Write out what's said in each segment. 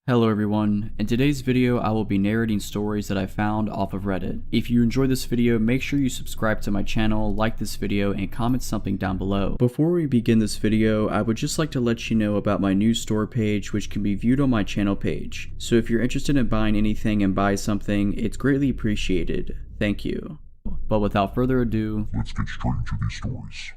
Hello everyone, in today's video I will be narrating stories that I found off of Reddit. If you enjoyed this video, make sure you subscribe to my channel, like this video, and comment something down below. Before we begin this video, I would just like to let you know about my new store page, which can be viewed on my channel page. So if you're interested in buying anything and buy something, it's greatly appreciated. Thank you. But without further ado, let's get straight into these stories.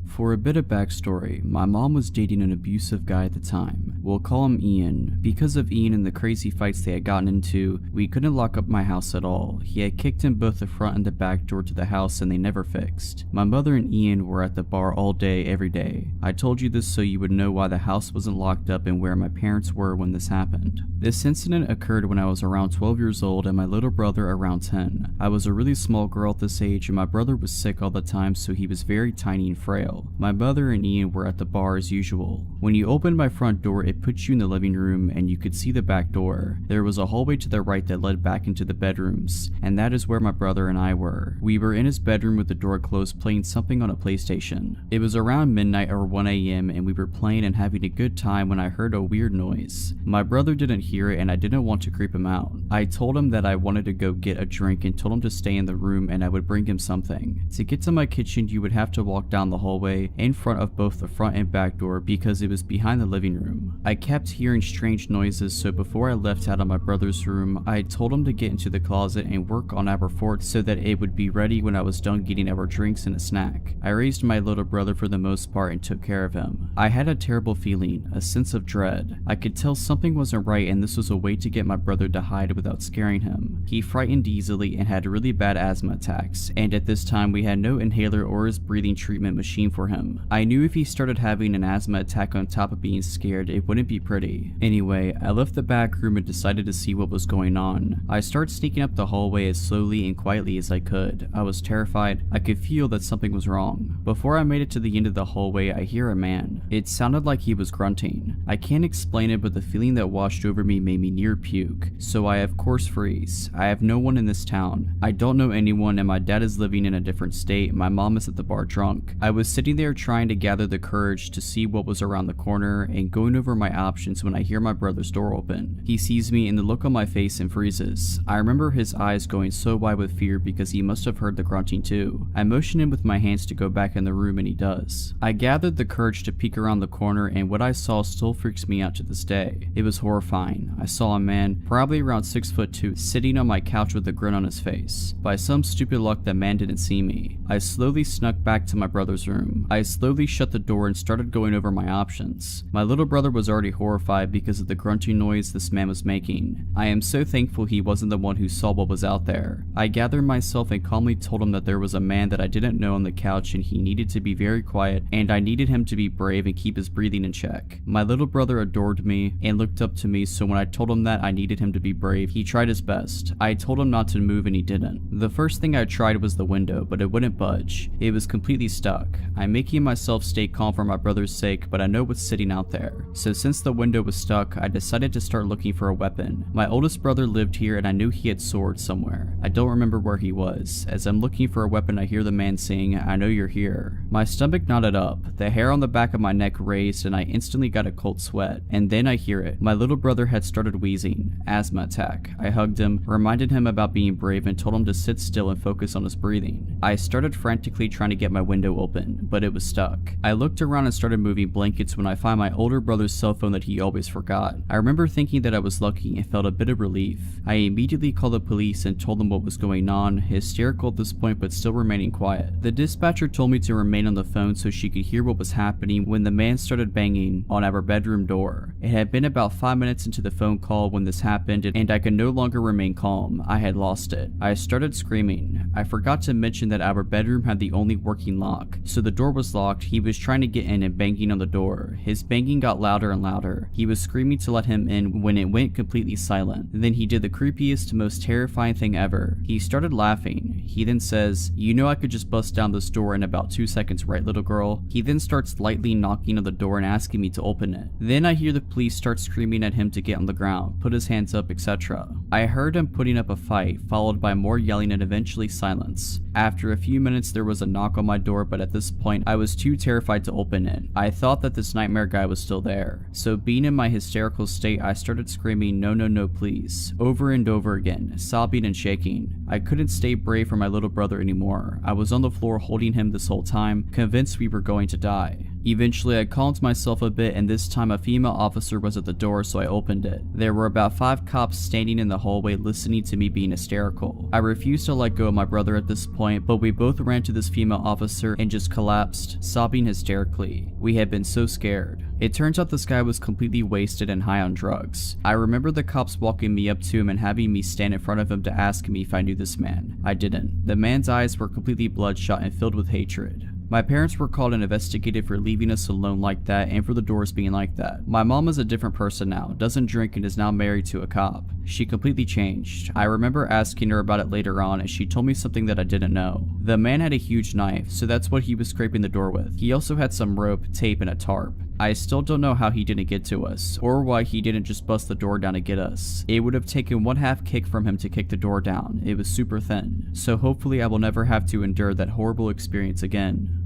For a bit of backstory, my mom was dating an abusive guy at the time. We'll call him Ian. Because of Ian and the crazy fights they had gotten into, we couldn't lock up my house at all. He had kicked in both the front and the back door to the house and they never fixed. My mother and Ian were at the bar all day, every day. I told you this so you would know why the house wasn't locked up and where my parents were when this happened. This incident occurred when I was around 12 years old and my little brother around 10. I was a really small girl at this age and my brother was sick all the time, so he was very tiny and frail. My mother and Ian were at the bar as usual. When you opened my front door, it put you in the living room and you could see the back door. There was a hallway to the right that led back into the bedrooms, and that is where my brother and I were. We were in his bedroom with the door closed playing something on a PlayStation. It was around midnight or 1 AM and we were playing and having a good time when I heard a weird noise. My brother didn't hear it and I didn't want to creep him out. I told him that I wanted to go get a drink and told him to stay in the room and I would bring him something. To get to my kitchen, you would have to walk down the hallway in front of both the front and back door because it was behind the living room. I kept hearing strange noises, so before I left out of my brother's room, I told him to get into the closet and work on our fort so that it would be ready when I was done getting our drinks and a snack. I raised my little brother for the most part and took care of him. I had a terrible feeling, a sense of dread. I could tell something wasn't right and this was a way to get my brother to hide without scaring him. He frightened easily and had really bad asthma attacks, and at this time we had no inhaler or his breathing treatment machine for him. I knew if he started having an asthma attack on top of being scared, it wouldn't be pretty. Anyway, I left the back room and decided to see what was going on. I started sneaking up the hallway as slowly and quietly as I could. I was terrified. I could feel that something was wrong. Before I made it to the end of the hallway, I hear a man. It sounded like he was grunting. I can't explain it, but the feeling that washed over me made me near puke. So I of course freeze. I have no one in this town. I don't know anyone and my dad is living in a different state. My mom is at the bar drunk. I was sitting there trying to gather the courage to see what was around the corner and going over my options when I hear my brother's door open. He sees me and the look on my face and freezes. I remember his eyes going so wide with fear because he must have heard the grunting too. I motion him with my hands to go back in the room and he does. I gathered the courage to peek around the corner and what I saw still freaks me out to this day. It was horrifying. I saw a man, probably around 6'2", sitting on my couch with a grin on his face. By some stupid luck, the man didn't see me. I slowly snuck back to my brother's room. I slowly shut the door and started going over my options. My little brother was already horrified because of the grunting noise this man was making. I am so thankful he wasn't the one who saw what was out there. I gathered myself and calmly told him that there was a man that I didn't know on the couch and he needed to be very quiet and I needed him to be brave and keep his breathing in check. My little brother adored me and looked up to me, so when I told him that I needed him to be brave, he tried his best. I told him not to move and he didn't. The first thing I tried was the window, but it wouldn't budge. It was completely stuck. I'm making myself stay calm for my brother's sake, but I know what's sitting out there. So since the window was stuck, I decided to start looking for a weapon. My oldest brother lived here and I knew he had swords somewhere. I don't remember where he was. As I'm looking for a weapon, I hear the man saying, "I know you're here." My stomach knotted up, the hair on the back of my neck raised, and I instantly got a cold sweat. And then I hear it. My little brother had started wheezing. Asthma attack. I hugged him, reminded him about being brave, and told him to sit still and focus on his breathing. I started frantically trying to get my window open, but it was stuck. I looked around and started moving blankets when I find my older brother's cell phone that he always forgot. I remember thinking that I was lucky and felt a bit of relief. I immediately called the police and told them what was going on, hysterical at this point but still remaining quiet. The dispatcher told me to remain on the phone so she could hear what was happening when the man started banging on our bedroom door. It had been about 5 minutes into the phone call when this happened and I could no longer remain calm. I had lost it. I started screaming. I forgot to mention that our bedroom had the only working lock, so the door was locked. He was trying to get in and banging on the door. His banging got louder and louder. He was screaming to let him in when it went completely silent. Then he did the creepiest, most terrifying thing ever. He started laughing. He then says, "You know I could just bust down this door in about 2 seconds, right, little girl?" He then starts lightly knocking on the door and asking me to open it. Then I hear the police start screaming at him to get on the ground, put his hands up, etc. I heard him putting up a fight, followed by more yelling and eventually silence. After a few minutes there was a knock on my door, but at this point I was too terrified to open it. I thought that this nightmare guy was still there. So being in my hysterical state, I started screaming no no no please over and over again, sobbing and shaking. I couldn't stay brave for my little brother anymore. I was on the floor holding him this whole time, convinced we were going to die. Eventually I calmed myself a bit, and this time a female officer was at the door, so I opened it. There were about 5 cops standing in the hallway listening to me being hysterical. I refused to let go of my brother at this point, but we both ran to this female officer and just collapsed, sobbing hysterically. We had been so scared. It turns out this guy was completely wasted and high on drugs. I remember the cops walking me up to him and having me stand in front of him to ask me if I knew this man. I didn't. The man's eyes were completely bloodshot and filled with hatred. My parents were called and investigated for leaving us alone like that and for the doors being like that. My mom is a different person now, doesn't drink, and is now married to a cop. She completely changed. I remember asking her about it later on, and she told me something that I didn't know. The man had a huge knife, so that's what he was scraping the door with. He also had some rope, tape, and a tarp. I still don't know how he didn't get to us, or why he didn't just bust the door down to get us. It would have taken 1/2 kick from him to kick the door down. It was super thin. So hopefully I will never have to endure that horrible experience again.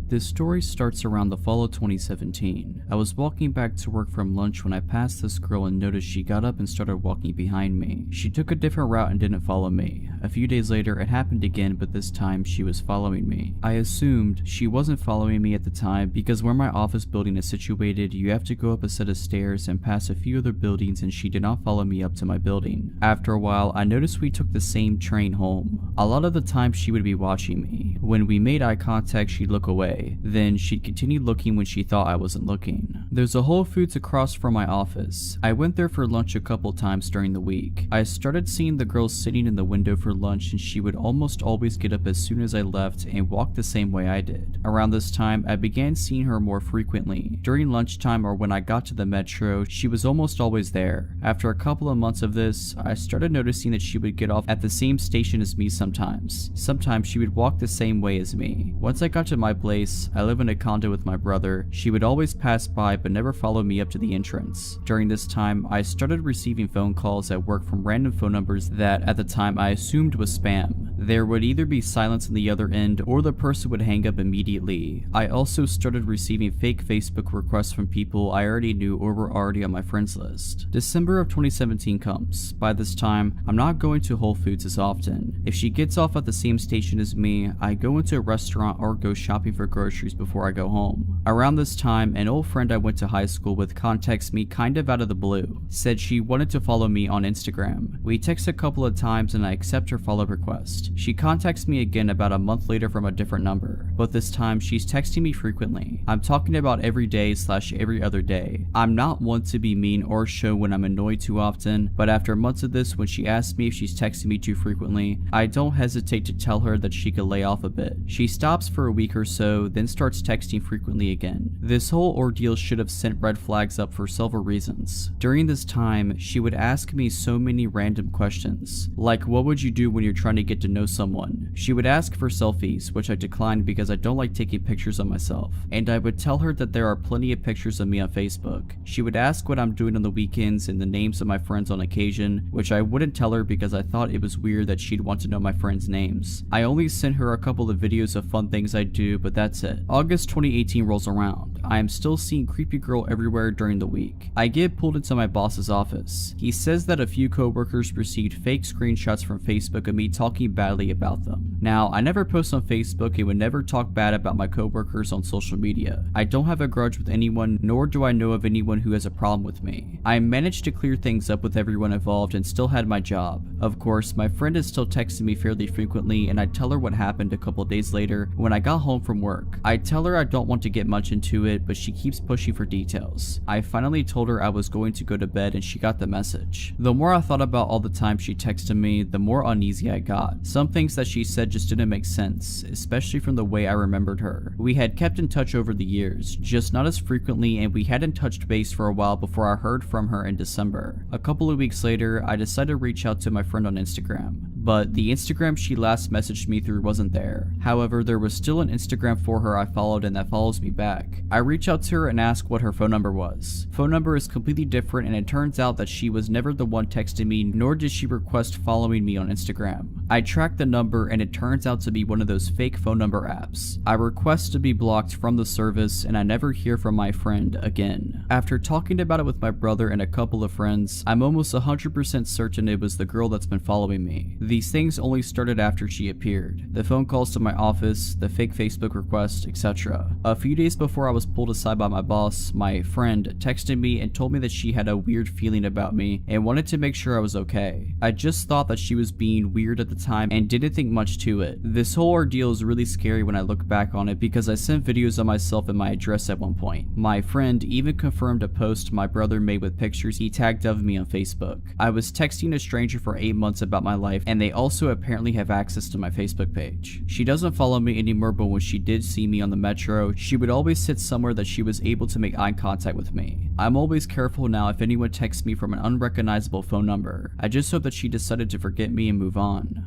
This story starts around the fall of 2017. I was walking back to work from lunch when I passed this girl and noticed she got up and started walking behind me. She took a different route and didn't follow me. A few days later it happened again, but this time she was following me. I assumed she wasn't following me at the time because where my office building is situated, you have to go up a set of stairs and pass a few other buildings, and she did not follow me up to my building. After a while I noticed we took the same train home. A lot of the time she would be watching me. When we made eye contact she'd look away. Then she'd continue looking when she thought I wasn't looking. There's a Whole Foods across from my office. I went there for lunch a couple times during the week. I started seeing the girl sitting in the window for lunch, and she would almost always get up as soon as I left and walk the same way I did. Around this time, I began seeing her more frequently. During lunchtime or when I got to the metro, she was almost always there. After a couple of months of this, I started noticing that she would get off at the same station as me sometimes. Sometimes she would walk the same way as me. Once I got to my place, I live in a condo with my brother. She would always pass by but never follow me up to the entrance. During this time, I started receiving phone calls at work from random phone numbers that at the time I assumed was spam. There would either be silence on the other end or the person would hang up immediately. I also started receiving fake Facebook requests from people I already knew or were already on my friends list. December of 2017 comes. By this time, I'm not going to Whole Foods as often. If she gets off at the same station as me, I go into a restaurant or go shopping for groceries before I go home. Around this time, an old friend I went to high school with contacts me kind of out of the blue. Said she wanted to follow me on Instagram. We text a couple of times and I accept her follow request. She contacts me again about a month later from a different number, but this time she's texting me frequently. I'm talking about every day / every other day. I'm not one to be mean or show when I'm annoyed too often, but after months of this, when she asks me if she's texting me too frequently, I don't hesitate to tell her that she could lay off a bit. She stops for a week or so, then starts texting frequently again. This whole ordeal should have sent red flags up for several reasons. During this time, she would ask me so many random questions, like what would you do when you're trying to get to know someone? She would ask for selfies, which I declined because I don't like taking pictures of myself, and I would tell her that there are plenty of pictures of me on Facebook. She would ask what I'm doing on the weekends and the names of my friends on occasion, which I wouldn't tell her because I thought it was weird that she'd want to know my friends' names. I only sent her a couple of videos of fun things I do, but that's it. August 2018 rolls around. I am still seeing creepy girl everywhere during the week. I get pulled into my boss's office. He says that a few coworkers received fake screenshots from Facebook of me talking badly about them. Now, I never post on Facebook and would never talk bad about my coworkers on social media. I don't have a grudge with anyone, nor do I know of anyone who has a problem with me. I managed to clear things up with everyone involved and still had my job. Of course, my friend is still texting me fairly frequently, and I tell her what happened a couple days later when I got home from work. I tell her I don't want to get much into it, but she keeps pushing for details. I finally told her I was going to go to bed and she got the message. The more I thought about all the time she texted me, the more uneasy I got. Some things that she said just didn't make sense, especially from the way I remembered her. We had kept in touch over the years, just not as frequently, and we hadn't touched base for a while before I heard from her in December. A couple of weeks later, I decided to reach out to my friend on Instagram. but the Instagram she last messaged me through wasn't there. However, there was still an Instagram for her I followed and that follows me back. I reach out to her and ask what her phone number was. Phone number is completely different, and it turns out that she was never the one texting me, nor did she request following me on Instagram. I tracked the number and it turns out to be one of those fake phone number apps. I request to be blocked from the service and I never hear from my friend again. After talking about it with my brother and a couple of friends, I'm almost 100% certain it was the girl that's been following me. These things only started after she appeared. The phone calls to my office, the fake Facebook request, etc. A few days before I was pulled aside by my boss, my friend texted me and told me that she had a weird feeling about me and wanted to make sure I was okay. I just thought that she was being weird at the time and didn't think much to it. This whole ordeal is really scary when I look back on it because I sent videos of myself and my address at one point. My friend even confirmed a post my brother made with pictures he tagged of me on Facebook. I was texting a stranger for 8 months about my life, and they also apparently have access to my Facebook page. She doesn't follow me anymore, but when she did see me on the metro, she would always sit somewhere that she was able to make eye contact with me. I'm always careful now if anyone texts me from an unrecognizable phone number. I just hope that she decided to forget me and move on.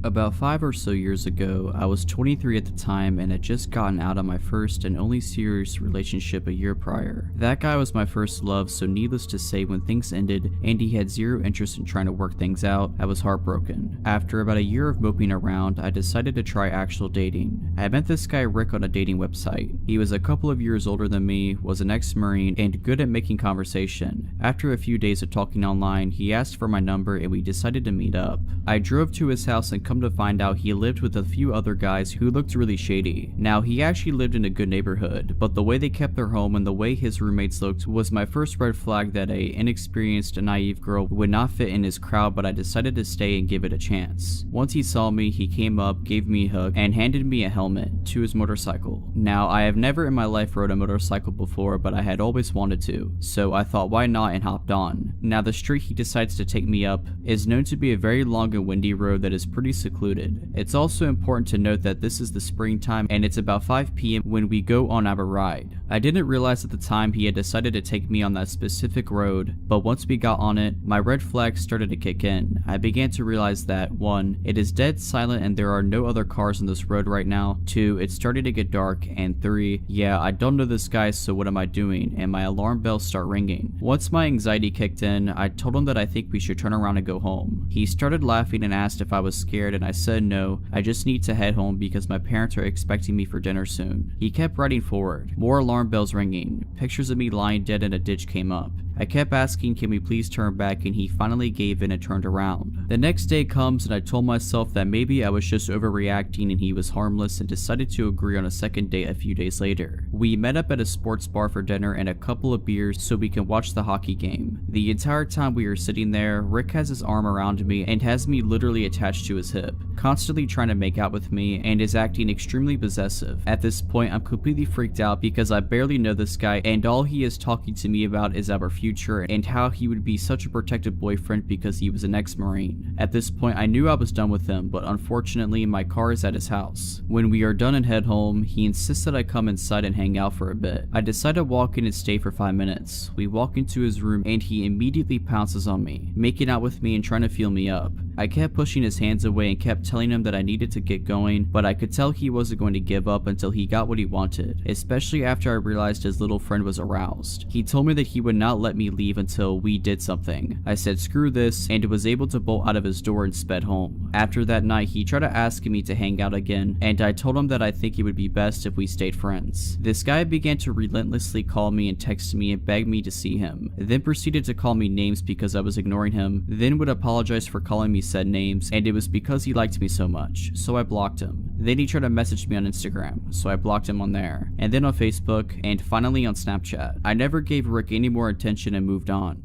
About 5 or so years ago, I was 23 at the time and had just gotten out of my first and only serious relationship a year prior. That guy was my first love, so needless to say, when things ended and he had zero interest in trying to work things out, I was heartbroken. After about a year of moping around, I decided to try actual dating. I met this guy Rick on a dating website. He was a couple of years older than me, was an ex-Marine, and good at making conversation. After a few days of talking online, he asked for my number and we decided to meet up. I drove to his house and come to find out he lived with a few other guys who looked really shady. Now, he actually lived in a good neighborhood, but the way they kept their home and the way his roommates looked was my first red flag that a inexperienced and naive girl would not fit in his crowd, but I decided to stay and give it a chance. Once he saw me, he came up, gave me a hug, and handed me a helmet to his motorcycle. Now, I have never in my life rode a motorcycle before, but I had always wanted to, so I thought why not and hopped on. Now, the street he decides to take me up is known to be a very long and windy road that is pretty secluded. It's also important to note that this is the springtime and it's about 5 p.m. when we go on our ride. I didn't realize at the time he had decided to take me on that specific road, but once we got on it, my red flags started to kick in. I began to realize that 1. It is dead silent and there are no other cars on this road right now. 2. It started to get dark, and 3. Yeah, I don't know this guy, so what am I doing? And my alarm bells start ringing. Once my anxiety kicked in, I told him that I think we should turn around and go home. He started laughing and asked if I was scared, and I said no, I just need to head home because my parents are expecting me for dinner soon. He kept riding forward. More alarm bells ringing. Pictures of me lying dead in a ditch came up. I kept asking, can we please turn back, and he finally gave in and turned around. The next day comes and I told myself that maybe I was just overreacting and he was harmless, and decided to agree on a second date a few days later. We met up at a sports bar for dinner and a couple of beers so we can watch the hockey game. The entire time we are sitting there, Rick has his arm around me and has me literally attached to his hip, constantly trying to make out with me, and is acting extremely possessive. At this point, I'm completely freaked out because I barely know this guy and all he is talking to me about is our future and how he would be such a protective boyfriend because he was an ex-Marine. At this point, I knew I was done with him, but unfortunately my car is at his house. When we are done and head home, he insists that I come inside and hang out for a bit. I decide to walk in and stay for 5 minutes. We walk into his room and he immediately pounces on me, making out with me and trying to feel me up. I kept pushing his hands away and kept telling him that I needed to get going, but I could tell he wasn't going to give up until he got what he wanted, especially after I realized his little friend was aroused. He told me that he would not let me leave until we did something. I said screw this and was able to bolt out of his door and sped home. After that night, he tried to ask me to hang out again, and I told him that I think it would be best if we stayed friends. This guy began to relentlessly call me and text me and beg me to see him, then proceeded to call me names because I was ignoring him, then would apologize for calling me said names, and it was because he liked me so much, so I blocked him. Then he tried to message me on Instagram, so I blocked him on there, and then on Facebook, and finally on Snapchat. I never gave Rick any more attention and moved on.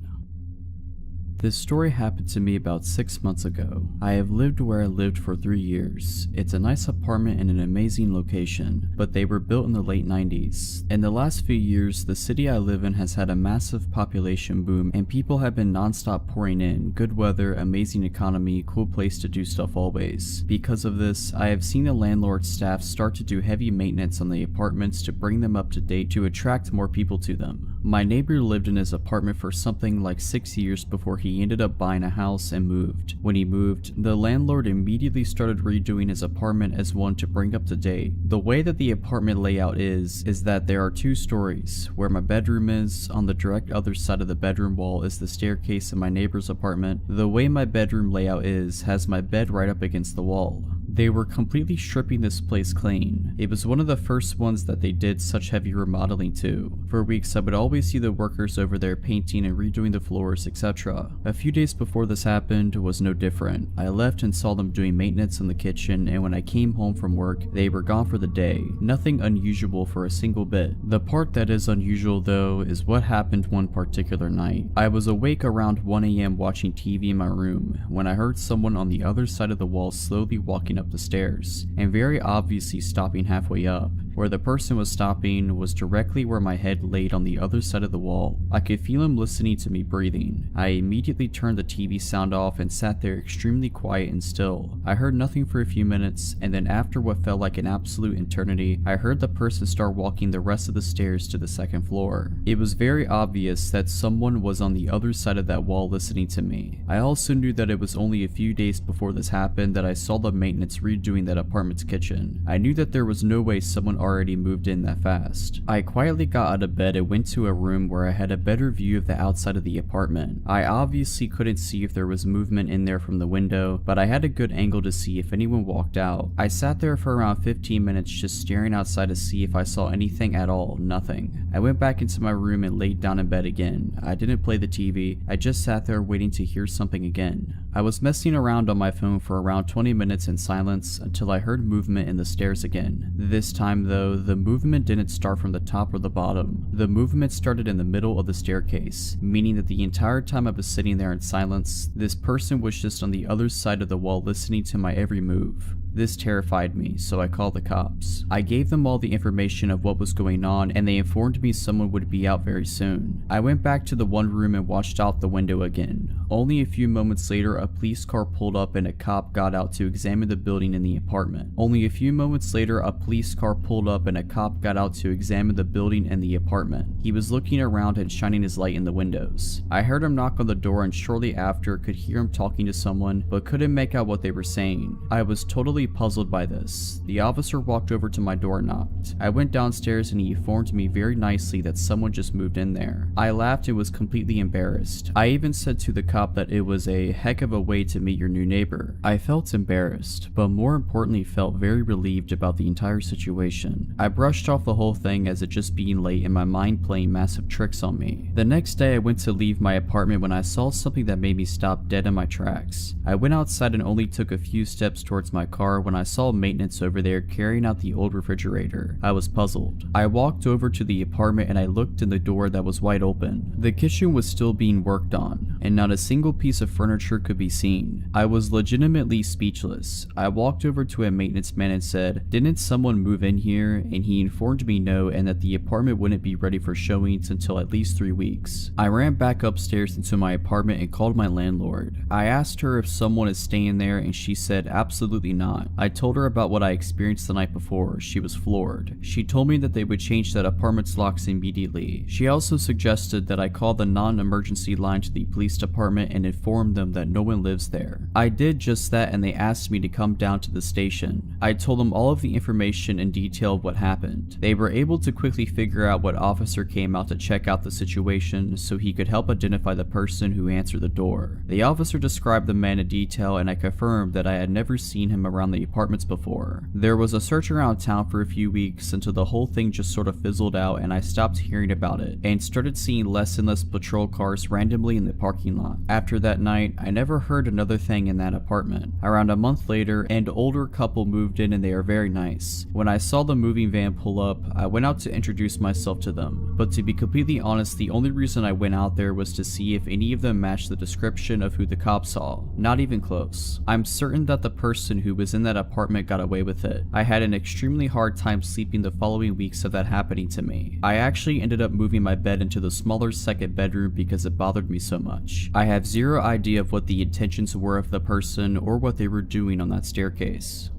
This story happened to me about 6 months ago. I have lived where I lived for 3 years. It's a nice apartment in an amazing location, but they were built in the late 90s. In the last few years, the city I live in has had a massive population boom and people have been non-stop pouring in. Good weather, amazing economy, cool place to do stuff always. Because of this, I have seen the landlord staff start to do heavy maintenance on the apartments to bring them up to date to attract more people to them. My neighbor lived in his apartment for something like 6 years before he ended up buying a house and moved. When he moved, the landlord immediately started redoing his apartment as one to bring up to date. The way that the apartment layout is that there are 2 stories. Where my bedroom is, on the direct other side of the bedroom wall is the staircase in my neighbor's apartment. The way my bedroom layout has my bed right up against the wall. They were completely stripping this place clean. It was one of the first ones that they did such heavy remodeling to. For weeks I would always see the workers over there painting and redoing the floors, etc. A few days before this happened was no different. I left and saw them doing maintenance in the kitchen, and when I came home from work, they were gone for the day. Nothing unusual for a single bit. The part that is unusual though is what happened one particular night. I was awake around 1 AM watching TV in my room when I heard someone on the other side of the wall slowly walking up the stairs, and very obviously stopping halfway up. Where the person was stopping was directly where my head laid on the other side of the wall. I could feel him listening to me breathing. I immediately turned the TV sound off and sat there extremely quiet and still. I heard nothing for a few minutes, and then after what felt like an absolute eternity, I heard the person start walking the rest of the stairs to the 2nd floor. It was very obvious that someone was on the other side of that wall listening to me. I also knew that it was only a few days before this happened that I saw the maintenance redoing that apartment's kitchen. I knew that there was no way someone already moved in that fast. I quietly got out of bed and went to a room where I had a better view of the outside of the apartment. I obviously couldn't see if there was movement in there from the window, but I had a good angle to see if anyone walked out. I sat there for around 15 minutes just staring outside to see if I saw anything at all. Nothing. I went back into my room and laid down in bed again. I didn't play the TV, I just sat there waiting to hear something again. I was messing around on my phone for around 20 minutes in silence until I heard movement in the stairs again. This time though, the movement didn't start from the top or the bottom. The movement started in the middle of the staircase, meaning that the entire time I was sitting there in silence, this person was just on the other side of the wall listening to my every move. This terrified me, so I called the cops. I gave them all the information of what was going on, and they informed me someone would be out very soon. I went back to the one room and watched out the window again. Only a few moments later, a police car pulled up and a cop got out to examine the building and the apartment. Only a few moments later, a police car pulled up and a cop got out to examine the building and the apartment. He was looking around and shining his light in the windows. I heard him knock on the door and shortly after could hear him talking to someone, but couldn't make out what they were saying. I was totally puzzled by this. The officer walked over to my door and knocked. I went downstairs and he informed me very nicely that someone just moved in there. I laughed and was completely embarrassed. I even said to the cop that it was a heck of a way to meet your new neighbor. I felt embarrassed, but more importantly felt very relieved about the entire situation. I brushed off the whole thing as it just being late and my mind playing massive tricks on me. The next day I went to leave my apartment when I saw something that made me stop dead in my tracks. I went outside and only took a few steps towards my car when I saw maintenance over there carrying out the old refrigerator. I was puzzled. I walked over to the apartment and I looked in the door that was wide open. The kitchen was still being worked on, and not a single piece of furniture could be seen. I was legitimately speechless. I walked over to a maintenance man and said, "Didn't someone move in here?" And he informed me no, and that the apartment wouldn't be ready for showings until at least 3 weeks. I ran back upstairs into my apartment and called my landlord. I asked her if someone is staying there and she said absolutely not. I told her about what I experienced the night before. She was floored. She told me that they would change that apartment's locks immediately. She also suggested that I call the non-emergency line to the police department and inform them that no one lives there. I did just that and they asked me to come down to the station. I told them all of the information in detail of what happened. They were able to quickly figure out what officer came out to check out the situation so he could help identify the person who answered the door. The officer described the man in detail and I confirmed that I had never seen him around the apartments before. There was a search around town for a few weeks until the whole thing just sort of fizzled out and I stopped hearing about it and started seeing less and less patrol cars randomly in the parking lot. After that night, I never heard another thing in that apartment. Around a month later, an older couple moved in and they are very nice. When I saw the moving van pull up, I went out to introduce myself to them. But to be completely honest, the only reason I went out there was to see if any of them matched the description of who the cops saw. Not even close. I'm certain that the person who was in that apartment got away with it. I had an extremely hard time sleeping the following weeks of that happening to me. I actually ended up moving my bed into the smaller second bedroom because it bothered me so much. I have zero idea of what the intentions were of the person or what they were doing on that staircase.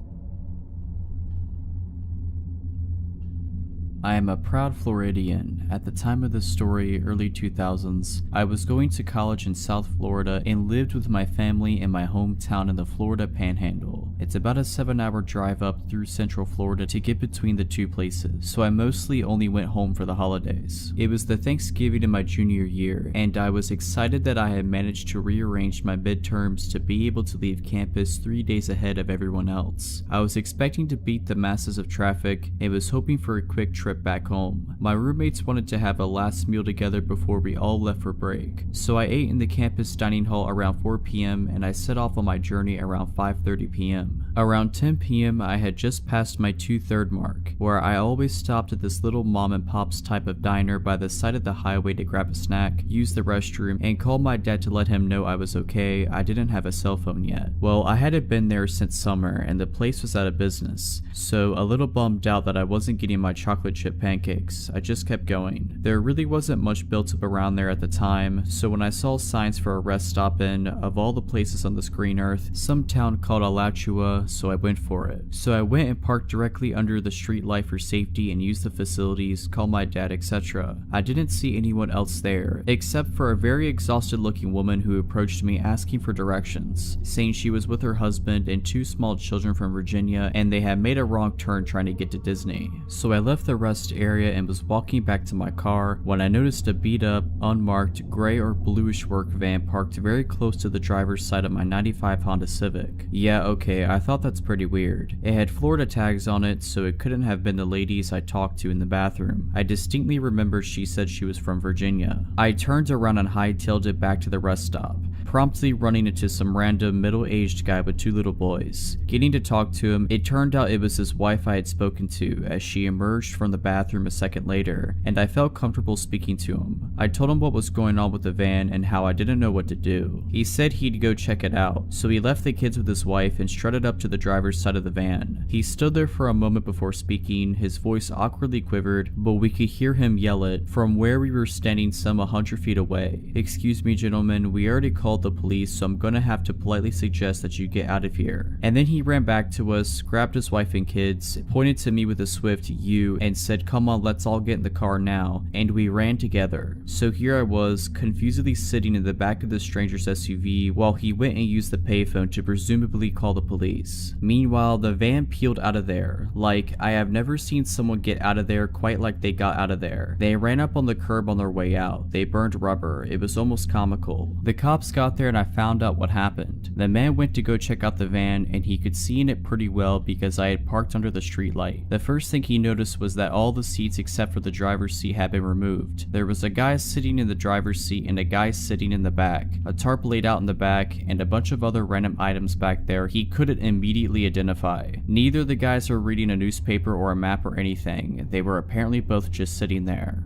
I am a proud Floridian. At the time of this story, early 2000s, I was going to college in South Florida and lived with my family in my hometown in the Florida Panhandle. It's about a 7-hour drive up through Central Florida to get between the two places, so I mostly only went home for the holidays. It was the Thanksgiving in my junior year, and I was excited that I had managed to rearrange my midterms to be able to leave campus 3 days ahead of everyone else. I was expecting to beat the masses of traffic and was hoping for a quick trip back home. My roommates wanted to have a last meal together before we all left for break, so I ate in the campus dining hall around 4 p.m. and I set off on my journey around 5:30 p.m. Around 10 p.m. I had just passed my 2/3 mark, where I always stopped at this little mom and pop's type of diner by the side of the highway to grab a snack, use the restroom, and call my dad to let him know I was okay. I didn't have a cell phone yet. Well, I hadn't been there since summer and the place was out of business, so a little bummed out that I wasn't getting my chocolate chip pancakes. I just kept going. There really wasn't much built up around there at the time, so when I saw signs for a rest stop in, of all the places on this green earth, some town called Alachua, so I went for it. So I went and parked directly under the street light for safety and used the facilities, called my dad, etc. I didn't see anyone else there, except for a very exhausted looking woman who approached me asking for directions, saying she was with her husband and 2 small children from Virginia and they had made a wrong turn trying to get to Disney. So I left the rest area and was walking back to my car when I noticed a beat up, unmarked, gray or bluish work van parked very close to the driver's side of my 95 Honda Civic. Yeah, okay, I thought that's pretty weird. It had Florida tags on it, so it couldn't have been the ladies I talked to in the bathroom. I distinctly remember she said she was from Virginia. I turned around and hightailed it back to the rest stop, promptly running into some random middle-aged guy with 2 little boys. Getting to talk to him, it turned out it was his wife I had spoken to as she emerged from the bathroom a second later, and I felt comfortable speaking to him. I told him what was going on with the van and how I didn't know what to do. He said he'd go check it out, so he left the kids with his wife and strutted up to the driver's side of the van. He stood there for a moment before speaking, his voice awkwardly quivered, but we could hear him yell it from where we were standing some 100 feet away. "Excuse me gentlemen, we already called the police, so I'm gonna have to politely suggest that you get out of here." And then he ran back to us, grabbed his wife and kids, pointed to me with a swift "you" and said, "Come on, let's all get in the car now," and we ran together. So here I was, confusedly sitting in the back of the stranger's SUV while he went and used the payphone to presumably call the police. Meanwhile, the van peeled out of there. Like, I have never seen someone get out of there quite like they got out of there. They ran up on the curb on their way out. They burned rubber. It was almost comical. The cops got there and I found out what happened. The man went to go check out the van and he could see in it pretty well because I had parked under the street light. The first thing he noticed was that all the seats except for the driver's seat had been removed. There was a guy sitting in the driver's seat and a guy sitting in the back, a tarp laid out in the back, and a bunch of other random items back there he couldn't immediately identify. Neither the guys were reading a newspaper or a map or anything. They were apparently both just sitting there.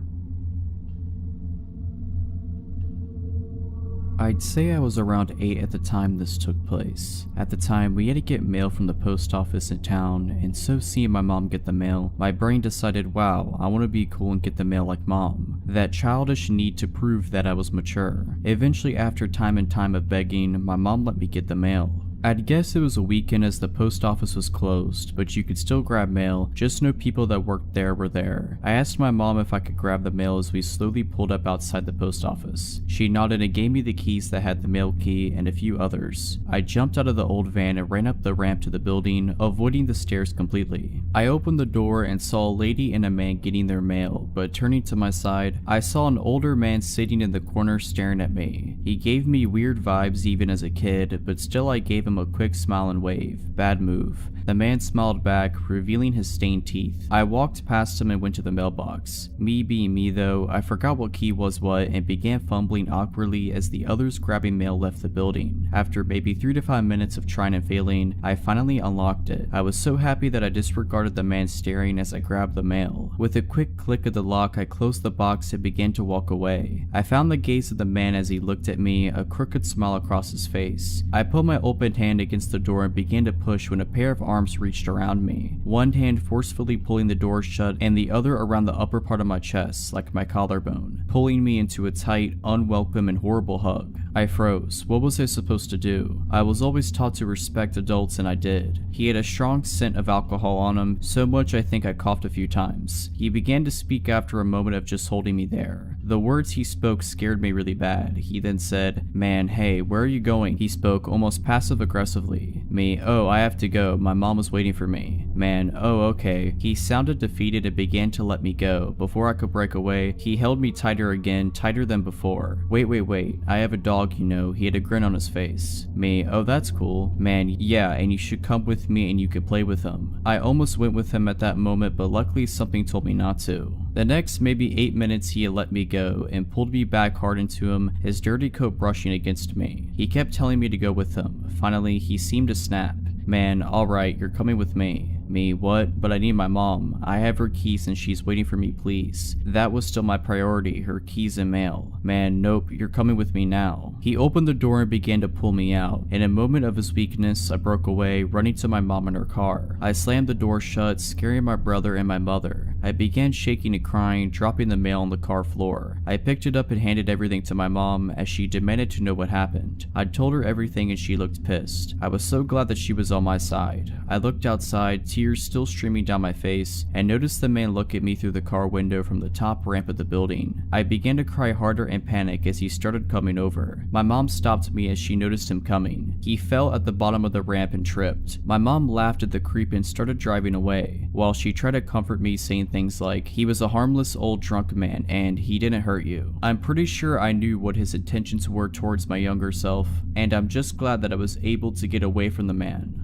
I'd say I was around 8 at the time this took place. At the time, we had to get mail from the post office in town, and so seeing my mom get the mail, my brain decided, wow, I want to be cool and get the mail like mom. That childish need to prove that I was mature. Eventually, after time and time of begging, my mom let me get the mail. I'd guess it was a weekend as the post office was closed, but you could still grab mail, just no people that worked there were there. I asked my mom if I could grab the mail as we slowly pulled up outside the post office. She nodded and gave me the keys that had the mail key and a few others. I jumped out of the old van and ran up the ramp to the building, avoiding the stairs completely. I opened the door and saw a lady and a man getting their mail, but turning to my side, I saw an older man sitting in the corner staring at me. He gave me weird vibes even as a kid, but still I gave him a quick smile and wave. Bad move. The man smiled back, revealing his stained teeth. I walked past him and went to the mailbox. Me being me though, I forgot what key was what and began fumbling awkwardly as the others grabbing mail left the building. After maybe 3 to 5 minutes of trying and failing, I finally unlocked it. I was so happy that I disregarded the man staring as I grabbed the mail. With a quick click of the lock, I closed the box and began to walk away. I found the gaze of the man as he looked at me, a crooked smile across his face. I put my open hand against the door and began to push when a pair of arms reached around me, one hand forcefully pulling the door shut and the other around the upper part of my chest like my collarbone, pulling me into a tight, unwelcome and horrible hug. I froze. What was I supposed to do? I was always taught to respect adults and I did. He had a strong scent of alcohol on him, so much I think I coughed a few times. He began to speak after a moment of just holding me there. The words he spoke scared me really bad. He then said, "Man, hey, where are you going?" He spoke almost passive-aggressively. Me, "Oh, I have to go. My mom was waiting for me." Man, "Oh, okay." He sounded defeated and began to let me go. Before I could break away, he held me tighter again, tighter than before. Wait, I have a dog, you know." He had a grin on his face. Me, "Oh, that's cool." Man, "Yeah, and you should come with me and you could play with him." I almost went with him at that moment, but luckily something told me not to. The next maybe 8 minutes he had let me go and pulled me back hard into him, his dirty coat brushing against me. He kept telling me to go with him. Finally, he seemed to snap. Man, "Alright, you're coming with me." Me, "What? But I need my mom. I have her keys and she's waiting for me, please." That was still my priority, her keys and mail. Man, "Nope, you're coming with me now." He opened the door and began to pull me out. In a moment of his weakness, I broke away, running to my mom in her car. I slammed the door shut, scaring my brother and my mother. I began shaking and crying, dropping the mail on the car floor. I picked it up and handed everything to my mom as she demanded to know what happened. I'd told her everything and she looked pissed. I was so glad that she was on my side. I looked outside, tears still streaming down my face, and noticed the man look at me through the car window from the top ramp of the building. I began to cry harder and panic as he started coming over. My mom stopped me as she noticed him coming. He fell at the bottom of the ramp and tripped. My mom laughed at the creep and started driving away, while she tried to comfort me, saying things like, "He was a harmless old drunk man and he didn't hurt you." I'm pretty sure I knew what his intentions were towards my younger self, and I'm just glad that I was able to get away from the man.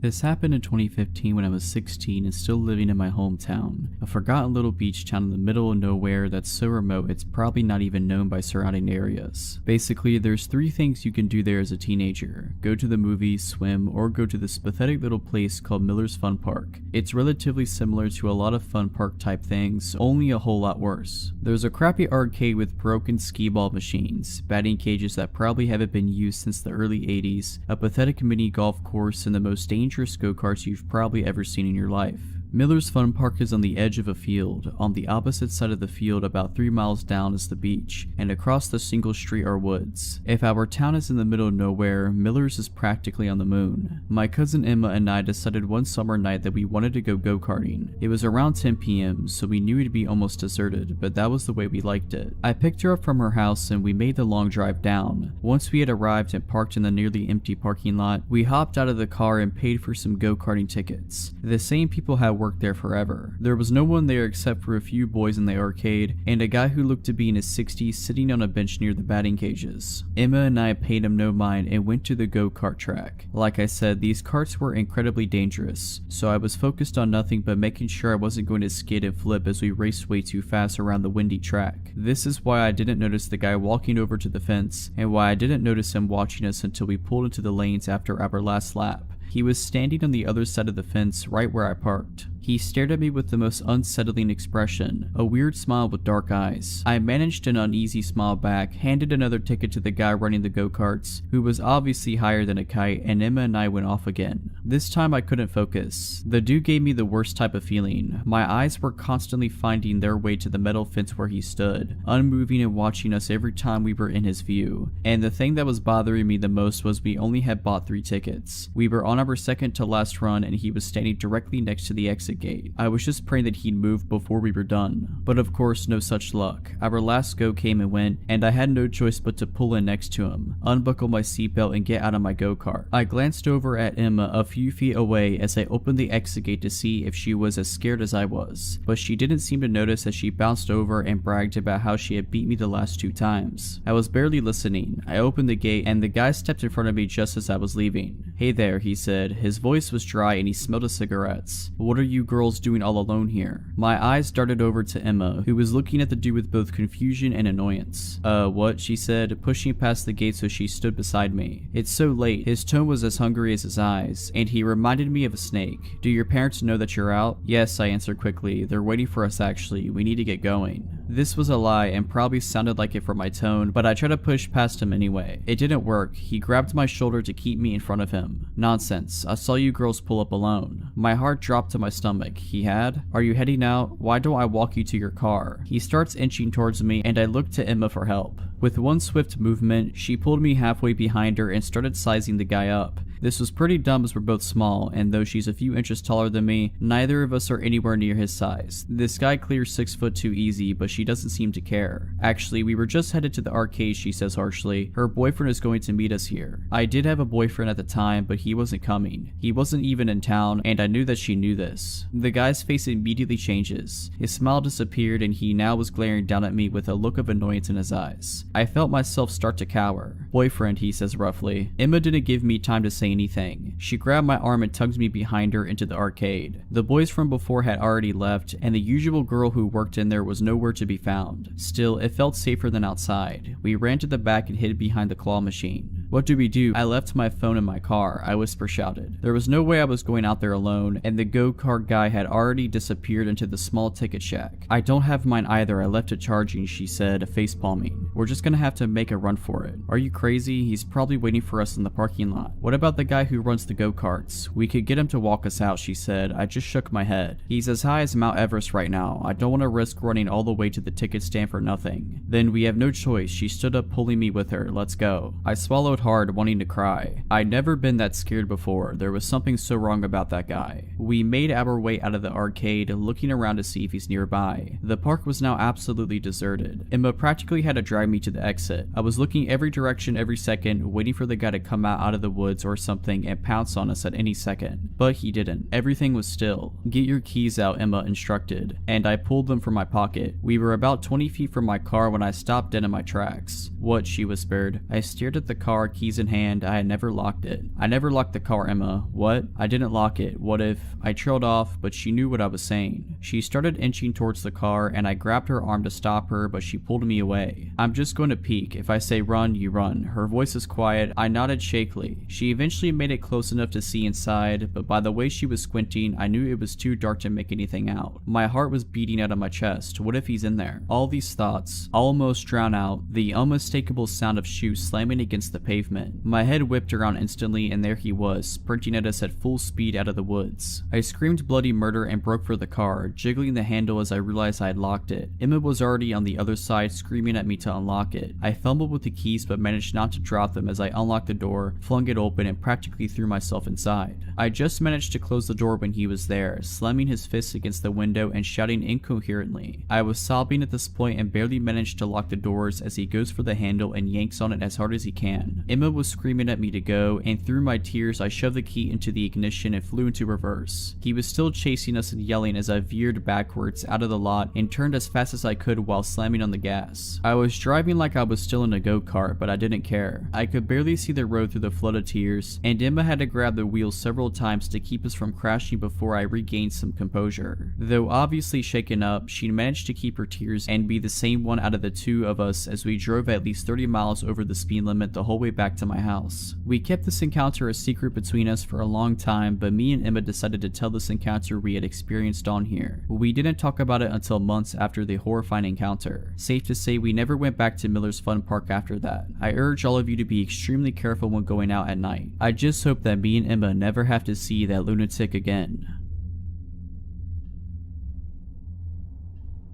This happened in 2015 when I was 16 and still living in my hometown, a forgotten little beach town in the middle of nowhere that's so remote it's probably not even known by surrounding areas. Basically, there's 3 things you can do there as a teenager: go to the movies, swim, or go to this pathetic little place called Miller's Fun Park. It's relatively similar to a lot of fun park type things, only a whole lot worse. There's a crappy arcade with broken skee-ball machines, batting cages that probably haven't been used since the early 80s, a pathetic mini golf course, and the most dangerous go-karts you've probably ever seen in your life. Miller's Fun Park is on the edge of a field. On the opposite side of the field, about 3 miles down, is the beach, and across the single street are woods. If our town is in the middle of nowhere, Miller's is practically on the moon. My cousin Emma and I decided one summer night that we wanted to go go-karting. It was around 10 p.m, so we knew it'd be almost deserted, but that was the way we liked it. I picked her up from her house and we made the long drive down. Once we had arrived and parked in the nearly empty parking lot, we hopped out of the car and paid for some go-karting tickets. The same people had worked there forever. There was no one there except for a few boys in the arcade and a guy who looked to be in his 60s sitting on a bench near the batting cages. Emma and I paid him no mind and went to the go-kart track. Like I said, these karts were incredibly dangerous, so I was focused on nothing but making sure I wasn't going to skid and flip as we raced way too fast around the windy track. This is why I didn't notice the guy walking over to the fence, and why I didn't notice him watching us until we pulled into the lanes after our last lap. He was standing on the other side of the fence right where I parked. He stared at me with the most unsettling expression, a weird smile with dark eyes. I managed an uneasy smile back, handed another ticket to the guy running the go-karts, who was obviously higher than a kite, and Emma and I went off again. This time I couldn't focus. The dude gave me the worst type of feeling. My eyes were constantly finding their way to the metal fence where he stood, unmoving and watching us every time we were in his view. And the thing that was bothering me the most was we only had bought 3 tickets. We were on our second to last run and he was standing directly next to the exit gate. I was just praying that he'd move before we were done. But of course, no such luck. Our last go came and went, and I had no choice but to pull in next to him, unbuckle my seatbelt, and get out of my go-kart. I glanced over at Emma a few feet away as I opened the exit gate to see if she was as scared as I was, but she didn't seem to notice as she bounced over and bragged about how she had beat me the last 2 times. I was barely listening. I opened the gate and the guy stepped in front of me just as I was leaving. "Hey there," he said. His voice was dry and he smelled of cigarettes. "What are you girls doing all alone here?" My eyes darted over to Emma, who was looking at the dude with both confusion and annoyance. What?" she said, pushing past the gate so she stood beside me. "It's so late." His tone was as hungry as his eyes, and he reminded me of a snake. "Do your parents know that you're out?" "Yes," I answered quickly. "They're waiting for us actually. We need to get going." This was a lie and probably sounded like it from my tone, but I tried to push past him anyway. It didn't work. He grabbed my shoulder to keep me in front of him. Nonsense. I saw you girls pull up alone. My heart dropped to my stomach. He had? Are you heading out? Why don't I walk you to your car? He starts inching towards me and I look to Emma for help. With one swift movement, she pulled me halfway behind her and started sizing the guy up. This was pretty dumb as we're both small, and though she's a few inches taller than me, neither of us are anywhere near his size. This guy clears 6'2" easy, but she doesn't seem to care. Actually, we were just headed to the arcade, she says harshly. Her boyfriend is going to meet us here. I did have a boyfriend at the time, but he wasn't coming. He wasn't even in town, and I knew that she knew this. The guy's face immediately changes. His smile disappeared, and he now was glaring down at me with a look of annoyance in his eyes. I felt myself start to cower. Boyfriend, he says roughly. Emma didn't give me time to say anything. She grabbed my arm and tugged me behind her into the arcade. The boys from before had already left, and the usual girl who worked in there was nowhere to be found. Still, it felt safer than outside. We ran to the back and hid behind the claw machine. What do we do? I left my phone in my car, I whisper shouted. There was no way I was going out there alone, and the go-kart guy had already disappeared into the small ticket shack. I don't have mine either, I left it charging, she said, face palming. We're just gonna have to make a run for it. Are you crazy? He's probably waiting for us in the parking lot. What about the guy who runs the go-karts? We could get him to walk us out, she said. I just shook my head. He's as high as Mount Everest right now. I don't want to risk running all the way to the ticket stand for nothing. Then we have no choice. She stood up, pulling me with her. Let's go. I swallowed hard, wanting to cry. I'd never been that scared before. There was something so wrong about that guy. We made our way out of the arcade, looking around to see if he's nearby. The park was now absolutely deserted. Emma practically had to drive me to the exit. I was looking every direction every second, waiting for the guy to come out of the woods or something and pounce on us at any second. But he didn't. Everything was still. Get your keys out, Emma instructed, and I pulled them from my pocket. We were about 20 feet from my car when I stopped dead in my tracks. What? She whispered. I stared at the car, keys in hand. I had never locked it. I never locked the car, Emma. What? I didn't lock it. What if? I trailed off, but she knew what I was saying. She started inching towards the car, and I grabbed her arm to stop her, but she pulled me away. I'm just going to peek. If I say run, you run. Her voice is quiet. I nodded shakily. She eventually made it close enough to see inside, but by the way she was squinting, I knew it was too dark to make anything out. My heart was beating out of my chest. What if he's in there? All these thoughts almost drown out the unmistakable sound of shoes slamming against the pavement. My head whipped around instantly, and there he was, sprinting at us at full speed out of the woods. I screamed bloody murder and broke for the car, jiggling the handle as I realized I had locked it. Emma was already on the other side, screaming at me to unlock it. I fumbled with the keys but managed not to drop them as I unlocked the door, flung it open, and practically threw myself inside. I just managed to close the door when he was there, slamming his fists against the window and shouting incoherently. I was sobbing at this point and barely managed to lock the doors as he goes for the handle and yanks on it as hard as he can. Emma was screaming at me to go, and through my tears I shoved the key into the ignition and flew into reverse. He was still chasing us and yelling as I veered backwards out of the lot and turned as fast as I could while slamming on the gas. I was driving like I was still in a go-kart, but I didn't care. I could barely see the road through the flood of tears, and Emma had to grab the wheel several times to keep us from crashing before I regained some composure. Though obviously shaken up, she managed to keep her tears and be the same one out of the two of us as we drove at least 30 miles over the speed limit the whole way back to my house. We kept this encounter a secret between us for a long time, but me and Emma decided to tell this encounter we had experienced on here. We didn't talk about it until months after the horrifying encounter. Safe to say we never went back to Miller's Fun Park after that. I urge all of you to be extremely careful when going out at night. I just hope that me and Emma never have to see that lunatic again.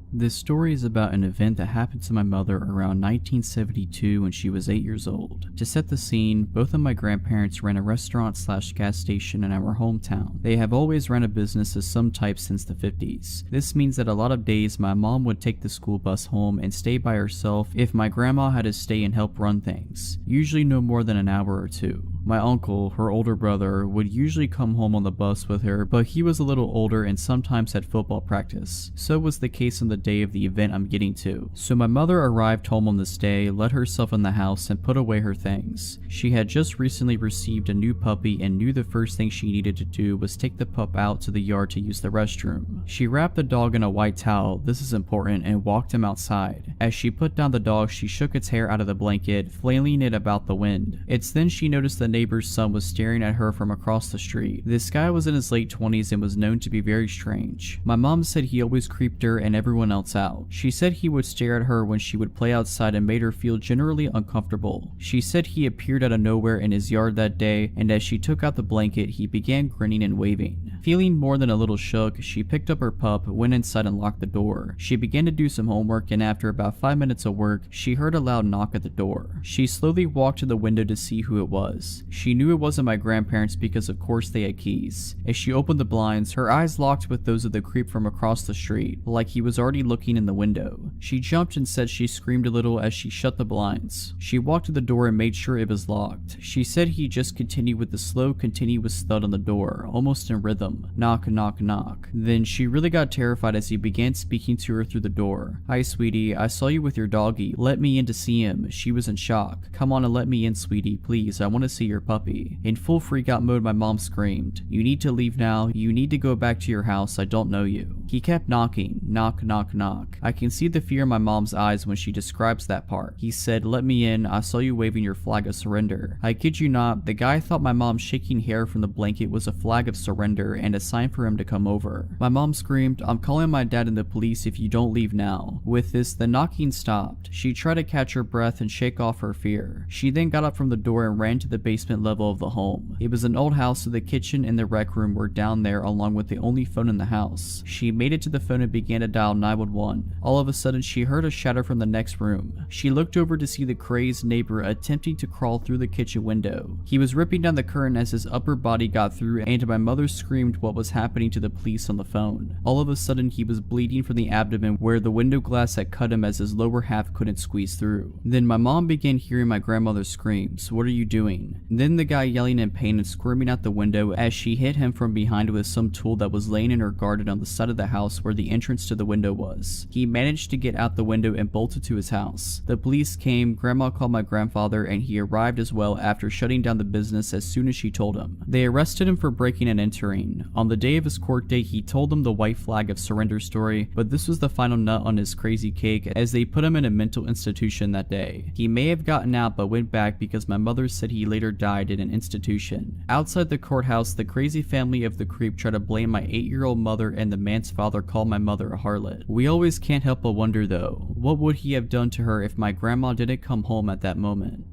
This story is about an event that happened to my mother around 1972 when she was 8 years old. To set the scene, both of my grandparents ran a restaurant/gas station in our hometown. They have always run a business of some type since the 50s. This means that a lot of days my mom would take the school bus home and stay by herself if my grandma had to stay and help run things, usually no more than an hour or two. My uncle, her older brother, would usually come home on the bus with her, but he was a little older and sometimes had football practice. So was the case on the day of the event I'm getting to. So my mother arrived home on this day, let herself in the house, and put away her things. She had just recently received a new puppy and knew the first thing she needed to do was take the pup out to the yard to use the restroom. She wrapped the dog in a white towel, this is important, and walked him outside. As she put down the dog, she shook its hair out of the blanket, flailing it about the wind. It's then she noticed the neighbor's son was staring at her from across the street. This guy was in his late 20s and was known to be very strange. My mom said he always creeped her and everyone else out. She said he would stare at her when she would play outside and made her feel generally uncomfortable. She said he appeared out of nowhere in his yard that day, and as she took out the blanket, he began grinning and waving. Feeling more than a little shook, she picked up her pup, went inside and locked the door. She began to do some homework, and after about 5 minutes of work, she heard a loud knock at the door. She slowly walked to the window to see who it was. She knew it wasn't my grandparents because of course they had keys. As she opened the blinds, her eyes locked with those of the creep from across the street, like he was already looking in the window. She jumped and said she screamed a little as she shut the blinds. She walked to the door and made sure it was locked. She said he just continued with the slow, continuous thud on the door, almost in rhythm. Knock, knock, knock. Then she really got terrified as he began speaking to her through the door. "Hi, sweetie. I saw you with your doggy. Let me in to see him." She was in shock. "Come on and let me in, sweetie. Please, I want to see your puppy." In full freak-out mode, my mom screamed, "You need to leave now. You need to go back to your house. I don't know you." He kept knocking. Knock, knock, knock. I can see the fear in my mom's eyes when she describes that part. He said, "Let me in. I saw you waving your flag of surrender." I kid you not, the guy thought my mom's shaking hair from the blanket was a flag of surrender and a sign for him to come over. My mom screamed, "I'm calling my dad and the police if you don't leave now." With this, the knocking stopped. She tried to catch her breath and shake off her fear. She then got up from the door and ran to the basement level of the home. It was an old house, so the kitchen and the rec room were down there along with the only phone in the house. She made it to the phone and began to dial 911. All of a sudden, she heard a shatter from the next room. She looked over to see the crazed neighbor attempting to crawl through the kitchen window. He was ripping down the curtain as his upper body got through, and my mother screamed what was happening to the police on the phone. All of a sudden, he was bleeding from the abdomen where the window glass had cut him as his lower half couldn't squeeze through. Then my mom began hearing my grandmother's screams, "What are you doing?" Then the guy yelling in pain and squirming out the window as she hit him from behind with some tool that was laying in her garden on the side of the house where the entrance to the window was. He managed to get out the window and bolted to his house. The police came, grandma called my grandfather, and he arrived as well after shutting down the business as soon as she told him. They arrested him for breaking and entering. On the day of his court date, he told them the white flag of surrender story, but this was the final nut on his crazy cake as they put him in a mental institution that day. He may have gotten out but went back because my mother said he later died in an institution. Outside the courthouse, the crazy family of the creep tried to blame my 8-year-old mother, and the man's father called my mother a harlot. We always can't help but wonder though, what would he have done to her if my grandma didn't come home at that moment?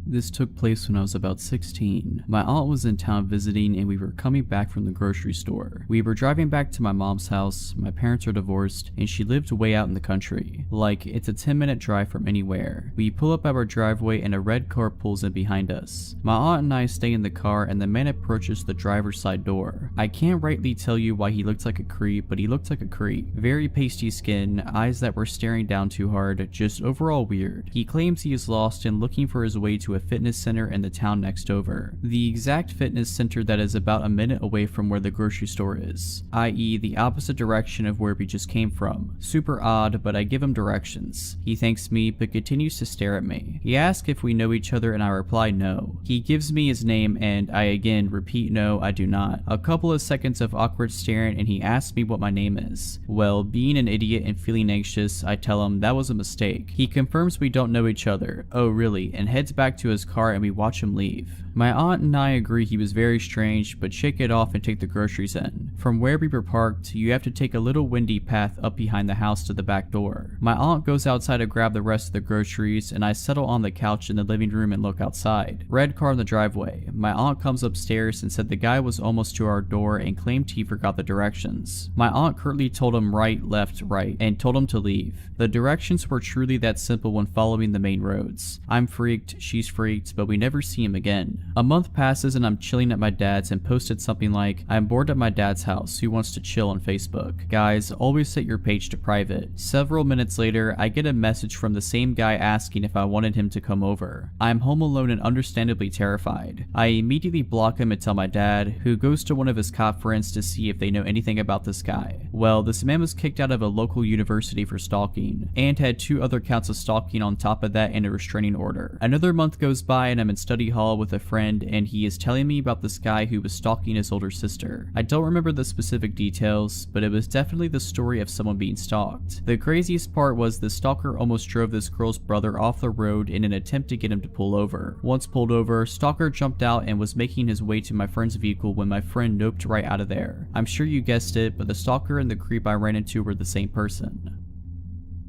This took place when I was about 16. My aunt was in town visiting and we were coming back from the grocery store. We were driving back to my mom's house. My parents are divorced and she lived way out in the country. Like, it's a 10-minute drive from anywhere. We pull up our driveway and a red car pulls in behind us. My aunt and I stay in the car and the man approaches the driver's side door. I can't rightly tell you why he looked like a creep, but he looked like a creep. Very pasty skin, eyes that were staring down too hard, just overall weird. He claims he is lost and looking for his way to a fitness center in the town next over. The exact fitness center that is about a minute away from where the grocery store is, i.e. the opposite direction of where we just came from. Super odd, but I give him directions. He thanks me, but continues to stare at me. He asks if we know each other and I reply no. He gives me his name and I again repeat no, I do not. A couple of seconds of awkward staring and he asks me what my name is. Well, being an idiot and feeling anxious, I tell him that was a mistake. He confirms we don't know each other. Oh really, and heads back to his car and we watch him leave. My aunt and I agree he was very strange, but shake it off and take the groceries in. From where we were parked, you have to take a little windy path up behind the house to the back door. My aunt goes outside to grab the rest of the groceries and I settle on the couch in the living room and look outside. Red car in the driveway. My aunt comes upstairs and said the guy was almost to our door and claimed he forgot the directions. My aunt curtly told him right, left, right, and told him to leave. The directions were truly that simple when following the main roads. I'm freaked, she's freaked, but we never see him again. A month passes and I'm chilling at my dad's and posted something like, "I'm bored at my dad's house, who wants to chill?" on Facebook. Guys, always set your page to private. Several minutes later, I get a message from the same guy asking if I wanted him to come over. I'm home alone and understandably terrified. I immediately block him and tell my dad, who goes to one of his cop friends to see if they know anything about this guy. Well, this man was kicked out of a local university for stalking, and had 2 other counts of stalking on top of that and a restraining order. Another month goes goes by and I'm in study hall with a friend and he is telling me about this guy who was stalking his older sister. I don't remember the specific details, but it was definitely the story of someone being stalked. The craziest part was the stalker almost drove this girl's brother off the road in an attempt to get him to pull over. Once pulled over, stalker jumped out and was making his way to my friend's vehicle when my friend noped right out of there. I'm sure you guessed it, but the stalker and the creep I ran into were the same person.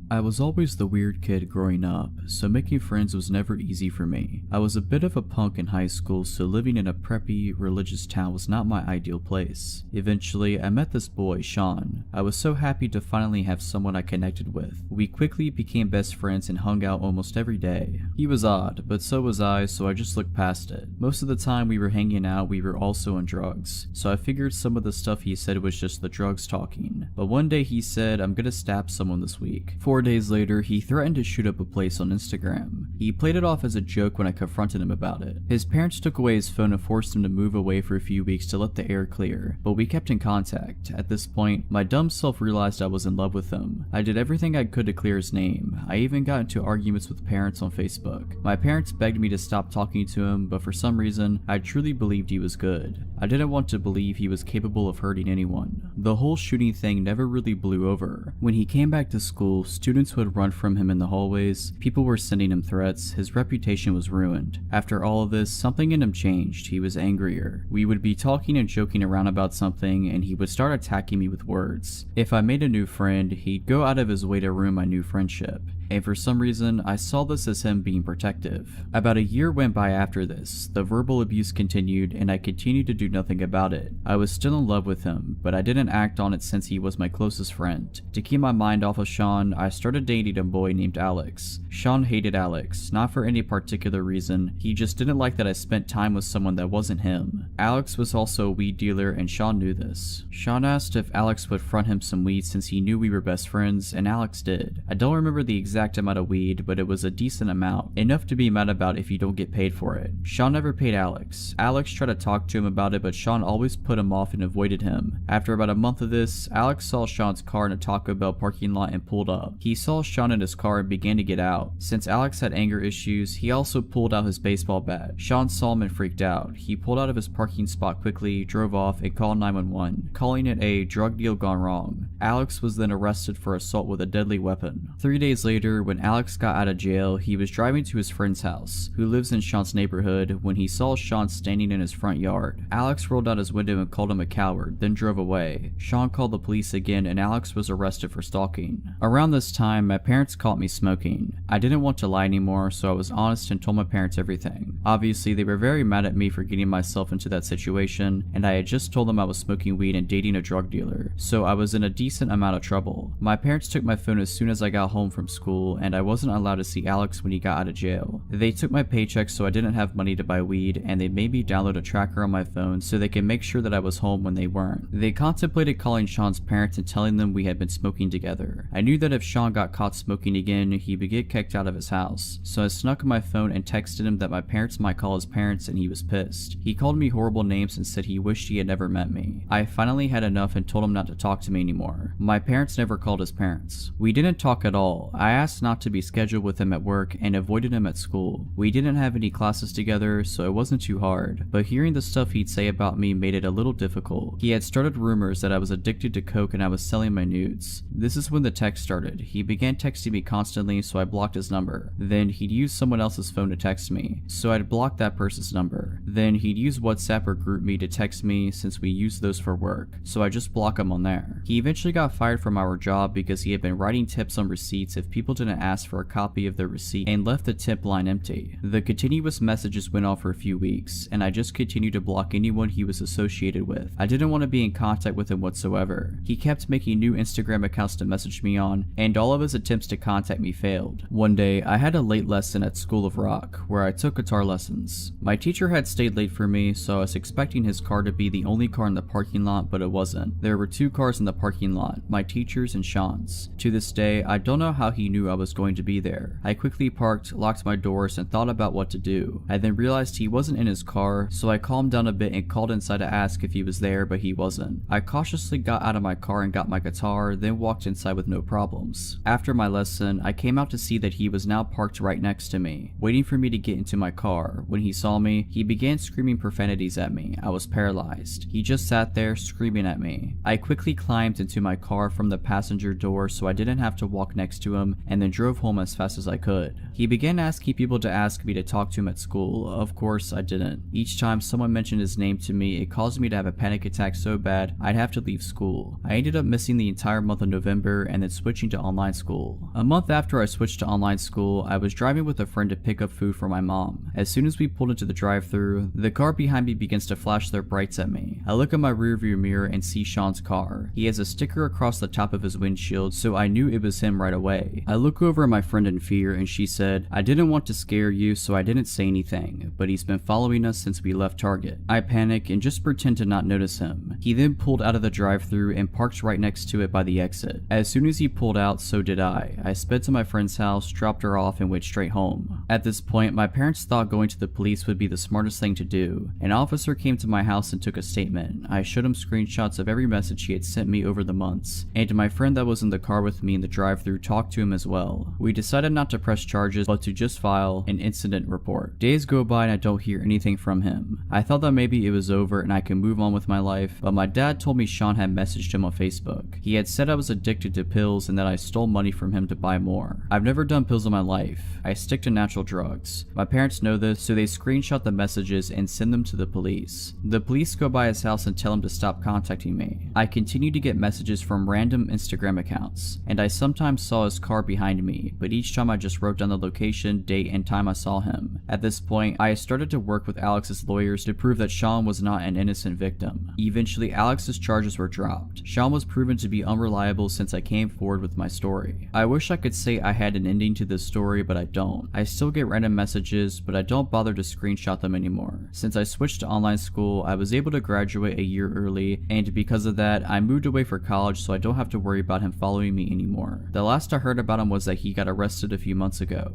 I was always the weird kid growing up, so making friends was never easy for me. I was a bit of a punk in high school, so living in a preppy, religious town was not my ideal place. Eventually, I met this boy, Sean. I was so happy to finally have someone I connected with. We quickly became best friends and hung out almost every day. He was odd, but so was I, so I just looked past it. Most of the time we were hanging out, we were also on drugs, so I figured some of the stuff he said was just the drugs talking. But one day he said, "I'm gonna stab someone this week." 4 days later, he threatened to shoot up a place on Instagram. He played it off as a joke when I confronted him about it. His parents took away his phone and forced him to move away for a few weeks to let the air clear, but we kept in contact. At this point, my dumb self realized I was in love with him. I did everything I could to clear his name. I even got into arguments with parents on Facebook. My parents begged me to stop talking to him, but for some reason, I truly believed he was good. I didn't want to believe he was capable of hurting anyone. The whole shooting thing never really blew over. When he came back to school, students would run from him in the hallways, people were sending him threats, his reputation was ruined. After all of this, something in him changed. He was angrier. We would be talking and joking around about something, and he would start attacking me with words. If I made a new friend, he'd go out of his way to ruin my new friendship. And for some reason, I saw this as him being protective. About a year went by after this. The verbal abuse continued, and I continued to do nothing about it. I was still in love with him, but I didn't act on it since he was my closest friend. To keep my mind off of Sean, I started dating a boy named Alex. Sean hated Alex, not for any particular reason, he just didn't like that I spent time with someone that wasn't him. Alex was also a weed dealer, and Sean knew this. Sean asked if Alex would front him some weed since he knew we were best friends, and Alex did. I don't remember the exact amount of weed, but it was a decent amount, enough to be mad about if you don't get paid for it. Sean never paid Alex. Alex tried to talk to him about it, but Sean always put him off and avoided him. After about a month of this, Alex saw Sean's car in a Taco Bell parking lot and pulled up. He saw Sean in his car and began to get out. Since Alex had anger issues, he also pulled out his baseball bat. Sean saw him and freaked out. He pulled out of his parking spot quickly, drove off, and called 911, calling it a drug deal gone wrong. Alex was then arrested for assault with a deadly weapon. 3 days later, when Alex got out of jail, he was driving to his friend's house, who lives in Sean's neighborhood, when he saw Sean standing in his front yard. Alex rolled out his window and called him a coward, then drove away. Sean called the police again, and Alex was arrested for stalking. Around this time, my parents caught me smoking. I didn't want to lie anymore, so I was honest and told my parents everything. Obviously, they were very mad at me for getting myself into that situation, and I had just told them I was smoking weed and dating a drug dealer, so I was in a decent amount of trouble. My parents took my phone as soon as I got home from school, and I wasn't allowed to see Alex when he got out of jail. They took my paycheck so I didn't have money to buy weed, and they made me download a tracker on my phone so they could make sure that I was home when they weren't. They contemplated calling Sean's parents and telling them we had been smoking together. I knew that if Sean got caught smoking again, he would get kicked out of his house, so I snuck my phone and texted him that my parents might call his parents, and he was pissed. He called me horrible names and said he wished he had never met me. I finally had enough and told him not to talk to me anymore. My parents never called his parents. We didn't talk at all. I asked not to be scheduled with him at work and avoided him at school. We didn't have any classes together, so it wasn't too hard, but hearing the stuff he'd say about me made it a little difficult. He had started rumors that I was addicted to coke and I was selling my nudes. This is when the text started. He began texting me constantly, so I blocked his number. Then he'd use someone else's phone to text me, so I'd block that person's number. Then he'd use WhatsApp or GroupMe to text me since we use those for work, so I just block him on there. He eventually got fired from our job because he had been writing tips on receipts if people didn't ask for a copy of their receipt and left the tip line empty. The continuous messages went on for a few weeks, and I just continued to block anyone he was associated with. I didn't want to be in contact with him whatsoever. He kept making new Instagram accounts to message me on, and all of his attempts to contact me failed. One day, I had a late lesson at School of Rock, where I took guitar lessons. My teacher had stayed late for me, so I was expecting his car to be the only car in the parking lot, but it wasn't. There were two cars in the parking lot, my teacher's and Sean's. To this day, I don't know how he knew knew I was going to be there. I quickly parked, locked my doors, and thought about what to do. I then realized he wasn't in his car, so I calmed down a bit and called inside to ask if he was there, but he wasn't. I cautiously got out of my car and got my guitar, then walked inside with no problems. After my lesson, I came out to see that he was now parked right next to me, waiting for me to get into my car. When he saw me, he began screaming profanities at me. I was paralyzed. He just sat there screaming at me. I quickly climbed into my car from the passenger door so I didn't have to walk next to him, and then drove home as fast as I could. He began asking people to ask me to talk to him at school. Of course, I didn't. Each time someone mentioned his name to me, it caused me to have a panic attack so bad I'd have to leave school. I ended up missing the entire month of November and then switching to online school. A month after I switched to online school, I was driving with a friend to pick up food for my mom. As soon as we pulled into the drive-thru, the car behind me begins to flash their brights at me. I look at my rearview mirror and see Sean's car. He has a sticker across the top of his windshield, so I knew it was him right away. I look over at my friend in fear and she said, "I didn't want to scare you, so I didn't say anything, but he's been following us since we left Target." I panic and just pretend to not notice him. He then pulled out of the drive-thru and parked right next to it by the exit. As soon as he pulled out, so did I. I sped to my friend's house, dropped her off, and went straight home. At this point, my parents thought going to the police would be the smartest thing to do. An officer came to my house and took a statement. I showed him screenshots of every message he had sent me over the months, and my friend that was in the car with me in the drive-thru talked to him as well. We decided not to press charges, but to just file an incident report. Days go by and I don't hear anything from him. I thought that maybe it was over and I could move on with my life, but my dad told me Sean had messaged him on Facebook. He had said I was addicted to pills and that I stole money from him to buy more. I've never done pills in my life. I stick to natural drugs. My parents know this, so they screenshot the messages and send them to the police. The police go by his house and tell him to stop contacting me. I continue to get messages from random Instagram accounts, and I sometimes saw his car behind me, but each time I just wrote down the location, date, and time I saw him. At this point, I started to work with Alex's lawyers to prove that Sean was not an innocent victim. Eventually, Alex's charges were dropped. Sean was proven to be unreliable since I came forward with my story. I wish I could say I had an ending to this story, but I don't. I still get random messages, but I don't bother to screenshot them anymore. Since I switched to online school, I was able to graduate a year early, and because of that, I moved away for college so I don't have to worry about him following me anymore. The last I heard about him was that he got arrested a few months ago.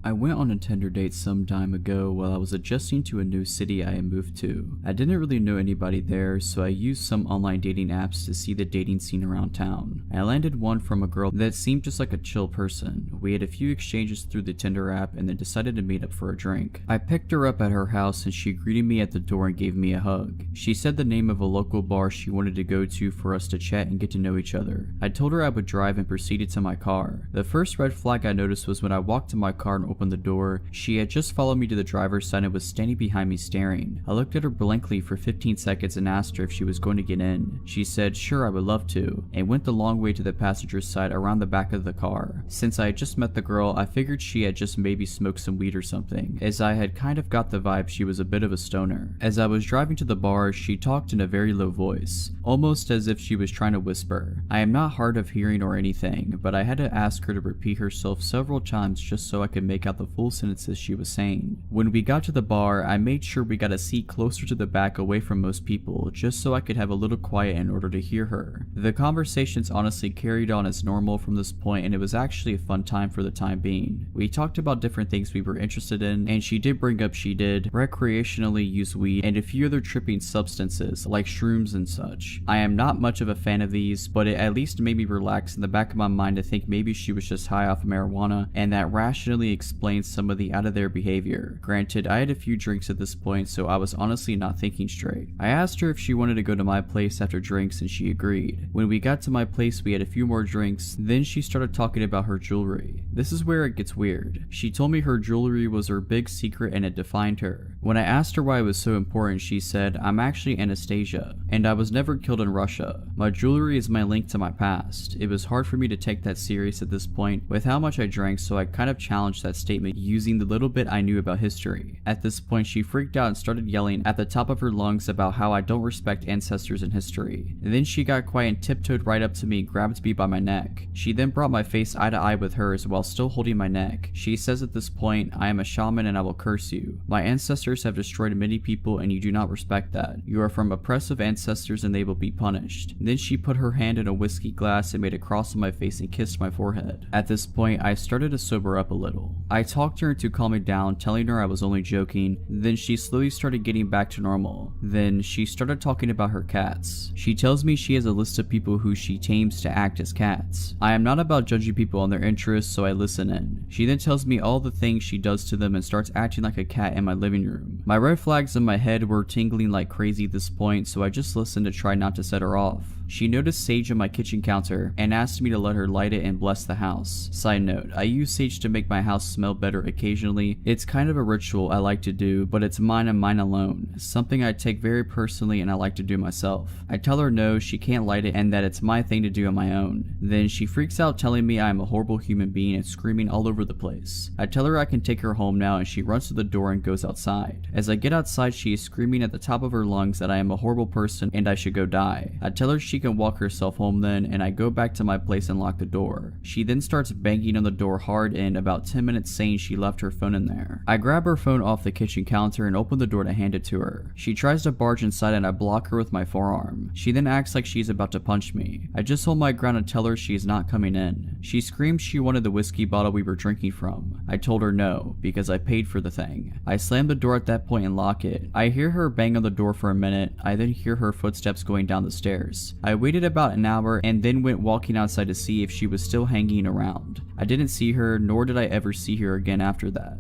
I went on a Tinder date some time ago while I was adjusting to a new city I had moved to. I didn't really know anybody there, so I used some online dating apps to see the dating scene around town. I landed one from a girl that seemed just like a chill person. We had a few exchanges through the Tinder app and then decided to meet up for a drink. I picked her up at her house and she greeted me at the door and gave me a hug. She said the name of a local bar she wanted to go to for us to chat and get to know each other. I told her I would drive and proceeded to my car. The first red flag I noticed was when I walked to my car and opened the door. She had just followed me to the driver's side and was standing behind me staring. I looked at her blankly for 15 seconds and asked her if she was going to get in. She said sure, I would love to, and went the long way to the passenger's side around the back of the car. Since I had just met the girl, I figured she had just maybe smoked some weed or something, as I had kind of got the vibe she was a bit of a stoner. As I was driving to the bar, she talked in a very low voice, almost as if she was trying to whisper. I am not hard of hearing or anything, but I had to ask her to repeat herself several times just so I could make out the full sentences she was saying. When we got to the bar, I made sure we got a seat closer to the back away from most people, just so I could have a little quiet in order to hear her. The conversations honestly carried on as normal from this point, and it was actually a fun time for the time being. We talked about different things we were interested in, and she did bring up she did recreationally use weed and a few other tripping substances like shrooms and such. I am not much of a fan of these, but it at least made me relax in the back of my mind to think maybe she was just high off marijuana, and that rationally explains some of the out of their behavior. Granted, I had a few drinks at this point, so I was honestly not thinking straight. I asked her if she wanted to go to my place after drinks and she agreed. When we got to my place, we had a few more drinks, then she started talking about her jewelry. This is where it gets weird. She told me her jewelry was her big secret and it defined her. When I asked her why it was so important, she said, "I'm actually Anastasia, and I was never killed in Russia. My jewelry is my link to my past." It was hard for me to take that serious at this point with how much I drank, so I kind of challenged that statement using the little bit I knew about history. At this point, she freaked out and started yelling at the top of her lungs about how I don't respect ancestors in history. And then she got quiet and tiptoed right up to me and grabbed me by my neck. She then brought my face eye to eye with hers while still holding my neck. She says at this point, "I am a shaman and I will curse you. My ancestors ancestors have destroyed many people and you do not respect that. You are from oppressive ancestors and they will be punished. Then she put her hand in a whiskey glass and made a cross on my face and kissed my forehead. At this point, I started to sober up a little. I talked her into calming down, telling her I was only joking. Then she slowly started getting back to normal. Then she started talking about her cats. She tells me she has a list of people who she tames to act as cats. I am not about judging people on their interests, so I listen in. She then tells me all the things she does to them and starts acting like a cat in my living room. My red flags in my head were tingling like crazy at this point, so I just listened to try not to set her off. She noticed sage on my kitchen counter and asked me to let her light it and bless the house. Side note, I use sage to make my house smell better occasionally. It's kind of a ritual I like to do, but it's mine and mine alone. Something I take very personally and I like to do myself. I tell her no, she can't light it and that it's my thing to do on my own. Then she freaks out telling me I am a horrible human being and screaming all over the place. I tell her I can take her home now and she runs to the door and goes outside. As I get outside, she is screaming at the top of her lungs that I am a horrible person and I should go die. I tell her she can walk herself home then, and I go back to my place and lock the door. She then starts banging on the door hard in about 10 minutes saying she left her phone in there. I grab her phone off the kitchen counter and open the door to hand it to her. She tries to barge inside and I block her with my forearm. She then acts like she's about to punch me. I just hold my ground and tell her she is not coming in. She screams she wanted the whiskey bottle we were drinking from. I told her no, because I paid for the thing. I slam the door at that point and lock it. I hear her bang on the door for a minute. I then hear her footsteps going down the stairs. I waited about an hour and then went walking outside to see if she was still hanging around. I didn't see her, nor did I ever see her again after that.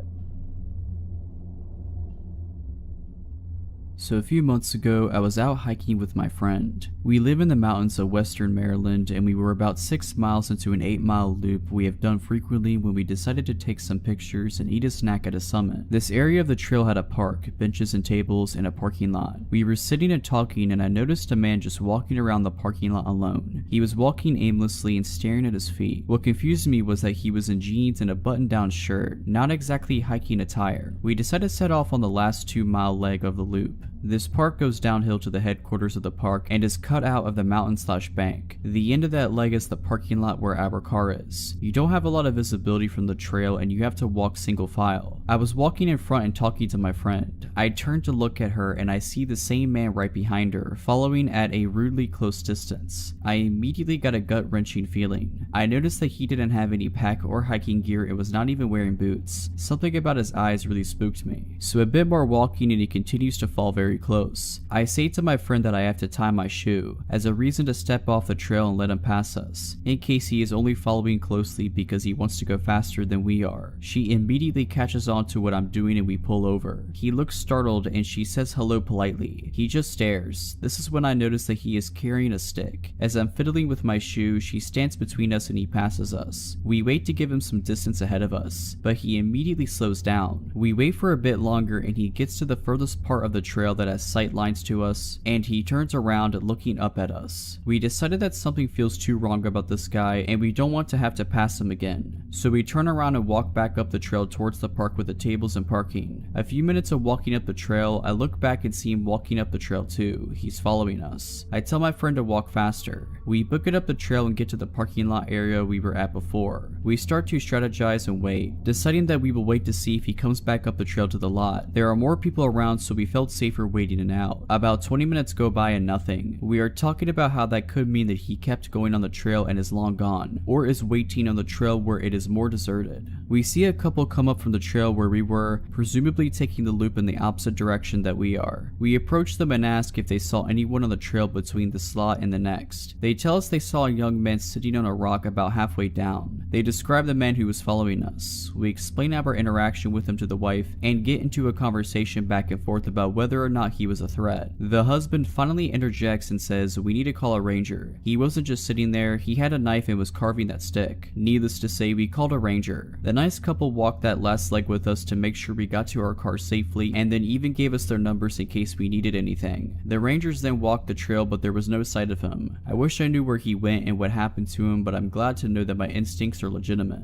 So a few months ago, I was out hiking with my friend. We live in the mountains of western Maryland and we were about 6 miles into an 8-mile loop we have done frequently when we decided to take some pictures and eat a snack at a summit. This area of the trail had a park, benches and tables, and a parking lot. We were sitting and talking and I noticed a man just walking around the parking lot alone. He was walking aimlessly and staring at his feet. What confused me was that he was in jeans and a button-down shirt, not exactly hiking attire. We decided to set off on the last 2-mile leg of the loop. This park goes downhill to the headquarters of the park and is cut out of the mountain/bank. The end of that leg is the parking lot where our car is. You don't have a lot of visibility from the trail and you have to walk single file. I was walking in front and talking to my friend. I turned to look at her and I see the same man right behind her, following at a rudely close distance. I immediately got a gut-wrenching feeling. I noticed that he didn't have any pack or hiking gear and was not even wearing boots. Something about his eyes really spooked me. So a bit more walking and he continues to fall very close. I say to my friend that I have to tie my shoe as a reason to step off the trail and let him pass us, in case he is only following closely because he wants to go faster than we are. She immediately catches on to what I'm doing and we pull over. He looks startled and she says hello politely. He just stares. This is when I notice that he is carrying a stick. As I'm fiddling with my shoe, she stands between us and he passes us. We wait to give him some distance ahead of us, but he immediately slows down. We wait for a bit longer and he gets to the furthest part of the trail that has sight lines to us, and he turns around looking up at us. We decided that something feels too wrong about this guy and we don't want to have to pass him again. So we turn around and walk back up the trail towards the park with the tables and parking. A few minutes of walking up the trail, I look back and see him walking up the trail too. He's following us. I tell my friend to walk faster. We book it up the trail and get to the parking lot area we were at before. We start to strategize and wait, deciding that we will wait to see if he comes back up the trail to the lot. There are more people around, so we felt safer waiting it out. About 20 minutes go by and nothing. We are talking about how that could mean that he kept going on the trail and is long gone, or is waiting on the trail where it is more deserted. We see a couple come up from the trail where we were, presumably taking the loop in the opposite direction that we are. We approach them and ask if they saw anyone on the trail between the slot and the next. They tell us they saw a young man sitting on a rock about halfway down. They describe the man who was following us. We explain our interaction with him to the wife and get into a conversation back and forth about whether or not he was a threat. The husband finally interjects and says we need to call a ranger. He wasn't just sitting there, he had a knife and was carving that stick. Needless to say, we called a ranger. The nice couple walked that last leg with us to make sure we got to our car safely, and then even gave us their numbers in case we needed anything. The rangers then walked the trail, but there was no sight of him. I wish I knew where he went and what happened to him, but I'm glad to know that my instincts are legitimate.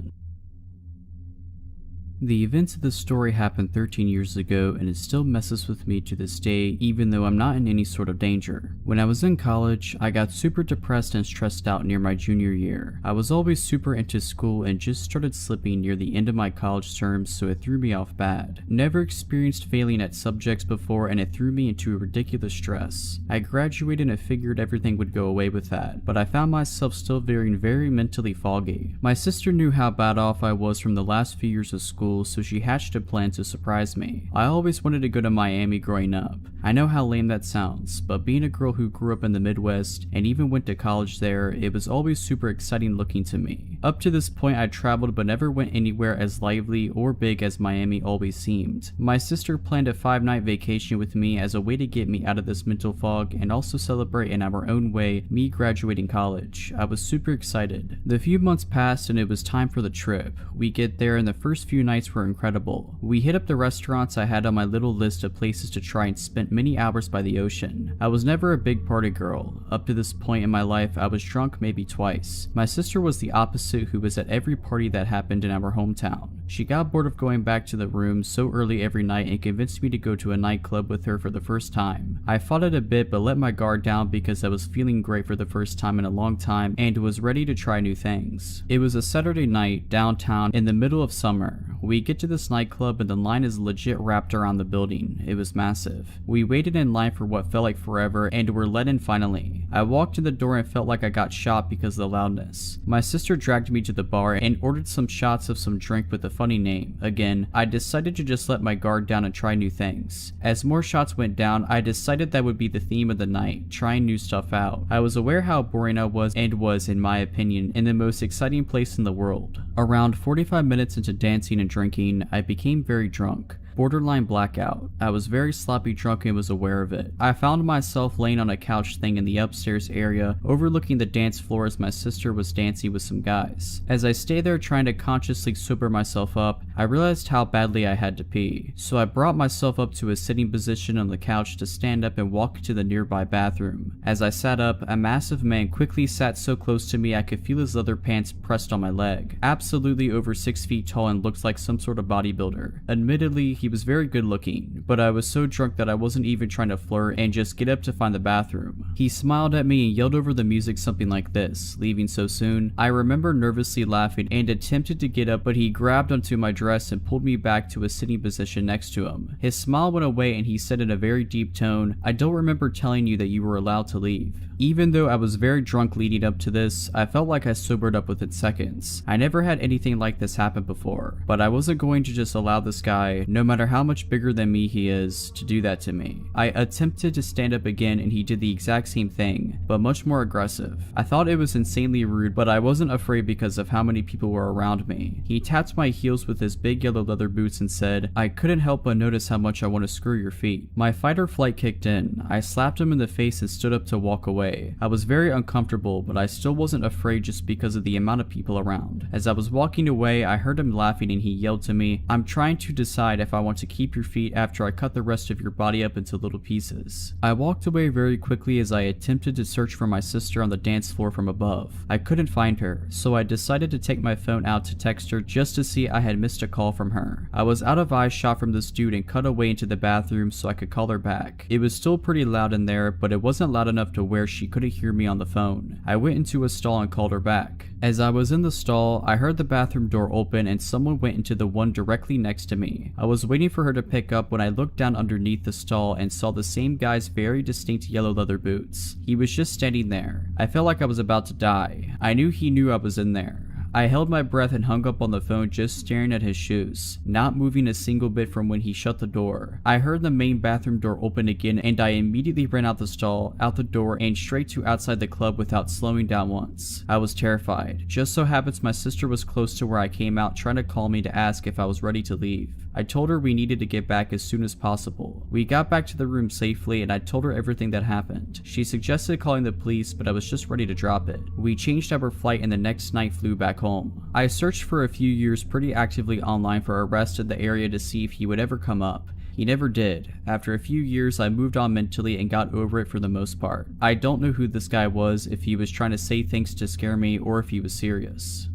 The events of this story happened 13 years ago and it still messes with me to this day even though I'm not in any sort of danger. When I was in college, I got super depressed and stressed out near my junior year. I was always super into school and just started slipping near the end of my college terms, so it threw me off bad. Never experienced failing at subjects before and it threw me into a ridiculous stress. I graduated and figured everything would go away with that, but I found myself still feeling very mentally foggy. My sister knew how bad off I was from the last few years of school, so she hatched a plan to surprise me. I always wanted to go to Miami growing up. I know how lame that sounds, but being a girl who grew up in the Midwest and even went to college there, it was always super exciting looking to me. Up to this point, I traveled but never went anywhere as lively or big as Miami always seemed. My sister planned a 5-night vacation with me as a way to get me out of this mental fog and also celebrate in our own way me graduating college. I was super excited. The few months passed and it was time for the trip. We get there and the first few nights were incredible. We hit up the restaurants I had on my little list of places to try and spent many hours by the ocean. I was never a big party girl. Up to this point in my life, I was drunk maybe twice. My sister was the opposite, who was at every party that happened in our hometown. She got bored of going back to the room so early every night and convinced me to go to a nightclub with her for the first time. I fought it a bit but let my guard down because I was feeling great for the first time in a long time and was ready to try new things. It was a Saturday night downtown in the middle of summer. We get to this nightclub and the line is legit wrapped around the building. It was massive. We waited in line for what felt like forever and were let in finally. I walked in the door and felt like I got shot because of the loudness. My sister dragged me to the bar and ordered some shots of some drink with a funny name. Again, I decided to just let my guard down and try new things. As more shots went down, I decided that would be the theme of the night, trying new stuff out. I was aware how boring I was and was, in my opinion, in the most exciting place in the world. Around 45 minutes into dancing and drinking, I became very drunk. Borderline blackout. I was very sloppy drunk and was aware of it. I found myself laying on a couch thing in the upstairs area, overlooking the dance floor as my sister was dancing with some guys. As I stayed there trying to consciously sober myself up, I realized how badly I had to pee. So I brought myself up to a sitting position on the couch to stand up and walk to the nearby bathroom. As I sat up, a massive man quickly sat so close to me I could feel his leather pants pressed on my leg. Absolutely over 6 feet tall and looked like some sort of bodybuilder. Admittedly, he was very good looking, but I was so drunk that I wasn't even trying to flirt and just get up to find the bathroom. He smiled at me and yelled over the music something like this, "Leaving so soon?" I remember nervously laughing and attempted to get up, but he grabbed onto my dress and pulled me back to a sitting position next to him. His smile went away and he said in a very deep tone, "I don't remember telling you that you were allowed to leave." Even though I was very drunk leading up to this, I felt like I sobered up within seconds. I never had anything like this happen before, but I wasn't going to just allow this guy, no matter how much bigger than me he is, to do that to me. I attempted to stand up again and he did the exact same thing, but much more aggressive. I thought it was insanely rude, but I wasn't afraid because of how many people were around me. He tapped my heels with his big yellow leather boots and said, "I couldn't help but notice how much I want to screw your feet." My fight or flight kicked in. I slapped him in the face and stood up to walk away. I was very uncomfortable, but I still wasn't afraid just because of the amount of people around. As I was walking away, I heard him laughing and he yelled to me, "I'm trying to decide if I want to keep your feet after I cut the rest of your body up into little pieces." I walked away very quickly as I attempted to search for my sister on the dance floor from above. I couldn't find her, so I decided to take my phone out to text her just to see I had missed a call from her. I was out of eyeshot from this dude and cut away into the bathroom so I could call her back. It was still pretty loud in there, but it wasn't loud enough to where she couldn't hear me on the phone. I went into a stall and called her back. As I was in the stall, I heard the bathroom door open and someone went into the one directly next to me. I was waiting for her to pick up when I looked down underneath the stall and saw the same guy's very distinct yellow leather boots. He was just standing there. I felt like I was about to die. I knew he knew I was in there. I held my breath and hung up on the phone just staring at his shoes, not moving a single bit from when he shut the door. I heard the main bathroom door open again and I immediately ran out the stall, out the door, and straight to outside the club without slowing down once. I was terrified. Just so happens my sister was close to where I came out trying to call me to ask if I was ready to leave. I told her we needed to get back as soon as possible. We got back to the room safely and I told her everything that happened. She suggested calling the police, but I was just ready to drop it. We changed our flight and the next night flew back home. I searched for a few years pretty actively online for arrests in the area to see if he would ever come up. He never did. After a few years, I moved on mentally and got over it for the most part. I don't know who this guy was, if he was trying to say things to scare me or if he was serious.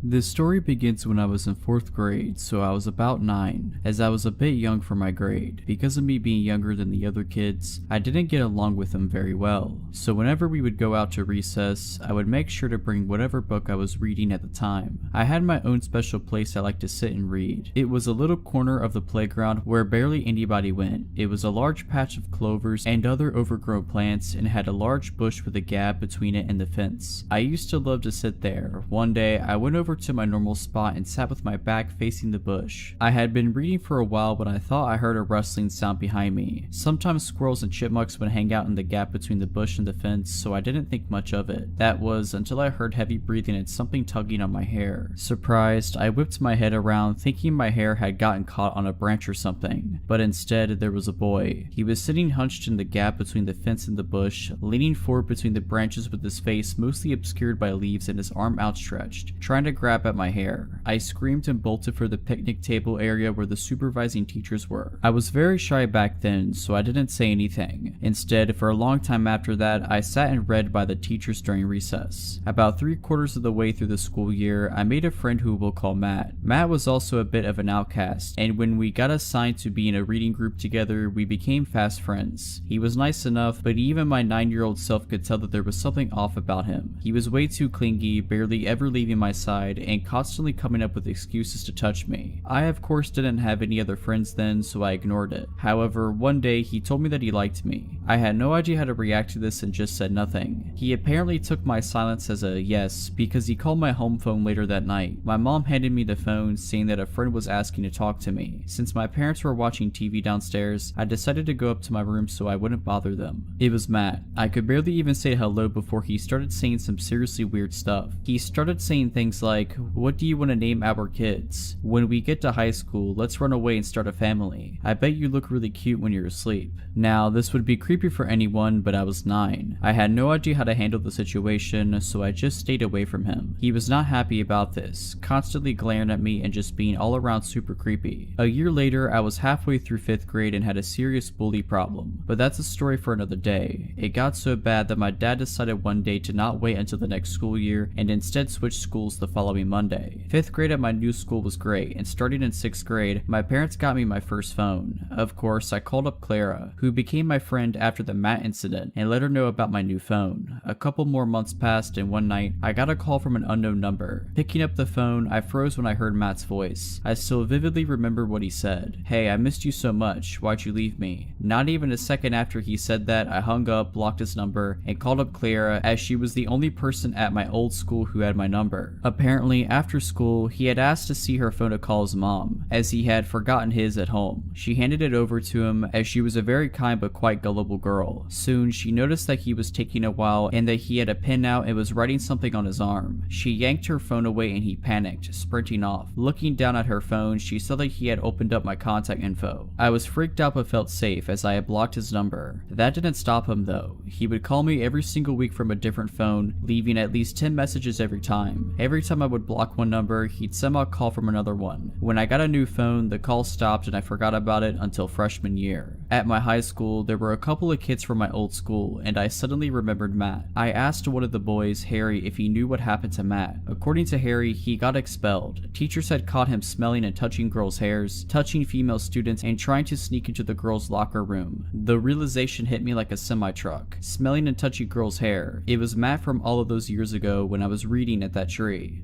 This story begins when I was in 4th grade, so I was about 9, as I was a bit young for my grade. Because of me being younger than the other kids, I didn't get along with them very well. So whenever we would go out to recess, I would make sure to bring whatever book I was reading at the time. I had my own special place I liked to sit and read. It was a little corner of the playground where barely anybody went. It was a large patch of clovers and other overgrown plants and had a large bush with a gap between it and the fence. I used to love to sit there. One day, I went over to my normal spot and sat with my back facing the bush. I had been reading for a while when I thought I heard a rustling sound behind me. Sometimes squirrels and chipmunks would hang out in the gap between the bush and the fence, so I didn't think much of it. That was until I heard heavy breathing and something tugging on my hair. Surprised, I whipped my head around thinking my hair had gotten caught on a branch or something, but instead there was a boy. He was sitting hunched in the gap between the fence and the bush, leaning forward between the branches with his face mostly obscured by leaves and his arm outstretched, trying to grab at my hair. I screamed and bolted for the picnic table area where the supervising teachers were. I was very shy back then, so I didn't say anything. Instead, for a long time after that, I sat and read by the teachers during recess. About 3/4 of the way through the school year, I made a friend who we'll call Matt. Matt was also a bit of an outcast, and when we got assigned to be in a reading group together, we became fast friends. He was nice enough, but even my 9-year-old self could tell that there was something off about him. He was way too clingy, barely ever leaving my side, and constantly coming up with excuses to touch me. I of course didn't have any other friends then, so I ignored it. However, one day he told me that he liked me. I had no idea how to react to this and just said nothing. He apparently took my silence as a yes, because he called my home phone later that night. My mom handed me the phone saying that a friend was asking to talk to me. Since my parents were watching TV downstairs, I decided to go up to my room so I wouldn't bother them. It was Matt. I could barely even say hello before he started saying some seriously weird stuff. He started saying things like, "What do you want to name our kids? When we get to high school, let's run away and start a family. I bet you look really cute when you're asleep." Now, this would be creepy for anyone, but I was 9. I had no idea how to handle the situation, so I just stayed away from him. He was not happy about this, constantly glaring at me and just being all around super creepy. A year later, I was halfway through 5th grade and had a serious bully problem, but that's a story for another day. It got so bad that my dad decided one day to not wait until the next school year and instead switch schools the following Monday. 5th grade at my new school was great, and starting in 6th grade, my parents got me my first phone. Of course, I called up Clara, who became my friend after the Matt incident, and let her know about my new phone. A couple more months passed, and one night, I got a call from an unknown number. Picking up the phone, I froze when I heard Matt's voice. I still vividly remember what he said. "Hey, I missed you so much. Why'd you leave me?" Not even a second after he said that, I hung up, blocked his number, and called up Clara, as she was the only person at my old school who had my number. Apparently, after school, he had asked to see her phone to call his mom, as he had forgotten his at home. She handed it over to him, as she was a very kind but quite gullible girl. Soon, she noticed that he was taking a while and that he had a pen out and was writing something on his arm. She yanked her phone away and he panicked, sprinting off. Looking down at her phone, she saw that he had opened up my contact info. I was freaked out but felt safe, as I had blocked his number. That didn't stop him though. He would call me every single week from a different phone, leaving at least 10 messages every time. Every time I would block one number, he'd somehow call from another one. When I got a new phone, the call stopped and I forgot about it until freshman year. At my high school, there were a couple of kids from my old school, and I suddenly remembered Matt. I asked one of the boys, Harry, if he knew what happened to Matt. According to Harry, he got expelled. Teachers had caught him smelling and touching girls' hairs, touching female students, and trying to sneak into the girls' locker room. The realization hit me like a semi-truck. Smelling and touching girls' hair. It was Matt from all of those years ago when I was reading at that tree.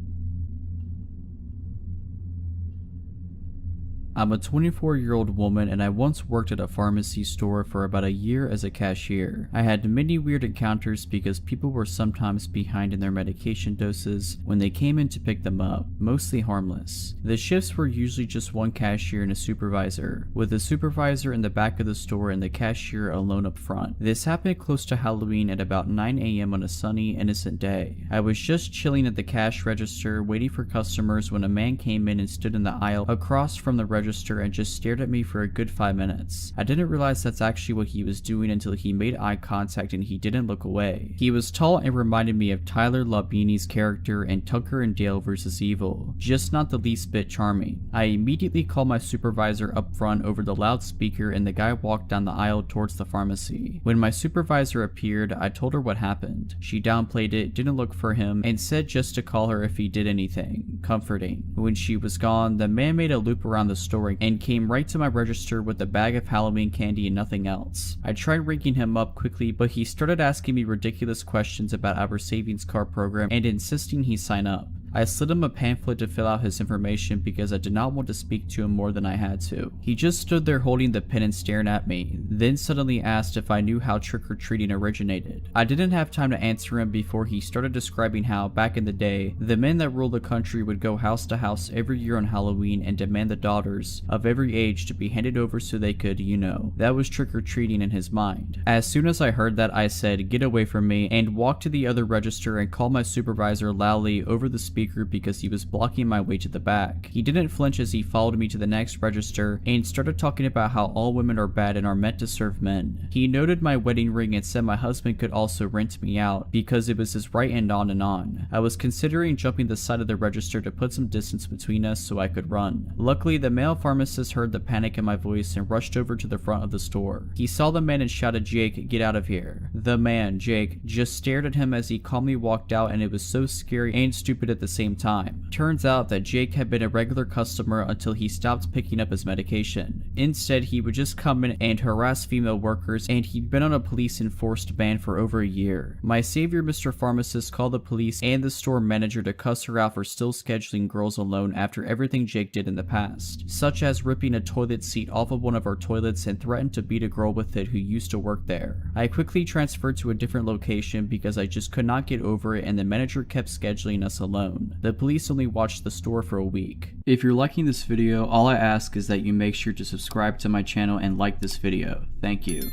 I'm a 24-year-old woman, and I once worked at a pharmacy store for about a year as a cashier. I had many weird encounters because people were sometimes behind in their medication doses when they came in to pick them up, mostly harmless. The shifts were usually just one cashier and a supervisor, with the supervisor in the back of the store and the cashier alone up front. This happened close to Halloween at about 9 a.m. on a sunny, innocent day. I was just chilling at the cash register waiting for customers when a man came in and stood in the aisle across from the register register and just stared at me for a good 5 minutes. I didn't realize that's actually what he was doing until he made eye contact and he didn't look away. He was tall and reminded me of Tyler Labini's character in Tucker and Dale vs. Evil, just not the least bit charming. I immediately called my supervisor up front over the loudspeaker and the guy walked down the aisle towards the pharmacy. When my supervisor appeared, I told her what happened. She downplayed it, didn't look for him, and said just to call her if he did anything. Comforting. When she was gone, the man made a loop around the store and came right to my register with a bag of Halloween candy and nothing else. I tried ringing him up quickly, but he started asking me ridiculous questions about our savings card program and insisting he sign up. I slid him a pamphlet to fill out his information because I did not want to speak to him more than I had to. He just stood there holding the pen and staring at me, then suddenly asked if I knew how trick-or-treating originated. I didn't have time to answer him before he started describing how, back in the day, the men that ruled the country would go house to house every year on Halloween and demand the daughters of every age to be handed over so they could, you know, that was trick-or-treating in his mind. As soon as I heard that, I said, "Get away from me," and walked to the other register and called my supervisor loudly over the speaker because he was blocking my way to the back. He didn't flinch as he followed me to the next register and started talking about how all women are bad and are meant to serve men. He noted my wedding ring and said my husband could also rent me out because it was his right, and on and on. I was considering jumping the side of the register to put some distance between us so I could run. Luckily, the male pharmacist heard the panic in my voice and rushed over to the front of the store. He saw the man and shouted, "Jake, get out of here." The man, Jake, just stared at him as he calmly walked out, and it was so scary and stupid at the same time. Turns out that Jake had been a regular customer until he stopped picking up his medication. Instead, he would just come in and harass female workers, and he'd been on a police-enforced ban for over a year. My savior, Mr. Pharmacist, called the police and the store manager to cuss her out for still scheduling girls alone after everything Jake did in the past, such as ripping a toilet seat off of one of our toilets and threatened to beat a girl with it who used to work there. I quickly transferred to a different location because I just could not get over it, and the manager kept scheduling us alone. The police only watched the store for a week. If you're liking this video, all I ask is that you make sure to subscribe to my channel and like this video. Thank you.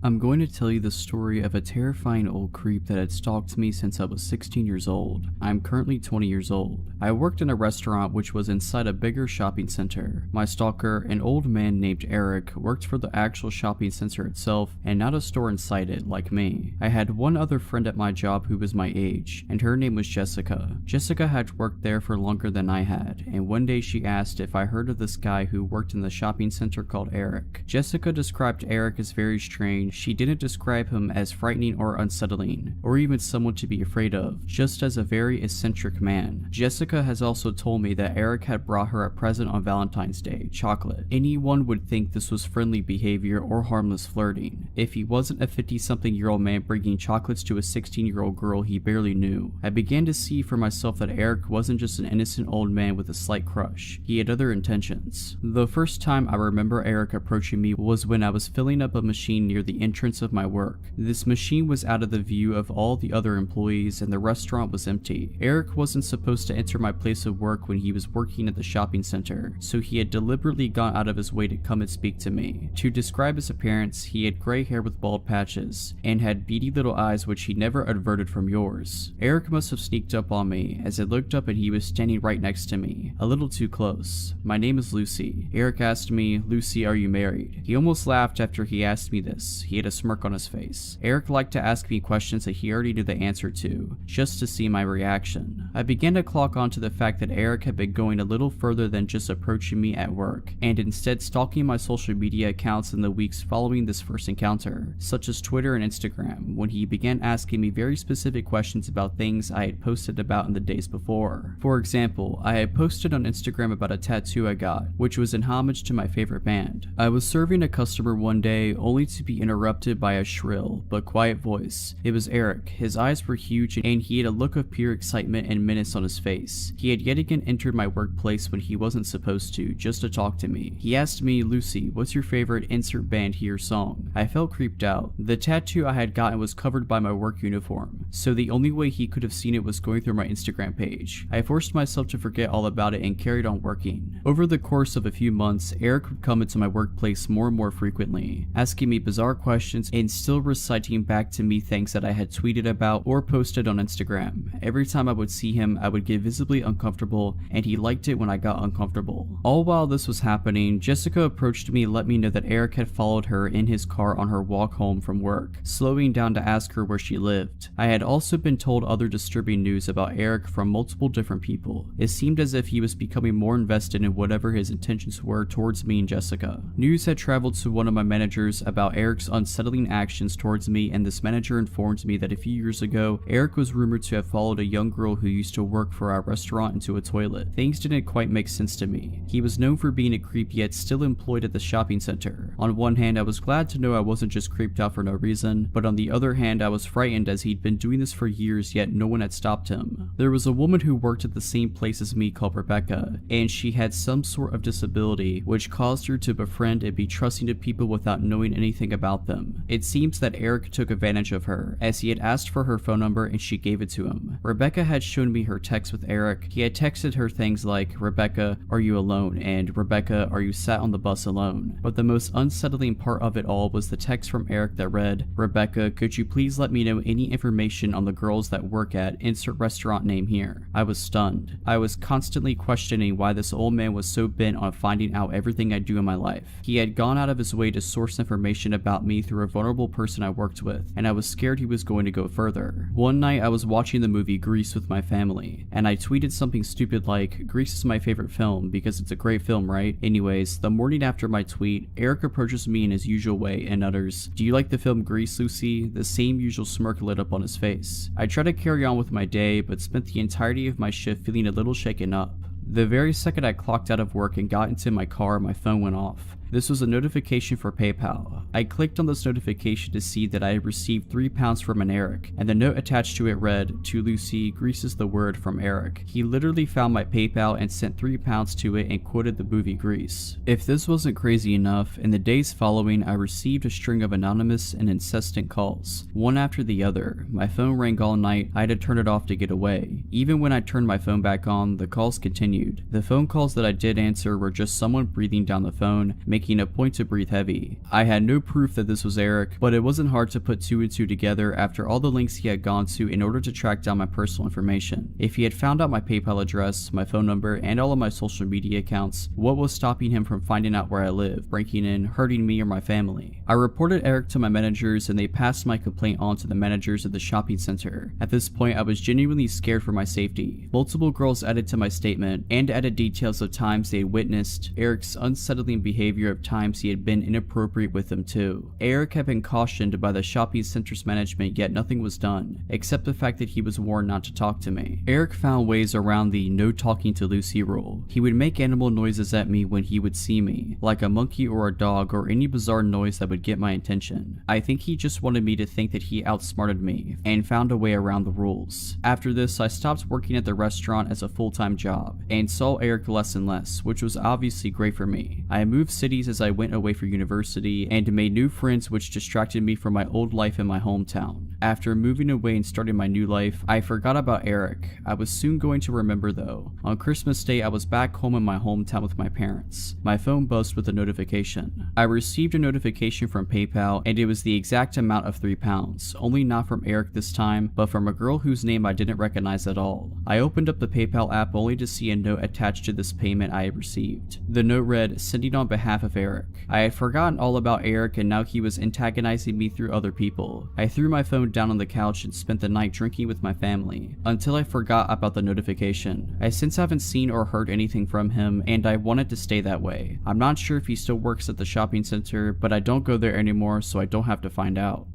I'm going to tell you the story of a terrifying old creep that had stalked me since I was 16 years old. I'm currently 20 years old. I worked in a restaurant which was inside a bigger shopping center. My stalker, an old man named Eric, worked for the actual shopping center itself and not a store inside it like me. I had one other friend at my job who was my age, and her name was Jessica. Jessica had worked there for longer than I had, and one day she asked if I heard of this guy who worked in the shopping center called Eric. Jessica described Eric as very strange. She didn't describe him as frightening or unsettling, or even someone to be afraid of, just as a very eccentric man. Jessica has also told me that Eric had brought her a present on Valentine's Day, chocolate. Anyone would think this was friendly behavior or harmless flirting, if he wasn't a 50-something-year-old man bringing chocolates to a 16-year-old girl he barely knew. I began to see for myself that Eric wasn't just an innocent old man with a slight crush. He had other intentions. The first time I remember Eric approaching me was when I was filling up a machine near the entrance of my work. This machine was out of the view of all the other employees and the restaurant was empty. Eric wasn't supposed to enter my place of work when he was working at the shopping center, so he had deliberately gone out of his way to come and speak to me. To describe his appearance, he had gray hair with bald patches and had beady little eyes which he never averted from yours. Eric must have sneaked up on me as I looked up and he was standing right next to me, a little too close. "My name is Lucy." Eric asked me, "Lucy, are you married?" He almost laughed after he asked me this. He had a smirk on his face. Eric liked to ask me questions that he already knew the answer to, just to see my reaction. I began to clock on to the fact that Eric had been going a little further than just approaching me at work, and instead stalking my social media accounts in the weeks following this first encounter, such as Twitter and Instagram, when he began asking me very specific questions about things I had posted about in the days before. For example, I had posted on Instagram about a tattoo I got, which was in homage to my favorite band. I was serving a customer one day only to be interrupted by a shrill but quiet voice. It was Eric. His eyes were huge and he had a look of pure excitement and menace on his face. He had yet again entered my workplace when he wasn't supposed to, just to talk to me. He asked me, "Lucy, what's your favorite insert band here song?" I felt creeped out. The tattoo I had gotten was covered by my work uniform, so the only way he could have seen it was going through my Instagram page. I forced myself to forget all about it and carried on working. Over the course of a few months, Eric would come into my workplace more and more frequently, asking me bizarre questions questions and still reciting back to me things that I had tweeted about or posted on Instagram. Every time I would see him, I would get visibly uncomfortable, and he liked it when I got uncomfortable. All while this was happening, Jessica approached me and let me know that Eric had followed her in his car on her walk home from work, slowing down to ask her where she lived. I had also been told other disturbing news about Eric from multiple different people. It seemed as if he was becoming more invested in whatever his intentions were towards me and Jessica. News had traveled to one of my managers about Eric's unsettling actions towards me, and this manager informed me that a few years ago, Eric was rumored to have followed a young girl who used to work for our restaurant into a toilet. Things didn't quite make sense to me. He was known for being a creep, yet still employed at the shopping center. On one hand, I was glad to know I wasn't just creeped out for no reason, but on the other hand, I was frightened as he'd been doing this for years, yet no one had stopped him. There was a woman who worked at the same place as me called Rebecca, and she had some sort of disability which caused her to befriend and be trusting to people without knowing anything about them. It seems that Eric took advantage of her, as he had asked for her phone number and she gave it to him. Rebecca had shown me her text with Eric. He had texted her things like, "Rebecca, are you alone?" and "Rebecca, are you sat on the bus alone?" But the most unsettling part of it all was the text from Eric that read, "Rebecca, could you please let me know any information on the girls that work at insert restaurant name here?" I was stunned. I was constantly questioning why this old man was so bent on finding out everything I do in my life. He had gone out of his way to source information about me through a vulnerable person I worked with, and I was scared he was going to go further. One night I was watching the movie Grease with my family, and I tweeted something stupid like, "Grease is my favorite film because it's a great film, right?" Anyways, the morning after my tweet, Eric approaches me in his usual way and utters, "Do you like the film Grease, Lucy?" The same usual smirk lit up on his face. I tried to carry on with my day, but spent the entirety of my shift feeling a little shaken up. The very second I clocked out of work and got into my car, my phone went off. This was a notification for PayPal. I clicked on this notification to see that I had received £3 from an Eric, and the note attached to it read, "To Lucy, Grease is the word from Eric." He literally found my PayPal and sent £3 to it and quoted the movie Grease. If this wasn't crazy enough, in the days following I received a string of anonymous and incessant calls, one after the other. My phone rang all night. I had to turn it off to get away. Even when I turned my phone back on, the calls continued. The phone calls that I did answer were just someone breathing down the phone, making a point to breathe heavy. I had no proof that this was Eric, but it wasn't hard to put two and two together after all the links he had gone to in order to track down my personal information. If he had found out my PayPal address, my phone number, and all of my social media accounts, what was stopping him from finding out where I live, breaking in, hurting me or my family? I reported Eric to my managers and they passed my complaint on to the managers of the shopping center. At this point, I was genuinely scared for my safety. Multiple girls added to my statement and added details of times they had witnessed Eric's unsettling behavior, of times he had been inappropriate with them too. Eric had been cautioned by the shopping center's management, yet nothing was done, except the fact that he was warned not to talk to me. Eric found ways around the no talking to Lucy rule. He would make animal noises at me when he would see me, like a monkey or a dog or any bizarre noise that would get my attention. I think he just wanted me to think that he outsmarted me, and found a way around the rules. After this, I stopped working at the restaurant as a full-time job, and saw Eric less and less, which was obviously great for me. I moved cities as I went away for university, and made new friends which distracted me from my old life in my hometown. After moving away and starting my new life, I forgot about Eric. I was soon going to remember though. On Christmas Day, I was back home in my hometown with my parents. My phone buzzed with a notification. I received a notification from PayPal, and it was the exact amount of £3, only not from Eric this time, but from a girl whose name I didn't recognize at all. I opened up the PayPal app only to see a note attached to this payment I had received. The note read, "Sending on behalf of Eric." I had forgotten all about Eric, and now he was antagonizing me through other people. I threw my phone down on the couch and spent the night drinking with my family, until I forgot about the notification. I since haven't seen or heard anything from him, and I wanted to stay that way. I'm not sure if he still works at the shopping center, but I don't go there anymore, so I don't have to find out.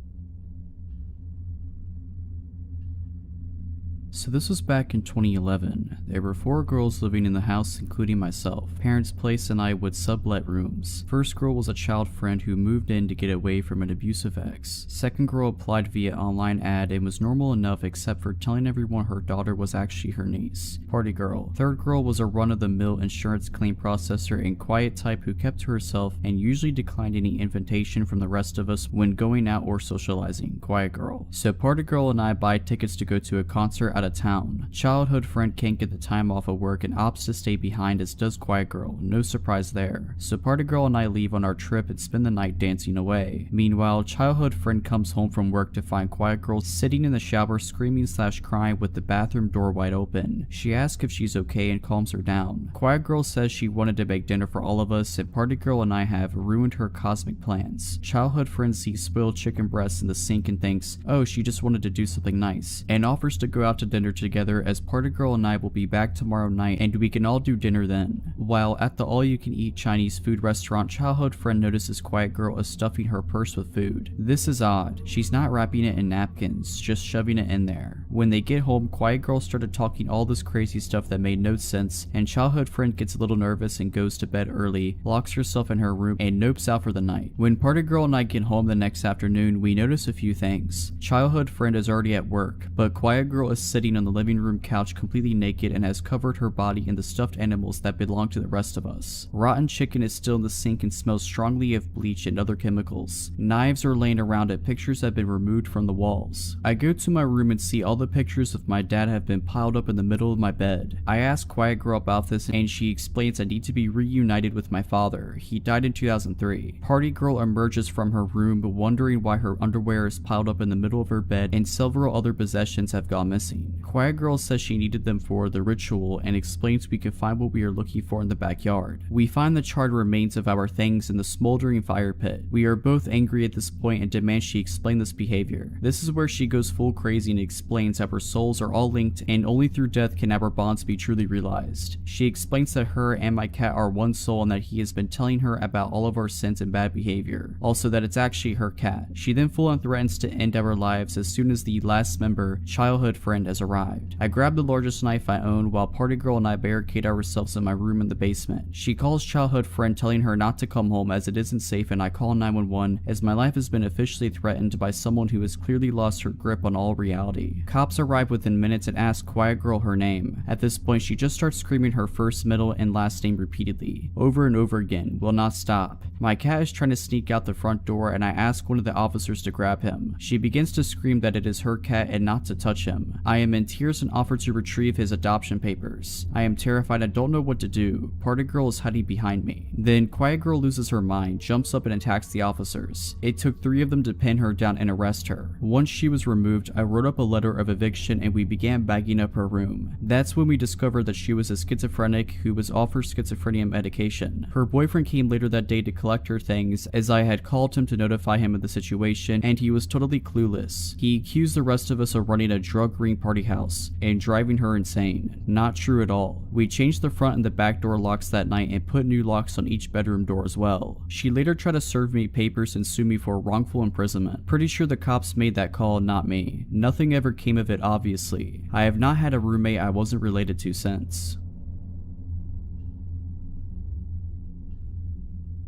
So this was back in 2011. There were 4 girls living in the house, including myself. Parents' place and I would sublet rooms. First girl was a child friend who moved in to get away from an abusive ex. Second girl applied via online ad and was normal enough except for telling everyone her daughter was actually her niece. Party girl. Third girl was a run-of-the-mill insurance claim processor and quiet type who kept to herself and usually declined any invitation from the rest of us when going out or socializing. Quiet girl. So party girl and I buy tickets to go to a concert at of town. Childhood friend can't get the time off of work and opts to stay behind, as does quiet girl, no surprise there. So party girl and I leave on our trip and spend the night dancing away. Meanwhile, childhood friend comes home from work to find quiet girl sitting in the shower screaming/crying with the bathroom door wide open. She asks if she's okay and calms her down. Quiet girl says she wanted to make dinner for all of us, and party girl and I have ruined her cosmic plans. Childhood friend sees spoiled chicken breasts in the sink and thinks, oh, she just wanted to do something nice, and offers to go out to dinner together, as party girl and I will be back tomorrow night and we can all do dinner then. While at the all-you-can-eat Chinese food restaurant, childhood friend notices quiet girl is stuffing her purse with food. This is odd. She's not wrapping it in napkins, just shoving it in there. When they get home, quiet girl started talking all this crazy stuff that made no sense, and childhood friend gets a little nervous and goes to bed early, locks herself in her room, and nopes out for the night. When party girl and I get home the next afternoon, we notice a few things. Childhood friend is already at work, but quiet girl is sitting on the living room couch completely naked and has covered her body in the stuffed animals that belong to the rest of us. Rotten chicken is still in the sink and smells strongly of bleach and other chemicals. Knives are laying around it, pictures have been removed from the walls. I go to my room and see all the pictures of my dad have been piled up in the middle of my bed. I ask quiet girl about this and she explains I need to be reunited with my father. He died in 2003. Party girl emerges from her room wondering why her underwear is piled up in the middle of her bed and several other possessions have gone missing. Quiet girl says she needed them for the ritual and explains we can find what we are looking for in the backyard. We find the charred remains of our things in the smoldering fire pit. We are both angry at this point and demand she explain this behavior. This is where she goes full crazy and explains how our souls are all linked and only through death can our bonds be truly realized. She explains that her and my cat are one soul and that he has been telling her about all of our sins and bad behavior. Also that it's actually her cat. She then full on threatens to end our lives as soon as the last member, childhood friend, has arrived. I grab the largest knife I own while party girl and I barricade ourselves in my room in the basement. She calls childhood friend telling her not to come home as it isn't safe, and I call 911 as my life has been officially threatened by someone who has clearly lost her grip on all reality. Cops arrive within minutes and ask quiet girl her name. At this point she just starts screaming her first, middle, and last name repeatedly, over and over again, will not stop. My cat is trying to sneak out the front door and I ask one of the officers to grab him. She begins to scream that it is her cat and not to touch him. I am in tears and offer to retrieve his adoption papers. I am terrified and don't know what to do. Party girl is hiding behind me. Then quiet girl loses her mind, jumps up and attacks the officers. It took 3 of them to pin her down and arrest her. Once she was removed, I wrote up a letter of eviction and we began bagging up her room. That's when we discovered that she was a schizophrenic who was offered schizophrenia medication. Her boyfriend came later that day to collect her things as I had called him to notify him of the situation and he was totally clueless. He accused the rest of us of running a drug-ring party house and driving her insane. Not true at all. We changed the front and the back door locks that night and put new locks on each bedroom door as well. She later tried to serve me papers and sue me for wrongful imprisonment. Pretty sure the cops made that call, not me. Nothing ever came of it, obviously. I have not had a roommate I wasn't related to since.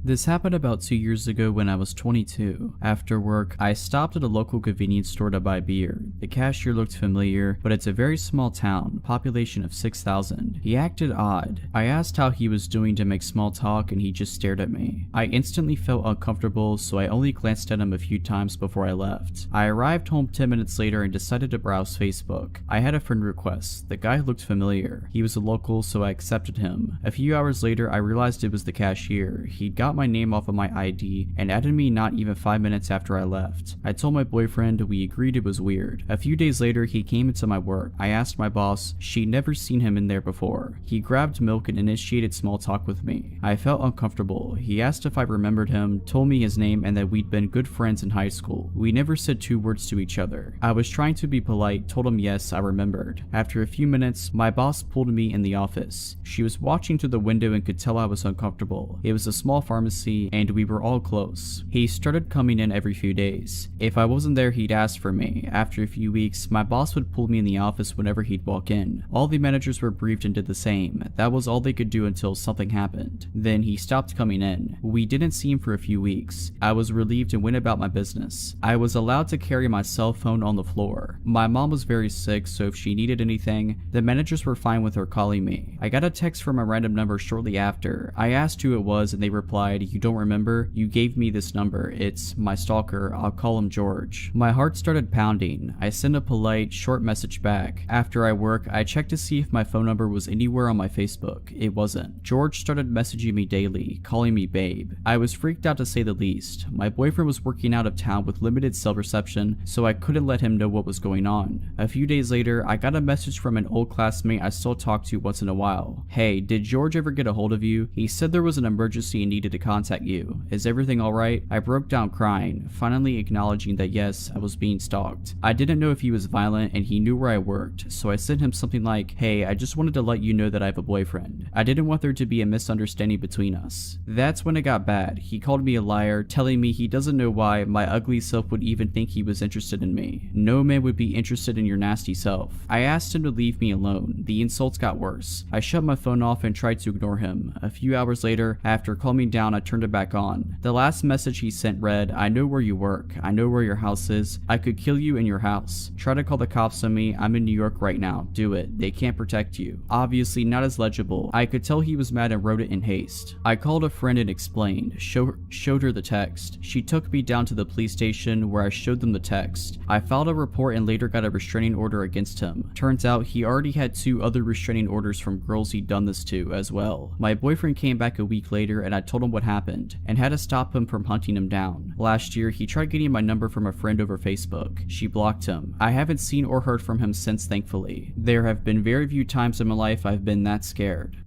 This happened about 2 years ago when I was 22. After work, I stopped at a local convenience store to buy beer. The cashier looked familiar, but it's a very small town, population of 6,000. He acted odd. I asked how he was doing to make small talk and he just stared at me. I instantly felt uncomfortable, so I only glanced at him a few times before I left. I arrived home 10 minutes later and decided to browse Facebook. I had a friend request. The guy looked familiar. He was a local, so I accepted him. A few hours later, I realized it was the cashier. He got my name off of my ID and added me not even 5 minutes after I left. I told my boyfriend, we agreed it was weird. A few days later he came into my work. I asked my boss, she'd never seen him in there before. He grabbed milk and initiated small talk with me. I felt uncomfortable. He asked if I remembered him, told me his name and that we'd been good friends in high school. We never said 2 words to each other. I was trying to be polite, told him yes, I remembered. After a few minutes, my boss pulled me in the office. She was watching through the window and could tell I was uncomfortable. It was a small pharmacy and we were all close. He started coming in every few days. If I wasn't there, he'd ask for me. After a few weeks, my boss would pull me in the office whenever he'd walk in. All the managers were briefed and did the same. That was all they could do until something happened. Then he stopped coming in. We didn't see him for a few weeks. I was relieved and went about my business. I was allowed to carry my cell phone on the floor. My mom was very sick, so if she needed anything, the managers were fine with her calling me. I got a text from a random number shortly after. I asked who it was and they replied, replied, "You don't remember? You gave me this number. It's my stalker. I'll call him George." My heart started pounding. I sent a polite, short message back. After I work, I checked to see if my phone number was anywhere on my Facebook. It wasn't. George started messaging me daily, calling me babe. I was freaked out to say the least. My boyfriend was working out of town with limited cell reception, so I couldn't let him know what was going on. A few days later, I got a message from an old classmate I still talk to once in a while. "Hey, did George ever get a hold of you? He said there was an emergency and needed to contact you. Is everything alright?" I broke down crying, finally acknowledging that yes, I was being stalked. I didn't know if he was violent and he knew where I worked, so I sent him something like, "Hey, I just wanted to let you know that I have a boyfriend. I didn't want there to be a misunderstanding between us." That's when it got bad. He called me a liar, telling me he doesn't know why my ugly self would even think he was interested in me. "No man would be interested in your nasty self." I asked him to leave me alone. The insults got worse. I shut my phone off and tried to ignore him. A few hours later, after calming down, I turned it back on. The last message he sent read, "I know where you work. I know where your house is. I could kill you in your house. Try to call the cops on me. I'm in New York right now. Do it. They can't protect you." Obviously not as legible. I could tell he was mad and wrote it in haste. I called a friend and explained, showed her the text. She took me down to the police station where I showed them the text. I filed a report and later got a restraining order against him. Turns out he already had 2 other restraining orders from girls he'd done this to as well. My boyfriend came back a week later and I told him what happened and had to stop him from hunting him down. Last year, he tried getting my number from a friend over Facebook. She blocked him. I haven't seen or heard from him since, thankfully. There have been very few times in my life I've been that scared.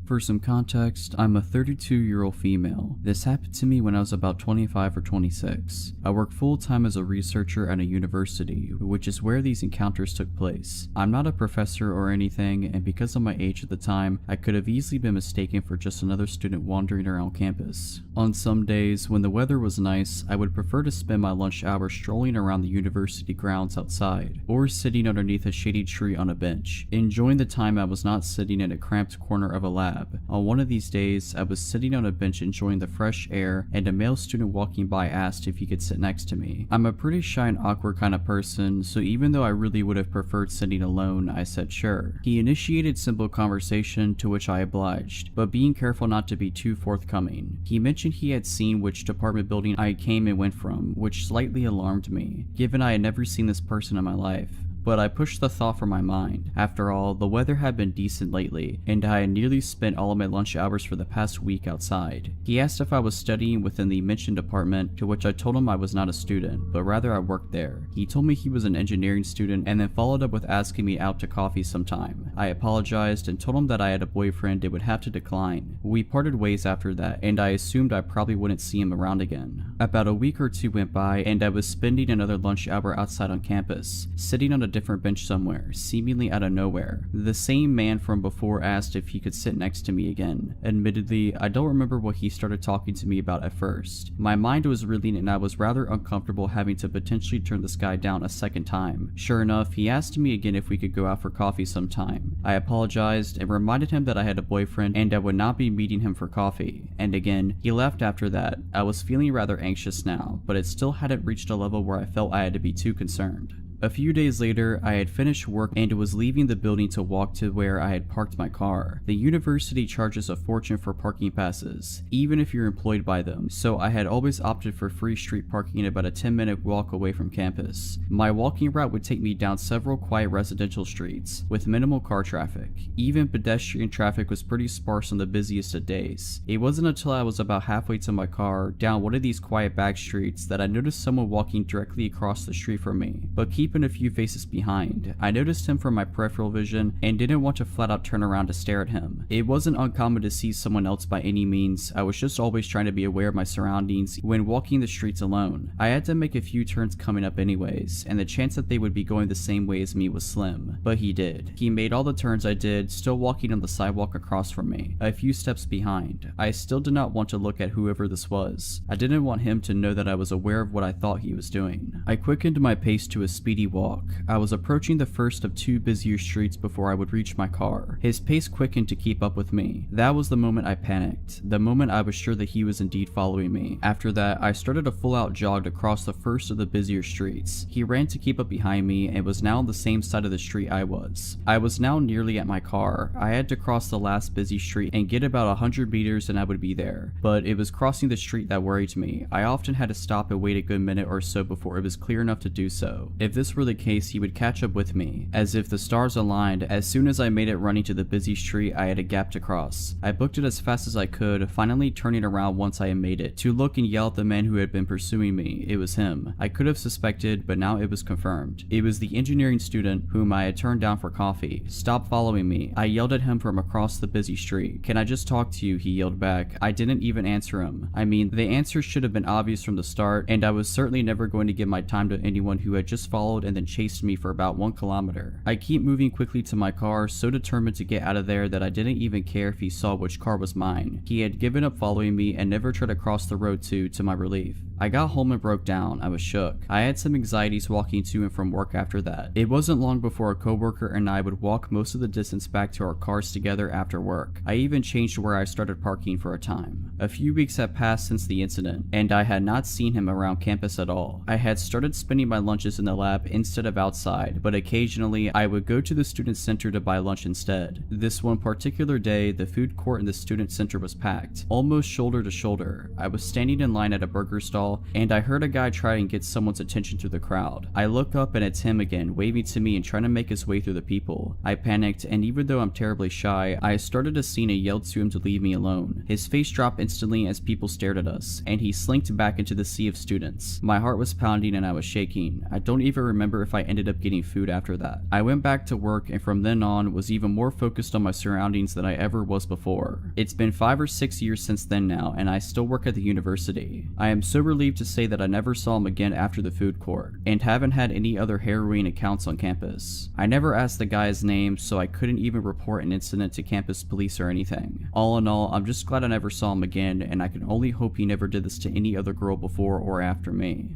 For some context, I'm a 32-year-old female. This happened to me when I was about 25 or 26. I work full-time as a researcher at a university, which is where these encounters took place. I'm not a professor or anything, and because of my age at the time, I could have easily been mistaken for just another student wandering around campus. On some days, when the weather was nice, I would prefer to spend my lunch hour strolling around the university grounds outside, or sitting underneath a shady tree on a bench, enjoying the time I was not sitting in a cramped corner of a lab. On one of these days, I was sitting on a bench enjoying the fresh air, and a male student walking by asked if he could sit next to me. I'm a pretty shy and awkward kind of person, so even though I really would have preferred sitting alone, I said sure. He initiated simple conversation, to which I obliged, but being careful not to be too forthcoming. He mentioned he had seen which department building I came and went from, which slightly alarmed me, given I had never seen this person in my life. But I pushed the thought from my mind. After all, the weather had been decent lately, and I had nearly spent all of my lunch hours for the past week outside. He asked if I was studying within the mentioned department, to which I told him I was not a student, but rather I worked there. He told me he was an engineering student and then followed up with asking me out to coffee sometime. I apologized and told him that I had a boyfriend and would have to decline. We parted ways after that, and I assumed I probably wouldn't see him around again. About a week or 2 went by, and I was spending another lunch hour outside on campus, sitting on a different bench somewhere, seemingly out of nowhere. The same man from before asked if he could sit next to me again. Admittedly, I don't remember what he started talking to me about at first. My mind was reeling and I was rather uncomfortable having to potentially turn this guy down a second time. Sure enough, he asked me again if we could go out for coffee sometime. I apologized and reminded him that I had a boyfriend and I would not be meeting him for coffee. And again, he left after that. I was feeling rather anxious now, but it still hadn't reached a level where I felt I had to be too concerned. A few days later, I had finished work and was leaving the building to walk to where I had parked my car. The university charges a fortune for parking passes, even if you're employed by them, so I had always opted for free street parking about a 10-minute walk away from campus. My walking route would take me down several quiet residential streets, with minimal car traffic. Even pedestrian traffic was pretty sparse on the busiest of days. It wasn't until I was about halfway to my car, down one of these quiet back streets, that I noticed someone walking directly across the street from me, but keeping a few faces behind. I noticed him from my peripheral vision and didn't want to flat out turn around to stare at him. It wasn't uncommon to see someone else by any means. I was just always trying to be aware of my surroundings when walking the streets alone. I had to make a few turns coming up anyways, and the chance that they would be going the same way as me was slim, but he did. He made all the turns I did, still walking on the sidewalk across from me, a few steps behind. I still did not want to look at whoever this was. I didn't want him to know that I was aware of what I thought he was doing. I quickened my pace to a speedy speedy walk. I was approaching the first of 2 busier streets before I would reach my car. His pace quickened to keep up with me. That was the moment I panicked, the moment I was sure that he was indeed following me. After that, I started a full-out jog across the first of the busier streets. He ran to keep up behind me and was now on the same side of the street I was. I was now nearly at my car. I had to cross the last busy street and get about 100 meters and I would be there. But it was crossing the street that worried me. I often had to stop and wait a good minute or so before it was clear enough to do so. If this were the case, he would catch up with me. As if the stars aligned, as soon as I made it running to the busy street, I had a gap to cross. I booked it as fast as I could, finally turning around once I had made it, to look and yell at the man who had been pursuing me. It was him. I could have suspected, but now it was confirmed. It was the engineering student whom I had turned down for coffee. "Stop following me." I yelled at him from across the busy street. "Can I just talk to you?" he yelled back. I didn't even answer him. I mean, the answer should have been obvious from the start, and I was certainly never going to give my time to anyone who had just followed and then chased me for about 1 kilometer. I keep moving quickly to my car, so determined to get out of there that I didn't even care if he saw which car was mine. He had given up following me and never tried to cross the road to my relief. I got home and broke down. I was shook. I had some anxieties walking to and from work after that. It wasn't long before a coworker and I would walk most of the distance back to our cars together after work. I even changed where I started parking for a time. A few weeks had passed since the incident, and I had not seen him around campus at all. I had started spending my lunches in the lab instead of outside, but occasionally I would go to the student center to buy lunch instead. This one particular day, the food court in the student center was packed, almost shoulder to shoulder. I was standing in line at a burger stall, and I heard a guy try and get someone's attention through the crowd. I look up and it's him again, waving to me and trying to make his way through the people. I panicked, and even though I'm terribly shy, I started a scene and yelled to him to leave me alone. His face dropped instantly as people stared at us, and he slinked back into the sea of students. My heart was pounding and I was shaking. I don't even remember if I ended up getting food after that. I went back to work, and from then on was even more focused on my surroundings than I ever was before. It's been 5 or 6 years since then now, and I still work at the university. I am so relieved to say that I never saw him again after the food court, and haven't had any other harrowing accounts on campus. I never asked the guy's name, so I couldn't even report an incident to campus police or anything. All in all, I'm just glad I never saw him again, and I can only hope he never did this to any other girl before or after me.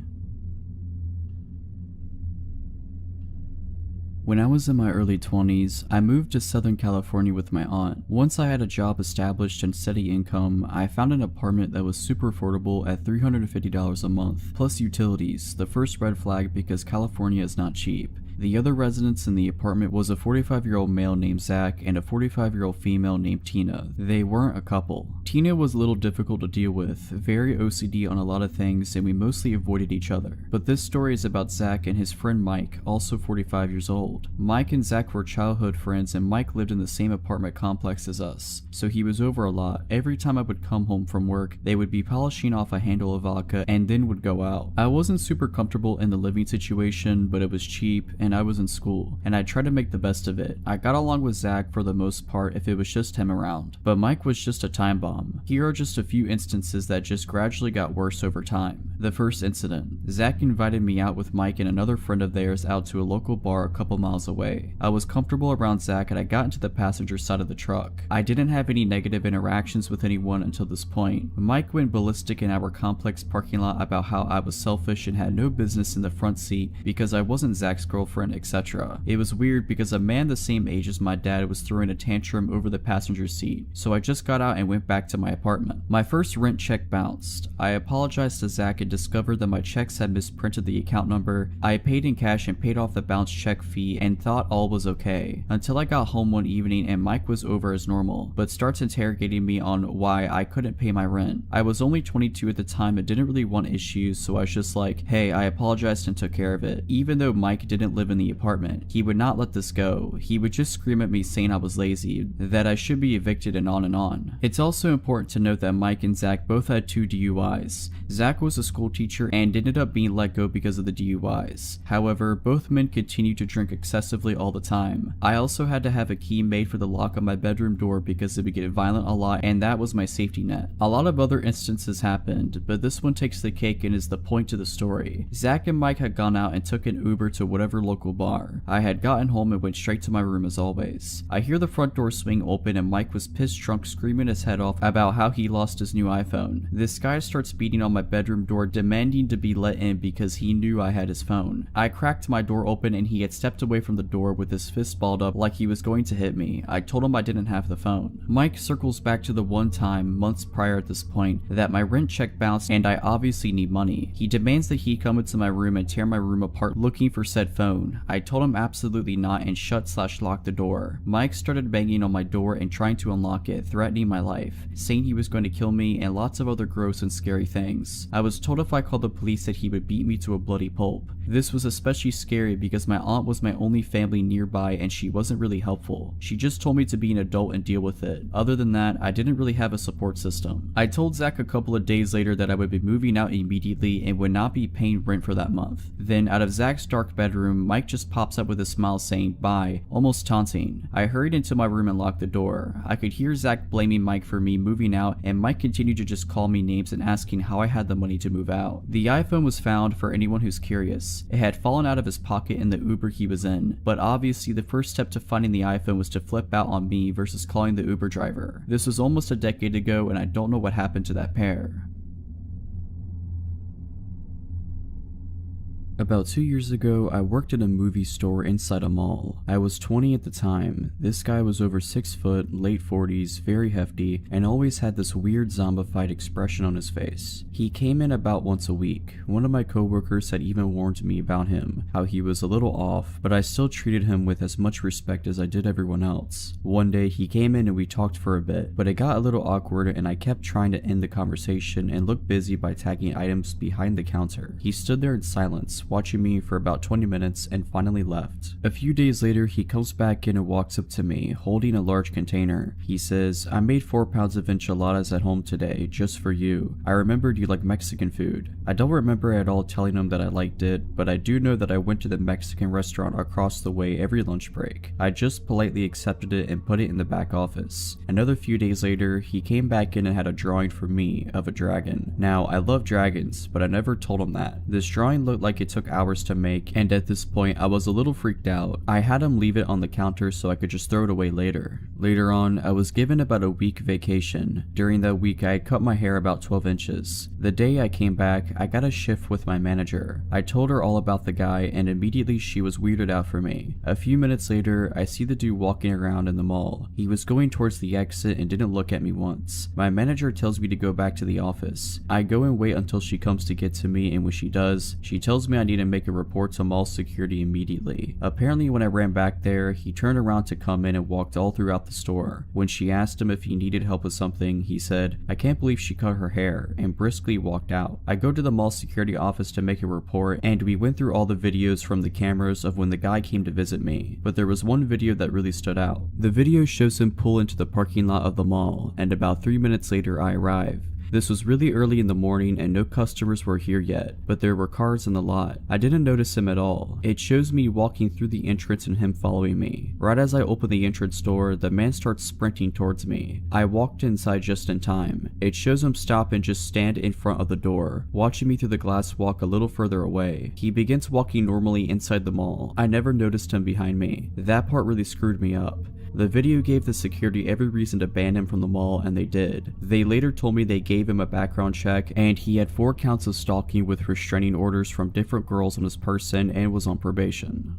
When I was in my early 20s, I moved to Southern California with my aunt. Once I had a job established and steady income, I found an apartment that was super affordable at $350 a month, plus utilities, the first red flag because California is not cheap. The other residents in the apartment was a 45-year-old male named Zach and a 45-year-old female named Tina. They weren't a couple. Tina was a little difficult to deal with, very OCD on a lot of things, and we mostly avoided each other. But this story is about Zach and his friend Mike, also 45 years old. Mike and Zach were childhood friends, and Mike lived in the same apartment complex as us, so he was over a lot. Every time I would come home from work, they would be polishing off a handle of vodka and then would go out. I wasn't super comfortable in the living situation, but it was cheap, and I was in school, and I tried to make the best of it. I got along with Zach for the most part if it was just him around, but Mike was just a time bomb. Here are just a few instances that just gradually got worse over time. The first incident. Zach invited me out with Mike and another friend of theirs out to a local bar a couple miles away. I was comfortable around Zach and I got into the passenger side of the truck. I didn't have any negative interactions with anyone until this point. Mike went ballistic in our complex parking lot about how I was selfish and had no business in the front seat because I wasn't Zach's girlfriend, etc. It was weird because a man the same age as my dad was throwing a tantrum over the passenger seat, so I just got out and went back to my apartment. My first rent check bounced. I apologized to Zach and discovered that my checks had misprinted the account number. I paid in cash and paid off the bounced check fee and thought all was okay, until I got home one evening and Mike was over as normal, but starts interrogating me on why I couldn't pay my rent. I was only 22 at the time and didn't really want issues, so I was just like, hey, I apologized and took care of it. Even though Mike didn't live in the apartment, he would not let this go. He would just scream at me saying I was lazy, that I should be evicted, and on and on. It's also important to note that Mike and Zach both had 2 DUIs. Zach was a school teacher and ended up being let go because of the DUIs. However, both men continued to drink excessively all the time. I also had to have a key made for the lock on my bedroom door because it would get violent a lot, and that was my safety net. A lot of other instances happened, but this one takes the cake and is the point to the story. Zach and Mike had gone out and took an Uber to whatever local bar. I had gotten home and went straight to my room as always. I hear the front door swing open and Mike was pissed drunk screaming his head off about how he lost his new iPhone. This guy starts beating on my bedroom door demanding to be let in because he knew I had his phone. I cracked my door open and he had stepped away from the door with his fist balled up like he was going to hit me. I told him I didn't have the phone. Mike circles back to the one time, months prior at this point, that my rent check bounced and I obviously need money. He demands that he come into my room and tear my room apart looking for said phone. I told him absolutely not and shut/locked the door. Mike started banging on my door and trying to unlock it, threatening my life, saying he was going to kill me and lots of other gross and scary things. I was told if I called the police that he would beat me to a bloody pulp. This was especially scary because my aunt was my only family nearby and she wasn't really helpful. She just told me to be an adult and deal with it. Other than that, I didn't really have a support system. I told Zach a couple of days later that I would be moving out immediately and would not be paying rent for that month. Then out of Zach's dark bedroom, Mike just pops up with a smile saying bye, almost taunting. I hurried into my room and locked the door. I could hear Zach blaming Mike for me moving out and Mike continued to just call me names and asking how I had the money to move out. The iPhone was found for anyone who's curious. It had fallen out of his pocket in the Uber he was in, but obviously the first step to finding the iPhone was to flip out on me versus calling the Uber driver. This was almost a decade ago and I don't know what happened to that pair. About 2 years ago, I worked at a movie store inside a mall. I was 20 at the time. This guy was over 6 foot, late 40s, very hefty, and always had this weird zombified expression on his face. He came in about once a week. One of my coworkers had even warned me about him, how he was a little off, but I still treated him with as much respect as I did everyone else. One day, he came in and we talked for a bit, but it got a little awkward and I kept trying to end the conversation and look busy by tagging items behind the counter. He stood there in silence, watching me for about 20 minutes and finally left. A few days later, he comes back in and walks up to me, holding a large container. He says, "I made 4 pounds of enchiladas at home today, just for you. I remembered you like Mexican food." I don't remember at all telling him that I liked it, but I do know that I went to the Mexican restaurant across the way every lunch break. I just politely accepted it and put it in the back office. Another few days later, he came back in and had a drawing for me of a dragon. Now, I love dragons, but I never told him that. This drawing looked like it took hours to make, and at this point I was a little freaked out. I had him leave it on the counter so I could just throw it away later. Later on, I was given about a week vacation. During that week, I had cut my hair about 12 inches. The day I came back, I got a shift with my manager. I told her all about the guy and immediately she was weirded out for me. A few minutes later, I see the dude walking around in the mall. He was going towards the exit and didn't look at me once. My manager tells me to go back to the office. I go and wait until she comes to get to me, and when she does, she tells me I need to make a report to mall security immediately. Apparently when I ran back there, he turned around to come in and walked all throughout the store. When she asked him if he needed help with something, he said, "I can't believe she cut her hair," and briskly walked out. I go to the mall security office to make a report, and we went through all the videos from the cameras of when the guy came to visit me, but there was one video that really stood out. The video shows him pull into the parking lot of the mall, and about 3 minutes later I arrive. This was really early in the morning and no customers were here yet, but there were cars in the lot. I didn't notice him at all. It shows me walking through the entrance and him following me. Right as I open the entrance door, the man starts sprinting towards me. I walked inside just in time. It shows him stop and just stand in front of the door, watching me through the glass walk a little further away. He begins walking normally inside the mall. I never noticed him behind me. That part really screwed me up. The video gave the security every reason to ban him from the mall, and they did. They later told me they gave him a background check, and he had 4 counts of stalking with restraining orders from different girls on his person and was on probation.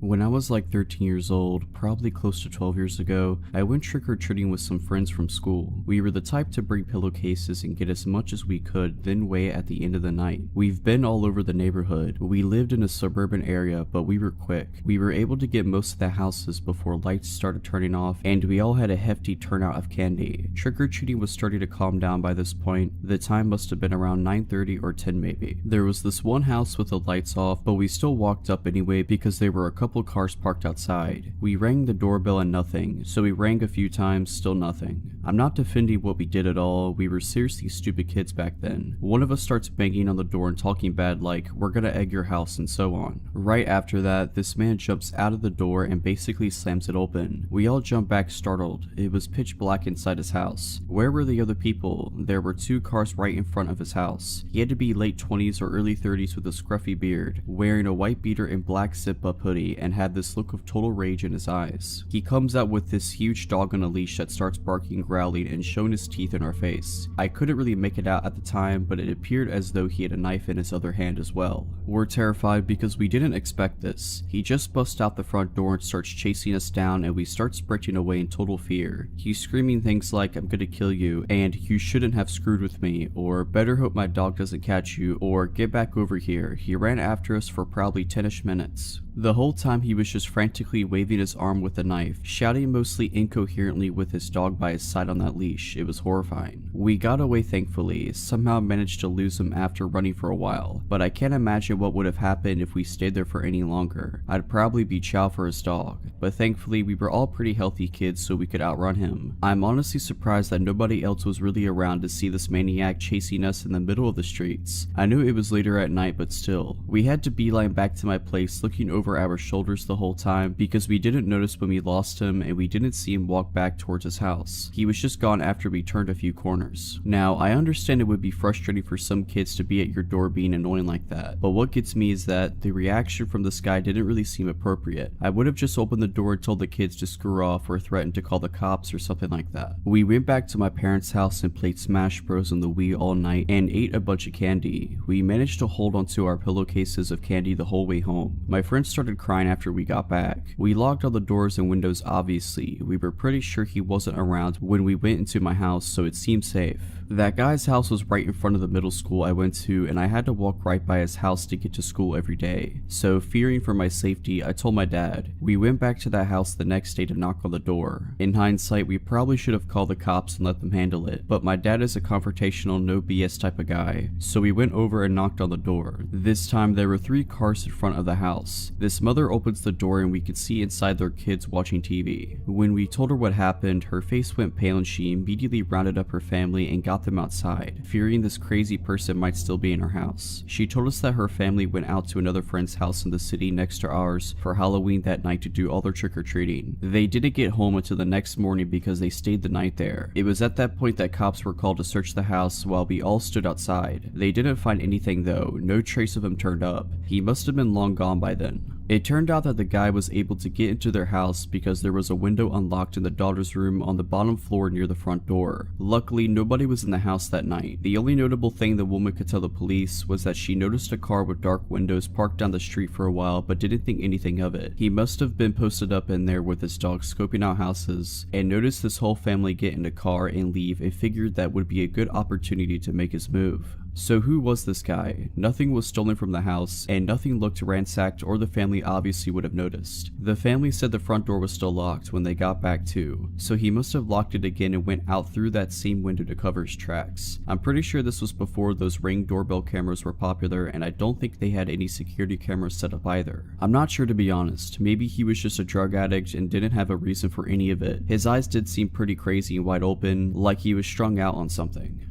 When I was like 13 years old, probably close to 12 years ago, I went trick-or-treating with some friends from school. We were the type to bring pillowcases and get as much as we could, then wait at the end of the night. We've been all over the neighborhood. We lived in a suburban area, but we were quick. We were able to get most of the houses before lights started turning off, and we all had a hefty turnout of candy. Trick-or-treating was starting to calm down by this point. The time must have been around 9:30 or 10 maybe. There was this one house with the lights off, but we still walked up anyway because there were a couple cars parked outside. We rang the doorbell and nothing, so we rang a few times, still nothing. I'm not defending what we did at all, we were seriously stupid kids back then. One of us starts banging on the door and talking bad like, "We're gonna egg your house," and so on. Right after that, this man jumps out of the door and basically slams it open. We all jump back startled. It was pitch black inside his house. Where were the other people? There were 2 cars right in front of his house. He had to be late 20s or early 30s with a scruffy beard, wearing a white beater and black zip-up hoodie, night and had this look of total rage in his eyes. He comes out with this huge dog on a leash that starts barking, growling, and showing his teeth in our face. I couldn't really make it out at the time, but it appeared as though he had a knife in his other hand as well. We're terrified because we didn't expect this. He just busts out the front door and starts chasing us down, and we start sprinting away in total fear. He's screaming things like, "I'm gonna kill you," and "You shouldn't have screwed with me," or "Better hope my dog doesn't catch you," or "Get back over here." He ran after us for probably 10ish minutes. The whole time he was just frantically waving his arm with a knife, shouting mostly incoherently with his dog by his side on that leash. It was horrifying. We got away thankfully, somehow managed to lose him after running for a while, but I can't imagine what would have happened if we stayed there for any longer. I'd probably be chow for his dog, but thankfully we were all pretty healthy kids so we could outrun him. I'm honestly surprised that nobody else was really around to see this maniac chasing us in the middle of the streets. I knew it was later at night, but still. We had to beeline back to my place looking over our shoulders the whole time because we didn't notice when we lost him and we didn't see him walk back towards his house. He was just gone after we turned a few corners. Now, I understand it would be frustrating for some kids to be at your door being annoying like that, but what gets me is that the reaction from this guy didn't really seem appropriate. I would have just opened the door and told the kids to screw off or threatened to call the cops or something like that. We went back to my parents' house and played Smash Bros on the Wii all night and ate a bunch of candy. We managed to hold onto our pillowcases of candy the whole way home. My friends started crying after we got back. We locked all the doors and windows obviously. We were pretty sure he wasn't around when we went into my house, so it seemed safe. That guy's house was right in front of the middle school I went to, and I had to walk right by his house to get to school every day. So fearing for my safety, I told my dad. We went back to that house the next day to knock on the door. In hindsight, we probably should have called the cops and let them handle it, but my dad is a confrontational, no BS type of guy, so we went over and knocked on the door. This time there were 3 cars in front of the house. This mother opens the door and we could see inside their kids watching TV. When we told her what happened, her face went pale and she immediately rounded up her family and got them outside, fearing this crazy person might still be in her house. She told us that her family went out to another friend's house in the city next to ours for Halloween that night to do all their trick-or-treating. They didn't get home until the next morning because they stayed the night there. It was at that point that cops were called to search the house while we all stood outside. They didn't find anything though, no trace of him turned up. He must have been long gone by then. It turned out that the guy was able to get into their house because there was a window unlocked in the daughter's room on the bottom floor near the front door. Luckily, nobody was in the house that night. The only notable thing the woman could tell the police was that she noticed a car with dark windows parked down the street for a while but didn't think anything of it. He must have been posted up in there with his dog scoping out houses and noticed this whole family get in a car and leave and figured that would be a good opportunity to make his move. So who was this guy? Nothing was stolen from the house, and nothing looked ransacked or the family obviously would have noticed. The family said the front door was still locked when they got back too, so he must have locked it again and went out through that same window to cover his tracks. I'm pretty sure this was before those Ring doorbell cameras were popular, and I don't think they had any security cameras set up either. I'm not sure to be honest, maybe he was just a drug addict and didn't have a reason for any of it. His eyes did seem pretty crazy and wide open, like he was strung out on something.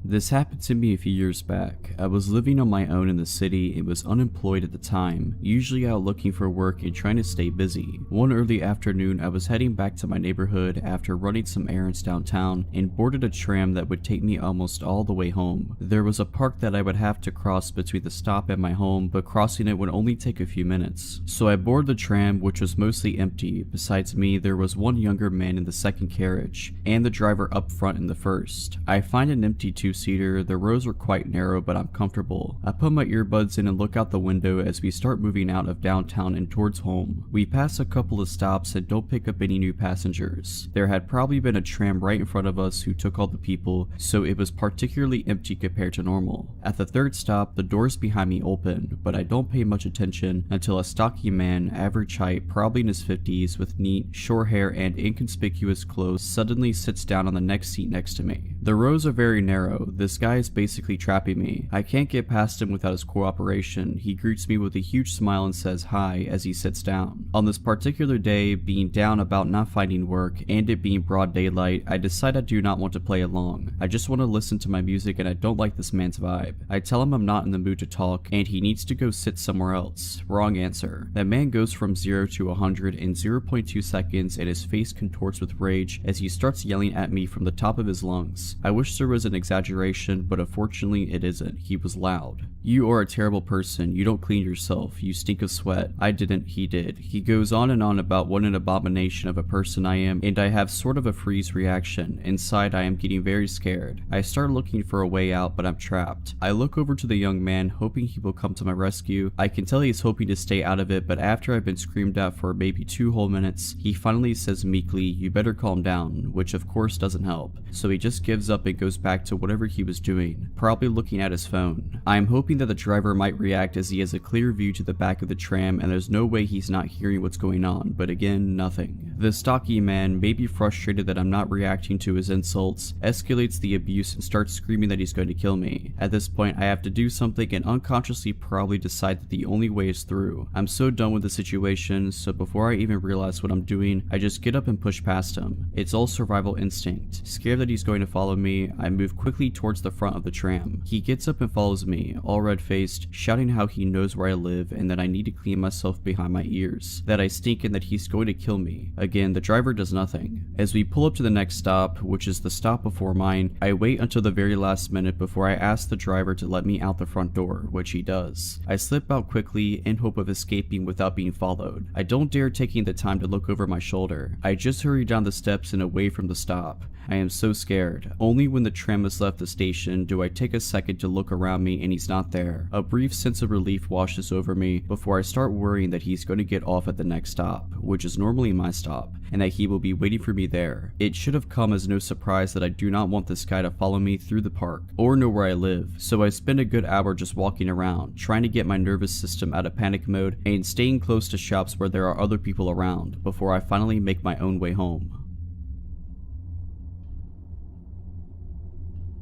This happened to me a few years back. I was living on my own in the city and was unemployed at the time, usually out looking for work and trying to stay busy. One early afternoon, I was heading back to my neighborhood after running some errands downtown and boarded a tram that would take me almost all the way home. There was a park that I would have to cross between the stop and my home, but crossing it would only take a few minutes. So I boarded the tram, which was mostly empty. Besides me, there was one younger man in the second carriage, and the driver up front in the first. I find an empty two-seater. The rows are quite narrow, but I'm comfortable. I put my earbuds in and look out the window as we start moving out of downtown and towards home. We pass a couple of stops and don't pick up any new passengers. There had probably been a tram right in front of us who took all the people, so it was particularly empty compared to normal. At the third stop, the doors behind me open, but I don't pay much attention until a stocky man, average height, probably in his 50s, with neat, short hair and inconspicuous clothes, suddenly sits down on the next seat next to me. The rows are very narrow. This guy is basically trapping me. I can't get past him without his cooperation. He greets me with a huge smile and says hi as he sits down. On this particular day, being down about not finding work and it being broad daylight, I decide I do not want to play along. I just want to listen to my music and I don't like this man's vibe. I tell him I'm not in the mood to talk and he needs to go sit somewhere else. Wrong answer. That man goes from 0 to 100 in 0.2 seconds and his face contorts with rage as he starts yelling at me from the top of his lungs. noise. I wish there was an exaggeration, but unfortunately it isn't. He was loud. You are a terrible person. You don't clean yourself. You stink of sweat. I didn't, he did. He goes on and on about what an abomination of a person I am, and I have sort of a freeze reaction. Inside I am getting very scared. I start looking for a way out, but I'm trapped. I look over to the young man, hoping he will come to my rescue. I can tell he's hoping to stay out of it, but after I've been screamed at for maybe 2 whole minutes, he finally says meekly, "You better calm down," which of course doesn't help. So he just gives up and goes back to whatever he was doing, probably looking at his phone. I am hoping that the driver might react as he has a clear view to the back of the tram and there's no way he's not hearing what's going on, but again, nothing. The stocky man, maybe frustrated that I'm not reacting to his insults, escalates the abuse and starts screaming that he's going to kill me. At this point, I have to do something and unconsciously probably decide that the only way is through. I'm so done with the situation, so before I even realize what I'm doing, I just get up and push past him. It's all survival instinct. Scared that he's going to follow me, I move quickly towards the front of the tram. He gets up and follows me, all red-faced, shouting how he knows where I live and that I need to clean myself behind my ears, that I stink and that he's going to kill me. Again, the driver does nothing. As we pull up to the next stop, which is the stop before mine, I wait until the very last minute before I ask the driver to let me out the front door, which he does. I slip out quickly in hope of escaping without being followed. I don't dare taking the time to look over my shoulder. I just hurry down the steps and away from the stop. I am so scared. Only when the tram has left the station do I take a second to look around me and he's not there. A brief sense of relief washes over me before I start worrying that he's going to get off at the next stop, which is normally my stop, and that he will be waiting for me there. It should have come as no surprise that I do not want this guy to follow me through the park or know where I live, so I spend a good hour just walking around, trying to get my nervous system out of panic mode and staying close to shops where there are other people around before I finally make my own way home.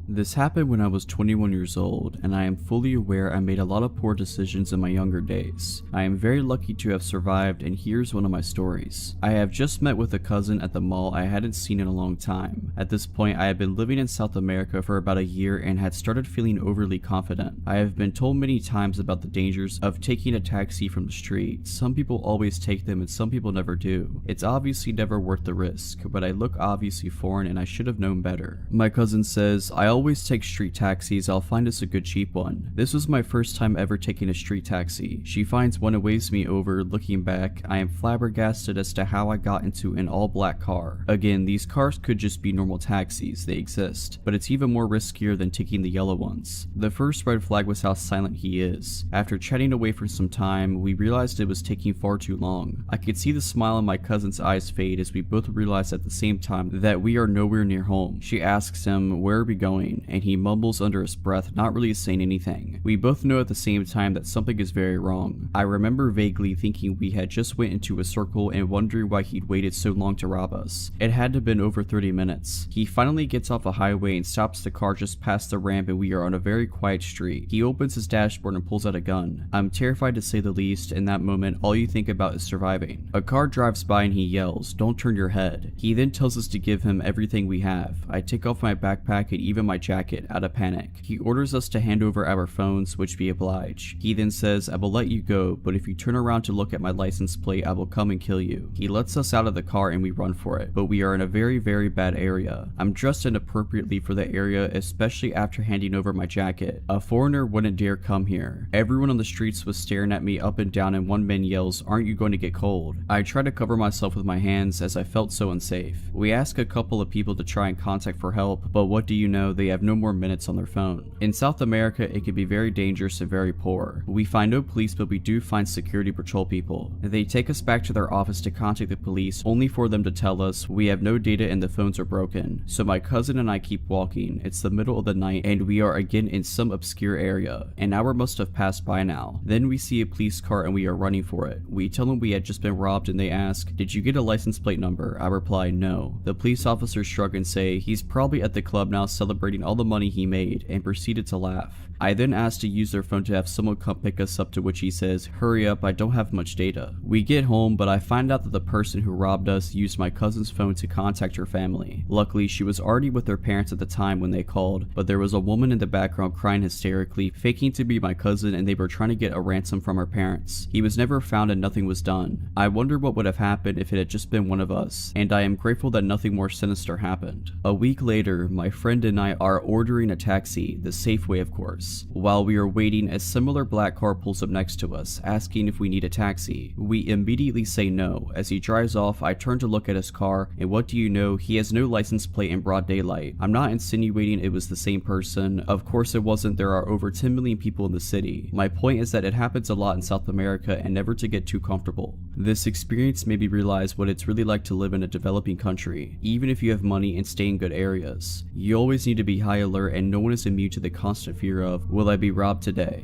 This happened when I was 21 years old, and I am fully aware I made a lot of poor decisions in my younger days. I am very lucky to have survived, and here's one of my stories. I have just met with a cousin at the mall I hadn't seen in a long time. At this point, I had been living in South America for about a year and had started feeling overly confident. I have been told many times about the dangers of taking a taxi from the street. Some people always take them and some people never do. It's obviously never worth the risk, but I look obviously foreign and I should have known better. My cousin says, "I always take street taxis, I'll find us a good cheap one." This was my first time ever taking a street taxi. She finds one and waves me over. Looking back, I am flabbergasted as to how I got into an all-black car. Again, these cars could just be normal taxis, they exist, but it's even more riskier than taking the yellow ones. The first red flag was how silent he is. After chatting away for some time, we realized it was taking far too long. I could see the smile in my cousin's eyes fade as we both realized at the same time that we are nowhere near home. She asks him, "Where are we going?" and he mumbles under his breath, not really saying anything. We both know at the same time that something is very wrong. I remember vaguely thinking we had just went into a circle and wondering why he'd waited so long to rob us. It had to have been over 30 minutes. He finally gets off a highway and stops the car just past the ramp, and we are on a very quiet street. He opens his dashboard and pulls out a gun. I'm terrified to say the least. In that moment, all you think about is surviving. A car drives by and he yells, "Don't turn your head." He then tells us to give him everything we have. I take off my backpack and even my jacket out of panic. He orders us to hand over our phones, which we oblige. He then says, "I will let you go, but if you turn around to look at my license plate, I will come and kill you." He lets us out of the car and we run for it, but we are in a very, very bad area. I'm dressed inappropriately for the area, especially after handing over my jacket. A foreigner wouldn't dare come here. Everyone on the streets was staring at me up and down, and one man yells, "Aren't you going to get cold?" I try to cover myself with my hands as I felt so unsafe. We ask a couple of people to try and contact for help, but what do you know, they have no more minutes on their phone. In South America, it can be very dangerous and very poor. We find no police, but we do find security patrol people. They take us back to their office to contact the police, only for them to tell us we have no data and the phones are broken. So my cousin and I keep walking. It's the middle of the night and we are again in some obscure area. An hour must have passed by now. Then we see a police car and we are running for it. We tell them we had just been robbed and they ask, "Did you get a license plate number?" I reply, "No." The police officers shrug and say, "He's probably at the club now celebrating celebrating all the money he made and proceeded to laugh. I then asked to use their phone to have someone come pick us up, to which he says, "Hurry up, I don't have much data." We get home, but I find out that the person who robbed us used my cousin's phone to contact her family. Luckily, she was already with her parents at the time when they called, but there was a woman in the background crying hysterically, faking to be my cousin, and they were trying to get a ransom from her parents. He was never found and nothing was done. I wonder what would have happened if it had just been one of us, and I am grateful that nothing more sinister happened. A week later, my friend and I are ordering a taxi, the safe way of course. While we are waiting, a similar black car pulls up next to us, asking if we need a taxi. We immediately say no. As he drives off, I turn to look at his car, and what do you know, he has no license plate in broad daylight. I'm not insinuating it was the same person. Of course it wasn't. There are over 10 million people in the city. My point is that it happens a lot in South America, and never to get too comfortable. This experience made me realize what it's really like to live in a developing country, even if you have money and stay in good areas. You always need to be high alert, and no one is immune to the constant fear of, will I be robbed today?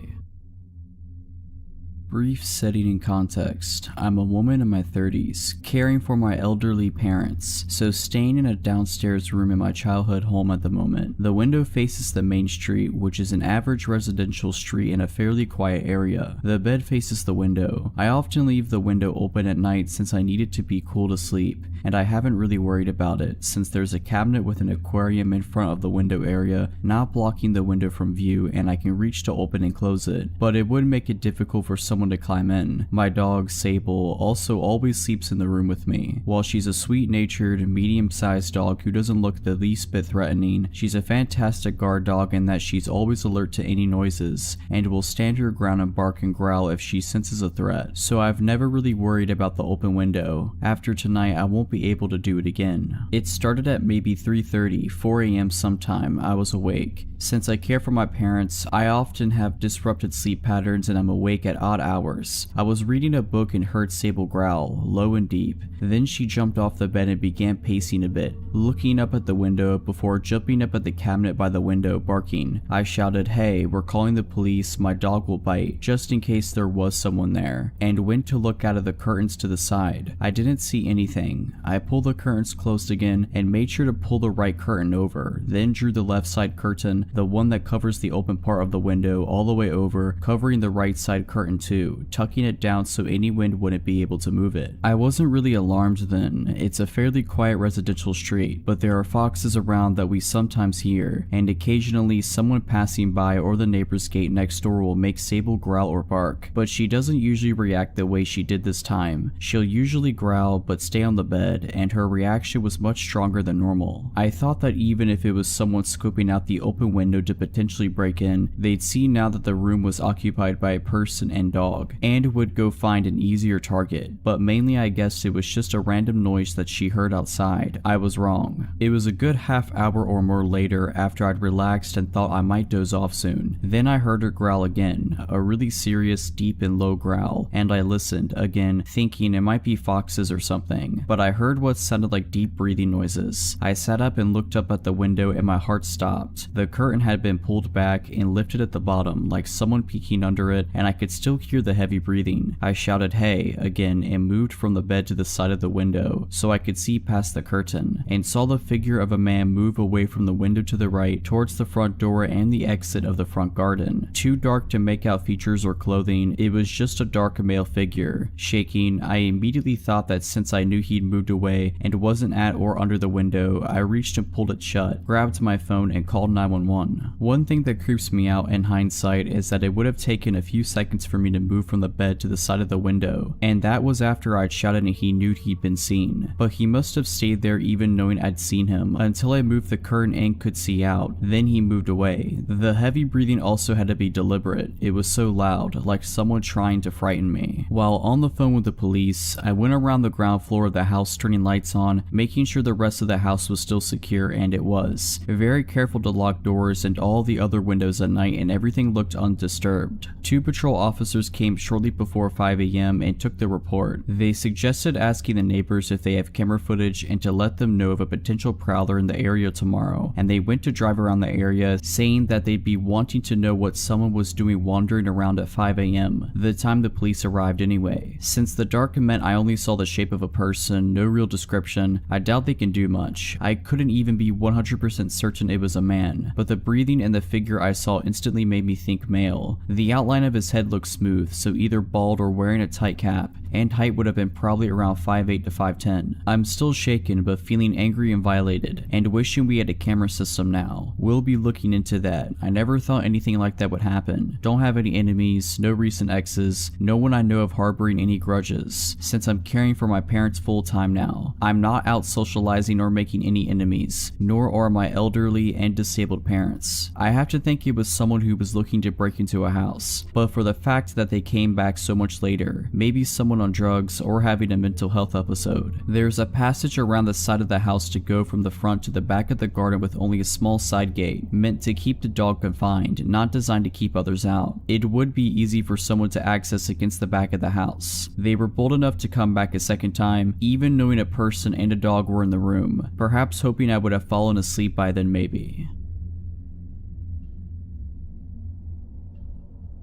Brief setting and context. I'm a woman in my 30s, caring for my elderly parents, so staying in a downstairs room in my childhood home at the moment. The window faces the main street, which is an average residential street in a fairly quiet area. The bed faces the window. I often leave the window open at night since I need it to be cool to sleep, and I haven't really worried about it since there's a cabinet with an aquarium in front of the window area, not blocking the window from view, and I can reach to open and close it, but it would make it difficult for someone to climb in. My dog, Sable, also always sleeps in the room with me. While she's a sweet-natured, medium-sized dog who doesn't look the least bit threatening, she's a fantastic guard dog in that she's always alert to any noises, and will stand her ground and bark and growl if she senses a threat, so I've never really worried about the open window. After tonight, I won't be able to do it again. It started at maybe 3:30, 4 a.m. sometime. I was awake. Since I care for my parents, I often have disrupted sleep patterns and I'm awake at odd hours. I was reading a book and heard Sable growl, low and deep. Then she jumped off the bed and began pacing a bit, looking up at the window before jumping up at the cabinet by the window, barking. I shouted, "Hey, we're calling the police, my dog will bite," just in case there was someone there, and went to look out of the curtains to the side. I didn't see anything. I pulled the curtains closed again and made sure to pull the right curtain over, then drew the left side curtain, the one that covers the open part of the window, all the way over, covering the right side curtain too, tucking it down so any wind wouldn't be able to move it. I wasn't really alarmed then. It's a fairly quiet residential street, but there are foxes around that we sometimes hear, and occasionally someone passing by or the neighbor's gate next door will make Sable growl or bark, but she doesn't usually react the way she did this time. She'll usually growl but stay on the bed, and her reaction was much stronger than normal. I thought that even if it was someone scoping out the open window to potentially break in, they'd see now that the room was occupied by a person and dog, and would go find an easier target, but mainly I guessed it was just a random noise that she heard outside. I was wrong. It was a good half hour or more later after I'd relaxed and thought I might doze off soon. Then I heard her growl again, a really serious, deep and low growl, and I listened, again, thinking it might be foxes or something, but I heard what sounded like deep breathing noises. I sat up and looked up at the window and my heart stopped. The curtain had been pulled back and lifted at the bottom, like someone peeking under it, and I could still hear the heavy breathing. I shouted, "Hey," again, and moved from the bed to the side of the window so I could see past the curtain, and saw the figure of a man move away from the window to the right towards the front door and the exit of the front garden. Too dark to make out features or clothing, it was just a dark male figure. Shaking, I immediately thought that since I knew he'd moved away and wasn't at or under the window, I reached and pulled it shut, grabbed my phone and called 911. One thing that creeps me out in hindsight is that it would have taken a few seconds for me to move from the bed to the side of the window, and that was after I'd shouted and he knew he'd been seen. But he must have stayed there even knowing I'd seen him, until I moved the curtain and could see out. Then he moved away. The heavy breathing also had to be deliberate. It was so loud, like someone trying to frighten me. While on the phone with the police, I went around the ground floor of the house turning lights on, making sure the rest of the house was still secure, and it was. Very careful to lock doors and all the other windows at night, and everything looked undisturbed. 2 patrol officers came shortly before 5 a.m. and took the report. They suggested asking the neighbors if they have camera footage and to let them know of a potential prowler in the area tomorrow, and they went to drive around the area saying that they'd be wanting to know what someone was doing wandering around at 5 a.m., the time the police arrived anyway. Since the dark meant I only saw the shape of a person, no real description, I doubt they can do much. I couldn't even be 100% certain it was a man, but the breathing and the figure I saw instantly made me think male. The outline of his head looked smooth, so either bald or wearing a tight cap, and height would have been probably around 5'8" to 5'10". I'm still shaken but feeling angry and violated, and wishing we had a camera system now. We'll be looking into that. I never thought anything like that would happen. Don't have any enemies, no recent exes, no one I know of harboring any grudges, since I'm caring for my parents full time now. I'm not out socializing or making any enemies, nor are my elderly and disabled parents. I have to think it was someone who was looking to break into a house, but for the fact that they came back so much later, maybe someone on drugs or having a mental health episode. There's a passage around the side of the house to go from the front to the back of the garden with only a small side gate, meant to keep the dog confined, not designed to keep others out. It would be easy for someone to access against the back of the house. They were bold enough to come back a second time, even knowing a person and a dog were in the room, perhaps hoping I would have fallen asleep by then maybe.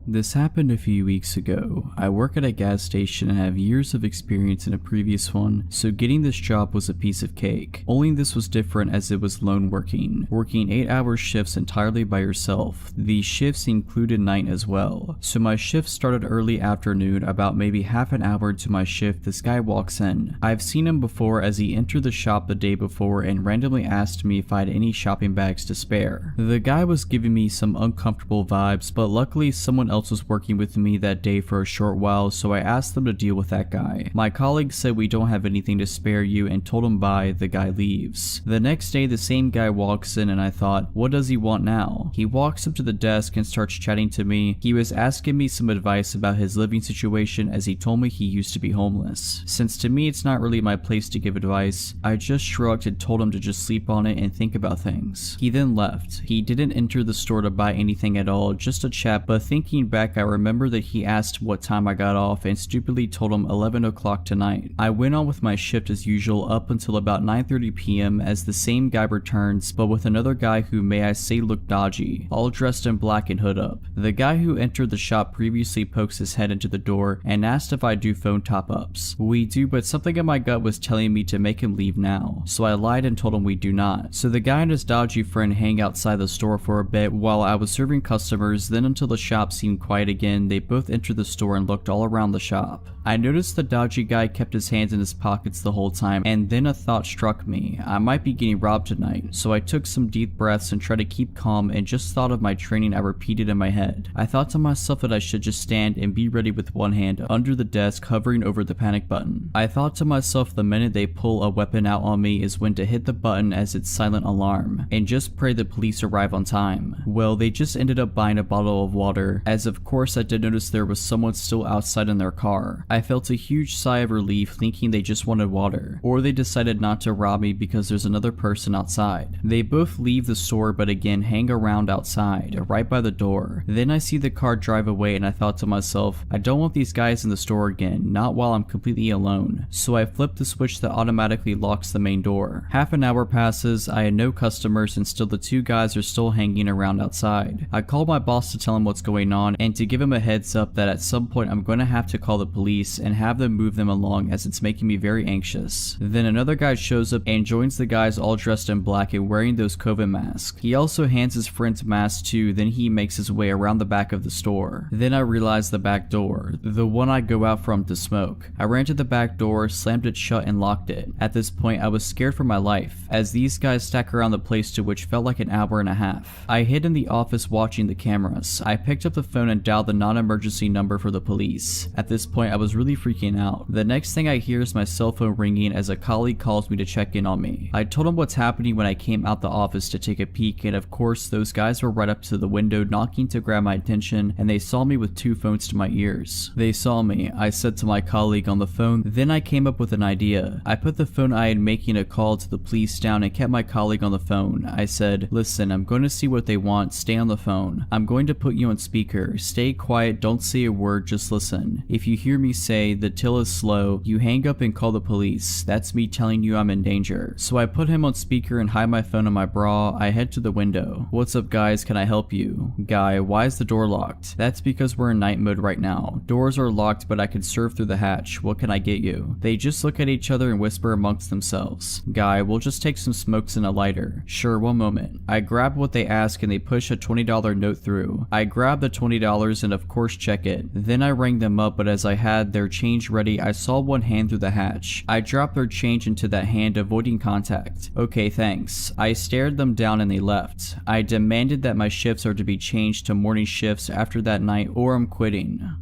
This happened a few weeks ago. I work at a gas station and have years of experience in a previous one, so getting this job was a piece of cake. Only this was different as it was lone working 8-hour shifts entirely by yourself. These shifts included night as well. So my shift started early afternoon. About maybe half an hour into my shift, this guy walks in. I've seen him before as he entered the shop the day before and randomly asked me if I had any shopping bags to spare. The guy was giving me some uncomfortable vibes, but luckily someone else was working with me that day for a short while, so I asked them to deal with that guy. My colleague said we don't have anything to spare you and told him bye. The guy leaves. The next day the same guy walks in and I thought, what does he want now? He walks up to the desk and starts chatting to me. He was asking me some advice about his living situation as he told me he used to be homeless. Since to me it's not really my place to give advice, I just shrugged and told him to just sleep on it and think about things. He then left. He didn't enter the store to buy anything at all, just a chat, but thinking back I remember that he asked what time I got off and stupidly told him 11 o'clock tonight. I went on with my shift as usual up until about 9:30 p.m. as the same guy returns, but with another guy who may I say looked dodgy, all dressed in black and hood up. The guy who entered the shop previously pokes his head into the door and asked if I do phone top-ups. We do, but something in my gut was telling me to make him leave now, so I lied and told him we do not. So the guy and his dodgy friend hang outside the store for a bit while I was serving customers, then until the shop seemed quiet again, they both entered the store and looked all around the shop. I noticed the dodgy guy kept his hands in his pockets the whole time, and then a thought struck me. I might be getting robbed tonight, so I took some deep breaths and tried to keep calm and just thought of my training I repeated in my head. I thought to myself that I should just stand and be ready with one hand under the desk hovering over the panic button. I thought to myself the minute they pull a weapon out on me is when to hit the button as its silent alarm, and just pray the police arrive on time. Well, they just ended up buying a bottle of water, as of course I did notice there was someone still outside in their car. I felt a huge sigh of relief thinking they just wanted water, or they decided not to rob me because there's another person outside. They both leave the store but again hang around outside, right by the door. Then I see the car drive away and I thought to myself, I don't want these guys in the store again, not while I'm completely alone. So I flipped the switch that automatically locks the main door. Half an hour passes, I had no customers and still the two guys are still hanging around outside. I called my boss to tell him what's going on and to give him a heads up that at some point I'm going to have to call the police and have them move them along as it's making me very anxious. Then another guy shows up and joins the guys all dressed in black and wearing those COVID masks. He also hands his friend's mask too, then he makes his way around the back of the store. Then I realized the back door, the one I go out from to smoke. I ran to the back door, slammed it shut and locked it. At this point I was scared for my life, as these guys stack around the place to which felt like an hour and a half. I hid in the office watching the cameras. I picked up the phone and dialed the non-emergency number for the police. At this point I was really freaking out. The next thing I hear is my cell phone ringing as a colleague calls me to check in on me. I told him what's happening when I came out the office to take a peek, and of course those guys were right up to the window knocking to grab my attention, and they saw me with two phones to my ears. They saw me, I said to my colleague on the phone. Then I came up with an idea. I put the phone I had making a call to the police down and kept my colleague on the phone. I said, listen, I'm going to see what they want, stay on the phone. I'm going to put you on speaker. Remember, stay quiet, don't say a word, just listen. If you hear me say the till is slow, you hang up and call the police. That's me telling you I'm in danger. So I put him on speaker and hide my phone in my bra. I head to the window. What's up guys, can I help you? Guy, why is the door locked? That's because we're in night mode right now. Doors are locked but I can serve through the hatch. What can I get you? They just look at each other and whisper amongst themselves. Guy, we'll just take some smokes and a lighter. Sure, one moment. I grab what they ask and they push a $20 note through. I grab the $20 and of course check it. Then I rang them up, but as I had their change ready, I saw one hand through the hatch. I dropped their change into that hand, avoiding contact. Okay, thanks. I stared them down and they left. I demanded that my shifts are to be changed to morning shifts after that night or I'm quitting.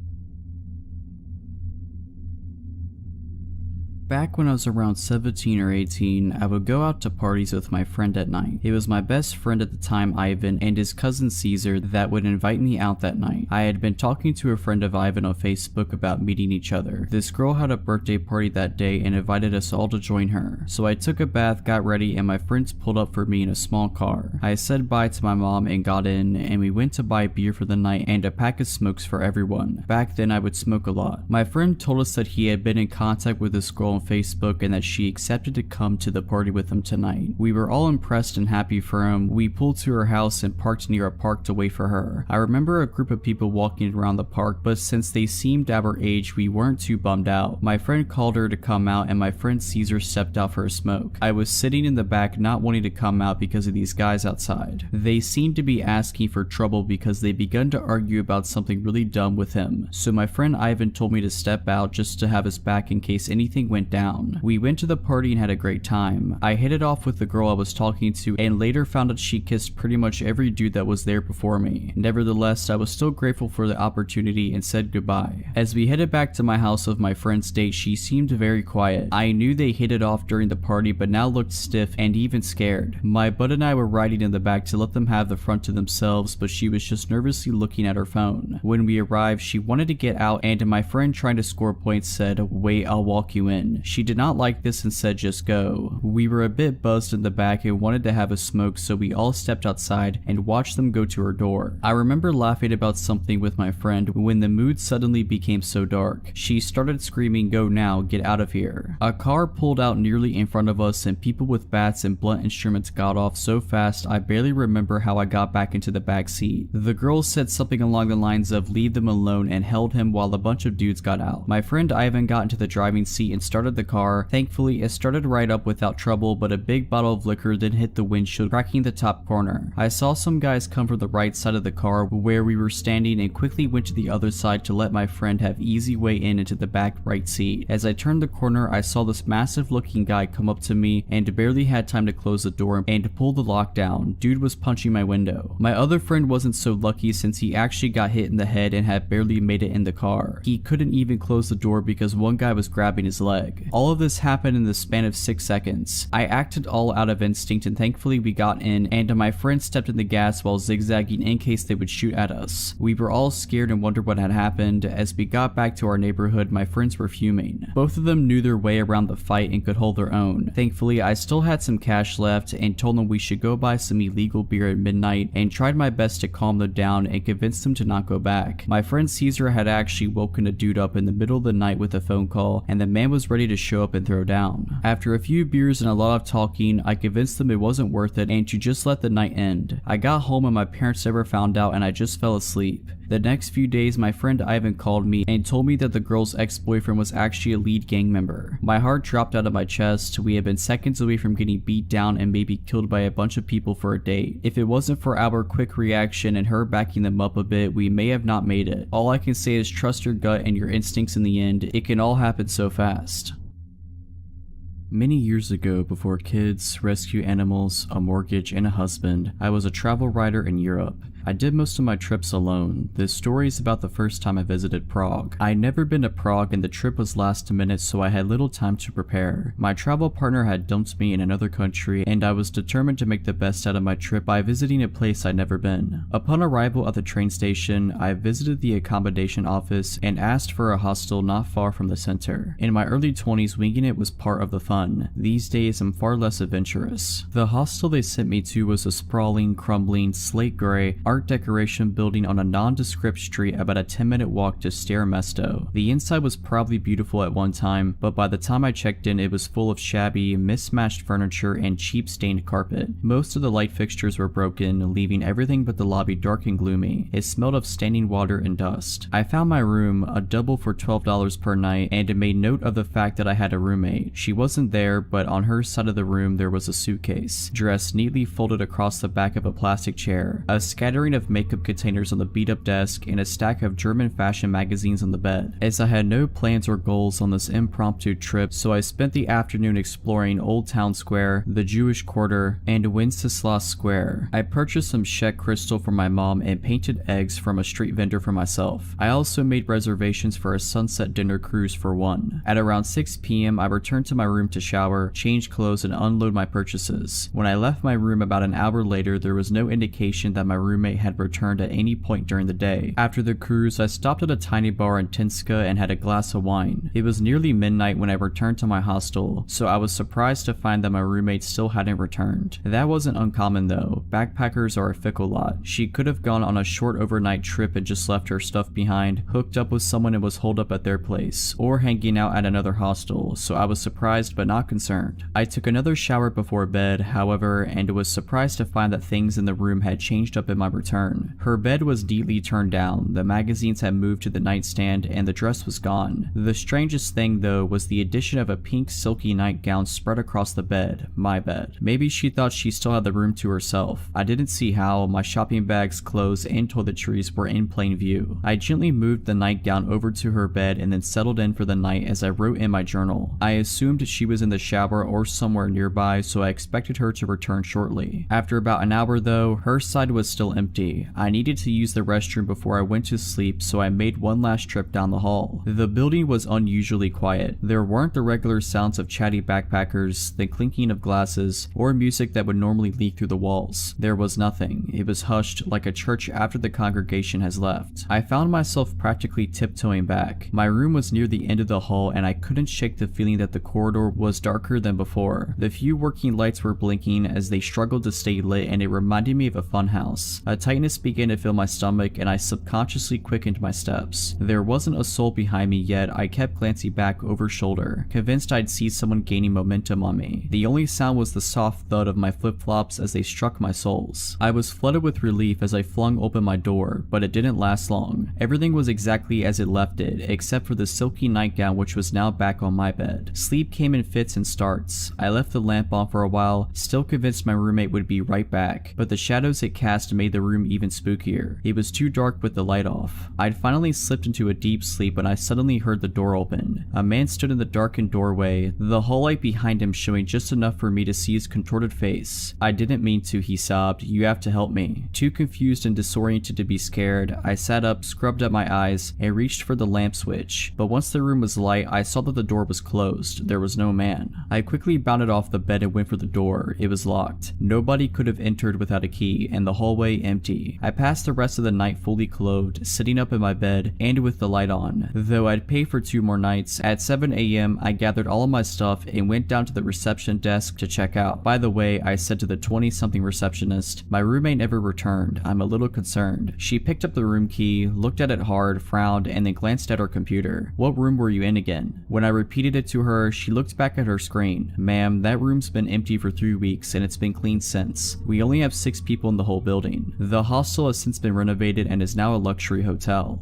Back when I was around 17 or 18, I would go out to parties with my friend at night. It was my best friend at the time, Ivan, and his cousin Caesar that would invite me out that night. I had been talking to a friend of Ivan on Facebook about meeting each other. This girl had a birthday party that day and invited us all to join her. So I took a bath, got ready, and my friends pulled up for me in a small car. I said bye to my mom and got in, and we went to buy beer for the night and a pack of smokes for everyone. Back then I would smoke a lot. My friend told us that he had been in contact with this girl on Facebook and that she accepted to come to the party with him tonight. We were all impressed and happy for him. We pulled to her house and parked near a park to wait for her. I remember a group of people walking around the park, but since they seemed our age, we weren't too bummed out. My friend called her to come out and my friend Caesar stepped out for a smoke. I was sitting in the back not wanting to come out because of these guys outside. They seemed to be asking for trouble because they begun to argue about something really dumb with him. So my friend Ivan told me to step out just to have his back in case anything went down. We went to the party and had a great time. I hit it off with the girl I was talking to and later found out she kissed pretty much every dude that was there before me. Nevertheless, I was still grateful for the opportunity and said goodbye. As we headed back to my house of my friend's date, she seemed very quiet. I knew they hit it off during the party but now looked stiff and even scared. My bud and I were riding in the back to let them have the front to themselves, but she was just nervously looking at her phone. When we arrived, she wanted to get out and my friend, trying to score points, said, "Wait, I'll walk you in." She did not like this and said just go. We were a bit buzzed in the back and wanted to have a smoke, so we all stepped outside and watched them go to her door. I remember laughing about something with my friend when the mood suddenly became so dark. She started screaming, "Go now, get out of here." A car pulled out nearly in front of us and people with bats and blunt instruments got off so fast I barely remember how I got back into the back seat. The girl said something along the lines of "leave them alone" and held him while a bunch of dudes got out. My friend Ivan got into the driving seat and started the car. Thankfully, it started right up without trouble, but a big bottle of liquor then hit the windshield, cracking the top corner. I saw some guys come from the right side of the car where we were standing and quickly went to the other side to let my friend have easy way in into the back right seat. As I turned the corner, I saw this massive looking guy come up to me and barely had time to close the door and pull the lock down. Dude was punching my window. My other friend wasn't so lucky since he actually got hit in the head and had barely made it in the car. He couldn't even close the door because one guy was grabbing his leg. All of this happened in the span of 6 seconds. I acted all out of instinct and thankfully we got in and my friend stepped in the gas while zigzagging in case they would shoot at us. We were all scared and wondered what had happened. As we got back to our neighborhood, my friends were fuming. Both of them knew their way around the fight and could hold their own. Thankfully, I still had some cash left and told them we should go buy some illegal beer at midnight and tried my best to calm them down and convince them to not go back. My friend Caesar had actually woken a dude up in the middle of the night with a phone call and the man was ready to show up and throw down. After a few beers and a lot of talking, I convinced them it wasn't worth it and to just let the night end. I got home and my parents never found out and I just fell asleep. The next few days, my friend Ivan called me and told me that the girl's ex-boyfriend was actually a lead gang member. My heart dropped out of my chest. We had been seconds away from getting beat down and maybe killed by a bunch of people for a date. If it wasn't for our quick reaction and her backing them up a bit, we may have not made it. All I can say is trust your gut and your instincts in the end. It can all happen so fast. Many years ago, before kids, rescue animals, a mortgage, and a husband, I was a travel writer in Europe. I did most of my trips alone. This story is about the first time I visited Prague. I had never been to Prague and the trip was last minute, so I had little time to prepare. My travel partner had dumped me in another country and I was determined to make the best out of my trip by visiting a place I'd never been. Upon arrival at the train station, I visited the accommodation office and asked for a hostel not far from the center. In my early 20s, winging it was part of the fun. These days, I'm far less adventurous. The hostel they sent me to was a sprawling, crumbling, slate gray, art decoration building on a nondescript street about a 10-minute walk to Stair Mesto. The inside was probably beautiful at one time, but by the time I checked in, it was full of shabby, mismatched furniture and cheap stained carpet. Most of the light fixtures were broken, leaving everything but the lobby dark and gloomy. It smelled of standing water and dust. I found my room, a double for $12 per night, and made note of the fact that I had a roommate. She wasn't there, but on her side of the room there was a suitcase, dressed neatly folded across the back of a plastic chair, a scattering of makeup containers on the beat-up desk, and a stack of German fashion magazines on the bed. As I had no plans or goals on this impromptu trip, so I spent the afternoon exploring Old Town Square, the Jewish Quarter, and Wenceslas Square. I purchased some Czech crystal for my mom and painted eggs from a street vendor for myself. I also made reservations for a sunset dinner cruise for one. At around 6 p.m. I returned to my room to shower, change clothes, and unload my purchases. When I left my room about an hour later, there was no indication that my roommate had returned at any point during the day. After the cruise, I stopped at a tiny bar in Tinska and had a glass of wine. It was nearly midnight when I returned to my hostel, so I was surprised to find that my roommate still hadn't returned. That wasn't uncommon though. Backpackers are a fickle lot. She could have gone on a short overnight trip and just left her stuff behind, hooked up with someone and was holed up at their place, or hanging out at another hostel, so I was surprised but not concerned. I took another shower before bed, however, and was surprised to find that things in the room had changed up in my return. Her bed was neatly turned down, the magazines had moved to the nightstand, and the dress was gone. The strangest thing though was the addition of a pink silky nightgown spread across the bed, my bed. Maybe she thought she still had the room to herself. I didn't see how. My shopping bags, clothes, and toiletries were in plain view. I gently moved the nightgown over to her bed and then settled in for the night as I wrote in my journal. I assumed she was in the shower or somewhere nearby, so I expected her to return shortly. After about an hour though, her side was still empty. I needed to use the restroom before I went to sleep, so I made one last trip down the hall. The building was unusually quiet. There weren't the regular sounds of chatty backpackers, the clinking of glasses, or music that would normally leak through the walls. There was nothing. It was hushed like a church after the congregation has left. I found myself practically tiptoeing back. My room was near the end of the hall and I couldn't shake the feeling that the corridor was darker than before. The few working lights were blinking as they struggled to stay lit, and it reminded me of a funhouse. A tightness began to fill my stomach and I subconsciously quickened my steps. There wasn't a soul behind me yet. I kept glancing back over shoulder, convinced I'd see someone gaining momentum on me. The only sound was the soft thud of my flip-flops as they struck my soles. I was flooded with relief as I flung open my door, but it didn't last long. Everything was exactly as it left it, except for the silky nightgown which was now back on my bed. Sleep came in fits and starts. I left the lamp on for a while, still convinced my roommate would be right back, but the shadows it cast made the room even spookier. It was too dark with the light off. I'd finally slipped into a deep sleep when I suddenly heard the door open. A man stood in the darkened doorway, the hall light behind him showing just enough for me to see his contorted face. "I didn't mean to," he sobbed. "You have to help me." Too confused and disoriented to be scared, I sat up, scrubbed at my eyes, and reached for the lamp switch. But once the room was light, I saw that the door was closed. There was no man. I quickly bounded off the bed and went for the door. It was locked. Nobody could have entered without a key, and the hallway empty. I passed the rest of the night fully clothed, sitting up in my bed, and with the light on. Though I'd pay for 2 more nights, at 7 a.m. I gathered all of my stuff and went down to the reception desk to check out. By the way, I said to the 20-something receptionist, "My roommate never returned. I'm a little concerned." She picked up the room key, looked at it hard, frowned, and then glanced at her computer. "What room were you in again?" When I repeated it to her, she looked back at her screen. "Ma'am, that room's been empty for 3 weeks and it's been cleaned since. We only have 6 people in the whole building. The hostel has since been renovated and is now a luxury hotel."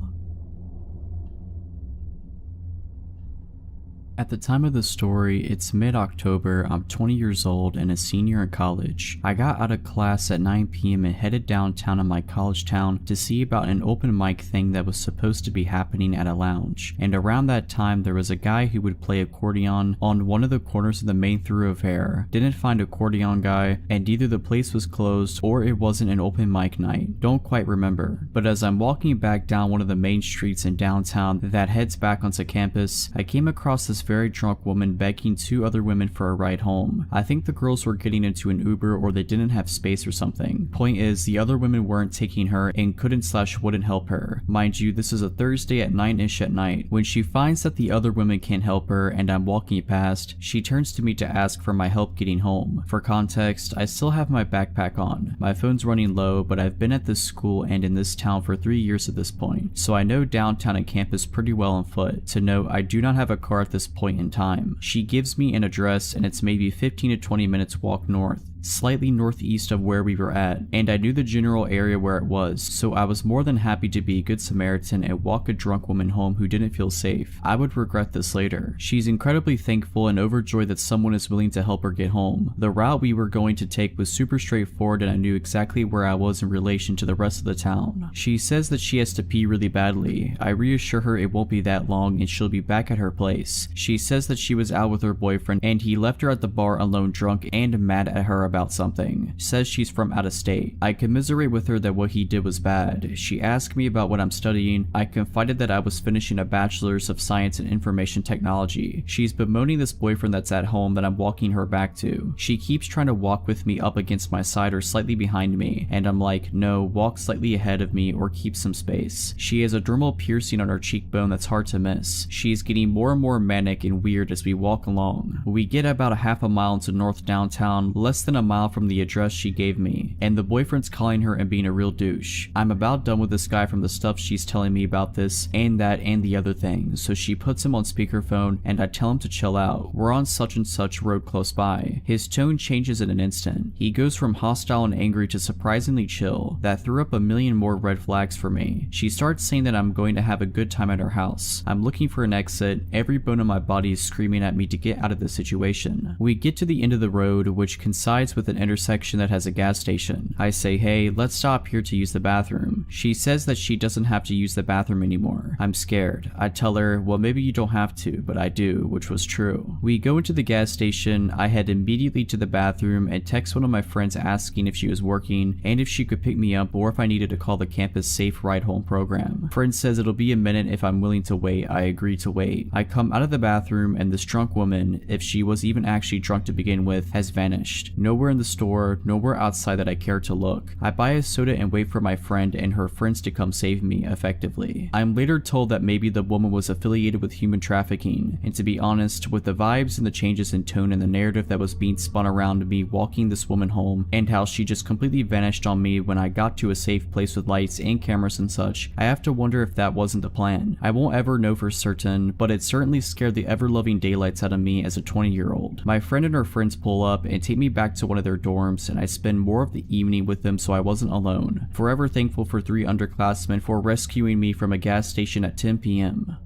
At the time of the story, it's mid-October, I'm 20 years old and a senior in college. I got out of class at 9 p.m. and headed downtown in my college town to see about an open mic thing that was supposed to be happening at a lounge. And around that time, there was a guy who would play accordion on one of the corners of the main thoroughfare. Didn't find accordion guy, and either the place was closed or it wasn't an open mic night. Don't quite remember. But as I'm walking back down one of the main streets in downtown that heads back onto campus, I came across this very drunk woman begging 2 other women for a ride home. I think the girls were getting into an Uber or they didn't have space or something. Point is, the other women weren't taking her and couldn't/wouldn't help her. Mind you, this is a Thursday at 9-ish at night. When she finds that the other women can't help her and I'm walking past, she turns to me to ask for my help getting home. For context, I still have my backpack on. My phone's running low, but I've been at this school and in this town for 3 years at this point, so I know downtown and campus pretty well on foot. To note, I do not have a car at this point in time. She gives me an address and it's maybe 15 to 20 minutes walk north, slightly northeast of where we were at, and I knew the general area where it was, so I was more than happy to be a good Samaritan and walk a drunk woman home who didn't feel safe. I would regret this later. She's incredibly thankful and overjoyed that someone is willing to help her get home. The route we were going to take was super straightforward and I knew exactly where I was in relation to the rest of the town. She says that she has to pee really badly. I reassure her it won't be that long and she'll be back at her place. She says that she was out with her boyfriend and he left her at the bar alone, drunk and mad at her about something. Says she's from out of state. I commiserate with her that what he did was bad. She asked me about what I'm studying. I confided that I was finishing a bachelor's of science in information technology. She's bemoaning this boyfriend that's at home that I'm walking her back to. She keeps trying to walk with me up against my side or slightly behind me, and I'm like, no, walk slightly ahead of me or keep some space. She has a dermal piercing on her cheekbone that's hard to miss. She's getting more and more manic and weird as we walk along. We get about a half a mile into north downtown, less than a mile from the address she gave me, and the boyfriend's calling her and being a real douche. I'm about done with this guy from the stuff she's telling me about this and that and the other thing, so she puts him on speakerphone and I tell him to chill out. We're on such and such road close by. His tone changes in an instant. He goes from hostile and angry to surprisingly chill. That threw up a million more red flags for me. She starts saying that I'm going to have a good time at her house. I'm looking for an exit. Every bone in my body is screaming at me to get out of this situation. We get to the end of the road, which coincides with an intersection that has a gas station. I say, hey, let's stop here to use the bathroom. She says that she doesn't have to use the bathroom anymore. I'm scared. I tell her, well, maybe you don't have to, but I do, which was true. We go into the gas station. I head immediately to the bathroom and text one of my friends asking if she was working and if she could pick me up or if I needed to call the campus safe ride home program. Friend says it'll be a minute if I'm willing to wait. I agree to wait. I come out of the bathroom and this drunk woman, if she was even actually drunk to begin with, has vanished. Nowhere in the store, nowhere outside that I care to look. I buy a soda and wait for my friend and her friends to come save me effectively. I'm later told that maybe the woman was affiliated with human trafficking, and to be honest, with the vibes and the changes in tone and the narrative that was being spun around me walking this woman home and how she just completely vanished on me when I got to a safe place with lights and cameras and such, I have to wonder if that wasn't the plan. I won't ever know for certain, but it certainly scared the ever-loving daylights out of me as a 20-year-old. My friend and her friends pull up and take me back to one of their dorms and I spend more of the evening with them so I wasn't alone. Forever thankful for 3 underclassmen for rescuing me from a gas station at 10 p.m.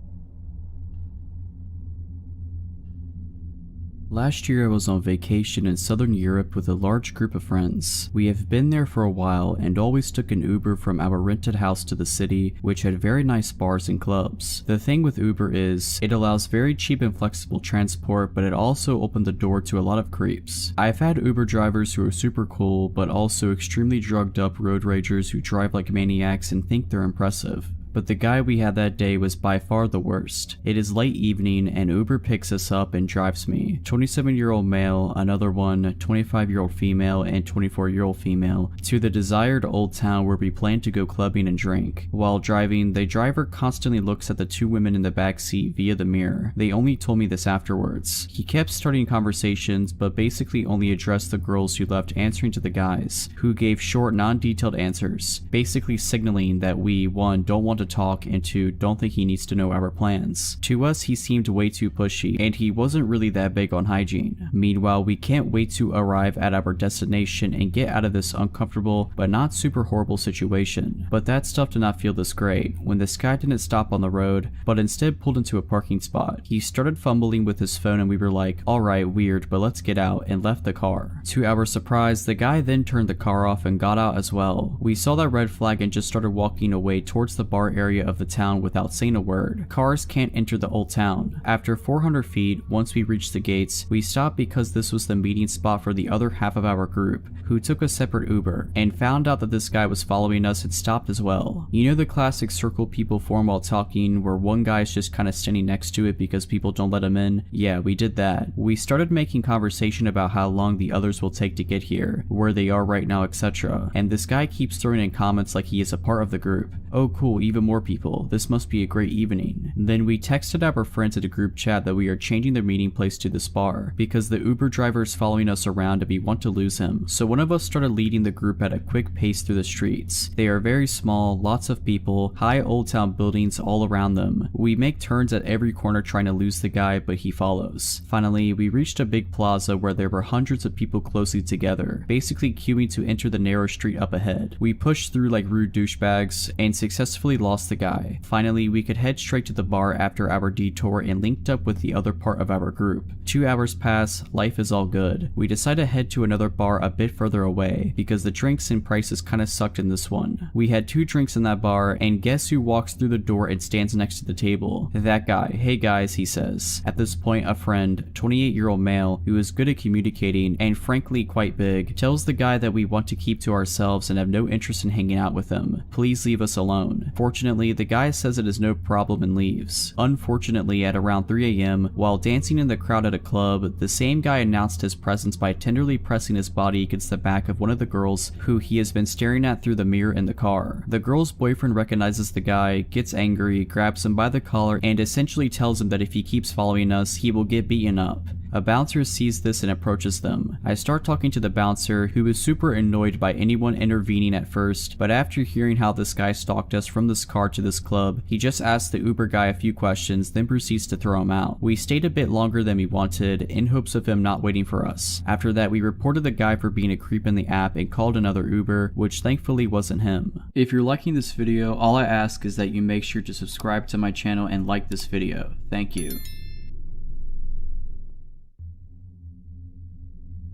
Last year I was on vacation in southern Europe with a large group of friends. We have been there for a while and always took an Uber from our rented house to the city, which had very nice bars and clubs. The thing with Uber is, it allows very cheap and flexible transport, but it also opened the door to a lot of creeps. I've had Uber drivers who are super cool, but also extremely drugged up road ragers who drive like maniacs and think they're impressive. But the guy we had that day was by far the worst. It is late evening and Uber picks us up and drives me, 27-year-old male, another one, 25-year-old female, and 24-year-old female, to the desired old town where we plan to go clubbing and drink. While driving, the driver constantly looks at the 2 women in the back seat via the mirror. They only told me this afterwards. He kept starting conversations, but basically only addressed the girls who left answering to the guys, who gave short, non-detailed answers, basically signaling that we, 1, don't want to talk, and 2, don't think he needs to know our plans. To us, he seemed way too pushy, and he wasn't really that big on hygiene. Meanwhile, we can't wait to arrive at our destination and get out of this uncomfortable but not super horrible situation. But that stuff did not feel this great when this guy didn't stop on the road, but instead pulled into a parking spot. He started fumbling with his phone and we were like, alright, weird, but let's get out, and left the car. To our surprise, the guy then turned the car off and got out as well. We saw that red flag and just started walking away towards the bar bar area of the town without saying a word. Cars can't enter the old town. After 400 feet, once we reached the gates, we stopped because this was the meeting spot for the other half of our group, who took a separate Uber, and found out that this guy was following us and stopped as well. You know the classic circle people form while talking where one guy's just kinda standing next to it because people don't let him in? Yeah, we did that. We started making conversation about how long the others will take to get here, where they are right now, etc. And this guy keeps throwing in comments like he is a part of the group. Oh cool, even more people. This must be a great evening. Then we texted our friends at a group chat that we are changing their meeting place to this bar because the Uber driver is following us around and we want to lose him. So one of us started leading the group at a quick pace through the streets. They are very small, lots of people, high old town buildings all around them. We make turns at every corner trying to lose the guy, but he follows. Finally, we reached a big plaza where there were hundreds of people closely together, basically queuing to enter the narrow street up ahead. We pushed through like rude douchebags and successfully lost the guy. Finally, we could head straight to the bar after our detour and linked up with the other part of our group. 2 hours pass, life is all good. We decide to head to another bar a bit further away because the drinks and prices kinda sucked in this one. We had 2 drinks in that bar, and guess who walks through the door and stands next to the table? That guy. Hey guys, he says. At this point, a friend, 28-year-old male, who is good at communicating and frankly quite big, tells the guy that we want to keep to ourselves and have no interest in hanging out with him. Please leave us alone. Fortunately, the guy says it is no problem and leaves. Unfortunately, at around 3 a.m., while dancing in the crowd at a club, the same guy announced his presence by tenderly pressing his body against the back of one of the girls who he has been staring at through the mirror in the car. The girl's boyfriend recognizes the guy, gets angry, grabs him by the collar, and essentially tells him that if he keeps following us, he will get beaten up. A bouncer sees this and approaches them. I start talking to the bouncer, who is super annoyed by anyone intervening at first, but after hearing how this guy stalked us from this car to this club, he just asks the Uber guy a few questions, then proceeds to throw him out. We stayed a bit longer than we wanted, in hopes of him not waiting for us. After that, we reported the guy for being a creep in the app and called another Uber, which thankfully wasn't him. If you're liking this video, all I ask is that you make sure to subscribe to my channel and like this video. Thank you.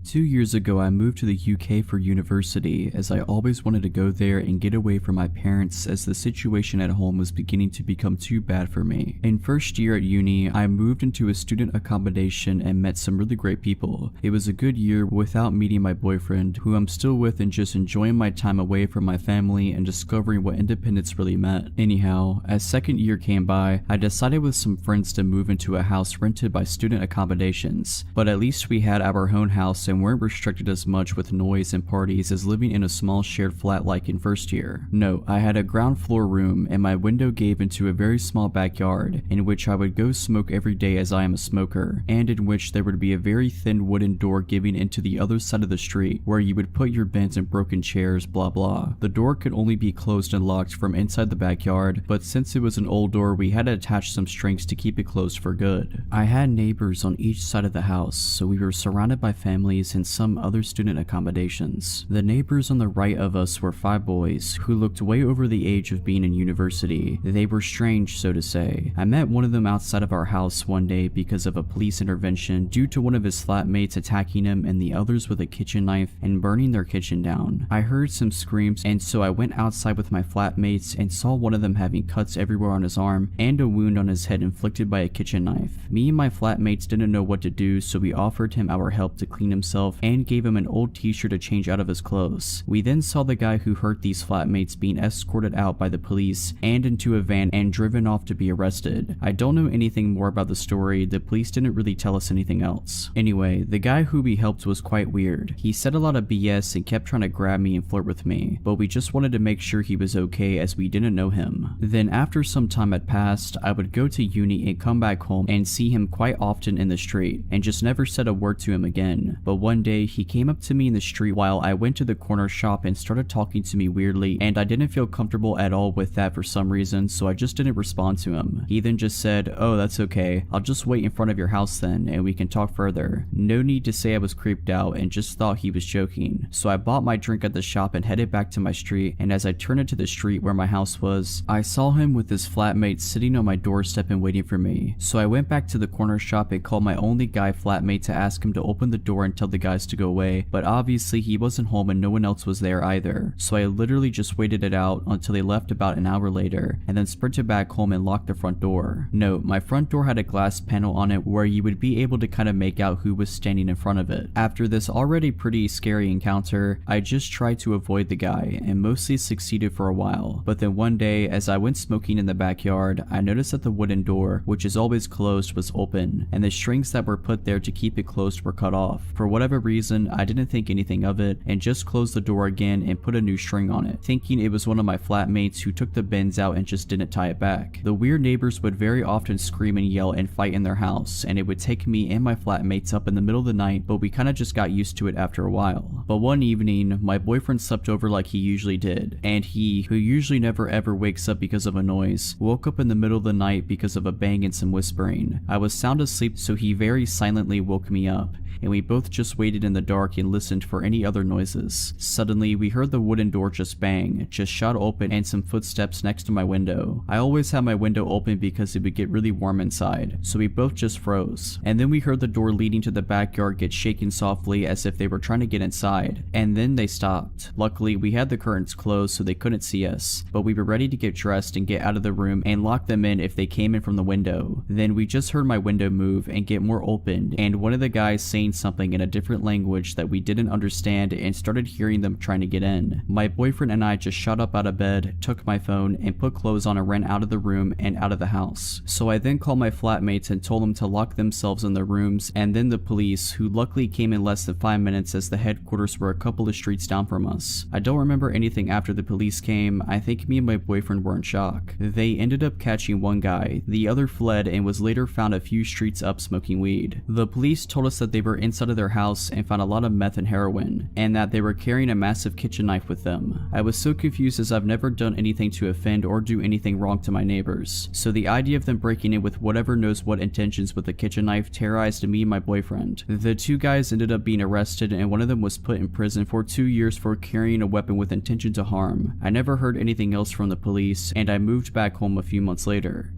2 years ago, I moved to the UK for university, as I always wanted to go there and get away from my parents as the situation at home was beginning to become too bad for me. In first year at uni, I moved into a student accommodation and met some really great people. It was a good year without meeting my boyfriend, who I'm still with, and just enjoying my time away from my family and discovering what independence really meant. Anyhow, as second year came by, I decided with some friends to move into a house rented by student accommodations, but at least we had our own house and weren't restricted as much with noise and parties as living in a small shared flat like in first year. No, I had a ground floor room and my window gave into a very small backyard in which I would go smoke every day as I am a smoker, and in which there would be a very thin wooden door giving into the other side of the street where you would put your bins and broken chairs, blah blah. The door could only be closed and locked from inside the backyard, but since it was an old door, we had to attach some strings to keep it closed for good. I had neighbors on each side of the house, so we were surrounded by families and some other student accommodations. The neighbors on the right of us were 5 boys who looked way over the age of being in university. They were strange, so to say. I met one of them outside of our house one day because of a police intervention due to one of his flatmates attacking him and the others with a kitchen knife and burning their kitchen down. I heard some screams, and so I went outside with my flatmates and saw one of them having cuts everywhere on his arm and a wound on his head inflicted by a kitchen knife. Me and my flatmates didn't know what to do, so we offered him our help to clean himself and gave him an old t-shirt to change out of his clothes. We then saw the guy who hurt these flatmates being escorted out by the police and into a van and driven off to be arrested. I don't know anything more about the story. The police didn't really tell us anything else. Anyway, the guy who we helped was quite weird. He said a lot of BS and kept trying to grab me and flirt with me, but we just wanted to make sure he was okay as we didn't know him. Then after some time had passed, I would go to uni and come back home and see him quite often in the street and just never said a word to him again. But one day, he came up to me in the street while I went to the corner shop and started talking to me weirdly, and I didn't feel comfortable at all with that for some reason, so I just didn't respond to him. He then just said, "Oh, that's okay. I'll just wait in front of your house then, and we can talk further." No need to say I was creeped out and just thought he was joking. So I bought my drink at the shop and headed back to my street, and as I turned into the street where my house was, I saw him with his flatmate sitting on my doorstep and waiting for me. So I went back to the corner shop and called my only guy flatmate to ask him to open the door and tell the guys to go away, but obviously he wasn't home and no one else was there either. So I literally just waited it out until they left about an hour later, and then sprinted back home and locked the front door. Note, my front door had a glass panel on it where you would be able to kind of make out who was standing in front of it. After this already pretty scary encounter, I just tried to avoid the guy and mostly succeeded for a while. But then one day, as I went smoking in the backyard, I noticed that the wooden door, which is always closed, was open, and the strings that were put there to keep it closed were cut off. For whatever reason, I didn't think anything of it and just closed the door again and put a new string on it, thinking it was one of my flatmates who took the bins out and just didn't tie it back. The weird neighbors would very often scream and yell and fight in their house, and it would take me and my flatmates up in the middle of the night, but we kinda just got used to it after a while. But one evening, my boyfriend slept over like he usually did, and he, who usually never ever wakes up because of a noise, woke up in the middle of the night because of a bang and some whispering. I was sound asleep, so he very silently woke me up, and we both just waited in the dark and listened for any other noises. Suddenly, we heard the wooden door just bang, just shot open, and some footsteps next to my window. I always have my window open because it would get really warm inside, so we both just froze. And then we heard the door leading to the backyard get shaken softly as if they were trying to get inside, and then they stopped. Luckily, we had the curtains closed so they couldn't see us, but we were ready to get dressed and get out of the room and lock them in if they came in from the window. Then we just heard my window move and get more open, and one of the guys saying something in a different language that we didn't understand and started hearing them trying to get in. My boyfriend and I just shot up out of bed, took my phone, and put clothes on and ran out of the room and out of the house. So I then called my flatmates and told them to lock themselves in their rooms, and then the police, who luckily came in less than 5 minutes as the headquarters were a couple of streets down from us. I don't remember anything after the police came. I think me and my boyfriend were in shock. They ended up catching one guy, the other fled and was later found a few streets up smoking weed. The police told us that they were inside of their house and found a lot of meth and heroin, and that they were carrying a massive kitchen knife with them. I was so confused as I've never done anything to offend or do anything wrong to my neighbors, so the idea of them breaking in with whatever knows what intentions with a kitchen knife terrorized me and my boyfriend. The two guys ended up being arrested, and one of them was put in prison for 2 years for carrying a weapon with intention to harm. I never heard anything else from the police, and I moved back home a few months later.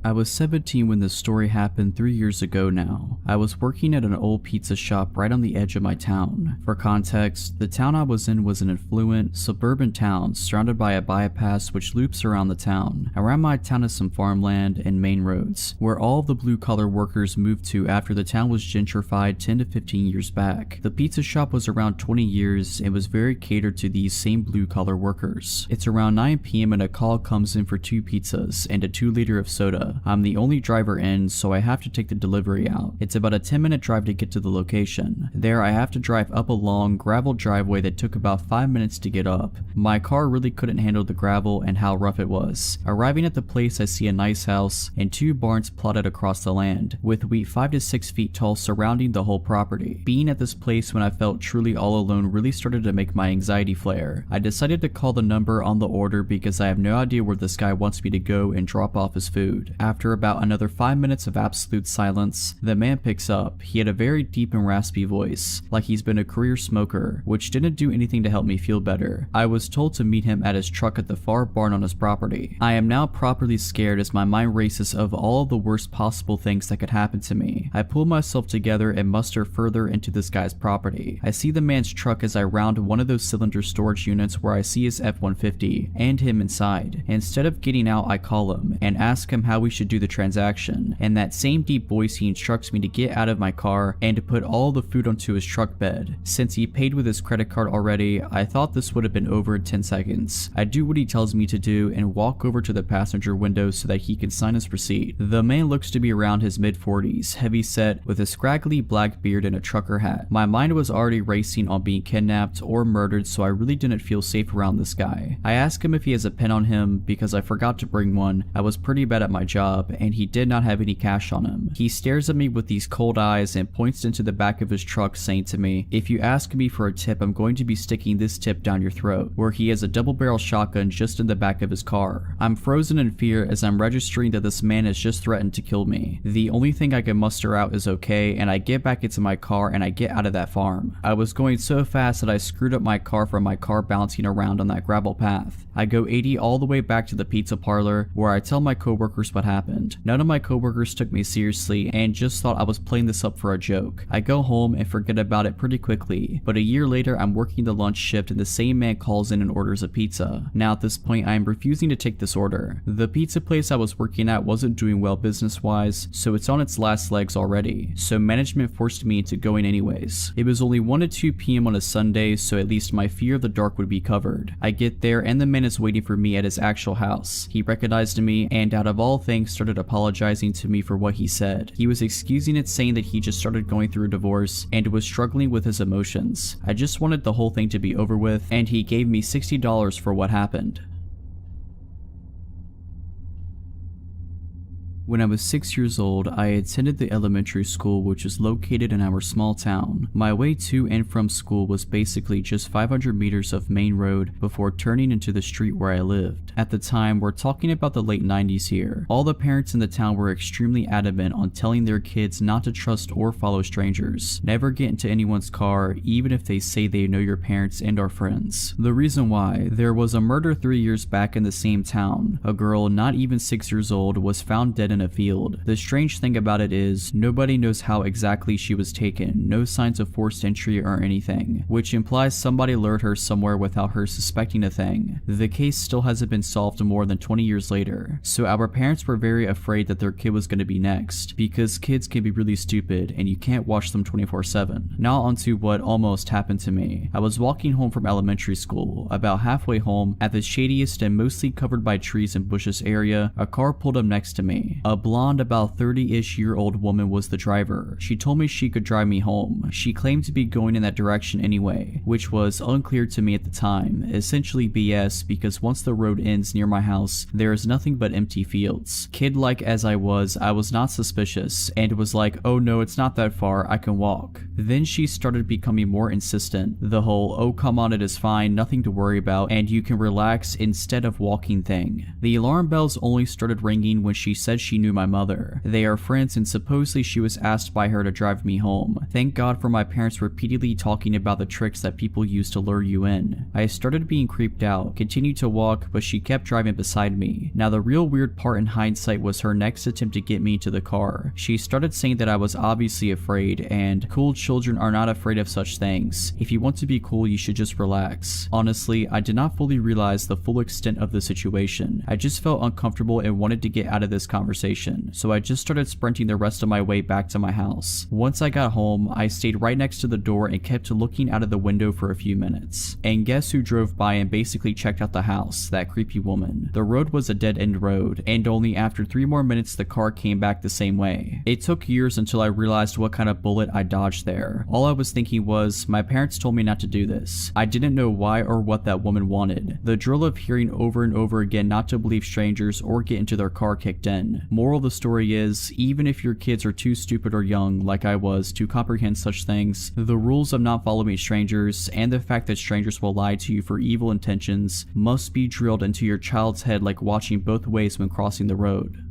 I was 17 when this story happened 3 years ago now. I was working at an old pizza shop right on the edge of my town. For context, the town I was in was an affluent, suburban town surrounded by a bypass which loops around the town. Around my town is some farmland and main roads, where all of the blue-collar workers moved to after the town was gentrified 10 to 15 years back. The pizza shop was around 20 years and was very catered to these same blue-collar workers. It's around 9 p.m. and a call comes in for 2 pizzas and a 2-liter of soda. I'm the only driver in, so I have to take the delivery out. It's about a 10-minute drive to get to the location. There, I have to drive up a long gravel driveway that took about 5 minutes to get up. My car really couldn't handle the gravel and how rough it was. Arriving at the place, I see a nice house and 2 barns plotted across the land, with wheat 5 to 6 feet tall surrounding the whole property. Being at this place when I felt truly all alone really started to make my anxiety flare. I decided to call the number on the order because I have no idea where this guy wants me to go and drop off his food. After about another 5 minutes of absolute silence, the man picks up. He had a very deep and raspy voice, like he's been a career smoker, which didn't do anything to help me feel better. I was told to meet him at his truck at the far barn on his property. I am now properly scared as my mind races of all of the worst possible things that could happen to me. I pull myself together and muster further into this guy's property. I see the man's truck as I round one of those cylinder storage units where I see his F-150 and him inside. Instead of getting out, I call him and ask him how we should do the transaction. In that same deep voice, he instructs me to get out of my car and to put all the food onto his truck bed. Since he paid with his credit card already, I thought this would have been over in 10 seconds. I do what he tells me to do and walk over to the passenger window so that he can sign his receipt. The man looks to be around his mid-40s, heavy set, with a scraggly black beard and a trucker hat. My mind was already racing on being kidnapped or murdered, so I really didn't feel safe around this guy. I ask him if he has a pen on him because I forgot to bring one. I was pretty bad at my job, and he did not have any cash on him. He stares at me with these cold eyes and points into the back of his truck, saying to me, "If you ask me for a tip, I'm going to be sticking this tip down your throat," where he has a double-barrel shotgun just in the back of his car. I'm frozen in fear as I'm registering that this man has just threatened to kill me. The only thing I can muster out is okay, and I get back into my car and I get out of that farm. I was going so fast that I screwed up my car from my car bouncing around on that gravel path. I go 80 all the way back to the pizza parlor where I tell my coworkers what happened. None of my coworkers took me seriously and just thought I was playing this up for a joke. I go home and forget about it pretty quickly, but a year later I'm working the lunch shift and the same man calls in and orders a pizza. Now at this point I am refusing to take this order. The pizza place I was working at wasn't doing well business wise, so it's on its last legs already, so management forced me into going anyways. It was only 1 to 2 p.m. on a Sunday, so at least my fear of the dark would be covered. I get there and the man is waiting for me at his actual house. He recognized me and out of all things started apologizing to me for what he said. He was excusing it, saying that he just started going through a divorce and was struggling with his emotions. I just wanted the whole thing to be over with, and he gave me $60 for what happened. When I was 6 years old, I attended the elementary school which is located in our small town. My way to and from school was basically just 500 meters of main road before turning into the street where I lived. At the time, we're talking about the late 90s here. All the parents in the town were extremely adamant on telling their kids not to trust or follow strangers. Never get into anyone's car, even if they say they know your parents and are friends. The reason why, there was a murder 3 years back in the same town. A girl not even 6 years old was found dead in a field. The strange thing about it is, nobody knows how exactly she was taken, no signs of forced entry or anything, which implies somebody lured her somewhere without her suspecting a thing. The case still hasn't been solved more than 20 years later, so our parents were very afraid that their kid was going to be next, because kids can be really stupid and you can't watch them 24/7. Now onto what almost happened to me. I was walking home from elementary school. About halfway home, at the shadiest and mostly covered by trees and bushes area, a car pulled up next to me. A blonde, about 30-ish year old woman was the driver. She told me she could drive me home. She claimed to be going in that direction anyway, which was unclear to me at the time. Essentially BS, because once the road ends near my house, there is nothing but empty fields. Kid-like as I was not suspicious, and was like, oh no, it's not that far, I can walk. Then she started becoming more insistent. The whole, oh come on, it is fine, nothing to worry about, and you can relax instead of walking thing. The alarm bells only started ringing when she said she knew my mother. They are friends and supposedly she was asked by her to drive me home. Thank God for my parents repeatedly talking about the tricks that people use to lure you in. I started being creeped out, continued to walk, but she kept driving beside me. Now the real weird part in hindsight was her next attempt to get me to the car. She started saying that I was obviously afraid, and cool children are not afraid of such things. If you want to be cool, you should just relax. Honestly, I did not fully realize the full extent of the situation. I just felt uncomfortable and wanted to get out of this conversation, so I just started sprinting the rest of my way back to my house. Once I got home, I stayed right next to the door and kept looking out of the window for a few minutes. And guess who drove by and basically checked out the house? That creepy woman. The road was a dead-end road, and only after 3 more minutes the car came back the same way. It took years until I realized what kind of bullet I dodged there. All I was thinking was, my parents told me not to do this. I didn't know why or what that woman wanted. The drill of hearing over and over again not to believe strangers or get into their car kicked in. Moral of the story is, even if your kids are too stupid or young, like I was, to comprehend such things, the rules of not following strangers, and the fact that strangers will lie to you for evil intentions, must be drilled into your child's head like watching both ways when crossing the road.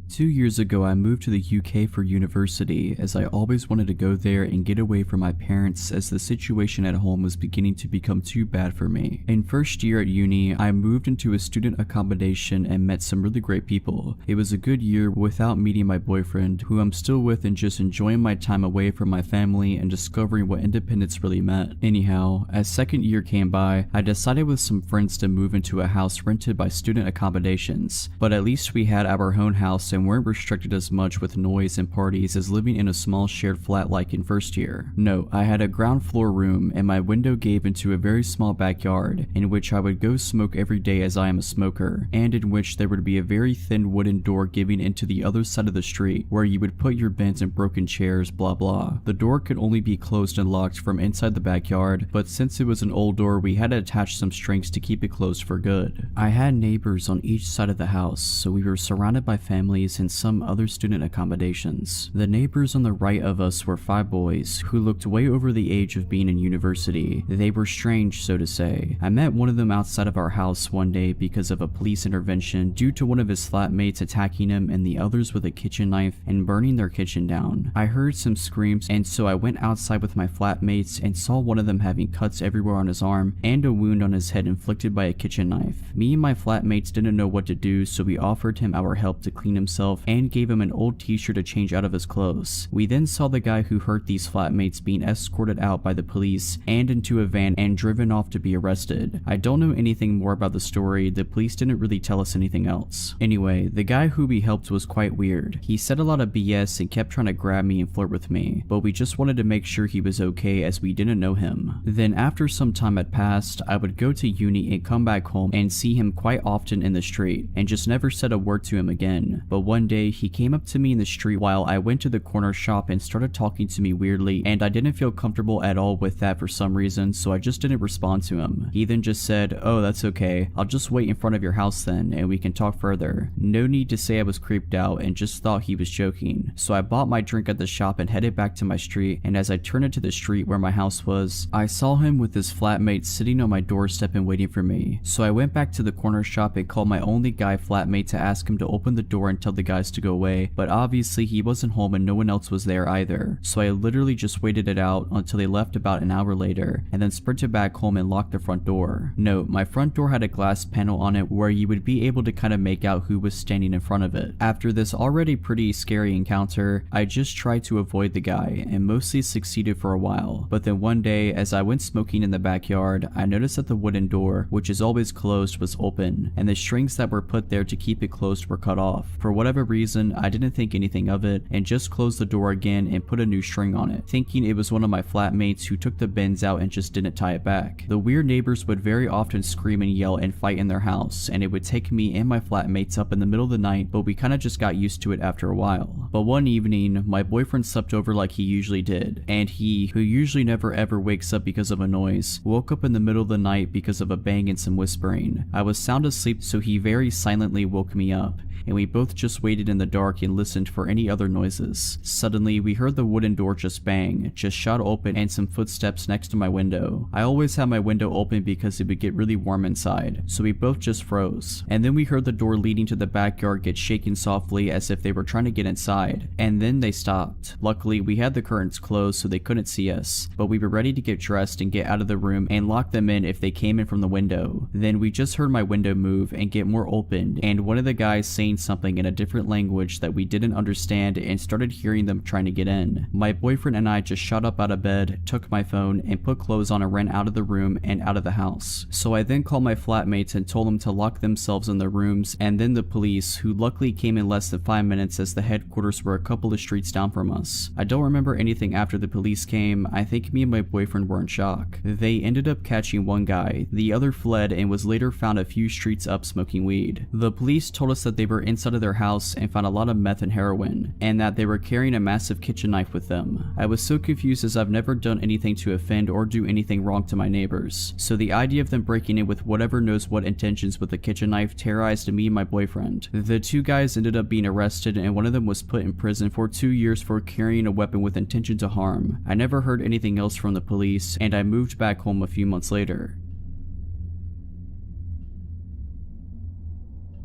2 years ago, I moved to the UK for university, as I always wanted to go there and get away from my parents, as the situation at home was beginning to become too bad for me. In first year at uni, I moved into a student accommodation and met some really great people. It was a good year without meeting my boyfriend, who I'm still with, and just enjoying my time away from my family and discovering what independence really meant. Anyhow, as second year came by, I decided with some friends to move into a house rented by student accommodations, but at least we had our own house and weren't restricted as much with noise and parties as living in a small shared flat like in first year. No, I had a ground floor room and my window gave into a very small backyard in which I would go smoke every day, as I am a smoker, and in which there would be a very thin wooden door giving into the other side of the street where you would put your bins and broken chairs, blah blah. The door could only be closed and locked from inside the backyard, but since it was an old door, we had to attach some strings to keep it closed for good. I had neighbors on each side of the house, so we were surrounded by families boys and some other student accommodations. The neighbors on the right of us were 5 boys who looked way over the age of being in university. They were strange, so to say. I met one of them outside of our house one day because of a police intervention due to one of his flatmates attacking him and the others with a kitchen knife and burning their kitchen down. I heard some screams, and so I went outside with my flatmates and saw one of them having cuts everywhere on his arm and a wound on his head inflicted by a kitchen knife. Me and my flatmates didn't know what to do, so we offered him our help to clean himself and gave him an old t-shirt to change out of his clothes. We then saw the guy who hurt these flatmates being escorted out by the police and into a van and driven off to be arrested. I don't know anything more about the story. The police didn't really tell us anything else. Anyway, the guy who we helped was quite weird. He said a lot of BS and kept trying to grab me and flirt with me, but we just wanted to make sure he was okay as we didn't know him. Then after some time had passed, I would go to uni and come back home and see him quite often in the street and just never said a word to him again. But one day he came up to me in the street while I went to the corner shop and started talking to me weirdly, and I didn't feel comfortable at all with that for some reason, so I just didn't respond to him. He then just said, "Oh, that's okay. I'll just wait in front of your house then and we can talk further." No need to say I was creeped out and just thought he was joking. So I bought my drink at the shop and headed back to my street, and as I turned into the street where my house was, I saw him with his flatmate sitting on my doorstep and waiting for me. So I went back to the corner shop and called my only guy flatmate to ask him to open the door and tell the guys to go away, but obviously he wasn't home and no one else was there either. So I literally just waited it out until they left about an hour later, and then sprinted back home and locked the front door. Note, my front door had a glass panel on it where you would be able to kind of make out who was standing in front of it. After this already pretty scary encounter, I just tried to avoid the guy and mostly succeeded for a while. But then one day, as I went smoking in the backyard, I noticed that the wooden door, which is always closed, was open, and the strings that were put there to keep it closed were cut off. For whatever reason, I didn't think anything of it and just closed the door again and put a new string on it, thinking it was one of my flatmates who took the bends out and just didn't tie it back. The weird neighbors would very often scream and yell and fight in their house, and it would take me and my flatmates up in the middle of the night, but we kinda just got used to it after a while. But one evening, my boyfriend slept over like he usually did, and he, who usually never ever wakes up because of a noise, woke up in the middle of the night because of a bang and some whispering. I was sound asleep, so he very silently woke me up, and we both just waited in the dark and listened for any other noises. Suddenly, we heard the wooden door just bang, just shot open, and some footsteps next to my window. I always have my window open because it would get really warm inside, so we both just froze. And then we heard the door leading to the backyard get shaken softly as if they were trying to get inside, and then they stopped. Luckily, we had the curtains closed so they couldn't see us, but we were ready to get dressed and get out of the room and lock them in if they came in from the window. Then we just heard my window move and get more open, and one of the guys saying something in a different language that we didn't understand and started hearing them trying to get in. My boyfriend and I just shot up out of bed, took my phone, and put clothes on and ran out of the room and out of the house. So I then called my flatmates and told them to lock themselves in their rooms, and then the police, who luckily came in less than 5 minutes as the headquarters were a couple of streets down from us. I don't remember anything after the police came. I think me and my boyfriend were in shock. They ended up catching one guy, the other fled and was later found a few streets up smoking weed. The police told us that they were inside of their house and found a lot of meth and heroin, and that they were carrying a massive kitchen knife with them. I was so confused as I've never done anything to offend or do anything wrong to my neighbors, so the idea of them breaking in with whatever knows what intentions with a kitchen knife terrorized me and my boyfriend. The 2 guys ended up being arrested, and one of them was put in prison for 2 years for carrying a weapon with intention to harm. I never heard anything else from the police, and I moved back home a few months later.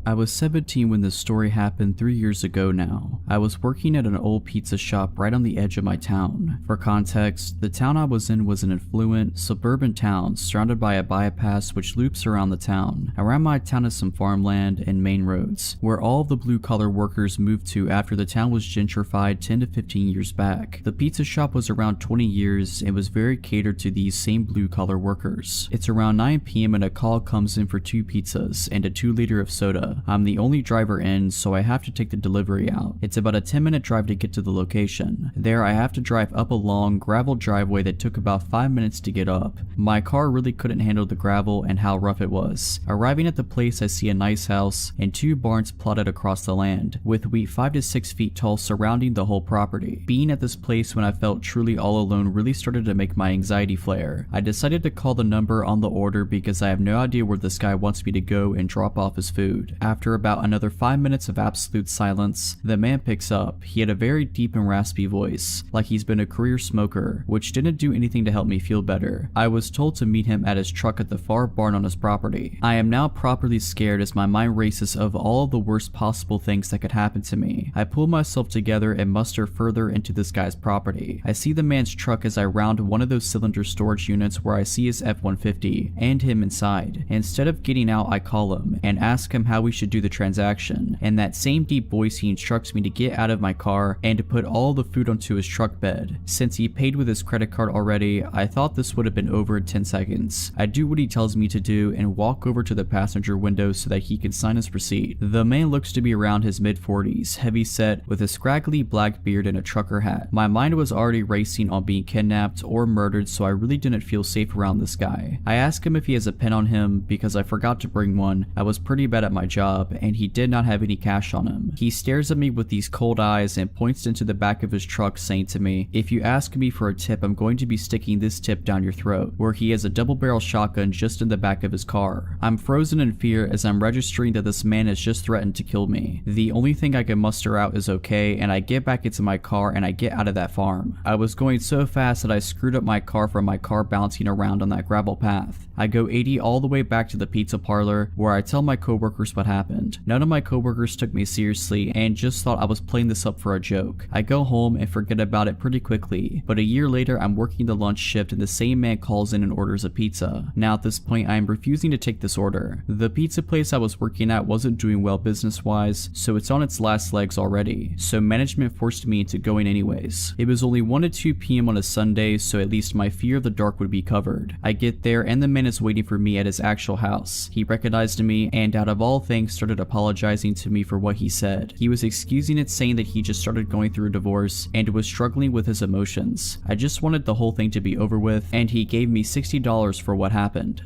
I was 17 when this story happened 3 years ago now. I was working at an old pizza shop right on the edge of my town. For context, the town I was in was an affluent, suburban town surrounded by a bypass which loops around the town. Around my town is some farmland and main roads, where all of the blue-collar workers moved to after the town was gentrified 10 to 15 years back. The pizza shop was around 20 years and was very catered to these same blue-collar workers. It's around 9 p.m. and a call comes in for 2 pizzas and a 2-liter of soda. I'm the only driver in, so I have to take the delivery out. It's about a 10-minute drive to get to the location. There, I have to drive up a long, gravel driveway that took about 5 minutes to get up. My car really couldn't handle the gravel and how rough it was. Arriving at the place, I see a nice house and 2 barns plotted across the land, with wheat 5 to 6 feet tall surrounding the whole property. Being at this place when I felt truly all alone really started to make my anxiety flare. I decided to call the number on the order because I have no idea where this guy wants me to go and drop off his food. After about another 5 minutes of absolute silence, the man picks up. He had a very deep and raspy voice, like he's been a career smoker, which didn't do anything to help me feel better. I was told to meet him at his truck at the far barn on his property. I am now properly scared as my mind races of all of the worst possible things that could happen to me. I pull myself together and muster further into this guy's property. I see the man's truck as I round one of those cylinder storage units where I see his F-150 and him inside. Instead of getting out, I call him and ask him how we should do the transaction. In that same deep voice, he instructs me to get out of my car and to put all the food onto his truck bed. Since he paid with his credit card already, I thought this would have been over in 10 seconds. I do what he tells me to do and walk over to the passenger window so that he can sign his receipt. The man looks to be around his mid-40s, heavy set, with a scraggly black beard and a trucker hat. My mind was already racing on being kidnapped or murdered, so I really didn't feel safe around this guy. I ask him if he has a pen on him because I forgot to bring one. I was pretty bad at my job and he did not have any cash on him. He stares at me with these cold eyes and points into the back of his truck, saying to me, "If you ask me for a tip, I'm going to be sticking this tip down your throat," where he has a double-barrel shotgun just in the back of his car. I'm frozen in fear as I'm registering that this man has just threatened to kill me. The only thing I can muster out is okay, and I get back into my car and I get out of that farm. I was going so fast that I screwed up my car from my car bouncing around on that gravel path. I go 80 all the way back to the pizza parlor where I tell my coworkers what happened. None of my coworkers took me seriously and just thought I was playing this up for a joke. I go home and forget about it pretty quickly, but a year later I'm working the lunch shift and the same man calls in and orders a pizza. Now at this point I am refusing to take this order. The pizza place I was working at wasn't doing well business wise, so it's on its last legs already, so management forced me into going anyways. It was only 1 to 2 p.m. on a Sunday, so at least my fear of the dark would be covered. I get there and the man is waiting for me at his actual house. He recognized me and out of all things started apologizing to me for what he said. He was excusing it, saying that he just started going through a divorce and was struggling with his emotions. I just wanted the whole thing to be over with, and he gave me $60 for what happened.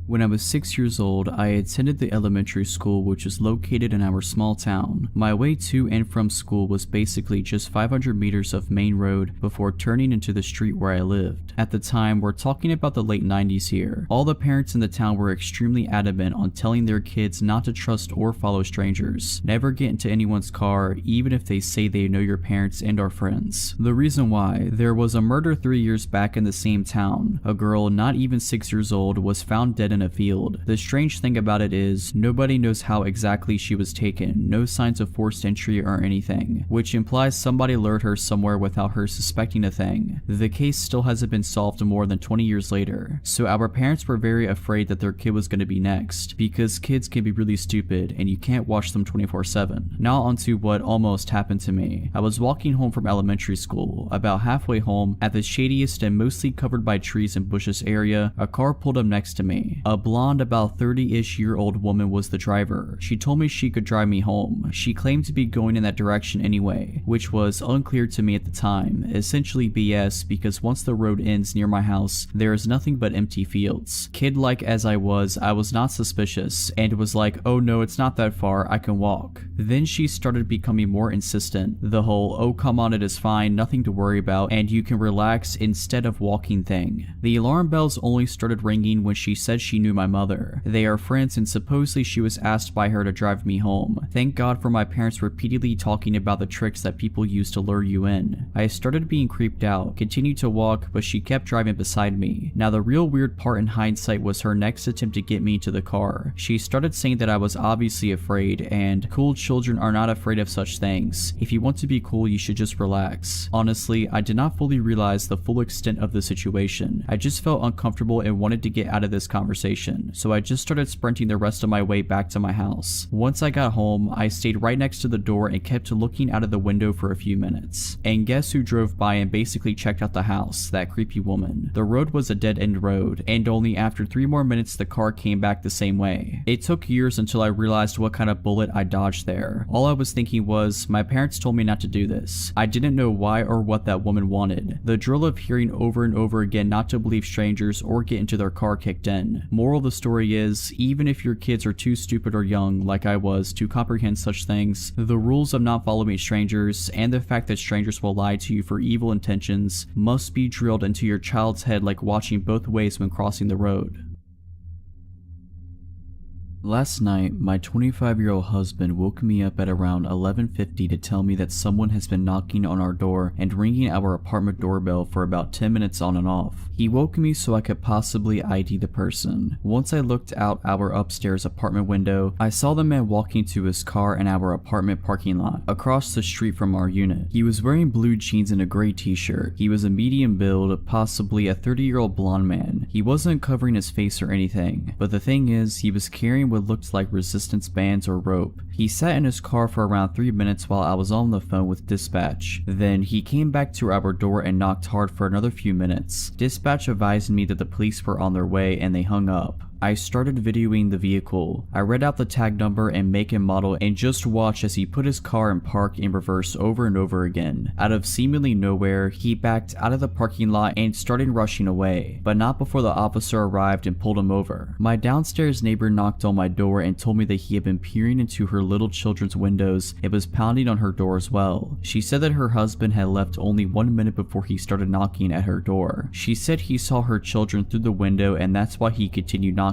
When I was 6 years old, I attended the elementary school which is located in our small town. My way to and from school was basically just 500 meters of main road before turning into the street where I lived. At the time, we're talking about the late 90s here. All the parents in the town were extremely adamant on telling their kids not to trust or follow strangers. Never get into anyone's car, even if they say they know your parents and are friends. The reason why, there was a murder 3 years back in the same town. A girl not even 6 years old was found dead in a field. The strange thing about it is, nobody knows how exactly she was taken, no signs of forced entry or anything, which implies somebody lured her somewhere without her suspecting a thing. The case still hasn't been solved more than 20 years later, so our parents were very afraid that their kid was going to be next, because kids can be really stupid and you can't watch them 24/7. Now onto what almost happened to me. I was walking home from elementary school. About halfway home, at the shadiest and mostly covered by trees and bushes area, a car pulled up next to me. A blonde, about 30-ish year old woman was the driver. She told me she could drive me home. She claimed to be going in that direction anyway, which was unclear to me at the time. Essentially BS, because once the road ends near my house, there is nothing but empty fields. Kid-like as I was not suspicious, and was like, "Oh no, it's not that far, I can walk." Then she started becoming more insistent. The whole, "Oh come on, it is fine, nothing to worry about, and you can relax instead of walking" thing. The alarm bells only started ringing when she said she knew my mother. They are friends and supposedly she was asked by her to drive me home. Thank God for my parents repeatedly talking about the tricks that people use to lure you in. I started being creeped out, continued to walk, but she kept driving beside me. Now the real weird part in hindsight was her next attempt to get me to the car. She started saying that I was obviously afraid, and cool children are not afraid of such things. If you want to be cool, you should just relax. Honestly, I did not fully realize the full extent of the situation. I just felt uncomfortable and wanted to get out of this conversation, so I just started sprinting the rest of my way back to my house. Once I got home, I stayed right next to the door and kept looking out of the window for a few minutes. And guess who drove by and basically checked out the house? That creepy woman. The road was a dead-end road, and only after 3 more minutes the car came back the same way. It took years until I realized what kind of bullet I dodged there. All I was thinking was, my parents told me not to do this. I didn't know why or what that woman wanted. The drill of hearing over and over again not to believe strangers or get into their car kicked in. Moral of the story is, even if your kids are too stupid or young, like I was, to comprehend such things, the rules of not following strangers, and the fact that strangers will lie to you for evil intentions, must be drilled into your child's head like watching both ways when crossing the road. Last night, my 25-year-old husband woke me up at around 11:50 to tell me that someone has been knocking on our door and ringing our apartment doorbell for about 10 minutes on and off. He woke me so I could possibly ID the person. Once I looked out our upstairs apartment window, I saw the man walking to his car in our apartment parking lot, across the street from our unit. He was wearing blue jeans and a gray t-shirt. He was a medium build, possibly a 30-year-old blonde man. He wasn't covering his face or anything, but the thing is, he was carrying what looked like resistance bands or rope. He sat in his car for around 3 minutes while I was on the phone with dispatch. Then he came back to our door and knocked hard for another few minutes. Dispatch advised me that the police were on their way and they hung up. I started videoing the vehicle. I read out the tag number and make and model and just watched as he put his car in park in reverse over and over again. Out of seemingly nowhere, he backed out of the parking lot and started rushing away, but not before the officer arrived and pulled him over. My downstairs neighbor knocked on my door and told me that he had been peering into her little children's windows and was pounding on her door as well. She said that her husband had left only 1 minute before he started knocking at her door. She said he saw her children through the window and that's why he continued knocking.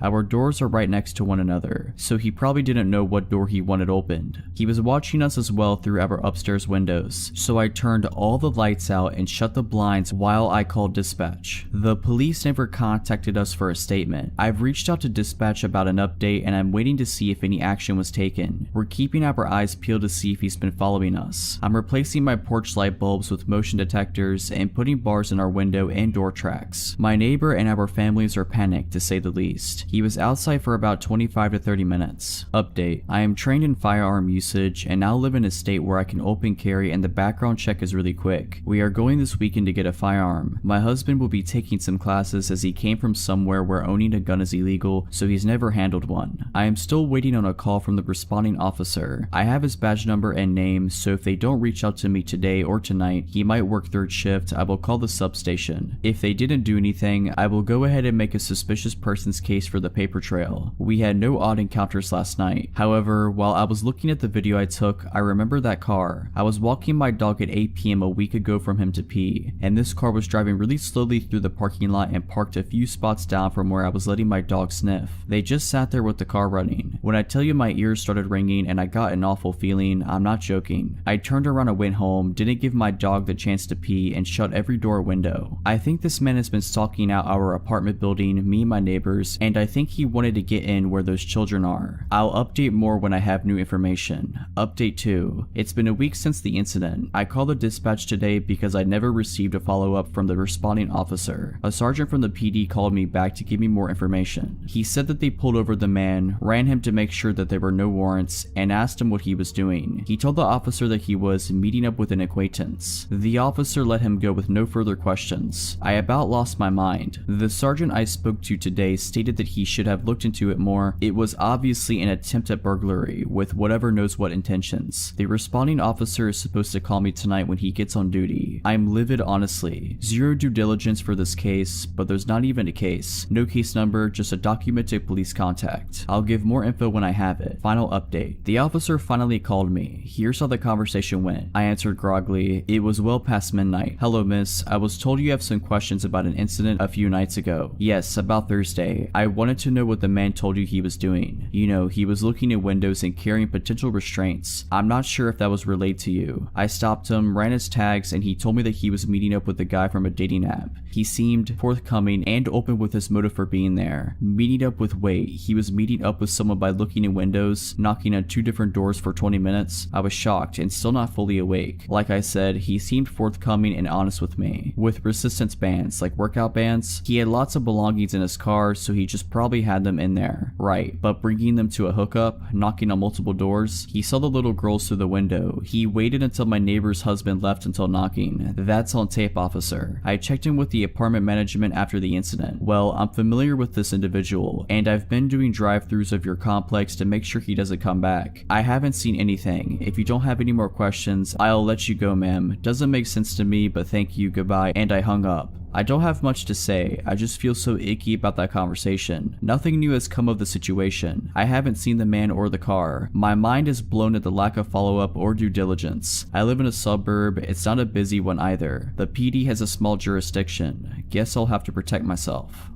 Our doors are right next to one another, so he probably didn't know what door he wanted opened. He was watching us as well through our upstairs windows, so I turned all the lights out and shut the blinds while I called dispatch. The police never contacted us for a statement. I've reached out to dispatch about an update and I'm waiting to see if any action was taken. We're keeping our eyes peeled to see if he's been following us. I'm replacing my porch light bulbs with motion detectors and putting bars in our window and door tracks. My neighbor and our families are panicked, to say the least. He was outside for about 25 to 30 minutes. Update: I am trained in firearm usage and now live in a state where I can open carry and the background check is really quick. We are going this weekend to get a firearm. My husband will be taking some classes as he came from somewhere where owning a gun is illegal, so he's never handled one. I am still waiting on a call from the responding officer. I have his badge number and name, so if they don't reach out to me today or tonight, he might work third shift. I will call the substation. If they didn't do anything, I will go ahead and make a suspicious person's case for the paper trail. We had no odd encounters last night. However, while I was looking at the video I took, I remember that car. I was walking my dog at 8 p.m. a week ago from him to pee, and this car was driving really slowly through the parking lot and parked a few spots down from where I was letting my dog sniff. They just sat there with the car running. When I tell you my ears started ringing and I got an awful feeling, I'm not joking. I turned around and went home, didn't give my dog the chance to pee, and shut every door and window. I think this man has been stalking out our apartment building, me and my neighbors, and I think he wanted to get in where those children are. I'll update more when I have new information. Update 2. It's been a week since the incident. I called the dispatch today because I never received a follow-up from the responding officer. A sergeant from the PD called me back to give me more information. He said that they pulled over the man, ran him to make sure that there were no warrants, and asked him what he was doing. He told the officer that he was meeting up with an acquaintance. The officer let him go with no further questions. I about lost my mind. The sergeant I spoke to today stated that he should have looked into it more. It was obviously an attempt at burglary with whatever knows what intentions. The responding officer is supposed to call me tonight when he gets on duty. I'm livid, honestly. Zero due diligence for this case, but there's not even a case. No case number, just a documented police contact. I'll give more info when I have it. Final update. The officer finally called me. Here's how the conversation went. I answered groggily. It was well past midnight. Hello, miss. I was told you have some questions about an incident a few nights ago. Yes, about Thursday. I wanted to know what the man told you he was doing. You know, he was looking in windows and carrying potential restraints. I'm not sure if that was relayed to you. I stopped him, ran his tags, and he told me that he was meeting up with a guy from a dating app. He seemed forthcoming and open with his motive for being there. Meeting up with wait, he was meeting up with someone by looking in windows, knocking on 2 different doors for 20 minutes. I was shocked and still not fully awake. Like I said, he seemed forthcoming and honest with me. With resistance bands, like workout bands, he had lots of belongings in his car, so he just probably had them in there. Right, but bringing them to a hookup, knocking on multiple doors, he saw the little girls through the window. He waited until my neighbor's husband left until knocking. That's on tape, officer. I checked in with the apartment management after the incident. Well, I'm familiar with this individual, and I've been doing drive-thrus of your complex to make sure he doesn't come back. I haven't seen anything. If you don't have any more questions, I'll let you go, ma'am. Doesn't make sense to me, but thank you, goodbye, and I hung up. I don't have much to say, I just feel so icky about that conversation. Nothing new has come of the situation. I haven't seen the man or the car. My mind is blown at the lack of follow-up or due diligence. I live in a suburb, it's not a busy one either. The PD has a small jurisdiction. Guess I'll have to protect myself.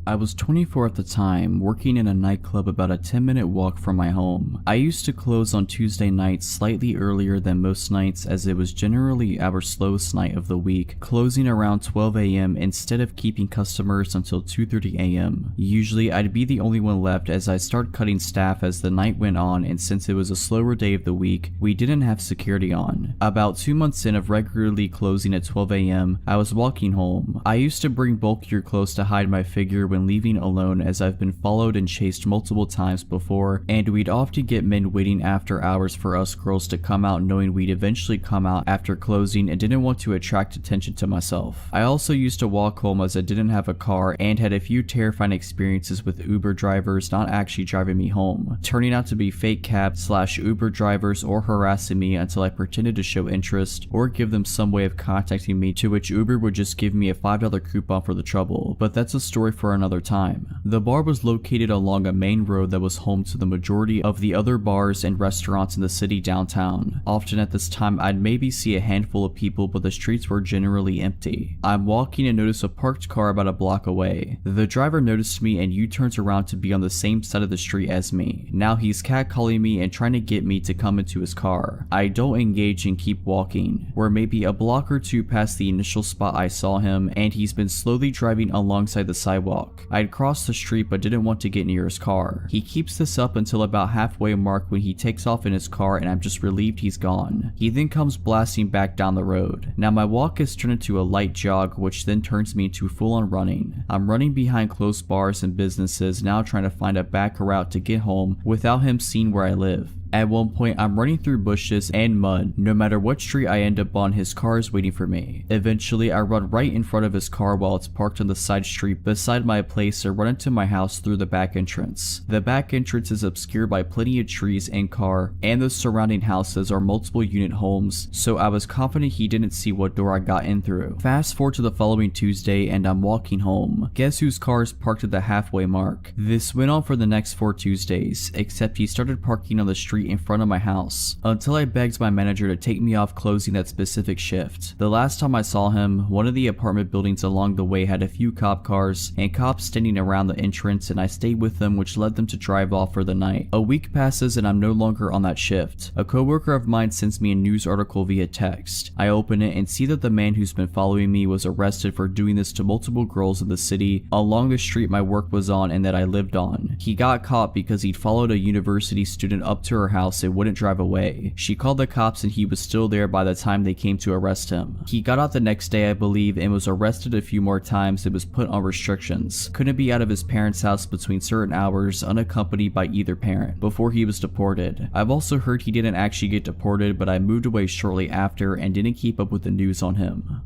I was 24 at the time, working in a nightclub about a 10-minute walk from my home. I used to close on Tuesday nights slightly earlier than most nights, as it was generally our slowest night of the week, closing around 12 a.m. instead of keeping customers until 2:30 a.m. Usually I'd be the only one left as I start cutting staff as the night went on, and since it was a slower day of the week, we didn't have security on. About 2 months in of regularly closing at 12 a.m., I was walking home. I used to bring bulkier clothes to hide my figure when leaving alone, as I've been followed and chased multiple times before, and we'd often get men waiting after hours for us girls to come out, knowing we'd eventually come out after closing and didn't want to attract attention to myself. I also used to walk home as I didn't have a car and had a few terrifying experiences with Uber drivers not actually driving me home, turning out to be fake cab / Uber drivers or harassing me until I pretended to show interest or give them some way of contacting me, to which Uber would just give me a $5 coupon for the trouble, but that's a story for another time. The bar was located along a main road that was home to the majority of the other bars and restaurants in the city downtown. Often at this time I'd maybe see a handful of people, but the streets were generally empty. I'm walking and notice a parked car about a block away. The driver noticed me and U-turns around to be on the same side of the street as me. Now he's catcalling me and trying to get me to come into his car. I don't engage and keep walking. We're maybe a block or two past the initial spot I saw him, and he's been slowly driving alongside the sidewalk. I'd crossed the street but didn't want to get near his car. He keeps this up until about halfway mark when he takes off in his car, and I'm just relieved he's gone. He then comes blasting back down the road. Now my walk has turned into a light jog, which then turns me into full-on running. I'm running behind close bars and businesses, now trying to find a back route to get home without him seeing where I live. At one point, I'm running through bushes and mud. No matter what street I end up on, his car is waiting for me. Eventually, I run right in front of his car while it's parked on the side street beside my place and run into my house through the back entrance. The back entrance is obscured by plenty of trees and car, and the surrounding houses are multiple unit homes, so I was confident he didn't see what door I got in through. Fast forward to the following Tuesday, and I'm walking home. Guess whose car is parked at the halfway mark? This went on for the next 4 Tuesdays, except he started parking on the street in front of my house, until I begged my manager to take me off closing that specific shift. The last time I saw him, one of the apartment buildings along the way had a few cop cars and cops standing around the entrance, and I stayed with them, which led them to drive off for the night. A week passes and I'm no longer on that shift. A coworker of mine sends me a news article via text. I open it and see that the man who's been following me was arrested for doing this to multiple girls in the city along the street my work was on and that I lived on. He got caught because he'd followed a university student up to her house and wouldn't drive away. She called the cops and he was still there by the time they came to arrest him. He got out the next day, I believe, and was arrested a few more times and was put on restrictions. Couldn't be out of his parents' house between certain hours unaccompanied by either parent before he was deported. I've also heard he didn't actually get deported, but I moved away shortly after and didn't keep up with the news on him.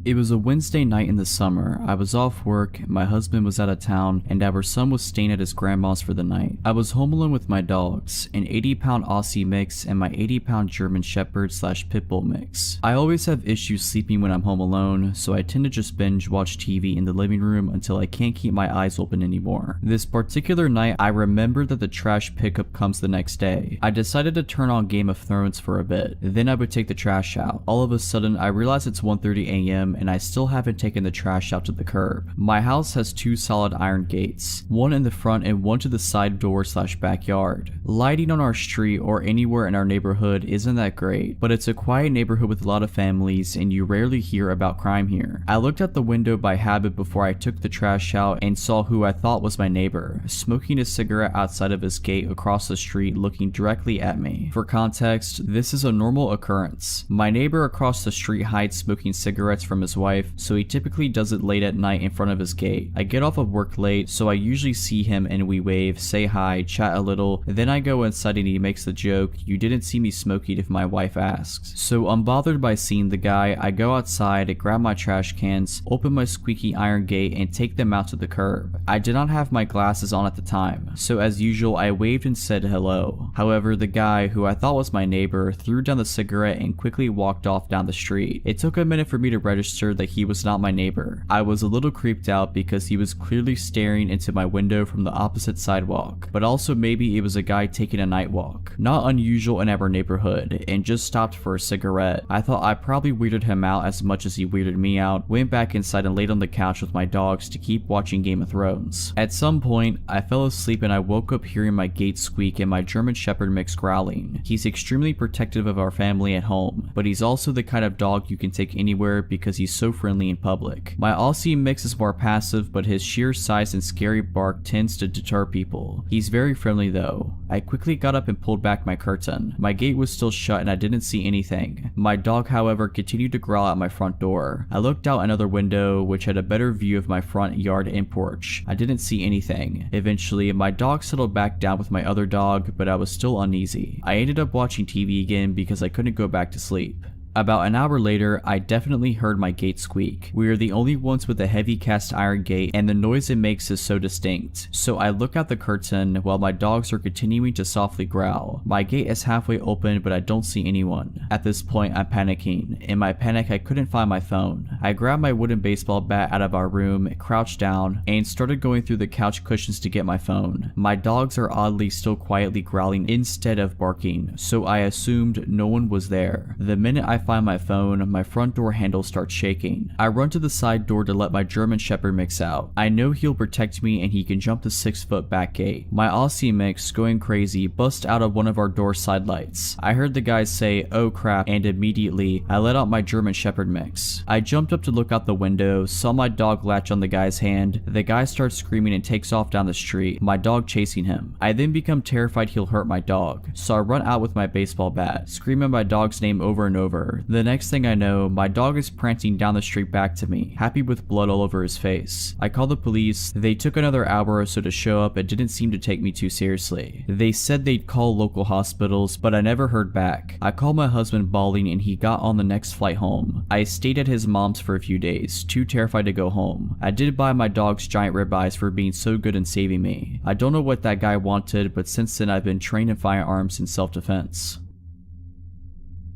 It was a Wednesday night in the summer. I was off work, my husband was out of town, and our son was staying at his grandma's for the night. I was home alone with my dogs, an 80-pound Aussie mix and my 80-pound German Shepherd / Pit Bull mix. I always have issues sleeping when I'm home alone, so I tend to just binge watch TV in the living room until I can't keep my eyes open anymore. This particular night, I remembered that the trash pickup comes the next day. I decided to turn on Game of Thrones for a bit, then I would take the trash out. All of a sudden, I realized it's 1:30 a.m. and I still haven't taken the trash out to the curb. My house has 2 solid iron gates, one in the front and one to the side door / backyard. Lighting on our street or anywhere in our neighborhood isn't that great, but it's a quiet neighborhood with a lot of families and you rarely hear about crime here. I looked out the window by habit before I took the trash out and saw who I thought was my neighbor, smoking a cigarette outside of his gate across the street, looking directly at me. For context, this is a normal occurrence. My neighbor across the street hides smoking cigarettes from his wife, so he typically does it late at night in front of his gate. I get off of work late, so I usually see him and we wave, say hi, chat a little, then I go inside and he makes the joke, "You didn't see me smoking," if my wife asks. So unbothered by seeing the guy, I go outside, grab my trash cans, open my squeaky iron gate and take them out to the curb. I did not have my glasses on at the time, so as usual I waved and said hello. However, the guy, who I thought was my neighbor, threw down the cigarette and quickly walked off down the street. It took a minute for me to register registered that he was not my neighbor. I was a little creeped out because he was clearly staring into my window from the opposite sidewalk, but also maybe it was a guy taking a night walk. Not unusual in our neighborhood, and just stopped for a cigarette. I thought I probably weirded him out as much as he weirded me out, went back inside and laid on the couch with my dogs to keep watching Game of Thrones. At some point, I fell asleep and I woke up hearing my gate squeak and my German Shepherd mix growling. He's extremely protective of our family at home, but he's also the kind of dog you can take anywhere because he's so friendly in public. My Aussie mix is more passive, but his sheer size and scary bark tends to deter people. He's very friendly though. I quickly got up and pulled back my curtain. My gate was still shut and I didn't see anything. My dog, however, continued to growl at my front door. I looked out another window, which had a better view of my front yard and porch. I didn't see anything. Eventually, my dog settled back down with my other dog, but I was still uneasy. I ended up watching TV again because I couldn't go back to sleep. About an hour later, I definitely heard my gate squeak. We are the only ones with a heavy cast iron gate and the noise it makes is so distinct. So I look out the curtain while my dogs are continuing to softly growl. My gate is halfway open but I don't see anyone. At this point I'm panicking. In my panic I couldn't find my phone. I grabbed my wooden baseball bat out of our room, crouched down, and started going through the couch cushions to get my phone. My dogs are oddly still quietly growling instead of barking, so I assumed no one was there. The minute I find my phone, my front door handle starts shaking. I run to the side door to let my German Shepherd mix out. I know he'll protect me and he can jump the 6-foot back gate. My Aussie mix, going crazy, busts out of one of our door side lights. I heard the guy say, "Oh crap," and immediately I let out my German Shepherd mix. I jumped up to look out the window, saw my dog latch on the guy's hand. The guy starts screaming and takes off down the street, my dog chasing him. I then become terrified he'll hurt my dog, so I run out with my baseball bat, screaming my dog's name over and over. The next thing I know, my dog is prancing down the street back to me, happy with blood all over his face. I called the police. They took another hour or so to show up and didn't seem to take me too seriously. They said they'd call local hospitals, but I never heard back. I called my husband bawling and he got on the next flight home. I stayed at his mom's for a few days, too terrified to go home. I did buy my dogs giant ribeyes for being so good in saving me. I don't know what that guy wanted, but since then I've been trained in firearms and self-defense.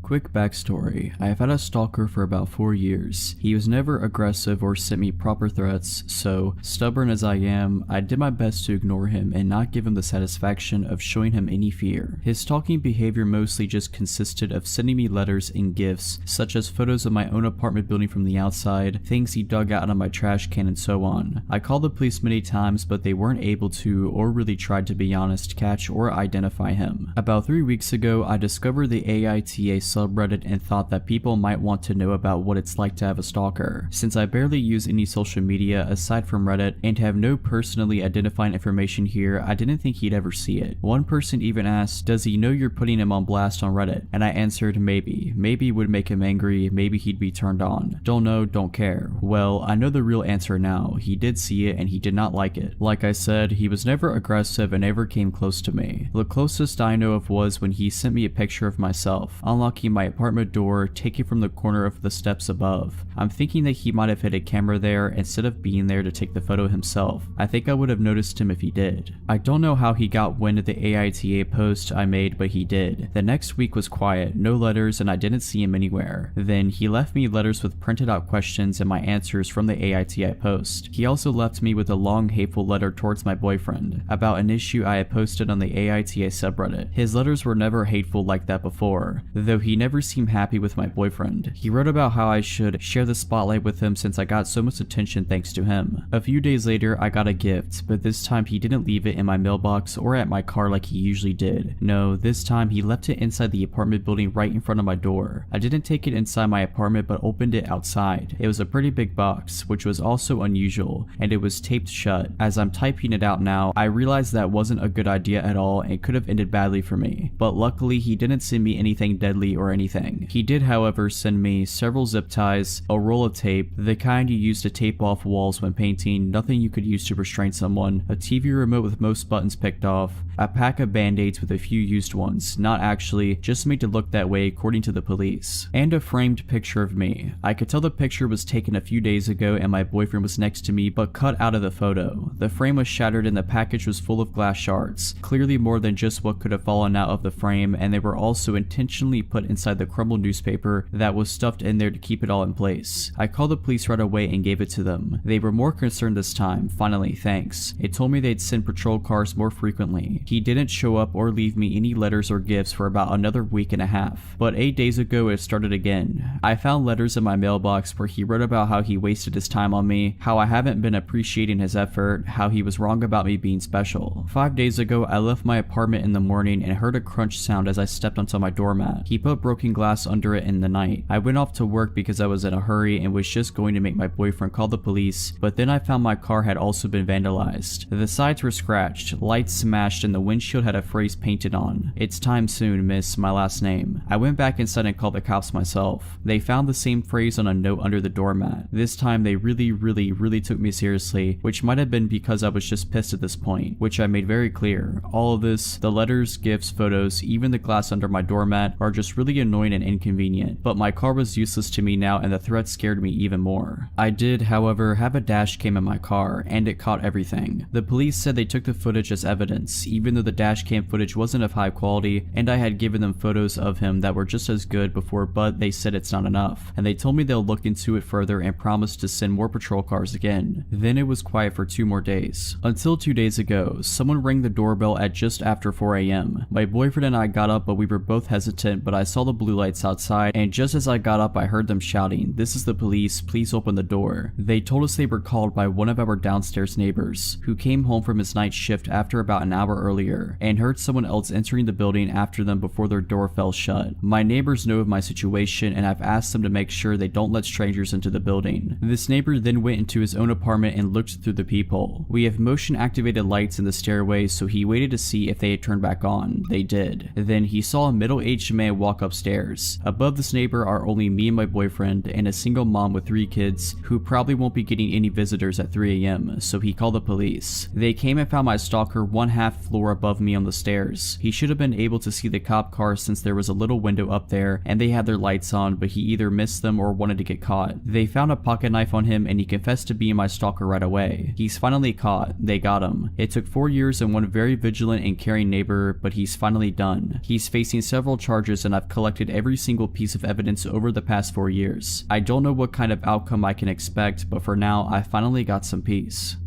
Quick backstory, I have had a stalker for about 4 years. He was never aggressive or sent me proper threats, so stubborn as I am, I did my best to ignore him and not give him the satisfaction of showing him any fear. His stalking behavior mostly just consisted of sending me letters and gifts, such as photos of my own apartment building from the outside, things he dug out of my trash can and so on. I called the police many times but they weren't able to, or really tried to be honest, catch or identify him. About 3 weeks ago, I discovered the AITA subreddit and thought that people might want to know about what it's like to have a stalker. Since I barely use any social media aside from Reddit and have no personally identifying information here, I didn't think he'd ever see it. One person even asked, "Does he know you're putting him on blast on Reddit?" And I answered, maybe. Maybe it would make him angry, maybe he'd be turned on. Don't know, don't care. Well, I know the real answer now. He did see it and he did not like it. Like I said, he was never aggressive and never came close to me. The closest I know of was when he sent me a picture of myself, unlocking my apartment door, taken from the corner of the steps above. I'm thinking that he might have hid a camera there instead of being there to take the photo himself. I think I would have noticed him if he did. I don't know how he got wind of the AITA post I made, but he did. The next week was quiet, no letters, and I didn't see him anywhere. Then he left me letters with printed out questions and my answers from the AITA post. He also left me with a long hateful letter towards my boyfriend about an issue I had posted on the AITA subreddit. His letters were never hateful like that before, though he never seemed happy with my boyfriend. He wrote about how I should share the spotlight with him since I got so much attention thanks to him. A few days later I got a gift, but this time he didn't leave it in my mailbox or at my car like he usually did. No, this time he left it inside the apartment building right in front of my door. I didn't take it inside my apartment but opened it outside. It was a pretty big box, which was also unusual, and it was taped shut. As I'm typing it out now, I realized that wasn't a good idea at all and could have ended badly for me. But luckily he didn't send me anything deadly or anything. He did, however, send me several zip ties, a roll of tape, the kind you use to tape off walls when painting, nothing you could use to restrain someone, a TV remote with most buttons picked off, A pack of band-aids with a few used ones, not actually, just made to look that way according to the police. And a framed picture of me. I could tell the picture was taken a few days ago and my boyfriend was next to me but cut out of the photo. The frame was shattered and the package was full of glass shards, clearly more than just what could have fallen out of the frame, and they were also intentionally put inside the crumbled newspaper that was stuffed in there to keep it all in place. I called the police right away and gave it to them. They were more concerned this time. Finally, thanks. It told me they'd send patrol cars more frequently. He didn't show up or leave me any letters or gifts for about another week and a half. But 8 days ago it started again. I found letters in my mailbox where he wrote about how he wasted his time on me, how I haven't been appreciating his effort, how he was wrong about me being special. 5 days ago I left my apartment in the morning and heard a crunch sound as I stepped onto my doormat. He put broken glass under it in the night. I went off to work because I was in a hurry and was just going to make my boyfriend call the police, but then I found my car had also been vandalized. The sides were scratched, lights smashed, and the windshield had a phrase painted on. "It's time soon, miss," my last name. I went back inside and called the cops myself. They found the same phrase on a note under the doormat. This time they really took me seriously, which might have been because I was just pissed at this point, which I made very clear. All of this, the letters, gifts, photos, even the glass under my doormat, are just really annoying and inconvenient, but my car was useless to me now and the threat scared me even more. I did, however, have a dash cam in my car, and it caught everything. The police said they took the footage as evidence, even though the dash cam footage wasn't of high quality, and I had given them photos of him that were just as good before, but they said it's not enough, and they told me they'll look into it further and promised to send more patrol cars again. Then it was quiet for 2 more days. Until 2 days ago, someone rang the doorbell at just after 4 AM. My boyfriend and I got up, but we were both hesitant, but I saw the blue lights outside, and just as I got up I heard them shouting, "This is the police, please open the door." They told us they were called by one of our downstairs neighbors, who came home from his night shift after about an hour earlier, and heard someone else entering the building after them before their door fell shut. My neighbors know of my situation, and I've asked them to make sure they don't let strangers into the building. This neighbor then went into his own apartment and looked through the peephole. We have motion activated lights in the stairway, so he waited to see if they had turned back on. They did. Then he saw a middle-aged man walk upstairs. Above this neighbor are only me and my boyfriend, and a single mom with 3 kids, who probably won't be getting any visitors at 3 AM, so he called the police. They came and found my stalker 1/2 floor above me on the stairs. He should have been able to see the cop car since there was a little window up there, and they had their lights on, but he either missed them or wanted to get caught. They found a pocket knife on him, and he confessed to being my stalker right away. He's finally caught. They got him. It took 4 years and one very vigilant and caring neighbor, but he's finally done. He's facing several charges, and I've collected every single piece of evidence over the past 4 years. I don't know what kind of outcome I can expect, but for now, I finally got some peace.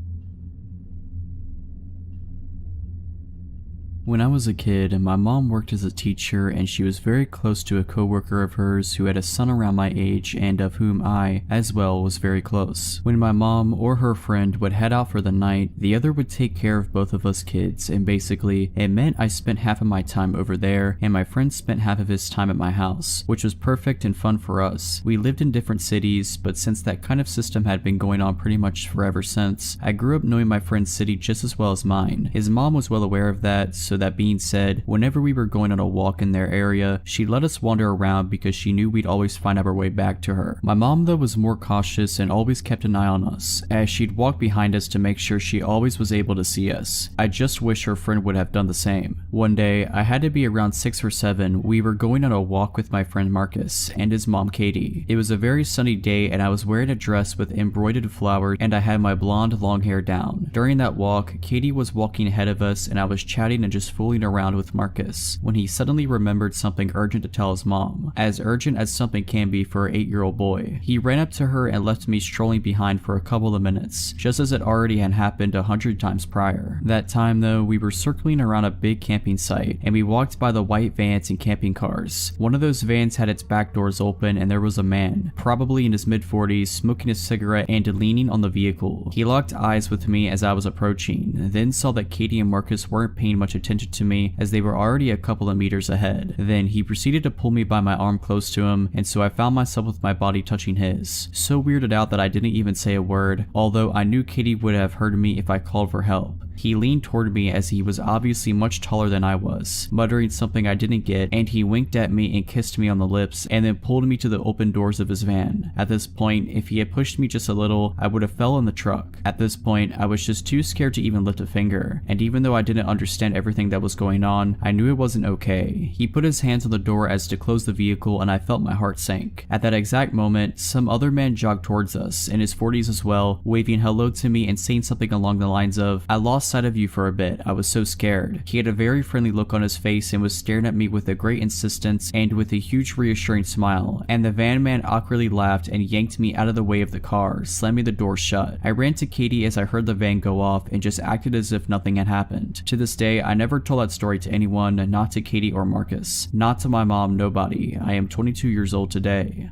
When I was a kid, my mom worked as a teacher and she was very close to a coworker of hers who had a son around my age and of whom I, as well, was very close. When my mom or her friend would head out for the night, the other would take care of both of us kids, and basically, it meant I spent half of my time over there and my friend spent half of his time at my house, which was perfect and fun for us. We lived in different cities, but since that kind of system had been going on pretty much forever since, I grew up knowing my friend's city just as well as mine. His mom was well aware of that, so that being said, whenever we were going on a walk in their area, she'd let us wander around because she knew we'd always find our way back to her. My mom though was more cautious and always kept an eye on us, as she'd walk behind us to make sure she always was able to see us. I just wish her friend would have done the same. One day, I had to be around 6 or 7, we were going on a walk with my friend Marcus and his mom Katie. It was a very sunny day and I was wearing a dress with embroidered flowers and I had my blonde long hair down. During that walk, Katie was walking ahead of us and I was chatting and just fooling around with Marcus when he suddenly remembered something urgent to tell his mom, as urgent as something can be for an 8-year-old boy. He ran up to her and left me strolling behind for a couple of minutes, just as it already had happened 100 times prior. That time though, we were circling around a big camping site and we walked by the white vans and camping cars. One of those vans had its back doors open and there was a man, probably in his mid-40s, smoking a cigarette and leaning on the vehicle. He locked eyes with me as I was approaching, then saw that Katie and Marcus weren't paying much attention to me as they were already a couple of meters ahead. Then he proceeded to pull me by my arm close to him, and so I found myself with my body touching his. So weirded out that I didn't even say a word, although I knew Katie would have heard me if I called for help. He leaned toward me as he was obviously much taller than I was, muttering something I didn't get, and he winked at me and kissed me on the lips and then pulled me to the open doors of his van. At this point, if he had pushed me just a little, I would have fell in the truck. At this point, I was just too scared to even lift a finger, and even though I didn't understand everything that was going on, I knew it wasn't okay. He put his hands on the door as to close the vehicle, and I felt my heart sink. At that exact moment, some other man jogged towards us, in his 40s as well, waving hello to me and saying something along the lines of, "I lost sight of you for a bit, I was so scared." He had a very friendly look on his face and was staring at me with a great insistence and with a huge reassuring smile, and the van man awkwardly laughed and yanked me out of the way of the car, slamming the door shut. I ran to Katie as I heard the van go off and just acted as if nothing had happened. To this day, I never told that story to anyone, not to Katie or Marcus. Not to my mom, nobody. I am 22 years old today.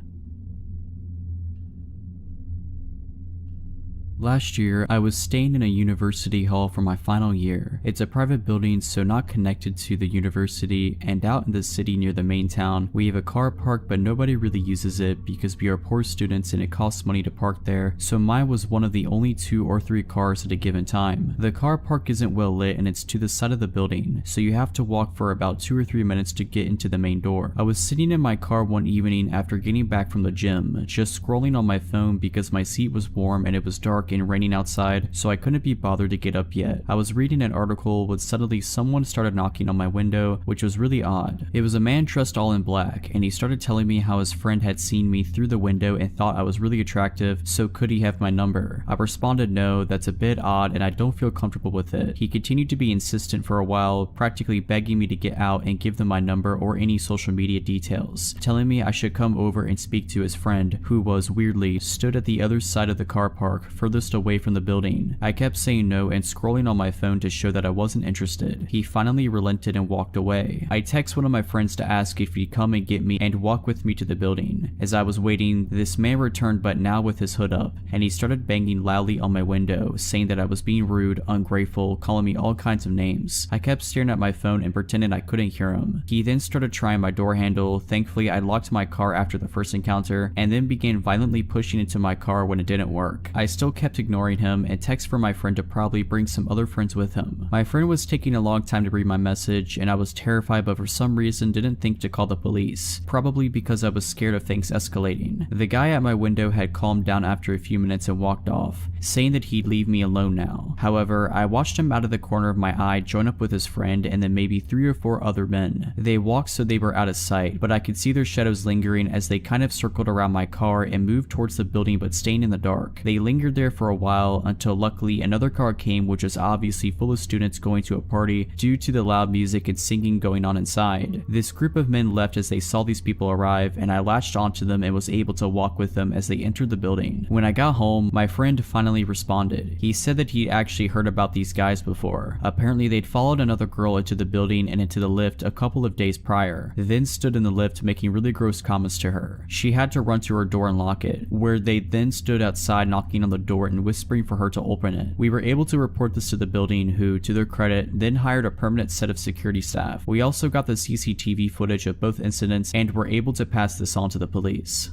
Last year, I was staying in a university hall for my final year. It's a private building, so not connected to the university, and out in the city near the main town, we have a car park, but nobody really uses it because we are poor students and it costs money to park there, so mine was one of the only 2 or 3 cars at a given time. The car park isn't well lit and it's to the side of the building, so you have to walk for about 2 or 3 minutes to get into the main door. I was sitting in my car one evening after getting back from the gym, just scrolling on my phone because my seat was warm and it was dark and raining outside, so I couldn't be bothered to get up yet. I was reading an article when suddenly someone started knocking on my window, which was really odd. It was a man dressed all in black, and he started telling me how his friend had seen me through the window and thought I was really attractive, so could he have my number? I responded no, that's a bit odd and I don't feel comfortable with it. He continued to be insistent for a while, practically begging me to get out and give them my number or any social media details, telling me I should come over and speak to his friend, who was, weirdly, stood at the other side of the car park, furthest away from the building. I kept saying no and scrolling on my phone to show that I wasn't interested. He finally relented and walked away. I text one of my friends to ask if he'd come and get me and walk with me to the building. As I was waiting, this man returned, but now with his hood up, and he started banging loudly on my window, saying that I was being rude, ungrateful, calling me all kinds of names. I kept staring at my phone and pretending I couldn't hear him. He then started trying my door handle. Thankfully, I locked my car after the first encounter, and then began violently pushing into my car when it didn't work. I still kept ignoring him and text for my friend to probably bring some other friends with him. My friend was taking a long time to read my message, and I was terrified, but for some reason didn't think to call the police, probably because I was scared of things escalating. The guy at my window had calmed down after a few minutes and walked off, saying that he'd leave me alone now. However, I watched him out of the corner of my eye join up with his friend and then maybe 3 or 4 other men. They walked so they were out of sight, but I could see their shadows lingering as they kind of circled around my car and moved towards the building but staying in the dark. They lingered there for a while until luckily another car came, which was obviously full of students going to a party due to the loud music and singing going on inside. This group of men left as they saw these people arrive, and I latched onto them and was able to walk with them as they entered the building. When I got home, my friend finally responded. He said that he'd actually heard about these guys before. Apparently they'd followed another girl into the building and into the lift a couple of days prior, then stood in the lift making really gross comments to her. She had to run to her door and lock it, where they then stood outside knocking on the door and whispering for her to open it. We were able to report this to the building, who, to their credit, then hired a permanent set of security staff. We also got the CCTV footage of both incidents and were able to pass this on to the police.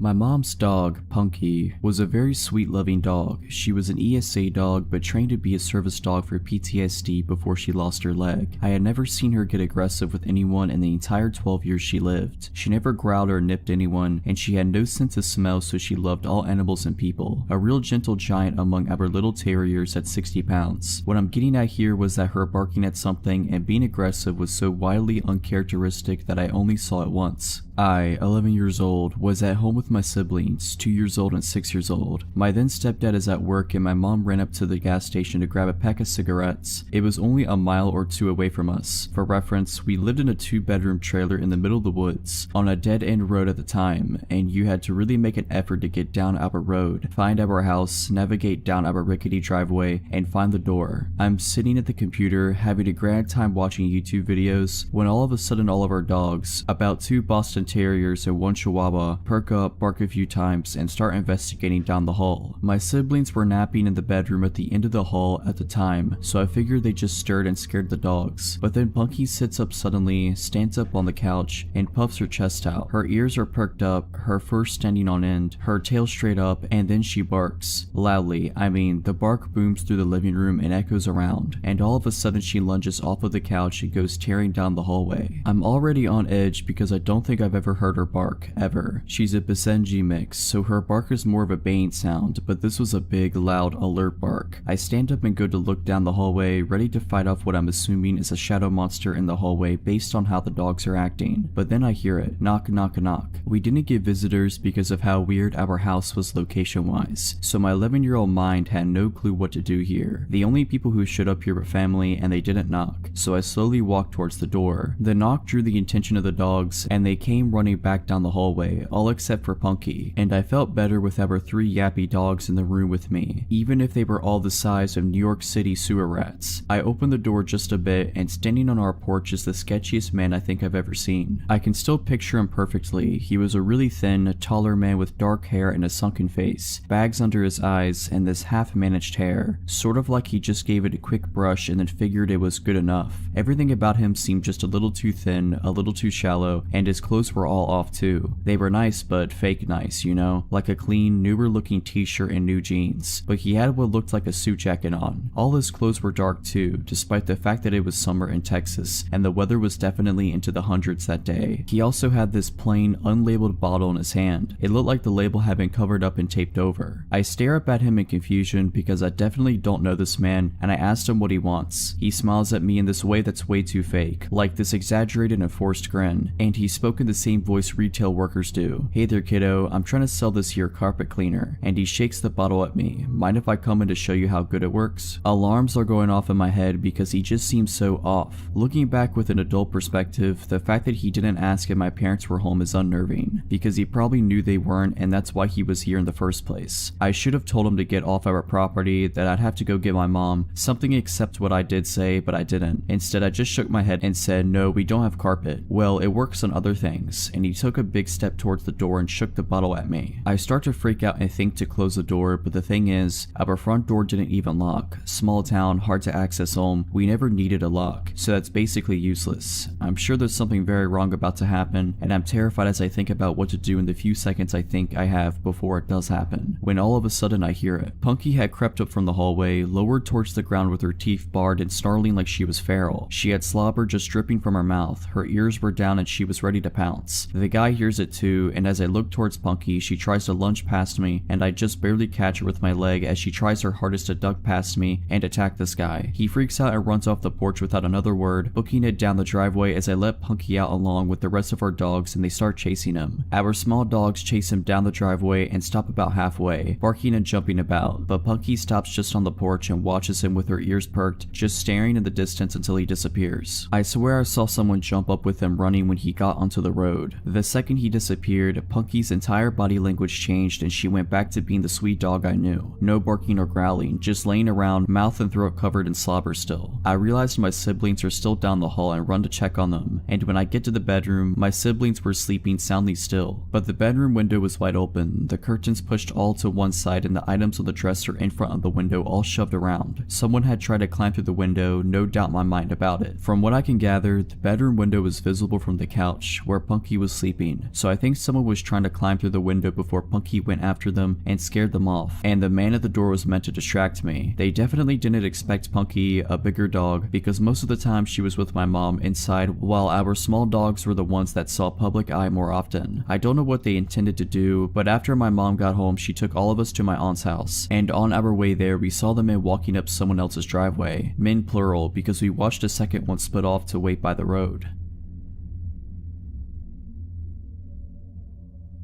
My mom's dog, Punky, was a very sweet loving dog. She was an ESA dog but trained to be a service dog for PTSD before she lost her leg. I had never seen her get aggressive with anyone in the entire 12 years she lived. She never growled or nipped anyone, and she had no sense of smell, so she loved all animals and people. A real gentle giant among our little terriers at 60 pounds. What I'm getting at here was that her barking at something and being aggressive was so wildly uncharacteristic that I only saw it once. I, 11 years old, was at home with my siblings, 2 years old and 6 years old. My then stepdad is at work and my mom ran up to the gas station to grab a pack of cigarettes. It was only a mile or 2 away from us. For reference, we lived in a 2-bedroom trailer in the middle of the woods, on a dead-end road at the time, and you had to really make an effort to get down our road, find our house, navigate down our rickety driveway, and find the door. I'm sitting at the computer, having a grand time watching YouTube videos, when all of a sudden all of our dogs, about 2 Boston terriers and 1 chihuahua, perk up, bark a few times, and start investigating down the hall. My siblings were napping in the bedroom at the end of the hall at the time, so I figured they just stirred and scared the dogs. But then Punky sits up suddenly, stands up on the couch, and puffs her chest out. Her ears are perked up, her fur standing on end, her tail straight up, and then she barks. Loudly, I mean, the bark booms through the living room and echoes around, and all of a sudden she lunges off of the couch and goes tearing down the hallway. I'm already on edge because I don't think I've ever heard her bark, ever. She's a Basenji mix, so her bark is more of a baying sound, but this was a big, loud, alert bark. I stand up and go to look down the hallway, ready to fight off what I'm assuming is a shadow monster in the hallway based on how the dogs are acting. But then I hear it. Knock, knock, knock. We didn't get visitors because of how weird our house was location-wise, so my 11-year-old mind had no clue what to do here. The only people who showed up here were family, and they didn't knock, so I slowly walked towards the door. The knock drew the attention of the dogs, and they came running back down the hallway, all except for Punky, and I felt better with our 3 yappy dogs in the room with me, even if they were all the size of New York City sewer rats. I opened the door just a bit, and standing on our porch is the sketchiest man I think I've ever seen. I can still picture him perfectly. He was a really thin, taller man with dark hair and a sunken face, bags under his eyes, and this half-managed hair, sort of like he just gave it a quick brush and then figured it was good enough. Everything about him seemed just a little too thin, a little too shallow, and his clothes were all off too. They were nice, but fake nice, you know? Like a clean, newer looking t-shirt and new jeans. But he had what looked like a suit jacket on. All his clothes were dark too, despite the fact that it was summer in Texas, and the weather was definitely into the hundreds that day. He also had this plain, unlabeled bottle in his hand. It looked like the label had been covered up and taped over. I stare up at him in confusion because I definitely don't know this man, and I asked him what he wants. He smiles at me in this way that's way too fake, like this exaggerated and forced grin, and he spoke in the same voice retail workers do. Hey there kiddo, I'm trying to sell this here carpet cleaner, and he shakes the bottle at me. Mind if I come in to show you how good it works? Alarms are going off in my head because he just seems so off. Looking back with an adult perspective, the fact that he didn't ask if my parents were home is unnerving, because he probably knew they weren't and that's why he was here in the first place. I should have told him to get off our property, that I'd have to go get my mom, something except what I did say, but I didn't. Instead, I just shook my head and said, no, we don't have carpet. Well, it works on other things, and he took a big step towards the door and shook the bottle at me. I start to freak out and think to close the door, but the thing is, our front door didn't even lock. Small town, hard to access home, we never needed a lock, so that's basically useless. I'm sure there's something very wrong about to happen, and I'm terrified as I think about what to do in the few seconds I think I have before it does happen, when all of a sudden I hear it. Punky had crept up from the hallway, lowered towards the ground with her teeth bared and snarling like she was feral. She had slobber just dripping from her mouth, her ears were down and she was ready to pounce. The guy hears it too, and as I look towards Punky, she tries to lunge past me, and I just barely catch her with my leg as she tries her hardest to duck past me and attack this guy. He freaks out and runs off the porch without another word, booking it down the driveway as I let Punky out along with the rest of our dogs and they start chasing him. Our small dogs chase him down the driveway and stop about halfway, barking and jumping about, but Punky stops just on the porch and watches him with her ears perked, just staring in the distance until he disappears. I swear I saw someone jump up with him running when he got onto the road. The second he disappeared, Punky's entire body language changed and she went back to being the sweet dog I knew. No barking or growling, just laying around, mouth and throat covered in slobber still. I realized my siblings are still down the hall and run to check on them, and when I get to the bedroom, my siblings were sleeping soundly still, but the bedroom window was wide open, the curtains pushed all to one side and the items on the dresser in front of the window all shoved around. Someone had tried to climb through the window, no doubt in my mind about it. From what I can gather, the bedroom window was visible from the couch where Punky was sleeping, so I think someone was trying to climb through the window before Punky went after them and scared them off, and the man at the door was meant to distract me. They definitely didn't expect Punky, a bigger dog, because most of the time she was with my mom inside while our small dogs were the ones that saw public eye more often. I don't know what they intended to do, but after my mom got home she took all of us to my aunt's house, and on our way there we saw the men walking up someone else's driveway, men plural because we watched a second one split off to wait by the road.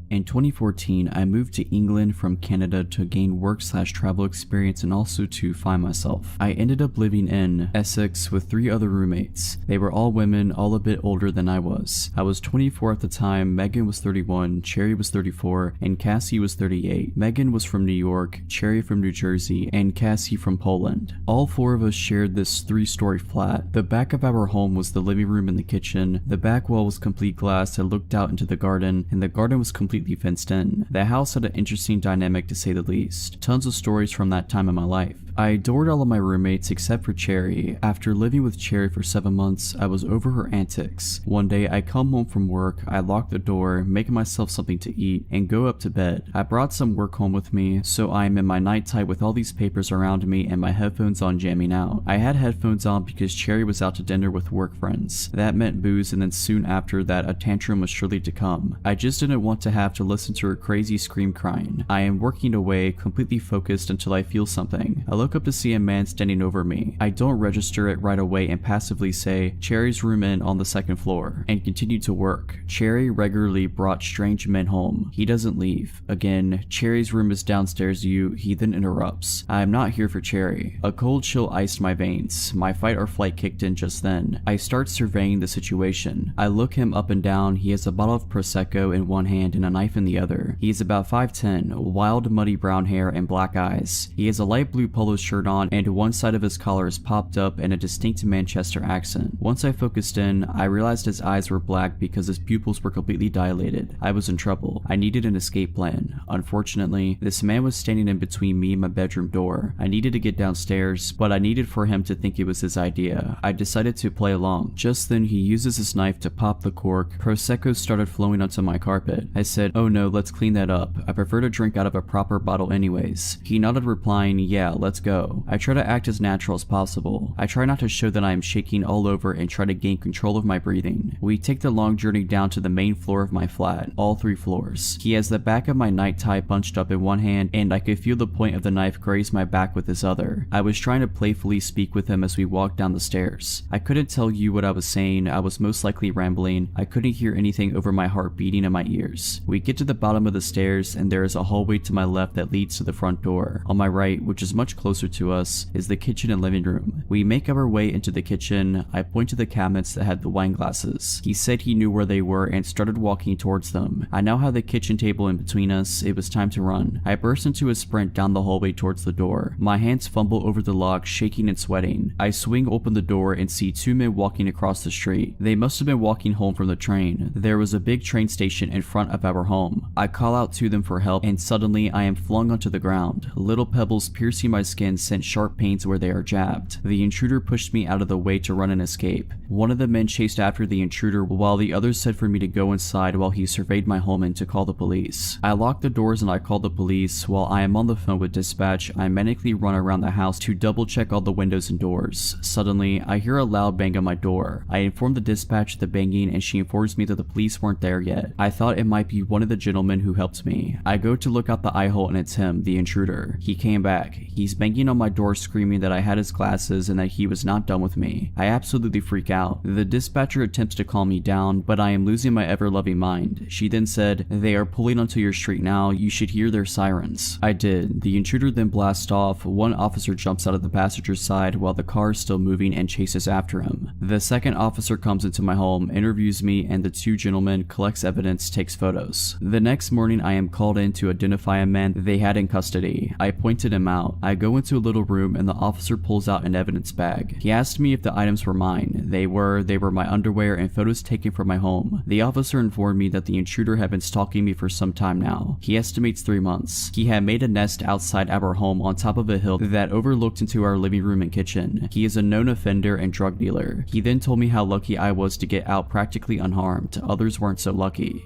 In 2014, I moved to England from Canada to gain work/travel experience and also to find myself. I ended up living in Essex with 3 other roommates. They were all women, all a bit older than I was. I was 24 at the time, Megan was 31, Cherry was 34, and Cassie was 38. Megan was from New York, Cherry from New Jersey, and Cassie from Poland. All 4 of us shared this 3-story flat. The back of our home was the living room and the kitchen. The back wall was complete glass that looked out into the garden, and the garden was completely fenced in. The house had an interesting dynamic to say the least. Tons of stories from that time in my life. I adored all of my roommates except for Cherry. After living with Cherry for 7 months, I was over her antics. One day, I come home from work, I lock the door, make myself something to eat, and go up to bed. I brought some work home with me, so I am in my night tie with all these papers around me and my headphones on jamming out. I had headphones on because Cherry was out to dinner with work friends. That meant booze, and then soon after that, a tantrum was surely to come. I just didn't want to have to listen to her crazy scream crying. I am working away, completely focused until I feel something. I look up to see a man standing over me. I don't register it right away and passively say, "Cherry's room in on the 2nd floor," and continue to work. Cherry regularly brought strange men home. He doesn't leave. Again, "Cherry's room is downstairs, he then interrupts. I am not here for Cherry. A cold chill iced my veins. My fight or flight kicked in just then. I start surveying the situation. I look him up and down. He has a bottle of Prosecco in one hand and a knife in the other. He is about 5'10", wild muddy brown hair and black eyes. He has a light blue polo shirt on and one side of his collar is popped up in a distinct Manchester accent. Once I focused in, I realized his eyes were black because his pupils were completely dilated. I was in trouble. I needed an escape plan. Unfortunately, this man was standing in between me and my bedroom door. I needed to get downstairs, but I needed for him to think it was his idea. I decided to play along. Just then, he uses his knife to pop the cork. Prosecco started flowing onto my carpet. I said, "Oh no, let's clean that up. I prefer to drink out of a proper bottle anyways." He nodded, replying, "Yeah, let's go." I try to act as natural as possible. I try not to show that I am shaking all over and try to gain control of my breathing. We take the long journey down to the main floor of my flat, all 3 floors. He has the back of my night tie bunched up in one hand, and I could feel the point of the knife graze my back with his other. I was trying to playfully speak with him as we walked down the stairs. I couldn't tell you what I was saying. I was most likely rambling. I couldn't hear anything over my heart beating in my ears. We get to the bottom of the stairs, and there is a hallway to my left that leads to the front door. On my right, which is much closer to us, is the kitchen and living room. We make our way into the kitchen. I point to the cabinets that had the wine glasses. He said he knew where they were and started walking towards them. I now have the kitchen table in between us. It was time to run. I burst into a sprint down the hallway towards the door. My hands fumble over the lock, shaking and sweating. I swing open the door and see 2 men walking across the street. They must have been walking home from the train. There was a big train station in front of our home. I call out to them for help, and suddenly I am flung onto the ground. Little pebbles piercing my skin sent sharp pains where they are jabbed. The intruder pushed me out of the way to run and escape. One of the men chased after the intruder while the other said for me to go inside while he surveyed my home and to call the police. I lock the doors and I call the police. While I am on the phone with dispatch, I manically run around the house to double check all the windows and doors. Suddenly, I hear a loud bang on my door. I inform the dispatch of the banging and she informs me that the police weren't there yet. I thought it might be one of the gentlemen who helped me. I go to look out the eye hole and it's him, the intruder. He came back. He's banging on my door screaming that I had his glasses and that he was not done with me. I absolutely freak out. The dispatcher attempts to calm me down, but I am losing my ever-loving mind. She then said, "They are pulling onto your street now. You should hear their sirens." I did. The intruder then blasts off. One officer jumps out of the passenger side while the car is still moving and chases after him. The second officer comes into my home, interviews me, and the 2 gentlemen collects evidence, takes photos. The next morning, I am called in to identify a man they had in custody. I pointed him out. I go into a little room and the officer pulls out an evidence bag. He asked me if the items were mine. They were my underwear and photos taken from my home. The officer informed me that the intruder had been stalking me for some time now. He estimates 3 months. He had made a nest outside our home on top of a hill that overlooked into our living room and kitchen. He is a known offender and drug dealer. He then told me how lucky I was to get out practically unharmed. Others weren't so lucky.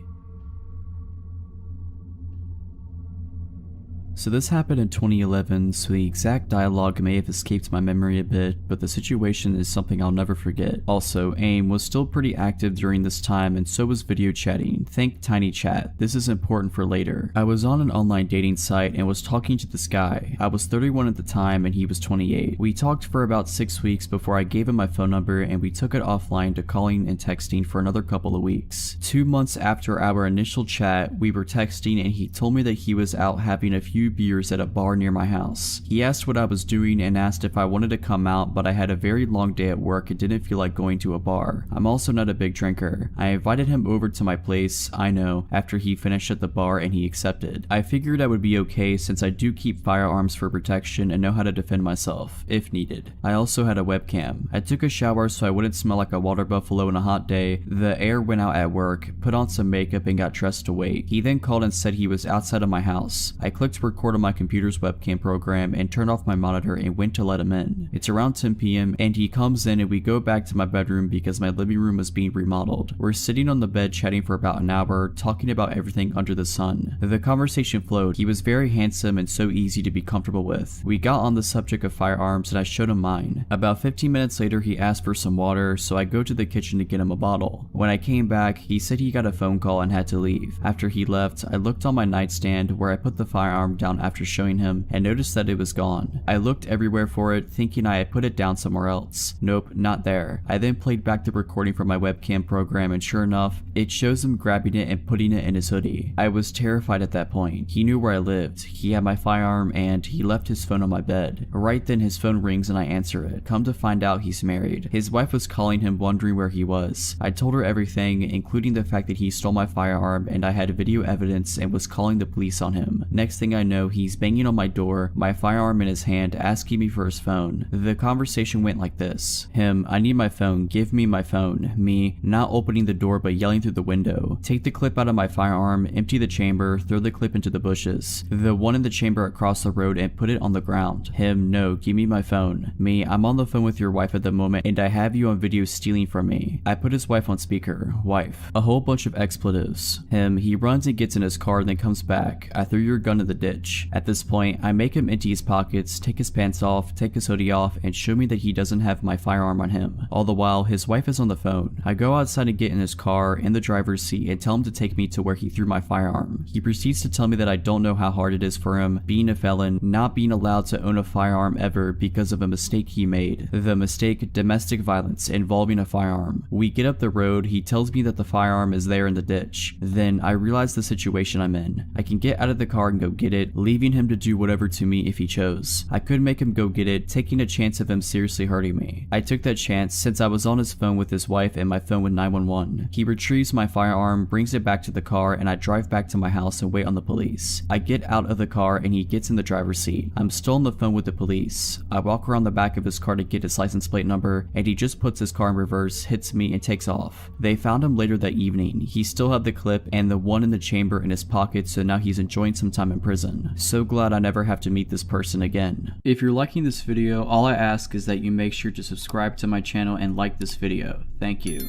So this happened in 2011, so the exact dialogue may have escaped my memory a bit, but the situation is something I'll never forget. Also, AIM was still pretty active during this time, and so was video chatting. Think Tiny Chat. This is important for later. I was on an online dating site and was talking to this guy. I was 31 at the time and he was 28. We talked for about 6 weeks before I gave him my phone number, and we took it offline to calling and texting for another couple of weeks. 2 months after our initial chat, we were texting and he told me that he was out having a few beers at a bar near my house. He asked what I was doing and asked if I wanted to come out, but I had a very long day at work and didn't feel like going to a bar. I'm also not a big drinker. I invited him over to my place, I know, after he finished at the bar, and he accepted. I figured I would be okay since I do keep firearms for protection and know how to defend myself, if needed. I also had a webcam. I took a shower so I wouldn't smell like a water buffalo on a hot day. The air went out at work, put on some makeup and got dressed to wait. He then called and said he was outside of my house. I clicked record on my computer's webcam program and turned off my monitor and went to let him in. It's around 10 p.m. and he comes in and we go back to my bedroom because my living room was being remodeled. We're sitting on the bed chatting for about an hour, talking about everything under the sun. The conversation flowed. He was very handsome and so easy to be comfortable with. We got on the subject of firearms and I showed him mine. About 15 minutes later he asked for some water, so I go to the kitchen to get him a bottle. When I came back, he said he got a phone call and had to leave. After he left, I looked on my nightstand where I put the firearm down after showing him and noticed that it was gone. I looked everywhere for it, thinking I had put it down somewhere else. Nope, not there. I then played back the recording from my webcam program and sure enough, it shows him grabbing it and putting it in his hoodie. I was terrified at that point. He knew where I lived, he had my firearm, and he left his phone on my bed. Right then his phone rings and I answer it. Come to find out he's married. His wife was calling him wondering where he was. I told her everything, including the fact that he stole my firearm and I had video evidence and was calling the police on him. Next thing I know, he's banging on my door, my firearm in his hand, asking me for his phone. The conversation went like this. Him, I need my phone, give me my phone. Me, not opening the door but yelling through the window. Take the clip out of my firearm, empty the chamber, throw the clip into the bushes. The one in the chamber across the road and put it on the ground. Him, no, give me my phone. Me, I'm on the phone with your wife at the moment and I have you on video stealing from me. I put his wife on speaker. Wife. A whole bunch of expletives. Him, he runs and gets in his car and then comes back. I threw your gun in the ditch. At this point, I make him empty his pockets, take his pants off, take his hoodie off, and show me that he doesn't have my firearm on him. All the while, his wife is on the phone. I go outside and get in his car, in the driver's seat, and tell him to take me to where he threw my firearm. He proceeds to tell me that I don't know how hard it is for him, being a felon, not being allowed to own a firearm ever because of a mistake he made. The mistake, domestic violence, involving a firearm. We get up the road, he tells me that the firearm is there in the ditch. Then I realize the situation I'm in. I can get out of the car and go get it, leaving him to do whatever to me if he chose. I could make him go get it, taking a chance of him seriously hurting me. I took that chance since I was on his phone with his wife and my phone with 911. He retrieves my firearm, brings it back to the car, and I drive back to my house and wait on the police. I get out of the car and he gets in the driver's seat. I'm still on the phone with the police. I walk around the back of his car to get his license plate number, and he just puts his car in reverse, hits me, and takes off. They found him later that evening. He still had the clip and the one in the chamber in his pocket, so now he's enjoying some time in prison. So glad I never have to meet this person again. If you're liking this video, all I ask is that you make sure to subscribe to my channel and like this video. Thank you.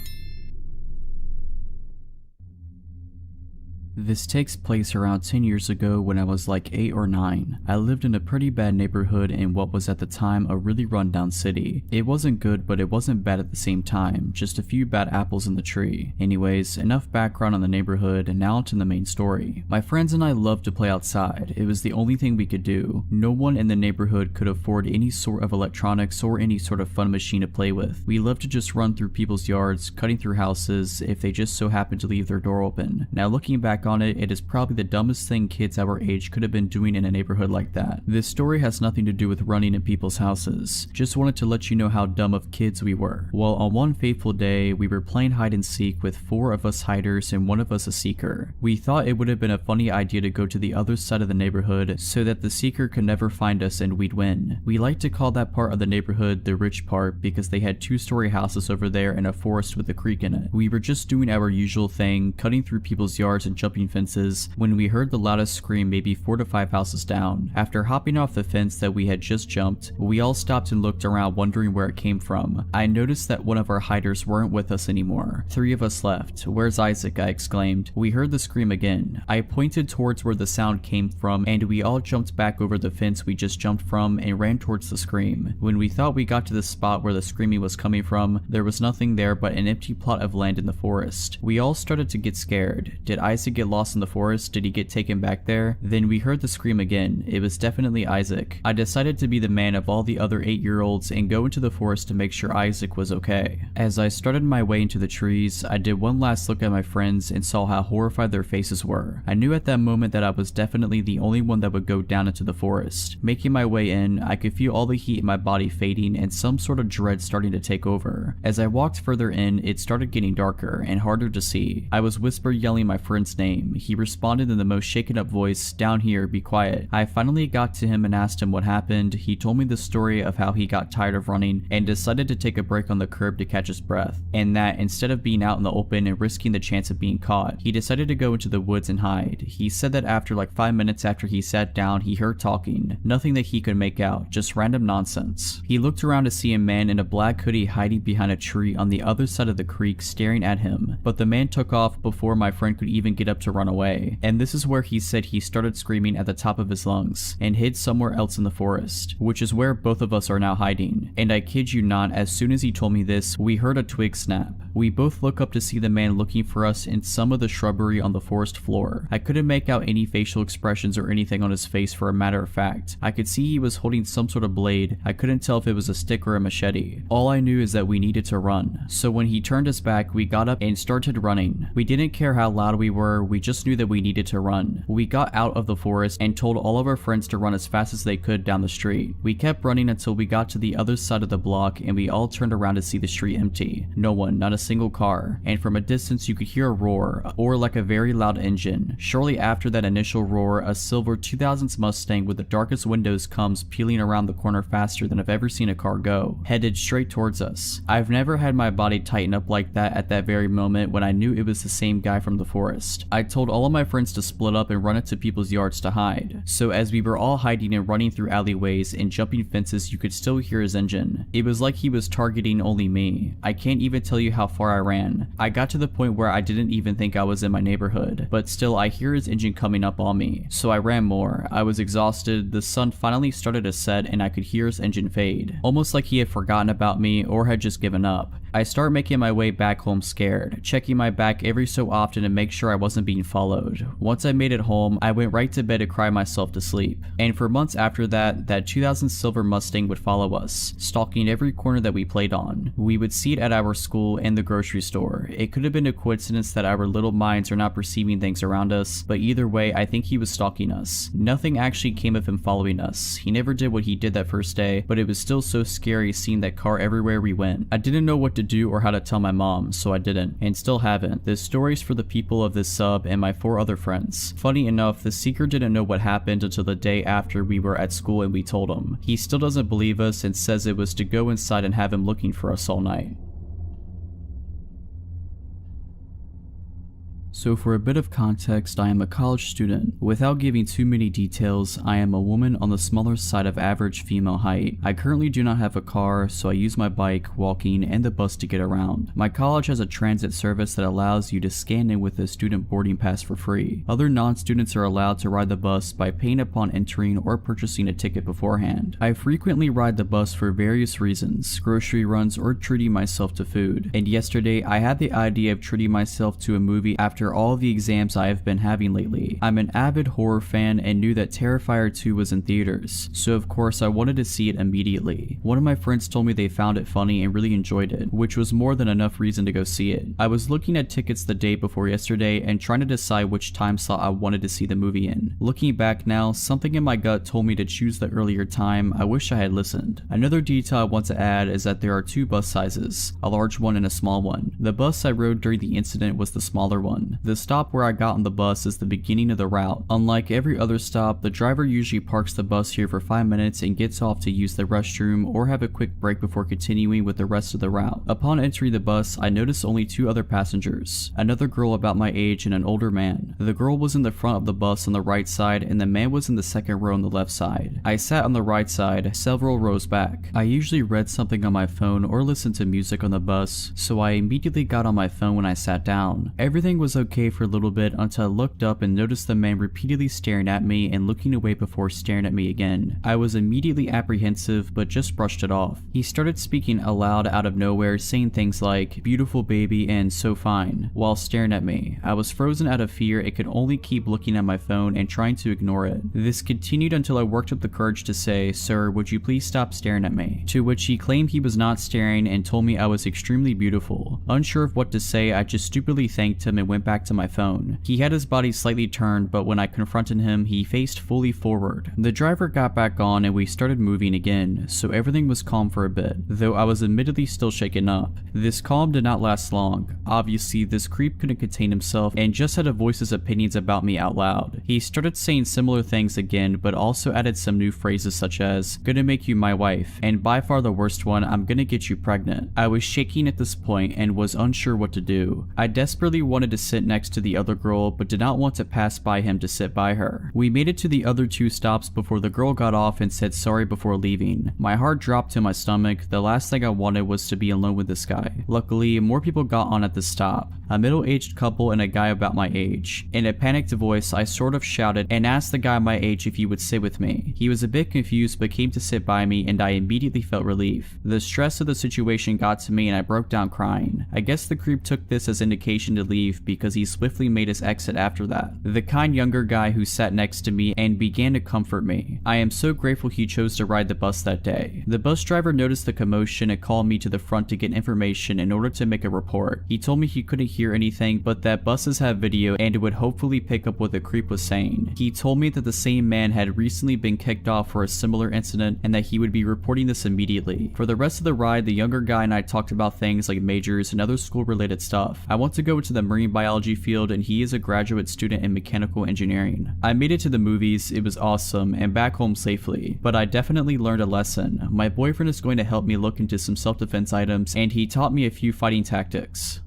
This takes place around 10 years ago when I was like 8 or 9. I lived in a pretty bad neighborhood in what was at the time a really rundown city. It wasn't good, but it wasn't bad at the same time, just a few bad apples in the tree. Anyways, enough background on the neighborhood, and now to the main story. My friends and I loved to play outside. It was the only thing we could do. No one in the neighborhood could afford any sort of electronics or any sort of fun machine to play with. We loved to just run through people's yards, cutting through houses if they just so happened to leave their door open. Now looking back on it, it is probably the dumbest thing kids our age could have been doing in a neighborhood like that. This story has nothing to do with running in people's houses. Just wanted to let you know how dumb of kids we were. Well, on one fateful day, we were playing hide and seek with 4 of us hiders and 1 of us a seeker. We thought it would have been a funny idea to go to the other side of the neighborhood so that the seeker could never find us and we'd win. We like to call that part of the neighborhood the rich part because they had 2-story houses over there and a forest with a creek in it. We were just doing our usual thing, cutting through people's yards and jumping jumping fences when we heard the loudest scream maybe 4 to 5 houses down. After hopping off the fence that we had just jumped, we all stopped and looked around wondering where it came from. I noticed that one of our hiders weren't with us anymore. 3 of us left. "Where's Isaac?" I exclaimed. We heard the scream again. I pointed towards where the sound came from and we all jumped back over the fence we just jumped from and ran towards the scream. When we thought we got to the spot where the screaming was coming from, there was nothing there but an empty plot of land in the forest. We all started to get scared. Did Isaac get lost in the forest? Did he get taken back there? Then we heard the scream again. It was definitely Isaac. I decided to be the man of all the other 8-year-olds and go into the forest to make sure Isaac was okay. As I started my way into the trees, I did one last look at my friends and saw how horrified their faces were. I knew at that moment that I was definitely the only one that would go down into the forest. Making my way in, I could feel all the heat in my body fading and some sort of dread starting to take over. As I walked further in, it started getting darker and harder to see. I was whisper yelling my friend's name. He responded in the most shaken up voice, "Down here, be quiet." I finally got to him and asked him what happened. He told me the story of how he got tired of running and decided to take a break on the curb to catch his breath, and that instead of being out in the open and risking the chance of being caught, he decided to go into the woods and hide. He said that after like 5 minutes after he sat down, he heard talking. Nothing that he could make out, just random nonsense. He looked around to see a man in a black hoodie hiding behind a tree on the other side of the creek staring at him, but the man took off before my friend could even get up to run away. And this is where he said he started screaming at the top of his lungs and hid somewhere else in the forest, which is where both of us are now hiding. And I kid you not, as soon as he told me this, we heard a twig snap. We both look up to see the man looking for us in some of the shrubbery on the forest floor. I couldn't make out any facial expressions or anything on his face. For a matter of fact, I could see he was holding some sort of blade. I couldn't tell if it was a stick or a machete. All I knew is that we needed to run. So when he turned us back, we got up and started running. We didn't care how loud we were, we just knew that we needed to run. We got out of the forest and told all of our friends to run as fast as they could down the street. We kept running until we got to the other side of the block and we all turned around to see the street empty. No one, not a single car. And from a distance you could hear a roar, or like a very loud engine. Shortly after that initial roar, a silver 2000s Mustang with the darkest windows comes peeling around the corner faster than I've ever seen a car go, headed straight towards us. I've never had my body tighten up like that at that very moment when I knew it was the same guy from the forest. I told all of my friends to split up and run into people's yards to hide. So as we were all hiding and running through alleyways and jumping fences, you could still hear his engine. It was like he was targeting only me. I can't even tell you how far I ran. I got to the point where I didn't even think I was in my neighborhood, but still I hear his engine coming up on me. So I ran more. I was exhausted. The sun finally started to set and I could hear his engine fade, almost like he had forgotten about me or had just given up. I start making my way back home scared, checking my back every so often to make sure I wasn't being followed. Once I made it home, I went right to bed to cry myself to sleep. And for months after that, that 2000 silver Mustang would follow us, stalking every corner that we played on. We would see it at our school and the grocery store. It could have been a coincidence that our little minds are not perceiving things around us, but either way, I think he was stalking us. Nothing actually came of him following us. He never did what he did that first day, but it was still so scary seeing that car everywhere we went. I didn't know what to do or how to tell my mom, so I didn't, and still haven't. This story's for the people of this sub and my 4 other friends. Funny enough, the seeker didn't know what happened until the day after we were at school and we told him. He still doesn't believe us and says it was to go inside and have him looking for us all night. So for a bit of context, I am a college student. Without giving too many details, I am a woman on the smaller side of average female height. I currently do not have a car, so I use my bike, walking, and the bus to get around. My college has a transit service that allows you to scan in with a student boarding pass for free. Other non-students are allowed to ride the bus by paying upon entering or purchasing a ticket beforehand. I frequently ride the bus for various reasons, grocery runs, or treating myself to food. And yesterday, I had the idea of treating myself to a movie after all of the exams I have been having lately. I'm an avid horror fan and knew that Terrifier 2 was in theaters, so of course I wanted to see it immediately. One of my friends told me they found it funny and really enjoyed it, which was more than enough reason to go see it. I was looking at tickets the day before yesterday and trying to decide which time slot I wanted to see the movie in. Looking back now, something in my gut told me to choose the earlier time. I wish I had listened. Another detail I want to add is that there are 2 bus sizes, a large one and a small one. The bus I rode during the incident was the smaller one. on. The stop where I got on the bus is the beginning of the route. Unlike every other stop, the driver usually parks the bus here for 5 minutes and gets off to use the restroom or have a quick break before continuing with the rest of the route. Upon entering the bus, I noticed only 2 other passengers, another girl about my age and an older man. The girl was in the front of the bus on the right side and the man was in the second row on the left side. I sat on the right side, several rows back. I usually read something on my phone or listened to music on the bus, so I immediately got on my phone when I sat down. Everything was okay for a little bit until I looked up and noticed the man repeatedly staring at me and looking away before staring at me again. I was immediately apprehensive but just brushed it off. He started speaking aloud out of nowhere, saying things like "beautiful baby" and "so fine" while staring at me. I was frozen out of fear and could only keep looking at my phone and trying to ignore it. This continued until I worked up the courage to say, "Sir, would you please stop staring at me?" To which he claimed he was not staring and told me I was extremely beautiful. Unsure of what to say, I just stupidly thanked him and went back to my phone. He had his body slightly turned, but when I confronted him, he faced fully forward. The driver got back on and we started moving again, so everything was calm for a bit, though I was admittedly still shaken up. This calm did not last long. Obviously, this creep couldn't contain himself and just had to voice his opinions about me out loud. He started saying similar things again, but also added some new phrases such as "gonna make you my wife," and by far the worst one, "I'm gonna get you pregnant." I was shaking at this point and was unsure what to do. I desperately wanted to sit next to the other girl, but did not want to pass by him to sit by her. We made it to the other 2 stops before the girl got off and said sorry before leaving. My heart dropped to my stomach. The last thing I wanted was to be alone with this guy. Luckily, more people got on at the stop, a middle-aged couple and a guy about my age. In a panicked voice, I sort of shouted and asked the guy my age if he would sit with me. He was a bit confused but came to sit by me and I immediately felt relief. The stress of the situation got to me and I broke down crying. I guess the creep took this as indication to leave because he swiftly made his exit after that. The kind younger guy who sat next to me and began to comfort me. I am so grateful he chose to ride the bus that day. The bus driver noticed the commotion and called me to the front to get information in order to make a report. He told me he couldn't hear anything but that buses have video and it would hopefully pick up what the creep was saying. He told me that the same man had recently been kicked off for a similar incident and that he would be reporting this immediately. For the rest of the ride, the younger guy and I talked about things like majors and other school related stuff. I want to go into the marine biology field and he is a graduate student in mechanical engineering. I made it to the movies, it was awesome, and back home safely, but I definitely learned a lesson. My boyfriend is going to help me look into some self-defense items and he taught me a few fighting tactics.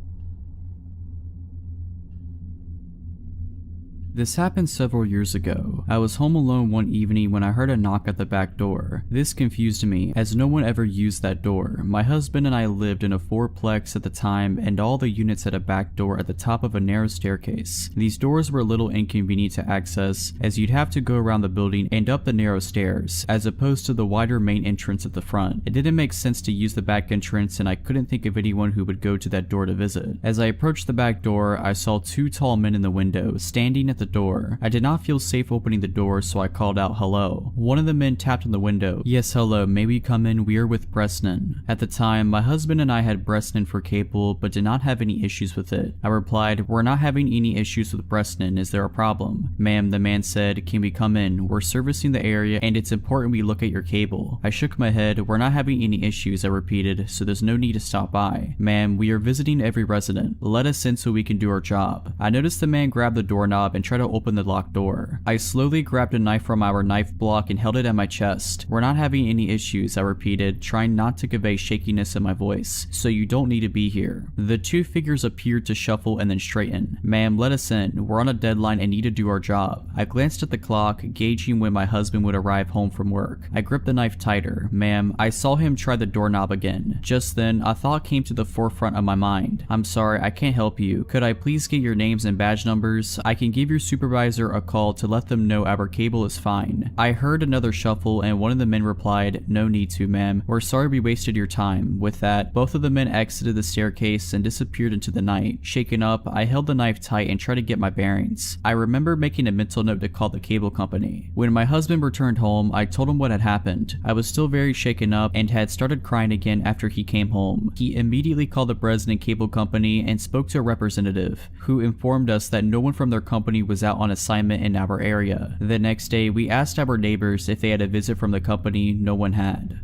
This happened several years ago. I was home alone one evening when I heard a knock at the back door. This confused me, as no one ever used that door. My husband and I lived in a 4-plex at the time, and all the units had a back door at the top of a narrow staircase. These doors were a little inconvenient to access, as you'd have to go around the building and up the narrow stairs, as opposed to the wider main entrance at the front. It didn't make sense to use the back entrance, and I couldn't think of anyone who would go to that door to visit. As I approached the back door, I saw 2 tall men in the window, standing at the door. I did not feel safe opening the door, so I called out hello. One of the men tapped on the window. "Yes, hello, may we come in? We are with Bresnan." At the time, my husband and I had Bresnan for cable, but did not have any issues with it. I replied, "We're not having any issues with Bresnan, is there a problem?" "Ma'am," the man said, "can we come in? We're servicing the area and it's important we look at your cable." I shook my head. "We're not having any issues," I repeated, "so there's no need to stop by." "Ma'am, we are visiting every resident. Let us in so we can do our job." I noticed the man grab the doorknob and try to open the locked door. I slowly grabbed a knife from our knife block and held it at my chest. "We're not having any issues," I repeated, trying not to convey shakiness in my voice, "so you don't need to be here." The 2 figures appeared to shuffle and then straighten. "Ma'am, let us in. We're on a deadline and need to do our job." I glanced at the clock, gauging when my husband would arrive home from work. I gripped the knife tighter. "Ma'am," I saw him try the doorknob again. Just then, a thought came to the forefront of my mind. "I'm sorry, I can't help you. Could I please get your names and badge numbers? I can give your supervisor a call to let them know our cable is fine." I heard another shuffle and one of the men replied, "No need to, ma'am. We're sorry we wasted your time." With that, both of the men exited the staircase and disappeared into the night. Shaken up, I held the knife tight and tried to get my bearings. I remember making a mental note to call the cable company. When my husband returned home, I told him what had happened. I was still very shaken up and had started crying again after he came home. He immediately called the Bresnan Cable Company and spoke to a representative, who informed us that no one from their company was out on assignment in our area. The next day, we asked our neighbors if they had a visit from the company. No one had.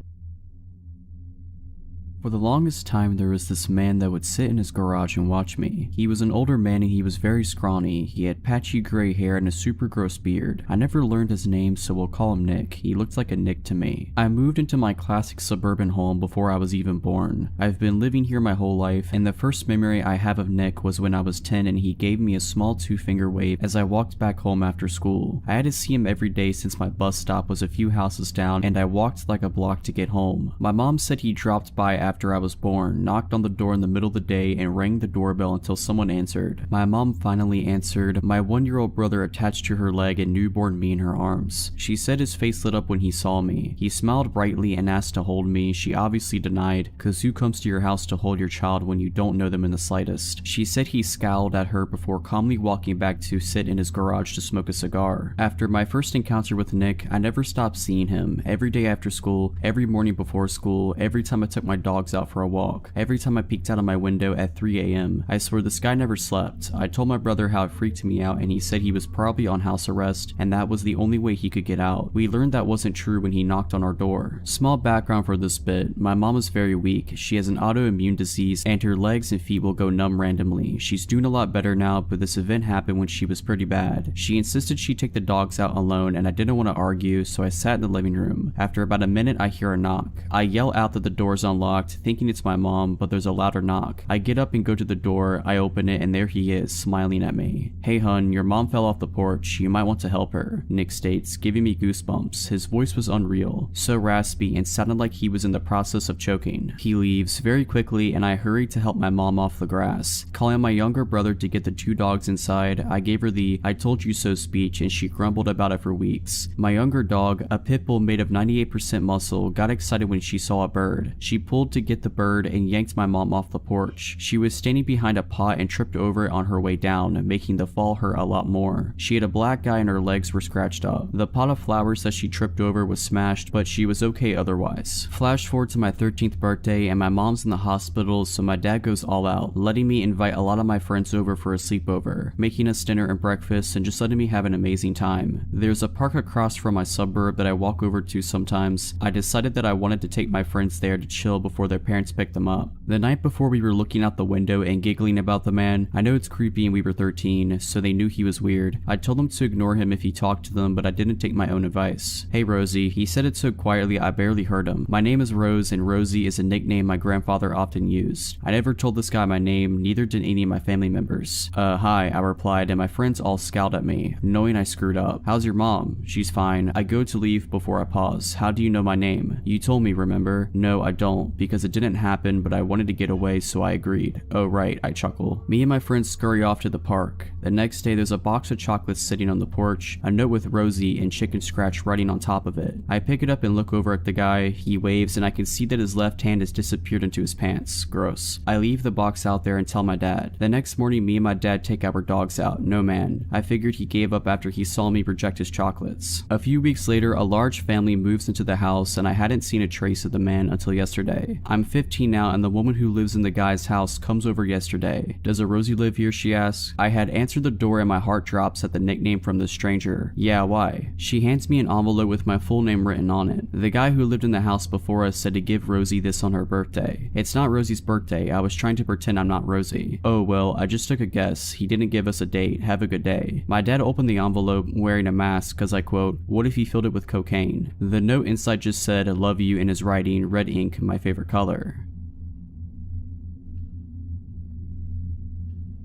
For the longest time, there was this man that would sit in his garage and watch me. He was an older man and he was very scrawny. He had patchy gray hair and a super gross beard. I never learned his name, so we'll call him Nick. He looked like a Nick to me. I moved into my classic suburban home before I was even born. I've been living here my whole life, and the first memory I have of Nick was when I was 10 and he gave me a small 2-finger wave as I walked back home after school. I had to see him every day since my bus stop was a few houses down and I walked like a block to get home. My mom said he dropped by after I was born, knocked on the door in the middle of the day and rang the doorbell until someone answered. My mom finally answered, my 1-year-old brother attached to her leg and newborn me in her arms. She said his face lit up when he saw me. He smiled brightly and asked to hold me. She obviously denied, cause who comes to your house to hold your child when you don't know them in the slightest? She said he scowled at her before calmly walking back to sit in his garage to smoke a cigar. After my first encounter with Nick, I never stopped seeing him. Every day after school, every morning before school, every time I took my dogs out for a walk, every time I peeked out of my window at 3 a.m. I swear this guy never slept. I told my brother how it freaked me out and he said he was probably on house arrest and that was the only way he could get out. We learned that wasn't true when he knocked on our door. Small background for this bit, my mom is very weak. She has an autoimmune disease and her legs and feet will go numb randomly. She's doing a lot better now, but this event happened when she was pretty bad. She insisted she take the dogs out alone and I didn't want to argue, so I sat in the living room. After about a minute I hear a knock. I yell out that the door's unlocked, thinking it's my mom, but there's a louder knock. I get up and go to the door, I open it and there he is, smiling at me. Hey hun, your mom fell off the porch, you might want to help her, Nick states, giving me goosebumps. His voice was unreal, so raspy and sounded like he was in the process of choking. He leaves very quickly and I hurry to help my mom off the grass. Calling my younger brother to get the 2 dogs inside, I gave her the I told you so speech and she grumbled about it for weeks. My younger dog, a pit bull made of 98% muscle, got excited when she saw a bird. She pulled to get the bird and yanked my mom off the porch. She was standing behind a pot and tripped over it on her way down, making the fall hurt a lot more. She had a black eye and her legs were scratched up. The pot of flowers that she tripped over was smashed, but she was okay otherwise. Flash forward to my 13th birthday and my mom's in the hospital, so my dad goes all out, letting me invite a lot of my friends over for a sleepover, making us dinner and breakfast and just letting me have an amazing time. There's a park across from my suburb that I walk over to sometimes. I decided that I wanted to take my friends there to chill before their parents picked them up. The night before we were looking out the window and giggling about the man. I know it's creepy and we were 13, so they knew he was weird. I told them to ignore him if he talked to them, but I didn't take my own advice. Hey Rosie, he said it so quietly I barely heard him. My name is Rose and Rosie is a nickname my grandfather often used. I never told this guy my name, neither did any of my family members. Hi, I replied, and my friends all scowled at me, knowing I screwed up. How's your mom? She's fine. I go to leave before I pause. How do you know my name? You told me, remember? No, I don't, because it didn't happen, but I wanted to get away, so I agreed. Oh right, I chuckle. Me and my friends scurry off to the park. The next day there's a box of chocolates sitting on the porch, a note with Rosie and Chicken Scratch writing on top of it. I pick it up and look over at the guy. He waves and I can see that his left hand has disappeared into his pants. Gross. I leave the box out there and tell my dad. The next morning me and my dad take our dogs out. No man. I figured he gave up after he saw me reject his chocolates. A few weeks later a large family moves into the house and I hadn't seen a trace of the man until yesterday. I'm 15 now and the woman who lives in the guy's house comes over yesterday. Does a Rosie live here? She asks. I had answered the door and my heart drops at the nickname from the stranger. Yeah, why? She hands me an envelope with my full name written on it. The guy who lived in the house before us said to give Rosie this on her birthday. It's not Rosie's birthday. I was trying to pretend I'm not Rosie. Oh well, I just took a guess. He didn't give us a date. Have a good day. My dad opened the envelope wearing a mask because I quote, what if he filled it with cocaine? The note inside just said, I love you in his writing, red ink, my favorite color.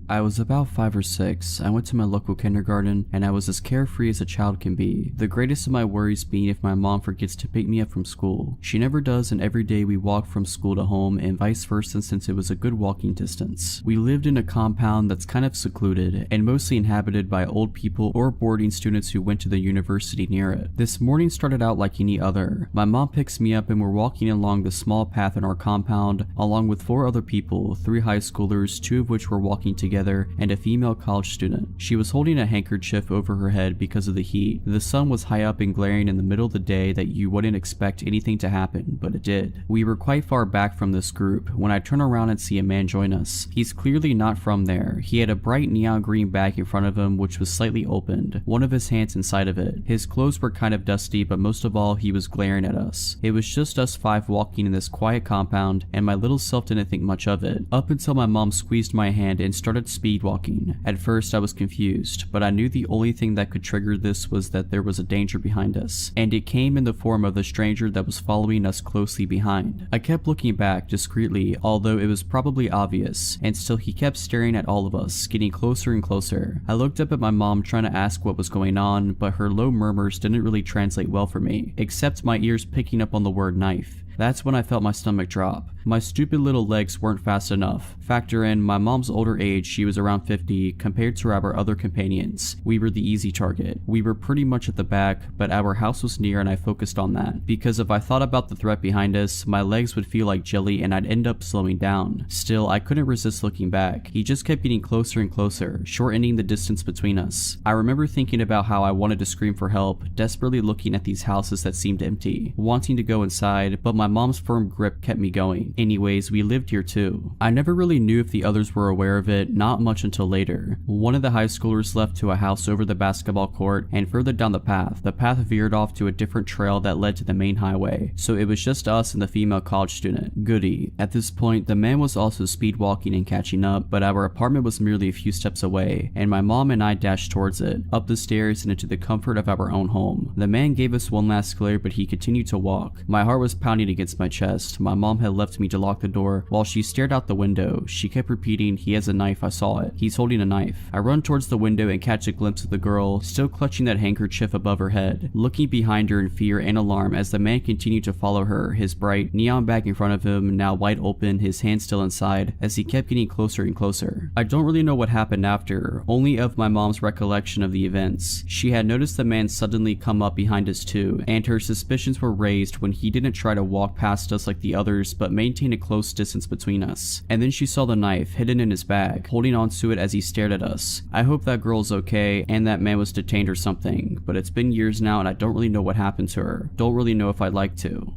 I was about 5 or 6. I went to my local kindergarten and I was as carefree as a child can be. The greatest of my worries being if my mom forgets to pick me up from school. She never does, and every day we walk from school to home and vice versa since it was a good walking distance. We lived in a compound that's kind of secluded and mostly inhabited by old people or boarding students who went to the university near it. This morning started out like any other. My mom picks me up and we're walking along the small path in our compound along with 4 other people, 3 high schoolers, 2 of which were walking together together, and a female college student. She was holding a handkerchief over her head because of the heat. The sun was high up and glaring in the middle of the day that you wouldn't expect anything to happen, but it did. We were quite far back from this group when I turn around and see a man join us. He's clearly not from there. He had a bright neon green bag in front of him which was slightly opened, one of his hands inside of it. His clothes were kind of dusty, but most of all he was glaring at us. It was just us 5 walking in this quiet compound, and my little self didn't think much of it, up until my mom squeezed my hand and started speed walking. At first I was confused, but I knew the only thing that could trigger this was that there was a danger behind us, and it came in the form of the stranger that was following us closely behind. I kept looking back discreetly, although it was probably obvious, and still he kept staring at all of us, getting closer and closer. I looked up at my mom trying to ask what was going on, but her low murmurs didn't really translate well for me, except my ears picking up on the word knife. That's when I felt my stomach drop. My stupid little legs weren't fast enough. Factor in my mom's older age, she was around 50, compared to our other companions. We were the easy target. We were pretty much at the back, but our house was near and I focused on that, because if I thought about the threat behind us, my legs would feel like jelly and I'd end up slowing down. Still, I couldn't resist looking back. He just kept getting closer and closer, shortening the distance between us. I remember thinking about how I wanted to scream for help, desperately looking at these houses that seemed empty, wanting to go inside, but my mom's firm grip kept me going. Anyways, we lived here too. I never really knew if the others were aware of it, not much until later. One of the high schoolers left to a house over the basketball court, and further down the path veered off to a different trail that led to the main highway, so it was just us and the female college student. Goody. At this point, the man was also speed walking and catching up, but our apartment was merely a few steps away, and my mom and I dashed towards it, up the stairs and into the comfort of our own home. The man gave us one last glare, but he continued to walk. My heart was pounding against my chest. My mom had left me to lock the door while she stared out the window. She kept repeating, "He has a knife, I saw it. He's holding a knife." I run towards the window and catch a glimpse of the girl, still clutching that handkerchief above her head, looking behind her in fear and alarm as the man continued to follow her, his bright neon bag in front of him, now wide open, his hand still inside, as he kept getting closer and closer. I don't really know what happened after, only of my mom's recollection of the events. She had noticed the man suddenly come up behind us too, and her suspicions were raised when he didn't try to walk past us like the others, but maintain a close distance between us. And then she saw the knife hidden in his bag, holding onto it as he stared at us. I hope that girl's okay and that man was detained or something, but it's been years now and I don't really know what happened to her. Don't really know if I'd like to.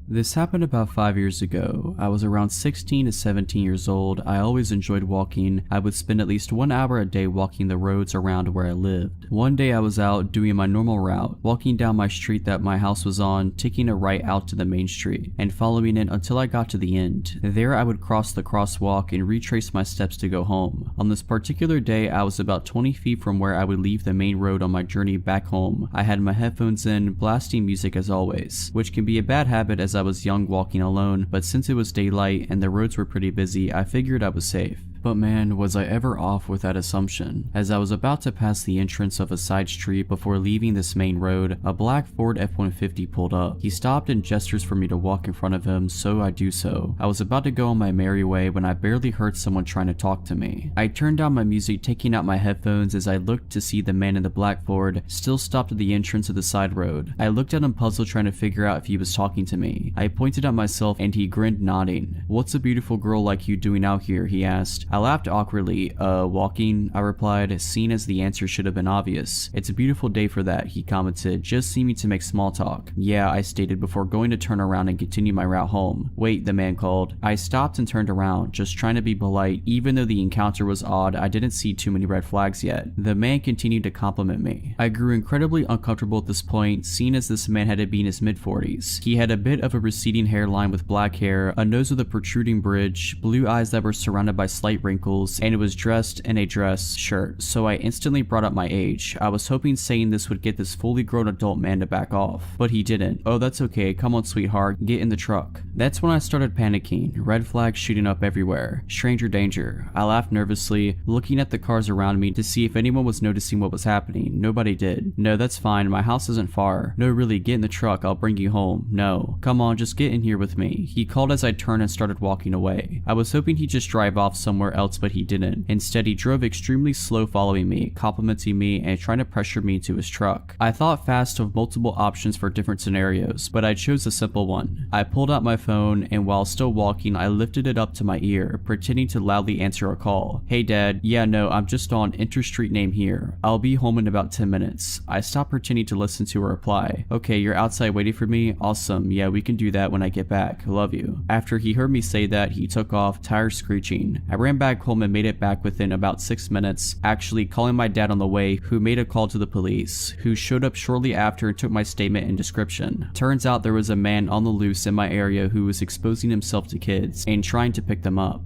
This happened about 5 years ago. I was around 16 to 17 years old. I always enjoyed walking. I would spend at least 1 hour a day walking the roads around where I lived. One day I was out doing my normal route, walking down my street that my house was on, taking a right out to the main street, and following it until I got to the end. There I would cross the crosswalk and retrace my steps to go home. On this particular day, I was about 20 feet from where I would leave the main road on my journey back home. I had my headphones in, blasting music as always, which can be a bad habit as I was young walking alone, but since it was daylight and the roads were pretty busy, I figured I was safe. But man, was I ever off with that assumption. As I was about to pass the entrance of a side street before leaving this main road, a black Ford F-150 pulled up. He stopped and gestures for me to walk in front of him, so I do so. I was about to go on my merry way when I barely heard someone trying to talk to me. I turned down my music, taking out my headphones as I looked to see the man in the black Ford still stopped at the entrance of the side road. I looked at him puzzled, trying to figure out if he was talking to me. I pointed at myself and he grinned, nodding. "What's a beautiful girl like you doing out here?" he asked. I laughed awkwardly. Walking," I replied, seeing as the answer should have been obvious. "It's a beautiful day for that," he commented, just seeming to make small talk. "Yeah," I stated before going to turn around and continue my route home. "Wait," the man called. I stopped and turned around, just trying to be polite. Even though the encounter was odd, I didn't see too many red flags yet. The man continued to compliment me. I grew incredibly uncomfortable at this point, seeing as this man had to be in his mid-40s. He had a bit of a receding hairline with black hair, a nose with a protruding bridge, blue eyes that were surrounded by slight wrinkles, and it was dressed in a dress shirt, so I instantly brought up my age. I was hoping saying this would get this fully grown adult man to back off, but he didn't. "Oh, that's okay, come on sweetheart, get in the truck." That's when I started panicking, red flags shooting up everywhere. Stranger danger. I laughed nervously, looking at the cars around me to see if anyone was noticing what was happening. Nobody did. "No, that's fine, my house isn't far." "No, really, get in the truck, I'll bring you home." "No." "Come on, just get in here with me." He called as I turned and started walking away. I was hoping he'd just drive off somewhere somewhere else, but he didn't. Instead, he drove extremely slow, following me, complimenting me, and trying to pressure me into his truck. I thought fast of multiple options for different scenarios, but I chose a simple one. I pulled out my phone, and while still walking, I lifted it up to my ear, pretending to loudly answer a call. "Hey dad, yeah no, I'm just on Interstreet name here. I'll be home in about 10 minutes. I stopped pretending to listen to her reply. "Okay, you're outside waiting for me? Awesome, yeah we can do that when I get back. Love you." After he heard me say that, he took off, tires screeching. I ran back home and made it back within about 6 minutes, actually calling my dad on the way, who made a call to the police, who showed up shortly after and took my statement and description. Turns out there was a man on the loose in my area who was exposing himself to kids and trying to pick them up.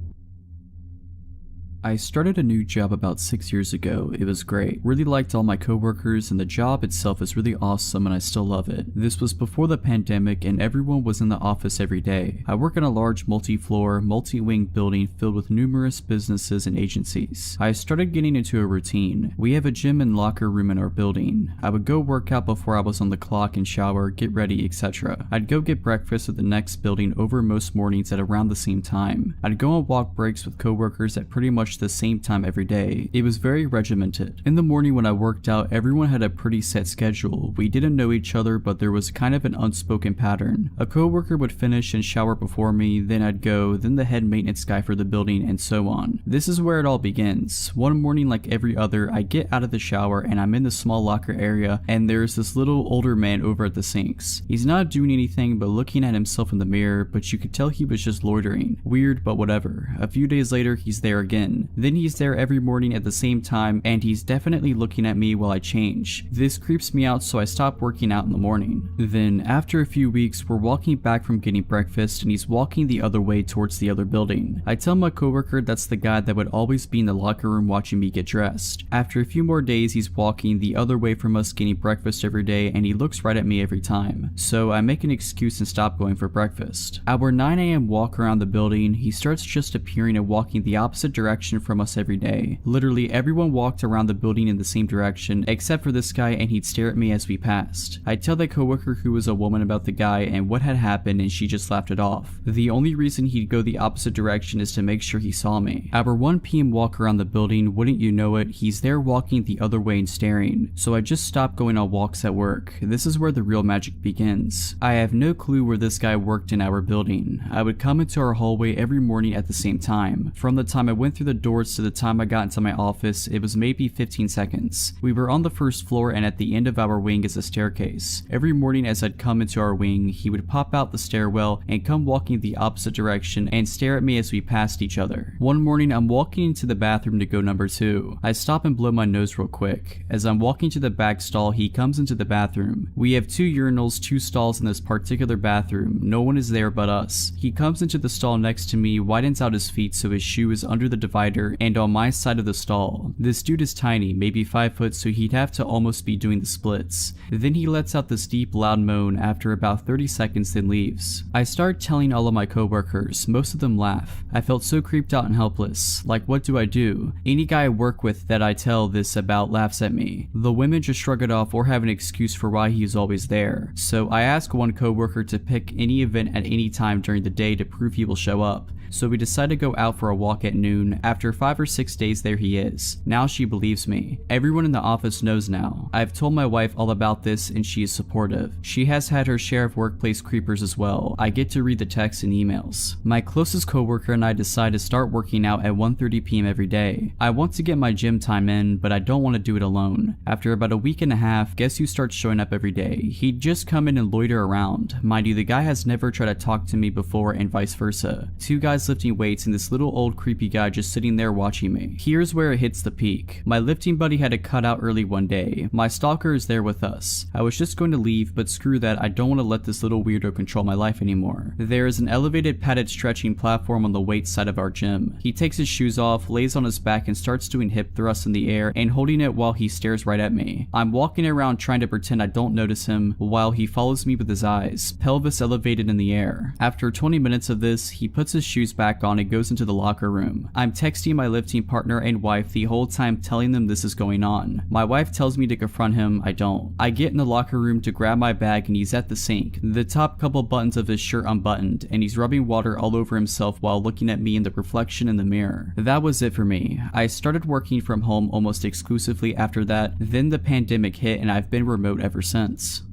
I started a new job about 6 years ago. It was great. Really liked all my coworkers, and the job itself is really awesome and I still love it. This was before the pandemic and everyone was in the office every day. I work in a large multi-floor, multi-wing building filled with numerous businesses and agencies. I started getting into a routine. We have a gym and locker room in our building. I would go work out before I was on the clock and shower, get ready, etc. I'd go get breakfast at the next building over most mornings at around the same time. I'd go on walk breaks with coworkers at pretty much the same time every day. It was very regimented. In the morning when I worked out, everyone had a pretty set schedule. We didn't know each other, but there was kind of an unspoken pattern. A coworker would finish and shower before me, then I'd go, then the head maintenance guy for the building, and so on. This is where it all begins. One morning, like every other, I get out of the shower and I'm in the small locker area, and there's this little older man over at the sinks. He's not doing anything but looking at himself in the mirror, but you could tell he was just loitering. Weird, but whatever. A few days later, he's there again. Then he's there every morning at the same time, and he's definitely looking at me while I change. This creeps me out, so I stop working out in the morning. Then, after a few weeks, we're walking back from getting breakfast, and he's walking the other way towards the other building. I tell my coworker that's the guy that would always be in the locker room watching me get dressed. After a few more days, he's walking the other way from us getting breakfast every day, and he looks right at me every time. So I make an excuse and stop going for breakfast. Our 9 a.m. walk around the building, he starts just appearing and walking the opposite direction from us every day. Literally everyone walked around the building in the same direction except for this guy, and he'd stare at me as we passed. I tell the coworker who was a woman about the guy and what had happened, and she just laughed it off. The only reason he'd go the opposite direction is to make sure he saw me. Our 1 p.m. walk around the building, wouldn't you know it, he's there walking the other way and staring. So I just stopped going on walks at work. This is where the real magic begins. I have no clue where this guy worked in our building. I would come into our hallway every morning at the same time. From the time I went through the doors to the time I got into my office, it was maybe 15 seconds. We were on the first floor, and at the end of our wing is a staircase. Every morning as I'd come into our wing, he would pop out the stairwell and come walking the opposite direction and stare at me as we passed each other. One morning I'm walking into the bathroom to go number 2. I stop and blow my nose real quick. As I'm walking to the back stall, he comes into the bathroom. We have 2 urinals, 2 stalls in this particular bathroom. No one is there but us. He comes into the stall next to me, widens out his feet so his shoe is under the divider and on my side of the stall. This dude is tiny, maybe 5 foot, so he'd have to almost be doing the splits. Then he lets out this deep loud moan after about 30 seconds, then leaves. I start telling all of my coworkers. Most of them laugh. I felt so creeped out and helpless. Like, what do I do? Any guy I work with that I tell this about laughs at me. The women just shrug it off or have an excuse for why he is always there. So I ask one coworker to pick any event at any time during the day to prove he will show up. So we decide to go out for a walk at noon. After 5 or 6 days, there he is. Now she believes me. Everyone in the office knows now. I've told my wife all about this and she is supportive. She has had her share of workplace creepers as well. I get to read the texts and emails. My closest coworker and I decide to start working out at 1:30 p.m. every day. I want to get my gym time in, but I don't want to do it alone. After about a week and a half, guess who starts showing up every day? He'd just come in and loiter around. Mind you, the guy has never tried to talk to me before and vice versa. 2 guys lifting weights and this little old creepy guy just sitting there watching me. Here's where it hits the peak. My lifting buddy had to cut out early one day. My stalker is there with us. I was just going to leave, but screw that, I don't want to let this little weirdo control my life anymore. There is an elevated padded stretching platform on the weight side of our gym. He takes his shoes off, lays on his back and starts doing hip thrusts in the air and holding it while he stares right at me. I'm walking around trying to pretend I don't notice him while he follows me with his eyes, pelvis elevated in the air. After 20 minutes of this, he puts his shoes shoes back on and goes into the locker room. I'm texting my lifting partner and wife the whole time telling them this is going on. My wife tells me to confront him, I don't. I get in the locker room to grab my bag and he's at the sink, the top couple buttons of his shirt unbuttoned, and he's rubbing water all over himself while looking at me in the reflection in the mirror. That was it for me. I started working from home almost exclusively after that, then the pandemic hit and I've been remote ever since.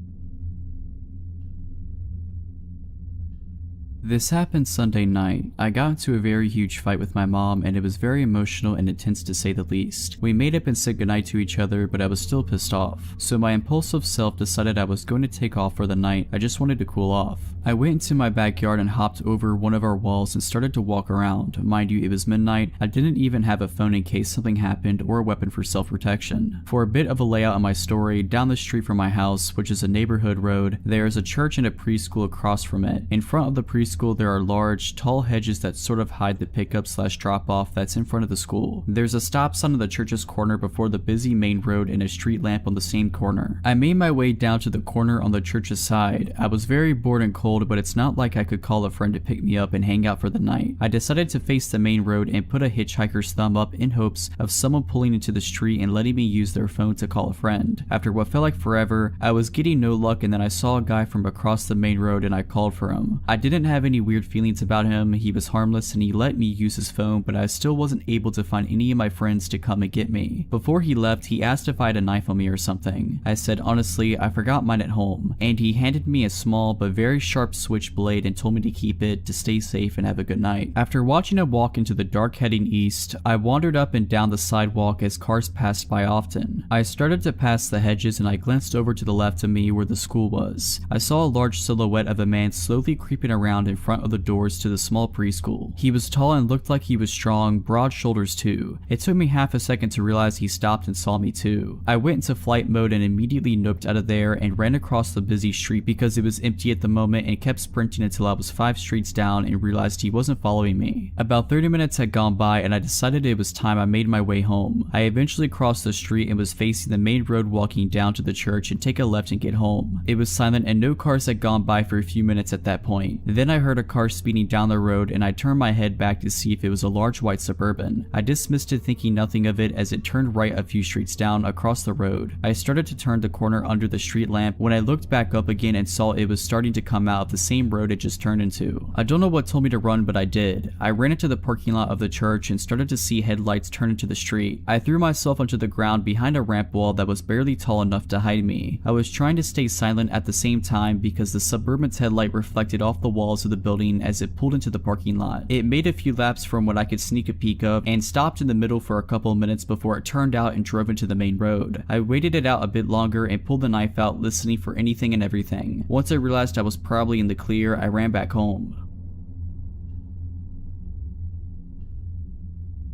This happened Sunday night. I got into a very huge fight with my mom and it was very emotional and intense to say the least. We made up and said goodnight to each other, but I was still pissed off. So my impulsive self decided I was going to take off for the night. I just wanted to cool off. I went into my backyard and hopped over one of our walls and started to walk around. Mind you, it was midnight. I didn't even have a phone in case something happened or a weapon for self-protection. For a bit of a layout of my story, down the street from my house, which is a neighborhood road, there is a church and a preschool across from it. In front of the preschool there are large, tall hedges that sort of hide the pickup/drop-off that's in front of the school. There's a stop sign on the church's corner before the busy main road and a street lamp on the same corner. I made my way down to the corner on the church's side. I was very bored and cold, but it's not like I could call a friend to pick me up and hang out for the night. I decided to face the main road and put a hitchhiker's thumb up in hopes of someone pulling into the street and letting me use their phone to call a friend. After what felt like forever, I was getting no luck and then I saw a guy from across the main road and I called for him. I didn't have any weird feelings about him. He was harmless and he let me use his phone, but I still wasn't able to find any of my friends to come and get me. Before he left, he asked if I had a knife on me or something. I said honestly, I forgot mine at home, and he handed me a small but very sharp switchblade and told me to keep it, to stay safe and have a good night. After watching him walk into the dark heading east, I wandered up and down the sidewalk as cars passed by often. I started to pass the hedges and I glanced over to the left of me where the school was. I saw a large silhouette of a man slowly creeping around in front of the doors to the small preschool. He was tall and looked like he was strong, broad shoulders too. It took me half a second to realize he stopped and saw me too. I went into flight mode and immediately noped out of there and ran across the busy street because it was empty at the moment and kept sprinting until I was 5 streets down and realized he wasn't following me. About 30 minutes had gone by and I decided it was time I made my way home. I eventually crossed the street and was facing the main road walking down to the church and take a left and get home. It was silent and no cars had gone by for a few minutes at that point. Then I heard a car speeding down the road and I turned my head back to see if it was a large white Suburban. I dismissed it thinking nothing of it as it turned right a few streets down across the road. I started to turn the corner under the street lamp when I looked back up again and saw it was starting to come out of the same road it just turned into. I don't know what told me to run, but I did. I ran into the parking lot of the church and started to see headlights turn into the street. I threw myself onto the ground behind a ramp wall that was barely tall enough to hide me. I was trying to stay silent at the same time because the Suburban's headlight reflected off the walls of the building as it pulled into the parking lot. It made a few laps from what I could sneak a peek of and stopped in the middle for a couple of minutes before it turned out and drove into the main road. I waited it out a bit longer and pulled the knife out, listening for anything and everything. Once I realized I was probably in the clear, I ran back home.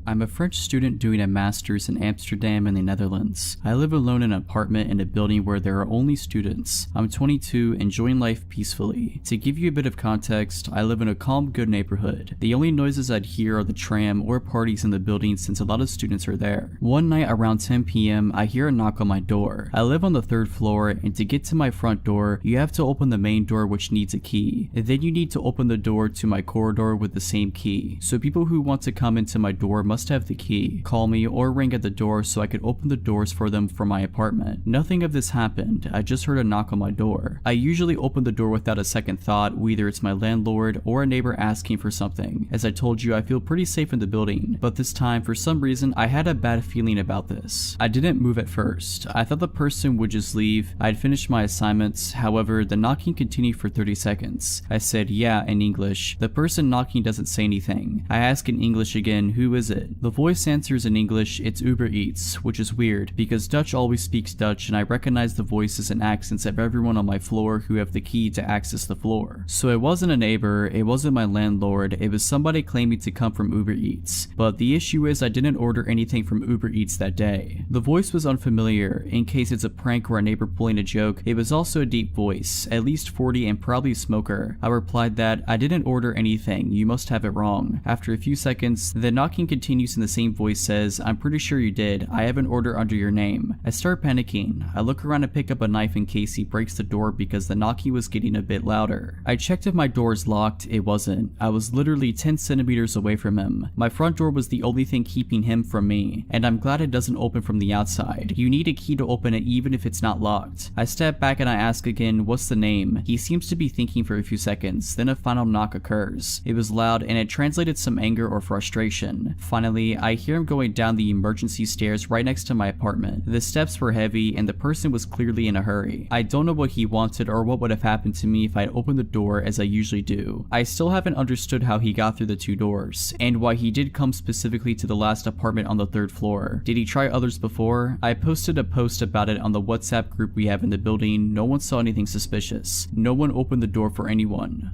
I'm a French student doing a master's in Amsterdam in the Netherlands. I live alone in an apartment in a building where there are only students. I'm 22, enjoying life peacefully. To give you a bit of context, I live in a calm, good neighborhood. The only noises I'd hear are the tram or parties in the building since a lot of students are there. One night around 10 p.m, I hear a knock on my door. I live on the 3rd floor, and to get to my front door, you have to open the main door which needs a key. Then you need to open the door to my corridor with the same key. So people who want to come into my door must have the key, call me, or ring at the door so I could open the doors for them from my apartment. Nothing of this happened. I just heard a knock on my door. I usually open the door without a second thought, whether it's my landlord or a neighbor asking for something. As I told you, I feel pretty safe in the building, but this time, for some reason, I had a bad feeling about this. I didn't move at first. I thought the person would just leave. I had finished my assignments. However, the knocking continued for 30 seconds. I said yeah in English. The person knocking doesn't say anything. I ask in English again, who is it? The voice answers in English, it's Uber Eats, which is weird because Dutch always speaks Dutch and I recognize the voices and accents of everyone on my floor who have the key to access the floor. So it wasn't a neighbor, it wasn't my landlord, it was somebody claiming to come from Uber Eats. But the issue is I didn't order anything from Uber Eats that day. The voice was unfamiliar. In case it's a prank or a neighbor pulling a joke, it was also a deep voice, at least 40 and probably a smoker. I replied that I didn't order anything, you must have it wrong. After a few seconds, the knocking continued continues and the same voice says, "I'm pretty sure you did. I have an order under your name." I start panicking. I look around to pick up a knife in case he breaks the door because the knocking was getting a bit louder. I checked if my door is locked. It wasn't. I was literally 10 centimeters away from him. My front door was the only thing keeping him from me, and I'm glad it doesn't open from the outside. You need a key to open it even if it's not locked. I step back and I ask again, "What's the name?" He seems to be thinking for a few seconds, then a final knock occurs. It was loud and it translated some anger or frustration. Finally, I hear him going down the emergency stairs right next to my apartment. The steps were heavy and the person was clearly in a hurry. I don't know what he wanted or what would have happened to me if I'd opened the door as I usually do. I still haven't understood how he got through the 2 doors, and why he did come specifically to the last apartment on the 3rd floor. Did he try others before? I posted a post about it on the WhatsApp group we have in the building. No one saw anything suspicious. No one opened the door for anyone.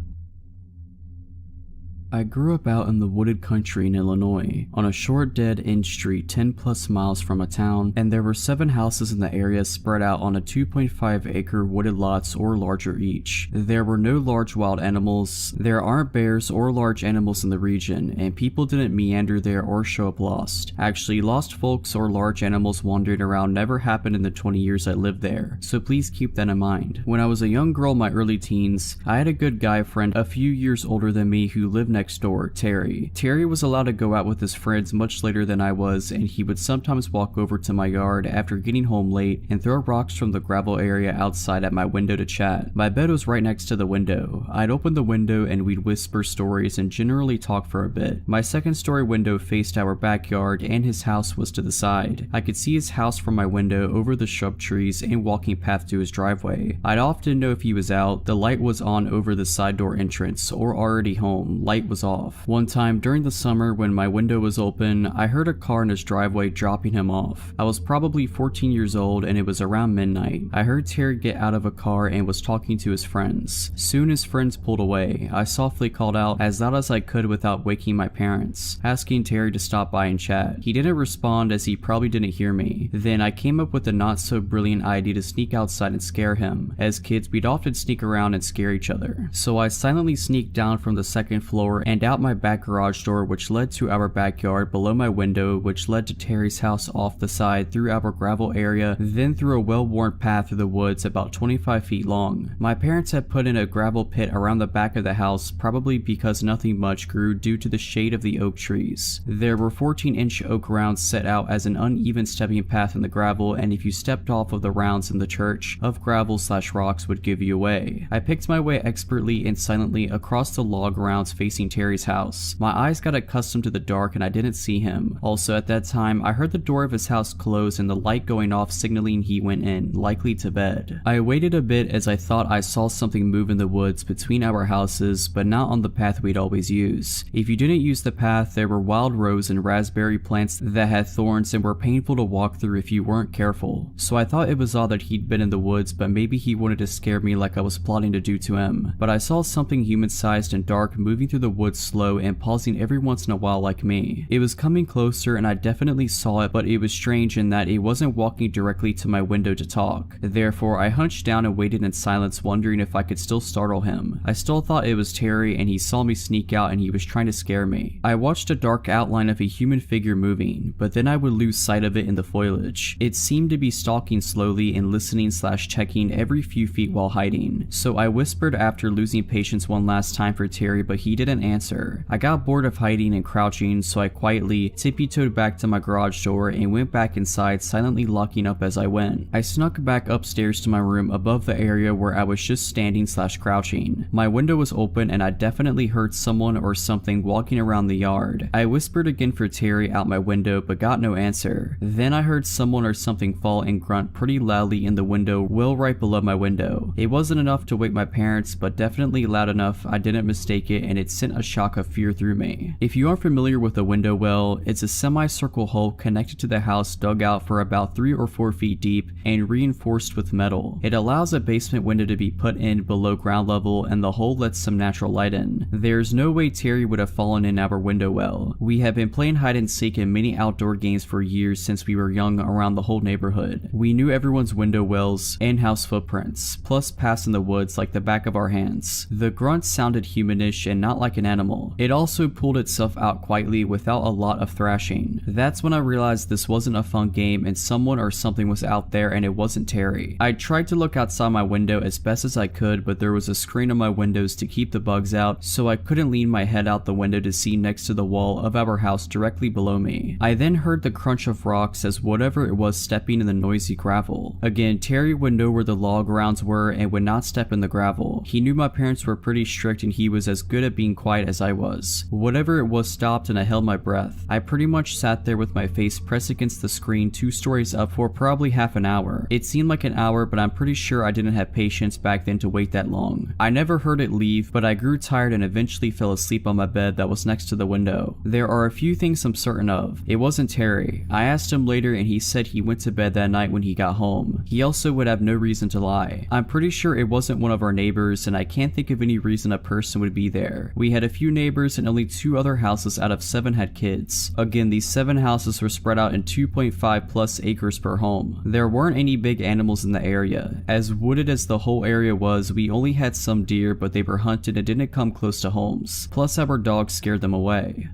I grew up out in the wooded country in Illinois, on a short dead-end street 10 plus miles from a town, and there were 7 houses in the area spread out on a 2.5-acre wooded lots or larger each. There were no large wild animals, there aren't bears or large animals in the region, and people didn't meander there or show up lost. Actually, lost folks or large animals wandering around never happened in the 20 years I lived there, so please keep that in mind. When I was a young girl in my early teens, I had a good guy friend a few years older than me who lived next door, Terry. Terry was allowed to go out with his friends much later than I was, and he would sometimes walk over to my yard after getting home late and throw rocks from the gravel area outside at my window to chat. My bed was right next to the window. I'd open the window and we'd whisper stories and generally talk for a bit. My 2nd-story window faced our backyard and his house was to the side. I could see his house from my window over the shrub trees and walking path to his driveway. I'd often know if he was out. The light was on over the side door entrance, or already home. Light was off. One time during the summer when my window was open, I heard a car in his driveway dropping him off. I was probably 14 years old and it was around midnight. I heard Terry get out of a car and was talking to his friends. Soon his friends pulled away. I softly called out as loud as I could without waking my parents, asking Terry to stop by and chat. He didn't respond as he probably didn't hear me. Then I came up with a not so brilliant idea to sneak outside and scare him. As kids, we'd often sneak around and scare each other. So I silently sneaked down from the 2nd floor and out my back garage door, which led to our backyard, below my window, which led to Terry's house off the side, through our gravel area, then through a well-worn path through the woods about 25 feet long. My parents had put in a gravel pit around the back of the house, probably because nothing much grew due to the shade of the oak trees. There were 14-inch oak rounds set out as an uneven stepping path in the gravel, and if you stepped off of the rounds in the church of gravel/rocks would give you away. I picked my way expertly and silently across the log rounds facing Terry's house. My eyes got accustomed to the dark and I didn't see him. Also at that time, I heard the door of his house close and the light going off, signaling he went in, likely to bed. I waited a bit as I thought I saw something move in the woods between our houses, but not on the path we'd always use. If you didn't use the path, there were wild rose and raspberry plants that had thorns and were painful to walk through if you weren't careful. So I thought it was odd that he'd been in the woods, but maybe he wanted to scare me like I was plotting to do to him. But I saw something human-sized and dark moving through the woods slow and pausing every once in a while like me. It was coming closer and I definitely saw it, but it was strange in that it wasn't walking directly to my window to talk. Therefore, I hunched down and waited in silence, wondering if I could still startle him. I still thought it was Terry and he saw me sneak out and he was trying to scare me. I watched a dark outline of a human figure moving, but then I would lose sight of it in the foliage. It seemed to be stalking slowly and listening/checking every few feet while hiding. So I whispered after losing patience one last time for Terry, but he didn't answer. I got bored of hiding and crouching, so I quietly tippy-toed back to my garage door and went back inside, silently locking up as I went. I snuck back upstairs to my room above the area where I was just standing/crouching. My window was open and I definitely heard someone or something walking around the yard. I whispered again for Terry out my window but got no answer. Then I heard someone or something fall and grunt pretty loudly in the window well right below my window. It wasn't enough to wake my parents, but definitely loud enough I didn't mistake it, and it sent a shock of fear through me. If you aren't familiar with a window well, it's a semicircle hole connected to the house, dug out for about 3 or 4 feet deep and reinforced with metal. It allows a basement window to be put in below ground level and the hole lets some natural light in. There's no way Terry would have fallen in our window well. We have been playing hide and seek and many outdoor games for years since we were young around the whole neighborhood. We knew everyone's window wells and house footprints, plus paths in the woods like the back of our hands. The grunt sounded humanish and not like an an animal. It also pulled itself out quietly without a lot of thrashing. That's when I realized this wasn't a fun game and someone or something was out there and it wasn't Terry. I tried to look outside my window as best as I could, but there was a screen on my windows to keep the bugs out, so I couldn't lean my head out the window to see next to the wall of our house directly below me. I then heard the crunch of rocks as whatever it was stepping in the noisy gravel. Again, Terry would know where the log rounds were and would not step in the gravel. He knew my parents were pretty strict and he was as good at being quiet as I was. Whatever it was stopped and I held my breath. I pretty much sat there with my face pressed against the screen 2 stories up for probably half an hour. It seemed like an hour, but I'm pretty sure I didn't have patience back then to wait that long. I never heard it leave, but I grew tired and eventually fell asleep on my bed that was next to the window. There are a few things I'm certain of. It wasn't Terry. I asked him later and he said he went to bed that night when he got home. He also would have no reason to lie. I'm pretty sure it wasn't one of our neighbors and I can't think of any reason a person would be there. We had a few neighbors and only 2 other houses out of 7 had kids. Again, these 7 houses were spread out in 2.5 plus acres per home. There weren't any big animals in the area. As wooded as the whole area was, we only had some deer, but they were hunted and didn't come close to homes. Plus our dogs scared them away.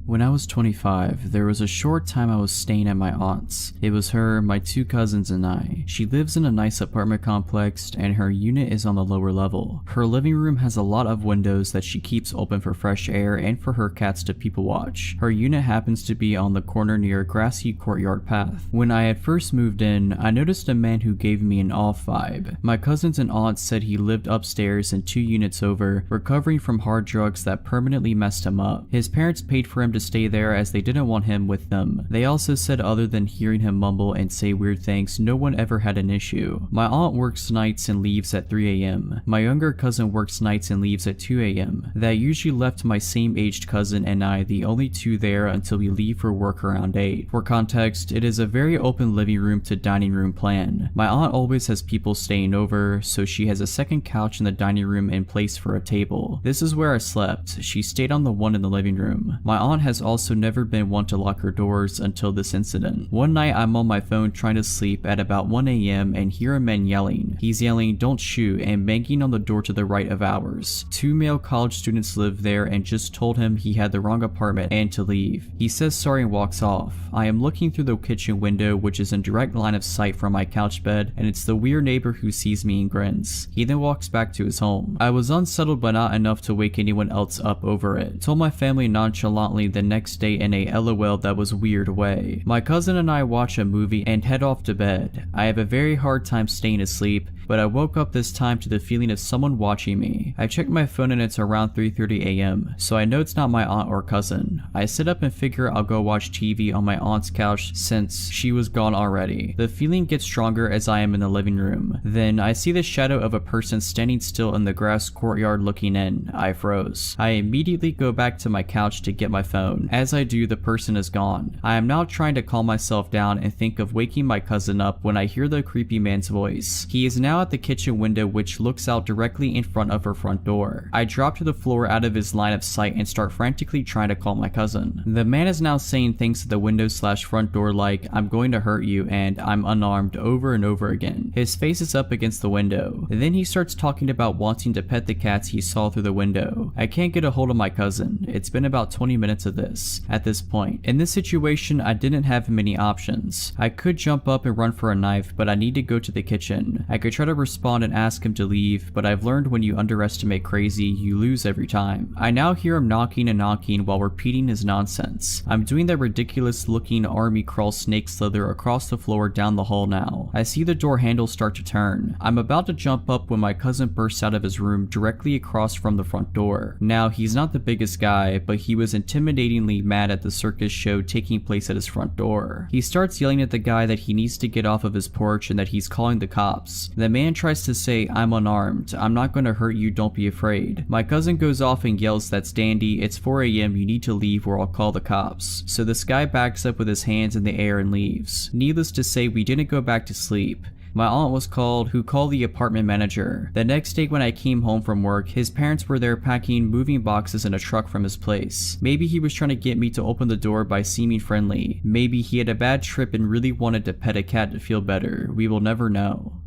When I was 25, there was a short time I was staying at my aunt's. It was her, my 2 cousins, and I. She lives in a nice apartment complex and her unit is on the lower level. Her living room has a lot of windows that she keeps open for fresh air and for her cats to people watch. Her unit happens to be on the corner near a grassy courtyard path. When I had first moved in, I noticed a man who gave me an off vibe. My cousins and aunts said he lived upstairs and 2 units over, recovering from hard drugs that permanently messed him up. His parents paid for him to stay there as they didn't want him with them. They also said other than hearing him mumble and say weird things, no one ever had an issue. My aunt works nights and leaves at 3 a.m. My younger cousin works nights and leaves at 2 a.m. That usually left my same aged cousin and I the only 2 there until we leave for work around 8. For context, it is a very open living room to dining room plan. My aunt always has people staying over, so she has a second couch in the dining room in place for a table. This is where I slept. She stayed on the one in the living room. My aunt has also never been one to lock her doors until this incident. One night I'm on my phone trying to sleep at about 1 a.m. and hear a man yelling. He's yelling "don't shoot" and banging on the door to the right of ours. 2 male college students live there and just told him he had the wrong apartment and to leave. He says sorry and walks off. I am looking through the kitchen window, which is in direct line of sight from my couch bed, and it's the weird neighbor who sees me and grins. He then walks back to his home. I was unsettled but not enough to wake anyone else up over it. Told my family nonchalantly the next day in a LOL that was weird way. My cousin and I watch a movie and head off to bed. I have a very hard time staying asleep, but I woke up this time to the feeling of someone watching me. I checked my phone and it's around 3:30 a.m., so I know it's not my aunt or cousin. I sit up and figure I'll go watch TV on my aunt's couch since she was gone already. The feeling gets stronger as I am in the living room. Then I see the shadow of a person standing still in the grass courtyard looking in. I froze. I immediately go back to my couch to get my phone. As I do, the person is gone. I am now trying to calm myself down and think of waking my cousin up when I hear the creepy man's voice. He is now at the kitchen window, which looks out directly in front of her front door. I drop to the floor out of his line of sight and start frantically trying to call my cousin. The man is now saying things to the window/front door like "I'm going to hurt you" and "I'm unarmed" over and over again. His face is up against the window. Then he starts talking about wanting to pet the cats he saw through the window. I can't get a hold of my cousin. It's been about 20 minutes of this. At this point, in this situation, I didn't have many options. I could jump up and run for a knife, but I need to go to the kitchen. I could try to respond and ask him to leave, but I've learned when you underestimate crazy, you lose every time. I now hear him knocking and knocking while repeating his nonsense. I'm doing that ridiculous looking army crawl snake slither across the floor down the hall now. I see the door handle start to turn. I'm about to jump up when my cousin bursts out of his room directly across from the front door. Now, he's not the biggest guy, but he was intimidatingly mad at the circus show taking place at his front door. He starts yelling at the guy that he needs to get off of his porch and that he's calling the cops. The man tries to say, "I'm unarmed. I'm not going to hurt you. Don't be afraid." My cousin goes off and yells, "That's dandy. It's 4 a.m. You need to leave or I'll call the cops." So this guy backs up with his hands in the air and leaves. Needless to say, we didn't go back to sleep. My aunt was called, who called the apartment manager. The next day when I came home from work, his parents were there packing moving boxes in a truck from his place. Maybe he was trying to get me to open the door by seeming friendly. Maybe he had a bad trip and really wanted to pet a cat to feel better. We will never know.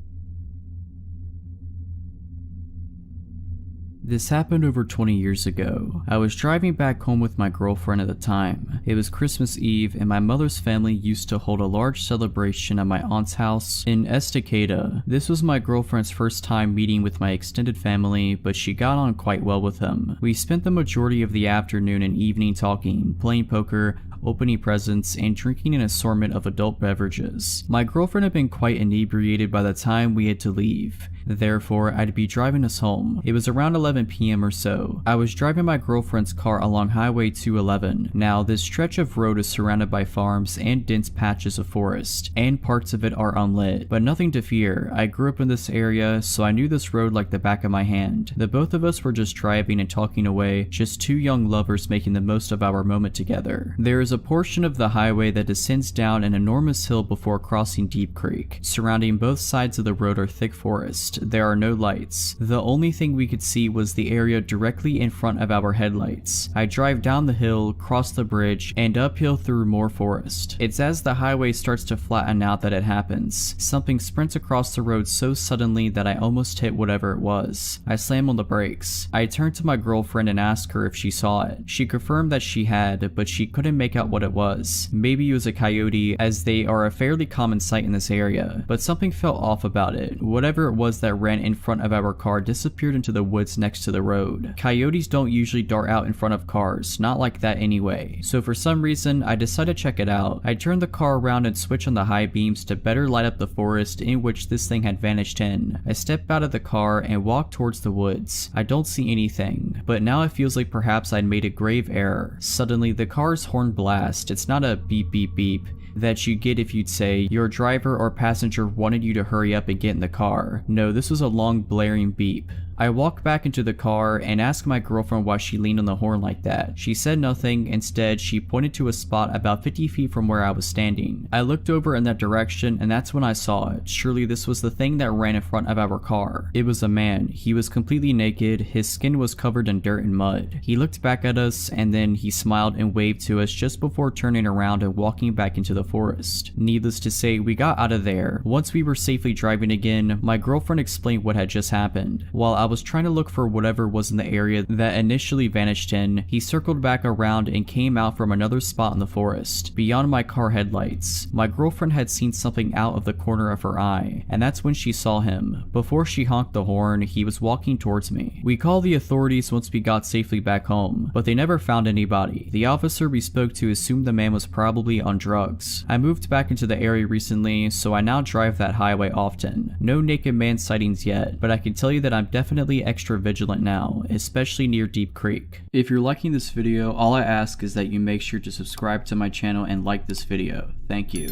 This happened over 20 years ago. I was driving back home with my girlfriend at the time. It was Christmas Eve and my mother's family used to hold a large celebration at my aunt's house in Estacada. This was my girlfriend's first time meeting with my extended family, but she got on quite well with them. We spent the majority of the afternoon and evening talking, playing poker, opening presents, and drinking an assortment of adult beverages. My girlfriend had been quite inebriated by the time we had to leave. Therefore, I'd be driving us home. It was around 11 p.m. or so. I was driving my girlfriend's car along Highway 211. Now, this stretch of road is surrounded by farms and dense patches of forest, and parts of it are unlit. But nothing to fear. I grew up in this area, so I knew this road like the back of my hand. The both of us were just driving and talking away, just two young lovers making the most of our moment together. There is a portion of the highway that descends down an enormous hill before crossing Deep Creek. Surrounding both sides of the road are thick forest. There are no lights. The only thing we could see was the area directly in front of our headlights. I drive down the hill, cross the bridge, and uphill through more forest. It's as the highway starts to flatten out that it happens. Something sprints across the road so suddenly that I almost hit whatever it was. I slam on the brakes. I turned to my girlfriend and asked her if she saw it. She confirmed that she had, but she couldn't make out what it was. Maybe it was a coyote, as they are a fairly common sight in this area, but something felt off about it. Whatever it was that ran in front of our car disappeared into the woods next to the road. Coyotes don't usually dart out in front of cars, not like that anyway. So for some reason, I decided to check it out. I turned the car around and switched on the high beams to better light up the forest in which this thing had vanished in. I step out of the car and walk towards the woods. I don't see anything, but now it feels like perhaps I'd made a grave error. Suddenly, the car's horn blasts. It's not a beep beep beep that you get if you'd say your driver or passenger wanted you to hurry up and get in the car. No, this was a long blaring beep. I walked back into the car and asked my girlfriend why she leaned on the horn like that. She said nothing. Instead, she pointed to a spot about 50 feet from where I was standing. I looked over in that direction and that's when I saw it. Surely this was the thing that ran in front of our car. It was a man. He was completely naked. His skin was covered in dirt and mud. He looked back at us and then he smiled and waved to us just before turning around and walking back into the forest. Needless to say, we got out of there. Once we were safely driving again, my girlfriend explained what had just happened. While I was trying to look for whatever was in the area that initially vanished in, he circled back around and came out from another spot in the forest, beyond my car headlights. My girlfriend had seen something out of the corner of her eye, and that's when she saw him. Before she honked the horn, he was walking towards me. We called the authorities once we got safely back home, but they never found anybody. The officer we spoke to assumed the man was probably on drugs. I moved back into the area recently, so I now drive that highway often. No naked man sightings yet, but I can tell you that I'm definitely extra vigilant now, especially near Deep Creek. If you're liking this video, all I ask is that you make sure to subscribe to my channel and like this video. Thank you.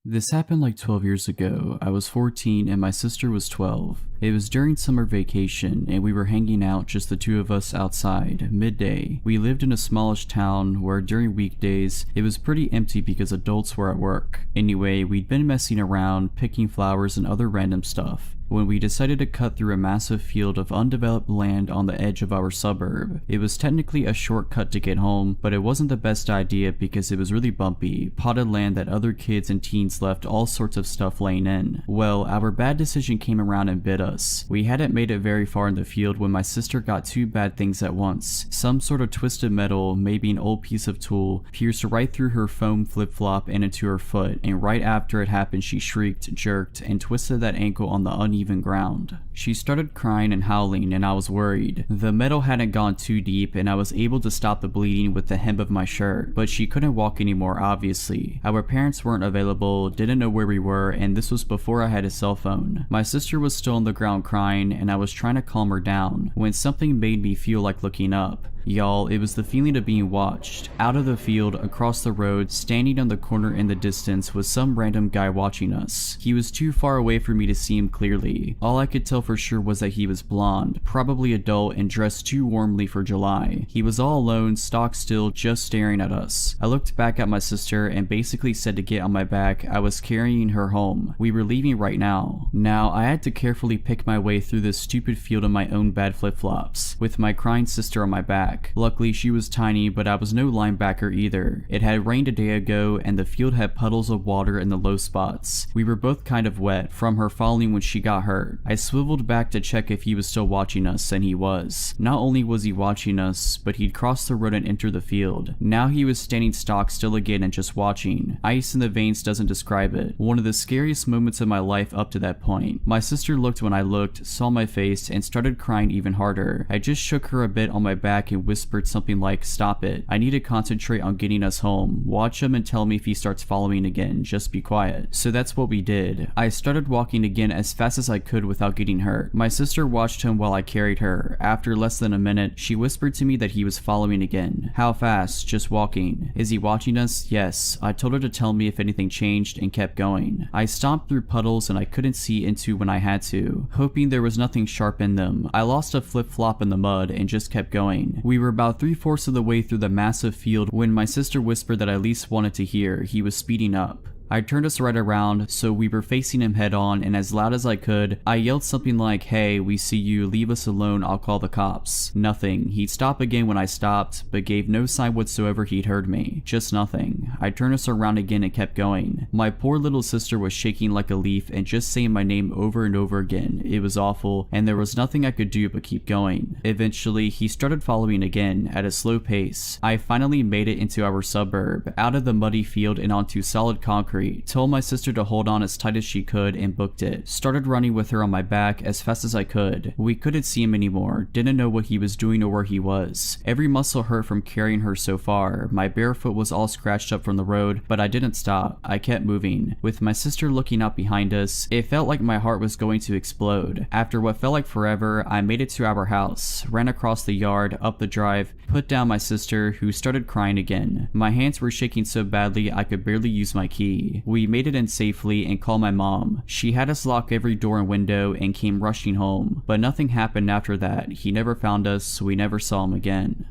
This happened like 12 years ago. I was 14 and my sister was 12. It was during summer vacation and we were hanging out, just the two of us outside, midday. We lived in a smallish town where during weekdays it was pretty empty because adults were at work. Anyway, we'd been messing around, picking flowers and other random stuff, when we decided to cut through a massive field of undeveloped land on the edge of our suburb. It was technically a shortcut to get home, but it wasn't the best idea because it was really bumpy, potted land that other kids and teens left all sorts of stuff laying in. Well, our bad decision came around and bit us. We hadn't made it very far in the field when my sister got two bad things at once. Some sort of twisted metal, maybe an old piece of tool, pierced right through her foam flip-flop and into her foot, and right after it happened she shrieked, jerked, and twisted that ankle on the uneven ground. She started crying and howling and I was worried. The metal hadn't gone too deep and I was able to stop the bleeding with the hem of my shirt, but she couldn't walk anymore obviously. Our parents weren't available, didn't know where we were, and this was before I had a cell phone. My sister was still on the ground crying and I was trying to calm her down when something made me feel like looking up. Y'all, it was the feeling of being watched. Out of the field, across the road, standing on the corner in the distance was some random guy watching us. He was too far away for me to see him clearly. All I could tell for sure was that he was blonde, probably adult, and dressed too warmly for July. He was all alone, stock still, just staring at us. I looked back at my sister and basically said to get on my back. I was carrying her home. We were leaving right now. Now, I had to carefully pick my way through this stupid field in my own bad flip-flops, with my crying sister on my back. back. Luckily she was tiny, but I was no linebacker either. It had rained a day ago and the field had puddles of water in the low spots. We were both kind of wet from her falling when she got hurt. I swiveled back to check if he was still watching us, and he was. Not only was he watching us, but he'd crossed the road and entered the field. Now he was standing stock still again and just watching. Ice in the veins doesn't describe it. One of the scariest moments of my life up to that point. My sister looked when I looked, saw my face, and started crying even harder. I just shook her a bit on my back and whispered something like, "Stop it. I need to concentrate on getting us home. Watch him and tell me if he starts following again. Just be quiet." So that's what we did. I started walking again as fast as I could without getting hurt. My sister watched him while I carried her. After less than a minute, she whispered to me that he was following again. How fast? Just walking. Is he watching us? Yes. I told her to tell me if anything changed and kept going. I stomped through puddles and I couldn't see into when I had to, hoping there was nothing sharp in them. I lost a flip-flop in the mud and just kept going. We were about 3/4 of the way through the massive field when my sister whispered that I least wanted to hear. He was speeding up. I turned us right around, so we were facing him head on, and as loud as I could, I yelled something like, "Hey, we see you, leave us alone, I'll call the cops." Nothing. He'd stop again when I stopped, but gave no sign whatsoever he'd heard me. Just nothing. I turned us around again and kept going. My poor little sister was shaking like a leaf and just saying my name over and over again. It was awful, and there was nothing I could do but keep going. Eventually, he started following again, at a slow pace. I finally made it into our suburb, out of the muddy field and onto solid concrete. Told my sister to hold on as tight as she could and booked it. Started running with her on my back as fast as I could. We couldn't see him anymore, didn't know what he was doing or where he was. Every muscle hurt from carrying her so far. My bare foot was all scratched up from the road, but I didn't stop. I kept moving. With my sister looking out behind us, it felt like my heart was going to explode. After what felt like forever, I made it to our house, ran across the yard, up the drive, put down my sister, who started crying again. My hands were shaking so badly I could barely use my key. We made it in safely and called my mom. She had us lock every door and window and came rushing home, but nothing happened after that. He never found us, we never saw him again.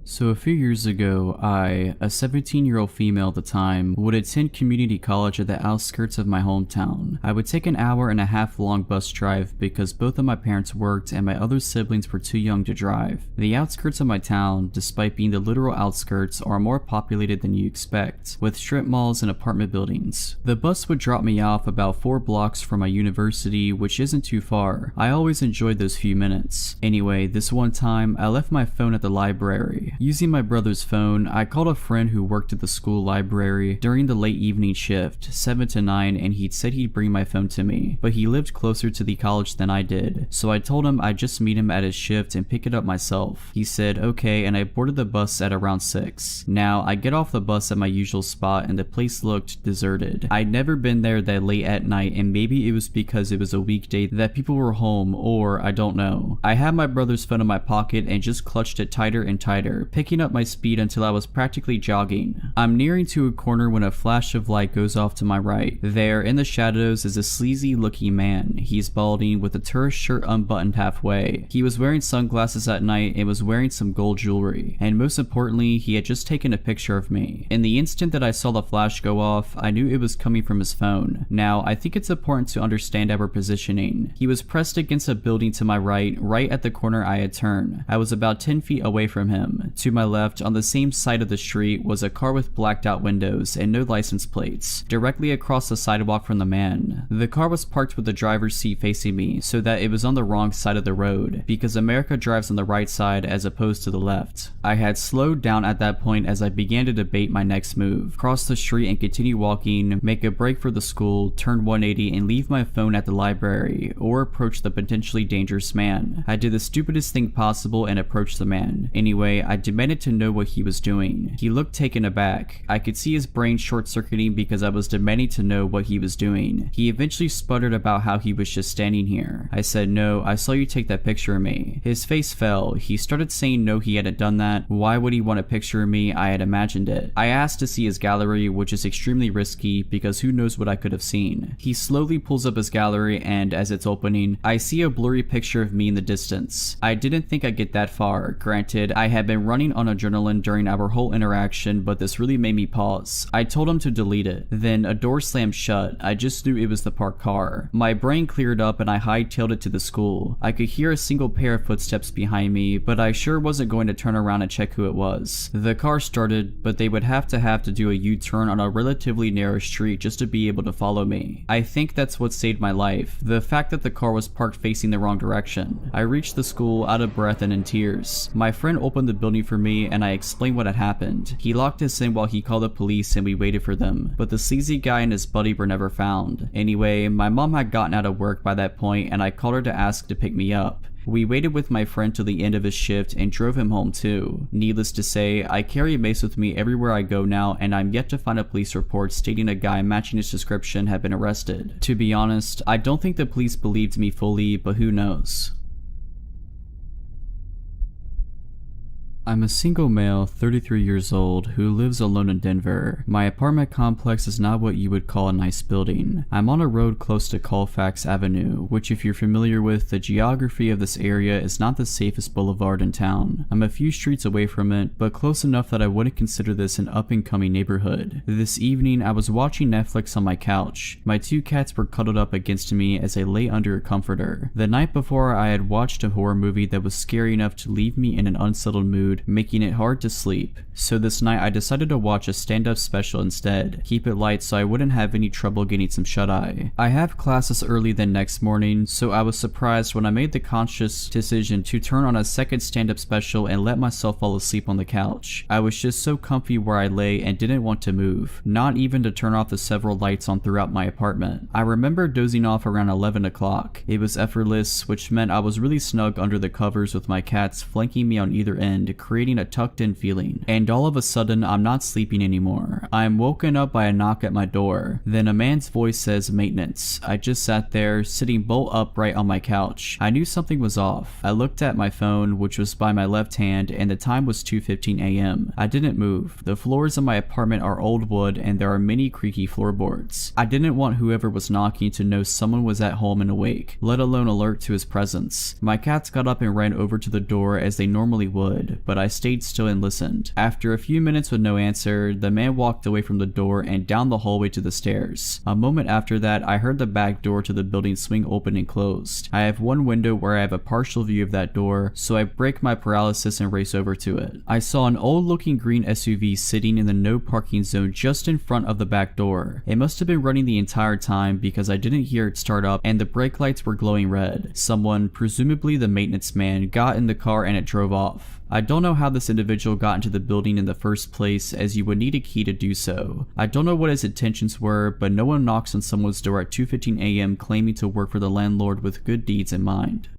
So a few years ago, I, a 17-year-old female at the time, would attend community college at the outskirts of my hometown. I would take an 1.5 hour long bus drive because both of my parents worked and my other siblings were too young to drive. The outskirts of my town, despite being the literal outskirts, are more populated than you expect, with strip malls and apartment buildings. The bus would drop me off about 4 blocks from my university, which isn't too far. I always enjoyed those few minutes. Anyway, this one time, I left my phone at the library. Using my brother's phone, I called a friend who worked at the school library during the late evening shift, 7 to 9, and he'd said he'd bring my phone to me, but he lived closer to the college than I did, so I told him I'd just meet him at his shift and pick it up myself. He said okay, and I boarded the bus at around 6. Now, I get off the bus at my usual spot and the place looked deserted. I'd never been there that late at night, and maybe it was because it was a weekday that people were home, or I don't know. I had my brother's phone in my pocket and just clutched it tighter and tighter, picking up my speed until I was practically jogging. I'm nearing to a corner when a flash of light goes off to my right. There, in the shadows, is a sleazy looking man. He's balding with a tourist shirt unbuttoned halfway. He was wearing sunglasses at night and was wearing some gold jewelry. And most importantly, he had just taken a picture of me. In the instant that I saw the flash go off, I knew it was coming from his phone. Now, I think it's important to understand our positioning. He was pressed against a building to my right at the corner I had turned. I was about 10 feet away from him. To my left, on the same side of the street, was a car with blacked out windows and no license plates, directly across the sidewalk from the man. The car was parked with the driver's seat facing me, so that it was on the wrong side of the road, because America drives on the right side as opposed to the left. I had slowed down at that point as I began to debate my next move: cross the street and continue walking, make a break for the school, turn 180 and leave my phone at the library, or approach the potentially dangerous man. I did the stupidest thing possible and approached the man. Anyway, I demanded to know what he was doing. He looked taken aback. I could see his brain short-circuiting because I was demanding to know what he was doing. He eventually sputtered about how he was just standing here. I said, "No, I saw you take that picture of me." His face fell. He started saying no, he hadn't done that. Why would he want a picture of me? I had imagined it. I asked to see his gallery, which is extremely risky because who knows what I could have seen. He slowly pulls up his gallery and, as it's opening, I see a blurry picture of me in the distance. I didn't think I'd get that far. Granted, I had been running running on adrenaline during our whole interaction, but this really made me pause. I told him to delete it. Then a door slammed shut. I just knew it was the parked car. My brain cleared up and I hightailed it to the school. I could hear a single pair of footsteps behind me, but I sure wasn't going to turn around and check who it was. The car started, but they would have to do a U-turn on a relatively narrow street just to be able to follow me. I think that's what saved my life. The fact that the car was parked facing the wrong direction. I reached the school out of breath and in tears. My friend opened the building for me and I explained what had happened. He locked us in while he called the police and we waited for them, but the sleazy guy and his buddy were never found. Anyway, my mom had gotten out of work by that point and I called her to ask to pick me up. We waited with my friend till the end of his shift and drove him home too. Needless to say, I carry a mace with me everywhere I go now and I'm yet to find a police report stating a guy matching his description had been arrested. To be honest, I don't think the police believed me fully, but who knows. I'm a single male, 33 years old, who lives alone in Denver. My apartment complex is not what you would call a nice building. I'm on a road close to Colfax Avenue, which if you're familiar with the geography of this area is not the safest boulevard in town. I'm a few streets away from it, but close enough that I wouldn't consider this an up-and-coming neighborhood. This evening, I was watching Netflix on my couch. My two cats were cuddled up against me as I lay under a comforter. The night before, I had watched a horror movie that was scary enough to leave me in an unsettled mood, making it hard to sleep. So this night I decided to watch a stand-up special instead. Keep it light so I wouldn't have any trouble getting some shut-eye. I have classes early the next morning, so I was surprised when I made the conscious decision to turn on a second stand-up special and let myself fall asleep on the couch. I was just so comfy where I lay and didn't want to move, not even to turn off the several lights on throughout my apartment. I remember dozing off around 11 o'clock. It was effortless, which meant I was really snug under the covers with my cats flanking me on either end, creating a tucked-in feeling. And all of a sudden, I'm not sleeping anymore. I am woken up by a knock at my door. Then a man's voice says maintenance. I just sat there, sitting bolt upright on my couch. I knew something was off. I looked at my phone, which was by my left hand, and the time was 2:15 a.m. I didn't move. The floors of my apartment are old wood, and there are many creaky floorboards. I didn't want whoever was knocking to know someone was at home and awake, let alone alert to his presence. My cats got up and ran over to the door as they normally would, but I stayed still and listened. After a few minutes with no answer, the man walked away from the door and down the hallway to the stairs. A moment after that, I heard the back door to the building swing open and closed. I have one window where I have a partial view of that door, so I break my paralysis and race over to it. I saw an old looking green SUV sitting in the no parking zone just in front of the back door. It must have been running the entire time because I didn't hear it start up and the brake lights were glowing red. Someone, presumably the maintenance man, got in the car and it drove off. I don't know how this individual got into the building in the first place, as you would need a key to do so. I don't know what his intentions were, but no one knocks on someone's door at 2:15 a.m. claiming to work for the landlord with good deeds in mind.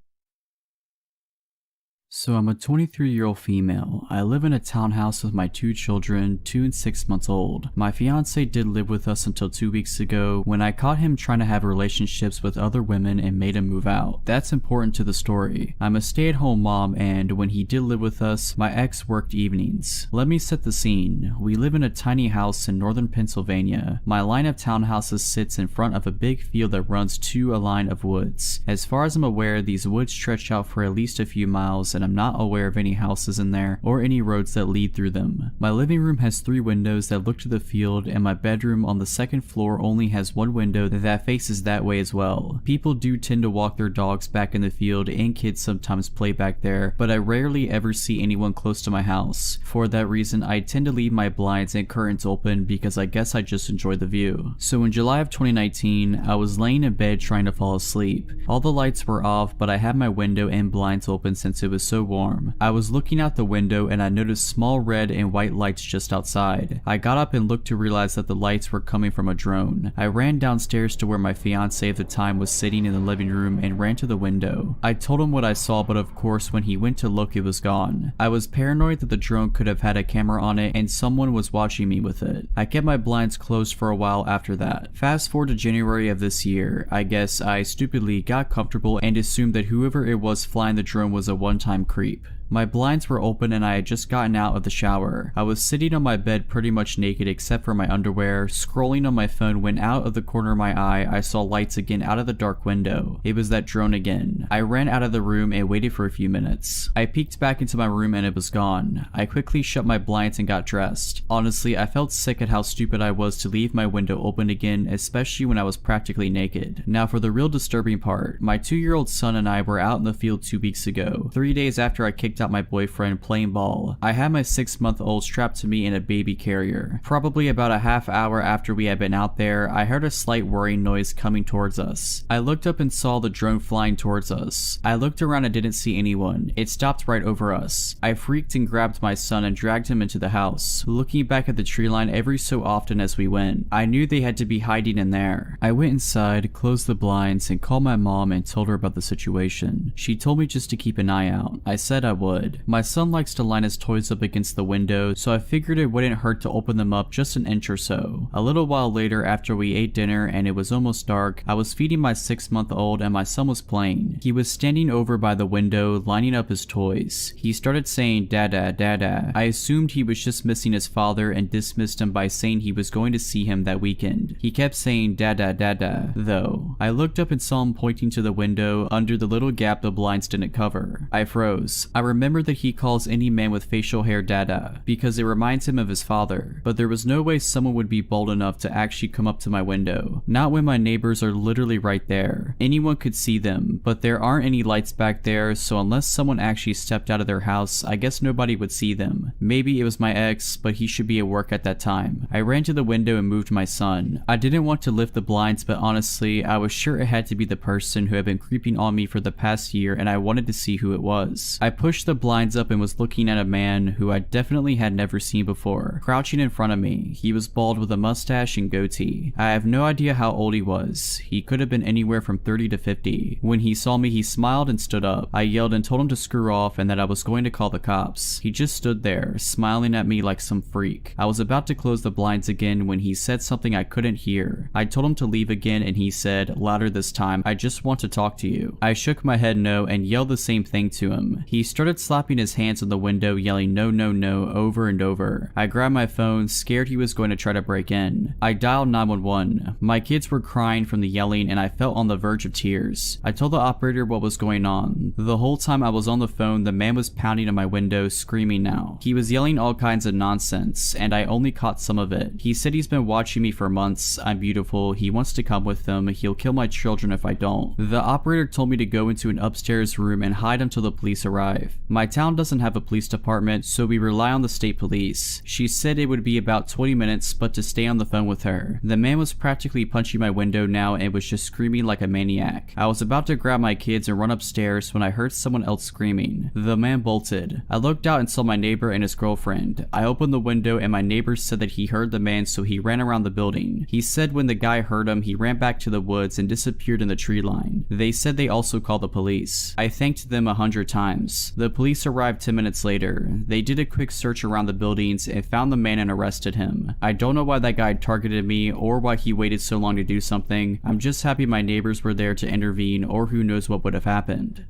So I'm a 23-year-old female. I live in a townhouse with my two children, 2 and 6 months old. My fiance did live with us until 2 weeks ago when I caught him trying to have relationships with other women and made him move out. That's important to the story. I'm a stay-at-home mom, and when he did live with us, my ex worked evenings. Let me set the scene. We live in a tiny house in northern Pennsylvania. My line of townhouses sits in front of a big field that runs to a line of woods. As far as I'm aware, these woods stretch out for at least a few miles, and I'm not aware of any houses in there or any roads that lead through them. My living room has 3 windows that look to the field, and my bedroom on the second floor only has 1 window that faces that way as well. People do tend to walk their dogs back in the field, and kids sometimes play back there, but I rarely ever see anyone close to my house. For that reason, I tend to leave my blinds and curtains open because I guess I just enjoy the view. So in July of 2019, I was laying in bed trying to fall asleep. All the lights were off, but I had my window and blinds open since it was so warm. I was looking out the window and I noticed small red and white lights just outside. I got up and looked to realize that the lights were coming from a drone. I ran downstairs to where my fiance at the time was sitting in the living room and ran to the window. I told him what I saw, but of course when he went to look, it was gone. I was paranoid that the drone could have had a camera on it and someone was watching me with it. I kept my blinds closed for a while after that. Fast forward to January of this year. I guess I stupidly got comfortable and assumed that whoever it was flying the drone was a one-time creep. My blinds were open and I had just gotten out of the shower. I was sitting on my bed pretty much naked except for my underwear, scrolling on my phone when out of the corner of my eye I saw lights again out of the dark window. It was that drone again. I ran out of the room and waited for a few minutes. I peeked back into my room and it was gone. I quickly shut my blinds and got dressed. Honestly, I felt sick at how stupid I was to leave my window open again, especially when I was practically naked. Now for the real disturbing part, my 2-year-old son and I were out in the field 2 weeks ago, 3 days after I kicked out my boyfriend playing ball. I had my 6-month-old strapped to me in a baby carrier. Probably about a half hour after we had been out there, I heard a slight whirring noise coming towards us. I looked up and saw the drone flying towards us. I looked around and didn't see anyone. It stopped right over us. I freaked and grabbed my son and dragged him into the house, looking back at the tree line every so often as we went. I knew they had to be hiding in there. I went inside, closed the blinds, and called my mom and told her about the situation. She told me just to keep an eye out. I said I would. My son likes to line his toys up against the window, so I figured it wouldn't hurt to open them up just an inch or so. A little while later, after we ate dinner and it was almost dark, I was feeding my 6-month-old and my son was playing. He was standing over by the window, lining up his toys. He started saying dada, dada. I assumed he was just missing his father and dismissed him by saying he was going to see him that weekend. He kept saying dada, dada, though. I looked up and saw him pointing to the window under the little gap the blinds didn't cover. I froze. I remembered that he calls any man with facial hair dada because it reminds him of his father, but there was no way someone would be bold enough to actually come up to my window. Not when my neighbors are literally right there. Anyone could see them, but there aren't any lights back there, so unless someone actually stepped out of their house, I guess nobody would see them. Maybe it was my ex, but he should be at work at that time. I ran to the window and moved my son. I didn't want to lift the blinds, but honestly, I was sure it had to be the person who had been creeping on me for the past year and I wanted to see who it was. I pushed the blinds up and was looking at a man who I definitely had never seen before, crouching in front of me. He was bald with a mustache and goatee. I have no idea how old he was. He could have been anywhere from 30 to 50. When he saw me, he smiled and stood up. I yelled and told him to screw off and that I was going to call the cops. He just stood there, smiling at me like some freak. I was about to close the blinds again when he said something I couldn't hear. I told him to leave again and he said, louder this time, I just want to talk to you. I shook my head no and yelled the same thing to him. He started slapping his hands on the window, yelling no, no, no over and over. I grabbed my phone, scared he was going to try to break in. I dialed 911. My kids were crying from the yelling and I felt on the verge of tears. I told the operator what was going on. The whole time I was on the phone, the man was pounding on my window, screaming now. He was yelling all kinds of nonsense, and I only caught some of it. He said he's been watching me for months, I'm beautiful, he wants to come with them, he'll kill my children if I don't. The operator told me to go into an upstairs room and hide until the police arrive. My town doesn't have a police department, so we rely on the state police. She said it would be about 20 minutes, but to stay on the phone with her. The man was practically punching my window now and was just screaming like a maniac. I was about to grab my kids and run upstairs when I heard someone else screaming. The man bolted. I looked out and saw my neighbor and his girlfriend. I opened the window and my neighbor said that he heard the man, so he ran around the building. He said when the guy heard him, he ran back to the woods and disappeared in the tree line. They said they also called the police. I thanked them 100 times. The police arrived 10 minutes later. They did a quick search around the buildings and found the man and arrested him. I don't know why that guy targeted me or why he waited so long to do something. I'm just happy my neighbors were there to intervene, or who knows what would have happened.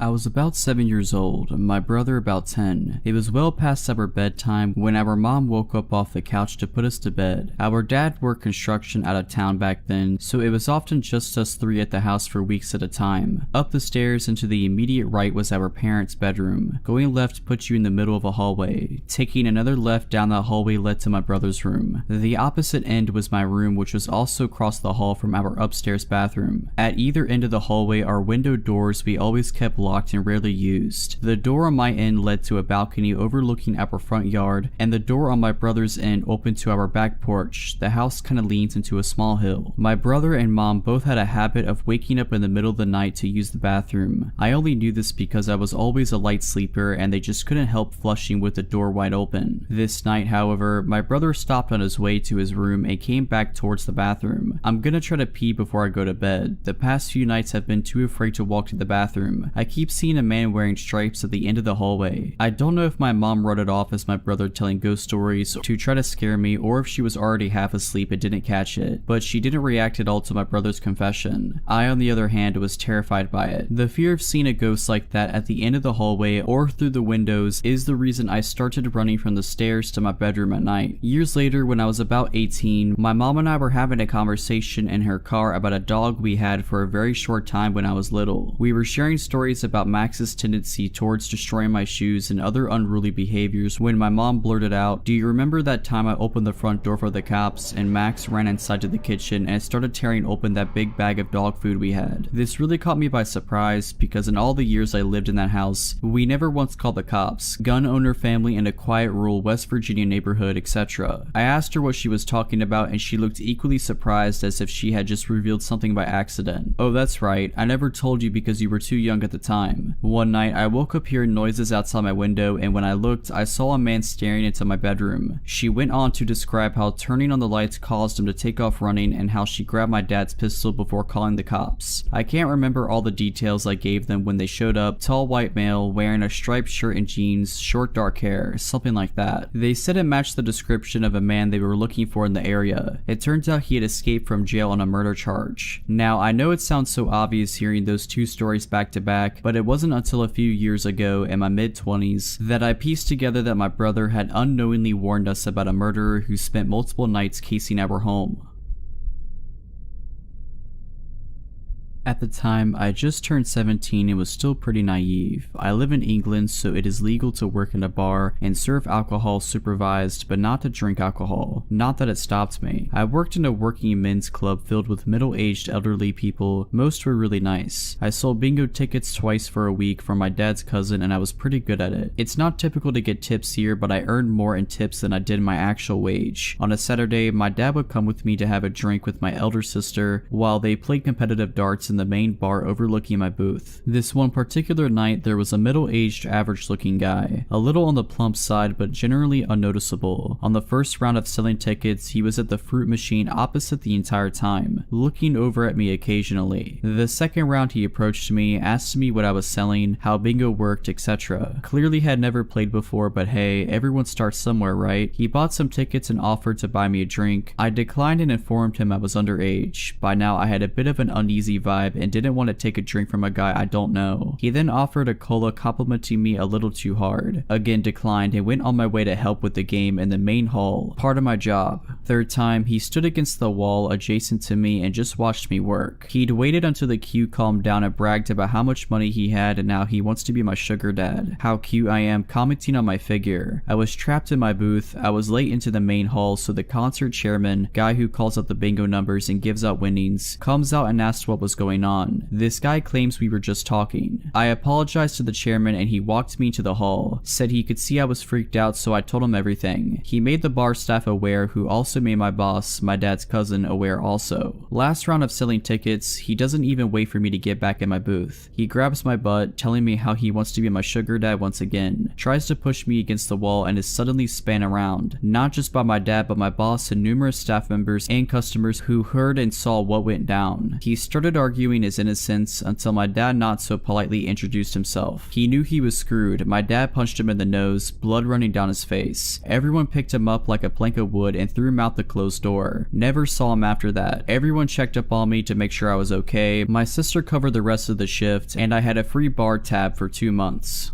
I was about 7 years old, my brother about 10. It was well past our bedtime when our mom woke up off the couch to put us to bed. Our dad worked construction out of town back then, so it was often just us three at the house for weeks at a time. Up the stairs and to the immediate right was our parents' bedroom. Going left put you in the middle of a hallway. Taking another left down that hallway led to my brother's room. The opposite end was my room, which was also across the hall from our upstairs bathroom. At either end of the hallway are window doors we always kept locked and rarely used. The door on my end led to a balcony overlooking our front yard, and the door on my brother's end opened to our back porch. The house kind of leans into a small hill. My brother and mom both had a habit of waking up in the middle of the night to use the bathroom. I only knew this because I was always a light sleeper and they just couldn't help flushing with the door wide open. This night, however, my brother stopped on his way to his room and came back towards the bathroom. I'm gonna try to pee before I go to bed. The past few nights I've been too afraid to walk to the bathroom. I keep seeing a man wearing stripes at the end of the hallway. I don't know if my mom wrote it off as my brother telling ghost stories to try to scare me, or if she was already half asleep and didn't catch it, but she didn't react at all to my brother's confession. I, on the other hand, was terrified by it. The fear of seeing a ghost like that at the end of the hallway or through the windows is the reason I started running from the stairs to my bedroom at night. Years later, when I was about 18, my mom and I were having a conversation in her car about a dog we had for a very short time when I was little. We were sharing stories about Max's tendency towards destroying my shoes and other unruly behaviors when my mom blurted out, "Do you remember that time I opened the front door for the cops and Max ran inside to the kitchen and started tearing open that big bag of dog food we had?" This really caught me by surprise because in all the years I lived in that house, we never once called the cops, gun owner family in a quiet rural West Virginia neighborhood, etc. I asked her what she was talking about and she looked equally surprised as if she had just revealed something by accident. "Oh, that's right, I never told you because you were too young at the time. One night I woke up hearing noises outside my window and when I looked I saw a man staring into my bedroom." She went on to describe how turning on the lights caused him to take off running and how she grabbed my dad's pistol before calling the cops. I can't remember all the details I gave them when they showed up. Tall white male wearing a striped shirt and jeans, short dark hair, something like that. They said it matched the description of a man they were looking for in the area. It turns out he had escaped from jail on a murder charge. Now I know it sounds so obvious hearing those two stories back to back, but it wasn't until a few years ago in my mid-20s that I pieced together that my brother had unknowingly warned us about a murderer who spent multiple nights casing our home. At the time, I just turned 17 and was still pretty naive. I live in England, so it is legal to work in a bar and serve alcohol supervised, but not to drink alcohol. Not that it stopped me. I worked in a working men's club filled with middle-aged elderly people. Most were really nice. I sold bingo tickets twice for a week for my dad's cousin and I was pretty good at it. It's not typical to get tips here, but I earned more in tips than I did my actual wage. On a Saturday, my dad would come with me to have a drink with my elder sister while they played competitive darts in the main bar overlooking my booth. This one particular night there was a middle-aged average looking guy, a little on the plump side but generally unnoticeable. On the first round of selling tickets he was at the fruit machine opposite the entire time, looking over at me occasionally. The second round he approached me, asked me what I was selling, how bingo worked, etc. Clearly had never played before, but hey, everyone starts somewhere, right? He bought some tickets and offered to buy me a drink. I declined and informed him I was underage. By now I had a bit of an uneasy vibe and didn't want to take a drink from a guy I don't know. He then offered a cola, complimenting me a little too hard. Again declined and went on my way to help with the game in the main hall, part of my job. Third time, he stood against the wall adjacent to me and just watched me work. He'd waited until the queue calmed down and bragged about how much money he had and now he wants to be my sugar dad. How cute I am, commenting on my figure. I was trapped in my booth. I was late into the main hall, so the concert chairman, guy who calls out the bingo numbers and gives out winnings, comes out and asks what was going on. This guy claims we were just talking. I apologized to the chairman and he walked me to the hall, said he could see I was freaked out, so I told him everything. He made the bar staff aware, who also made my boss, my dad's cousin, aware also. Last round of selling tickets, he doesn't even wait for me to get back in my booth. He grabs my butt, telling me how he wants to be my sugar dad once again, tries to push me against the wall and is suddenly spun around, not just by my dad but my boss and numerous staff members and customers who heard and saw what went down. He started arguing his innocence until my dad not so politely introduced himself. He knew he was screwed. My dad punched him in the nose, blood running down his face. Everyone picked him up like a plank of wood and threw him out the closed door. Never saw him after that. Everyone checked up on me to make sure I was okay. My sister covered the rest of the shift and I had a free bar tab for 2 months.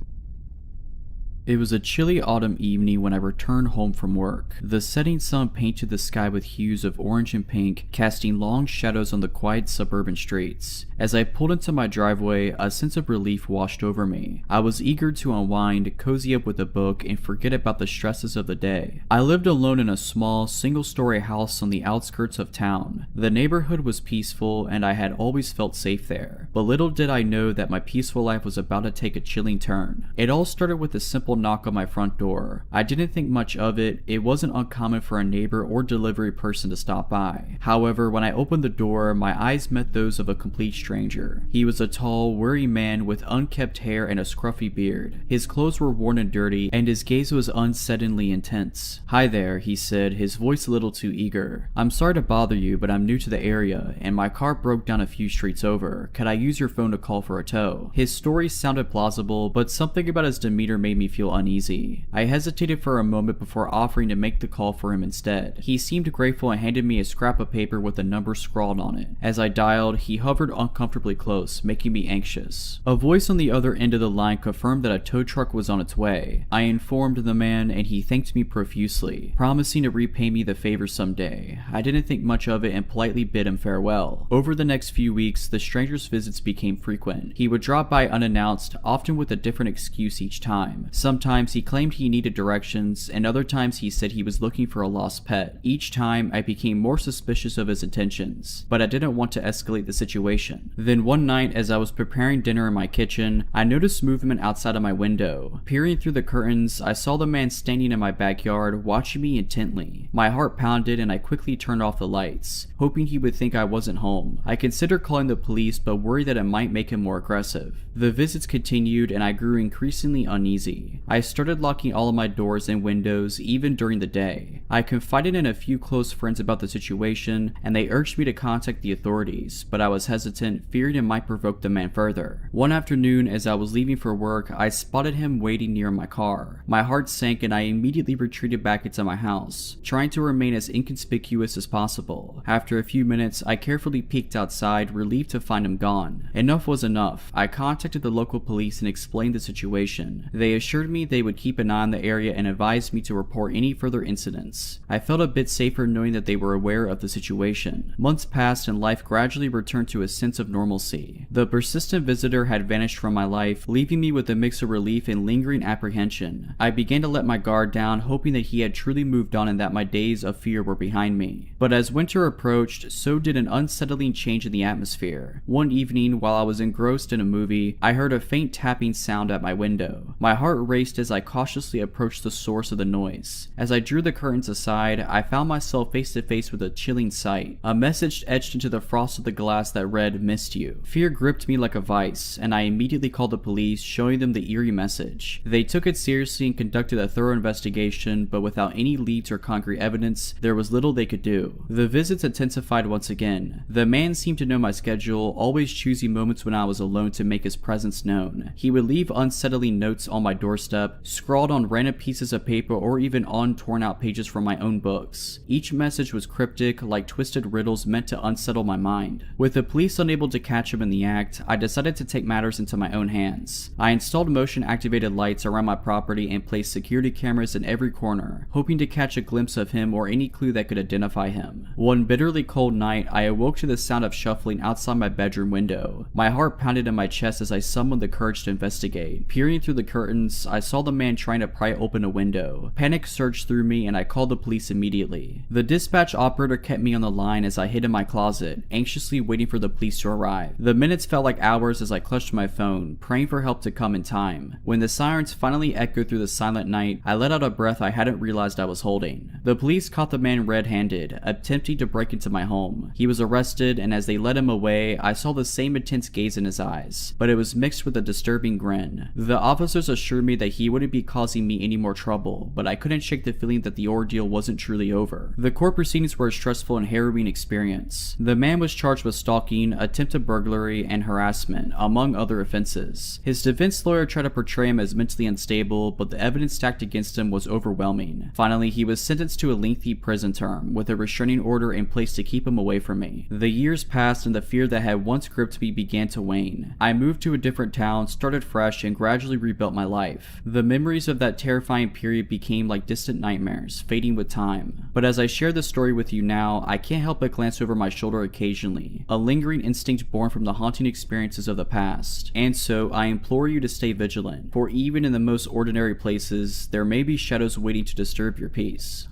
It was a chilly autumn evening when I returned home from work. The setting sun painted the sky with hues of orange and pink, casting long shadows on the quiet suburban streets. As I pulled into my driveway, a sense of relief washed over me. I was eager to unwind, cozy up with a book, and forget about the stresses of the day. I lived alone in a small, single-story house on the outskirts of town. The neighborhood was peaceful, and I had always felt safe there. But little did I know that my peaceful life was about to take a chilling turn. It all started with a simple knock on my front door. I didn't think much of it. It wasn't uncommon for a neighbor or delivery person to stop by. However, when I opened the door, my eyes met those of a complete stranger. He was a tall, weary man with unkempt hair and a scruffy beard. His clothes were worn and dirty, and his gaze was unsettlingly intense. "Hi there," he said, his voice a little too eager. "I'm sorry to bother you, but I'm new to the area, and my car broke down a few streets over. Could I use your phone to call for a tow?" His story sounded plausible, but something about his demeanor made me feel uneasy. I hesitated for a moment before offering to make the call for him instead. He seemed grateful and handed me a scrap of paper with a number scrawled on it. As I dialed, he hovered uncomfortably close, making me anxious. A voice on the other end of the line confirmed that a tow truck was on its way. I informed the man, and he thanked me profusely, promising to repay me the favor someday. I didn't think much of it and politely bid him farewell. Over the next few weeks, the stranger's visits became frequent. He would drop by unannounced, often with a different excuse each time. Sometimes he claimed he needed directions, and other times he said he was looking for a lost pet. Each time, I became more suspicious of his intentions, but I didn't want to escalate the situation. Then one night, as I was preparing dinner in my kitchen, I noticed movement outside of my window. Peering through the curtains, I saw the man standing in my backyard, watching me intently. My heart pounded and I quickly turned off the lights, hoping he would think I wasn't home. I considered calling the police, but worried that it might make him more aggressive. The visits continued and I grew increasingly uneasy. I started locking all of my doors and windows, even during the day. I confided in a few close friends about the situation, and they urged me to contact the authorities, but I was hesitant, fearing it might provoke the man further. One afternoon, as I was leaving for work, I spotted him waiting near my car. My heart sank and I immediately retreated back into my house, trying to remain as inconspicuous as possible. After a few minutes, I carefully peeked outside, relieved to find him gone. Enough was enough. I contacted the local police and explained the situation. They assured me they would keep an eye on the area and advised me to report any further incidents. I felt a bit safer knowing that they were aware of the situation. Months passed and life gradually returned to a sense of normalcy. The persistent visitor had vanished from my life, leaving me with a mix of relief and lingering apprehension. I began to let my guard down, hoping that he had truly moved on and that my days of fear were behind me. But as winter approached, so did an unsettling change in the atmosphere. One evening, while I was engrossed in a movie, I heard a faint tapping sound at my window. My heart raced as I cautiously approached the source of the noise. As I drew the curtains aside, I found myself face to face with a chilling sight. A message etched into the frost of the glass that read, "Missed you." Fear gripped me like a vice, and I immediately called the police, showing them the eerie message. They took it seriously and conducted a thorough investigation, but without any leads or concrete evidence, there was little they could do. The visits intensified once again. The man seemed to know my schedule, always choosing moments when I was alone to make his presence known. He would leave unsettling notes on my doorstep, scrawled on random pieces of paper or even on torn out pages from my own books. Each message was cryptic, like twisted riddles meant to unsettle my mind. With the police unable to catch him in the act, I decided to take matters into my own hands. I installed motion activated lights around my property and placed security cameras in every corner, hoping to catch a glimpse of him or any clue that could identify him. One bitterly cold night, I awoke to the sound of shuffling outside my bedroom window. My heart pounded in my chest as I summoned the courage to investigate. Peering through the curtains, I saw the man trying to pry open a window. Panic surged through me and I called the police immediately. The dispatch operator kept me on the line as I hid in my closet, anxiously waiting for the police to arrive. The minutes felt like hours as I clutched my phone, praying for help to come in time. When the sirens finally echoed through the silent night, I let out a breath I hadn't realized I was holding. The police caught the man red-handed, attempting to break into my home. He was arrested, and as they led him away, I saw the same intense gaze in his eyes, but it was mixed with a disturbing grin. The officers assured me that he wouldn't be causing me any more trouble, but I couldn't shake the feeling that the ordeal wasn't truly over. The court proceedings were a stressful and harrowing experience. The man was charged with stalking, attempted burglary, and harassment, among other offenses. His defense lawyer tried to portray him as mentally unstable, but the evidence stacked against him was overwhelming. Finally, he was sentenced to a lengthy prison term, with a restraining order in place to keep him away from me. The years passed and the fear that had once gripped me began to wane. I moved to a different town, started fresh, and gradually rebuilt my life. The memories of that terrifying period became like distant nightmares, fading with time. But as I share this story with you now, I can't help but glance over my shoulder occasionally, a lingering instinct born from the haunting experiences of the past. And so, I implore you to stay vigilant, for even in the most ordinary places, there may be shadows waiting to disturb your peace.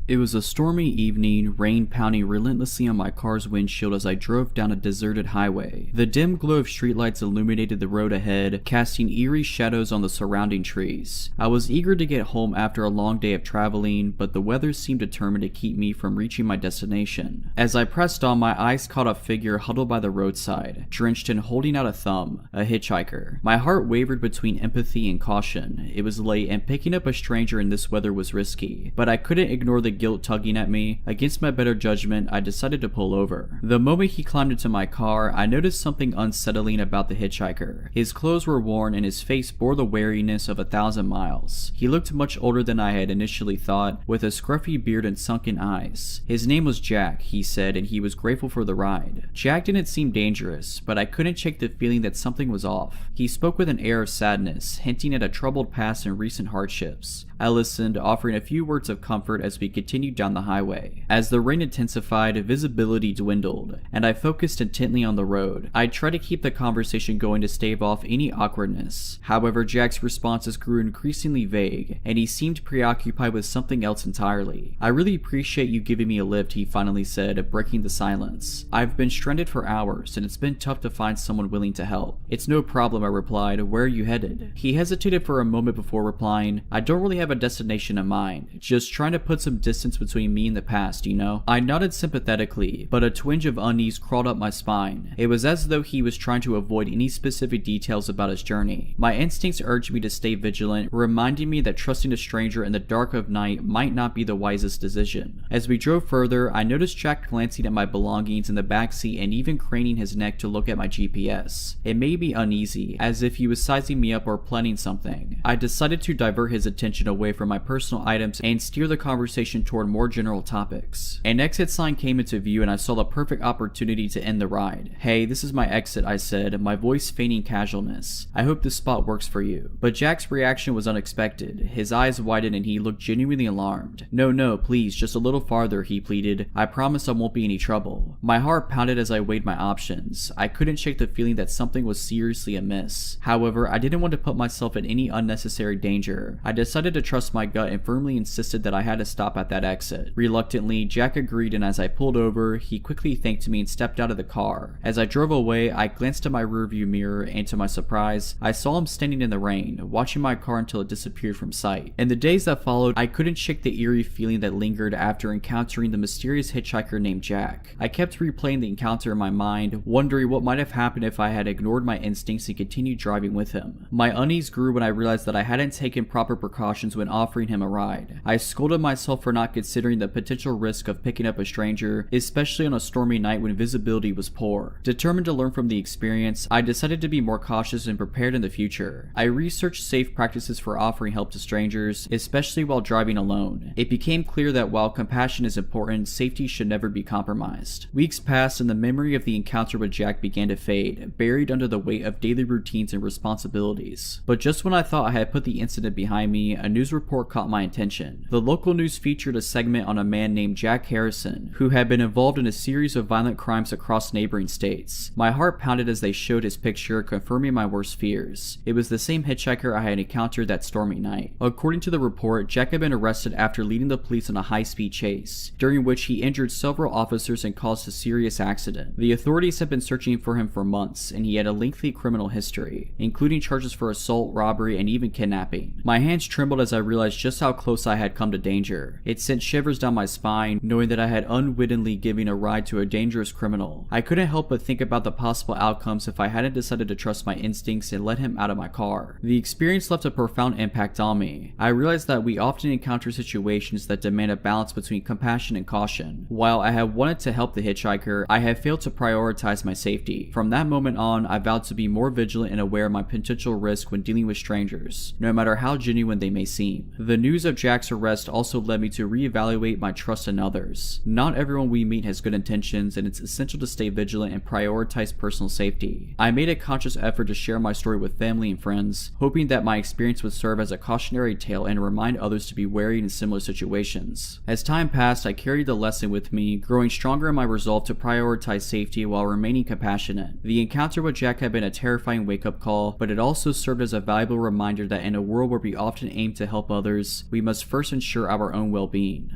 It was a stormy evening, rain pounding relentlessly on my car's windshield as I drove down a deserted highway. The dim glow of streetlights illuminated the road ahead, casting eerie shadows on the surrounding trees. I was eager to get home after a long day of traveling, but the weather seemed determined to keep me from reaching my destination. As I pressed on, my eyes caught a figure huddled by the roadside, drenched and holding out a thumb, a hitchhiker. My heart wavered between empathy and caution. It was late, and picking up a stranger in this weather was risky, but I couldn't ignore the guilt tugging at me. Against my better judgment, I decided to pull over. The moment he climbed into my car, I noticed something unsettling about the hitchhiker. His clothes were worn and his face bore the wariness of 1,000 miles. He looked much older than I had initially thought, with a scruffy beard and sunken eyes. His name was Jack, he said, and he was grateful for the ride. Jack didn't seem dangerous, but I couldn't shake the feeling that something was off. He spoke with an air of sadness, hinting at a troubled past and recent hardships. I listened, offering a few words of comfort as we continued down the highway. As the rain intensified, visibility dwindled, and I focused intently on the road. I tried to keep the conversation going to stave off any awkwardness. However, Jack's responses grew increasingly vague, and he seemed preoccupied with something else entirely. "I really appreciate you giving me a lift," he finally said, breaking the silence. "I've been stranded for hours, and it's been tough to find someone willing to help." "It's no problem," I replied. "Where are you headed?" He hesitated for a moment before replying, "I don't really have a destination in mind, just trying to put some distance between me and the past, you know?" I nodded sympathetically, but a twinge of unease crawled up my spine. It was as though he was trying to avoid any specific details about his journey. My instincts urged me to stay vigilant, reminding me that trusting a stranger in the dark of night might not be the wisest decision. As we drove further, I noticed Jack glancing at my belongings in the backseat and even craning his neck to look at my GPS. It made me uneasy, as if he was sizing me up or planning something. I decided to divert his attention away from my personal items and steer the conversation toward more general topics. An exit sign came into view and I saw the perfect opportunity to end the ride. "Hey, this is my exit," I said, my voice feigning casualness. "I hope this spot works for you." But Jack's reaction was unexpected. His eyes widened and he looked genuinely alarmed. No, please, just a little farther," he pleaded. "I promise I won't be any trouble." My heart pounded as I weighed my options. I couldn't shake the feeling that something was seriously amiss. However, I didn't want to put myself in any unnecessary danger. I decided to trust my gut and firmly insisted that I had to stop at that exit. Reluctantly, Jack agreed, and as I pulled over, he quickly thanked me and stepped out of the car. As I drove away, I glanced at my rearview mirror, and to my surprise, I saw him standing in the rain, watching my car until it disappeared from sight. In the days that followed, I couldn't shake the eerie feeling that lingered after encountering the mysterious hitchhiker named Jack. I kept replaying the encounter in my mind, wondering what might have happened if I had ignored my instincts and continued driving with him. My unease grew when I realized that I hadn't taken proper precautions when offering him a ride. I scolded myself for not considering the potential risk of picking up a stranger, especially on a stormy night when visibility was poor. Determined to learn from the experience, I decided to be more cautious and prepared in the future. I researched safe practices for offering help to strangers, especially while driving alone. It became clear that while compassion is important, safety should never be compromised. Weeks passed and the memory of the encounter with Jack began to fade, buried under the weight of daily routines and responsibilities. But just when I thought I had put the incident behind me, a news report caught my attention. The local news featured a segment on a man named Jack Harrison, who had been involved in a series of violent crimes across neighboring states. My heart pounded as they showed his picture, confirming my worst fears. It was the same hitchhiker I had encountered that stormy night. According to the report, Jack had been arrested after leading the police on a high-speed chase, during which he injured several officers and caused a serious accident. The authorities had been searching for him for months, and he had a lengthy criminal history, including charges for assault, robbery, and even kidnapping. My hands trembled as I realized just how close I had come to danger. It sent shivers down my spine, knowing that I had unwittingly given a ride to a dangerous criminal. I couldn't help but think about the possible outcomes if I hadn't decided to trust my instincts and let him out of my car. The experience left a profound impact on me. I realized that we often encounter situations that demand a balance between compassion and caution. While I had wanted to help the hitchhiker, I had failed to prioritize my safety. From that moment on, I vowed to be more vigilant and aware of my potential risk when dealing with strangers, no matter how genuine they may seem. The news of Jack's arrest also led me to reevaluate my trust in others. Not everyone we meet has good intentions, and it's essential to stay vigilant and prioritize personal safety. I made a conscious effort to share my story with family and friends, hoping that my experience would serve as a cautionary tale and remind others to be wary in similar situations. As time passed, I carried the lesson with me, growing stronger in my resolve to prioritize safety while remaining compassionate. The encounter with Jack had been a terrifying wake-up call, but it also served as a valuable reminder that in a world where we often aim to help others, we must first ensure our own well-being.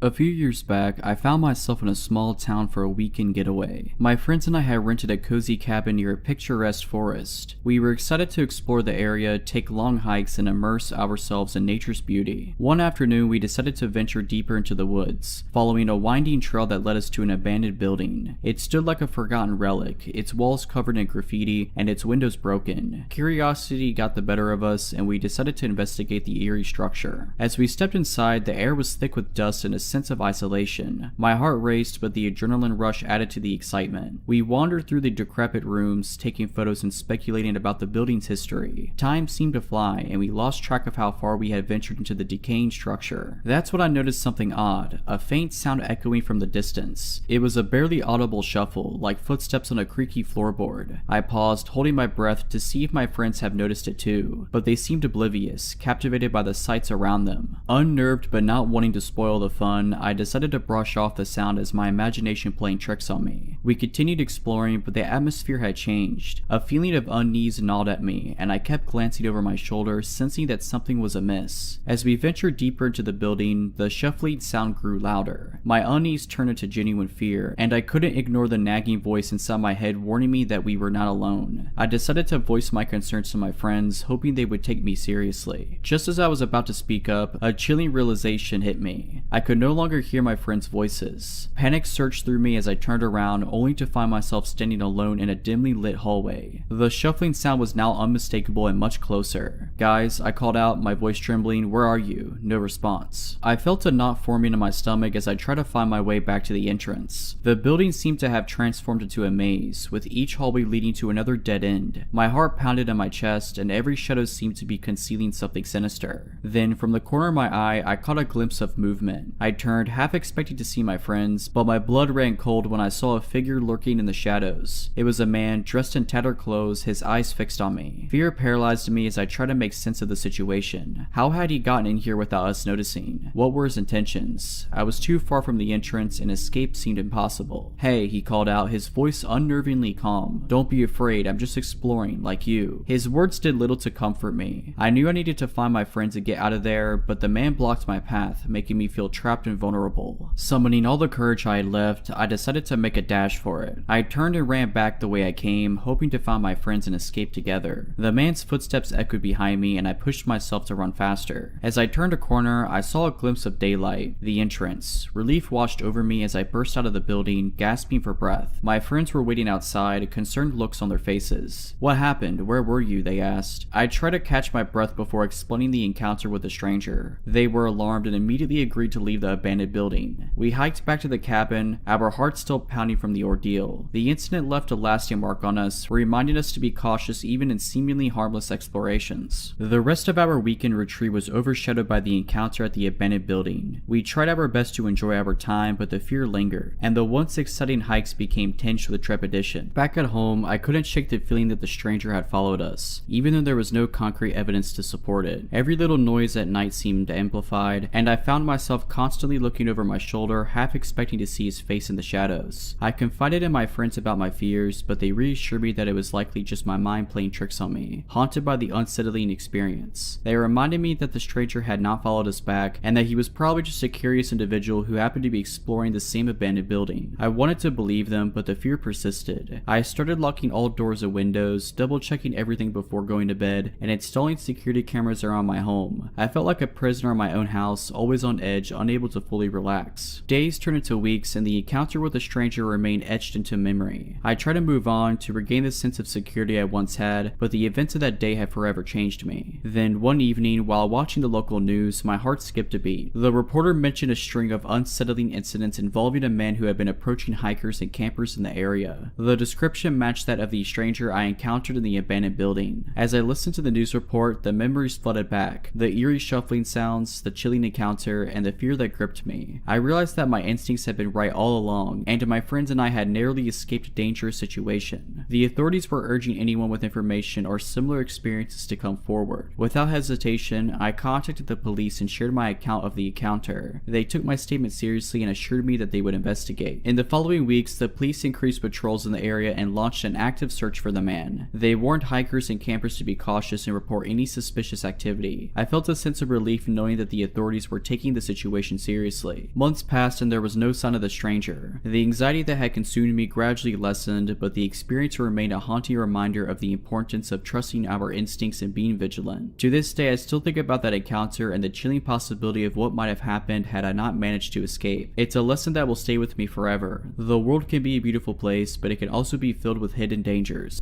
A few years back, I found myself in a small town for a weekend getaway. My friends and I had rented a cozy cabin near a picturesque forest. We were excited to explore the area, take long hikes, and immerse ourselves in nature's beauty. One afternoon, we decided to venture deeper into the woods, following a winding trail that led us to an abandoned building. It stood like a forgotten relic, its walls covered in graffiti and its windows broken. Curiosity got the better of us, and we decided to investigate the eerie structure. As we stepped inside, the air was thick with dust and a sense of isolation. My heart raced, but the adrenaline rush added to the excitement. We wandered through the decrepit rooms, taking photos and speculating about the building's history. Time seemed to fly, and we lost track of how far we had ventured into the decaying structure. That's when I noticed something odd, a faint sound echoing from the distance. It was a barely audible shuffle, like footsteps on a creaky floorboard. I paused, holding my breath to see if my friends have noticed it too, but they seemed oblivious, captivated by the sights around them. Unnerved but not wanting to spoil the fun, I decided to brush off the sound as my imagination playing tricks on me. We continued exploring, but the atmosphere had changed. A feeling of unease gnawed at me, and I kept glancing over my shoulder, sensing that something was amiss. As we ventured deeper into the building, the shuffling sound grew louder. My unease turned into genuine fear, and I couldn't ignore the nagging voice inside my head warning me that we were not alone. I decided to voice my concerns to my friends, hoping they would take me seriously. Just as I was about to speak up, a chilling realization hit me. I could no longer hear my friends' voices. Panic surged through me as I turned around, only to find myself standing alone in a dimly lit hallway. The shuffling sound was now unmistakable and much closer. "Guys," I called out, my voice trembling, "where are you?" No response. I felt a knot forming in my stomach as I tried to find my way back to the entrance. The building seemed to have transformed into a maze, with each hallway leading to another dead end. My heart pounded in my chest, and every shadow seemed to be concealing something sinister. Then, from the corner of my eye, I caught a glimpse of movement. I turned, half expecting to see my friends, but my blood ran cold when I saw a figure lurking in the shadows. It was a man dressed in tattered clothes, his eyes fixed on me. Fear paralyzed me as I tried to make sense of the situation. How had he gotten in here without us noticing? What were his intentions? I was too far from the entrance, and escape seemed impossible. "Hey," he called out, his voice unnervingly calm. "Don't be afraid, I'm just exploring, like you." His words did little to comfort me. I knew I needed to find my friends and get out of there, but the man blocked my path, making me feel trapped and vulnerable. Summoning all the courage I had left, I decided to make a dash for it. I turned and ran back the way I came, hoping to find my friends and escape together. The man's footsteps echoed behind me, and I pushed myself to run faster. As I turned a corner, I saw a glimpse of daylight, the entrance. Relief washed over me as I burst out of the building, gasping for breath. My friends were waiting outside, concerned looks on their faces. "What happened? Where were you?" they asked. I tried to catch my breath before explaining the encounter with the stranger. They were alarmed and immediately agreed to leave the abandoned building. We hiked back to the cabin, our hearts still pounding from the ordeal. The incident left a lasting mark on us, reminding us to be cautious even in seemingly harmless explorations. The rest of our weekend retreat was overshadowed by the encounter at the abandoned building. We tried our best to enjoy our time, but the fear lingered, and the once exciting hikes became tinged with trepidation. Back at home, I couldn't shake the feeling that the stranger had followed us, even though there was no concrete evidence to support it. Every little noise at night seemed amplified, and I found myself constantly looking over my shoulder, half expecting to see his face in the shadows. I confided in my friends about my fears, but they reassured me that it was likely just my mind playing tricks on me, haunted by the unsettling experience. They reminded me that the stranger had not followed us back, and that he was probably just a curious individual who happened to be exploring the same abandoned building. I wanted to believe them, but the fear persisted. I started locking all doors and windows, double-checking everything before going to bed, and installing security cameras around my home. I felt like a prisoner in my own house, always on edge, unable to fully relax. Days turned into weeks, and the encounter with the stranger remained etched into memory. I tried to move on, to regain the sense of security I once had, but the events of that day had forever changed me. Then, one evening, while watching the local news, my heart skipped a beat. The reporter mentioned a string of unsettling incidents involving a man who had been approaching hikers and campers in the area. The description matched that of the stranger I encountered in the abandoned building. As I listened to the news report, the memories flooded back. The eerie shuffling sounds, the chilling encounter, and the fear that gripped me. I realized that my instincts had been right all along, and my friends and I had narrowly escaped a dangerous situation. The authorities were urging anyone with information or similar experiences to come forward. Without hesitation, I contacted the police and shared my account of the encounter. They took my statement seriously and assured me that they would investigate. In the following weeks, the police increased patrols in the area and launched an active search for the man. They warned hikers and campers to be cautious and report any suspicious activity. I felt a sense of relief knowing that the authorities were taking the situation seriously. mysteriously. Months passed and there was no sign of the stranger. The anxiety that had consumed me gradually lessened, but the experience remained a haunting reminder of the importance of trusting our instincts and being vigilant. To this day, I still think about that encounter and the chilling possibility of what might have happened had I not managed to escape. It's a lesson that will stay with me forever. The world can be a beautiful place, but it can also be filled with hidden dangers.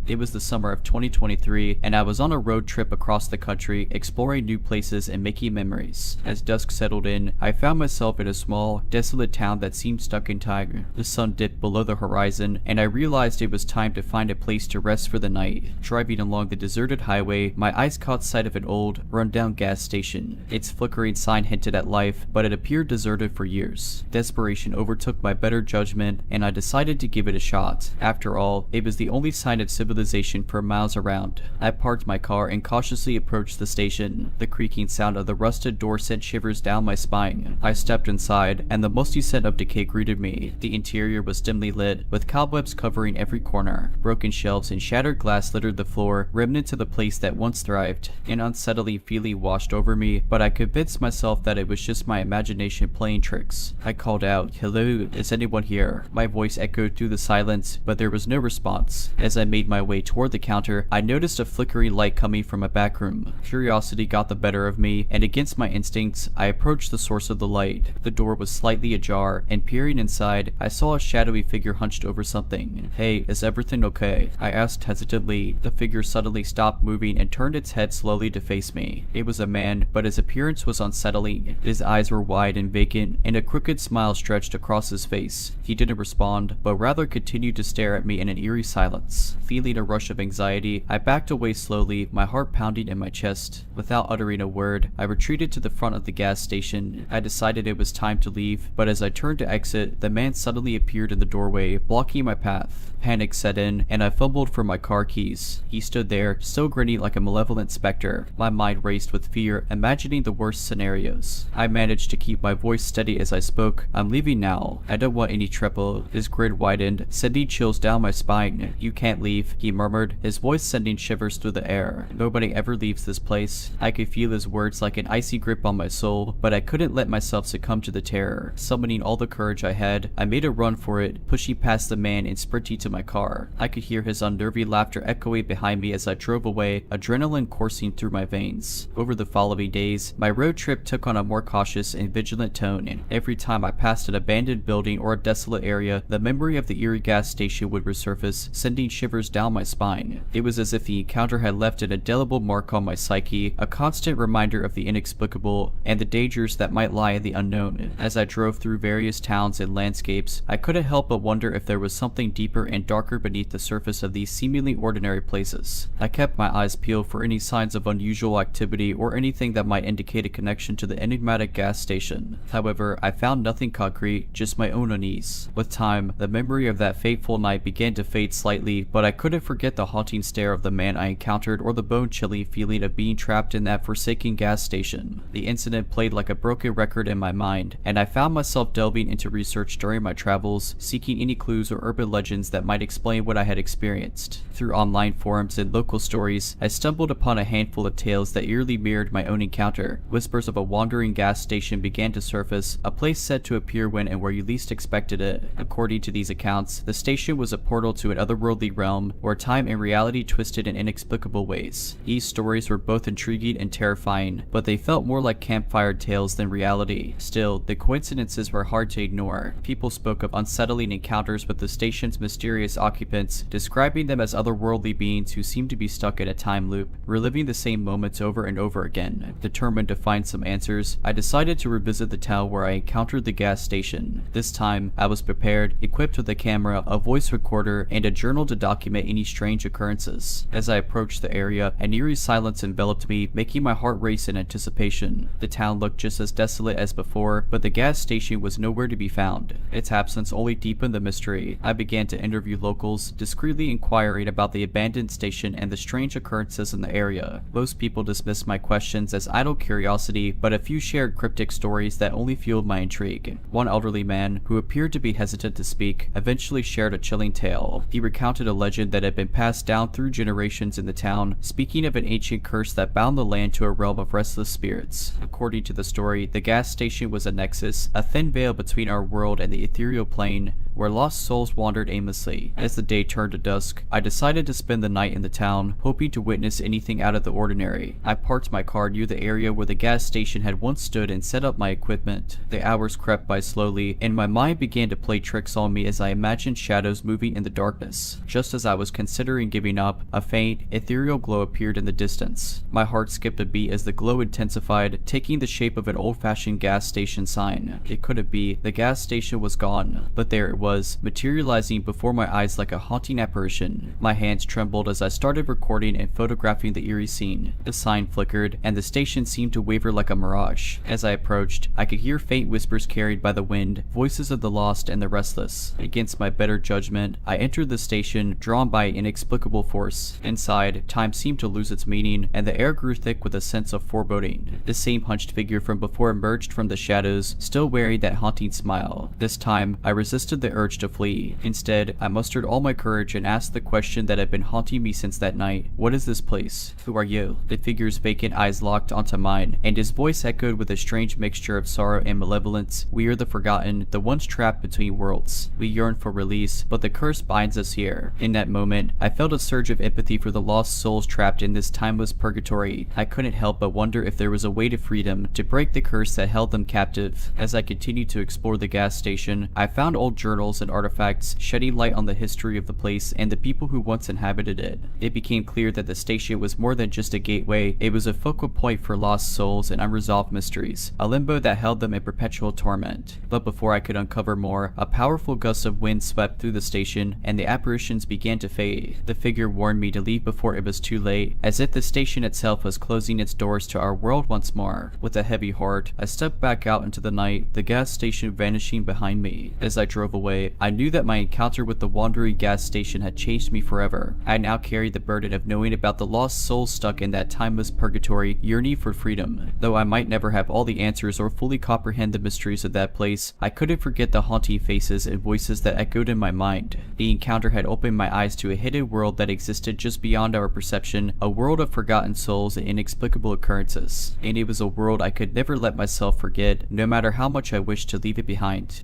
It was the summer of 2023, and I was on a road trip across the country, exploring new places and making memories. As dusk settled in, I found myself in a small, desolate town that seemed stuck in time. The sun dipped below the horizon, and I realized it was time to find a place to rest for the night. Driving along the deserted highway, my eyes caught sight of an old, run-down gas station. Its flickering sign hinted at life, but it appeared deserted for years. Desperation overtook my better judgment, and I decided to give it a shot. After all, it was the only sign of civilization for miles around. I parked my car and cautiously approached the station. The creaking sound of the rusted door sent shivers down my spine. I stepped inside, and the musty scent of decay greeted me. The interior was dimly lit, with cobwebs covering every corner. Broken shelves and shattered glass littered the floor, remnants of the place that once thrived. An unsettling feeling washed over me, but I convinced myself that it was just my imagination playing tricks. I called out, "Hello, is anyone here?" My voice echoed through the silence, but there was no response. As I made my way toward the counter, I noticed a flickering light coming from a back room. Curiosity got the better of me, and against my instincts, I approached the source of the light. The door was slightly ajar, and peering inside, I saw a shadowy figure hunched over something. "Hey, is everything okay?" I asked hesitantly. The figure suddenly stopped moving and turned its head slowly to face me. It was a man, but his appearance was unsettling. His eyes were wide and vacant, and a crooked smile stretched across his face. He didn't respond, but rather continued to stare at me in an eerie silence. Feeling a rush of anxiety, I backed away slowly, my heart pounding in my chest. Without uttering a word, I retreated to the front of the gas station. I decided it was time to leave, but as I turned to exit, the man suddenly appeared in the doorway, blocking my path. Panic set in, and I fumbled for my car keys. He stood there, still grinning like a malevolent specter. My mind raced with fear, imagining the worst scenarios. I managed to keep my voice steady as I spoke. "I'm leaving now. I don't want any trouble." His grin widened, sending chills down my spine. "You can't leave," he murmured, his voice sending shivers through the air. "Nobody ever leaves this place." I could feel his words like an icy grip on my soul, but I couldn't let myself succumb to the terror. Summoning all the courage I had, I made a run for it, pushing past the man and sprinting to my car. I could hear his unnerving laughter echoing behind me as I drove away, adrenaline coursing through my veins. Over the following days, my road trip took on a more cautious and vigilant tone, and every time I passed an abandoned building or a desolate area, the memory of the eerie gas station would resurface, sending shivers down my spine. It was as if the encounter had left an indelible mark on my psyche, a constant reminder of the inexplicable and the dangers that might lie in the unknown. As I drove through various towns and landscapes, I couldn't help but wonder if there was something deeper and darker beneath the surface of these seemingly ordinary places. I kept my eyes peeled for any signs of unusual activity or anything that might indicate a connection to the enigmatic gas station. However, I found nothing concrete, just my own unease. With time, the memory of that fateful night began to fade slightly, but I couldn't forget the haunting stare of the man I encountered or the bone-chilling feeling of being trapped in that forsaken gas station. The incident played like a broken record in my mind, and I found myself delving into research during my travels, seeking any clues or urban legends that might explain what I had experienced. Through online forums and local stories, I stumbled upon a handful of tales that eerily mirrored my own encounter. Whispers of a wandering gas station began to surface, a place said to appear when and where you least expected it. According to these accounts, the station was a portal to an otherworldly realm, where time and reality twisted in inexplicable ways. These stories were both intriguing and terrifying, but they felt more like campfire tales than reality. Still, the coincidences were hard to ignore. People spoke of unsettling encounters with the station's mysterious occupants, describing them as otherworldly beings who seemed to be stuck in a time loop, reliving the same moments over and over again. Determined to find some answers, I decided to revisit the town where I encountered the gas station. This time, I was prepared, equipped with a camera, a voice recorder, and a journal to document any strange occurrences. As I approached the area, an eerie silence enveloped me, making my heart race in anticipation. The town looked just as desolate as before, but the gas station was nowhere to be found. Its absence only deepened the mystery. I began to interview locals, discreetly inquiring about the abandoned station and the strange occurrences in the area. Most people dismissed my questions as idle curiosity, but a few shared cryptic stories that only fueled my intrigue. One elderly man, who appeared to be hesitant to speak, eventually shared a chilling tale. He recounted a legend that had been passed down through generations in the town, speaking of an ancient curse that bound the land to a realm of restless spirits. According to the story, the gas station was a nexus, a thin veil between our world and the ethereal plane, where lost souls wandered aimlessly. As the day turned to dusk, I decided to spend the night in the town, hoping to witness anything out of the ordinary. I parked my car near the area where the gas station had once stood and set up my equipment. The hours crept by slowly, and my mind began to play tricks on me as I imagined shadows moving in the darkness. Just as I was considering giving up, a faint, ethereal glow appeared in the distance. My heart skipped a beat as the glow intensified, taking the shape of an old-fashioned gas station sign. It couldn't be. The gas station was gone, but there it was, materializing before my eyes like a haunting apparition. My hands trembled as I started recording and photographing the eerie scene. The sign flickered, and the station seemed to waver like a mirage. As I approached, I could hear faint whispers carried by the wind, voices of the lost and the restless. Against my better judgment, I entered the station, drawn by an inexplicable force. Inside, time seemed to lose its meaning, and the air grew thick with a sense of foreboding. The same hunched figure from before emerged from the shadows, still wearing that haunting smile. This time, I resisted the urge to flee. Instead, I mustered all my courage and asked the question that had been haunting me since that night. What is this place? Who are you? The figure's vacant eyes locked onto mine, and his voice echoed with a strange mixture of sorrow and malevolence. We are the forgotten, the ones trapped between worlds. We yearn for release, but the curse binds us here. In that moment, I felt a surge of empathy for the lost souls trapped in this timeless purgatory. I couldn't help but wonder if there was a way to freedom, to break the curse that held them captive. As I continued to explore the gas station, I found old journals and artifacts, shedding light on the history of the place and the people who once inhabited it. It became clear that the station was more than just a gateway. It was a focal point for lost souls and unresolved mysteries, a limbo that held them in perpetual torment. But before I could uncover more, a powerful gust of wind swept through the station, and the apparitions began to fade. The figure warned me to leave before it was too late, as if the station itself was closing its doors to our world once more. With a heavy heart, I stepped back out into the night, the gas station vanishing behind me. As I drove away, I knew that my encounter with the wandering gas station had changed me forever. I now carried the burden of knowing about the lost souls stuck in that timeless purgatory, yearning for freedom. Though I might never have all the answers or fully comprehend the mysteries of that place, I couldn't forget the haunting faces and voices that echoed in my mind. The encounter had opened my eyes to a hidden world that existed just beyond our perception, a world of forgotten souls and inexplicable occurrences. And it was a world I could never let myself forget, no matter how much I wished to leave it behind.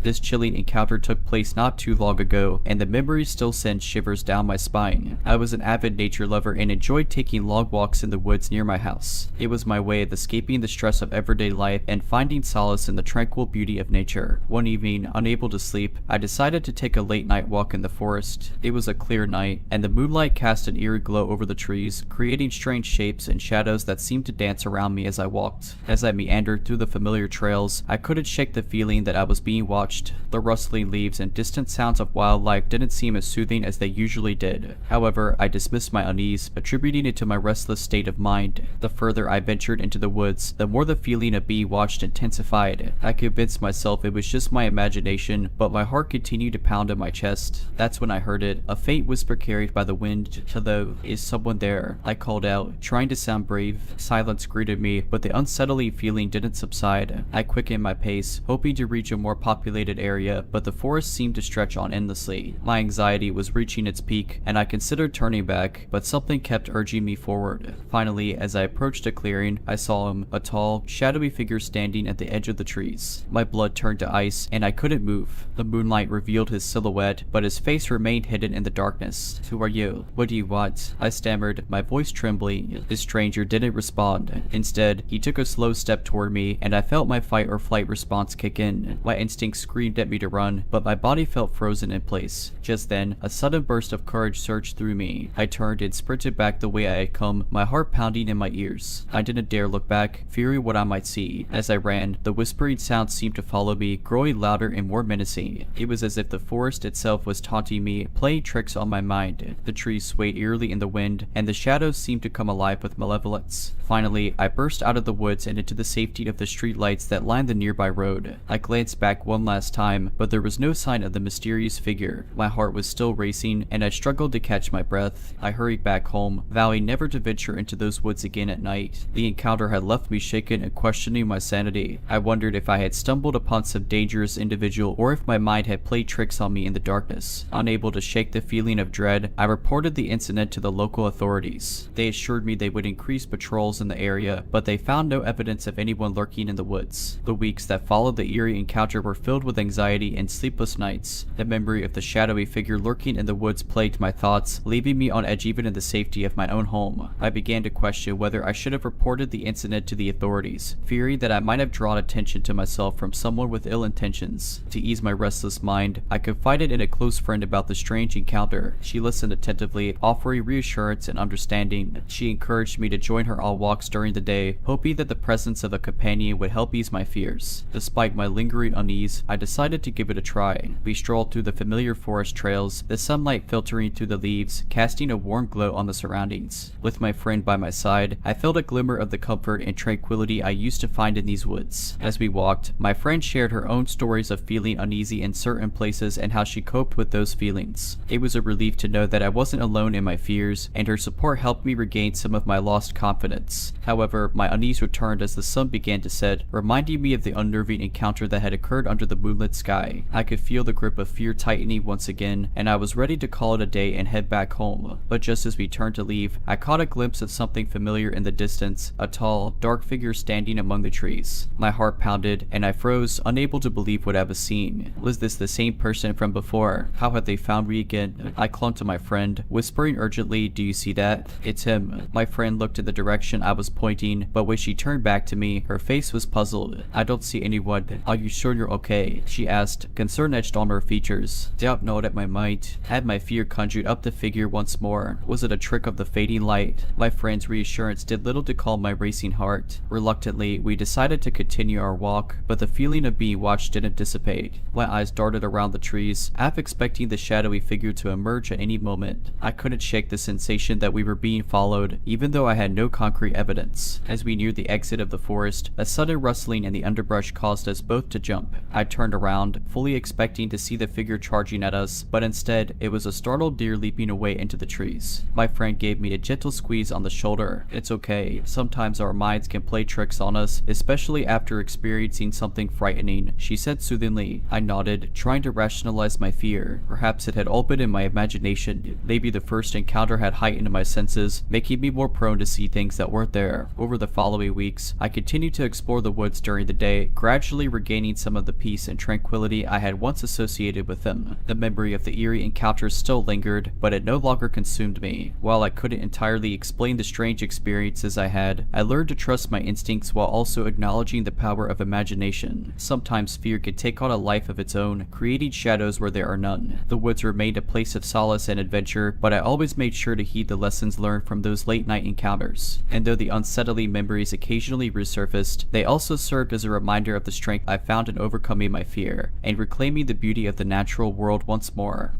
This chilling encounter took place not too long ago, and the memory still sends shivers down my spine. I was an avid nature lover and enjoyed taking long walks in the woods near my house. It was my way of escaping the stress of everyday life and finding solace in the tranquil beauty of nature. One evening, unable to sleep, I decided to take a late night walk in the forest. It was a clear night, and the moonlight cast an eerie glow over the trees, creating strange shapes and shadows that seemed to dance around me as I walked. As I meandered through the familiar trails, I couldn't shake the feeling that I was being watched. The rustling leaves and distant sounds of wildlife didn't seem as soothing as they usually did. However, I dismissed my unease, attributing it to my restless state of mind. The further I ventured into the woods, the more the feeling of being watched intensified. I convinced myself it was just my imagination, but my heart continued to pound in my chest. That's when I heard it, a faint whisper carried by the wind. Hello, is someone there? I called out, trying to sound brave. Silence greeted me, but the unsettling feeling didn't subside. I quickened my pace, hoping to reach a more populated area, but the forest seemed to stretch on endlessly. My anxiety was reaching its peak, and I considered turning back, but something kept urging me forward. Finally, as I approached a clearing, I saw him, a tall, shadowy figure standing at the edge of the trees. My blood turned to ice, and I couldn't move. The moonlight revealed his silhouette, but his face remained hidden in the darkness. Who are you? What do you want? I stammered, my voice trembling. The stranger didn't respond. Instead, he took a slow step toward me, and I felt my fight or flight response kick in. My instincts screamed at me to run, but my body felt frozen in place. Just then, a sudden burst of courage surged through me. I turned and sprinted back the way I had come, my heart pounding in my ears. I didn't dare look back, fearing what I might see. As I ran, the whispering sounds seemed to follow me, growing louder and more menacing. It was as if the forest itself was taunting me, playing tricks on my mind. The trees swayed eerily in the wind, and the shadows seemed to come alive with malevolence. Finally, I burst out of the woods and into the safety of the streetlights that lined the nearby road. I glanced back one last time, but there was no sign of the mysterious figure. My heart was still racing, and I struggled to catch my breath. I hurried back home, vowing never to venture into those woods again at night. The encounter had left me shaken and questioning my sanity. I wondered if I had stumbled upon some dangerous individual or if my mind had played tricks on me in the darkness. Unable to shake the feeling of dread, I reported the incident to the local authorities. They assured me they would increase patrols in the area, but they found no evidence of anyone lurking in the woods. The weeks that followed the eerie encounter were filled with anxiety and sleepless nights. The memory of the shadowy figure lurking in the woods plagued my thoughts, leaving me on edge even in the safety of my own home. I began to question whether I should have reported the incident to the authorities, fearing that I might have drawn attention to myself from someone with ill intentions. To ease my restless mind, I confided in a close friend about the strange encounter. She listened attentively, offering reassurance and understanding. She encouraged me to join her on walks during the day, hoping that the presence of a companion would help ease my fears. Despite my lingering unease, I decided to give it a try. We strolled through the familiar forest trails, the sunlight filtering through the leaves, casting a warm glow on the surroundings. With my friend by my side, I felt a glimmer of the comfort and tranquility I used to find in these woods. As we walked, my friend shared her own stories of feeling uneasy in certain places and how she coped with those feelings. It was a relief to know that I wasn't alone in my fears, and her support helped me regain some of my lost confidence. However, my unease returned as the sun began to set, reminding me of the unnerving encounter that had occurred under the moonlit sky. I could feel the grip of fear tightening once again, and I was ready to call it a day and head back home. But just as we turned to leave, I caught a glimpse of something familiar in the distance, a tall, dark figure standing among the trees. My heart pounded, and I froze, unable to believe what I was seeing. Was this the same person from before? How had they found me again? I clung to my friend, whispering urgently, "Do you see that? It's him." My friend looked in the direction I was pointing, but when she turned back to me, her face was puzzled. "I don't see anyone. Are you sure you're okay?" she asked, concern etched on her features. Doubt gnawed at my might. Had my fear conjured up the figure once more? Was it a trick of the fading light? My friend's reassurance did little to calm my racing heart. Reluctantly, we decided to continue our walk, but the feeling of being watched didn't dissipate. My eyes darted around the trees, half expecting the shadowy figure to emerge at any moment. I couldn't shake the sensation that we were being followed, even though I had no concrete evidence. As we neared the exit of the forest, a sudden rustling in the underbrush caused us both to jump. I turned around, fully expecting to see the figure charging at us, but instead, it was a startled deer leaping away into the trees. My friend gave me a gentle squeeze on the shoulder. "It's okay. Sometimes our minds can play tricks on us, especially after experiencing something frightening," she said soothingly. I nodded, trying to rationalize my fear. Perhaps it had all been in my imagination. Maybe the first encounter had heightened my senses, making me more prone to see things that weren't there. Over the following weeks, I continued to explore the woods during the day, gradually regaining some of the peace and tranquility I had once associated with them. The memory of the eerie encounters still lingered, but it no longer consumed me. While I couldn't entirely explain the strange experiences I had, I learned to trust my instincts while also acknowledging the power of imagination. Sometimes fear can take on a life of its own, creating shadows where there are none. The woods remained a place of solace and adventure, but I always made sure to heed the lessons learned from those late-night encounters. And though the unsettling memories occasionally resurfaced, they also served as a reminder of the strength I found in overcoming my fear, and reclaiming the beauty of the natural world once more.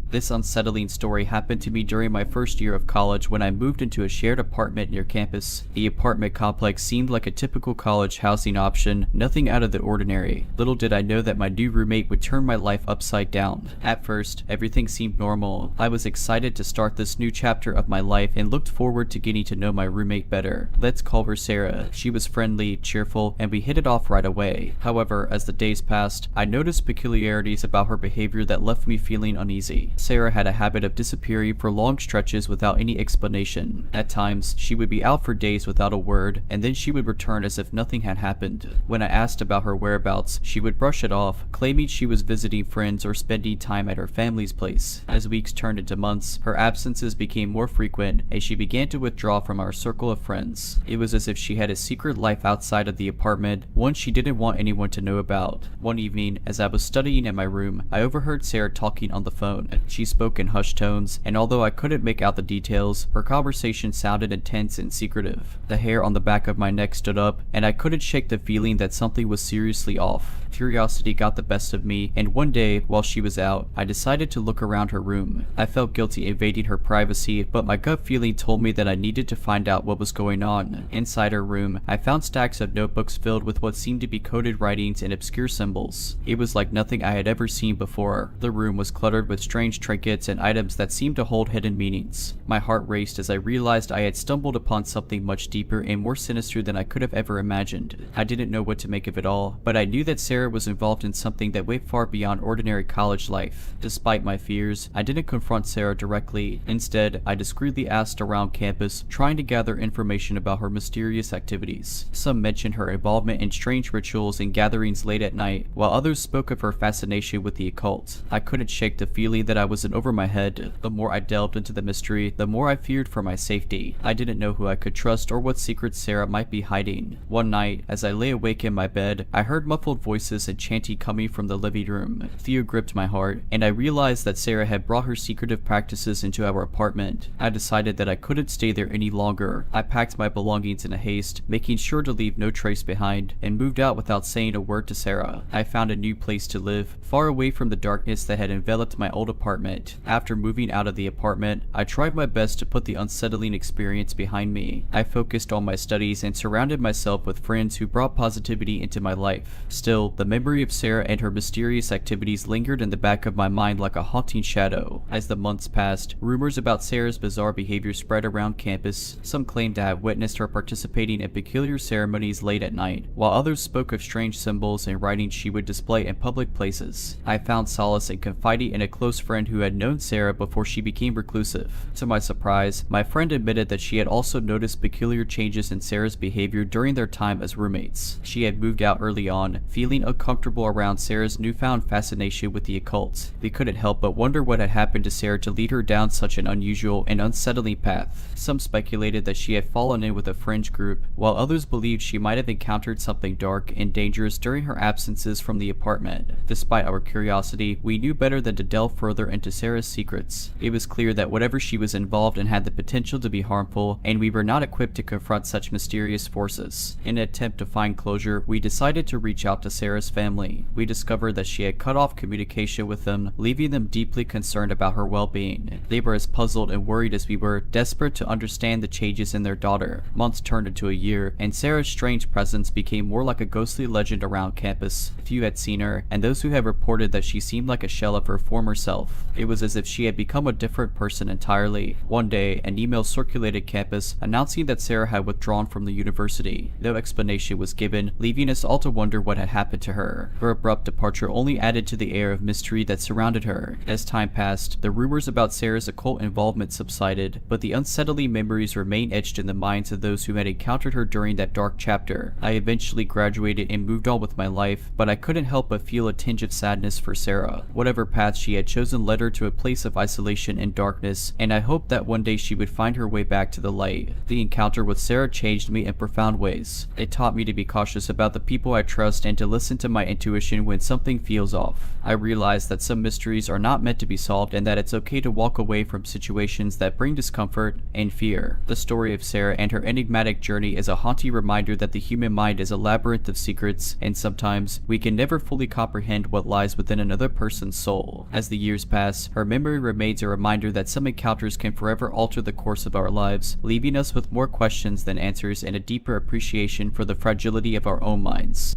This unsettling story happened to me during my first year of college when I moved into a shared apartment near campus. The apartment complex seemed like a typical college housing option, nothing out of the ordinary. Little did I know that my new roommate would turn my life upside down. At first, everything seemed normal. I was excited to start this new chapter of my life and looked forward to getting to know my roommate better. Let's call her Sarah. She was friendly, cheerful, and we hit it off right away. However, as the days passed, I noticed peculiarities about her behavior that left me feeling uneasy. Sarah had a habit of disappearing for long stretches without any explanation. At times, she would be out for days without a word, and then she would return as if nothing had happened. When I asked about her whereabouts, she would brush it off, claiming she was visiting friends or spending time at her family's place. As weeks turned into months, her absences became more frequent, and she began to withdraw from our circle of friends. It was as if she had a secret life outside of the apartment, one she didn't want anyone to know about. One evening, as I was studying in my room, I overheard Sarah talking on the phone. She spoke in hushed tones, and although I couldn't make out the details, her conversation sounded intense and secretive. The hair on the back of my neck stood up, and I couldn't shake the feeling that something was seriously off. Curiosity got the best of me, and one day, while she was out, I decided to look around her room. I felt guilty invading her privacy, but my gut feeling told me that I needed to find out what was going on. Inside her room, I found stacks of notebooks filled with what seemed to be coded writings and obscure symbols. It was like nothing I had ever seen before. The room was cluttered with strange trinkets and items that seemed to hold hidden meanings. My heart raced as I realized I had stumbled upon something much deeper and more sinister than I could have ever imagined. I didn't know what to make of it all, but I knew that Sarah was involved in something that went far beyond ordinary college life. Despite my fears, I didn't confront Sarah directly. Instead, I discreetly asked around campus, trying to gather information about her mysterious activities. Some mentioned her involvement in strange rituals and gatherings late at night, while others spoke of her fascination with the occult. I couldn't shake the feeling that I was in over my head. The more I delved into the mystery, the more I feared for my safety. I didn't know who I could trust or what secrets Sarah might be hiding. One night, as I lay awake in my bed, I heard muffled voices and chanting coming from the living room. Fear gripped my heart, and I realized that Sarah had brought her secretive practices into our apartment. I decided that I couldn't stay there any longer. I packed my belongings in a haste, making sure to leave no trace behind, and moved out without saying a word to Sarah. I found a new place to live, far away from the darkness that had enveloped my old apartment. After moving out of the apartment, I tried my best to put the unsettling experience behind me. I focused on my studies and surrounded myself with friends who brought positivity into my life. Still, the memory of Sarah and her mysterious activities lingered in the back of my mind like a haunting shadow. As the months passed, rumors about Sarah's bizarre behavior spread around campus. Some claimed to have witnessed her participating in peculiar ceremonies late at night, while others spoke of strange symbols and writings she would display in public places. I found solace in confiding in a close friend who had known Sarah before she became reclusive. To my surprise, my friend admitted that she had also noticed peculiar changes in Sarah's behavior during their time as roommates. She had moved out early on, feeling uncomfortable around Sarah's newfound fascination with the occult. We couldn't help but wonder what had happened to Sarah to lead her down such an unusual and unsettling path. Some speculated that she had fallen in with a fringe group, while others believed she might have encountered something dark and dangerous during her absences from the apartment. Despite our curiosity, we knew better than to delve further into Sarah's secrets. It was clear that whatever she was involved in had the potential to be harmful, and we were not equipped to confront such mysterious forces. In an attempt to find closure, we decided to reach out to Sarah's family. We discovered that she had cut off communication with them, leaving them deeply concerned about her well-being. They were as puzzled and worried as we were, desperate to understand the changes in their daughter. Months turned into a year, and Sarah's strange presence became more like a ghostly legend around campus. Few had seen her, and those who had reported that she seemed like a shell of her former self. It was as if she had become a different person entirely. One day, an email circulated campus announcing that Sarah had withdrawn from the university. No explanation was given, leaving us all to wonder what had happened to her. Her abrupt departure only added to the air of mystery that surrounded her. As time passed, the rumors about Sarah's occult involvement subsided, but the unsettling memories remained etched in the minds of those who had encountered her during that dark chapter. I eventually graduated and moved on with my life, but I couldn't help but feel a tinge of sadness for Sarah. Whatever path she had chosen led her to a place of isolation and darkness, and I hoped that one day she would find her way back to the light. The encounter with Sarah changed me in profound ways. It taught me to be cautious about the people I trust and to listen to my intuition when something feels off. I realized that some mysteries are not meant to be solved and that it's okay to walk away from situations that bring discomfort and fear. The story of Sarah and her enigmatic journey is a haunting reminder that the human mind is a labyrinth of secrets, and sometimes we can never fully comprehend what lies within another person's soul. As the years pass, her memory remains a reminder that some encounters can forever alter the course of our lives, leaving us with more questions than answers and a deeper appreciation for the fragility of our own minds.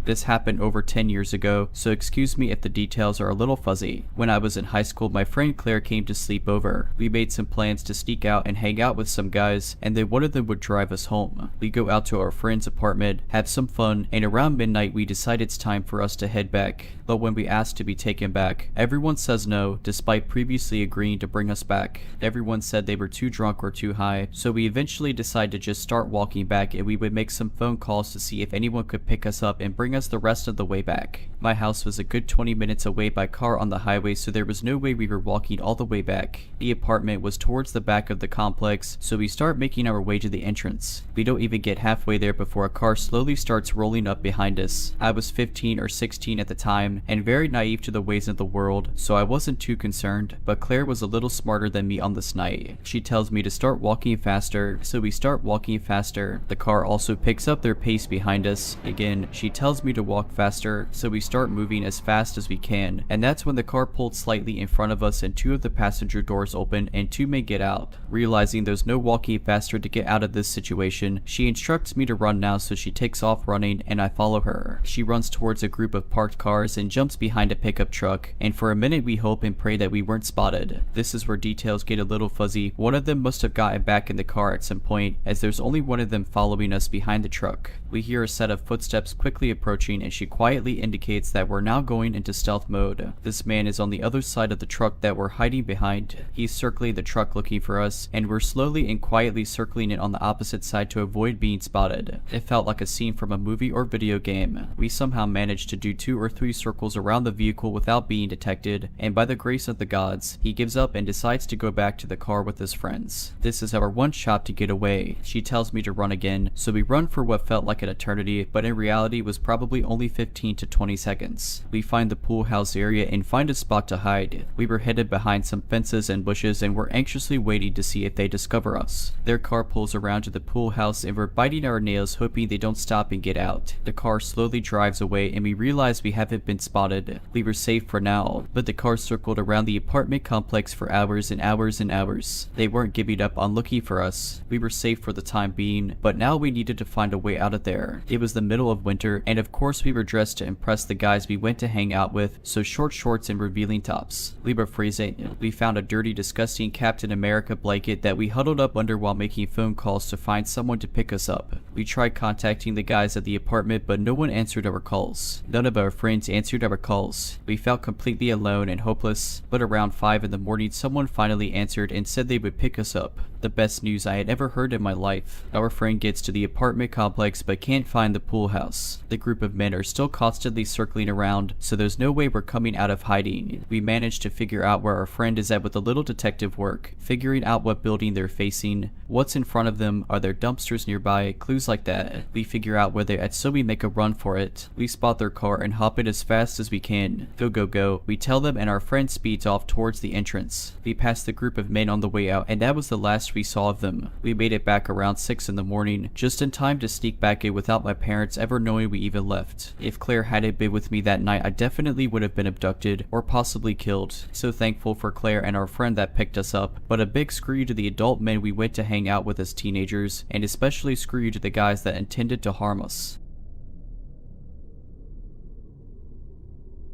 This happened over 10 years ago, so excuse me if the details are a little fuzzy. When I was in high school, my friend Claire came to sleep over. We made some plans to sneak out and hang out with some guys, and then one of them would drive us home. We go out to our friend's apartment, have some fun, and around midnight we decide it's time for us to head back. But when we ask to be taken back, everyone says no, despite previously agreeing to bring us back. Everyone said they were too drunk or too high, so we eventually decided to just start walking back, and we would make some phone calls to see if anyone could pick us up and bring bring us the rest of the way back. My house was a good 20 minutes away by car on the highway, so there was no way we were walking all the way back. The apartment was towards the back of the complex, so we start making our way to the entrance. We don't even get halfway there before a car slowly starts rolling up behind us. I was 15 or 16 at the time, and very naive to the ways of the world, so I wasn't too concerned, but Claire was a little smarter than me on this night. She tells me to start walking faster, so we start walking faster. The car also picks up their pace behind us. Again, she tells me to walk faster, so we start moving as fast as we can, and that's when the car pulled slightly in front of us and two of the passenger doors open and two men get out. Realizing there's no walking faster to get out of this situation, she instructs me to run now, so she takes off running and I follow her. She runs towards a group of parked cars and jumps behind a pickup truck, and for a minute we hope and pray that we weren't spotted. This is where details get a little fuzzy. One of them must have gotten back in the car at some point, as there's only one of them following us behind the truck. We hear a set of footsteps quickly approaching, and she quietly indicates that we're now going into stealth mode. This man is on the other side of the truck that we're hiding behind. He's circling the truck looking for us, and we're slowly and quietly circling it on the opposite side to avoid being spotted. It felt like a scene from a movie or video game. We somehow managed to do 2 or 3 circles around the vehicle without being detected, and by the grace of the gods, he gives up and decides to go back to the car with his friends. This is our one shot to get away. She tells me to run again, so we run for what felt like an eternity, but in reality was probably only 15 to 20 seconds. We find the pool house area and find a spot to hide. We were headed behind some fences and bushes and were anxiously waiting to see if they discover us. Their car pulls around to the pool house and we're biting our nails hoping they don't stop and get out. The car slowly drives away and we realize we haven't been spotted. We were safe for now, but the car circled around the apartment complex for hours and hours and hours. They weren't giving up on looking for us. We were safe for the time being, but now we needed to find a way out of there. It was the middle of winter, and of course we were dressed to impress the guys we went to hang out with, so short shorts and revealing tops. We were freezing. We found a dirty, disgusting Captain America blanket that we huddled up under while making phone calls to find someone to pick us up. We tried contacting the guys at the apartment, but no one answered our calls. None of our friends answered our calls. We felt completely alone and hopeless, but around 5 in the morning someone finally answered and said they would pick us up. The best news I had ever heard in my life. Our friend gets to the apartment complex but can't find the pool house. The group of men are still constantly circling around, so there's no way we're coming out of hiding. We managed to figure out where our friend is at with a little detective work, figuring out what building they're facing, what's in front of them, are there dumpsters nearby, clues like that. We figure out where they're at, so we make a run for it. We spot their car and hop in as fast as we can. Go, go, go. We tell them and our friend speeds off towards the entrance. We pass the group of men on the way out, and that was the last we saw of them. We made it back around 6 in the morning, just in time to sneak back in without my parents ever knowing we even left. If Claire hadn't been with me that night, I definitely would have been abducted or possibly killed. So thankful for Claire and our friend that picked us up, but a big screw you to the adult men we went to hang out with as teenagers, and especially screw you to the guys that intended to harm us.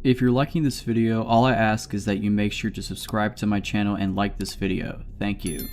If you're liking this video, all I ask is that you make sure to subscribe to my channel and like this video. Thank you.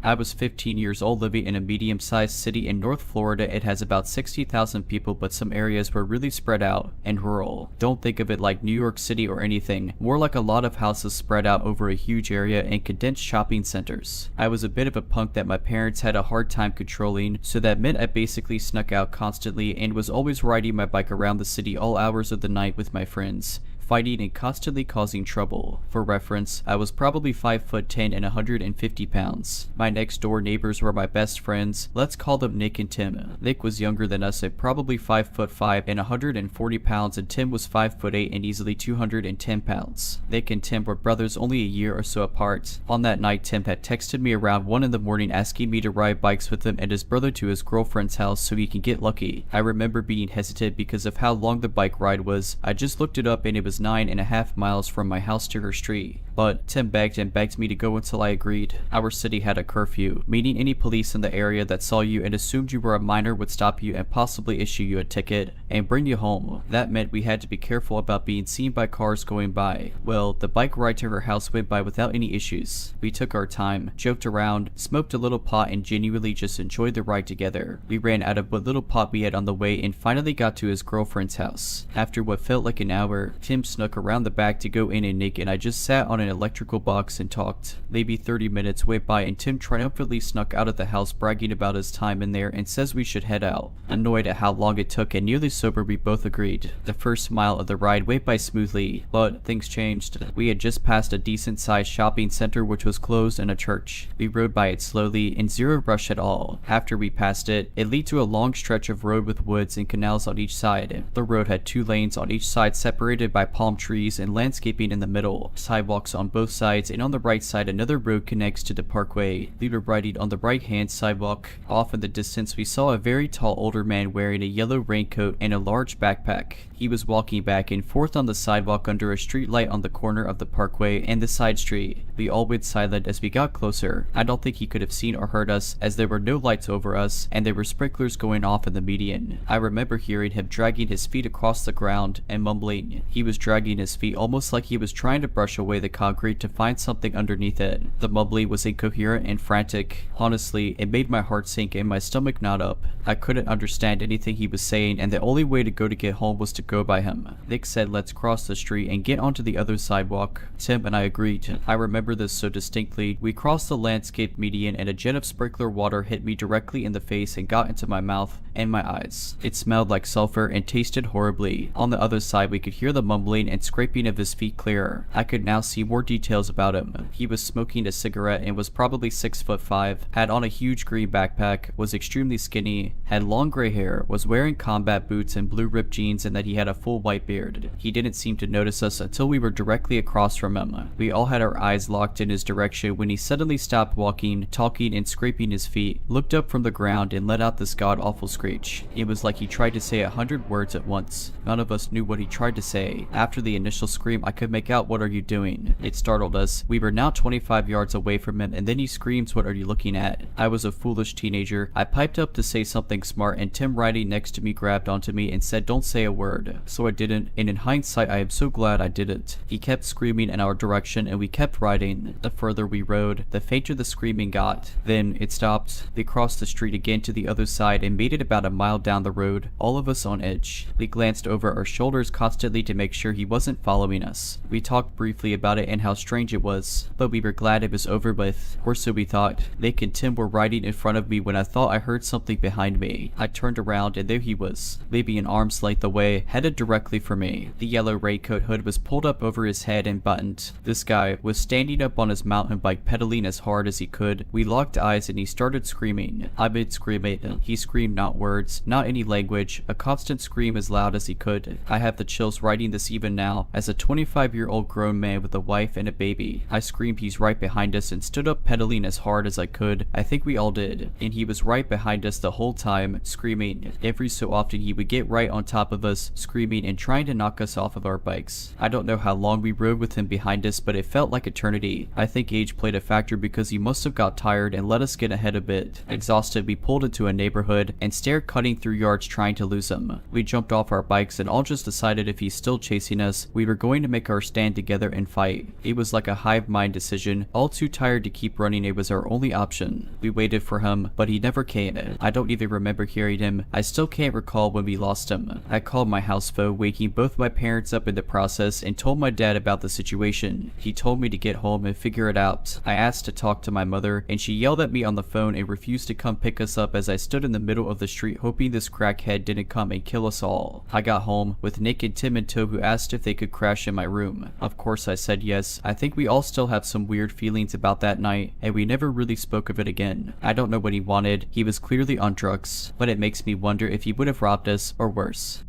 I was 15 years old living in a medium-sized city in North Florida. It has about 60,000 people, but some areas were really spread out and rural. Don't think of it like New York City or anything, more like a lot of houses spread out over a huge area and condensed shopping centers. I was a bit of a punk that my parents had a hard time controlling, so that meant I basically snuck out constantly and was always riding my bike around the city all hours of the night with my friends, fighting and constantly causing trouble. For reference, I was probably 5'10" and 150 pounds. My next door neighbors were my best friends. Let's call them Nick and Tim. Nick was younger than us at probably 5'5" and 140 pounds, and Tim was 5'8" and easily 210 pounds. Nick and Tim were brothers only a year or so apart. On that night, Tim had texted me around 1 in the morning asking me to ride bikes with him and his brother to his girlfriend's house so he can get lucky. I remember being hesitant because of how long the bike ride was. I just looked it up and it was 9.5 miles from my house to her street. But Tim begged and begged me to go until I agreed. Our city had a curfew, meaning any police in the area that saw you and assumed you were a minor would stop you and possibly issue you a ticket. and bring you home. That meant we had to be careful about being seen by cars going by. Well, the bike ride to her house went by without any issues. We took our time, joked around, smoked a little pot, and genuinely just enjoyed the ride together. We ran out of what little pot we had on the way and finally got to his girlfriend's house. After what felt like an hour, Tim snuck around the back to go in, and Nick and I just sat on an electrical box and talked. Maybe 30 minutes went by and Tim triumphantly snuck out of the house bragging about his time in there and says we should head out. Annoyed at how long it took and nearly sober, we both agreed. The first mile of the ride went by smoothly, but things changed. We had just passed a decent sized shopping center which was closed and a church. We rode by it slowly in zero rush at all. After we passed it, it led to a long stretch of road with woods and canals on each side. The road had 2 lanes on each side separated by palm trees and landscaping in the middle, sidewalks on both sides, and on the right side another road connects to the parkway. We were riding on the right hand sidewalk. Off in the distance we saw a very tall older man wearing a yellow raincoat and a large backpack. He was walking back and forth on the sidewalk under a street light on the corner of the parkway and the side street. We all went silent as we got closer. I don't think he could have seen or heard us as there were no lights over us and there were sprinklers going off in the median. I remember hearing him dragging his feet across the ground and mumbling. He was dragging his feet almost like he was trying to brush away the concrete to find something underneath it. The mumbling was incoherent and frantic. Honestly, it made my heart sink and my stomach knot up. I couldn't understand anything he was saying and the only way to go to get home was to go by him. Nick said let's cross the street and get onto the other sidewalk. Tim and I agreed. I remember this so distinctly. We crossed the landscape median and a jet of sprinkler water hit me directly in the face and got into my mouth and my eyes. It smelled like sulfur and tasted horribly. On the other side we could hear the mumbling and scraping of his feet clearer. I could now see more details about him. He was smoking a cigarette and was probably 6'5", had on a huge green backpack, was extremely skinny, had long gray hair, was wearing combat boots and blue ripped jeans, and that he had a full white beard. He didn't seem to notice us until we were directly across from him. We all had our eyes locked in his direction when he suddenly stopped walking, talking and scraping his feet, looked up from the ground and let out this god-awful screech. It was like he tried to say 100 words at once. None of us knew what he tried to say. After the initial scream, I could make out "What are you doing?" It startled us. We were now 25 yards away from him and then he screams, "What are you looking at?" I was a foolish teenager. I piped up to say something smart and Tim riding next to me grabbed onto me and said don't say a word. So I didn't, and in hindsight I am so glad I didn't. He kept screaming in our direction and we kept riding. The further we rode, the fainter the screaming got. Then it stopped. They crossed the street again to the other side and made it about a mile down the road, all of us on edge. We glanced over our shoulders constantly to make sure he wasn't following us. We talked briefly about it and how strange it was, but we were glad it was over with, or so we thought. Nick and Tim were riding in front of me when I thought I heard something behind me. I turned around and there he was, maybe an arm's length away, headed directly for me. The yellow raincoat hood was pulled up over his head and buttoned. This guy was standing up on his mountain bike pedaling as hard as he could. We locked eyes and he started screaming. I made scream at him. He screamed not words, not any language, a constant scream as loud as he could. I have the chills writing this even now, as a 25-year-old grown man with a wife and a baby. I screamed he's right behind us and stood up pedaling as hard as I could. I think we all did. And he was right behind us the whole time, screaming. Every so often he would get right on top of us, screaming and trying to knock us off of our bikes. I don't know how long we rode with him behind us, but it felt like eternity. I think age played a factor because he must have got tired and let us get ahead a bit. Exhausted, we pulled into a neighborhood and stared cutting through yards trying to lose him. We jumped off our bikes and all just decided if he's still chasing us, we were going to make our stand together and fight. It was like a hive mind decision. All too tired to keep running, it was our only option. We waited for him, but he never came. I don't even remember hearing him. I still can't recall when we lost him. I called my house phone, waking both my parents up in the process, and told my dad about the situation. He told me to get home and figure it out. I asked to talk to my mother, and she yelled at me on the phone and refused to come pick us up as I stood in the middle of the street hoping this crackhead didn't come and kill us all. I got home with Nick and Tim in tow, who asked if they could crash in my room. Of course I said yes. I think we all still have some weird feelings about that night, and we never really spoke of it again. I don't know what he wanted. He was clearly on drugs, but it makes me wonder if he would have robbed us or worse.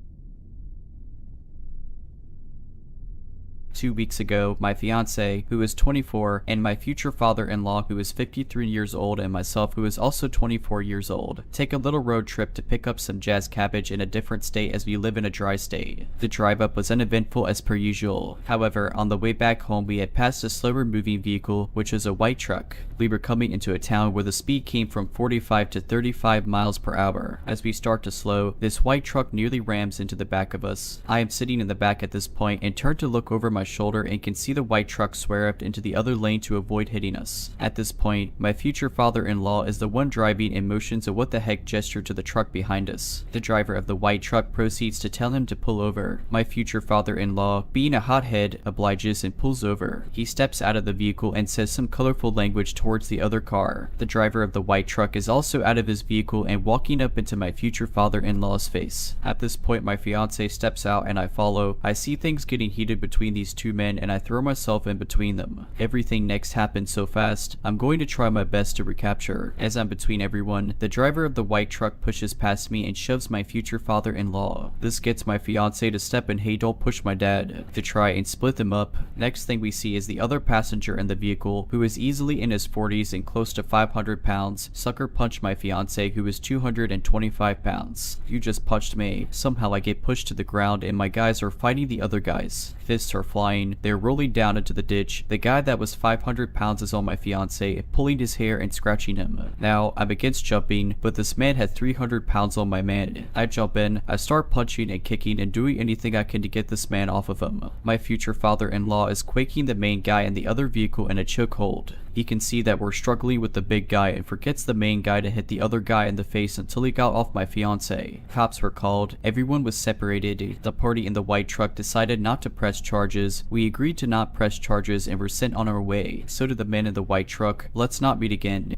2 weeks ago, my fiance, who is 24, and my future father-in-law, who is 53 years old, and myself, who is also 24 years old, take a little road trip to pick up some jazz cabbage in a different state as we live in a dry state. The drive up was uneventful as per usual. However, on the way back home, we had passed a slower moving vehicle, which was a white truck. We were coming into a town where the speed came from 45 to 35 miles per hour. As we start to slow, this white truck nearly rams into the back of us. I am sitting in the back at this point and turn to look over my shoulder and can see the white truck swerved into the other lane to avoid hitting us. At this point, my future father-in-law is the one driving and motions a what the heck gesture to the truck behind us. The driver of the white truck proceeds to tell him to pull over. My future father-in-law, being a hothead, obliges and pulls over. He steps out of the vehicle and says some colorful language towards the other car. The driver of the white truck is also out of his vehicle and walking up into my future father-in-law's face. At this point, my fiance steps out and I follow. I see things getting heated between these two men and I throw myself in between them. Everything next happens so fast, I'm going to try my best to recapture. As I'm between everyone, the driver of the white truck pushes past me and shoves my future father-in-law. This gets my fiance to step in, hey, don't push my dad, to try and split them up. Next thing we see is the other passenger in the vehicle, who is easily in his 40s and close to 500 pounds, sucker punch my fiance, who is 225 pounds. You just punched me. Somehow I get pushed to the ground and my guys are fighting the other guys. Fists are flying, they're rolling down into the ditch. The guy that was 500 pounds is on my fiance, pulling his hair and scratching him. Now, I'm against jumping, but this man had 300 pounds on my man. I jump in, I start punching and kicking and doing anything I can to get this man off of him. My future father-in-law is quaking the main guy in the other vehicle in a chokehold. He can see that we're struggling with the big guy and forgets the main guy to hit the other guy in the face until he got off my fiance. Cops were called, everyone was separated. The party in the white truck decided not to press charges. We agreed to not press charges and were sent on our way. So did the men in the white truck. Let's not meet again.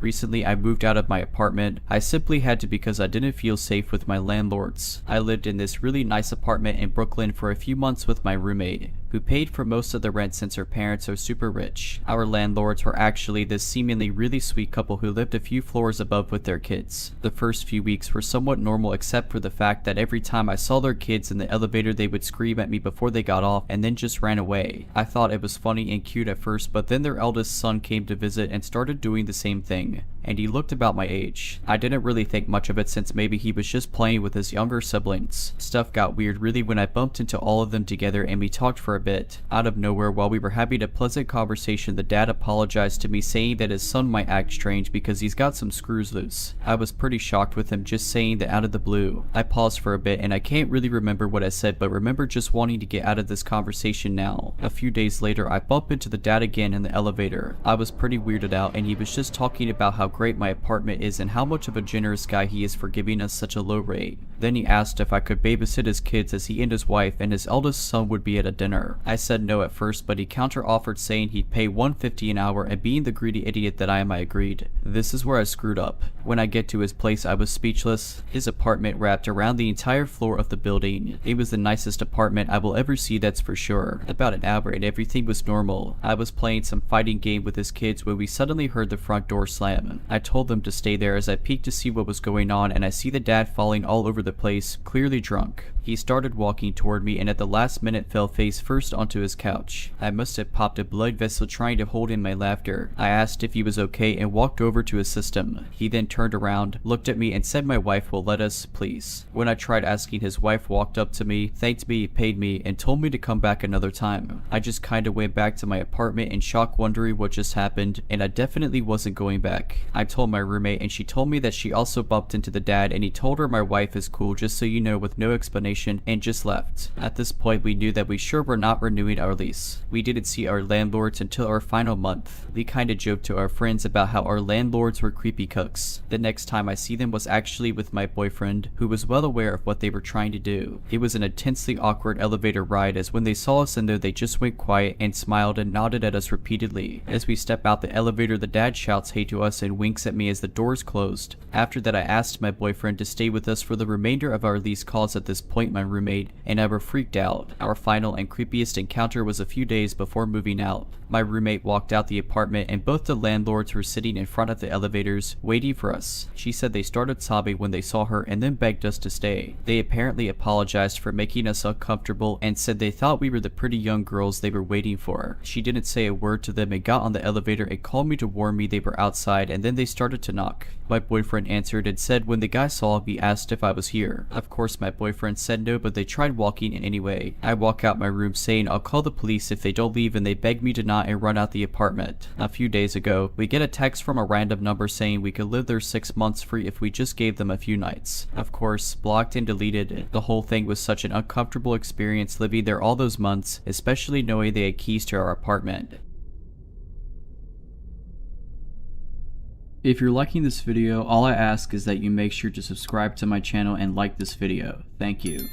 Recently, I moved out of my apartment. I simply had to because I didn't feel safe with my landlords. I lived in this really nice apartment in Brooklyn for a few months with my roommate, who paid for most of the rent since her parents are super rich. Our landlords were actually this seemingly really sweet couple who lived a few floors above with their kids. The first few weeks were somewhat normal except for the fact that every time I saw their kids in the elevator they would scream at me before they got off and then just ran away. I thought it was funny and cute at first, but then their eldest son came to visit and started doing the same thing. And he looked about my age. I didn't really think much of it since maybe he was just playing with his younger siblings. Stuff got weird really when I bumped into all of them together and we talked for a bit. Out of nowhere, while we were having a pleasant conversation, the dad apologized to me saying that his son might act strange because he's got some screws loose. I was pretty shocked with him just saying that out of the blue. I paused for a bit and I can't really remember what I said, but remember just wanting to get out of this conversation now. A few days later, I bump into the dad again in the elevator. I was pretty weirded out and he was just talking about how great my apartment is and how much of a generous guy he is for giving us such a low rate. Then he asked if I could babysit his kids as he and his wife and his eldest son would be at a dinner. I said no at first, but he counter-offered saying he'd pay $150 an hour, and being the greedy idiot that I am, I agreed. This is where I screwed up. When I get to his place, I was speechless. His apartment wrapped around the entire floor of the building. It was the nicest apartment I will ever see, that's for sure. About an hour and everything was normal. I was playing some fighting game with his kids when we suddenly heard the front door slam. I told them to stay there as I peeked to see what was going on, and I see the dad falling all over the place, clearly drunk. He started walking toward me and at the last minute fell face first onto his couch. I must have popped a blood vessel trying to hold in my laughter. I asked if he was okay and walked over to assist him. He then turned around, looked at me and said my wife will let us, please. When I tried asking, his wife walked up to me, thanked me, paid me, and told me to come back another time. I just kinda went back to my apartment in shock, wondering what just happened, and I definitely wasn't going back. I told my roommate and she told me that she also bumped into the dad and he told her my wife is cool, just so you know, with no explanation, and just left. At this point we knew that we sure were not renewing our lease. We didn't see our landlords until our final month. We kinda joked to our friends about how our landlords were creepy cooks. The next time I see them was actually with my boyfriend, who was well aware of what they were trying to do. It was an intensely awkward elevator ride, as when they saw us in there they just went quiet and smiled and nodded at us repeatedly. As we step out the elevator, the dad shouts hey to us and winks at me as the doors closed. After that I asked my boyfriend to stay with us for the remainder of our lease, cause at this point disappoint my roommate, and I were freaked out. Our final and creepiest encounter was a few days before moving out. My roommate walked out the apartment and both the landlords were sitting in front of the elevators waiting for us. She said they started sobbing when they saw her and then begged us to stay. They apparently apologized for making us uncomfortable and said they thought we were the pretty young girls they were waiting for. She didn't say a word to them and got on the elevator and called me to warn me they were outside, and then they started to knock. My boyfriend answered and said when the guy saw me asked if I was here. Of course my boyfriend said no, but they tried walking in anyway. I walk out my room saying I'll call the police if they don't leave, and they beg me to not and run out the apartment. A few days ago, we get a text from a random number saying we could live there 6 months free if we just gave them a few nights. Of course, blocked and deleted. The whole thing was such an uncomfortable experience living there all those months, especially knowing they had keys to our apartment. If you're liking this video, all I ask is that you make sure to subscribe to my channel and like this video. Thank you.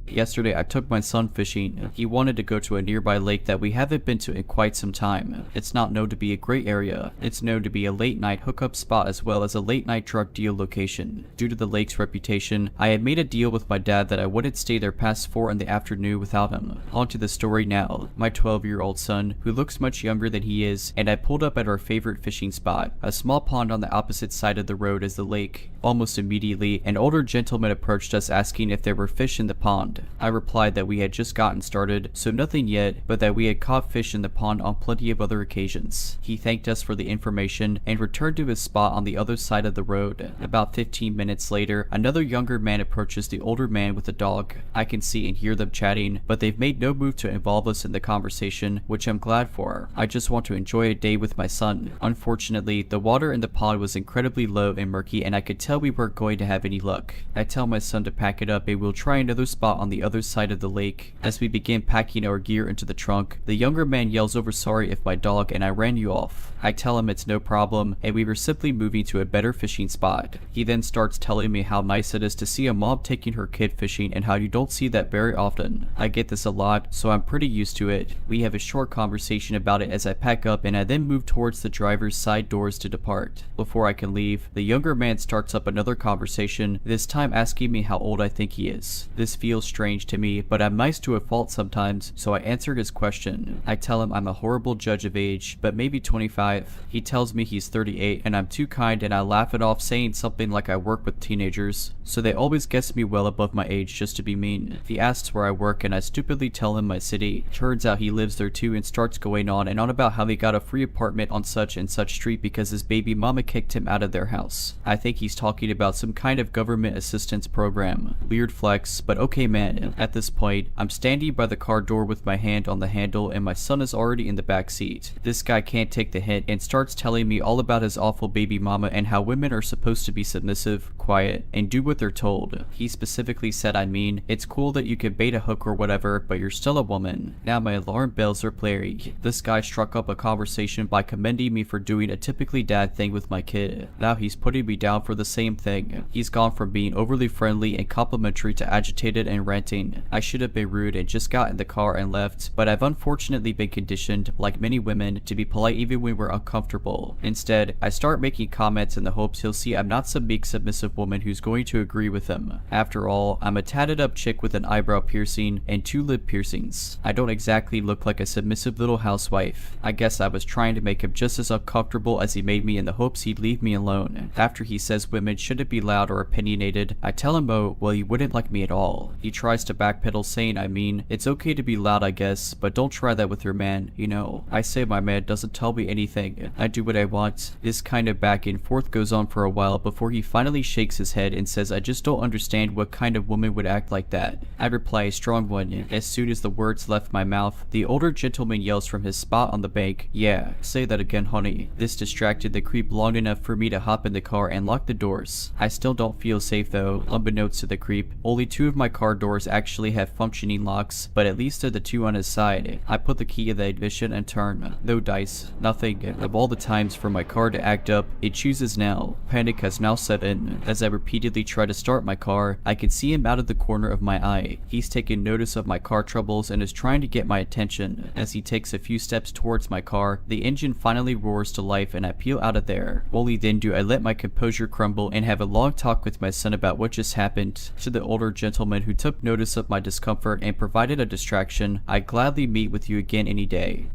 Yesterday, I took my son fishing. He wanted to go to a nearby lake that we haven't been to in quite some time. It's not known to be a great area. It's known to be a late night hookup spot as well as a late night drug deal location. Due to the lake's reputation, I had made a deal with my dad that I wouldn't stay there past 4 in the afternoon without him. On to the story now. My 12-year-old son, who looks much younger than he is, and I pulled up at our favorite fishing spot, a small pond on the opposite side of the road as the lake. Almost immediately, an older gentleman approached us asking if there were fish in the pond. I replied that we had just gotten started, so nothing yet, but that we had caught fish in the pond on plenty of other occasions. He thanked us for the information and returned to his spot on the other side of the road. About 15 minutes later, another younger man approaches the older man with a dog. I can see and hear them chatting, but they've made no move to involve us in the conversation, which I'm glad for. I just want to enjoy a day with my son. Unfortunately, the water in the pond was incredibly low and murky, and I could tell we weren't going to have any luck. I tell my son to pack it up and we'll try another spot on the other side of the lake. As we begin packing our gear into the trunk, the younger man yells over sorry if my dog and I ran you off. I tell him it's no problem and we were simply moving to a better fishing spot. He then starts telling me how nice it is to see a mom taking her kid fishing and how you don't see that very often. I get this a lot, so I'm pretty used to it. We have a short conversation about it as I pack up, and I then move towards the driver's side doors to depart. Before I can leave, the younger man starts up another conversation, this time asking me how old I think he is. This feels strange to me, but I'm nice to a fault sometimes, so I answered his question. I tell him I'm a horrible judge of age, but maybe 25. He tells me he's 38 and I'm too kind, and I laugh it off saying something like I work with teenagers, so they always guess me well above my age just to be mean. He asks where I work and I stupidly tell him my city. Turns out he lives there too and starts going on and on about how he got a free apartment on such and such street because his baby mama kicked him out of their house. I think he's talking about some kind of government assistance program. Weird flex, but okay man. At this point, I'm standing by the car door with my hand on the handle and my son is already in the back seat. This guy can't take the hint and starts telling me all about his awful baby mama and how women are supposed to be submissive, quiet, and do what they're told. He specifically said, I mean, it's cool that you can bait a hook or whatever, but you're still a woman. Now my alarm bells are blaring. This guy struck up a conversation by commending me for doing a typically dad thing with my kid. Now he's putting me down for the same thing. He's gone from being overly friendly and complimentary to agitated and ranting. I should have been rude and just got in the car and left, but I've unfortunately been conditioned, like many women, to be polite even when we're uncomfortable. Instead, I start making comments in the hopes he'll see I'm not some meek submissive woman who's going to agree with him. After all, I'm a tatted up chick with an eyebrow piercing and 2 lip piercings. I don't exactly look like a submissive little housewife. I guess I was trying to make him just as uncomfortable as he made me in the hopes he'd leave me alone. After he says women shouldn't be loud or opinionated, I tell him well, you wouldn't like me at all. He tries to backpedal saying, I mean, it's okay to be loud I guess, but don't try that with your man, you know. I say my man doesn't tell me anything. I do what I want. This kind of back and forth goes on for a while before he finally shakes his head and says I just don't understand what kind of woman would act like that. I reply a strong one. As soon as the words left my mouth, the older gentleman yells from his spot on the bank, yeah, say that again honey. This distracted the creep long enough for me to hop in the car and lock the doors. I still don't feel safe though. Unbeknownst to the creep, only 2 of my car doors actually have functioning locks, but at least they're the 2 on his side. I put the key in the ignition and turn. No dice, nothing. Of all the times for my car to act up, it chooses now. Panic has now set in. As I repeatedly try to start my car, I can see him out of the corner of my eye. He's taking notice of my car troubles and is trying to get my attention. As he takes a few steps towards my car, the engine finally roars to life and I peel out of there. Only then do I let my composure crumble and have a long talk with my son about what just happened. To the older gentleman who took notice of my discomfort and provided a distraction, I'd gladly meet with you again any day.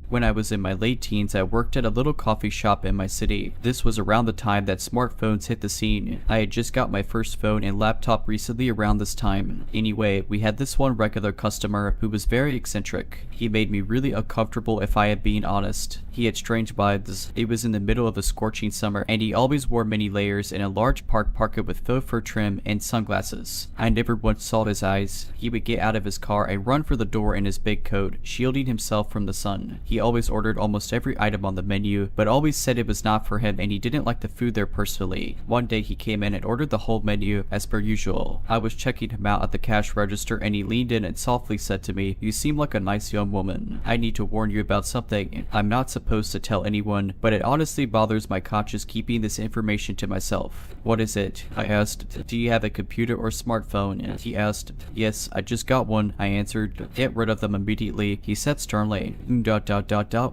When I was in my late teens, I worked at a little coffee shop in my city. This was around the time that smartphones hit the scene. I had just got my first phone and laptop recently around this time. Anyway, we had this one regular customer who was very eccentric. He made me really uncomfortable if I am being honest. He had strange vibes. It was in the middle of a scorching summer and he always wore many layers in a large parka with faux fur trim and sunglasses. I never once saw his eyes. He would get out of his car and run for the door in his big coat, shielding himself from the sun. He always ordered almost every item on the menu, but always said it was not for him and he didn't like the food there personally. One day he came in and ordered the whole menu as per usual. I was checking him out at the cash register and he leaned in and softly said to me, "You seem like a nice young woman. I need to warn you about something. I'm not supposed to tell anyone, but it honestly bothers my conscience keeping this information to myself." "What is it?" I asked. "Do you have a computer or smartphone?" He asked. "Yes, I just got one," I answered. "Get rid of them immediately," he said sternly.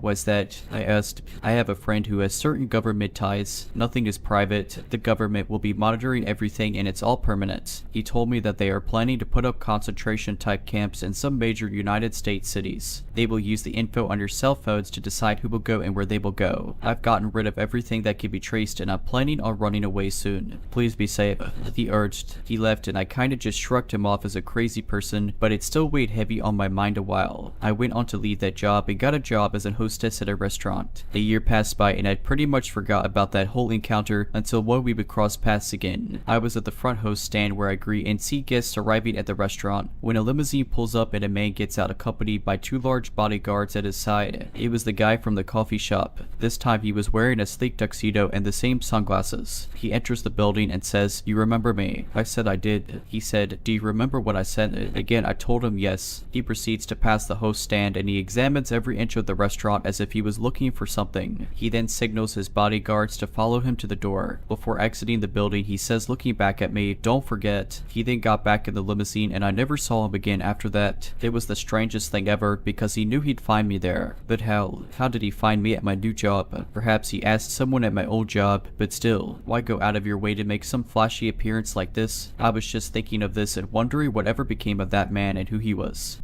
Was that?" I asked. "I have a friend who has certain government ties. Nothing is private. The government will be monitoring everything and it's all permanent." He told me that they are planning to put up concentration type camps in some major United States cities. They will use the info on your cell phones to decide who will go and where they will go. I've gotten rid of everything that can be traced and I'm planning on running away soon. Please be safe," he urged. He left and I kinda just shrugged him off as a crazy person, but it still weighed heavy on my mind a while. I went on to leave that job and got a job as a hostess at a restaurant. A year passed by and I'd pretty much forgot about that whole encounter until one we would cross paths again. I was at the front host stand where I greet and see guests arriving at the restaurant when a limousine pulls up and a man gets out accompanied by two large bodyguards at his side. It was the guy from the coffee shop. This time he was wearing a sleek tuxedo and the same sunglasses. He enters the building and says, "You remember me?" I said I did. He said, "Do you remember what I said?" Again I told him yes. He proceeds to pass the host stand and he examines every inch of the restaurant as if he was looking for something. He then signals his bodyguards to follow him to the door. Before exiting the building, he says, looking back at me, "Don't forget." He then got back in the limousine and I never saw him again after that. It was the strangest thing ever because he knew he'd find me there. But how did he find me at my new job? Perhaps he asked someone at my old job, but still, why go out of your way to make some flashy appearance like this? I was just thinking of this and wondering whatever became of that man and who he was.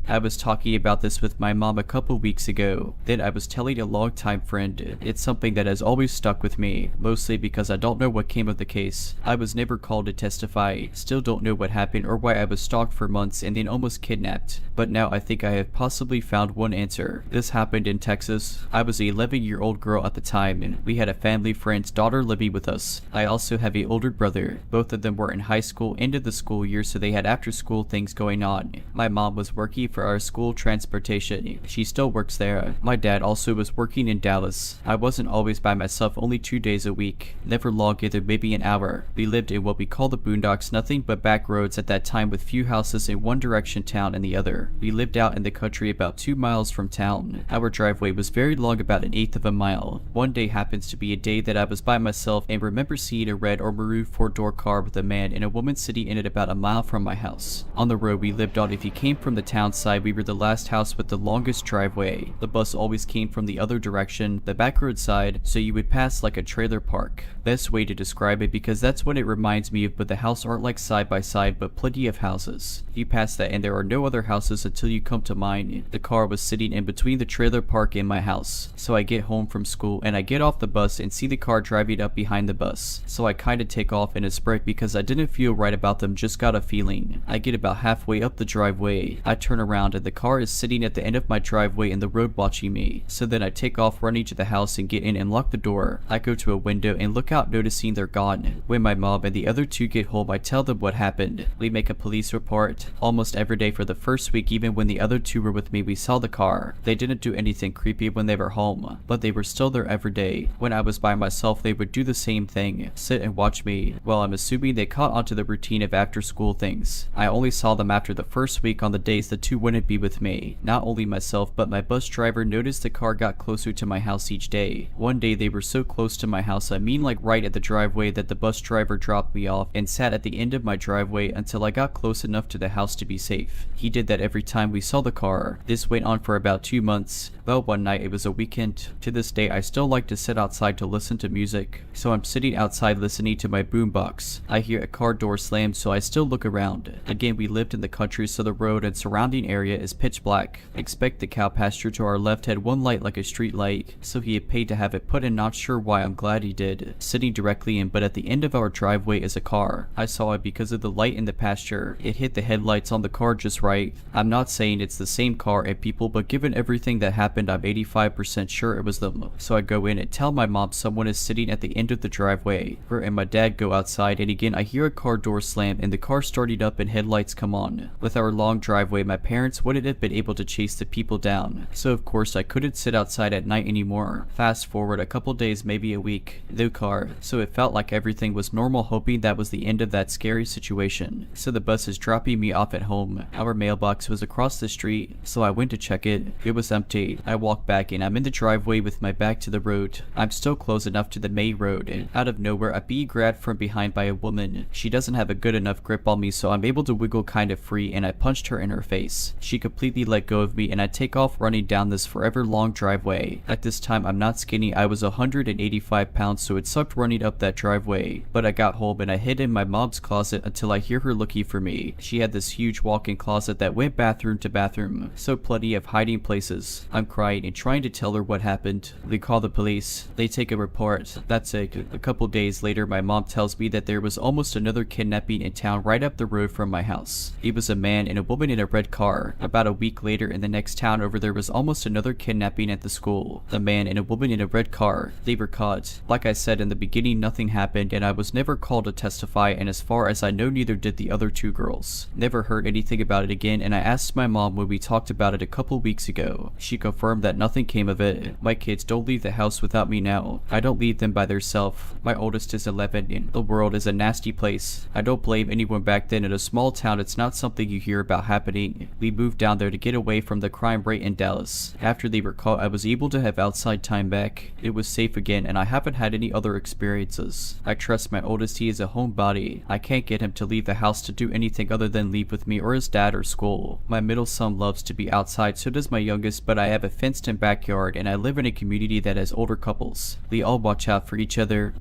I was talking about this with my mom a couple weeks ago. Then I was telling a longtime friend. It's something that has always stuck with me, mostly because I don't know what came of the case. I was never called to testify, still don't know what happened or why I was stalked for months and then almost kidnapped. But now I think I have possibly found one answer. This happened in Texas. I was an 11-year-old girl at the time and we had a family friend's daughter living with us. I also have an older brother. Both of them were in high school into the school year, so they had after school things going on. My mom was working for our school transportation. She still works there. My dad also was working in Dallas. I wasn't always by myself, only 2 days a week. Never long either, maybe an hour. We lived in what we call the boondocks, nothing but back roads at that time with few houses in one direction town and the other. We lived out in the country about 2 miles from town. Our driveway was very long, about 1/8 of a mile. One day happens to be a day that I was by myself and remember seeing a red or maroon 4-door car with a man and a woman sitting in it about a mile from my house. On the road we lived on, if you came from the town side, we were the last house with the longest driveway. The bus always came from the other direction, the back road side, so you would pass like a trailer park. Best way to describe it because that's what it reminds me of, but the house aren't like side by side but plenty of houses. You pass that and there are no other houses until you come to mine. The car was sitting in between the trailer park and my house. So I get home from school and I get off the bus and see the car driving up behind the bus. So I kinda take off in a sprint because I didn't feel right about them, just got a feeling. I get about halfway up the driveway. I turn around and the car is sitting at the end of my driveway in the road watching me. So then I take off running to the house and get in and lock the door. I go to a window and look out noticing they're gone. When my mom and the other two get home, I tell them what happened. We make a police report. Almost every day for the first week, even when the other two were with me, we saw the car. They didn't do anything creepy when they were home, but they were still there every day. When I was by myself, they would do the same thing, sit and watch me. Well, I'm assuming they caught onto the routine of after school things. I only saw them after the first week on the days the two wouldn't be with me. Not only myself, but my bus driver noticed the car got closer to my house each day. One day they were so close to my house, I mean like right at the driveway, that the bus driver dropped me off and sat at the end of my driveway until I got close enough to the house to be safe. He did that every time we saw the car. This went on for about 2 months. Well, one night, it was a weekend. To this day, I still like to sit outside to listen to music. So I'm sitting outside listening to my boombox. I hear a car door slam, so I still look around. Again, we lived in the country, so the road and surrounding area is pitch black. Expect the cow pasture to our left had one light like a street light, so he had paid to have it put in. Not sure why, I'm glad he did. Sitting directly in, but at the end of our driveway is a car. I saw it because of the light in the pasture. It hit the headlights on the car just right. I'm not saying it's the same car and people, but given everything that happened, I'm 85% sure it was them. So I go in and tell my mom someone is sitting at the end of the driveway. Her and my dad go outside, and again I hear a car door slam and the car started up and headlights come on. With our long driveway, my parents wouldn't have been able to chase the people down, so of course I couldn't sit outside at night anymore. Fast forward a couple days, maybe a week. No car, so it felt like everything was normal, hoping that was the end of that scary situation. So the bus is dropping me off at home. Our mailbox was across the street, so I went to check it. It was empty. I walk back and I'm in the driveway with my back to the road. I'm still close enough to the main road, and out of nowhere a bee grabbed from behind by a woman. She doesn't have a good enough grip on me, so I'm able to wiggle kind of free, and I punched her in her face. She completely let go of me, and I take off running down this forever long driveway. At this time I'm not skinny, I was 185 pounds, so it sucked running up that driveway. But I got home and I hid in my mom's closet until I hear her looking for me. She had this huge walk-in closet that went bathroom to bathroom, so plenty of hiding places. I'm crying and trying to tell her what happened. They call the police. They take a report. That's it. A couple days later, my mom tells me that there was almost another kidnapping in town right up the road from my house. It was a man and a woman in a red car. About a week later, in the next town over, there was almost another kidnapping at the school. A man and a woman in a red car. They were caught. Like I said in the beginning, nothing happened and I was never called to testify, and as far as I know, neither did the other 2 girls. Never heard anything about it again, and I asked my mom when we talked about it a couple weeks ago. She confirmed that nothing came of it. My kids don't leave the house without me now. I don't leave them by themselves. My oldest is 11 and the world is a nasty place. I don't blame anyone. Back then in a small town, it's not something you hear about happening. We moved down there to get away from the crime rate in Dallas. After they were caught, I was able to have outside time back. It was safe again, and I haven't had any other experiences. I trust my oldest. He is a homebody. I can't get him to leave the house to do anything other than leave with me or his dad or school. My middle son loves to be outside, so does my youngest, but I have a fenced-in backyard and I live in a community that has older couples. We all watch out for each other.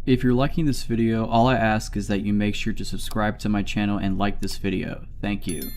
If you're liking this video, all I ask is that you make sure to subscribe to my channel and like this video. Thank you.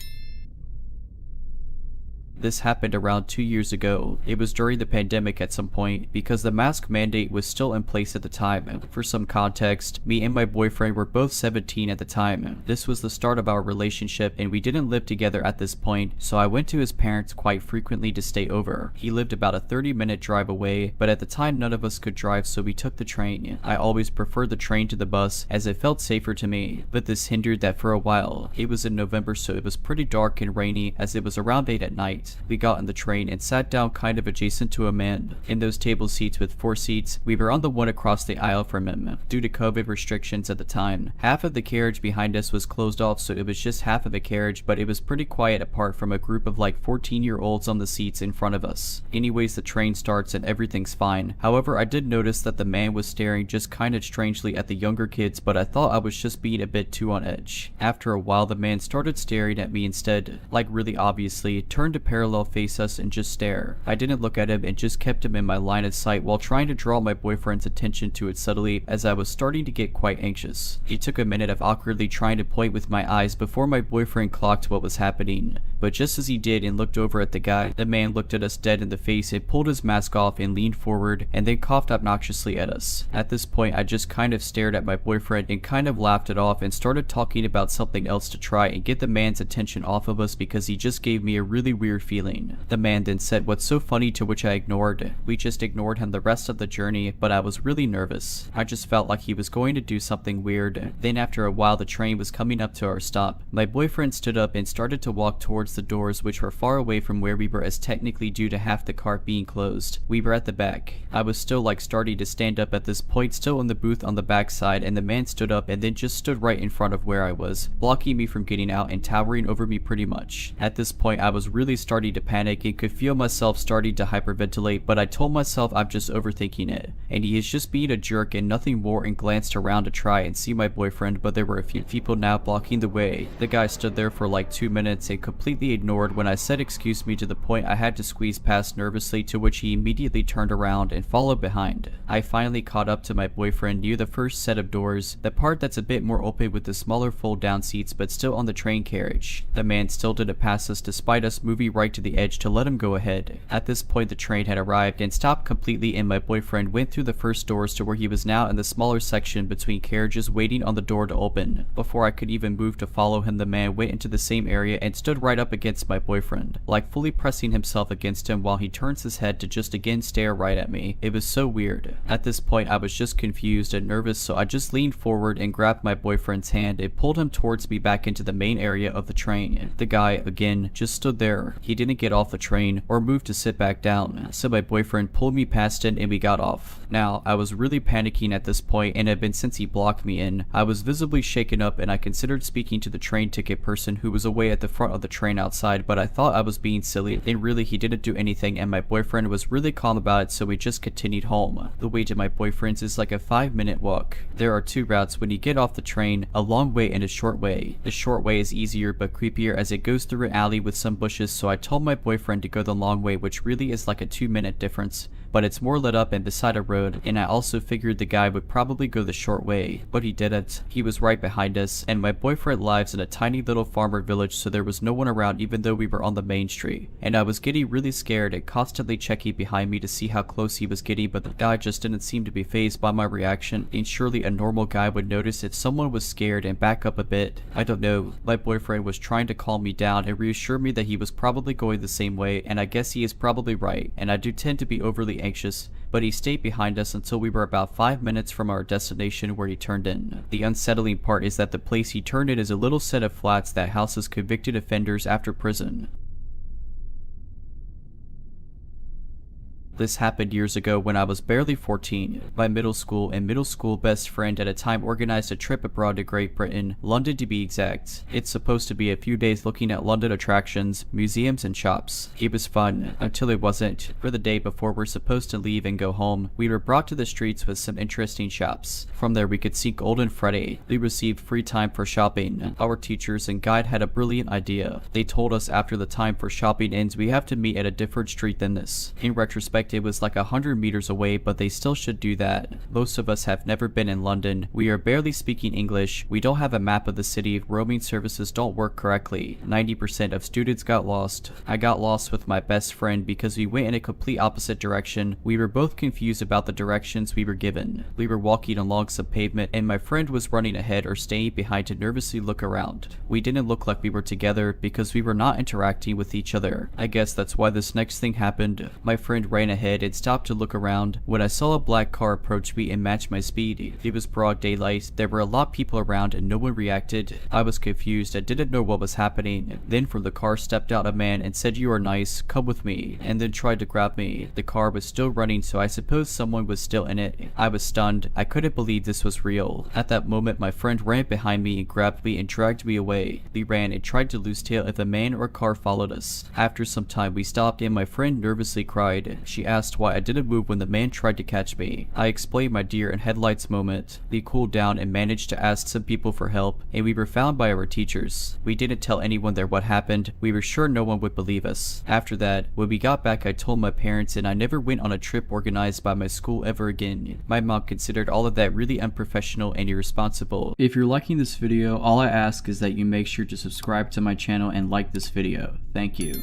This happened around 2 years ago. It was during the pandemic at some point, because the mask mandate was still in place at the time. For some context, me and my boyfriend were both 17 at the time. This was the start of our relationship and we didn't live together at this point, so I went to his parents quite frequently to stay over. He lived about a 30-minute drive away, but at the time none of us could drive, so we took the train. I always preferred the train to the bus as it felt safer to me, but this hindered that for a while. It was in November, so it was pretty dark and rainy as it was around 8 at night. We got in the train and sat down kind of adjacent to a man. In those table seats with 4 seats, we were on the one across the aisle from him. Due to COVID restrictions at the time, half of the carriage behind us was closed off, so it was just half of the carriage, but it was pretty quiet apart from a group of like 14-year-olds on the seats in front of us. Anyways, the train starts and everything's fine. However, I did notice that the man was staring just kind of strangely at the younger kids, but I thought I was just being a bit too on edge. After a while, the man started staring at me instead, like really obviously, turned to parallel face us and just stare. I didn't look at him and just kept him in my line of sight while trying to draw my boyfriend's attention to it subtly, as I was starting to get quite anxious. It took a minute of awkwardly trying to point with my eyes before my boyfriend clocked what was happening. But just as he did and looked over at the guy, the man looked at us dead in the face and pulled his mask off and leaned forward and then coughed obnoxiously at us. At this point, I just kind of stared at my boyfriend and kind of laughed it off and started talking about something else to try and get the man's attention off of us, because he just gave me a really weird feeling. The man then said what's so funny, to which I ignored. We just ignored him the rest of the journey, but I was really nervous. I just felt like he was going to do something weird. Then after a while, the train was coming up to our stop. My boyfriend stood up and started to walk towards towards the doors, which were far away from where we were, as technically due to half the car being closed. We were at the back. I was still like starting to stand up at this point, still in the booth on the back side, and the man stood up and then just stood right in front of where I was, blocking me from getting out and towering over me pretty much. At this point, I was really starting to panic and could feel myself starting to hyperventilate, but I told myself I'm just overthinking it, and he is just being a jerk and nothing more, and glanced around to try and see my boyfriend, but there were a few people now blocking the way. The guy stood there for like 2 minutes and completely ignored when I said excuse me, to the point I had to squeeze past nervously, to which he immediately turned around and followed behind. I finally caught up to my boyfriend near the first set of doors, the part that's a bit more open with the smaller fold down seats but still on the train carriage. The man still didn't pass us despite us moving right to the edge to let him go ahead. At this point the train had arrived and stopped completely, and my boyfriend went through the first doors to where he was now in the smaller section between carriages waiting on the door to open. Before I could even move to follow him, the man went into the same area and stood right up against my boyfriend, like fully pressing himself against him while he turns his head to just again stare right at me. It was so weird. At this point I was just confused and nervous, so I just leaned forward and grabbed my boyfriend's hand and pulled him towards me back into the main area of the train. The guy, again, just stood there. He didn't get off the train or move to sit back down, so my boyfriend pulled me past it and we got off. Now, I was really panicking at this point, and it had been since he blocked me in. I was visibly shaken up and I considered speaking to the train ticket person who was away at the front of the train outside, but I thought I was being silly, and really he didn't do anything, and my boyfriend was really calm about it, so we just continued home. The way to my boyfriend's is like a 5-minute walk. There are 2 routes when you get off the train, a long way and a short way. The short way is easier but creepier as it goes through an alley with some bushes, so I told my boyfriend to go the long way, which really is like a 2-minute difference, but it's more lit up and beside a road, and I also figured the guy would probably go the short way, but he didn't. He was right behind us, and my boyfriend lives in a tiny little farmer village, so there was no one around even though we were on the main street, and I was getting really scared and constantly checking behind me to see how close he was getting, but the guy just didn't seem to be fazed by my reaction, and surely a normal guy would notice if someone was scared and back up a bit. I don't know. My boyfriend was trying to calm me down and reassure me that he was probably going the same way, and I guess he is probably right, and I do tend to be overly anxious, but he stayed behind us until we were about 5 minutes from our destination where he turned in. The unsettling part is that the place he turned in is a little set of flats that houses convicted offenders after prison. This happened years ago when I was barely 14. My middle school and middle school best friend at a time organized a trip abroad to Great Britain, London to be exact. It's supposed to be a few days looking at London attractions, museums, and shops. It was fun, until it wasn't. For the day before we're supposed to leave and go home, we were brought to the streets with some interesting shops. From there we could see Golden Freddy. We received free time for shopping. Our teachers and guide had a brilliant idea. They told us after the time for shopping ends we have to meet at a different street than this. In retrospect, it was like 100 meters away, but they still should do that. Most of us have never been in London. We are barely speaking English. We don't have a map of the city. Roaming services don't work correctly. 90% of students got lost. I got lost with my best friend because we went in a complete opposite direction. We were both confused about the directions we were given. We were walking along some pavement, and my friend was running ahead or staying behind to nervously look around. We didn't look like we were together because we were not interacting with each other. I guess that's why this next thing happened. My friend ran ahead and stopped to look around when I saw a black car approach me and match my speed. It was broad daylight. There were a lot of people around and no one reacted. I was confused. I didn't know what was happening. Then from the car stepped out a man and said, "You are nice, come with me," and then tried to grab me. The car was still running, so I suppose someone was still in it. I was stunned. I couldn't believe this was real. At that moment my friend ran behind me and grabbed me and dragged me away. We ran and tried to lose tail if a man or car followed us. After some time we stopped and my friend nervously cried. She asked why I didn't move when the man tried to catch me. I explained my deer in headlights moment. We cooled down and managed to ask some people for help, and we were found by our teachers. We didn't tell anyone there what happened. We were sure no one would believe us. After that, when we got back I told my parents, and I never went on a trip organized by my school ever again. My mom considered all of that really unprofessional and irresponsible. If you're liking this video, all I ask is that you make sure to subscribe to my channel and like this video. Thank you.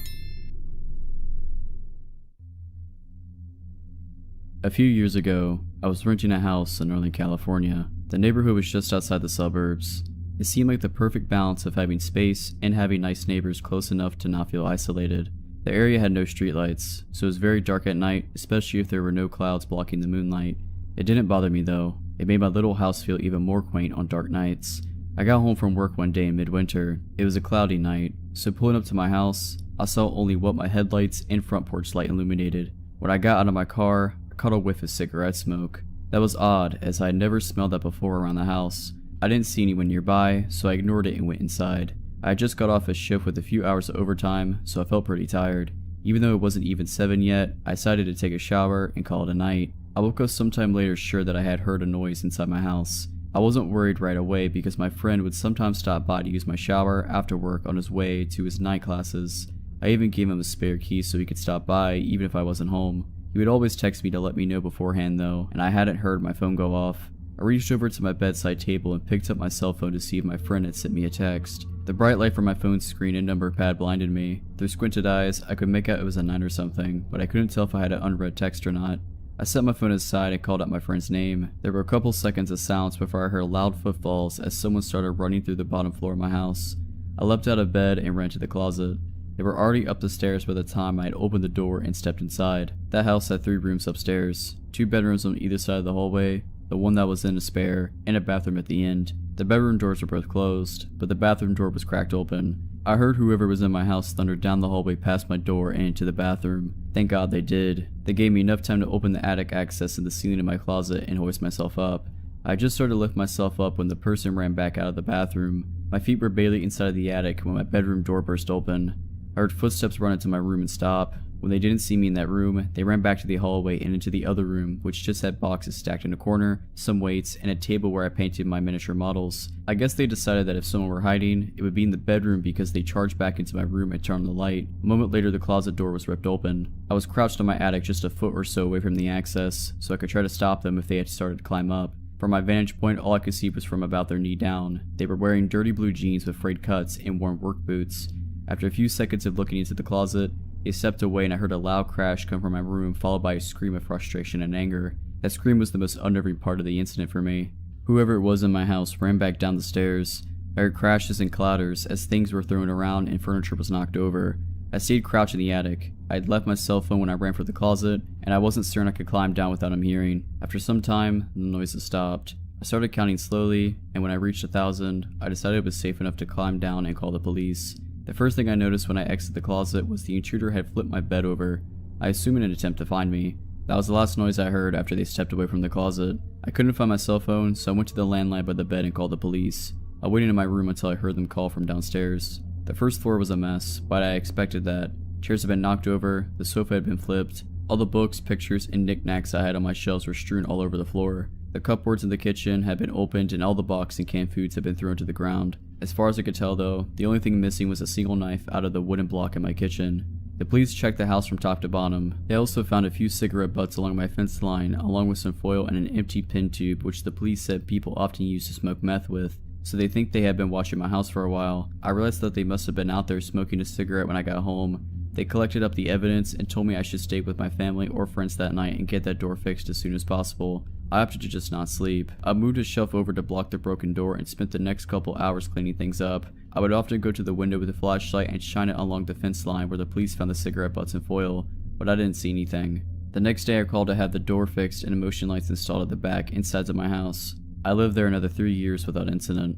A few years ago, I was renting a house in Northern California. The neighborhood was just outside the suburbs. It seemed like the perfect balance of having space and having nice neighbors close enough to not feel isolated. The area had no streetlights, so it was very dark at night, especially if there were no clouds blocking the moonlight. It didn't bother me though. It made my little house feel even more quaint on dark nights. I got home from work one day in midwinter. It was a cloudy night, so pulling up to my house, I saw only what my headlights and front porch light illuminated. When I got out of my car, I caught a whiff of cigarette smoke. That was odd, as I had never smelled that before around the house. I didn't see anyone nearby, so I ignored it and went inside. I had just got off a shift with a few hours of overtime, so I felt pretty tired. Even though it wasn't even 7 yet, I decided to take a shower and call it a night. I woke up sometime later sure that I had heard a noise inside my house. I wasn't worried right away because my friend would sometimes stop by to use my shower after work on his way to his night classes. I even gave him a spare key so he could stop by even if I wasn't home. He would always text me to let me know beforehand though, and I hadn't heard my phone go off. I reached over to my bedside table and picked up my cell phone to see if my friend had sent me a text. The bright light from my phone's screen and number pad blinded me. Through squinted eyes, I could make out it was a 9 or something, but I couldn't tell if I had an unread text or not. I set my phone aside and called out my friend's name. There were a couple seconds of silence before I heard loud footfalls as someone started running through the bottom floor of my house. I leapt out of bed and ran to the closet. They were already up the stairs by the time I had opened the door and stepped inside. That house had 3 rooms upstairs, 2 bedrooms on either side of the hallway, the one that was in a spare, and a bathroom at the end. The bedroom doors were both closed, but the bathroom door was cracked open. I heard whoever was in my house thunder down the hallway past my door and into the bathroom. Thank God they did. They gave me enough time to open the attic access in the ceiling of my closet and hoist myself up. I just started to lift myself up when the person ran back out of the bathroom. My feet were barely inside of the attic when my bedroom door burst open. I heard footsteps run into my room and stop. When they didn't see me in that room, they ran back to the hallway and into the other room, which just had boxes stacked in a corner, some weights, and a table where I painted my miniature models. I guess they decided that if someone were hiding, it would be in the bedroom because they charged back into my room and turned on the light. A moment later, the closet door was ripped open. I was crouched in my attic just a foot or so away from the access, so I could try to stop them if they had started to climb up. From my vantage point, all I could see was from about their knee down. They were wearing dirty blue jeans with frayed cuts and worn work boots. After a few seconds of looking into the closet, they stepped away and I heard a loud crash come from my room followed by a scream of frustration and anger. That scream was the most unnerving part of the incident for me. Whoever it was in my house ran back down the stairs. I heard crashes and clatters as things were thrown around and furniture was knocked over. I stayed crouched in the attic. I had left my cell phone when I ran for the closet, and I wasn't certain I could climb down without him hearing. After some time, the noises stopped. I started counting slowly, and when I reached 1,000, I decided it was safe enough to climb down and call the police. The first thing I noticed when I exited the closet was the intruder had flipped my bed over, I assume in an attempt to find me. That was the last noise I heard after they stepped away from the closet. I couldn't find my cell phone, so I went to the landline by the bed and called the police. I waited in my room until I heard them call from downstairs. The first floor was a mess, but I expected that. Chairs had been knocked over, the sofa had been flipped, all the books, pictures, and knickknacks I had on my shelves were strewn all over the floor. The cupboards in the kitchen had been opened and all the boxed and canned foods had been thrown to the ground. As far as I could tell though, the only thing missing was a single knife out of the wooden block in my kitchen. The police checked the house from top to bottom. They also found a few cigarette butts along my fence line, along with some foil and an empty pin tube which the police said people often use to smoke meth with, so they think they had been watching my house for a while. I realized that they must have been out there smoking a cigarette when I got home. They collected up the evidence and told me I should stay with my family or friends that night and get that door fixed as soon as possible. I opted to just not sleep. I moved a shelf over to block the broken door and spent the next couple hours cleaning things up. I would often go to the window with a flashlight and shine it along the fence line where the police found the cigarette butts and foil, but I didn't see anything. The next day I called to have the door fixed and motion lights installed at the back and sides of my house. I lived there another 3 years without incident.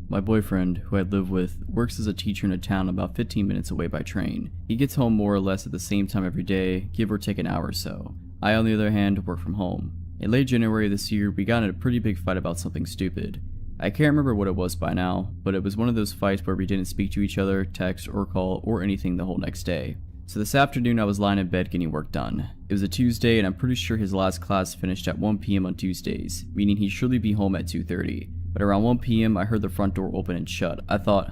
My boyfriend, who I live with, works as a teacher in a town about 15 minutes away by train. He gets home more or less at the same time every day, give or take an hour or so. I, on the other hand, work from home. In late January this year, we got in a pretty big fight about something stupid. I can't remember what it was by now, but it was one of those fights where we didn't speak to each other, text, or call, or anything the whole next day. So this afternoon I was lying in bed getting work done. It was a Tuesday and I'm pretty sure his last class finished at 1 PM on Tuesdays, meaning he'd surely be home at 2:30. But around 1 PM I heard the front door open and shut. I thought,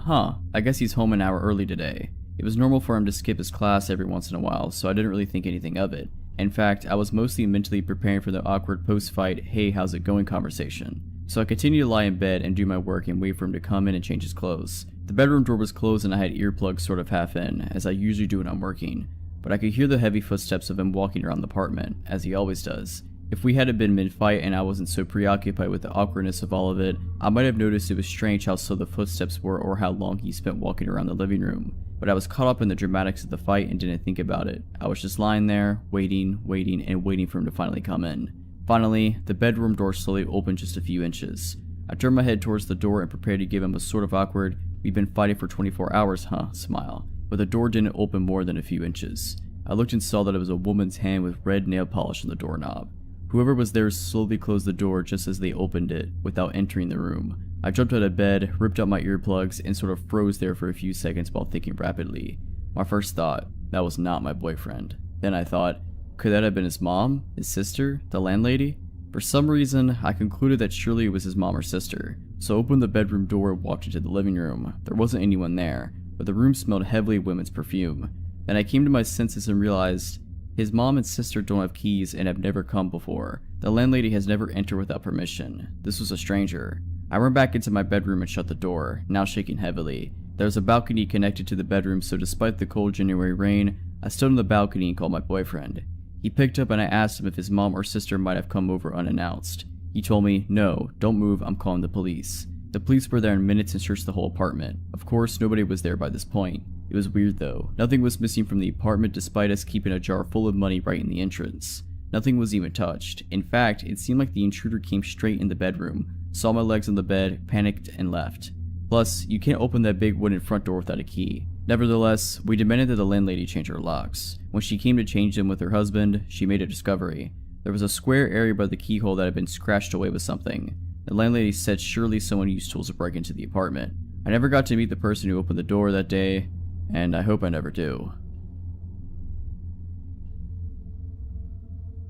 I guess he's home an hour early today. It was normal for him to skip his class every once in a while, so I didn't really think anything of it. In fact, I was mostly mentally preparing for the awkward post-fight, hey how's it going conversation. So I continued to lie in bed and do my work and wait for him to come in and change his clothes. The bedroom door was closed and I had earplugs sort of half in, as I usually do when I'm working. But I could hear the heavy footsteps of him walking around the apartment, as he always does. If we hadn't been mid-fight and I wasn't so preoccupied with the awkwardness of all of it, I might have noticed it was strange how slow the footsteps were or how long he spent walking around the living room. But I was caught up in the dramatics of the fight and didn't think about it. I was just lying there, waiting for him to finally come in. Finally, the bedroom door slowly opened just a few inches. I turned my head towards the door and prepared to give him a sort of awkward, "We've been fighting for 24 hours, huh?" smile. But the door didn't open more than a few inches. I looked and saw that it was a woman's hand with red nail polish on the doorknob. Whoever was there slowly closed the door just as they opened it, without entering the room. I jumped out of bed, ripped out my earplugs, and sort of froze there for a few seconds while thinking rapidly. My first thought, that was not my boyfriend. Then I thought, could that have been his mom? His sister? The landlady? For some reason, I concluded that surely it was his mom or sister. So I opened the bedroom door and walked into the living room. There wasn't anyone there, but the room smelled heavily of women's perfume. Then I came to my senses and realized his mom and sister don't have keys and have never come before. The landlady has never entered without permission. This was a stranger. I ran back into my bedroom and shut the door, now shaking heavily. There was a balcony connected to the bedroom, so despite the cold January rain, I stood on the balcony and called my boyfriend. He picked up and I asked him if his mom or sister might have come over unannounced. He told me, "No, don't move, I'm calling the police." The police were there in minutes and searched the whole apartment. Of course, nobody was there by this point. It was weird though. Nothing was missing from the apartment despite us keeping a jar full of money right in the entrance. Nothing was even touched. In fact, it seemed like the intruder came straight in the bedroom, saw my legs on the bed, panicked, and left. Plus, you can't open that big wooden front door without a key. Nevertheless, we demanded that the landlady change her locks. When she came to change them with her husband, she made a discovery. There was a square area by the keyhole that had been scratched away with something. The landlady said surely someone used tools to break into the apartment. I never got to meet the person who opened the door that day, and I hope I never do.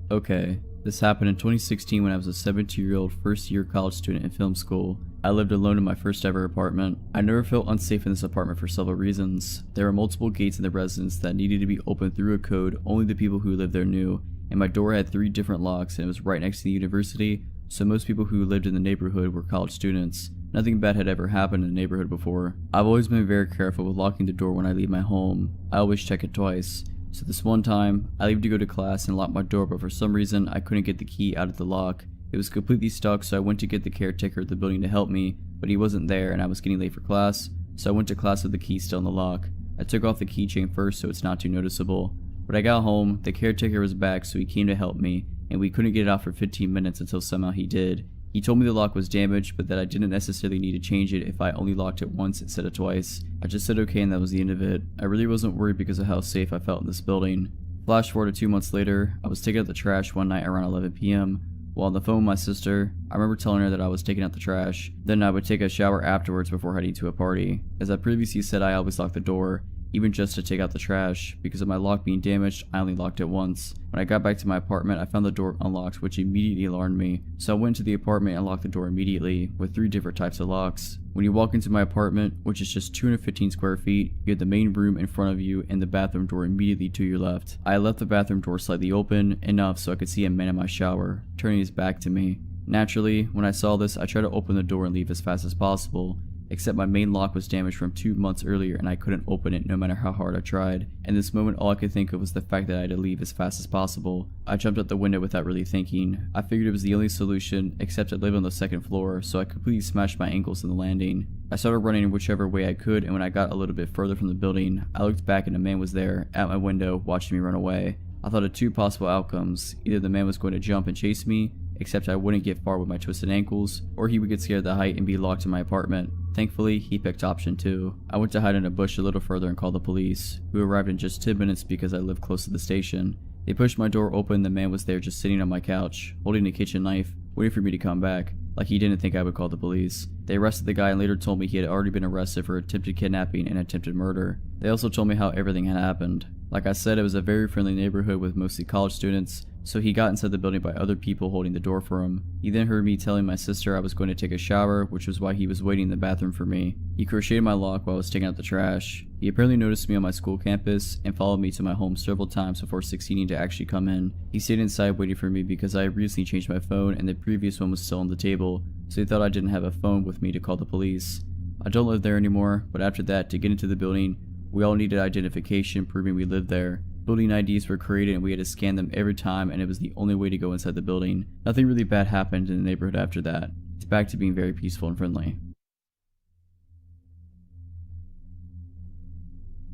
Okay, this happened in 2016 when I was a 17-year-old first-year college student in film school. I lived alone in my first ever apartment. I never felt unsafe in this apartment for several reasons. There were multiple gates in the residence that needed to be opened through a code only the people who lived there knew, and my door had 3 different locks and it was right next to the university, so most people who lived in the neighborhood were college students. Nothing bad had ever happened in the neighborhood before. I've always been very careful with locking the door when I leave my home. I always check it twice. So this one time, I leave to go to class and lock my door, but for some reason I couldn't get the key out of the lock. It was completely stuck, so I went to get the caretaker of the building to help me, but he wasn't there and I was getting late for class, so I went to class with the key still in the lock. I took off the keychain first so it's not too noticeable. When I got home, the caretaker was back, so he came to help me, and we couldn't get it out for 15 minutes until somehow he did. He told me the lock was damaged, but that I didn't necessarily need to change it if I only locked it once instead of twice. I just said okay and that was the end of it. I really wasn't worried because of how safe I felt in this building. Flash forward to 2 months later, I was taking out the trash one night around 11 p.m. While on the phone with my sister, I remember telling her that I was taking out the trash. Then I would take a shower afterwards before heading to a party. As I previously said, I always locked the door, even just to take out the trash. Because of my lock being damaged, I only locked it once. When I got back to my apartment, I found the door unlocked, which immediately alarmed me. So I went to the apartment and locked the door immediately, with 3 different types of locks. When you walk into my apartment, which is just 215 square feet, you have the main room in front of you and the bathroom door immediately to your left. I left the bathroom door slightly open, enough so I could see a man in my shower, turning his back to me. Naturally, when I saw this, I tried to open the door and leave as fast as possible. Except my main lock was damaged from 2 months earlier and I couldn't open it no matter how hard I tried. In this moment, all I could think of was the fact that I had to leave as fast as possible. I jumped out the window without really thinking. I figured it was the only solution, except I live on the 2nd floor, so I completely smashed my ankles in the landing. I started running whichever way I could, and when I got a little bit further from the building, I looked back and a man was there, at my window, watching me run away. I thought of 2 possible outcomes. Either the man was going to jump and chase me, except I wouldn't get far with my twisted ankles, or he would get scared of the height and be locked in my apartment. Thankfully, he picked option 2. I went to hide in a bush a little further and called the police, who arrived in just 10 minutes because I lived close to the station. They pushed my door open, the man was there just sitting on my couch, holding a kitchen knife, waiting for me to come back, like he didn't think I would call the police. They arrested the guy and later told me he had already been arrested for attempted kidnapping and attempted murder. They also told me how everything had happened. Like I said, it was a very friendly neighborhood with mostly college students, so he got inside the building by other people holding the door for him. He then heard me telling my sister I was going to take a shower, which was why he was waiting in the bathroom for me. He crocheted my lock while I was taking out the trash. He apparently noticed me on my school campus and followed me to my home several times before succeeding to actually come in. He stayed inside waiting for me because I had recently changed my phone and the previous one was still on the table, so he thought I didn't have a phone with me to call the police. I don't live there anymore, but after that, to get into the building, we all needed identification proving we lived there. Building IDs were created and we had to scan them every time, and it was the only way to go inside the building. Nothing really bad happened in the neighborhood after that. It's back to being very peaceful and friendly.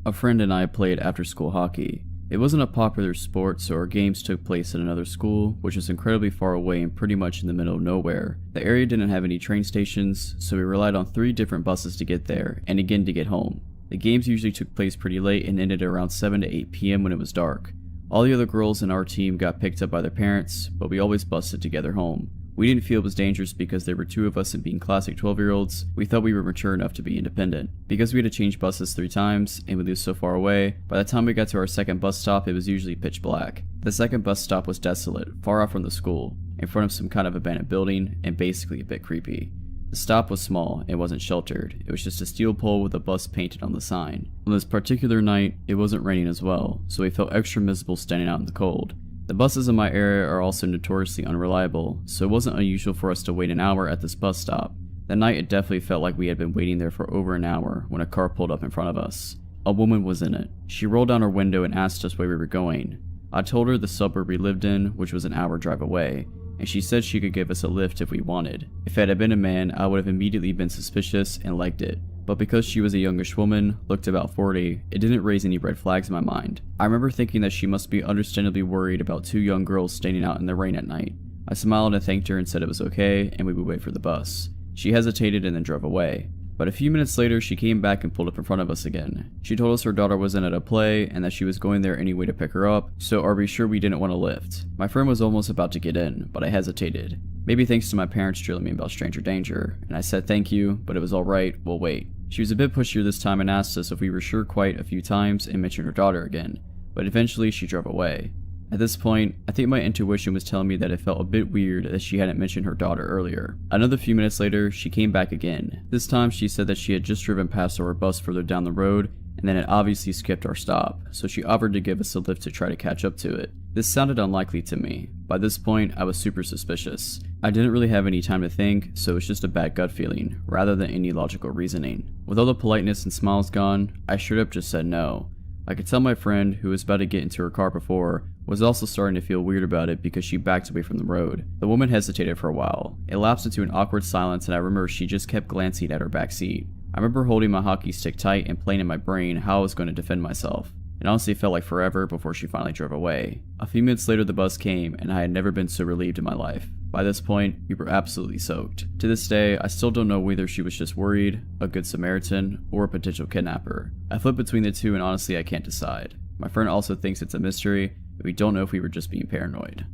A friend and I played after-school hockey. It wasn't a popular sport, so our games took place at another school, which was incredibly far away and pretty much in the middle of nowhere. The area didn't have any train stations, so we relied on 3 different buses to get there, and again to get home. The games usually took place pretty late and ended around 7 to 8 p.m. when it was dark. All the other girls in our team got picked up by their parents, but we always busted together home. We didn't feel it was dangerous because there were 2 of us, and being classic 12-year-olds, we thought we were mature enough to be independent. Because we had to change buses 3 times, and we lived so far away, by the time we got to our second bus stop it was usually pitch black. The second bus stop was desolate, far off from the school, in front of some kind of abandoned building, and basically a bit creepy. The stop was small, it wasn't sheltered, it was just a steel pole with a bus painted on the sign. On this particular night, it wasn't raining as well, so we felt extra miserable standing out in the cold. The buses in my area are also notoriously unreliable, so it wasn't unusual for us to wait an hour at this bus stop. That night it definitely felt like we had been waiting there for over an hour when a car pulled up in front of us. A woman was in it. She rolled down her window and asked us where we were going. I told her the suburb we lived in, which was an hour drive away, and she said she could give us a lift if we wanted. If it had been a man, I would have immediately been suspicious and liked it. But because she was a youngish woman, looked about 40, it didn't raise any red flags in my mind. I remember thinking that she must be understandably worried about 2 young girls standing out in the rain at night. I smiled and thanked her and said it was okay and we would wait for the bus. She hesitated and then drove away. But a few minutes later she came back and pulled up in front of us again. She told us her daughter wasn't at a play and that she was going there anyway to pick her up, so are we sure we didn't want a lift? My friend was almost about to get in, but I hesitated. Maybe thanks to my parents drilling me about stranger danger, and I said thank you, but it was alright, we'll wait. She was a bit pushier this time and asked us if we were sure quite a few times and mentioned her daughter again, but eventually she drove away. At this point, I think my intuition was telling me that it felt a bit weird that she hadn't mentioned her daughter earlier. Another few minutes later, she came back again. This time she said that she had just driven past our bus further down the road and then it obviously skipped our stop, so she offered to give us a lift to try to catch up to it. This sounded unlikely to me. By this point, I was super suspicious. I didn't really have any time to think, so it was just a bad gut feeling, rather than any logical reasoning. With all the politeness and smiles gone, I straight up just said no. I could tell my friend, who was about to get into her car before, was also starting to feel weird about it because she backed away from the road. The woman hesitated for a while. It lapsed into an awkward silence and I remember she just kept glancing at her back seat. I remember holding my hockey stick tight and playing in my brain how I was going to defend myself. It honestly felt like forever before she finally drove away. A few minutes later the bus came and I had never been so relieved in my life. By this point, we were absolutely soaked. To this day, I still don't know whether she was just worried, a good Samaritan, or a potential kidnapper. I flip between the two and honestly I can't decide. My friend also thinks it's a mystery, but we don't know if we were just being paranoid.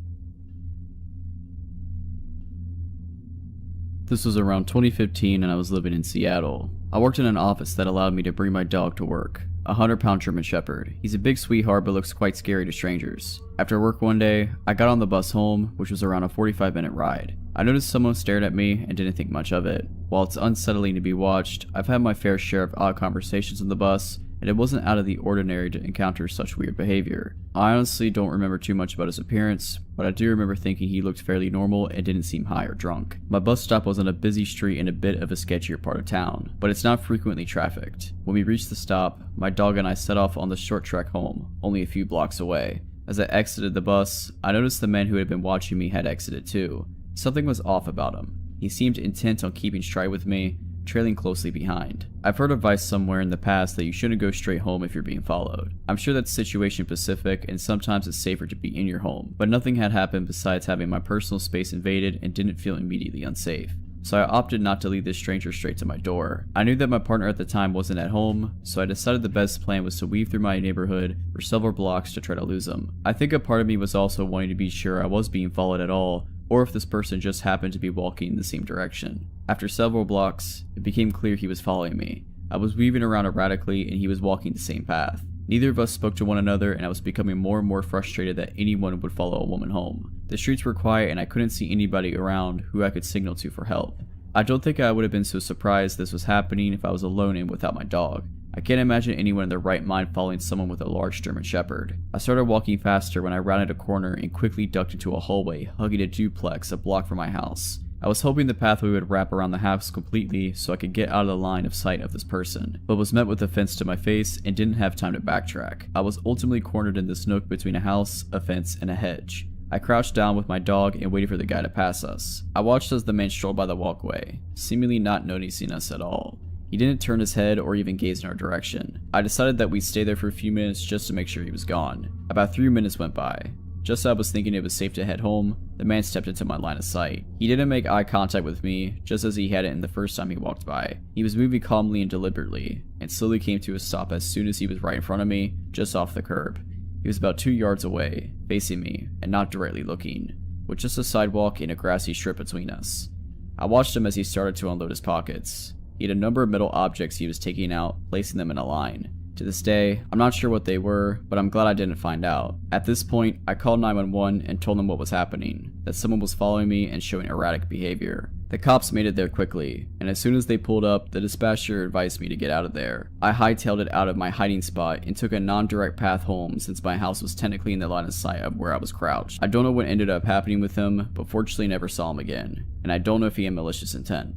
This was around 2015 and I was living in Seattle. I worked in an office that allowed me to bring my dog to work. A 100-pound German Shepherd. He's a big sweetheart but looks quite scary to strangers. After work one day, I got on the bus home, which was around a 45-minute ride. I noticed someone stared at me and didn't think much of it. While it's unsettling to be watched, I've had my fair share of odd conversations on the bus, and it wasn't out of the ordinary to encounter such weird behavior. I honestly don't remember too much about his appearance, but I do remember thinking he looked fairly normal and didn't seem high or drunk. My bus stop was on a busy street in a bit of a sketchier part of town, but it's not frequently trafficked. When we reached the stop, my dog and I set off on the short trek home, only a few blocks away. As I exited the bus, I noticed the man who had been watching me had exited too. Something was off about him. He seemed intent on keeping stride with me, trailing closely behind. I've heard advice somewhere in the past that you shouldn't go straight home if you're being followed. I'm sure that's situation specific and sometimes it's safer to be in your home, but nothing had happened besides having my personal space invaded and didn't feel immediately unsafe. So I opted not to lead this stranger straight to my door. I knew that my partner at the time wasn't at home, so I decided the best plan was to weave through my neighborhood for several blocks to try to lose him. I think a part of me was also wanting to be sure I was being followed at all, or if this person just happened to be walking in the same direction. After several blocks, it became clear he was following me. I was weaving around erratically and he was walking the same path. Neither of us spoke to one another and I was becoming more and more frustrated that anyone would follow a woman home. The streets were quiet and I couldn't see anybody around who I could signal to for help. I don't think I would have been so surprised this was happening if I was alone and without my dog. I can't imagine anyone in their right mind following someone with a large German Shepherd. I started walking faster when I rounded a corner and quickly ducked into a hallway hugging a duplex a block from my house. I was hoping the pathway would wrap around the house completely so I could get out of the line of sight of this person, but was met with a fence to my face and didn't have time to backtrack. I was ultimately cornered in this nook between a house, a fence, and a hedge. I crouched down with my dog and waited for the guy to pass us. I watched as the man strolled by the walkway, seemingly not noticing us at all. He didn't turn his head or even gaze in our direction. I decided that we'd stay there for a few minutes just to make sure he was gone. About 3 minutes went by. Just as I was thinking it was safe to head home, the man stepped into my line of sight. He didn't make eye contact with me, just as he hadn't the first time he walked by. He was moving calmly and deliberately, and slowly came to a stop as soon as he was right in front of me, just off the curb. He was about 2 yards away, facing me, and not directly looking, with just a sidewalk and a grassy strip between us. I watched him as he started to unload his pockets. He had a number of metal objects he was taking out, placing them in a line. To this day, I'm not sure what they were, but I'm glad I didn't find out. At this point, I called 911 and told them what was happening, that someone was following me and showing erratic behavior. The cops made it there quickly, and as soon as they pulled up, the dispatcher advised me to get out of there. I hightailed it out of my hiding spot and took a non-direct path home since my house was technically in the line of sight of where I was crouched. I don't know what ended up happening with him, but fortunately never saw him again, and I don't know if he had malicious intent.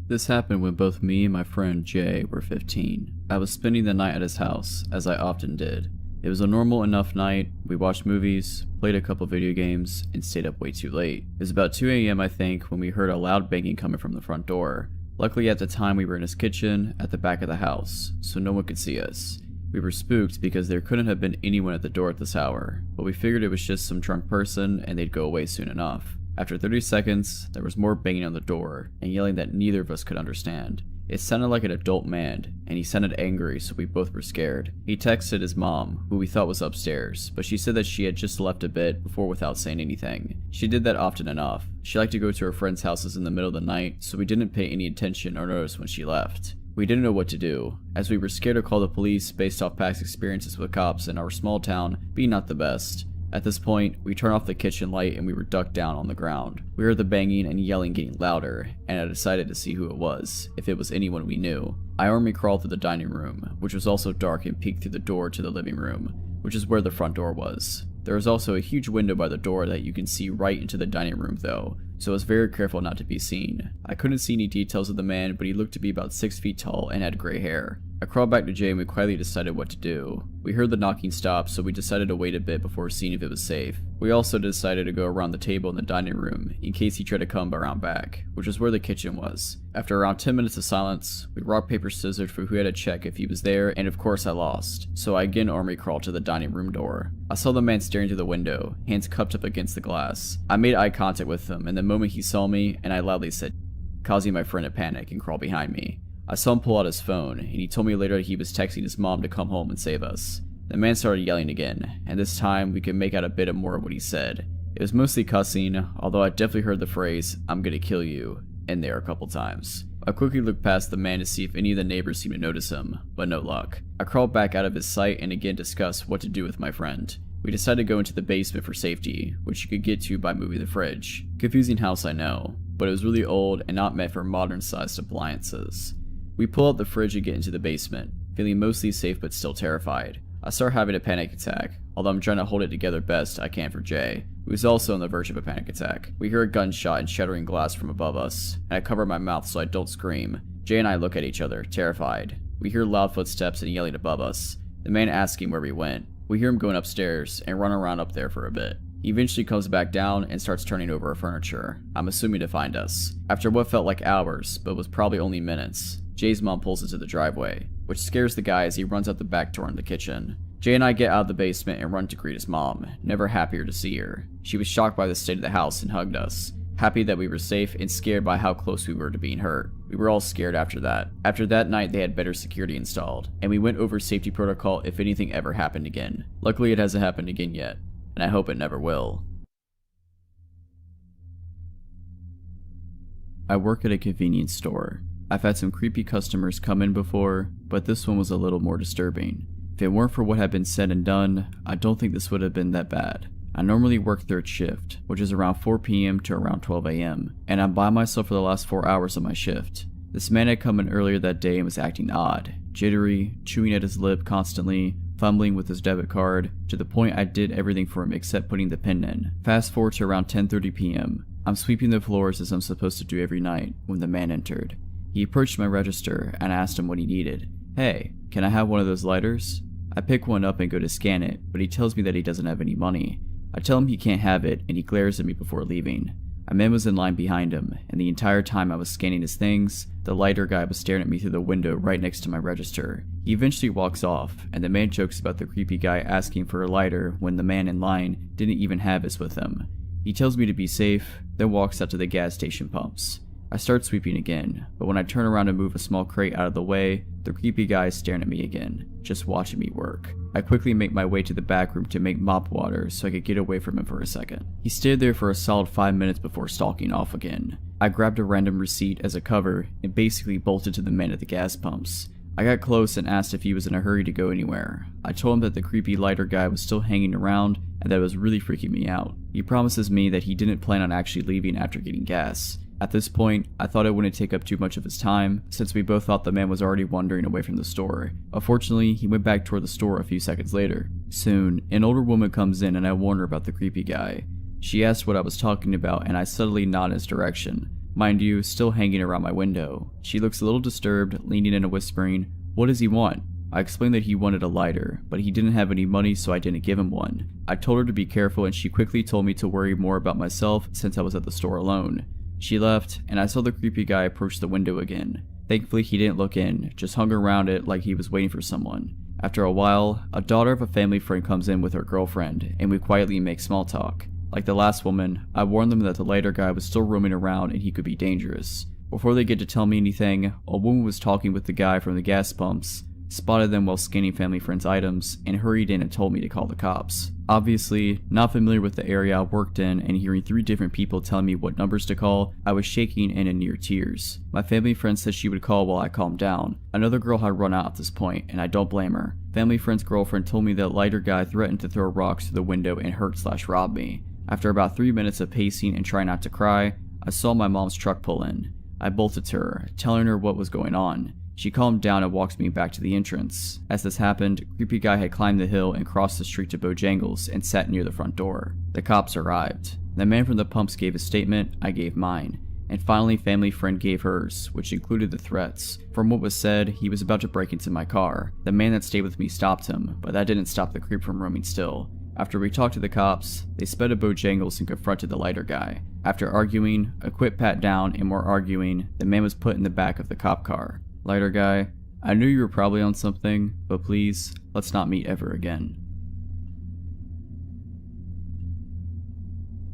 This happened when both me and my friend Jay were 15. I was spending the night at his house, as I often did. It was a normal enough night. We watched movies, played a couple video games, and stayed up way too late. It was about 2 AM I think when we heard a loud banging coming from the front door. Luckily at the time we were in his kitchen at the back of the house, so no one could see us. We were spooked because there couldn't have been anyone at the door at this hour, but we figured it was just some drunk person and they'd go away soon enough. After 30 seconds, there was more banging on the door and yelling that neither of us could understand. It sounded like an adult man, and he sounded angry, so we both were scared. He texted his mom, who we thought was upstairs, but she said that she had just left a bit before without saying anything. She did that often enough. She liked to go to her friends' houses in the middle of the night, so we didn't pay any attention or notice when she left. We didn't know what to do, as we were scared to call the police based off past experiences with cops in our small town being not the best. At this point, we turned off the kitchen light and we were ducked down on the ground. We heard the banging and yelling getting louder, and I decided to see who it was, if it was anyone we knew. I army crawled through the dining room, which was also dark, and peeked through the door to the living room, which is where the front door was. There was also a huge window by the door that you can see right into the dining room though, so I was very careful not to be seen. I couldn't see any details of the man, but he looked to be about 6 feet tall and had gray hair. I crawled back to Jay and we quietly decided what to do. We heard the knocking stop, so we decided to wait a bit before seeing if it was safe. We also decided to go around the table in the dining room in case he tried to come around back, which is where the kitchen was. After around 10 minutes of silence, we rock paper scissors for who had to check if he was there, and of course I lost, so I again army crawled to the dining room door. I saw the man staring through the window, hands cupped up against the glass. I made eye contact with him, and the moment he saw me, and I loudly said, causing my friend to panic and crawl behind me. I saw him pull out his phone, and he told me later he was texting his mom to come home and save us. The man started yelling again, and this time we could make out a bit more of what he said. It was mostly cussing, although I definitely heard the phrase, "I'm gonna kill you," in there a couple times. I quickly looked past the man to see if any of the neighbors seemed to notice him, but no luck. I crawled back out of his sight and again discussed what to do with my friend. We decided to go into the basement for safety, which you could get to by moving the fridge. Confusing house, I know, but it was really old and not meant for modern-sized appliances. We pull out the fridge and get into the basement, feeling mostly safe but still terrified. I start having a panic attack, although I'm trying to hold it together best I can for Jay, who is also on the verge of a panic attack. We hear a gunshot and shattering glass from above us, and I cover my mouth so I don't scream. Jay and I look at each other, terrified. We hear loud footsteps and yelling above us, the man asking where we went. We hear him going upstairs and run around up there for a bit. He eventually comes back down and starts turning over our furniture, I'm assuming to find us. After what felt like hours, but was probably only minutes, Jay's mom pulls into the driveway, which scares the guy as he runs out the back door in the kitchen. Jay and I get out of the basement and run to greet his mom, never happier to see her. She was shocked by the state of the house and hugged us, happy that we were safe and scared by how close we were to being hurt. We were all scared after that. After that night they had better security installed, and we went over safety protocol if anything ever happened again. Luckily it hasn't happened again yet, and I hope it never will. I work at a convenience store. I've had some creepy customers come in before, but this one was a little more disturbing. If it weren't for what had been said and done, I don't think this would have been that bad. I normally work third shift, which is around 4 PM to around 12 AM, and I'm by myself for the last 4 hours of my shift. This man had come in earlier that day and was acting odd, jittery, chewing at his lip constantly, fumbling with his debit card, to the point I did everything for him except putting the pin in. Fast forward to around 10:30 PM. I'm sweeping the floors as I'm supposed to do every night when the man entered. He approached my register and I asked him what he needed. "Hey, can I have one of those lighters?" I pick one up and go to scan it, but he tells me that he doesn't have any money. I tell him he can't have it and he glares at me before leaving. A man was in line behind him, and the entire time I was scanning his things, the lighter guy was staring at me through the window right next to my register. He eventually walks off, and the man jokes about the creepy guy asking for a lighter when the man in line didn't even have his with him. He tells me to be safe, then walks out to the gas station pumps. I start sweeping again, but when I turn around to move a small crate out of the way, the creepy guy is staring at me again, just watching me work. I quickly make my way to the back room to make mop water so I could get away from him for a second. He stayed there for a solid 5 minutes before stalking off again. I grabbed a random receipt as a cover and basically bolted to the man at the gas pumps. I got close and asked if he was in a hurry to go anywhere. I told him that the creepy lighter guy was still hanging around and that it was really freaking me out. He promises me that he didn't plan on actually leaving after getting gas. At this point, I thought it wouldn't take up too much of his time, since we both thought the man was already wandering away from the store. Unfortunately, he went back toward the store a few seconds later. Soon, an older woman comes in and I warn her about the creepy guy. She asked what I was talking about and I subtly nod in his direction. Mind you, still hanging around my window. She looks a little disturbed, leaning in and whispering, "What does he want?" I explained that he wanted a lighter, but he didn't have any money so I didn't give him one. I told her to be careful and she quickly told me to worry more about myself since I was at the store alone. She left, and I saw the creepy guy approach the window again. Thankfully he didn't look in, just hung around it like he was waiting for someone. After a while, a daughter of a family friend comes in with her girlfriend, and we quietly make small talk. Like the last woman, I warned them that the lighter guy was still roaming around and he could be dangerous. Before they get to tell me anything, a woman was talking with the guy from the gas pumps, spotted them while scanning family friend's items, and hurried in and told me to call the cops. Obviously, not familiar with the area I worked in and hearing 3 different people telling me what numbers to call, I was shaking and in near tears. My family friend said she would call while I calmed down. Another girl had run out at this point, and I don't blame her. Family friend's girlfriend told me that lighter guy threatened to throw rocks through the window and hurt/rob me. After about 3 minutes of pacing and trying not to cry, I saw my mom's truck pull in. I bolted to her, telling her what was going on. She calmed down and walks me back to the entrance. As this happened, creepy guy had climbed the hill and crossed the street to Bojangles and sat near the front door. The cops arrived. The man from the pumps gave his statement, I gave mine. And finally family friend gave hers, which included the threats. From what was said, he was about to break into my car. The man that stayed with me stopped him, but that didn't stop the creep from roaming still. After we talked to the cops, they sped to Bojangles and confronted the lighter guy. After arguing, a quick pat down and more arguing, the man was put in the back of the cop car. Lighter guy, I knew you were probably on something, but please, let's not meet ever again.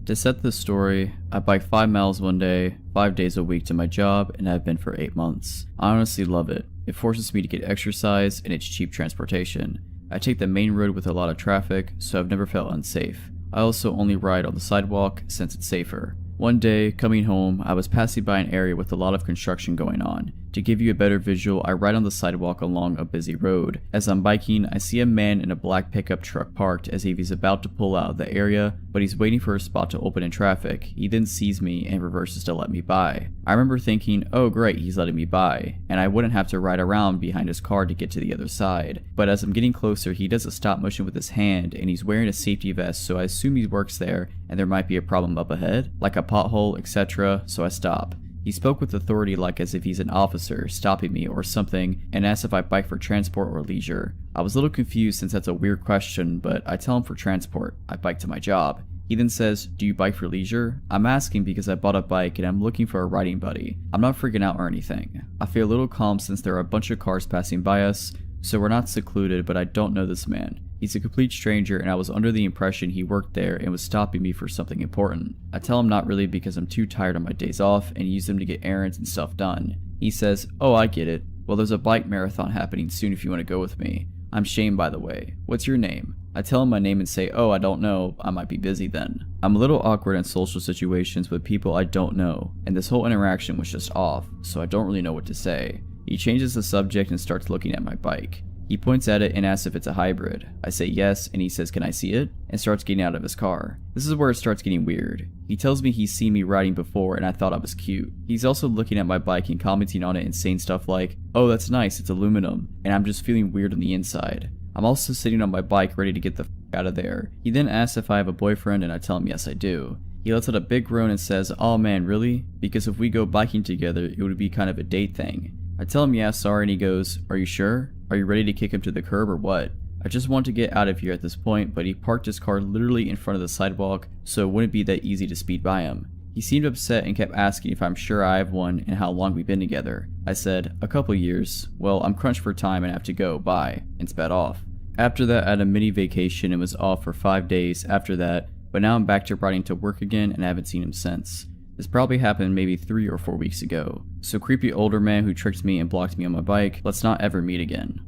To set this story, I bike 5 miles one day, 5 days a week to my job, and I've been for 8 months. I honestly love it. It forces me to get exercise and it's cheap transportation. I take the main road with a lot of traffic, so I've never felt unsafe. I also only ride on the sidewalk since it's safer. One day, coming home, I was passing by an area with a lot of construction going on. To give you a better visual, I ride on the sidewalk along a busy road. As I'm biking, I see a man in a black pickup truck parked as if he's about to pull out of the area, but he's waiting for a spot to open in traffic. He then sees me and reverses to let me by. I remember thinking, oh great, he's letting me by, and I wouldn't have to ride around behind his car to get to the other side. But as I'm getting closer, he does a stop motion with his hand, and he's wearing a safety vest, so I assume he works there and there might be a problem up ahead, like a pothole, etc., so I stop. He spoke with authority like as if he's an officer stopping me or something and asked if I bike for transport or leisure. I was a little confused since that's a weird question, but I tell him for transport. I bike to my job. He then says, do you bike for leisure? I'm asking because I bought a bike and I'm looking for a riding buddy. I'm not freaking out or anything. I feel a little calm since there are a bunch of cars passing by us, so we're not secluded, but I don't know this man. He's a complete stranger and I was under the impression he worked there and was stopping me for something important. I tell him not really because I'm too tired on my days off and use them to get errands and stuff done. He says, oh I get it. Well there's a bike marathon happening soon if you want to go with me. I'm Shane by the way. What's your name? I tell him my name and say, oh I don't know, I might be busy then. I'm a little awkward in social situations with people I don't know, and this whole interaction was just off, so I don't really know what to say. He changes the subject and starts looking at my bike. He points at it and asks if it's a hybrid. I say yes, and he says, can I see it? And starts getting out of his car. This is where it starts getting weird. He tells me he's seen me riding before and I thought I was cute. He's also looking at my bike and commenting on it and saying stuff like, oh that's nice, it's aluminum, and I'm just feeling weird on the inside. I'm also sitting on my bike ready to get the f out of there. He then asks if I have a boyfriend and I tell him yes I do. He lets out a big groan and says, oh man really? Because if we go biking together it would be kind of a date thing. I tell him yeah sorry and he goes, are you sure? Are you ready to kick him to the curb or what? I just want to get out of here at this point, but he parked his car literally in front of the sidewalk, so it wouldn't be that easy to speed by him. He seemed upset and kept asking if I'm sure I have one and how long we've been together. I said, a couple years. Well, I'm crunched for time and have to go, bye, and sped off. After that, I had a mini vacation and was off for 5 days after that, but now I'm back to riding to work again and haven't seen him since. This probably happened maybe 3 or 4 weeks ago. So creepy older man who tricked me and blocked me on my bike, let's not ever meet again.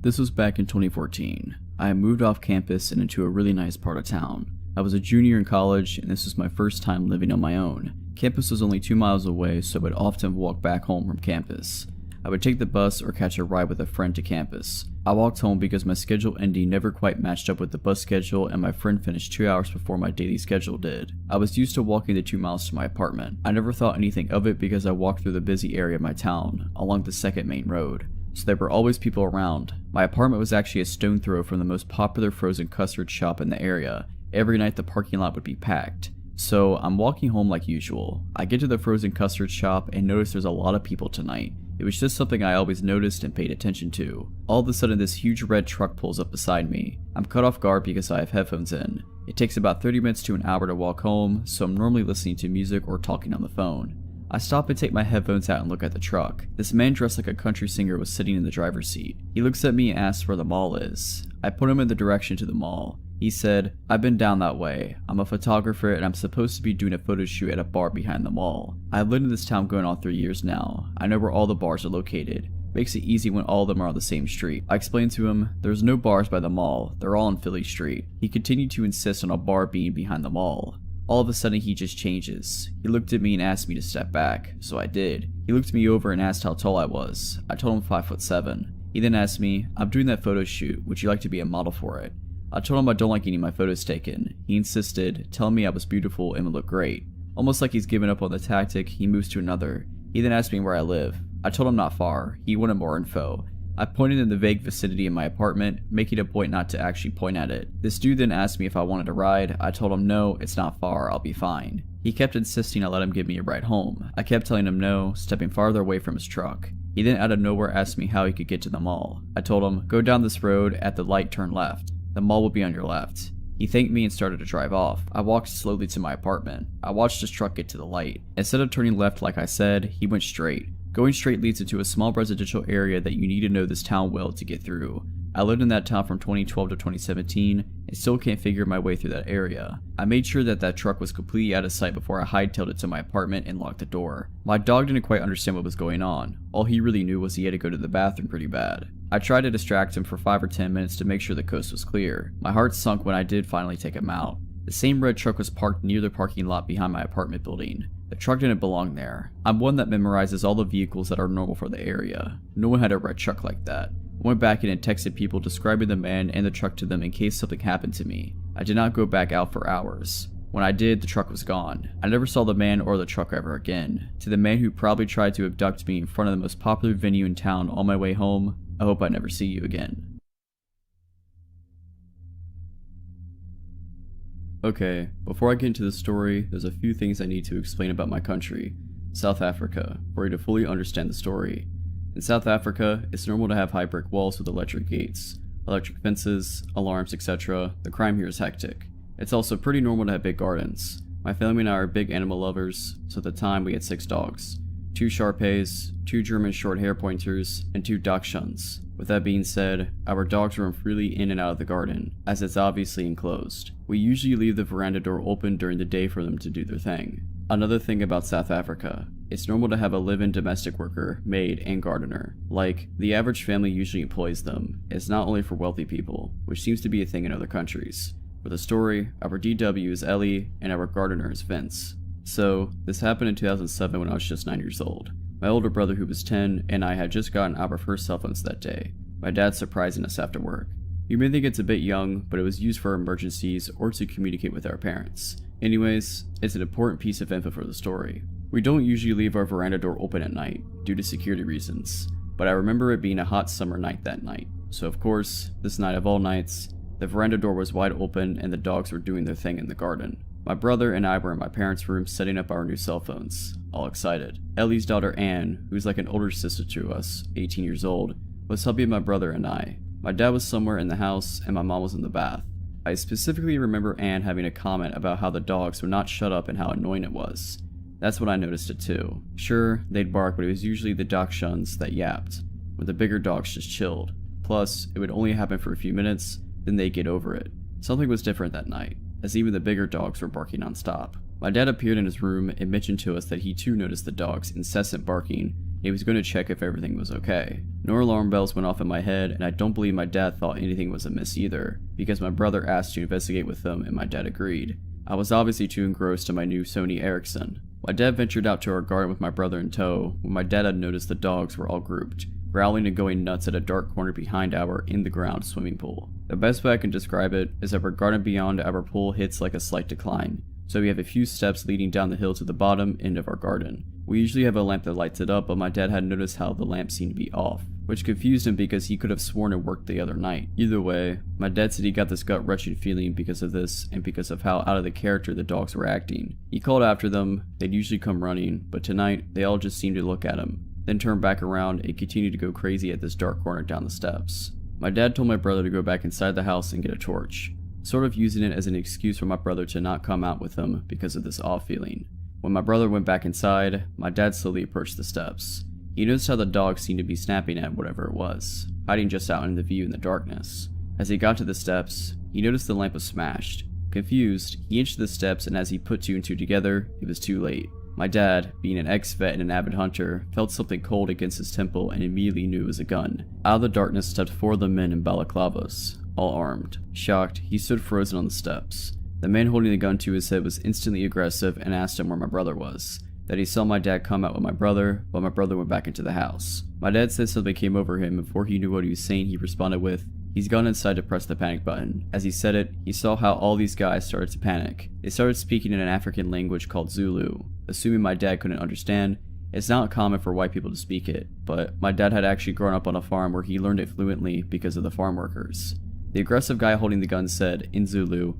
This was back in 2014. I had moved off campus and into a really nice part of town. I was a junior in college and this was my first time living on my own. Campus was only 2 miles away, so I would often walk back home from campus. I would take the bus or catch a ride with a friend to campus. I walked home because my schedule ending never quite matched up with the bus schedule and my friend finished 2 hours before my daily schedule did. I was used to walking the 2 miles to my apartment. I never thought anything of it because I walked through the busy area of my town, along the second main road. So there were always people around. My apartment was actually a stone throw from the most popular frozen custard shop in the area. Every night the parking lot would be packed. So I'm walking home like usual. I get to the frozen custard shop and notice there's a lot of people tonight. It was just something I always noticed and paid attention to. All of a sudden this huge red truck pulls up beside me. I'm caught off guard because I have headphones in. It takes about 30 minutes to an hour to walk home, so I'm normally listening to music or talking on the phone. I stop and take my headphones out and look at the truck. This man dressed like a country singer was sitting in the driver's seat. He looks at me and asks where the mall is. I put him in the direction to the mall. He said, I've been down that way. I'm a photographer and I'm supposed to be doing a photo shoot at a bar behind the mall. I've lived in this town going on 3 years now. I know where all the bars are located. Makes it easy when all of them are on the same street. I explained to him, there's no bars by the mall. They're all on Philly Street. He continued to insist on a bar being behind the mall. All of a sudden he just changes. He looked at me and asked me to step back, so I did. He looked me over and asked how tall I was. I told him 5'7". He then asked me, I'm doing that photo shoot, would you like to be a model for it? I told him I don't like getting my photos taken. He insisted, telling me I was beautiful and would look great. Almost like he's given up on the tactic, he moves to another. He then asked me where I live. I told him not far. He wanted more info. I pointed in the vague vicinity of my apartment, making a point not to actually point at it. This dude then asked me if I wanted a ride. I told him no, it's not far, I'll be fine. He kept insisting I let him give me a ride home. I kept telling him no, stepping farther away from his truck. He then out of nowhere asked me how he could get to the mall. I told him, go down this road, at the light turn left. The mall will be on your left. He thanked me and started to drive off. I walked slowly to my apartment. I watched his truck get to the light. Instead of turning left like I said, he went straight. Going straight leads into a small residential area that you need to know this town well to get through. I lived in that town from 2012 to 2017 and still can't figure my way through that area. I made sure that truck was completely out of sight before I hightailed it to my apartment and locked the door. My dog didn't quite understand what was going on. All he really knew was he had to go to the bathroom pretty bad. I tried to distract him for 5 or 10 minutes to make sure the coast was clear. My heart sunk when I did finally take him out. The same red truck was parked near the parking lot behind my apartment building. The truck didn't belong there. I'm one that memorizes all the vehicles that are normal for the area. No one had a red truck like that. I went back in and texted people describing the man and the truck to them in case something happened to me. I did not go back out for hours. When I did, the truck was gone. I never saw the man or the truck ever again. To the man who probably tried to abduct me in front of the most popular venue in town on my way home, I hope I never see you again. Okay, before I get into the story, there's a few things I need to explain about my country, South Africa, for you to fully understand the story. In South Africa, it's normal to have high brick walls with electric gates, electric fences, alarms, etc. The crime here is hectic. It's also pretty normal to have big gardens. My family and I are big animal lovers, so at the time we had 6 dogs. 2 Shar-Peis, 2 German short hair pointers, and 2 Dachshunds. With that being said, our dogs roam freely in and out of the garden, as it's obviously enclosed. We usually leave the veranda door open during the day for them to do their thing. Another thing about South Africa, it's normal to have a live-in domestic worker, maid, and gardener. Like, the average family usually employs them. It's not only for wealthy people, which seems to be a thing in other countries. For the story, our DW is Ellie, and our gardener is Vince. So, this happened in 2007 when I was just 9 years old. My older brother, who was 10, and I had just gotten our first cell phones that day. My dad surprising us after work. You may think it's a bit young, but it was used for emergencies or to communicate with our parents. Anyways, it's an important piece of info for the story. We don't usually leave our veranda door open at night, due to security reasons, but I remember it being a hot summer night that night. So of course, this night of all nights, the veranda door was wide open and the dogs were doing their thing in the garden. My brother and I were in my parents' room setting up our new cell phones, all excited. Ellie's daughter Anne, who's like an older sister to us, 18 years old, was helping my brother and I. My dad was somewhere in the house and my mom was in the bath. I specifically remember Anne having a comment about how the dogs would not shut up and how annoying it was. That's when I noticed it too. Sure, they'd bark, but it was usually the dachshunds that yapped, where the bigger dogs just chilled. Plus, it would only happen for a few minutes, then they'd get over it. Something was different that night, as even the bigger dogs were barking non-stop. My dad appeared in his room and mentioned to us that he too noticed the dog's incessant barking. He was going to check if everything was okay. No alarm bells went off in my head, and I don't believe my dad thought anything was amiss either, because my brother asked to investigate with them and my dad agreed. I was obviously too engrossed in my new Sony Ericsson. My dad ventured out to our garden with my brother in tow when my dad had noticed the dogs were all grouped, growling and going nuts at a dark corner behind our in-the-ground swimming pool. The best way I can describe it is that our garden beyond our pool hits like a slight decline, so we have a few steps leading down the hill to the bottom end of our garden. We usually have a lamp that lights it up, but my dad had noticed how the lamp seemed to be off, which confused him because he could have sworn it worked the other night. Either way, my dad said he got this gut-wrenching feeling because of this and because of how out of the character the dogs were acting. He called after them. They'd usually come running, but tonight they all just seemed to look at him, then turn back around and continue to go crazy at this dark corner down the steps. My dad told my brother to go back inside the house and get a torch, sort of using it as an excuse for my brother to not come out with him because of this off feeling. When my brother went back inside, my dad slowly approached the steps. He noticed how the dog seemed to be snapping at whatever it was, hiding just out in the view in the darkness. As he got to the steps, he noticed the lamp was smashed. Confused, he inched the steps, and as he put two and two together, it was too late. My dad, being an ex-vet and an avid hunter, felt something cold against his temple and immediately knew it was a gun. Out of the darkness stepped four of the men in balaclavas, all armed. Shocked, he stood frozen on the steps. The man holding the gun to his head was instantly aggressive and asked him where my brother was. That he saw my dad come out with my brother, but my brother went back into the house. My dad said something came over him, and before he knew what he was saying, he responded with, "He's gone inside to press the panic button." As he said it, he saw how all these guys started to panic. They started speaking in an African language called Zulu. Assuming my dad couldn't understand, it's not common for white people to speak it, but my dad had actually grown up on a farm where he learned it fluently because of the farm workers. The aggressive guy holding the gun said, in Zulu,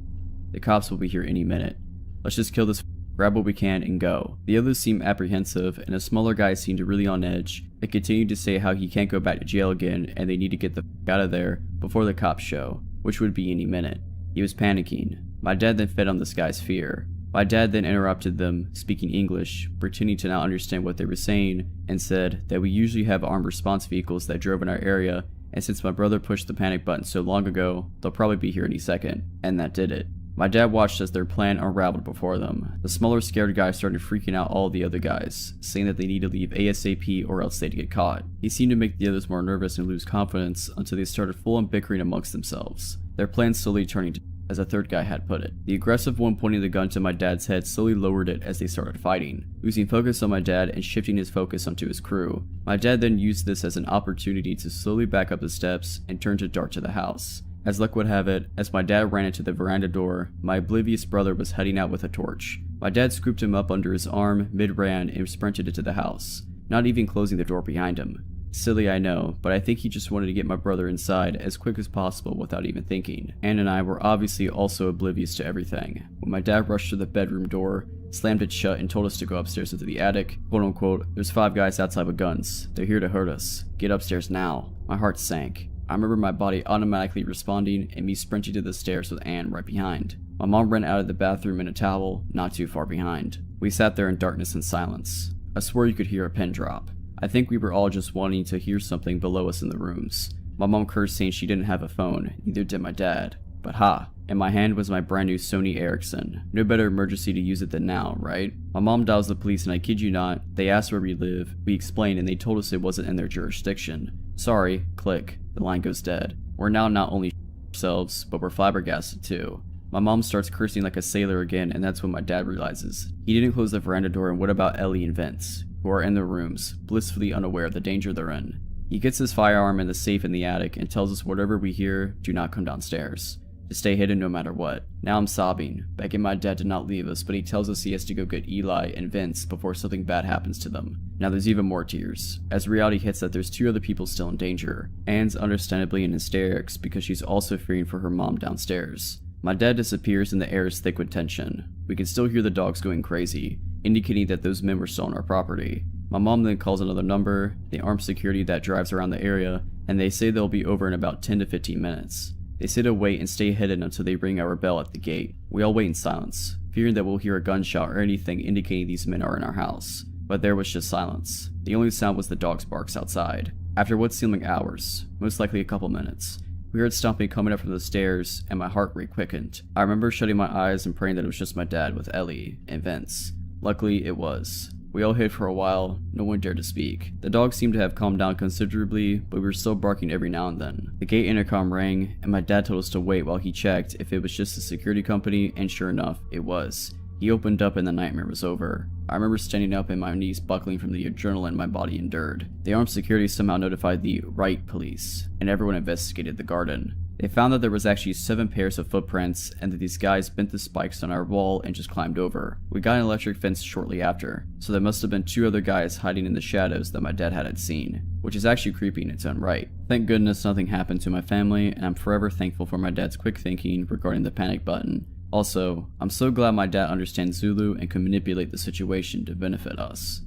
"The cops will be here any minute. Let's just kill this, grab what we can, and go." The others seemed apprehensive, and a smaller guy seemed really on edge, and continued to say how he can't go back to jail again and they need to get the out of there before the cops show, which would be any minute. He was panicking. My dad then fed on this guy's fear. My dad then interrupted them, speaking English, pretending to not understand what they were saying, and said that we usually have armed response vehicles that drove in our area, and since my brother pushed the panic button so long ago, they'll probably be here any second. And that did it. My dad watched as their plan unraveled before them. The smaller scared guy started freaking out all the other guys, saying that they need to leave ASAP or else they'd get caught. He seemed to make the others more nervous and lose confidence until they started full-on bickering amongst themselves, their plan slowly turning to, as a third guy had put it. The aggressive one pointing the gun to my dad's head slowly lowered it as they started fighting, losing focus on my dad and shifting his focus onto his crew. My dad then used this as an opportunity to slowly back up the steps and turn to dart to the house. As luck would have it, as my dad ran into the veranda door, my oblivious brother was heading out with a torch. My dad scooped him up under his arm mid-ran and sprinted into the house, not even closing the door behind him. Silly, I know, but I think he just wanted to get my brother inside as quick as possible without even thinking. Anne and I were obviously also oblivious to everything. When my dad rushed to the bedroom door, slammed it shut, and told us to go upstairs into the attic, quote unquote, "There's 5 guys outside with guns. They're here to hurt us. Get upstairs now." My heart sank. I remember my body automatically responding and me sprinting to the stairs with Anne right behind. My mom ran out of the bathroom in a towel, not too far behind. We sat there in darkness and silence. I swore you could hear a pin drop. I think we were all just wanting to hear something below us in the rooms. My mom cursed saying she didn't have a phone, neither did my dad. But ha, in my hand was my brand new Sony Ericsson. No better emergency to use it than now, right? My mom dials the police and I kid you not, they asked where we live, we explained and they told us it wasn't in their jurisdiction. Sorry, click, the line goes dead. We're now not only ourselves, but we're flabbergasted too. My mom starts cursing like a sailor again and that's when my dad realizes. He didn't close the veranda door and what about Ellie and Vince, who are in their rooms, blissfully unaware of the danger they're in. He gets his firearm in the safe in the attic and tells us whatever we hear, do not come downstairs. To stay hidden no matter what. Now I'm sobbing, begging my dad to not leave us, but he tells us he has to go get Eli and Vince before something bad happens to them. Now there's even more tears, as reality hits that there's 2 other people still in danger. Anne's understandably in hysterics because she's also fearing for her mom downstairs. My dad disappears and the air is thick with tension. We can still hear the dogs going crazy, indicating that those men were still on our property. My mom then calls another number, the armed security that drives around the area, and they say they'll be over in about 10 to 15 minutes. They say to wait and stay hidden until they ring our bell at the gate. We all wait in silence, fearing that we'll hear a gunshot or anything indicating these men are in our house. But there was just silence. The only sound was the dog's barks outside. After what seemed like hours, most likely a couple minutes, we heard stomping coming up from the stairs, and my heart rate quickened. I remember shutting my eyes and praying that it was just my dad with Ellie and Vince. Luckily, it was. We all hid for a while, no one dared to speak. The dog seemed to have calmed down considerably, but we were still barking every now and then. The gate intercom rang, and my dad told us to wait while he checked if it was just a security company, and sure enough, it was. He opened up and the nightmare was over. I remember standing up and my knees buckling from the adrenaline my body endured. The armed security somehow notified the right police, and everyone investigated the garden. They found that there was actually 7 pairs of footprints, and that these guys bent the spikes on our wall and just climbed over. We got an electric fence shortly after, so there must have been 2 other guys hiding in the shadows that my dad hadn't seen, which is actually creepy in its own right. Thank goodness nothing happened to my family, and I'm forever thankful for my dad's quick thinking regarding the panic button. Also, I'm so glad my dad understands Zulu and can manipulate the situation to benefit us.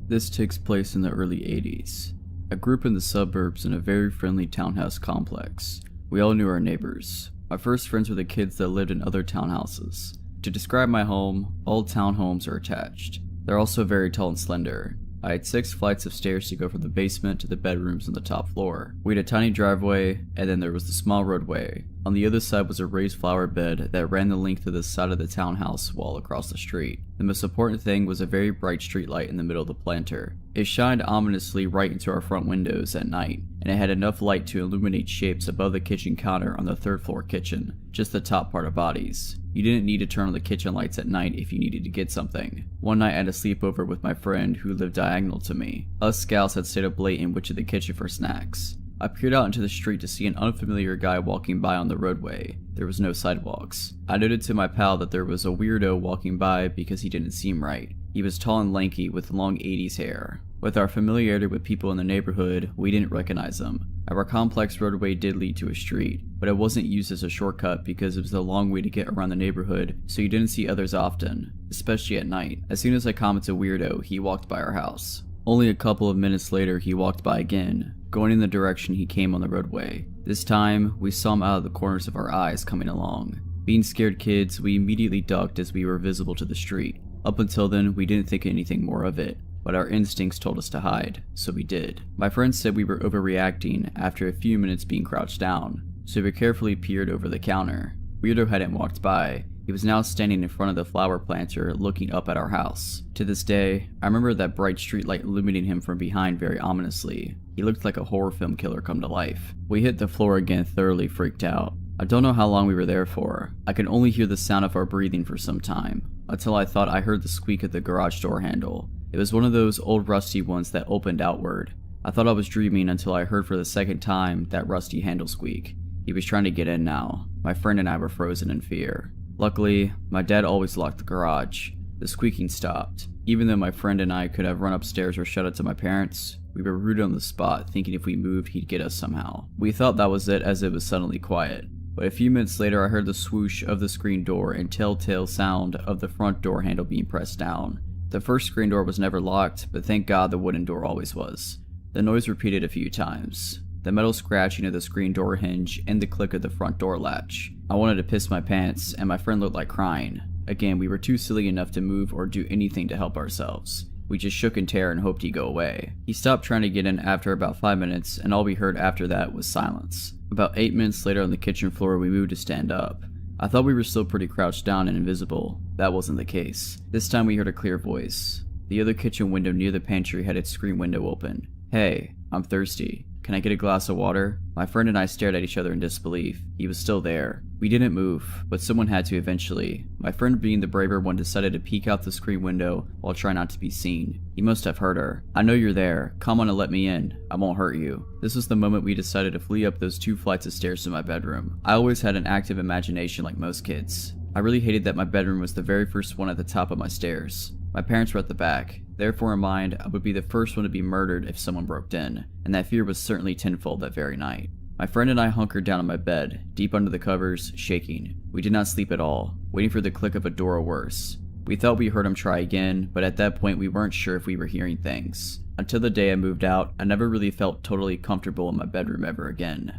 This takes place in the early 80s. I grew up in the suburbs in a very friendly townhouse complex. We all knew our neighbors. My first friends were the kids that lived in other townhouses. To describe my home, all townhomes are attached. They're also very tall and slender. I had 6 flights of stairs to go from the basement to the bedrooms on the top floor. We had a tiny driveway, and then there was the small roadway. On the other side was a raised flower bed that ran the length of the side of the townhouse wall across the street. The most important thing was a very bright street light in the middle of the planter. It shined ominously right into our front windows at night, and it had enough light to illuminate shapes above the kitchen counter on the 3rd floor kitchen, just the top part of bodies. You didn't need to turn on the kitchen lights at night if you needed to get something. One night I had a sleepover with my friend who lived diagonal to me. Us scouts had stayed up late and went to the kitchen for snacks. I peered out into the street to see an unfamiliar guy walking by on the roadway. There was no sidewalks. I noted to my pal that there was a weirdo walking by because he didn't seem right. He was tall and lanky with long 80s hair. With our familiarity with people in the neighborhood, we didn't recognize him. Our complex roadway did lead to a street, but it wasn't used as a shortcut because it was a long way to get around the neighborhood, so you didn't see others often, especially at night. As soon as I commented weirdo, he walked by our house. Only a couple of minutes later, he walked by again, going in the direction he came on the roadway. This time, we saw him out of the corners of our eyes coming along. Being scared kids, we immediately ducked as we were visible to the street. Up until then, we didn't think anything more of it, but our instincts told us to hide, so we did. My friend said we were overreacting after a few minutes being crouched down, so we carefully peered over the counter. Weirdo hadn't walked by. He was now standing in front of the flower planter looking up at our house. To this day, I remember that bright streetlight illuminating him from behind very ominously. He looked like a horror film killer come to life. We hit the floor again, thoroughly freaked out. I don't know how long we were there for. I could only hear the sound of our breathing for some time, until I thought I heard the squeak of the garage door handle. It was one of those old rusty ones that opened outward. I thought I was dreaming until I heard for the second time that rusty handle squeak. He was trying to get in now. My friend and I were frozen in fear. Luckily, my dad always locked the garage. The squeaking stopped. Even though my friend and I could have run upstairs or shut it to my parents, we were rooted on the spot, thinking if we moved, he'd get us somehow. We thought that was it as it was suddenly quiet. But a few minutes later, I heard the swoosh of the screen door and telltale sound of the front door handle being pressed down. The first screen door was never locked, but thank God the wooden door always was. The noise repeated a few times. The metal scratching of the screen door hinge and the click of the front door latch. I wanted to piss my pants, and my friend looked like crying. Again, we were too silly enough to move or do anything to help ourselves. We just shook in terror and hoped he'd go away. He stopped trying to get in after about 5 minutes, and all we heard after that was silence. About 8 minutes later on the kitchen floor, we moved to stand up. I thought we were still pretty crouched down and invisible. That wasn't the case. This time we heard a clear voice. The other kitchen window near the pantry had its screen window open. "Hey, I'm thirsty. Can I get a glass of water?" My friend and I stared at each other in disbelief. He was still there. We didn't move, but someone had to eventually. My friend, being the braver one, decided to peek out the screen window while trying not to be seen. He must have heard her. "I know you're there. Come on and let me in. I won't hurt you." This was the moment we decided to flee up those 2 flights of stairs to my bedroom. I always had an active imagination like most kids. I really hated that my bedroom was the very first one at the top of my stairs. My parents were at the back. Therefore, in mind, I would be the first one to be murdered if someone broke in, and that fear was certainly tenfold that very night. My friend and I hunkered down on my bed, deep under the covers, shaking. We did not sleep at all, waiting for the click of a door or worse. We thought we heard him try again, but at that point we weren't sure if we were hearing things. Until the day I moved out, I never really felt totally comfortable in my bedroom ever again.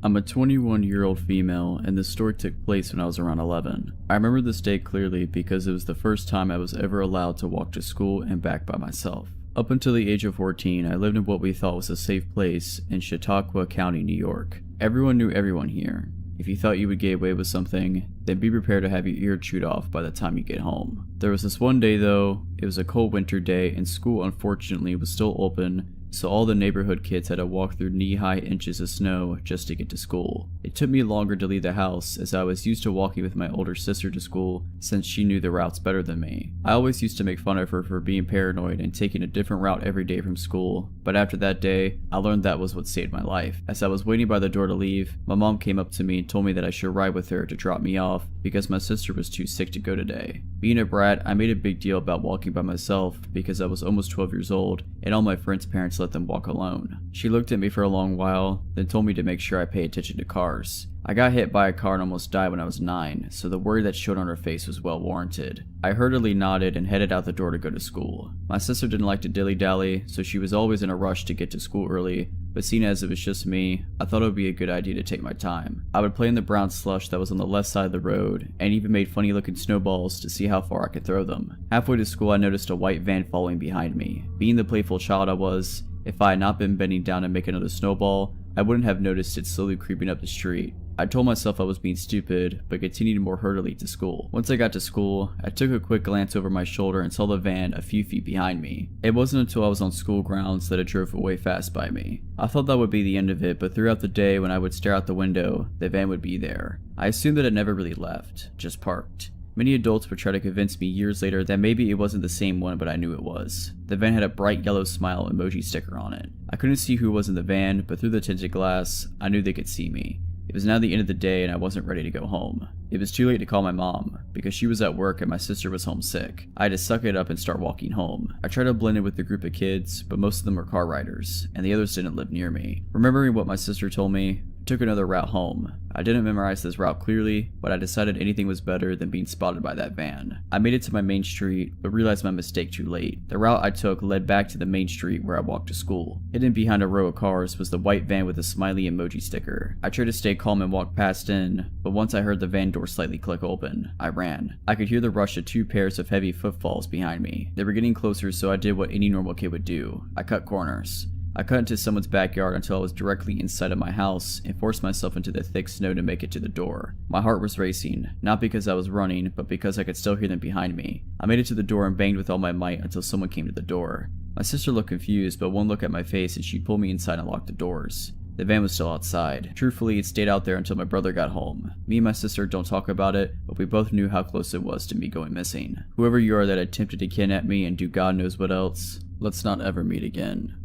I'm a 21-year-old female, and this story took place when I was around 11. I remember this day clearly because it was the first time I was ever allowed to walk to school and back by myself. Up until the age of 14, I lived in what we thought was a safe place in Chautauqua County, New York. Everyone knew everyone here. If you thought you would get away with something, then be prepared to have your ear chewed off by the time you get home. There was this one day though, it was a cold winter day and school unfortunately was still open, so all the neighborhood kids had to walk through knee-high inches of snow just to get to school. It took me longer to leave the house as I was used to walking with my older sister to school since she knew the routes better than me. I always used to make fun of her for being paranoid and taking a different route every day from school, but after that day, I learned that was what saved my life. As I was waiting by the door to leave, my mom came up to me and told me that I should ride with her to drop me off because my sister was too sick to go today. Being a brat, I made a big deal about walking by myself because I was almost 12 years old and all my friends' parents let them walk alone. She looked at me for a long while, then told me to make sure I pay attention to cars. I got hit by a car and almost died when I was 9, so the worry that showed on her face was well warranted. I hurriedly nodded and headed out the door to go to school. My sister didn't like to dilly-dally, so she was always in a rush to get to school early, but seeing as it was just me, I thought it would be a good idea to take my time. I would play in the brown slush that was on the left side of the road, and even made funny looking snowballs to see how far I could throw them. Halfway to school I noticed a white van following behind me. Being the playful child I was, if I had not been bending down to make another snowball, I wouldn't have noticed it slowly creeping up the street. I told myself I was being stupid, but continued more hurriedly to school. Once I got to school, I took a quick glance over my shoulder and saw the van a few feet behind me. It wasn't until I was on school grounds that it drove away fast by me. I thought that would be the end of it, but throughout the day when I would stare out the window, the van would be there. I assumed that it never really left, just parked. Many adults would try to convince me years later that maybe it wasn't the same one, but I knew it was. The van had a bright yellow smile emoji sticker on it. I couldn't see who was in the van, but through the tinted glass, I knew they could see me. It was now the end of the day and I wasn't ready to go home. It was too late to call my mom, because she was at work and my sister was homesick. I had to suck it up and start walking home. I tried to blend in with the group of kids, but most of them were car riders, and the others didn't live near me. Remembering what my sister told me, I took another route home. I didn't memorize this route clearly, but I decided anything was better than being spotted by that van. I made it to my main street, but realized my mistake too late. The route I took led back to the main street where I walked to school. Hidden behind a row of cars was the white van with a smiley emoji sticker. I tried to stay calm and walk past in, but once I heard the van door slightly click open, I ran. I could hear the rush of 2 pairs of heavy footfalls behind me. They were getting closer, so I did what any normal kid would do. I cut corners. I cut into someone's backyard until I was directly inside of my house and forced myself into the thick snow to make it to the door. My heart was racing, not because I was running, but because I could still hear them behind me. I made it to the door and banged with all my might until someone came to the door. My sister looked confused, but one look at my face and she pulled me inside and locked the doors. The van was still outside. Truthfully, it stayed out there until my brother got home. Me and my sister don't talk about it, but we both knew how close it was to me going missing. Whoever you are that attempted to kidnap me and do God knows what else, let's not ever meet again.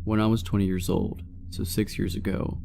When I was 20 years old, so 6 years ago,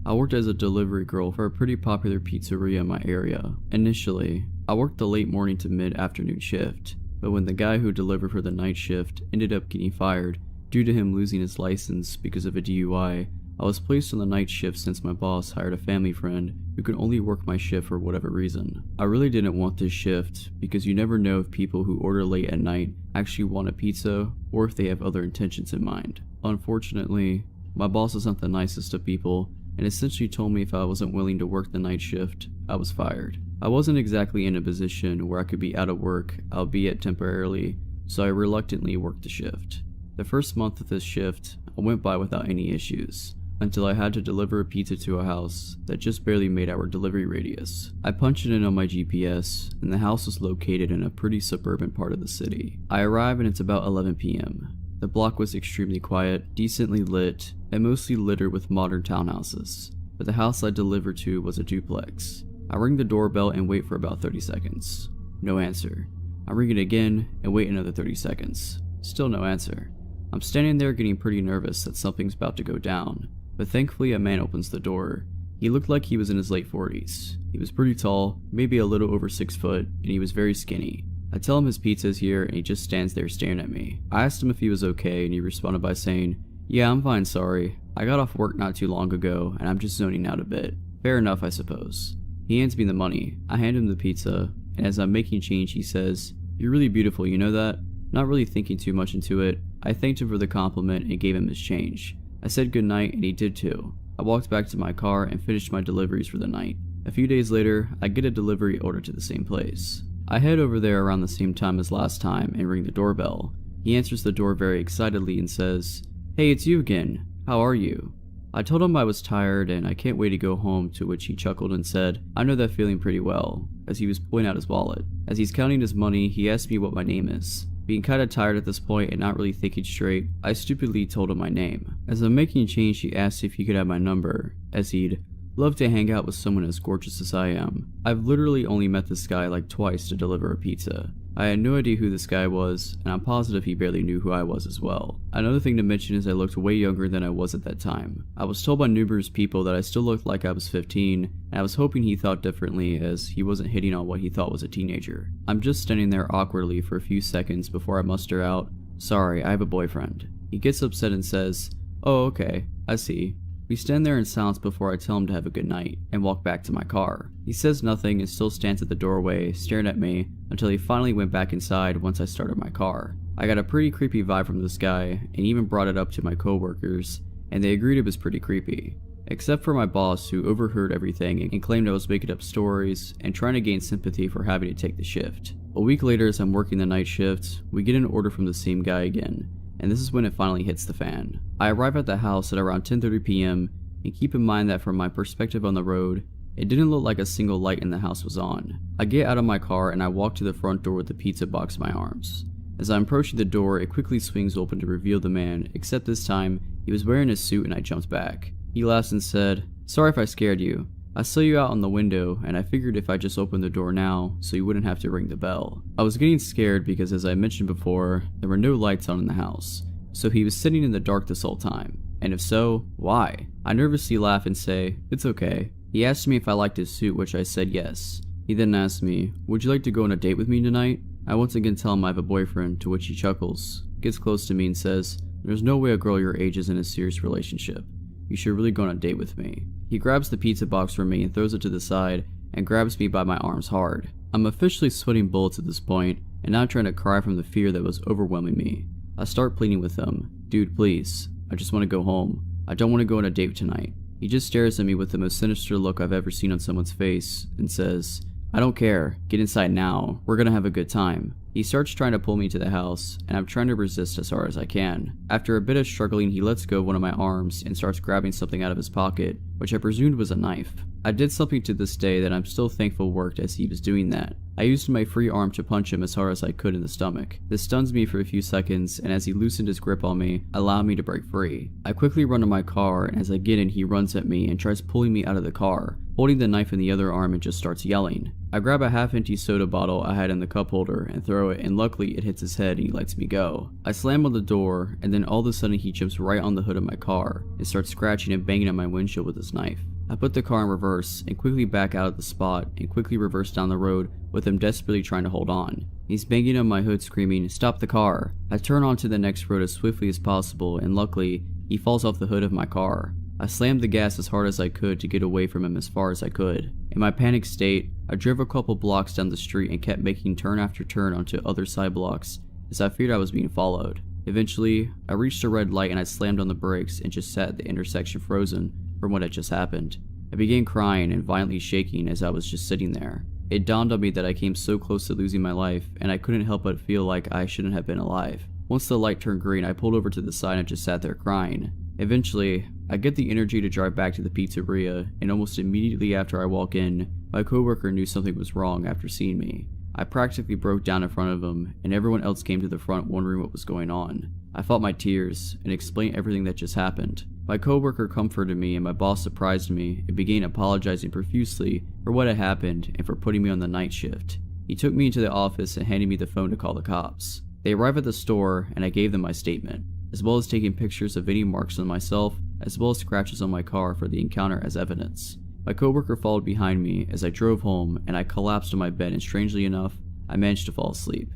I worked as a delivery girl for a pretty popular pizzeria in my area. Initially, I worked the late morning to mid-afternoon shift, but when the guy who delivered for the night shift ended up getting fired due to him losing his license because of a DUI, I was placed on the night shift since my boss hired a family friend who could only work my shift for whatever reason. I really didn't want this shift because you never know if people who order late at night actually want a pizza or if they have other intentions in mind. Unfortunately, my boss is not the nicest of people and essentially told me if I wasn't willing to work the night shift, I was fired. I wasn't exactly in a position where I could be out of work, albeit temporarily, so I reluctantly worked the shift. The first month of this shift, I went by without any issues, until I had to deliver a pizza to a house that just barely made our delivery radius. I punched it in on my GPS, and the house was located in a pretty suburban part of the city. I arrive and it's about 11 p.m. The block was extremely quiet, decently lit, and mostly littered with modern townhouses, but the house I delivered to was a duplex. I ring the doorbell and wait for about 30 seconds. No answer. I ring it again and wait another 30 seconds. Still no answer. I'm standing there getting pretty nervous that something's about to go down, but thankfully a man opens the door. He looked like he was in his late 40s. He was pretty tall, maybe a little over 6 foot, and he was very skinny. I tell him his pizza's here and he just stands there staring at me. I asked him if he was okay and he responded by saying, "Yeah, I'm fine, sorry. I got off work not too long ago and I'm just zoning out a bit." Fair enough, I suppose. He hands me the money. I hand him the pizza, and as I'm making change he says, "You're really beautiful, you know that?" Not really thinking too much into it, I thanked him for the compliment and gave him his change. I said goodnight and he did too. I walked back to my car and finished my deliveries for the night. A few days later, I get a delivery order to the same place. I head over there around the same time as last time and ring the doorbell. He answers the door very excitedly and says, "Hey, it's you again. How are you?" I told him I was tired and I can't wait to go home, to which he chuckled and said, "I know that feeling pretty well," as he was pulling out his wallet. As he's counting his money, he asked me what my name is. Being kinda tired at this point and not really thinking straight, I stupidly told him my name. As I'm making change, he asked if he could have my number, as he'd love to hang out with someone as gorgeous as I am. I've literally only met this guy like twice to deliver a pizza. I had no idea who this guy was, and I'm positive he barely knew who I was as well. Another thing to mention is I looked way younger than I was at that time. I was told by numerous people that I still looked like I was 15, and I was hoping he thought differently as he wasn't hitting on what he thought was a teenager. I'm just standing there awkwardly for a few seconds before I muster out, "Sorry, I have a boyfriend." He gets upset and says, "Oh, okay, I see." We stand there in silence before I tell him to have a good night, and walk back to my car. He says nothing and still stands at the doorway, staring at me, until he finally went back inside once I started my car. I got a pretty creepy vibe from this guy, and even brought it up to my coworkers, and they agreed it was pretty creepy. Except for my boss, who overheard everything and claimed I was making up stories, and trying to gain sympathy for having to take the shift. A week later, as I'm working the night shift, we get an order from the same guy again, and this is when it finally hits the fan. I arrive at the house at around 10:30 p.m, and keep in mind that from my perspective on the road, it didn't look like a single light in the house was on. I get out of my car and I walk to the front door with the pizza box in my arms. As I'm approaching the door, it quickly swings open to reveal the man, except this time, he was wearing a suit and I jumped back. He laughed and said, "Sorry if I scared you. I saw you out on the window and I figured if I just opened the door now, so you wouldn't have to ring the bell." I was getting scared because, as I mentioned before, there were no lights on in the house, so he was sitting in the dark this whole time. And if so, why? I nervously laugh and say, "It's okay." He asked me if I liked his suit, which I said yes. He then asked me, "Would you like to go on a date with me tonight?" I once again tell him I have a boyfriend, to which he chuckles, gets close to me and says, "There's no way a girl your age is in a serious relationship. You should really go on a date with me." He grabs the pizza box from me and throws it to the side and grabs me by my arms hard. I'm officially sweating bullets at this point, and now trying to cry from the fear that was overwhelming me. I start pleading with him, "Dude, please. I just want to go home. I don't want to go on a date tonight." He just stares at me with the most sinister look I've ever seen on someone's face and says, "I don't care. Get inside now. We're gonna have a good time." He starts trying to pull me to the house, and I'm trying to resist as hard as I can. After a bit of struggling, he lets go of one of my arms and starts grabbing something out of his pocket, which I presumed was a knife. I did something to this day that I'm still thankful worked as he was doing that. I used my free arm to punch him as hard as I could in the stomach. This stuns me for a few seconds, and as he loosened his grip on me, allowed me to break free. I quickly run to my car, and as I get in, he runs at me and tries pulling me out of the car, holding the knife in the other arm, and just starts yelling. I grab a half-empty soda bottle I had in the cup holder and throw it, and luckily it hits his head and he lets me go. I slam on the door, and then all of a sudden he jumps right on the hood of my car and starts scratching and banging on my windshield with his knife. I put the car in reverse and quickly back out of the spot and quickly reverse down the road with him desperately trying to hold on. He's banging on my hood screaming, "Stop the car!" I turn onto the next road as swiftly as possible, and luckily, he falls off the hood of my car. I slammed the gas as hard as I could to get away from him as far as I could. In my panicked state, I drove a couple blocks down the street and kept making turn after turn onto other side blocks as I feared I was being followed. Eventually, I reached a red light and I slammed on the brakes and just sat at the intersection frozen from what had just happened. I began crying and violently shaking as I was just sitting there. It dawned on me that I came so close to losing my life, and I couldn't help but feel like I shouldn't have been alive. Once the light turned green, I pulled over to the side and just sat there crying. Eventually, I get the energy to drive back to the pizzeria, and almost immediately after I walk in, my coworker knew something was wrong after seeing me. I practically broke down in front of him, and everyone else came to the front wondering what was going on. I fought my tears and explained everything that just happened. My coworker comforted me, and my boss surprised me and began apologizing profusely for what had happened and for putting me on the night shift. He took me into the office and handed me the phone to call the cops. They arrived at the store, and I gave them my statement, as well as taking pictures of any marks on myself, as well as scratches on my car for the encounter as evidence. My coworker followed behind me as I drove home, and I collapsed on my bed, and strangely enough, I managed to fall asleep.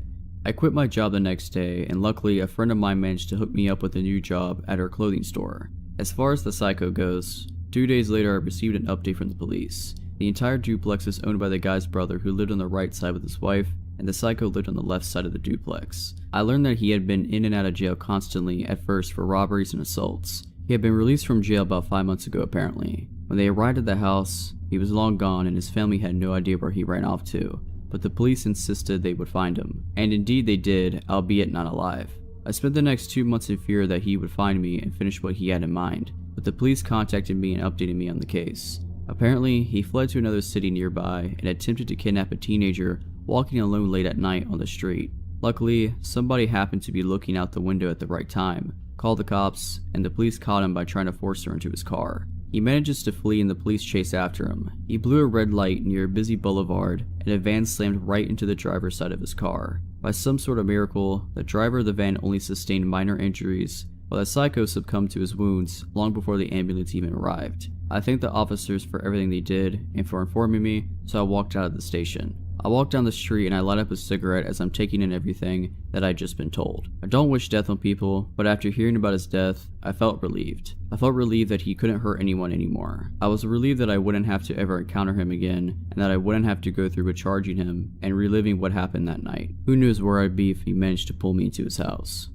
I quit my job the next day, and luckily a friend of mine managed to hook me up with a new job at her clothing store. As far as the psycho goes, 2 days later I received an update from the police. The entire duplex is owned by the guy's brother who lived on the right side with his wife, and the psycho lived on the left side of the duplex. I learned that he had been in and out of jail constantly at first for robberies and assaults. He had been released from jail about 5 months ago apparently. When they arrived at the house, he was long gone and his family had no idea where he ran off to, but the police insisted they would find him, and indeed they did, albeit not alive. I spent the next 2 months in fear that he would find me and finish what he had in mind, but the police contacted me and updated me on the case. Apparently, he fled to another city nearby and attempted to kidnap a teenager walking alone late at night on the street. Luckily, somebody happened to be looking out the window at the right time, called the cops, and the police caught him by trying to force her into his car. He manages to flee and the police chase after him. He blew a red light near a busy boulevard and a van slammed right into the driver's side of his car. By some sort of miracle, the driver of the van only sustained minor injuries, while the psycho succumbed to his wounds long before the ambulance even arrived. I thank the officers for everything they did and for informing me, so I walked out of the station. I walk down the street and I light up a cigarette as I'm taking in everything that I'd just been told. I don't wish death on people, but after hearing about his death, I felt relieved. I felt relieved that he couldn't hurt anyone anymore. I was relieved that I wouldn't have to ever encounter him again, and that I wouldn't have to go through with charging him and reliving what happened that night. Who knows where I'd be if he managed to pull me into his house.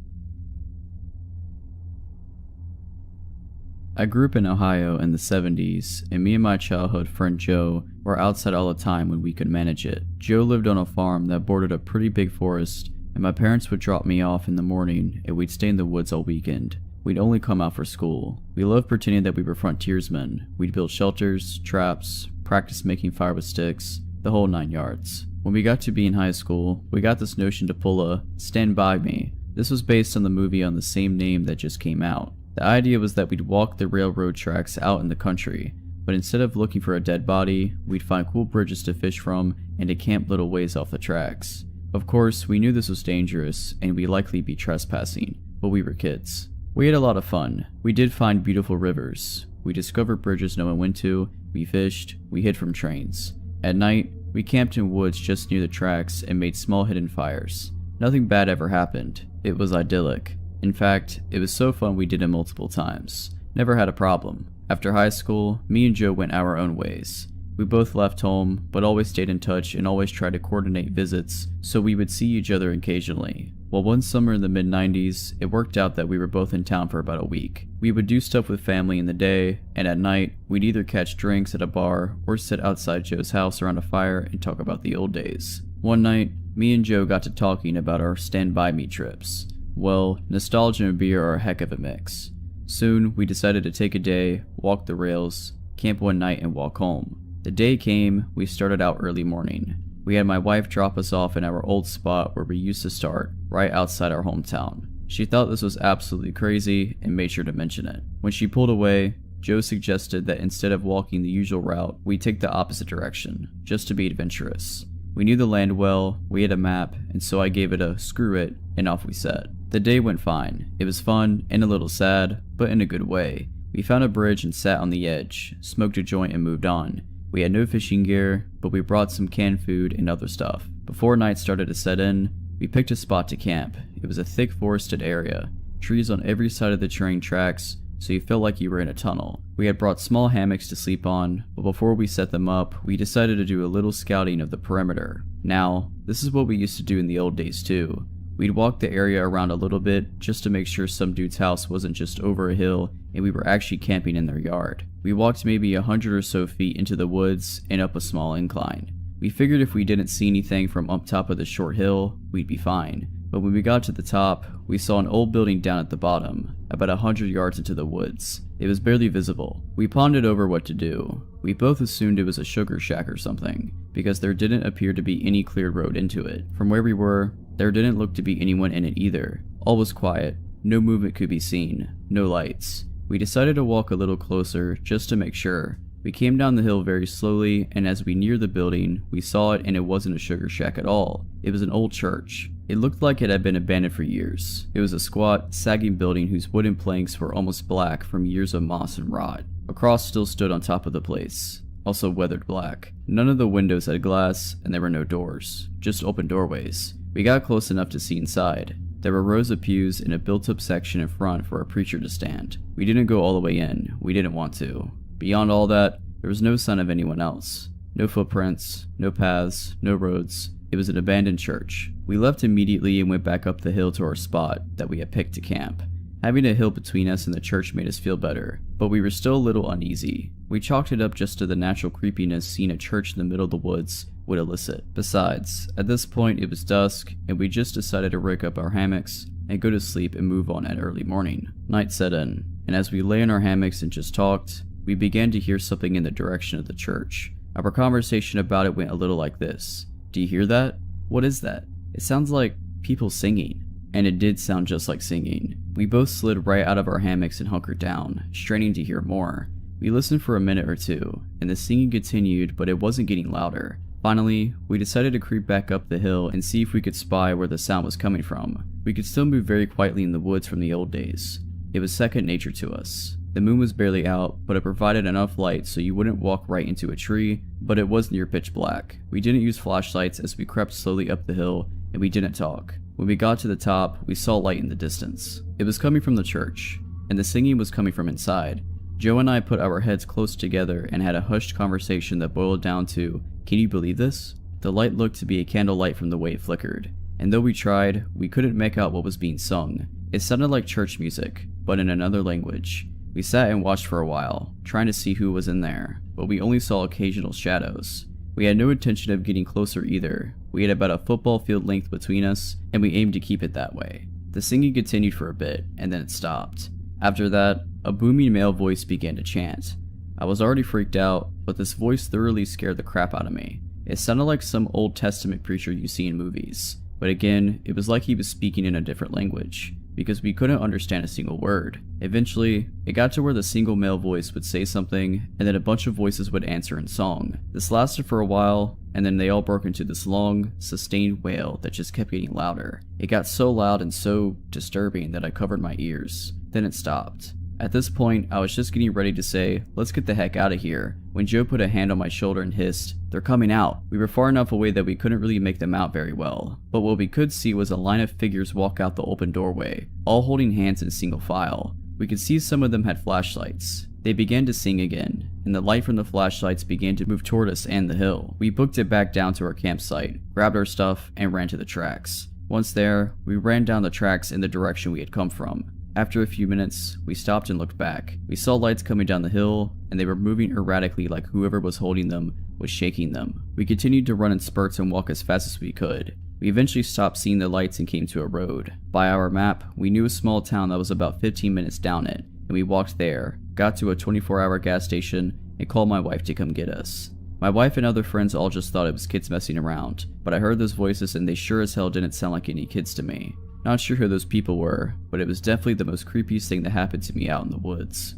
I grew up in Ohio in the 70s, and me and my childhood friend Joe were outside all the time when we could manage it. Joe lived on a farm that bordered a pretty big forest, and my parents would drop me off in the morning and we'd stay in the woods all weekend. We'd only come out for school. We loved pretending that we were frontiersmen. We'd build shelters, traps, practice making fire with sticks, the whole 9 yards. When we got to be in high school, we got this notion to pull a Stand By Me. This was based on the movie on the same name that just came out. The idea was that we'd walk the railroad tracks out in the country, but instead of looking for a dead body, we'd find cool bridges to fish from and to camp little ways off the tracks. Of course, we knew this was dangerous and we'd likely be trespassing, but we were kids. We had a lot of fun. We did find beautiful rivers. We discovered bridges no one went to, we fished, we hid from trains. At night, we camped in woods just near the tracks and made small hidden fires. Nothing bad ever happened. It was idyllic. In fact, it was so fun we did it multiple times. Never had a problem. After high school, me and Joe went our own ways. We both left home, but always stayed in touch and always tried to coordinate visits so we would see each other occasionally. Well, one summer in the mid-90s, it worked out that we were both in town for about a week. We would do stuff with family in the day, and at night, we'd either catch drinks at a bar or sit outside Joe's house around a fire and talk about the old days. One night, me and Joe got to talking about our Stand By Me trips. Well, nostalgia and beer are a heck of a mix. Soon, we decided to take a day, walk the rails, camp one night, and walk home. The day came, we started out early morning. We had my wife drop us off in our old spot where we used to start, right outside our hometown. She thought this was absolutely crazy and made sure to mention it. When she pulled away, Joe suggested that instead of walking the usual route, we take the opposite direction, just to be adventurous. We knew the land well, we had a map, and so I gave it a screw it, and off we set. The day went fine. It was fun and a little sad, but in a good way. We found a bridge and sat on the edge, smoked a joint and moved on. We had no fishing gear, but we brought some canned food and other stuff. Before night started to set in, we picked a spot to camp. It was a thick forested area, trees on every side of the train tracks, so you felt like you were in a tunnel. We had brought small hammocks to sleep on, but before we set them up, we decided to do a little scouting of the perimeter. Now, this is what we used to do in the old days too. We'd walk the area around a little bit just to make sure some dude's house wasn't just over a hill and we were actually camping in their yard. We walked maybe 100 or so feet into the woods and up a small incline. We figured if we didn't see anything from up top of the short hill, we'd be fine. But when we got to the top, we saw an old building down at the bottom, about 100 yards into the woods. It was barely visible. We pondered over what to do. We both assumed it was a sugar shack or something, because there didn't appear to be any clear road into it. From where we were, there didn't look to be anyone in it either. All was quiet. No movement could be seen. No lights. We decided to walk a little closer just to make sure. We came down the hill very slowly, and as we neared the building, we saw it and it wasn't a sugar shack at all. It was an old church. It looked like it had been abandoned for years. It was a squat, sagging building whose wooden planks were almost black from years of moss and rot. A cross still stood on top of the place, also weathered black. None of the windows had glass, and there were no doors, just open doorways. We got close enough to see inside. There were rows of pews and a built-up section in front for a preacher to stand. We didn't go all the way in. We didn't want to. Beyond all that, there was no sign of anyone else. No footprints, no paths, no roads. It was an abandoned church. We left immediately and went back up the hill to our spot that we had picked to camp. Having a hill between us and the church made us feel better, but we were still a little uneasy. We chalked it up just to the natural creepiness seeing a church in the middle of the woods would elicit. Besides, at this point it was dusk, and we just decided to rig up our hammocks and go to sleep and move on at early morning. Night set in, and as we lay in our hammocks and just talked, we began to hear something in the direction of the church. Our conversation about it went a little like this. Do you hear that? What is that? It sounds like people singing. And it did sound just like singing. We both slid right out of our hammocks and hunkered down, straining to hear more. We listened for a minute or two, and the singing continued, but it wasn't getting louder. Finally, we decided to creep back up the hill and see if we could spy where the sound was coming from. We could still move very quietly in the woods from the old days. It was second nature to us. The moon was barely out, but it provided enough light so you wouldn't walk right into a tree, but it was near pitch black. We didn't use flashlights as we crept slowly up the hill, and we didn't talk. When we got to the top, we saw light in the distance. It was coming from the church, and the singing was coming from inside. Joe and I put our heads close together and had a hushed conversation that boiled down to, "Can you believe this?" The light looked to be a candlelight from the way it flickered, and though we tried, we couldn't make out what was being sung. It sounded like church music, but in another language. We sat and watched for a while, trying to see who was in there, but we only saw occasional shadows. We had no intention of getting closer either. We had about a football field length between us, and we aimed to keep it that way. The singing continued for a bit, and then it stopped. After that, a booming male voice began to chant. I was already freaked out, but this voice thoroughly scared the crap out of me. It sounded like some Old Testament preacher you see in movies, but again, it was like he was speaking in a different language, because we couldn't understand a single word. Eventually, it got to where the single male voice would say something, and then a bunch of voices would answer in song. This lasted for a while, and then they all broke into this long, sustained wail that just kept getting louder. It got so loud and so disturbing that I covered my ears. Then it stopped. At this point, I was just getting ready to say, "Let's get the heck out of here," when Joe put a hand on my shoulder and hissed, "They're coming out." We were far enough away that we couldn't really make them out very well, but what we could see was a line of figures walk out the open doorway, all holding hands in single file. We could see some of them had flashlights. They began to sing again, and the light from the flashlights began to move toward us and the hill. We booked it back down to our campsite, grabbed our stuff, and ran to the tracks. Once there, we ran down the tracks in the direction we had come from. After a few minutes, we stopped and looked back. We saw lights coming down the hill, and they were moving erratically like whoever was holding them was shaking them. We continued to run in spurts and walk as fast as we could. We eventually stopped seeing the lights and came to a road. By our map, we knew a small town that was about 15 minutes down it, and we walked there, got to a 24-hour gas station, and called my wife to come get us. My wife and other friends all just thought it was kids messing around, but I heard those voices and they sure as hell didn't sound like any kids to me. Not sure who those people were, but it was definitely the most creepiest thing that happened to me out in the woods.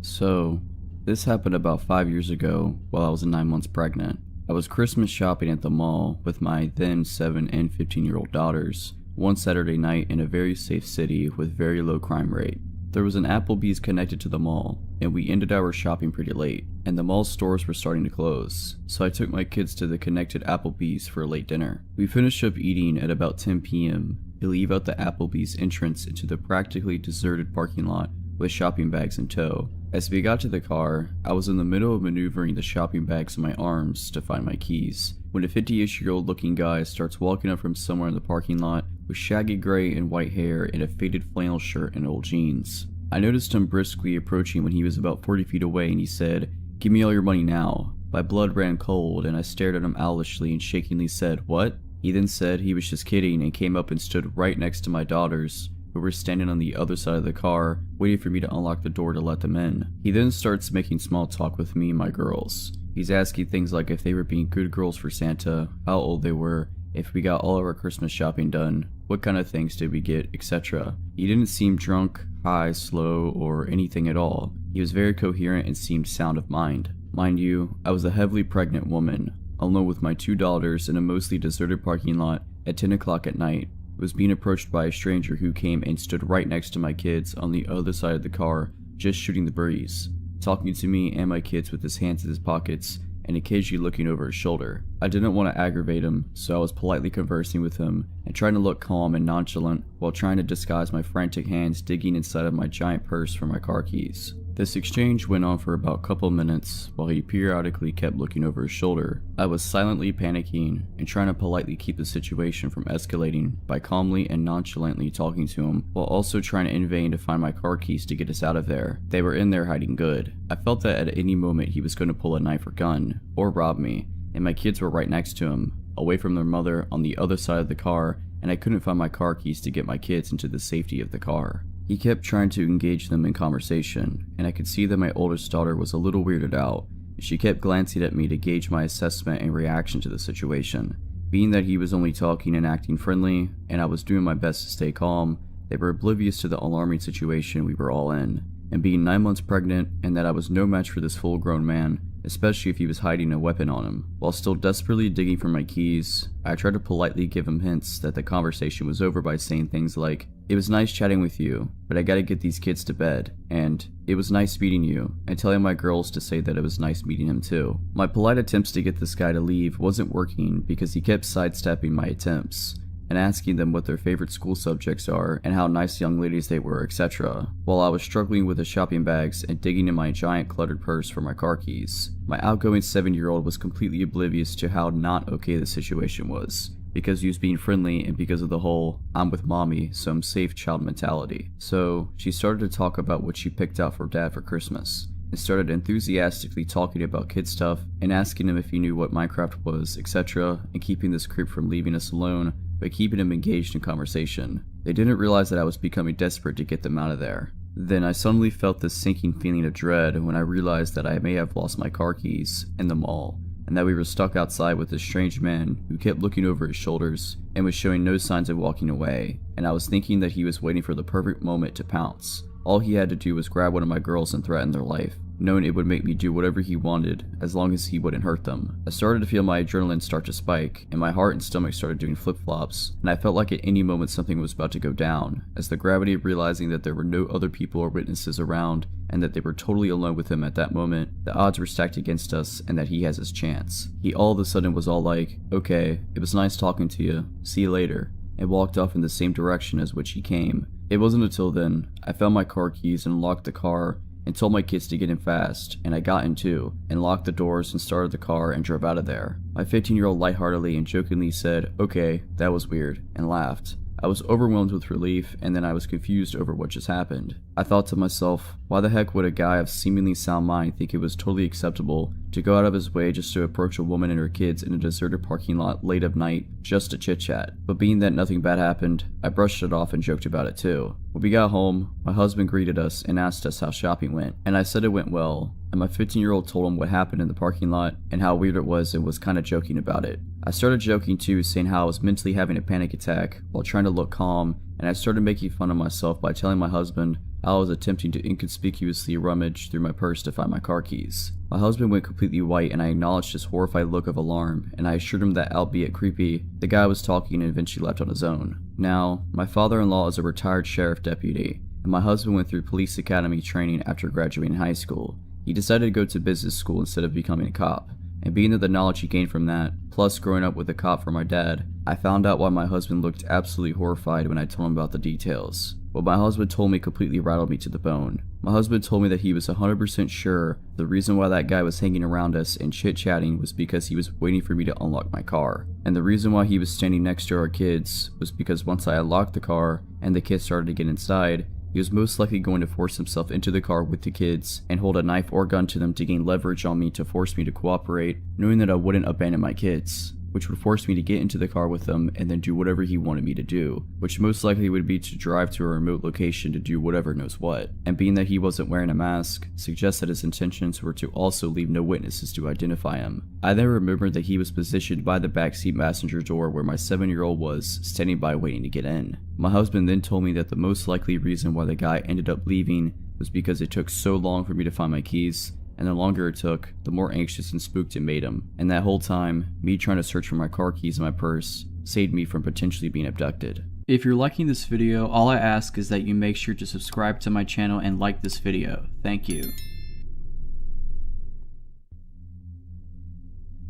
So, this happened about 5 years ago while I was 9 months pregnant. I was Christmas shopping at the mall with my then 7 and 15-year-old daughters one Saturday night in a very safe city with very low crime rate. There was an Applebee's connected to the mall, and we ended our shopping pretty late, and the mall stores were starting to close, so I took my kids to the connected Applebee's for a late dinner. We finished up eating at about 10 p.m. to leave out the Applebee's entrance into the practically deserted parking lot with shopping bags in tow. As we got to the car, I was in the middle of maneuvering the shopping bags in my arms to find my keys, when a 50-ish-year-old looking guy starts walking up from somewhere in the parking lot with shaggy gray and white hair and a faded flannel shirt and old jeans. I noticed him briskly approaching when he was about 40 feet away, and he said, "Give me all your money now." My blood ran cold, and I stared at him owlishly and shakingly said, "What?" He then said he was just kidding and came up and stood right next to my daughters, who were standing on the other side of the car, waiting for me to unlock the door to let them in. He then starts making small talk with me and my girls. He's asking things like if they were being good girls for Santa, how old they were, if we got all of our Christmas shopping done, what kind of things did we get, etc. He didn't seem drunk, high, slow, or anything at all. He was very coherent and seemed sound of mind. Mind you, I was a heavily pregnant woman, alone with my 2 daughters in a mostly deserted parking lot at 10 o'clock at night. I was being approached by a stranger who came and stood right next to my kids on the other side of the car, just shooting the breeze, talking to me and my kids with his hands in his pockets and occasionally looking over his shoulder. I didn't want to aggravate him, so I was politely conversing with him and trying to look calm and nonchalant while trying to disguise my frantic hands digging inside of my giant purse for my car keys. This exchange went on for about a couple minutes while he periodically kept looking over his shoulder. I was silently panicking and trying to politely keep the situation from escalating by calmly and nonchalantly talking to him while also trying in vain to find my car keys to get us out of there. They were in there hiding good. I felt that at any moment he was going to pull a knife or gun or rob me, and my kids were right next to him, away from their mother on the other side of the car, and I couldn't find my car keys to get my kids into the safety of the car. He kept trying to engage them in conversation, and I could see that my oldest daughter was a little weirded out. She kept glancing at me to gauge my assessment and reaction to the situation. Being that he was only talking and acting friendly, and I was doing my best to stay calm, they were oblivious to the alarming situation we were all in. And being 9 months pregnant, and that I was no match for this full-grown man, especially if he was hiding a weapon on him. While still desperately digging for my keys, I tried to politely give him hints that the conversation was over by saying things like, "It was nice chatting with you, but I gotta get these kids to bed," and "It was nice meeting you," and telling my girls to say that it was nice meeting him too. My polite attempts to get this guy to leave wasn't working because he kept sidestepping my attempts and asking them what their favorite school subjects are and how nice young ladies they were, etc., while I was struggling with the shopping bags and digging in my giant cluttered purse for my car keys. My outgoing 7-year-old was completely oblivious to how not okay the situation was, because he was being friendly and because of the whole "I'm with mommy, so I'm safe" child mentality. So she started to talk about what she picked out for dad for Christmas, and started enthusiastically talking about kid stuff and asking him if he knew what Minecraft was, etc., and keeping this creep from leaving us alone by keeping him engaged in conversation. They didn't realize that I was becoming desperate to get them out of there. Then I suddenly felt this sinking feeling of dread when I realized that I may have lost my car keys in the mall, and that we were stuck outside with this strange man who kept looking over his shoulders and was showing no signs of walking away, and I was thinking that he was waiting for the perfect moment to pounce. All he had to do was grab one of my girls and threaten their life, knowing it would make me do whatever he wanted as long as he wouldn't hurt them. I started to feel my adrenaline start to spike, and my heart and stomach started doing flip-flops, and I felt like at any moment something was about to go down, as the gravity of realizing that there were no other people or witnesses around, and that they were totally alone with him at that moment, the odds were stacked against us and that he has his chance. He all of a sudden was all like, "Okay, it was nice talking to you, see you later," and walked off in the same direction as which he came. It wasn't until then I found my car keys and locked the car and told my kids to get in fast, and I got in too, and locked the doors and started the car and drove out of there. My 15-year-old lightheartedly and jokingly said, "Okay, that was weird," and laughed. I was overwhelmed with relief, and then I was confused over what just happened. I thought to myself, why the heck would a guy of seemingly sound mind think it was totally acceptable to go out of his way just to approach a woman and her kids in a deserted parking lot late of night just to chit-chat? But being that nothing bad happened, I brushed it off and joked about it too. When we got home, my husband greeted us and asked us how shopping went, and I said it went well, and my 15-year-old told him what happened in the parking lot and how weird it was and was kinda joking about it. I started joking too, saying how I was mentally having a panic attack while trying to look calm, and I started making fun of myself by telling my husband how I was attempting to inconspicuously rummage through my purse to find my car keys. My husband went completely white, and I acknowledged his horrified look of alarm, and I assured him that, albeit creepy, the guy was talking and eventually left on his own. Now, my father-in-law is a retired sheriff deputy, and my husband went through police academy training after graduating high school. He decided to go to business school instead of becoming a cop, and being that the knowledge he gained from that, plus growing up with a cop from my dad, I found out why my husband looked absolutely horrified when I told him about the details. What my husband told me completely rattled me to the bone. My husband told me that he was 100% sure the reason why that guy was hanging around us and chit-chatting was because he was waiting for me to unlock my car. And the reason why he was standing next to our kids was because once I unlocked the car and the kids started to get inside, he was most likely going to force himself into the car with the kids and hold a knife or gun to them to gain leverage on me to force me to cooperate, knowing that I wouldn't abandon my kids, which would force me to get into the car with them and then do whatever he wanted me to do, which most likely would be to drive to a remote location to do whatever knows what. And being that he wasn't wearing a mask, suggests that his intentions were to also leave no witnesses to identify him. I then remembered that he was positioned by the backseat passenger door where my 7-year-old was, standing by waiting to get in. My husband then told me that the most likely reason why the guy ended up leaving was because it took so long for me to find my keys, and the longer it took, the more anxious and spooked it made him. And that whole time, me trying to search for my car keys in my purse saved me from potentially being abducted. If you're liking this video, all I ask is that you make sure to subscribe to my channel and like this video. Thank you.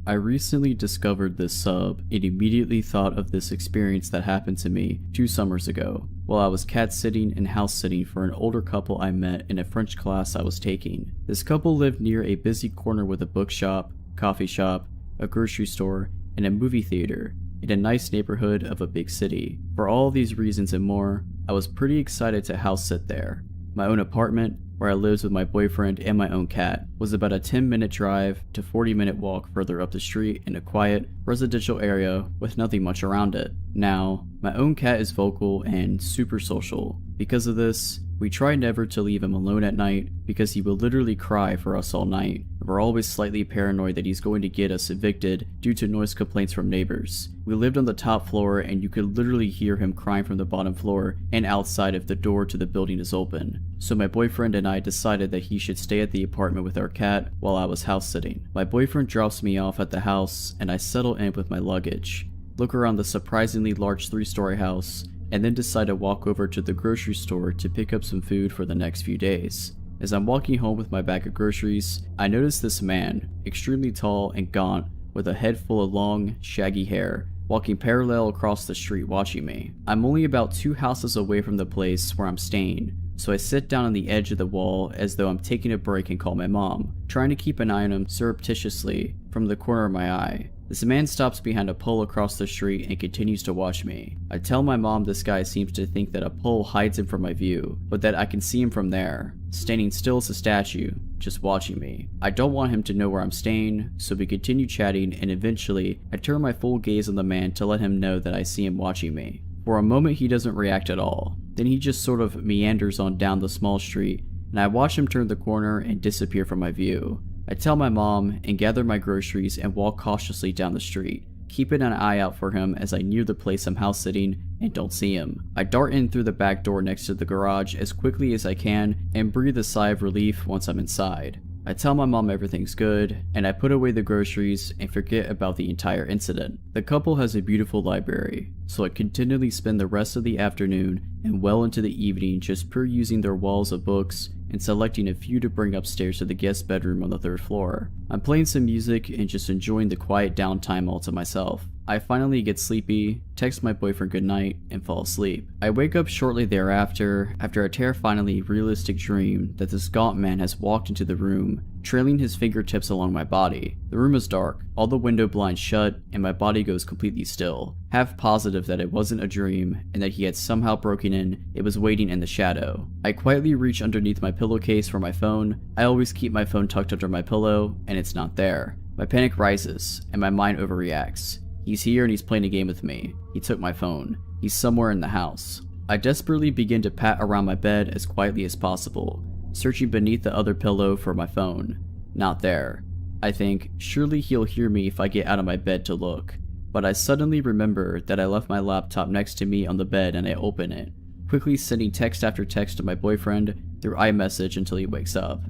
I recently discovered this sub and immediately thought of this experience that happened to me 2 summers ago while I was cat sitting and house sitting for an older couple I met in a French class I was taking. This couple lived near a busy corner with a bookshop, coffee shop, a grocery store, and a movie theater in a nice neighborhood of a big city. For all these reasons and more, I was pretty excited to house sit there. My own apartment, where I lived with my boyfriend and my own cat, was about a 10-minute drive to 40-minute walk further up the street in a quiet, residential area with nothing much around it. Now, my own cat is vocal and super social. Because of this, we try never to leave him alone at night because he will literally cry for us all night. We're always slightly paranoid that he's going to get us evicted due to noise complaints from neighbors. We lived on the top floor and you could literally hear him crying from the bottom floor and outside if the door to the building is open. So my boyfriend and I decided that he should stay at the apartment with our cat while I was house sitting. My boyfriend drops me off at the house and I settle in with my luggage, look around the surprisingly large 3-story house, and then decide to walk over to the grocery store to pick up some food for the next few days. As I'm walking home with my bag of groceries, I notice this man, extremely tall and gaunt, with a head full of long, shaggy hair, walking parallel across the street watching me. I'm only about 2 houses away from the place where I'm staying, so I sit down on the edge of the wall as though I'm taking a break and call my mom, trying to keep an eye on him surreptitiously from the corner of my eye. This man stops behind a pole across the street and continues to watch me. I tell my mom this guy seems to think that a pole hides him from my view, but that I can see him from there, standing still as a statue, just watching me. I don't want him to know where I'm staying, so we continue chatting and eventually I turn my full gaze on the man to let him know that I see him watching me. For a moment he doesn't react at all, then he just sort of meanders on down the small street and I watch him turn the corner and disappear from my view. I tell my mom and gather my groceries and walk cautiously down the street, keeping an eye out for him as I near the place I'm house sitting and don't see him. I dart in through the back door next to the garage as quickly as I can and breathe a sigh of relief once I'm inside. I tell my mom everything's good, and I put away the groceries and forget about the entire incident. The couple has a beautiful library, so I continually spend the rest of the afternoon and well into the evening just perusing their walls of books and selecting a few to bring upstairs to the guest bedroom on the 3rd floor. I'm playing some music and just enjoying the quiet downtime all to myself. I finally get sleepy, text my boyfriend goodnight, and fall asleep. I wake up shortly thereafter after a terrifyingly realistic dream that this gaunt man has walked into the room, trailing his fingertips along my body. The room is dark, all the window blinds shut, and my body goes completely still. Half positive that it wasn't a dream and that he had somehow broken in, it was waiting in the shadow. I quietly reach underneath my pillowcase for my phone. I always keep my phone tucked under my pillow, and it's not there. My panic rises, and my mind overreacts. He's here and he's playing a game with me. He took my phone. He's somewhere in the house. I desperately begin to pat around my bed as quietly as possible, searching beneath the other pillow for my phone. Not there. I think, surely he'll hear me if I get out of my bed to look. But I suddenly remember that I left my laptop next to me on the bed and I open it, quickly sending text after text to my boyfriend through iMessage until he wakes up.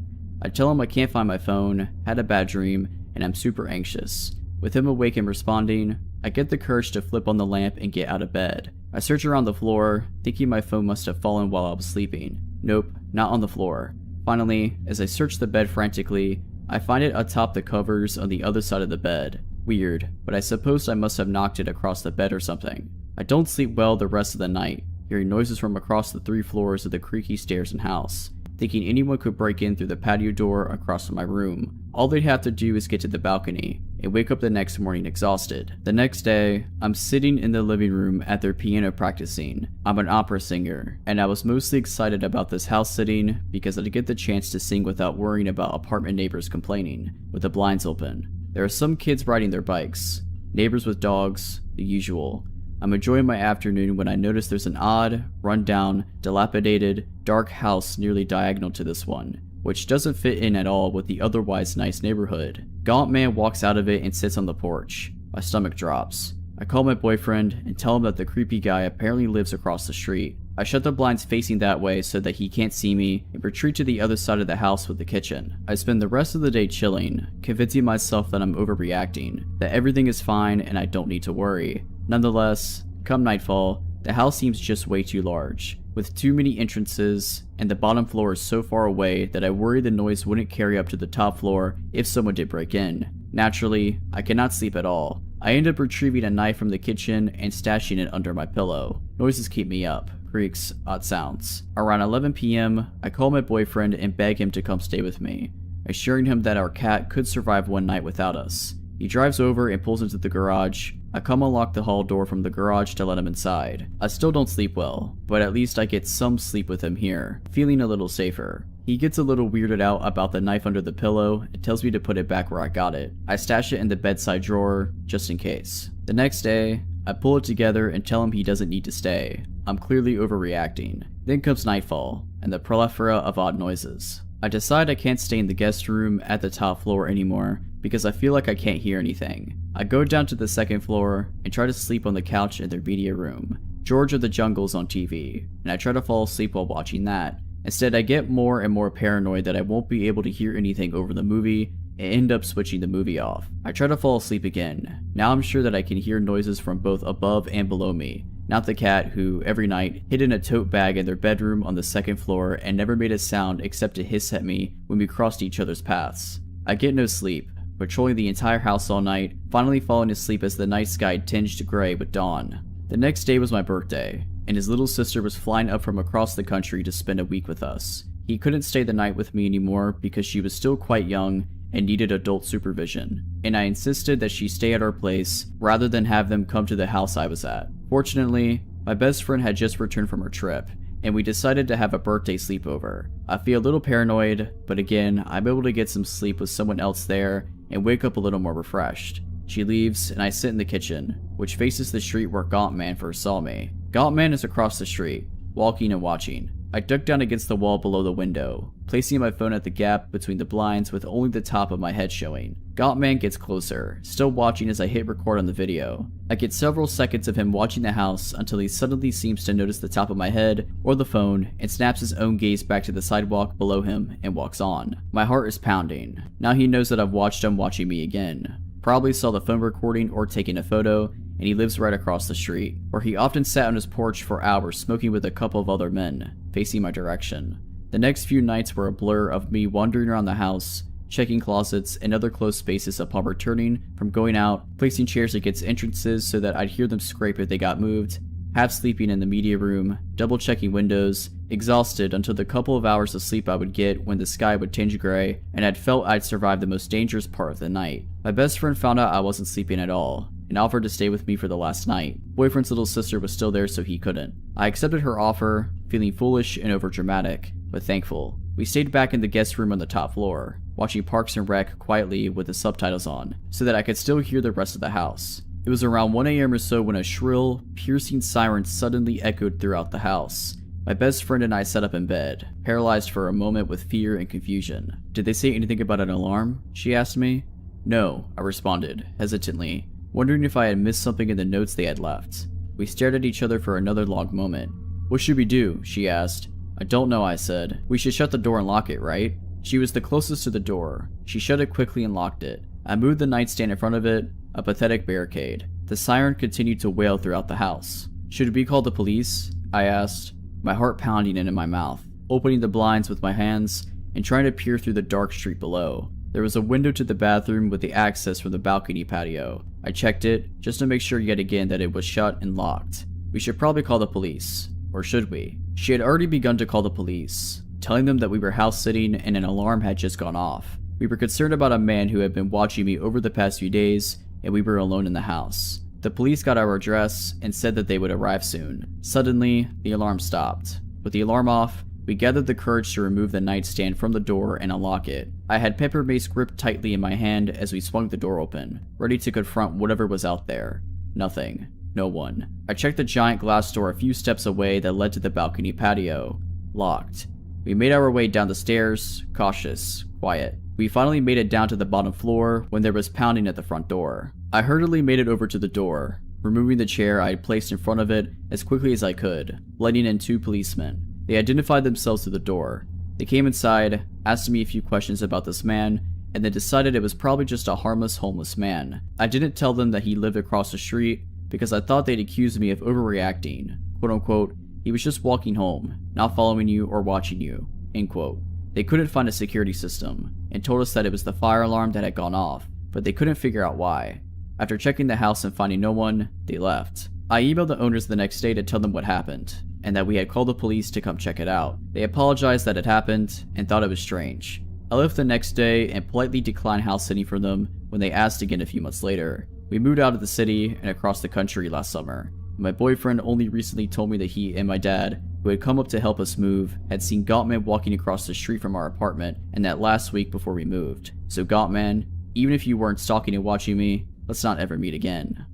I tell him I can't find my phone, had a bad dream, and I'm super anxious. With him awake and responding, I get the courage to flip on the lamp and get out of bed. I search around the floor, thinking my phone must have fallen while I was sleeping. Nope, not on the floor. Finally, as I search the bed frantically, I find it atop the covers on the other side of the bed. Weird, but I suppose I must have knocked it across the bed or something. I don't sleep well the rest of the night, hearing noises from across the 3 floors of the creaky stairs and house, thinking anyone could break in through the patio door across from my room. All they'd have to do is get to the balcony, and wake up the next morning exhausted. The next day, I'm sitting in the living room at their piano practicing. I'm an opera singer, and I was mostly excited about this house sitting because I'd get the chance to sing without worrying about apartment neighbors complaining, with the blinds open. There are some kids riding their bikes, neighbors with dogs, the usual. I'm enjoying my afternoon when I notice there's an odd, run-down, dilapidated, dark house nearly diagonal to this one, which doesn't fit in at all with the otherwise nice neighborhood. Gaunt man walks out of it and sits on the porch. My stomach drops. I call my boyfriend and tell him that the creepy guy apparently lives across the street. I shut the blinds facing that way so that he can't see me and retreat to the other side of the house with the kitchen. I spend the rest of the day chilling, convincing myself that I'm overreacting, that everything is fine and I don't need to worry. Nonetheless, come nightfall, the house seems just way too large, with too many entrances, and the bottom floor is so far away that I worry the noise wouldn't carry up to the top floor if someone did break in. Naturally, I cannot sleep at all. I end up retrieving a knife from the kitchen and stashing it under my pillow. Noises keep me up. Creaks, odd sounds. Around 11 p.m., I call my boyfriend and beg him to come stay with me, assuring him that our cat could survive one night without us. He drives over and pulls into the garage. I come unlock the hall door from the garage to let him inside. I still don't sleep well, but at least I get some sleep with him here, feeling a little safer. He gets a little weirded out about the knife under the pillow and tells me to put it back where I got it. I stash it in the bedside drawer, just in case. The next day, I pull it together and tell him he doesn't need to stay. I'm clearly overreacting. Then comes nightfall, and the plethora of odd noises. I decide I can't stay in the guest room at the top floor anymore because I feel like I can't hear anything. I go down to the second floor and try to sleep on the couch in their media room. George of the Jungle's on TV, and I try to fall asleep while watching that. Instead, I get more and more paranoid that I won't be able to hear anything over the movie and end up switching the movie off. I try to fall asleep again. Now I'm sure that I can hear noises from both above and below me. Not the cat who, every night, hid in a tote bag in their bedroom on the second floor and never made a sound except to hiss at me when we crossed each other's paths. I get no sleep, patrolling the entire house all night, finally falling asleep as the night sky tinged gray with dawn. The next day was my birthday, and his little sister was flying up from across the country to spend a week with us. He couldn't stay the night with me anymore because she was still quite young and needed adult supervision, and I insisted that she stay at our place rather than have them come to the house I was at. Fortunately, my best friend had just returned from her trip, and we decided to have a birthday sleepover. I feel a little paranoid, but again, I'm able to get some sleep with someone else there and wake up a little more refreshed. She leaves, and I sit in the kitchen, which faces the street where Gaunt Man first saw me. Gaunt Man is across the street, walking and watching. I duck down against the wall below the window, placing my phone at the gap between the blinds with only the top of my head showing. Gaunt Man gets closer, still watching as I hit record on the video. I get several seconds of him watching the house until he suddenly seems to notice the top of my head or the phone and snaps his own gaze back to the sidewalk below him and walks on. My heart is pounding. Now he knows that I've watched him watching me again. Probably saw the phone recording or taking a photo, and he lives right across the street, where he often sat on his porch for hours smoking with a couple of other men, facing my direction. The next few nights were a blur of me wandering around the house, checking closets and other closed spaces upon returning from going out, placing chairs against entrances so that I'd hear them scrape if they got moved, half sleeping in the media room, double checking windows, exhausted until the couple of hours of sleep I would get when the sky would tinge gray, and I'd felt I'd survived the most dangerous part of the night. My best friend found out I wasn't sleeping at all, and offered to stay with me for the last night. Boyfriend's little sister was still there so he couldn't. I accepted her offer, feeling foolish and overdramatic, but thankful. We stayed back in the guest room on the top floor, watching Parks and Rec quietly with the subtitles on, so that I could still hear the rest of the house. It was around 1 a.m. or so when a shrill, piercing siren suddenly echoed throughout the house. My best friend and I sat up in bed, paralyzed for a moment with fear and confusion. "Did they say anything about an alarm?" she asked me. "No," I responded, hesitantly, wondering if I had missed something in the notes they had left. We stared at each other for another long moment. "What should we do?" she asked. "I don't know," I said. "We should shut the door and lock it, right?" She was the closest to the door. She shut it quickly and locked it. I moved the nightstand in front of it, a pathetic barricade. The siren continued to wail throughout the house. "Should we call the police?" I asked, my heart pounding into my mouth, opening the blinds with my hands and trying to peer through the dark street below. There was a window to the bathroom with the access from the balcony patio. I checked it, just to make sure yet again that it was shut and locked. "We should probably call the police. Or should we?" She had already begun to call the police, telling them that we were house sitting and an alarm had just gone off. We were concerned about a man who had been watching me over the past few days, and we were alone in the house. The police got our address and said that they would arrive soon. Suddenly, the alarm stopped. With the alarm off, we gathered the courage to remove the nightstand from the door and unlock it. I had pepper mace gripped tightly in my hand as we swung the door open, ready to confront whatever was out there. Nothing. No one. I checked the giant glass door a few steps away that led to the balcony patio. Locked. We made our way down the stairs, cautious, quiet. We finally made it down to the bottom floor when there was pounding at the front door. I hurriedly made it over to the door, removing the chair I had placed in front of it as quickly as I could, letting in 2 policemen. They identified themselves to the door. They came inside, asked me a few questions about this man, and then decided it was probably just a harmless homeless man. I didn't tell them that he lived across the street because I thought they'd accuse me of overreacting. "Quote unquote, he was just walking home, not following you or watching you." End quote. They couldn't find a security system, and told us that it was the fire alarm that had gone off. but they couldn't figure out why. After checking the house and finding no one, they left. I emailed the owners the next day to tell them what happened, and that we had called the police to come check it out. They apologized that it happened, and thought it was strange. I left the next day and politely declined house sitting for them when they asked again a few months later. We moved out of the city and across the country last summer. My boyfriend only recently told me that he and my dad, who had come up to help us move, had seen Gottman walking across the street from our apartment, and that last week before we moved. So Gottman, even if you weren't stalking and watching me, let's not ever meet again.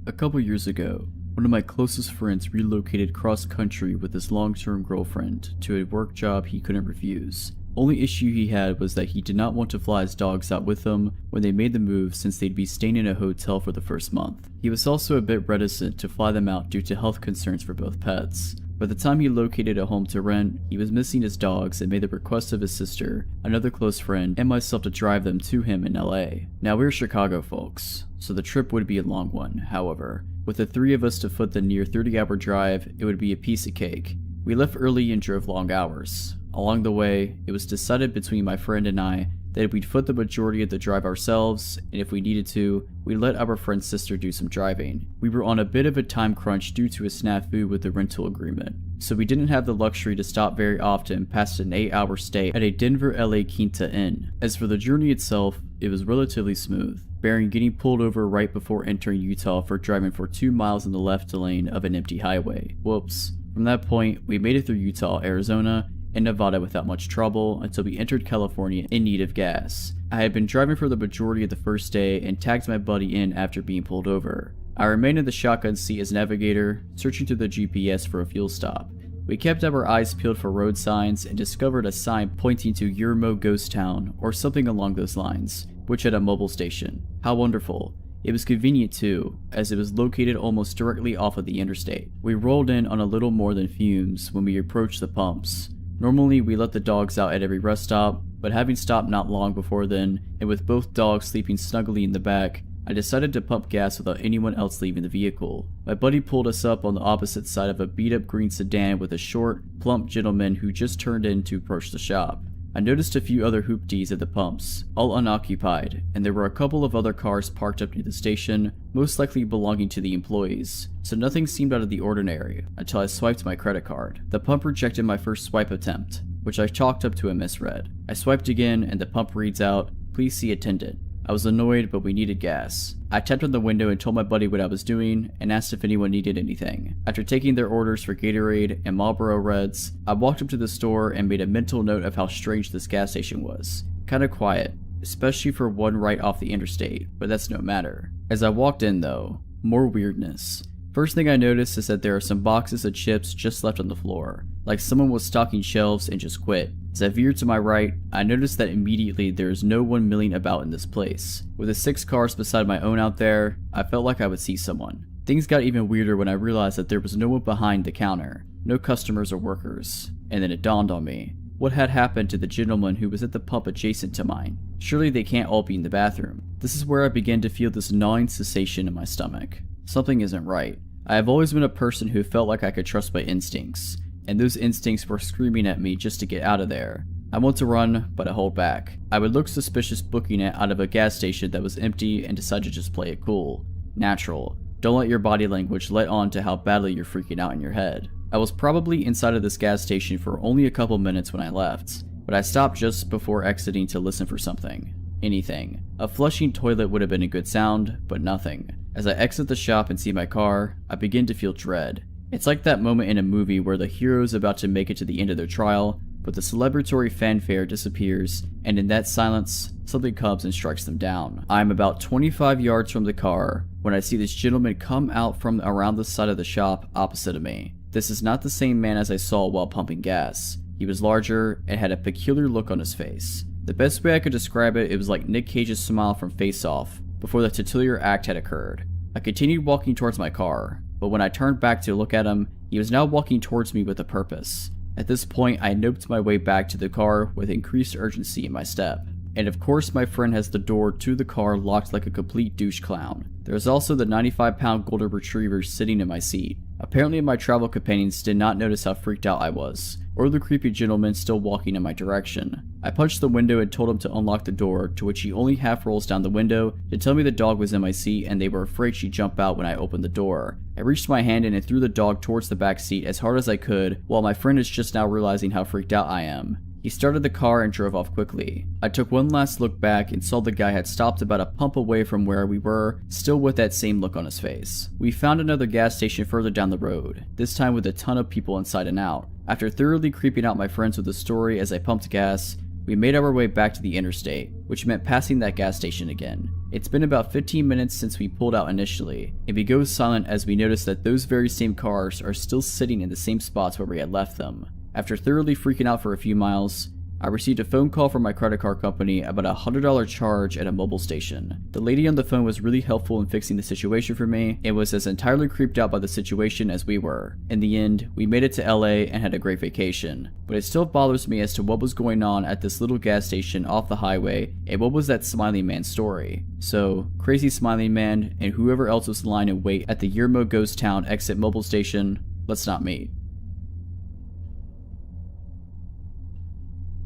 A couple years ago, one of my closest friends relocated cross-country with his long-term girlfriend to a work job he couldn't refuse. Only issue he had was that he did not want to fly his dogs out with them when they made the move, since they'd be staying in a hotel for the first month. He was also a bit reticent to fly them out due to health concerns for both pets. By the time he located a home to rent, he was missing his dogs and made the request of his sister, another close friend, and myself to drive them to him in LA. Now we're Chicago folks, so the trip would be a long one. However, with the three of us to foot the near 30-hour drive, it would be a piece of cake. We left early and drove long hours. Along the way, it was decided between my friend and I that we'd foot the majority of the drive ourselves, and if we needed to, we'd let our friend's sister do some driving. We were on a bit of a time crunch due to a snafu with the rental agreement, so we didn't have the luxury to stop very often past an 8-hour stay at a Denver LA Quinta Inn. As for the journey itself, it was relatively smooth, barring getting pulled over right before entering Utah for driving for 2 miles in the left lane of an empty highway. Whoops. From that point, we made it through Utah, Arizona, and Nevada without much trouble until we entered California in need of gas. I had been driving for the majority of the first day and tagged my buddy in after being pulled over. I remained in the shotgun seat as navigator, searching through the GPS for a fuel stop. We kept our eyes peeled for road signs and discovered a sign pointing to Yermo Ghost Town or something along those lines, which had a mobile station. How wonderful. It was convenient too, as it was located almost directly off of the interstate. We rolled in on a little more than fumes when we approached the pumps. Normally we let the dogs out at every rest stop, but having stopped not long before then, and with both dogs sleeping snugly in the back, I decided to pump gas without anyone else leaving the vehicle. My buddy pulled us up on the opposite side of a beat-up green sedan with a short, plump gentleman who just turned in to approach the shop. I noticed a few other hoopties at the pumps, all unoccupied, and there were a couple of other cars parked up near the station, most likely belonging to the employees, so nothing seemed out of the ordinary until I swiped my credit card. The pump rejected my first swipe attempt, which I chalked up to a misread. I swiped again and the pump reads out, "Please see attendant." I was annoyed, but we needed gas. I tapped on the window and told my buddy what I was doing and asked if anyone needed anything. After taking their orders for Gatorade and Marlboro Reds, I walked up to the store and made a mental note of how strange this gas station was. Kinda quiet, especially for one right off the interstate, but that's no matter. As I walked in though, more weirdness. First thing I noticed is that there are some boxes of chips just left on the floor, like someone was stocking shelves and just quit. As I veered to my right, I noticed that immediately there is no one milling about in this place. With the 6 cars beside my own out there, I felt like I would see someone. Things got even weirder when I realized that there was no one behind the counter, no customers or workers, and then it dawned on me. What had happened to the gentleman who was at the pump adjacent to mine? Surely they can't all be in the bathroom. This is where I began to feel this gnawing sensation in my stomach. Something isn't right. I have always been a person who felt like I could trust my instincts, and those instincts were screaming at me just to get out of there. I want to run, but I hold back. I would look suspicious booking it out of a gas station that was empty and decide to just play it cool. Natural. Don't let your body language let on to how badly you're freaking out in your head. I was probably inside of this gas station for only a couple minutes when I left, but I stopped just before exiting to listen for something. Anything. A flushing toilet would have been a good sound, but nothing. As I exit the shop and see my car, I begin to feel dread. It's like that moment in a movie where the hero is about to make it to the end of their trial, but the celebratory fanfare disappears, and in that silence, something comes and strikes them down. I am about 25 yards from the car when I see this gentleman come out from around the side of the shop opposite of me. This is not the same man as I saw while pumping gas. He was larger and had a peculiar look on his face. The best way I could describe it, it was like Nick Cage's smile from Face Off before the titular act had occurred. I continued walking towards my car, but when I turned back to look at him, he was now walking towards me with a purpose. At this point, I noped my way back to the car with increased urgency in my step. And of course my friend has the door to the car locked like a complete douche clown. There's also the 95-pound golden retriever sitting in my seat. Apparently my travel companions did not notice how freaked out I was, or the creepy gentleman still walking in my direction. I punched the window and told him to unlock the door, to which he only half rolls down the window to tell me the dog was in my seat and they were afraid she'd jump out when I opened the door. I reached my hand in and threw the dog towards the back seat as hard as I could, while my friend is just now realizing how freaked out I am. He started the car and drove off quickly. I took one last look back and saw the guy had stopped about a pump away from where we were, still with that same look on his face. We found another gas station further down the road, this time with a ton of people inside and out. After thoroughly creeping out my friends with the story as I pumped gas, we made our way back to the interstate, which meant passing that gas station again. It's been about 15 minutes since we pulled out initially, and we go silent as we notice that those very same cars are still sitting in the same spots where we had left them. After thoroughly freaking out for a few miles, I received a phone call from my credit card company about a $100 charge at a mobile station. The lady on the phone was really helpful in fixing the situation for me and was as entirely creeped out by the situation as we were. In the end, we made it to LA and had a great vacation, but it still bothers me as to what was going on at this little gas station off the highway and what was that smiling man story. So, crazy smiling man and whoever else was lying in wait at the Yermo Ghost Town exit mobile station, let's not meet.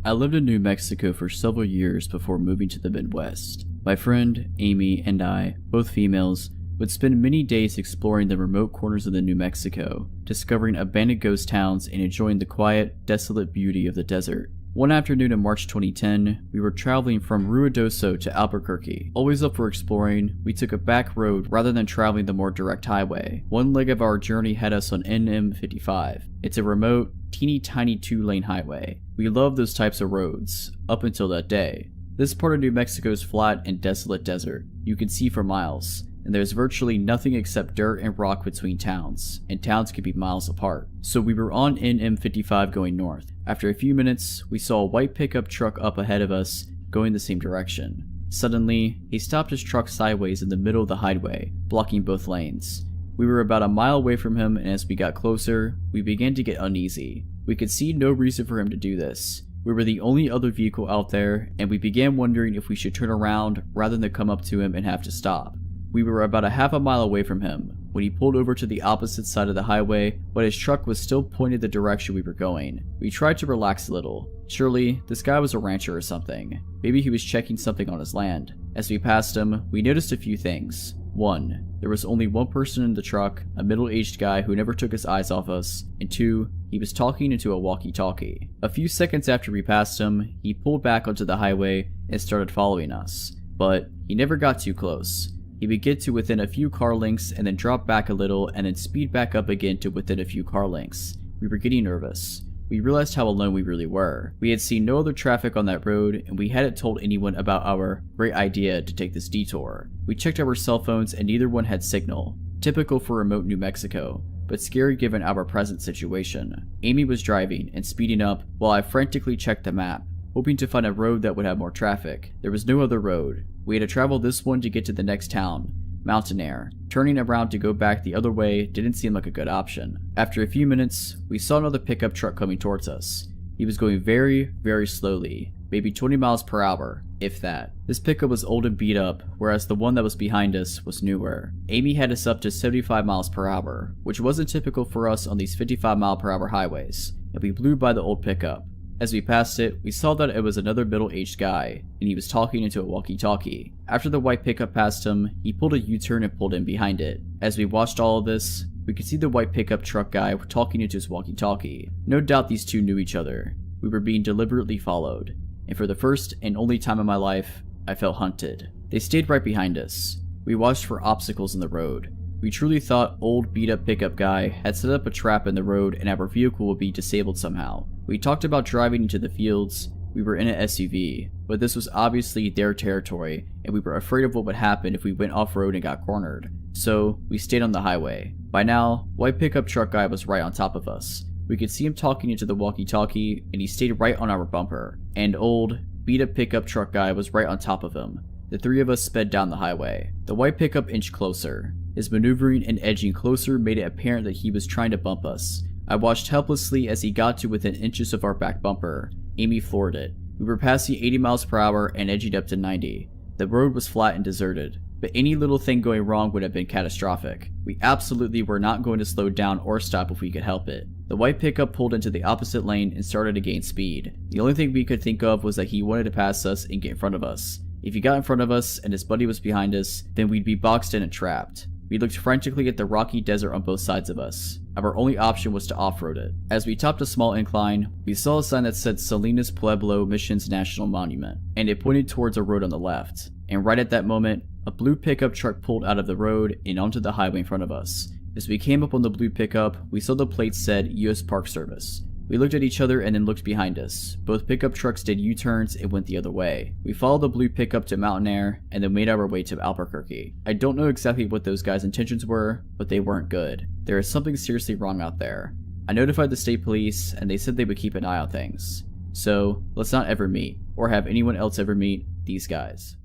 I lived in New Mexico for several years before moving to the Midwest. My friend, Amy, and I, both females, would spend many days exploring the remote corners of the New Mexico, discovering abandoned ghost towns and enjoying the quiet, desolate beauty of the desert. One afternoon in March 2010, we were traveling from Ruidoso to Albuquerque. Always up for exploring, we took a back road rather than traveling the more direct highway. One leg of our journey had us on NM55. It's a remote, teeny tiny 2-lane highway. We love those types of roads, up until that day. This part of New Mexico is flat and desolate desert. You can see for miles, and there's virtually nothing except dirt and rock between towns, and towns can be miles apart. So we were on NM55 going north. After a few minutes, we saw a white pickup truck up ahead of us, going the same direction. Suddenly, he stopped his truck sideways in the middle of the highway, blocking both lanes. We were about a mile away from him, and as we got closer, we began to get uneasy. We could see no reason for him to do this. We were the only other vehicle out there, and we began wondering if we should turn around rather than come up to him and have to stop. We were about a half a mile away from him when he pulled over to the opposite side of the highway, but his truck was still pointed the direction we were going. We tried to relax a little. Surely, this guy was a rancher or something. Maybe he was checking something on his land. As we passed him, we noticed a few things. 1. There was only one person in the truck, a middle-aged guy who never took his eyes off us, and 2. He was talking into a walkie-talkie. A few seconds after we passed him, he pulled back onto the highway and started following us, but he never got too close. He would get to within a few car lengths and then drop back a little and then speed back up again to within a few car lengths. We were getting nervous. We realized how alone we really were. We had seen no other traffic on that road, and we hadn't told anyone about our great idea to take this detour. We checked our cell phones and neither one had signal. Typical for remote New Mexico, but scary given our present situation. Amy was driving and speeding up while I frantically checked the map, hoping to find a road that would have more traffic. There was no other road. We had to travel this one to get to the next town, Mountain Air. Turning around to go back the other way didn't seem like a good option. After a few minutes, we saw another pickup truck coming towards us. He was going very, very slowly, maybe 20 miles per hour, if that. This pickup was old and beat up, whereas the one that was behind us was newer. Amy had us up to 75 miles per hour, which wasn't typical for us on these 55-mile-per-hour highways, and we blew by the old pickup. As we passed it, we saw that it was another middle-aged guy, and he was talking into a walkie-talkie. After the white pickup passed him, he pulled a U-turn and pulled in behind it. As we watched all of this, we could see the white pickup truck guy talking into his walkie-talkie. No doubt these two knew each other. We were being deliberately followed, and for the first and only time in my life, I felt hunted. They stayed right behind us. We watched for obstacles in the road. We truly thought old beat-up pickup guy had set up a trap in the road and our vehicle would be disabled somehow. We talked about driving into the fields. We were in an SUV, but this was obviously their territory, and we were afraid of what would happen if we went off-road and got cornered. So, we stayed on the highway. By now, white pickup truck guy was right on top of us. We could see him talking into the walkie-talkie, and he stayed right on our bumper. And old, beat-up pickup truck guy was right on top of him. The three of us sped down the highway. The white pickup inched closer. His maneuvering and edging closer made it apparent that he was trying to bump us. I watched helplessly as he got to within inches of our back bumper. Amy floored it. We were passing 80 miles per hour and edging up to 90. The road was flat and deserted. but any little thing going wrong would have been catastrophic. We absolutely were not going to slow down or stop if we could help it. The white pickup pulled into the opposite lane and started to gain speed. The only thing we could think of was that he wanted to pass us and get in front of us. If he got in front of us and his buddy was behind us, then we'd be boxed in and trapped. We looked frantically at the rocky desert on both sides of us. Our only option was to off-road it. As we topped a small incline, we saw a sign that said Salinas Pueblo Missions National Monument, and it pointed towards a road on the left. And right at that moment, a blue pickup truck pulled out of the road and onto the highway in front of us. As we came up on the blue pickup, we saw the plate said U.S. Park Service. We looked at each other and then looked behind us. Both pickup trucks did U-turns and went the other way. We followed the blue pickup to Mountain Air and then made our way to Albuquerque. I don't know exactly what those guys' intentions were, but they weren't good. There is something seriously wrong out there. I notified the state police and they said they would keep an eye on things. So, let's not ever meet, or have anyone else ever meet, these guys.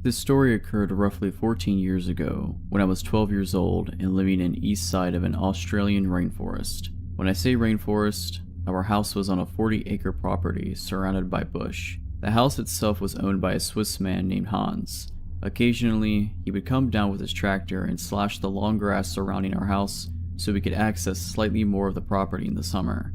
This story occurred roughly 14 years ago, when I was 12 years old and living in east side of an Australian rainforest. When I say rainforest, our house was on a 40-acre property surrounded by bush. The house itself was owned by a Swiss man named Hans. Occasionally, he would come down with his tractor and slash the long grass surrounding our house so we could access slightly more of the property in the summer.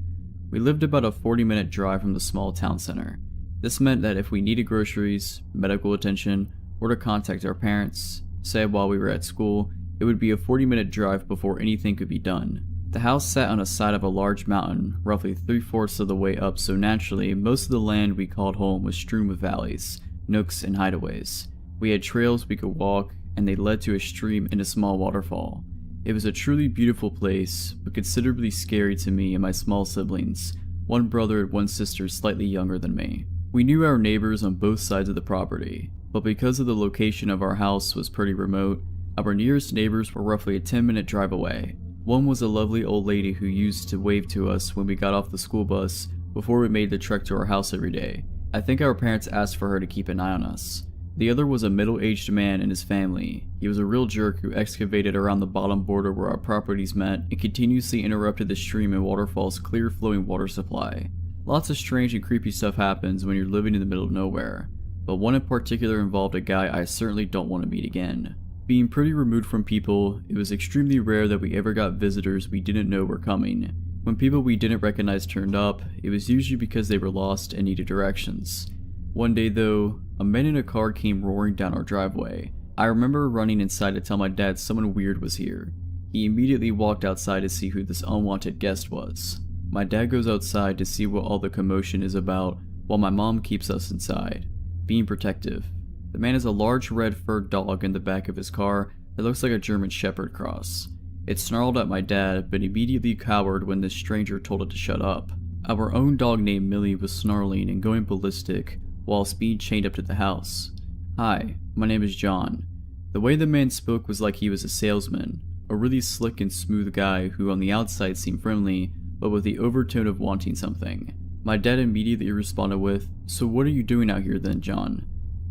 We lived about a 40-minute drive from the small town center. This meant that if we needed groceries, medical attention, or to contact our parents, say while we were at school, it would be a 40-minute drive before anything could be done. The house sat on a side of a large mountain, roughly 3/4 of the way up, so naturally, most of the land we called home was strewn with valleys, nooks, and hideaways. We had trails we could walk, and they led to a stream and a small waterfall. It was a truly beautiful place, but considerably scary to me and my small siblings, one brother and one sister slightly younger than me. We knew our neighbors on both sides of the property, but because of the location of our house was pretty remote, our nearest neighbors were roughly a 10-minute drive away. One was a lovely old lady who used to wave to us when we got off the school bus before we made the trek to our house every day. I think our parents asked for her to keep an eye on us. The other was a middle-aged man and his family. He was a real jerk who excavated around the bottom border where our properties met and continuously interrupted the stream and waterfall's clear flowing water supply. Lots of strange and creepy stuff happens when you're living in the middle of nowhere, but one in particular involved a guy I certainly don't want to meet again. Being pretty removed from people, it was extremely rare that we ever got visitors we didn't know were coming. When people we didn't recognize turned up, it was usually because they were lost and needed directions. One day though, a man in a car came roaring down our driveway. I remember running inside to tell my dad someone weird was here. He immediately walked outside to see who this unwanted guest was. My dad goes outside to see what all the commotion is about, while my mom keeps us inside, being protective. The man has a large red furred dog in the back of his car that looks like a German Shepherd cross. It snarled at my dad, but immediately cowered when this stranger told it to shut up. Our own dog named Millie was snarling and going ballistic, whilst being chained up to the house. "Hi, my name is John." The way the man spoke was like he was a salesman, a really slick and smooth guy who on the outside seemed friendly, but with the overtone of wanting something. My dad immediately responded with, "So what are you doing out here then, John?"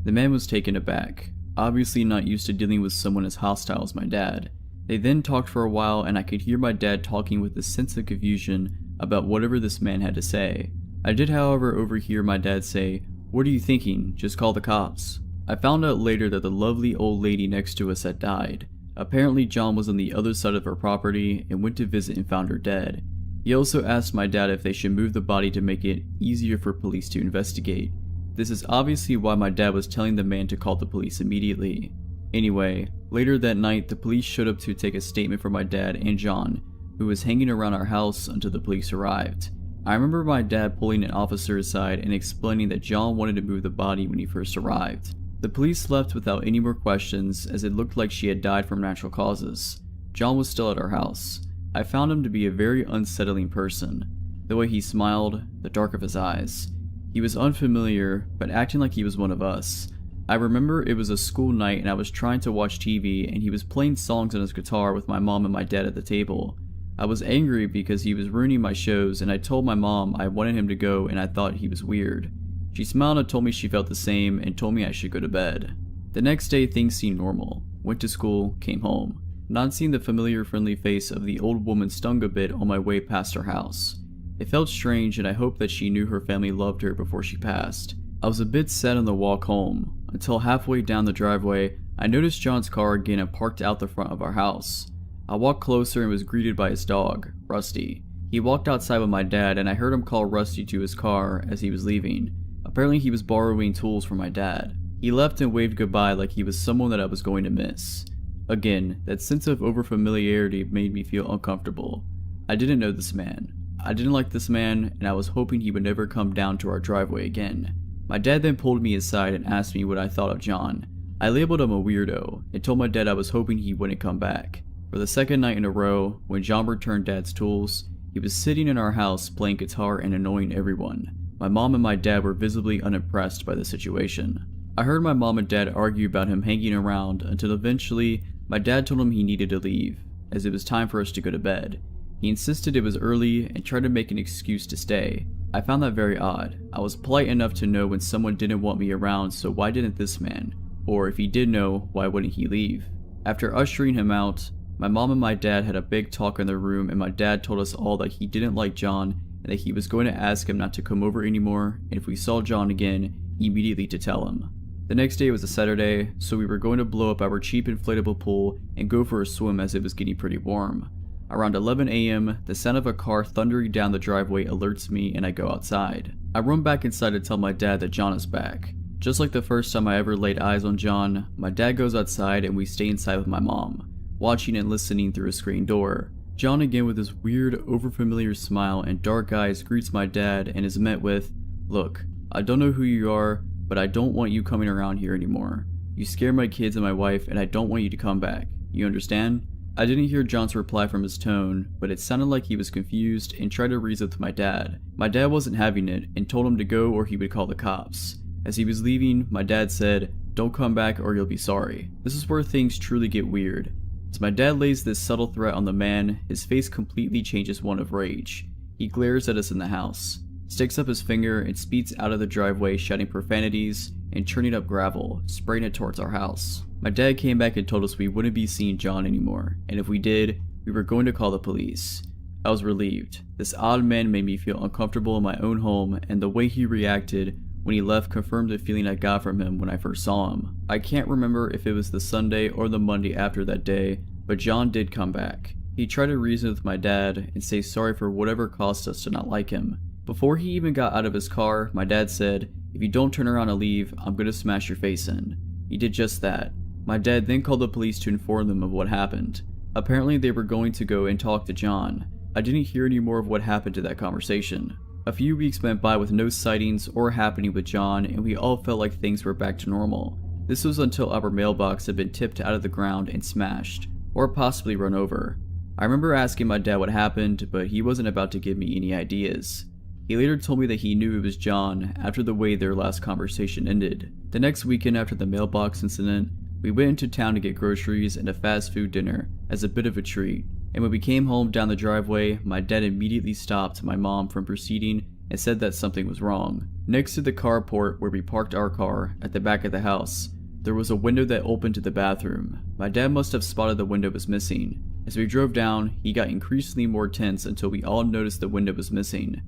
The man was taken aback, obviously not used to dealing with someone as hostile as my dad. They then talked for a while and I could hear my dad talking with a sense of confusion about whatever this man had to say. I did however overhear my dad say, "What are you thinking? Just call the cops." I found out later that the lovely old lady next to us had died. Apparently John was on the other side of her property and went to visit and found her dead. He also asked my dad if they should move the body to make it easier for police to investigate. This is obviously why my dad was telling the man to call the police immediately. Anyway, later that night the police showed up to take a statement from my dad and John, who was hanging around our house until the police arrived. I remember my dad pulling an officer aside and explaining that John wanted to move the body when he first arrived. The police left without any more questions as it looked like she had died from natural causes. John was still at our house. I found him to be a very unsettling person. The way he smiled, the dark of his eyes. He was unfamiliar, but acting like he was one of us. I remember it was a school night and I was trying to watch TV and he was playing songs on his guitar with my mom and my dad at the table. I was angry because he was ruining my shows and I told my mom I wanted him to go and I thought he was weird. She smiled and told me she felt the same and told me I should go to bed. The next day things seemed normal. Went to school, came home. Not seeing the familiar friendly face of the old woman stung a bit on my way past her house. It felt strange and I hoped that she knew her family loved her before she passed. I was a bit sad on the walk home, until halfway down the driveway, I noticed John's car again and parked out the front of our house. I walked closer and was greeted by his dog, Rusty. He walked outside with my dad and I heard him call Rusty to his car as he was leaving. Apparently he was borrowing tools from my dad. He left and waved goodbye like he was someone that I was going to miss. Again, that sense of overfamiliarity made me feel uncomfortable. I didn't know this man. I didn't like this man and I was hoping he would never come down to our driveway again. My dad then pulled me aside and asked me what I thought of John. I labeled him a weirdo and told my dad I was hoping he wouldn't come back. For the second night in a row, when John returned Dad's tools, he was sitting in our house playing guitar and annoying everyone. My mom and my dad were visibly unimpressed by the situation. I heard my mom and dad argue about him hanging around until eventually my dad told him he needed to leave, as it was time for us to go to bed. He insisted it was early and tried to make an excuse to stay. I found that very odd. I was polite enough to know when someone didn't want me around, so why didn't this man? Or if he did know, why wouldn't he leave? After ushering him out, my mom and my dad had a big talk in the room and my dad told us all that he didn't like John and that he was going to ask him not to come over anymore, and if we saw John again, immediately to tell him. The next day was a Saturday, so we were going to blow up our cheap inflatable pool and go for a swim as it was getting pretty warm. Around 11 a.m., the sound of a car thundering down the driveway alerts me and I go outside. I run back inside to tell my dad that John is back. Just like the first time I ever laid eyes on John, my dad goes outside and we stay inside with my mom, watching and listening through a screen door. John, again with his weird, overfamiliar smile and dark eyes, greets my dad and is met with, "Look, I don't know who you are, but I don't want you coming around here anymore. You scare my kids and my wife and I don't want you to come back. You understand?" I didn't hear John's reply from his tone, but it sounded like he was confused and tried to reason with my dad. My dad wasn't having it and told him to go or he would call the cops. As he was leaving, my dad said, "Don't come back or you'll be sorry." This is where things truly get weird. As my dad lays this subtle threat on the man, his face completely changes one of rage. He glares at us in the house, sticks up his finger and speeds out of the driveway shouting profanities and churning up gravel, spraying it towards our house. My dad came back and told us we wouldn't be seeing John anymore, and if we did, we were going to call the police. I was relieved. This odd man made me feel uncomfortable in my own home, and the way he reacted when he left confirmed the feeling I got from him when I first saw him. I can't remember if it was the Sunday or the Monday after that day, but John did come back. He tried to reason with my dad and say sorry for whatever caused us to not like him. Before he even got out of his car, my dad said, "If you don't turn around and leave, I'm gonna smash your face in." He did just that. My dad then called the police to inform them of what happened. Apparently they were going to go and talk to John. I didn't hear any more of what happened to that conversation. A few weeks went by with no sightings or happening with John, and we all felt like things were back to normal. This was until our mailbox had been tipped out of the ground and smashed, or possibly run over. I remember asking my dad what happened, but he wasn't about to give me any ideas. He later told me that he knew it was John after the way their last conversation ended. The next weekend after the mailbox incident, we went into town to get groceries and a fast food dinner as a bit of a treat, and when we came home down the driveway, my dad immediately stopped my mom from proceeding and said that something was wrong. Next to the carport where we parked our car, at the back of the house, there was a window that opened to the bathroom. My dad must have spotted the window was missing. As we drove down, he got increasingly more tense until we all noticed the window was missing.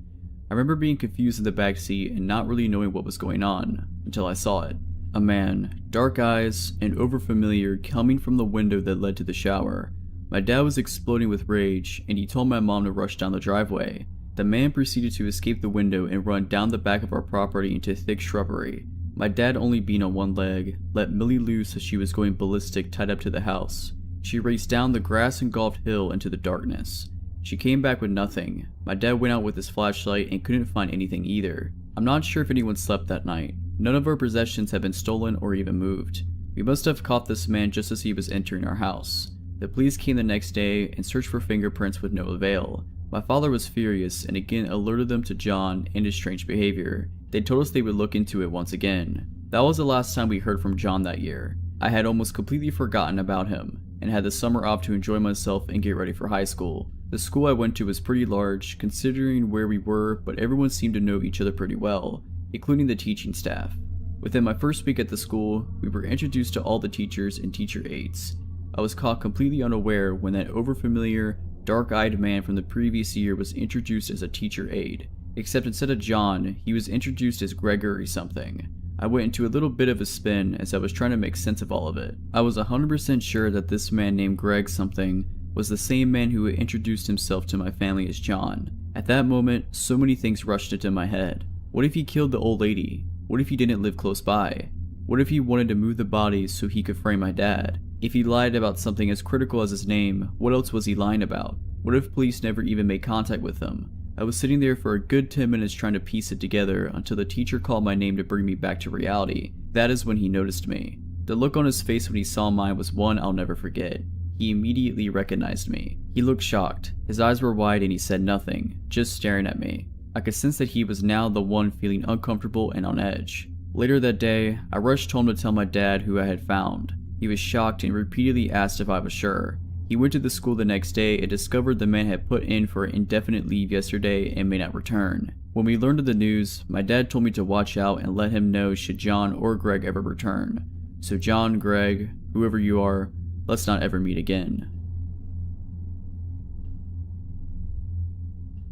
I remember being confused in the back seat and not really knowing what was going on, until I saw it. A man, dark eyes, and overfamiliar, coming from the window that led to the shower. My dad was exploding with rage, and he told my mom to rush down the driveway. The man proceeded to escape the window and run down the back of our property into thick shrubbery. My dad, only being on one leg, let Millie loose as she was going ballistic tied up to the house. She raced down the grass-engulfed hill into the darkness. She came back with nothing. My dad went out with his flashlight and couldn't find anything either. I'm not sure if anyone slept that night. None of our possessions had been stolen or even moved. We must have caught this man just as he was entering our house. The police came the next day and searched for fingerprints with no avail. My father was furious and again alerted them to John and his strange behavior. They told us they would look into it once again. That was the last time we heard from John that year. I had almost completely forgotten about him and had the summer off to enjoy myself and get ready for high school. The school I went to was pretty large considering where we were, but everyone seemed to know each other pretty well, including the teaching staff. Within my first week at the school, we were introduced to all the teachers and teacher aides. I was caught completely unaware when that overfamiliar, dark-eyed man from the previous year was introduced as a teacher aide. except instead of John, he was introduced as Gregory something. I went into a little bit of a spin as I was trying to make sense of all of it. I was 100% sure that this man named Greg something was the same man who had introduced himself to my family as John. At that moment, so many things rushed into my head. What if he killed the old lady? What if he didn't live close by? What if he wanted to move the bodies so he could frame my dad? If he lied about something as critical as his name, what else was he lying about? What if police never even made contact with him? I was sitting there for a good 10 minutes trying to piece it together until the teacher called my name to bring me back to reality. That is when he noticed me. The look on his face when he saw mine was one I'll never forget. He immediately recognized me. He looked shocked. His eyes were wide and he said nothing, just staring at me. I could sense that he was now the one feeling uncomfortable and on edge. Later that day, I rushed home to tell my dad who I had found. He was shocked and repeatedly asked if I was sure. He went to the school the next day and discovered the man had put in for indefinite leave yesterday and may not return. When we learned of the news, my dad told me to watch out and let him know should John or Greg ever return. So John, Greg, whoever you are, let's not ever meet again.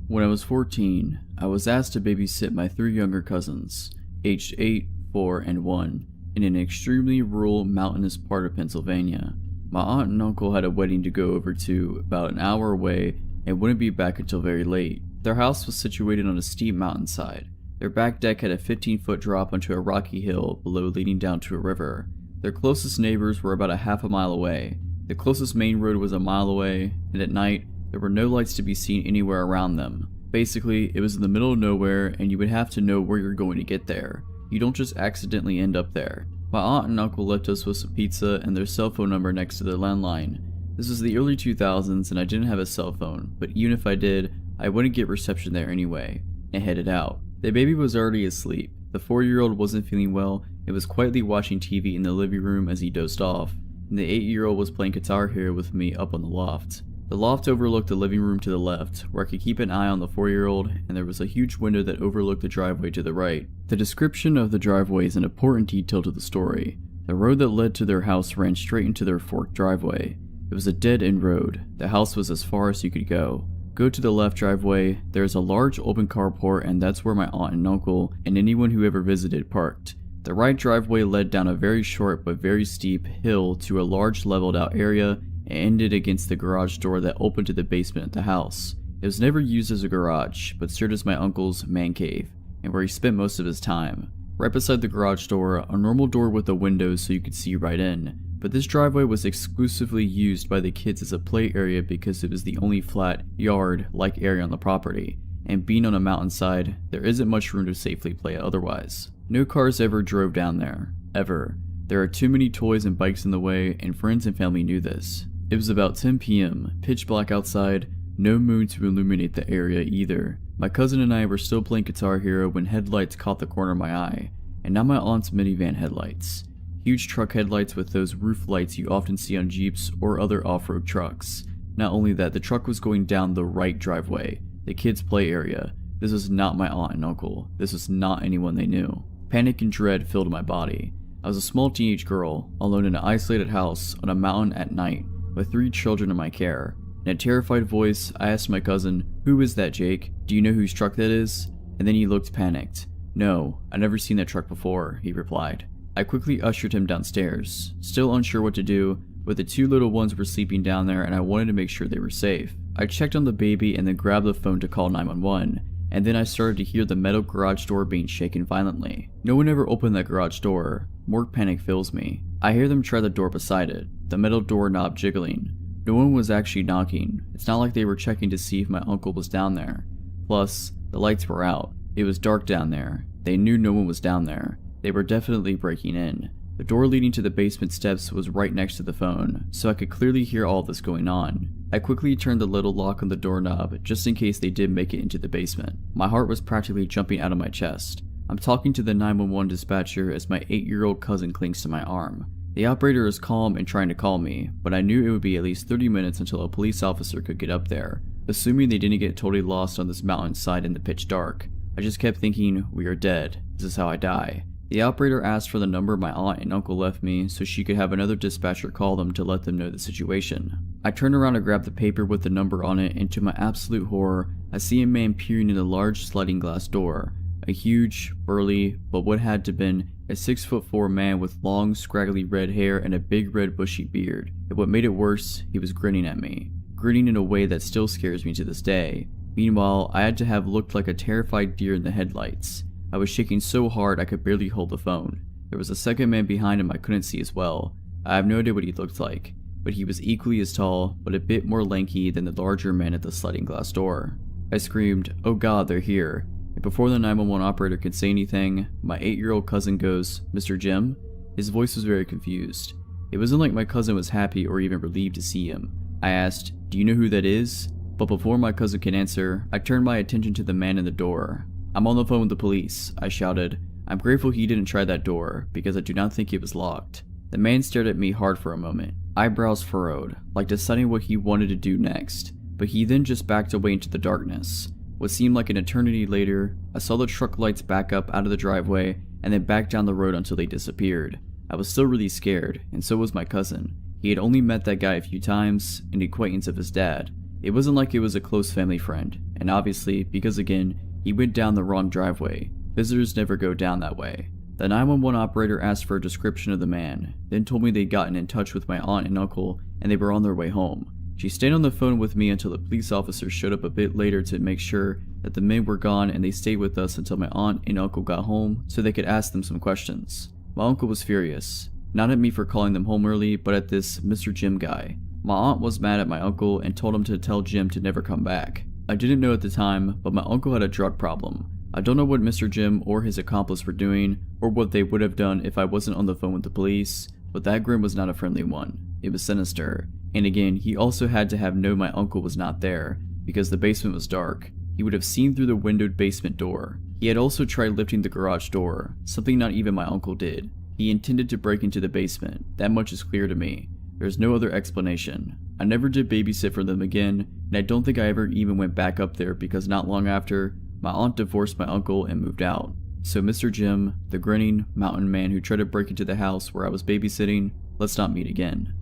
When I was 14, I was asked to babysit my 3 younger cousins, aged 8, 4, and 1, in an extremely rural, mountainous part of Pennsylvania. My aunt and uncle had a wedding to go over to about an hour away and wouldn't be back until very late. Their house was situated on a steep mountainside. Their back deck had a 15-foot drop onto a rocky hill below leading down to a river. Their closest neighbors were about a half a mile away. The closest main road was a mile away, and at night, there were no lights to be seen anywhere around them. Basically, it was in the middle of nowhere and you would have to know where you're going to get there. You don't just accidentally end up there. My aunt and uncle left us with some pizza and their cell phone number next to their landline. This was the early 2000s and I didn't have a cell phone, but even if I did, I wouldn't get reception there anyway, and headed out. The baby was already asleep. The 4-year-old wasn't feeling well and was quietly watching TV in the living room as he dozed off, and the 8-year-old was playing Guitar Hero with me up on the loft. The loft overlooked the living room to the left, where I could keep an eye on the 4-year-old, and there was a huge window that overlooked the driveway to the right. The description of the driveway is an important detail to the story. The road that led to their house ran straight into their forked driveway. It was a dead-end road. The house was as far as you could go. Go to the left driveway, there is a large open carport, and that's where my aunt and uncle, and anyone who ever visited, parked. The right driveway led down a very short but very steep hill to a large leveled out area and ended against the garage door that opened to the basement of the house. It was never used as a garage, but served as my uncle's man cave, and where he spent most of his time. Right beside the garage door, a normal door with a window so you could see right in, but this driveway was exclusively used by the kids as a play area because it was the only flat, yard-like area on the property, and being on a mountainside, there isn't much room to safely play otherwise. No cars ever drove down there, ever. There are too many toys and bikes in the way, and friends and family knew this. It was about 10 p.m, pitch black outside, no moon to illuminate the area either. My cousin and I were still playing Guitar Hero when headlights caught the corner of my eye, and not my aunt's minivan headlights. Huge truck headlights with those roof lights you often see on Jeeps or other off-road trucks. Not only that, the truck was going down the right driveway, the kids' play area. This was not my aunt and uncle. This was not anyone they knew. Panic and dread filled my body. I was a small teenage girl, alone in an isolated house on a mountain at night, with 3 children in my care. In a terrified voice, I asked my cousin, "Who is that, Jake? Do you know whose truck that is?" And then he looked panicked. "No, I've never seen that truck before," he replied. I quickly ushered him downstairs, still unsure what to do, but the 2 little ones were sleeping down there and I wanted to make sure they were safe. I checked on the baby and then grabbed the phone to call 911, and then I started to hear the metal garage door being shaken violently. No one ever opened that garage door. More panic fills me. I hear them try the door beside it, the metal doorknob jiggling. No one was actually knocking. It's not like they were checking to see if my uncle was down there. Plus, the lights were out. It was dark down there. They knew no one was down there. They were definitely breaking in. The door leading to the basement steps was right next to the phone, so I could clearly hear all this going on. I quickly turned the little lock on the doorknob just in case they did make it into the basement. My heart was practically jumping out of my chest. I'm talking to the 911 dispatcher as my 8-year-old cousin clings to my arm. The operator is calm and trying to call me, but I knew it would be at least 30 minutes until a police officer could get up there, assuming they didn't get totally lost on this mountainside in the pitch dark. I just kept thinking, we are dead. This is how I die. The operator asked for the number my aunt and uncle left me so she could have another dispatcher call them to let them know the situation. I turn around to grab the paper with the number on it, and to my absolute horror, I see a man peering in a large sliding glass door. A huge, burly, but what had to been a 6'4" man with long, scraggly red hair and a big red bushy beard. And what made it worse, he was grinning at me. Grinning in a way that still scares me to this day. Meanwhile, I had to have looked like a terrified deer in the headlights. I was shaking so hard I could barely hold the phone. There was a second man behind him I couldn't see as well. I have no idea what he looked like, but he was equally as tall, but a bit more lanky than the larger man at the sliding glass door. I screamed, "Oh God, they're here." And before the 911 operator could say anything, my 8-year-old cousin goes, "Mr. Jim?" His voice was very confused. It wasn't like my cousin was happy or even relieved to see him. I asked, "Do you know who that is?" But before my cousin could answer, I turned my attention to the man in the door. "I'm on the phone with the police," I shouted. I'm grateful he didn't try that door, because I do not think it was locked. The man stared at me hard for a moment, eyebrows furrowed, like deciding what he wanted to do next, but he then just backed away into the darkness. What seemed like an eternity later, I saw the truck lights back up out of the driveway and then back down the road until they disappeared. I was still really scared, and so was my cousin. He had only met that guy a few times, an acquaintance of his dad. It wasn't like it was a close family friend, and obviously, because again, he went down the wrong driveway. Visitors never go down that way. The 911 operator asked for a description of the man, then told me they'd gotten in touch with my aunt and uncle and they were on their way home. She stayed on the phone with me until the police officer showed up a bit later to make sure that the men were gone, and they stayed with us until my aunt and uncle got home so they could ask them some questions. My uncle was furious, not at me for calling them home early, but at this Mr. Jim guy. My aunt was mad at my uncle and told him to tell Jim to never come back. I didn't know at the time, but my uncle had a drug problem. I don't know what Mr. Jim or his accomplice were doing, or what they would have done if I wasn't on the phone with the police, but that grin was not a friendly one. It was sinister. And again, he also had to have known my uncle was not there, because the basement was dark. He would have seen through the windowed basement door. He had also tried lifting the garage door, something not even my uncle did. He intended to break into the basement, that much is clear to me. There's no other explanation. I never did babysit for them again, and I don't think I ever even went back up there because not long after, my aunt divorced my uncle and moved out. So Mr. Jim, the grinning mountain man who tried to break into the house where I was babysitting, let's not meet again.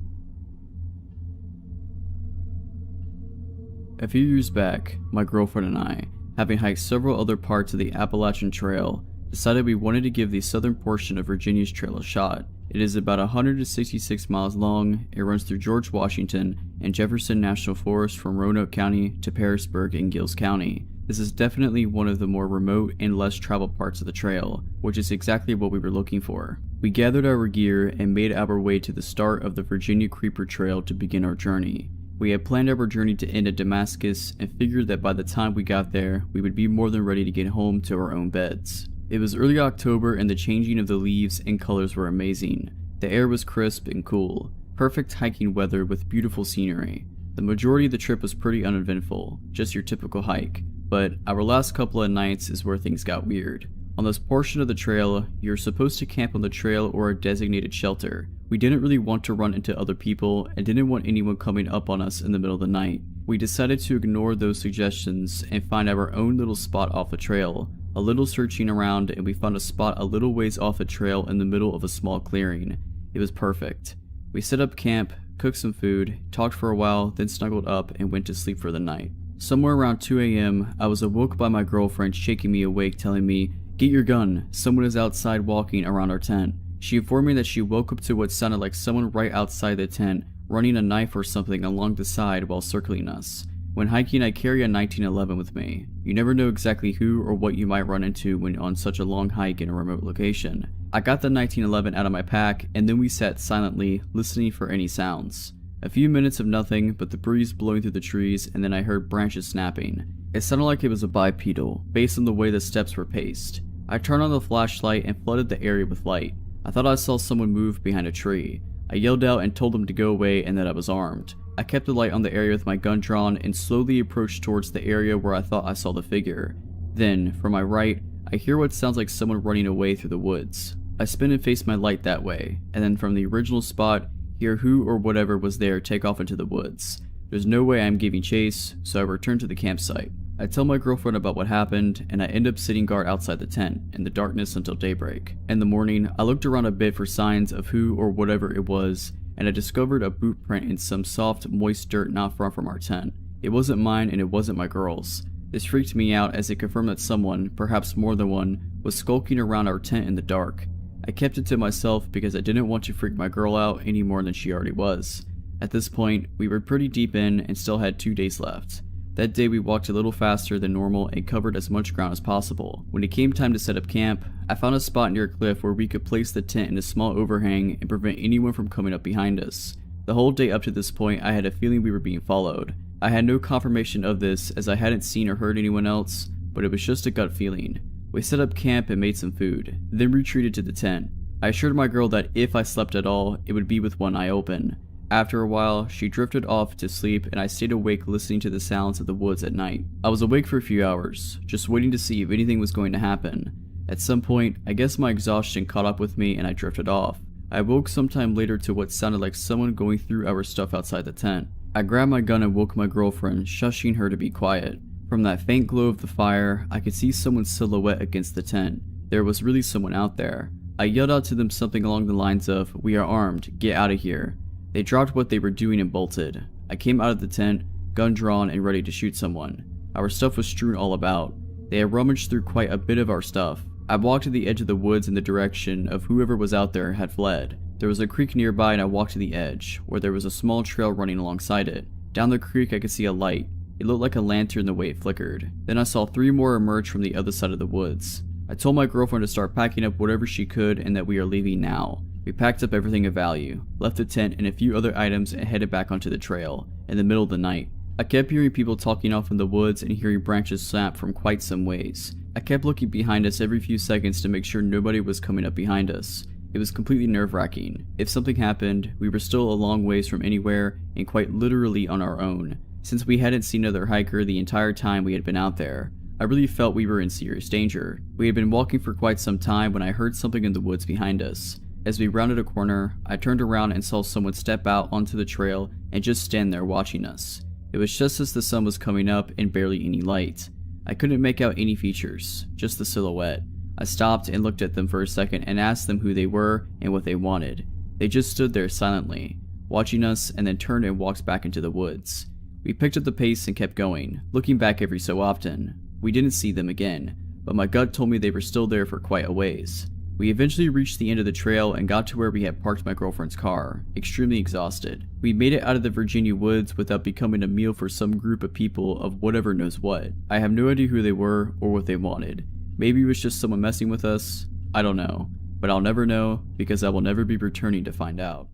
A few years back, my girlfriend and I, having hiked several other parts of the Appalachian Trail, decided we wanted to give the southern portion of Virginia's trail a shot. It is about 166 miles long. It runs through George Washington and Jefferson National Forest from Roanoke County to Pearisburg in Giles County. This is definitely one of the more remote and less traveled parts of the trail, which is exactly what we were looking for. We gathered our gear and made our way to the start of the Virginia Creeper Trail to begin our journey. We had planned our journey to end at Damascus and figured that by the time we got there, we would be more than ready to get home to our own beds. It was early October and the changing of the leaves and colors were amazing. The air was crisp and cool, perfect hiking weather with beautiful scenery. The majority of the trip was pretty uneventful, just your typical hike, but our last couple of nights is where things got weird. On this portion of the trail, you're supposed to camp on the trail or a designated shelter. We didn't really want to run into other people and didn't want anyone coming up on us in the middle of the night. We decided to ignore those suggestions and find our own little spot off the trail. A little searching around and we found a spot a little ways off the trail in the middle of a small clearing. It was perfect. We set up camp, cooked some food, talked for a while, then snuggled up and went to sleep for the night. Somewhere around 2 a.m., I was awoke by my girlfriend shaking me awake, telling me, "Get your gun, someone is outside walking around our tent." She informed me that she woke up to what sounded like someone right outside the tent, running a knife or something along the side while circling us. When hiking, I carry a 1911 with me. You never know exactly who or what you might run into when on such a long hike in a remote location. I got the 1911 out of my pack, and then we sat silently, listening for any sounds. A few minutes of nothing but the breeze blowing through the trees, and then I heard branches snapping. It sounded like it was a bipedal, based on the way the steps were paced. I turned on the flashlight and flooded the area with light. I thought I saw someone move behind a tree. I yelled out and told them to go away and that I was armed. I kept the light on the area with my gun drawn and slowly approached towards the area where I thought I saw the figure. Then, from my right, I hear what sounds like someone running away through the woods. I spin and face my light that way, and then from the original spot, hear who or whatever was there take off into the woods. There's no way I'm giving chase, so I return to the campsite. I tell my girlfriend about what happened, and I end up sitting guard outside the tent, in the darkness until daybreak. In the morning, I looked around a bit for signs of who or whatever it was, and I discovered a boot print in some soft, moist dirt not far from our tent. It wasn't mine and it wasn't my girl's. This freaked me out as it confirmed that someone, perhaps more than one, was skulking around our tent in the dark. I kept it to myself because I didn't want to freak my girl out any more than she already was. At this point, we were pretty deep in and still had 2 days left. That day we walked a little faster than normal and covered as much ground as possible. When it came time to set up camp, I found a spot near a cliff where we could place the tent in a small overhang and prevent anyone from coming up behind us. The whole day up to this point I had a feeling we were being followed. I had no confirmation of this as I hadn't seen or heard anyone else, but it was just a gut feeling. We set up camp and made some food, then retreated to the tent. I assured my girl that if I slept at all, it would be with one eye open. After a while, she drifted off to sleep and I stayed awake listening to the sounds of the woods at night. I was awake for a few hours, just waiting to see if anything was going to happen. At some point, I guess my exhaustion caught up with me and I drifted off. I woke sometime later to what sounded like someone going through our stuff outside the tent. I grabbed my gun and woke my girlfriend, shushing her to be quiet. From that faint glow of the fire, I could see someone's silhouette against the tent. There was really someone out there. I yelled out to them something along the lines of, "We are armed, get out of here." They dropped what they were doing and bolted. I came out of the tent, gun drawn and ready to shoot someone. Our stuff was strewn all about. They had rummaged through quite a bit of our stuff. I walked to the edge of the woods in the direction of whoever was out there had fled. There was a creek nearby and I walked to the edge, where there was a small trail running alongside it. Down the creek I could see a light. It looked like a lantern the way it flickered. Then I saw 3 more emerge from the other side of the woods. I told my girlfriend to start packing up whatever she could and that we are leaving now. We packed up everything of value, left the tent and a few other items and headed back onto the trail, in the middle of the night. I kept hearing people talking off in the woods and hearing branches snap from quite some ways. I kept looking behind us every few seconds to make sure nobody was coming up behind us. It was completely nerve-wracking. If something happened, we were still a long ways from anywhere and quite literally on our own, since we hadn't seen another hiker the entire time we had been out there. I really felt we were in serious danger. We had been walking for quite some time when I heard something in the woods behind us. As we rounded a corner, I turned around and saw someone step out onto the trail and just stand there watching us. It was just as the sun was coming up and barely any light. I couldn't make out any features, just the silhouette. I stopped and looked at them for a second and asked them who they were and what they wanted. They just stood there silently, watching us, and then turned and walked back into the woods. We picked up the pace and kept going, looking back every so often. We didn't see them again, but my gut told me they were still there for quite a ways. We eventually reached the end of the trail and got to where we had parked my girlfriend's car, extremely exhausted. We made it out of the Virginia woods without becoming a meal for some group of people of whatever knows what. I have no idea who they were or what they wanted. Maybe it was just someone messing with us, I don't know. But I'll never know because I will never be returning to find out.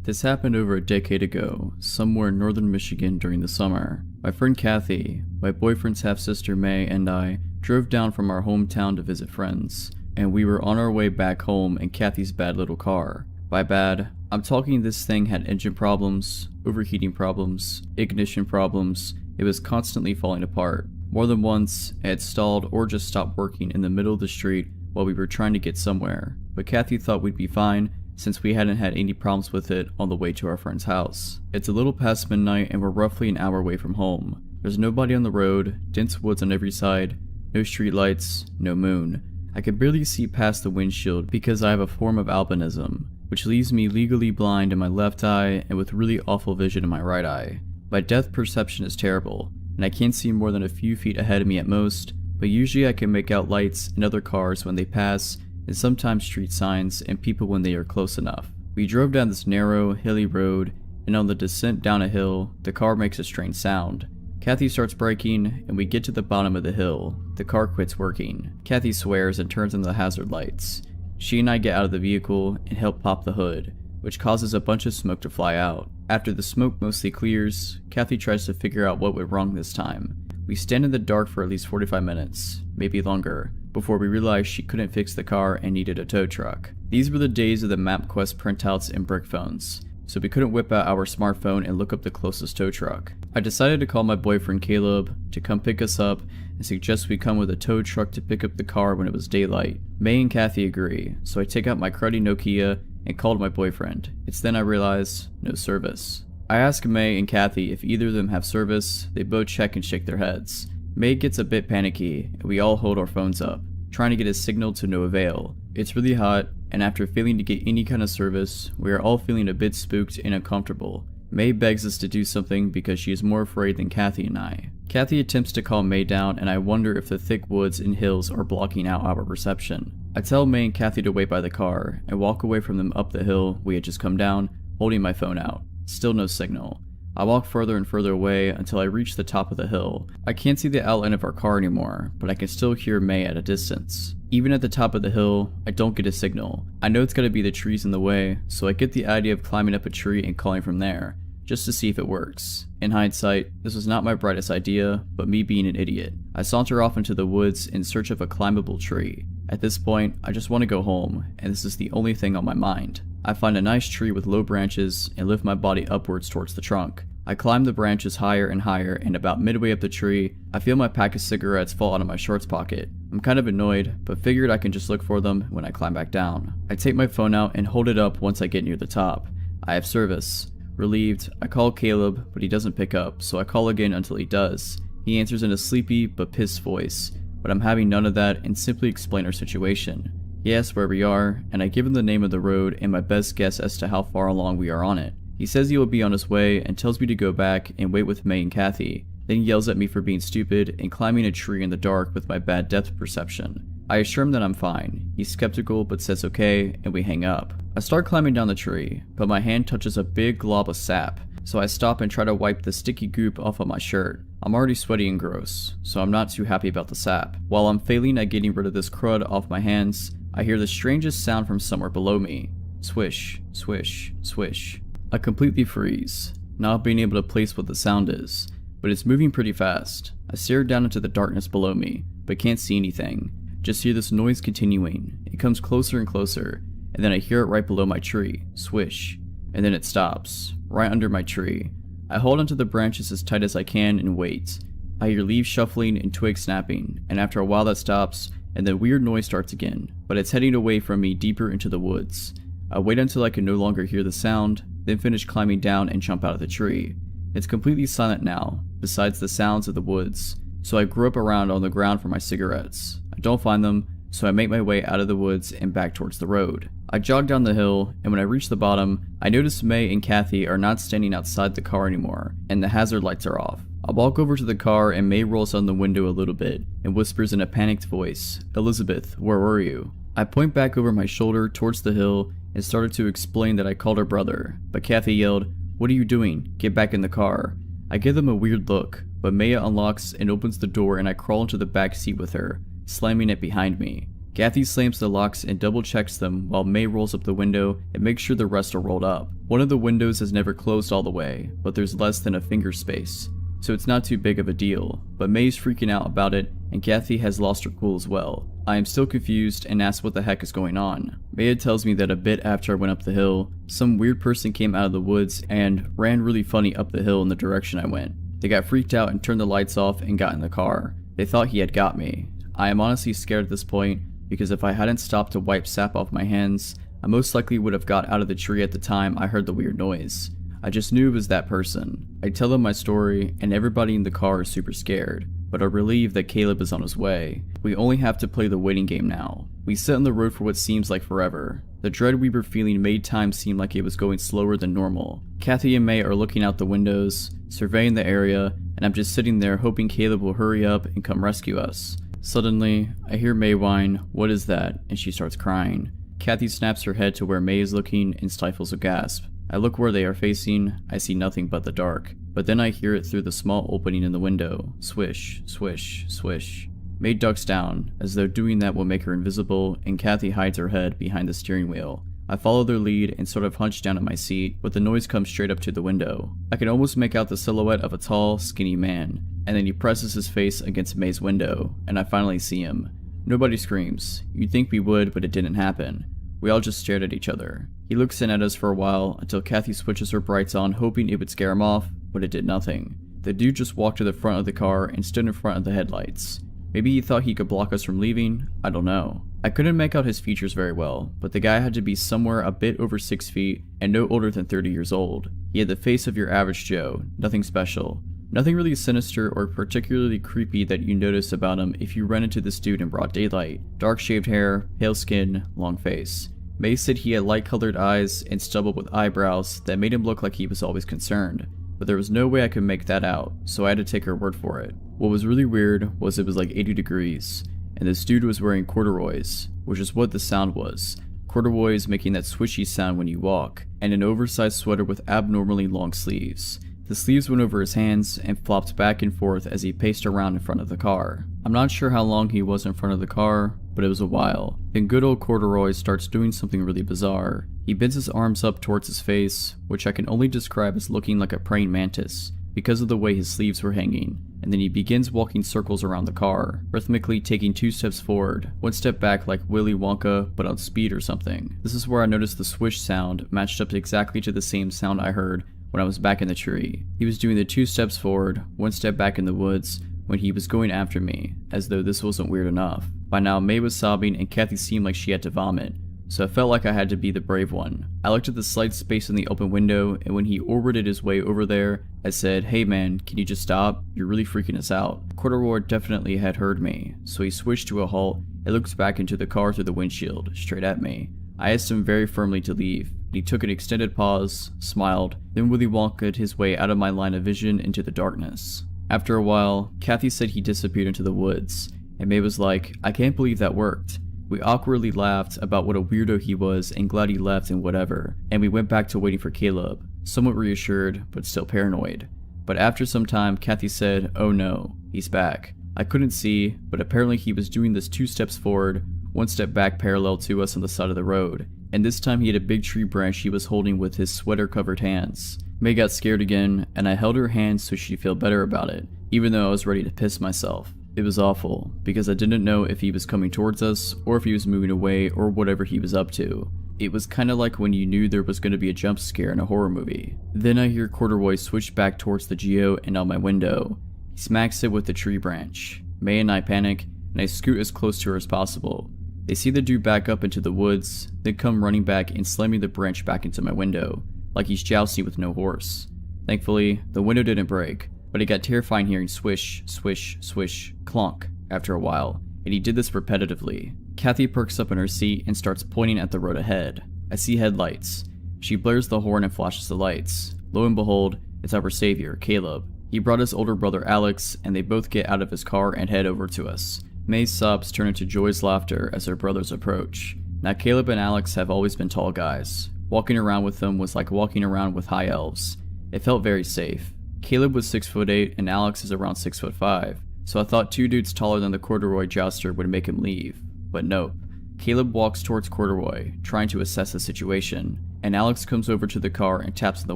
This happened over a decade ago, somewhere in northern Michigan during the summer. My friend Kathy, my boyfriend's half-sister May, and I drove down from our hometown to visit friends, and we were on our way back home in Kathy's bad little car. By bad, I'm talking this thing had engine problems, overheating problems, ignition problems. It was constantly falling apart. More than once, it had stalled or just stopped working in the middle of the street while we were trying to get somewhere, but Kathy thought we'd be fine since we hadn't had any problems with it on the way to our friend's house. It's a little past midnight and we're roughly an hour away from home. There's nobody on the road, dense woods on every side, no street lights, no moon. I can barely see past the windshield because I have a form of albinism, which leaves me legally blind in my left eye and with really awful vision in my right eye. My depth perception is terrible, and I can't see more than a few feet ahead of me at most, but usually I can make out lights and other cars when they pass, and sometimes street signs and people when they are close enough. We drove down this narrow, hilly road, and on the descent down a hill, the car makes a strange sound. Kathy starts braking, and we get to the bottom of the hill. The car quits working. Kathy swears and turns on the hazard lights. She and I get out of the vehicle and help pop the hood, which causes a bunch of smoke to fly out. After the smoke mostly clears, Kathy tries to figure out what went wrong this time. We stand in the dark for at least 45 minutes, maybe longer, before we realized she couldn't fix the car and needed a tow truck. These were the days of the MapQuest printouts and brick phones, so we couldn't whip out our smartphone and look up the closest tow truck. I decided to call my boyfriend Caleb to come pick us up and suggest we come with a tow truck to pick up the car when it was daylight. May and Kathy agree, so I take out my cruddy Nokia and called my boyfriend. It's then I realize, no service. I ask May and Kathy if either of them have service. They both check and shake their heads. May gets a bit panicky, and we all hold our phones up, trying to get a signal to no avail. It's really hot, and after failing to get any kind of service, we are all feeling a bit spooked and uncomfortable. May begs us to do something because she is more afraid than Kathy and I. Kathy attempts to calm May down, and I wonder if the thick woods and hills are blocking out our perception. I tell May and Kathy to wait by the car, and walk away from them up the hill we had just come down, holding my phone out. Still no signal. I walk further and further away until I reach the top of the hill. I can't see the outline of our car anymore, but I can still hear May at a distance. Even at the top of the hill, I don't get a signal. I know it's gotta be the trees in the way, so I get the idea of climbing up a tree and calling from there, just to see if it works. In hindsight, this was not my brightest idea, but me being an idiot. I saunter off into the woods in search of a climbable tree. At this point, I just want to go home, and this is the only thing on my mind. I find a nice tree with low branches and lift my body upwards towards the trunk. I climb the branches higher and higher, and about midway up the tree, I feel my pack of cigarettes fall out of my shorts pocket. I'm kind of annoyed, but figured I can just look for them when I climb back down. I take my phone out and hold it up once I get near the top. I have service. Relieved, I call Caleb, but he doesn't pick up, so I call again until he does. He answers in a sleepy but pissed voice, but I'm having none of that and simply explain our situation. He asks where we are, and I give him the name of the road and my best guess as to how far along we are on it. He says he will be on his way and tells me to go back and wait with May and Kathy, then yells at me for being stupid and climbing a tree in the dark with my bad depth perception. I assure him that I'm fine. He's skeptical but says okay, and we hang up. I start climbing down the tree, but my hand touches a big glob of sap, so I stop and try to wipe the sticky goop off of my shirt. I'm already sweaty and gross, so I'm not too happy about the sap. While I'm failing at getting rid of this crud off my hands, I hear the strangest sound from somewhere below me. Swish, swish, swish. I completely freeze, not being able to place what the sound is, but it's moving pretty fast. I stare down into the darkness below me, but can't see anything. Just hear this noise continuing. It comes closer and closer, and then I hear it right below my tree. Swish. And then it stops, right under my tree. I hold onto the branches as tight as I can and wait. I hear leaves shuffling and twigs snapping, and after a while that stops, and the weird noise starts again, but it's heading away from me deeper into the woods. I wait until I can no longer hear the sound, then finish climbing down and jump out of the tree. It's completely silent now, besides the sounds of the woods, so I grope around on the ground for my cigarettes. I don't find them, so I make my way out of the woods and back towards the road. I jog down the hill, and when I reach the bottom, I notice May and Kathy are not standing outside the car anymore, and the hazard lights are off. I walk over to the car and May rolls down the window a little bit and whispers in a panicked voice, "Elizabeth, where were you?" I point back over my shoulder towards the hill and started to explain that I called her brother, but Kathy yelled, "What are you doing? Get back in the car." I give them a weird look, but Maya unlocks and opens the door and I crawl into the back seat with her, slamming it behind me. Kathy slams the locks and double checks them while May rolls up the window and makes sure the rest are rolled up. One of the windows is never closed all the way, but there's less than a finger space, so it's not too big of a deal, but May's freaking out about it and Kathy has lost her cool as well. I am still confused and ask what the heck is going on. Maya tells me that a bit after I went up the hill, some weird person came out of the woods and ran really funny up the hill in the direction I went. They got freaked out and turned the lights off and got in the car. They thought he had got me. I am honestly scared at this point because if I hadn't stopped to wipe sap off my hands, I most likely would have got out of the tree at the time I heard the weird noise. I just knew it was that person. I tell them my story and everybody in the car is super scared, but are relieved that Caleb is on his way. We only have to play the waiting game now. We sit on the road for what seems like forever. The dread we were feeling made time seem like it was going slower than normal. Kathy and May are looking out the windows, surveying the area, and I'm just sitting there hoping Caleb will hurry up and come rescue us. Suddenly, I hear May whine, "What is that?" and she starts crying. Kathy snaps her head to where May is looking and stifles a gasp. I look where they are facing, I see nothing but the dark, but then I hear it through the small opening in the window. Swish, swish, swish. May ducks down, as though doing that will make her invisible, and Kathy hides her head behind the steering wheel. I follow their lead and sort of hunch down at my seat, but the noise comes straight up to the window. I can almost make out the silhouette of a tall, skinny man, and then he presses his face against May's window, and I finally see him. Nobody screams. You'd think we would, but it didn't happen. We all just stared at each other. He looks in at us for a while until Kathy switches her brights on hoping it would scare him off, but it did nothing. The dude just walked to the front of the car and stood in front of the headlights. Maybe he thought he could block us from leaving? I don't know. I couldn't make out his features very well, but the guy had to be somewhere a bit over 6 feet and no older than 30 years old. He had the face of your average Joe, nothing special. Nothing really sinister or particularly creepy that you notice about him if you run into this dude in broad daylight. Dark shaved hair, pale skin, long face. May said he had light-colored eyes and stubble with eyebrows that made him look like he was always concerned, but there was no way I could make that out, so I had to take her word for it. What was really weird was it was like 80 degrees, and this dude was wearing corduroys, which is what the sound was. Corduroys making that swishy sound when you walk, and an oversized sweater with abnormally long sleeves. The sleeves went over his hands and flopped back and forth as he paced around in front of the car. I'm not sure how long he was in front of the car, but it was a while. Then good old Corduroy starts doing something really bizarre. He bends his arms up towards his face, which I can only describe as looking like a praying mantis because of the way his sleeves were hanging, and then he begins walking circles around the car, rhythmically taking 2 steps forward, 1 step back like Willy Wonka but on speed or something. This is where I noticed the swish sound matched up exactly to the same sound I heard when I was back in the tree. He was doing the 2 steps forward, 1 step back in the woods when he was going after me, as though this wasn't weird enough. By now May was sobbing and Kathy seemed like she had to vomit, so I felt like I had to be the brave one. I looked at the slight space in the open window, and when he orbited his way over there, I said, "Hey man, can you just stop? You're really freaking us out." Corduroy definitely had heard me, so he switched to a halt and looked back into the car through the windshield, straight at me. I asked him very firmly to leave, and he took an extended pause, smiled, then Willy Wonka'd his way out of my line of vision into the darkness. After a while, Kathy said he disappeared into the woods, and May was like, "I can't believe that worked." We awkwardly laughed about what a weirdo he was and glad he left and whatever, and we went back to waiting for Caleb, somewhat reassured but still paranoid. But after some time, Kathy said, "Oh no, he's back." I couldn't see, but apparently he was doing this 2 steps forward, 1 step back parallel to us on the side of the road, and this time he had a big tree branch he was holding with his sweater-covered hands. May got scared again, and I held her hand so she'd feel better about it, even though I was ready to piss myself. It was awful, because I didn't know if he was coming towards us, or if he was moving away, or whatever he was up to. It was kinda like when you knew there was going to be a jump scare in a horror movie. Then I hear Corduroy switch back towards the Geo and out my window. He smacks it with the tree branch. May and I panic, and I scoot as close to her as possible. They see the dude back up into the woods, then come running back and slamming the branch back into my window, like he's jousting with no horse. Thankfully, the window didn't break, but it got terrifying hearing swish, swish, swish, clunk after a while, and he did this repetitively. Kathy perks up in her seat and starts pointing at the road ahead. I see headlights. She blares the horn and flashes the lights. Lo and behold, it's our savior, Caleb. He brought his older brother Alex, and they both get out of his car and head over to us. May's sobs turn into Joy's laughter as her brothers approach. Now Caleb and Alex have always been tall guys. Walking around with them was like walking around with high elves. It felt very safe. Caleb was 6'8" and Alex is around 6'5", so I thought 2 dudes taller than the Corduroy jouster would make him leave. But nope. Caleb walks towards Corduroy, trying to assess the situation, and Alex comes over to the car and taps on the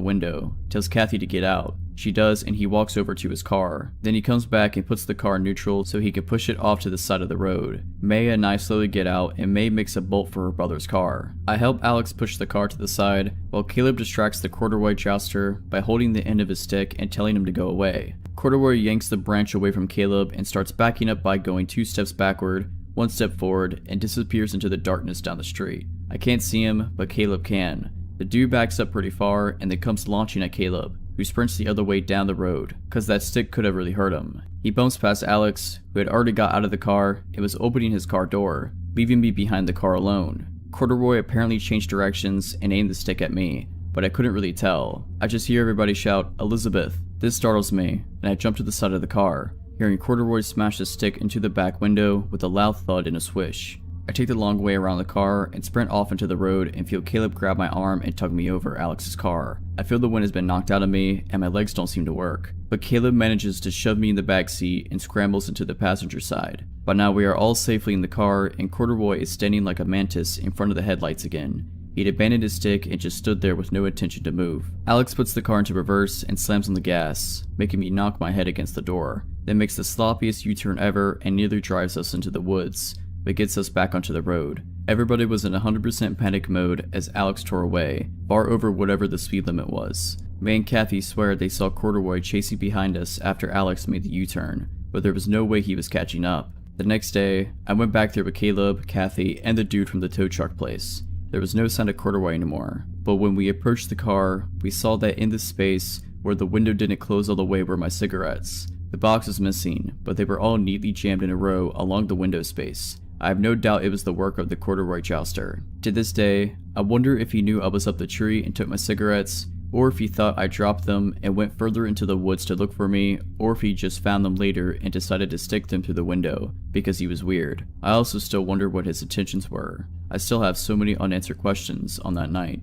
window, tells Kathy to get out. She does, and he walks over to his car. Then he comes back and puts the car in neutral so he can push it off to the side of the road. May and I slowly get out, and May makes a bolt for her brother's car. I help Alex push the car to the side, while Caleb distracts the Corduroy jouster by holding the end of his stick and telling him to go away. Corduroy yanks the branch away from Caleb and starts backing up by going 2 steps backward, 1 step forward, and disappears into the darkness down the street. I can't see him, but Caleb can. The dude backs up pretty far and then comes launching at Caleb, who sprints the other way down the road, cause that stick could have really hurt him. He bumps past Alex, who had already got out of the car and was opening his car door, leaving me behind the car alone. Corduroy apparently changed directions and aimed the stick at me, but I couldn't really tell. I just hear everybody shout, "Elizabeth." This startles me, and I jump to the side of the car, hearing Corduroy smash the stick into the back window with a loud thud and a swish. I take the long way around the car and sprint off into the road and feel Caleb grab my arm and tug me over Alex's car. I feel the wind has been knocked out of me and my legs don't seem to work, but Caleb manages to shove me in the back seat and scrambles into the passenger side. By now we are all safely in the car and Corduroy is standing like a mantis in front of the headlights again. He'd abandoned his stick and just stood there with no intention to move. Alex puts the car into reverse and slams on the gas, making me knock my head against the door, then makes the sloppiest U-turn ever and nearly drives us into the woods, but gets us back onto the road. Everybody was in 100% panic mode as Alex tore away, far over whatever the speed limit was. May and Kathy swear they saw Corduroy chasing behind us after Alex made the U-turn, but there was no way he was catching up. The next day, I went back there with Caleb, Kathy, and the dude from the tow truck place. There was no sign of Corduroy anymore, but when we approached the car, we saw that in the space where the window didn't close all the way were my cigarettes. The box was missing, but they were all neatly jammed in a row along the window space, I have no doubt it was the work of the corduroy jouster. To this day, I wonder if he knew I was up the tree and took my cigarettes, or if he thought I dropped them and went further into the woods to look for me, or if he just found them later and decided to stick them through the window because he was weird. I also still wonder what his intentions were. I still have so many unanswered questions on that night.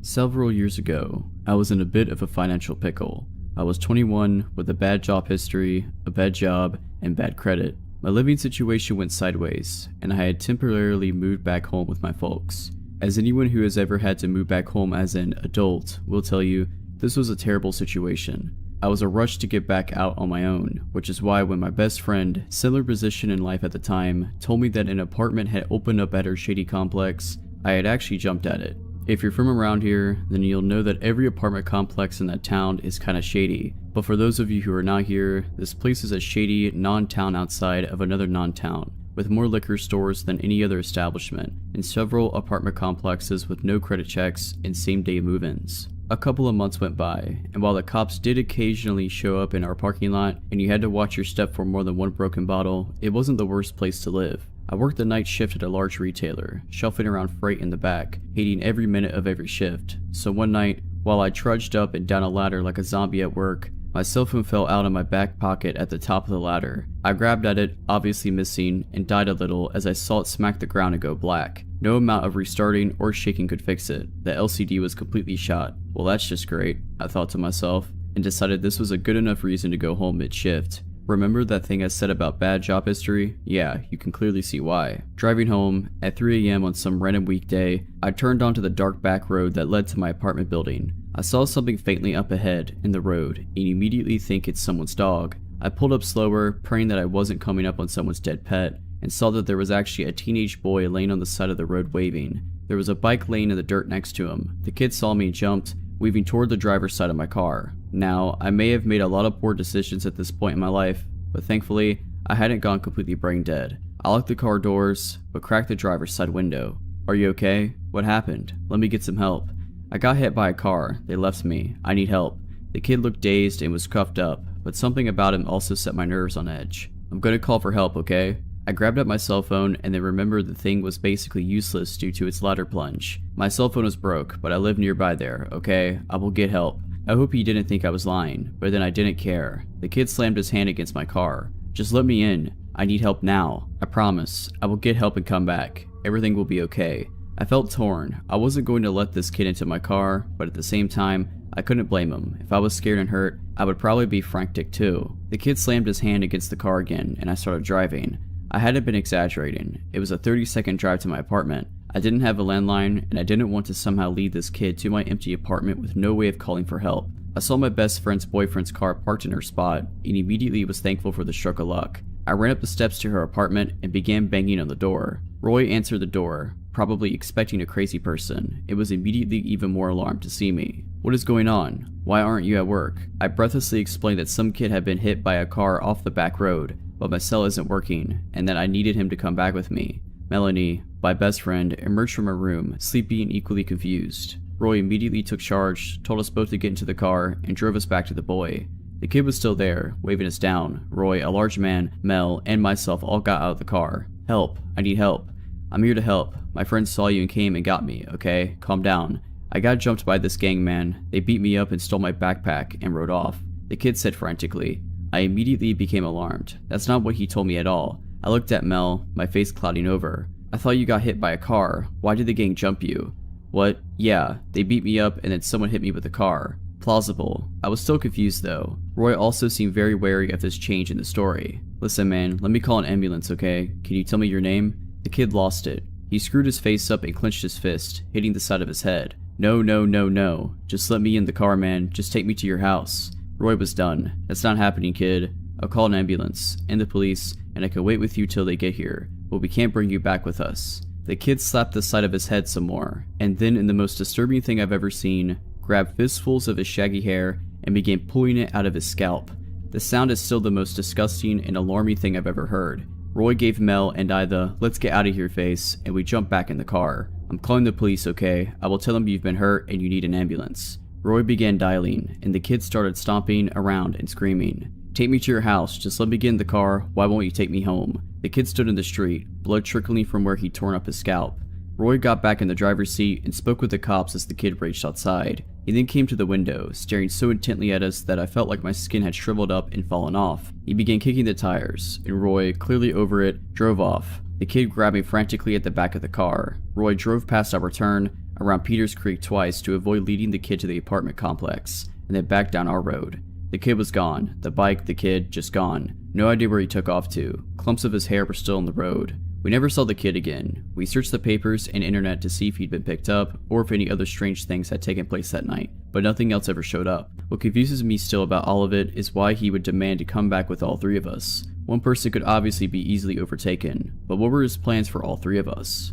Several years ago, I was in a bit of a financial pickle. I was 21 with a bad job history, a bad job, and bad credit. My living situation went sideways, and I had temporarily moved back home with my folks. As anyone who has ever had to move back home as an adult will tell you, this was a terrible situation. I was a rush to get back out on my own, which is why when my best friend, similar position in life at the time, told me that an apartment had opened up at her shady complex, I had actually jumped at it. If you're from around here, then you'll know that every apartment complex in that town is kinda shady, but for those of you who are not here, this place is a shady non-town outside of another non-town, with more liquor stores than any other establishment, and several apartment complexes with no credit checks and same-day move-ins. A couple of months went by, and while the cops did occasionally show up in our parking lot, and you had to watch your step for more than one broken bottle, it wasn't the worst place to live. I worked the night shift at a large retailer, shelving around freight in the back, hating every minute of every shift. So one night, while I trudged up and down a ladder like a zombie at work, my cell phone fell out of my back pocket at the top of the ladder. I grabbed at it, obviously missing, and died a little as I saw it smack the ground and go black. No amount of restarting or shaking could fix it. The LCD was completely shot. Well, that's just great, I thought to myself, and decided this was a good enough reason to go home mid-shift. Remember that thing I said about bad job history? Yeah, you can clearly see why. Driving home, at 3 AM on some random weekday, I turned onto the dark back road that led to my apartment building. I saw something faintly up ahead, in the road, and immediately think it's someone's dog. I pulled up slower, praying that I wasn't coming up on someone's dead pet, and saw that there was actually a teenage boy laying on the side of the road waving. There was a bike laying in the dirt next to him. The kid saw me and jumped, weaving toward the driver's side of my car. Now, I may have made a lot of poor decisions at this point in my life, but thankfully, I hadn't gone completely brain dead. I locked the car doors, but cracked the driver's side window. "Are you okay? What happened? Let me get some help." "I got hit by a car. They left me. I need help." The kid looked dazed and was cuffed up, but something about him also set my nerves on edge. "I'm gonna call for help, okay?" I grabbed up my cell phone and then remembered the thing was basically useless due to its ladder plunge. My cell phone was broke, but I live nearby there, okay? I will get help. I hope he didn't think I was lying, but then I didn't care. The kid slammed his hand against my car. "Just let me in. I need help now. I promise. I will get help and come back. Everything will be okay." I felt torn. I wasn't going to let this kid into my car, but at the same time, I couldn't blame him. If I was scared and hurt, I would probably be frantic too. The kid slammed his hand against the car again, and I started driving. I hadn't been exaggerating. It was a 30-second drive to my apartment. I didn't have a landline, and I didn't want to somehow lead this kid to my empty apartment with no way of calling for help. I saw my best friend's boyfriend's car parked in her spot, and immediately was thankful for the stroke of luck. I ran up the steps to her apartment and began banging on the door. Roy answered the door, probably expecting a crazy person. It was immediately even more alarmed to see me. "What is going on? Why aren't you at work?" I breathlessly explained that some kid had been hit by a car off the back road, but my cell isn't working, and that I needed him to come back with me. Melanie, my best friend, emerged from her room, sleepy and equally confused. Roy immediately took charge, told us both to get into the car, and drove us back to the boy. The kid was still there, waving us down. Roy, a large man, Mel, and myself all got out of the car. "Help. I need help." "I'm here to help. My friends saw you and came and got me, okay? Calm down." "I got jumped by this gang, man. They beat me up and stole my backpack and rode off," the kid said frantically. I immediately became alarmed. That's not what he told me at all. I looked at Mel, my face clouding over. "I thought you got hit by a car. Why did the gang jump you?" "What? Yeah, they beat me up and then someone hit me with a car." Plausible. I was still confused though. Roy also seemed very wary of this change in the story. "Listen man, let me call an ambulance, okay? Can you tell me your name?" The kid lost it. He screwed his face up and clenched his fist, hitting the side of his head. No, no, no, no. Just let me in the car, man. Just take me to your house." Roy was done. "That's not happening, kid. I'll call an ambulance and the police, and I can wait with you till they get here, but we can't bring you back with us." The kid slapped the side of his head some more, and then in the most disturbing thing I've ever seen, grabbed fistfuls of his shaggy hair and began pulling it out of his scalp. The sound is still the most disgusting and alarming thing I've ever heard. Roy gave Mel and I the "let's get out of here" face, and we jumped back in the car. "I'm calling the police, okay? I will tell them you've been hurt and you need an ambulance." Roy began dialing, and the kid started stomping around and screaming. "Take me to your house, just let me get in the car, why won't you take me home?" The kid stood in the street, blood trickling from where he'd torn up his scalp. Roy got back in the driver's seat and spoke with the cops as the kid raged outside. He then came to the window, staring so intently at us that I felt like my skin had shriveled up and fallen off. He began kicking the tires, and Roy, clearly over it, drove off. The kid grabbed me frantically at the back of the car. Roy drove past our turn, around Peters Creek twice to avoid leading the kid to the apartment complex, and then back down our road. The kid was gone. The bike, the kid, just gone. No idea where he took off to. Clumps of his hair were still on the road. We never saw the kid again. We searched the papers and internet to see if he'd been picked up, or if any other strange things had taken place that night, but nothing else ever showed up. What confuses me still about all of it is why he would demand to come back with all three of us. One person could obviously be easily overtaken, but what were his plans for all three of us?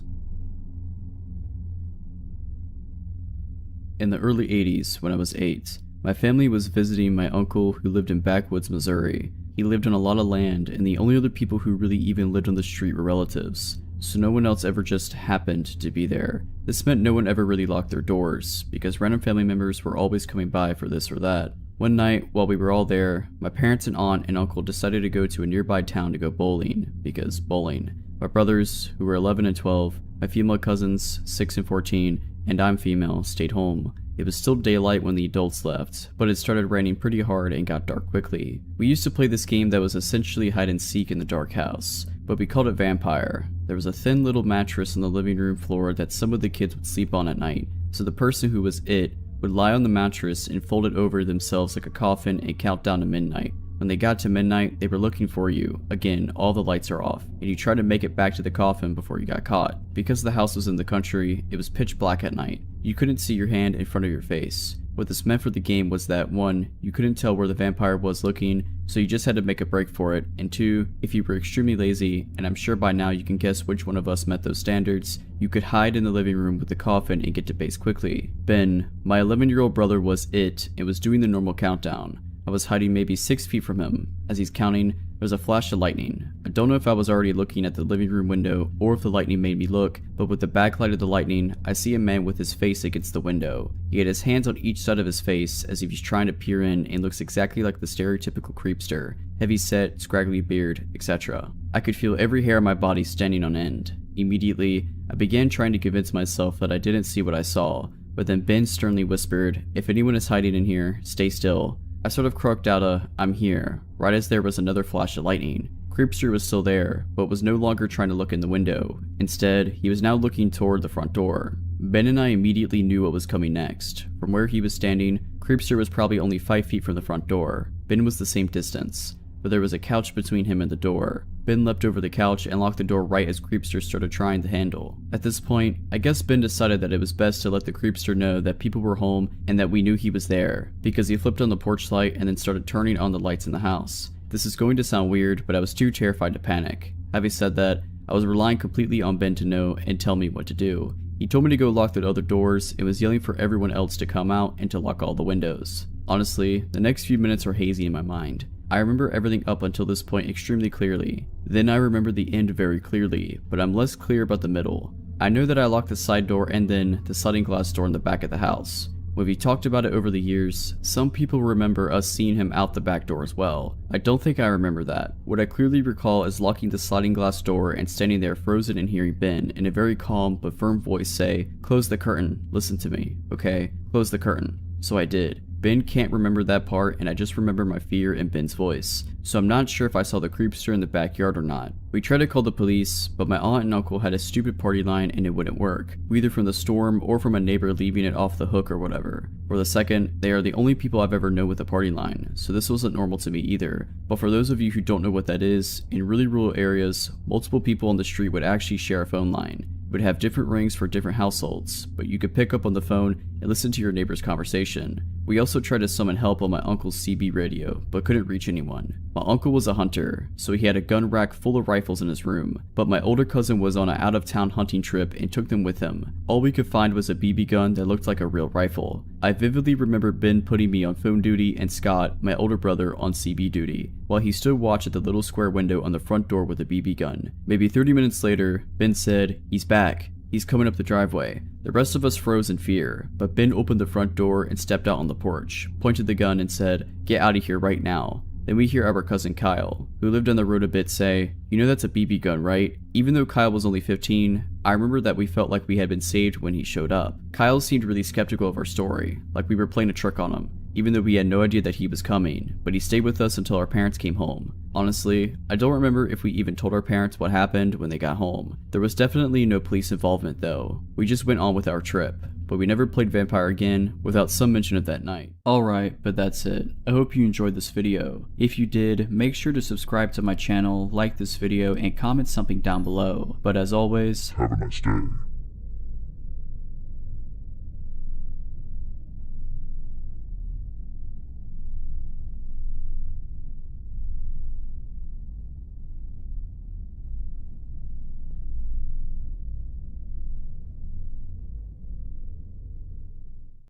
In the early 80s, when I was 8, my family was visiting my uncle who lived in backwoods Missouri. He lived on a lot of land, and the only other people who really even lived on the street were relatives, so no one else ever just happened to be there. This meant no one ever really locked their doors, because random family members were always coming by for this or that. One night, while we were all there, my parents and aunt and uncle decided to go to a nearby town to go bowling, because bowling. My brothers, who were 11 and 12, my female cousins, 6 and 14, and I'm female, stayed home. It was still daylight when the adults left, but it started raining pretty hard and got dark quickly. We used to play this game that was essentially hide and seek in the dark house, but we called it Vampire. There was a thin little mattress on the living room floor that some of the kids would sleep on at night, so the person who was it would lie on the mattress and fold it over themselves like a coffin and count down to midnight. When they got to midnight, they were looking for you. Again, all the lights are off, and you try to make it back to the coffin before you got caught. Because the house was in the country, it was pitch black at night. You couldn't see your hand in front of your face. What this meant for the game was that 1, you couldn't tell where the vampire was looking, so you just had to make a break for it, and 2, if you were extremely lazy, and I'm sure by now you can guess which one of us met those standards, you could hide in the living room with the coffin and get to base quickly. Ben, my 11-year-old brother, was it and was doing the normal countdown. I was hiding maybe 6 feet from him. As he's counting, there was a flash of lightning. I don't know if I was already looking at the living room window or if the lightning made me look, but with the backlight of the lightning, I see a man with his face against the window. He had his hands on each side of his face as if he's trying to peer in and looks exactly like the stereotypical creepster. Heavy set, scraggly beard, etc. I could feel every hair on my body standing on end. Immediately, I began trying to convince myself that I didn't see what I saw, but then Ben sternly whispered, "If anyone is hiding in here, stay still." I sort of croaked out a, "I'm here," right as there was another flash of lightning. Creepster was still there, but was no longer trying to look in the window. Instead, he was now looking toward the front door. Ben and I immediately knew what was coming next. From where he was standing, Creepster was probably only 5 feet from the front door. Ben was the same distance, but there was a couch between him and the door. Ben leapt over the couch and locked the door right as Creepster started trying the handle. At this point, I guess Ben decided that it was best to let the Creepster know that people were home and that we knew he was there, because he flipped on the porch light and then started turning on the lights in the house. This is going to sound weird, but I was too terrified to panic. Having said that, I was relying completely on Ben to know and tell me what to do. He told me to go lock the other doors and was yelling for everyone else to come out and to lock all the windows. Honestly, the next few minutes are hazy in my mind. I remember everything up until this point extremely clearly. Then I remember the end very clearly, but I'm less clear about the middle. I know that I locked the side door and then the sliding glass door in the back of the house. When we talked about it over the years, some people remember us seeing him out the back door as well. I don't think I remember that. What I clearly recall is locking the sliding glass door and standing there frozen and hearing Ben in a very calm but firm voice say, "Close the curtain, listen to me, okay? Close the curtain." So I did. Ben can't remember that part, and I just remember my fear in Ben's voice, so I'm not sure if I saw the creepster in the backyard or not. We tried to call the police, but my aunt and uncle had a stupid party line and it wouldn't work, either from the storm or from a neighbor leaving it off the hook or whatever. For the second, they are the only people I've ever known with a party line, so this wasn't normal to me either. But for those of you who don't know what that is, in really rural areas, multiple people on the street would actually share a phone line. Would have different rings for different households, but you could pick up on the phone and listen to your neighbor's conversation. We also tried to summon help on my uncle's CB radio, but couldn't reach anyone. My uncle was a hunter, so he had a gun rack full of rifles in his room, but my older cousin was on an out-of-town hunting trip and took them with him. All we could find was a BB gun that looked like a real rifle. I vividly remember Ben putting me on phone duty and Scott, my older brother, on CB duty, while he stood watch at the little square window on the front door with a BB gun. Maybe 30 minutes later, Ben said, "He's back. He's coming up the driveway." The rest of us froze in fear, but Ben opened the front door and stepped out on the porch, pointed the gun and said, "Get out of here right now." Then we hear our cousin Kyle, who lived on the road a bit, say, "You know that's a BB gun, right?" Even though Kyle was only 15, I remember that we felt like we had been saved when he showed up. Kyle seemed really skeptical of our story, like we were playing a trick on him, even though we had no idea that he was coming, but he stayed with us until our parents came home. Honestly, I don't remember if we even told our parents what happened when they got home. There was definitely no police involvement though. We just went on with our trip, but we never played vampire again without some mention of that night. Alright, but that's it. I hope you enjoyed this video. If you did, make sure to subscribe to my channel, like this video, and comment something down below. But as always, Have a nice day.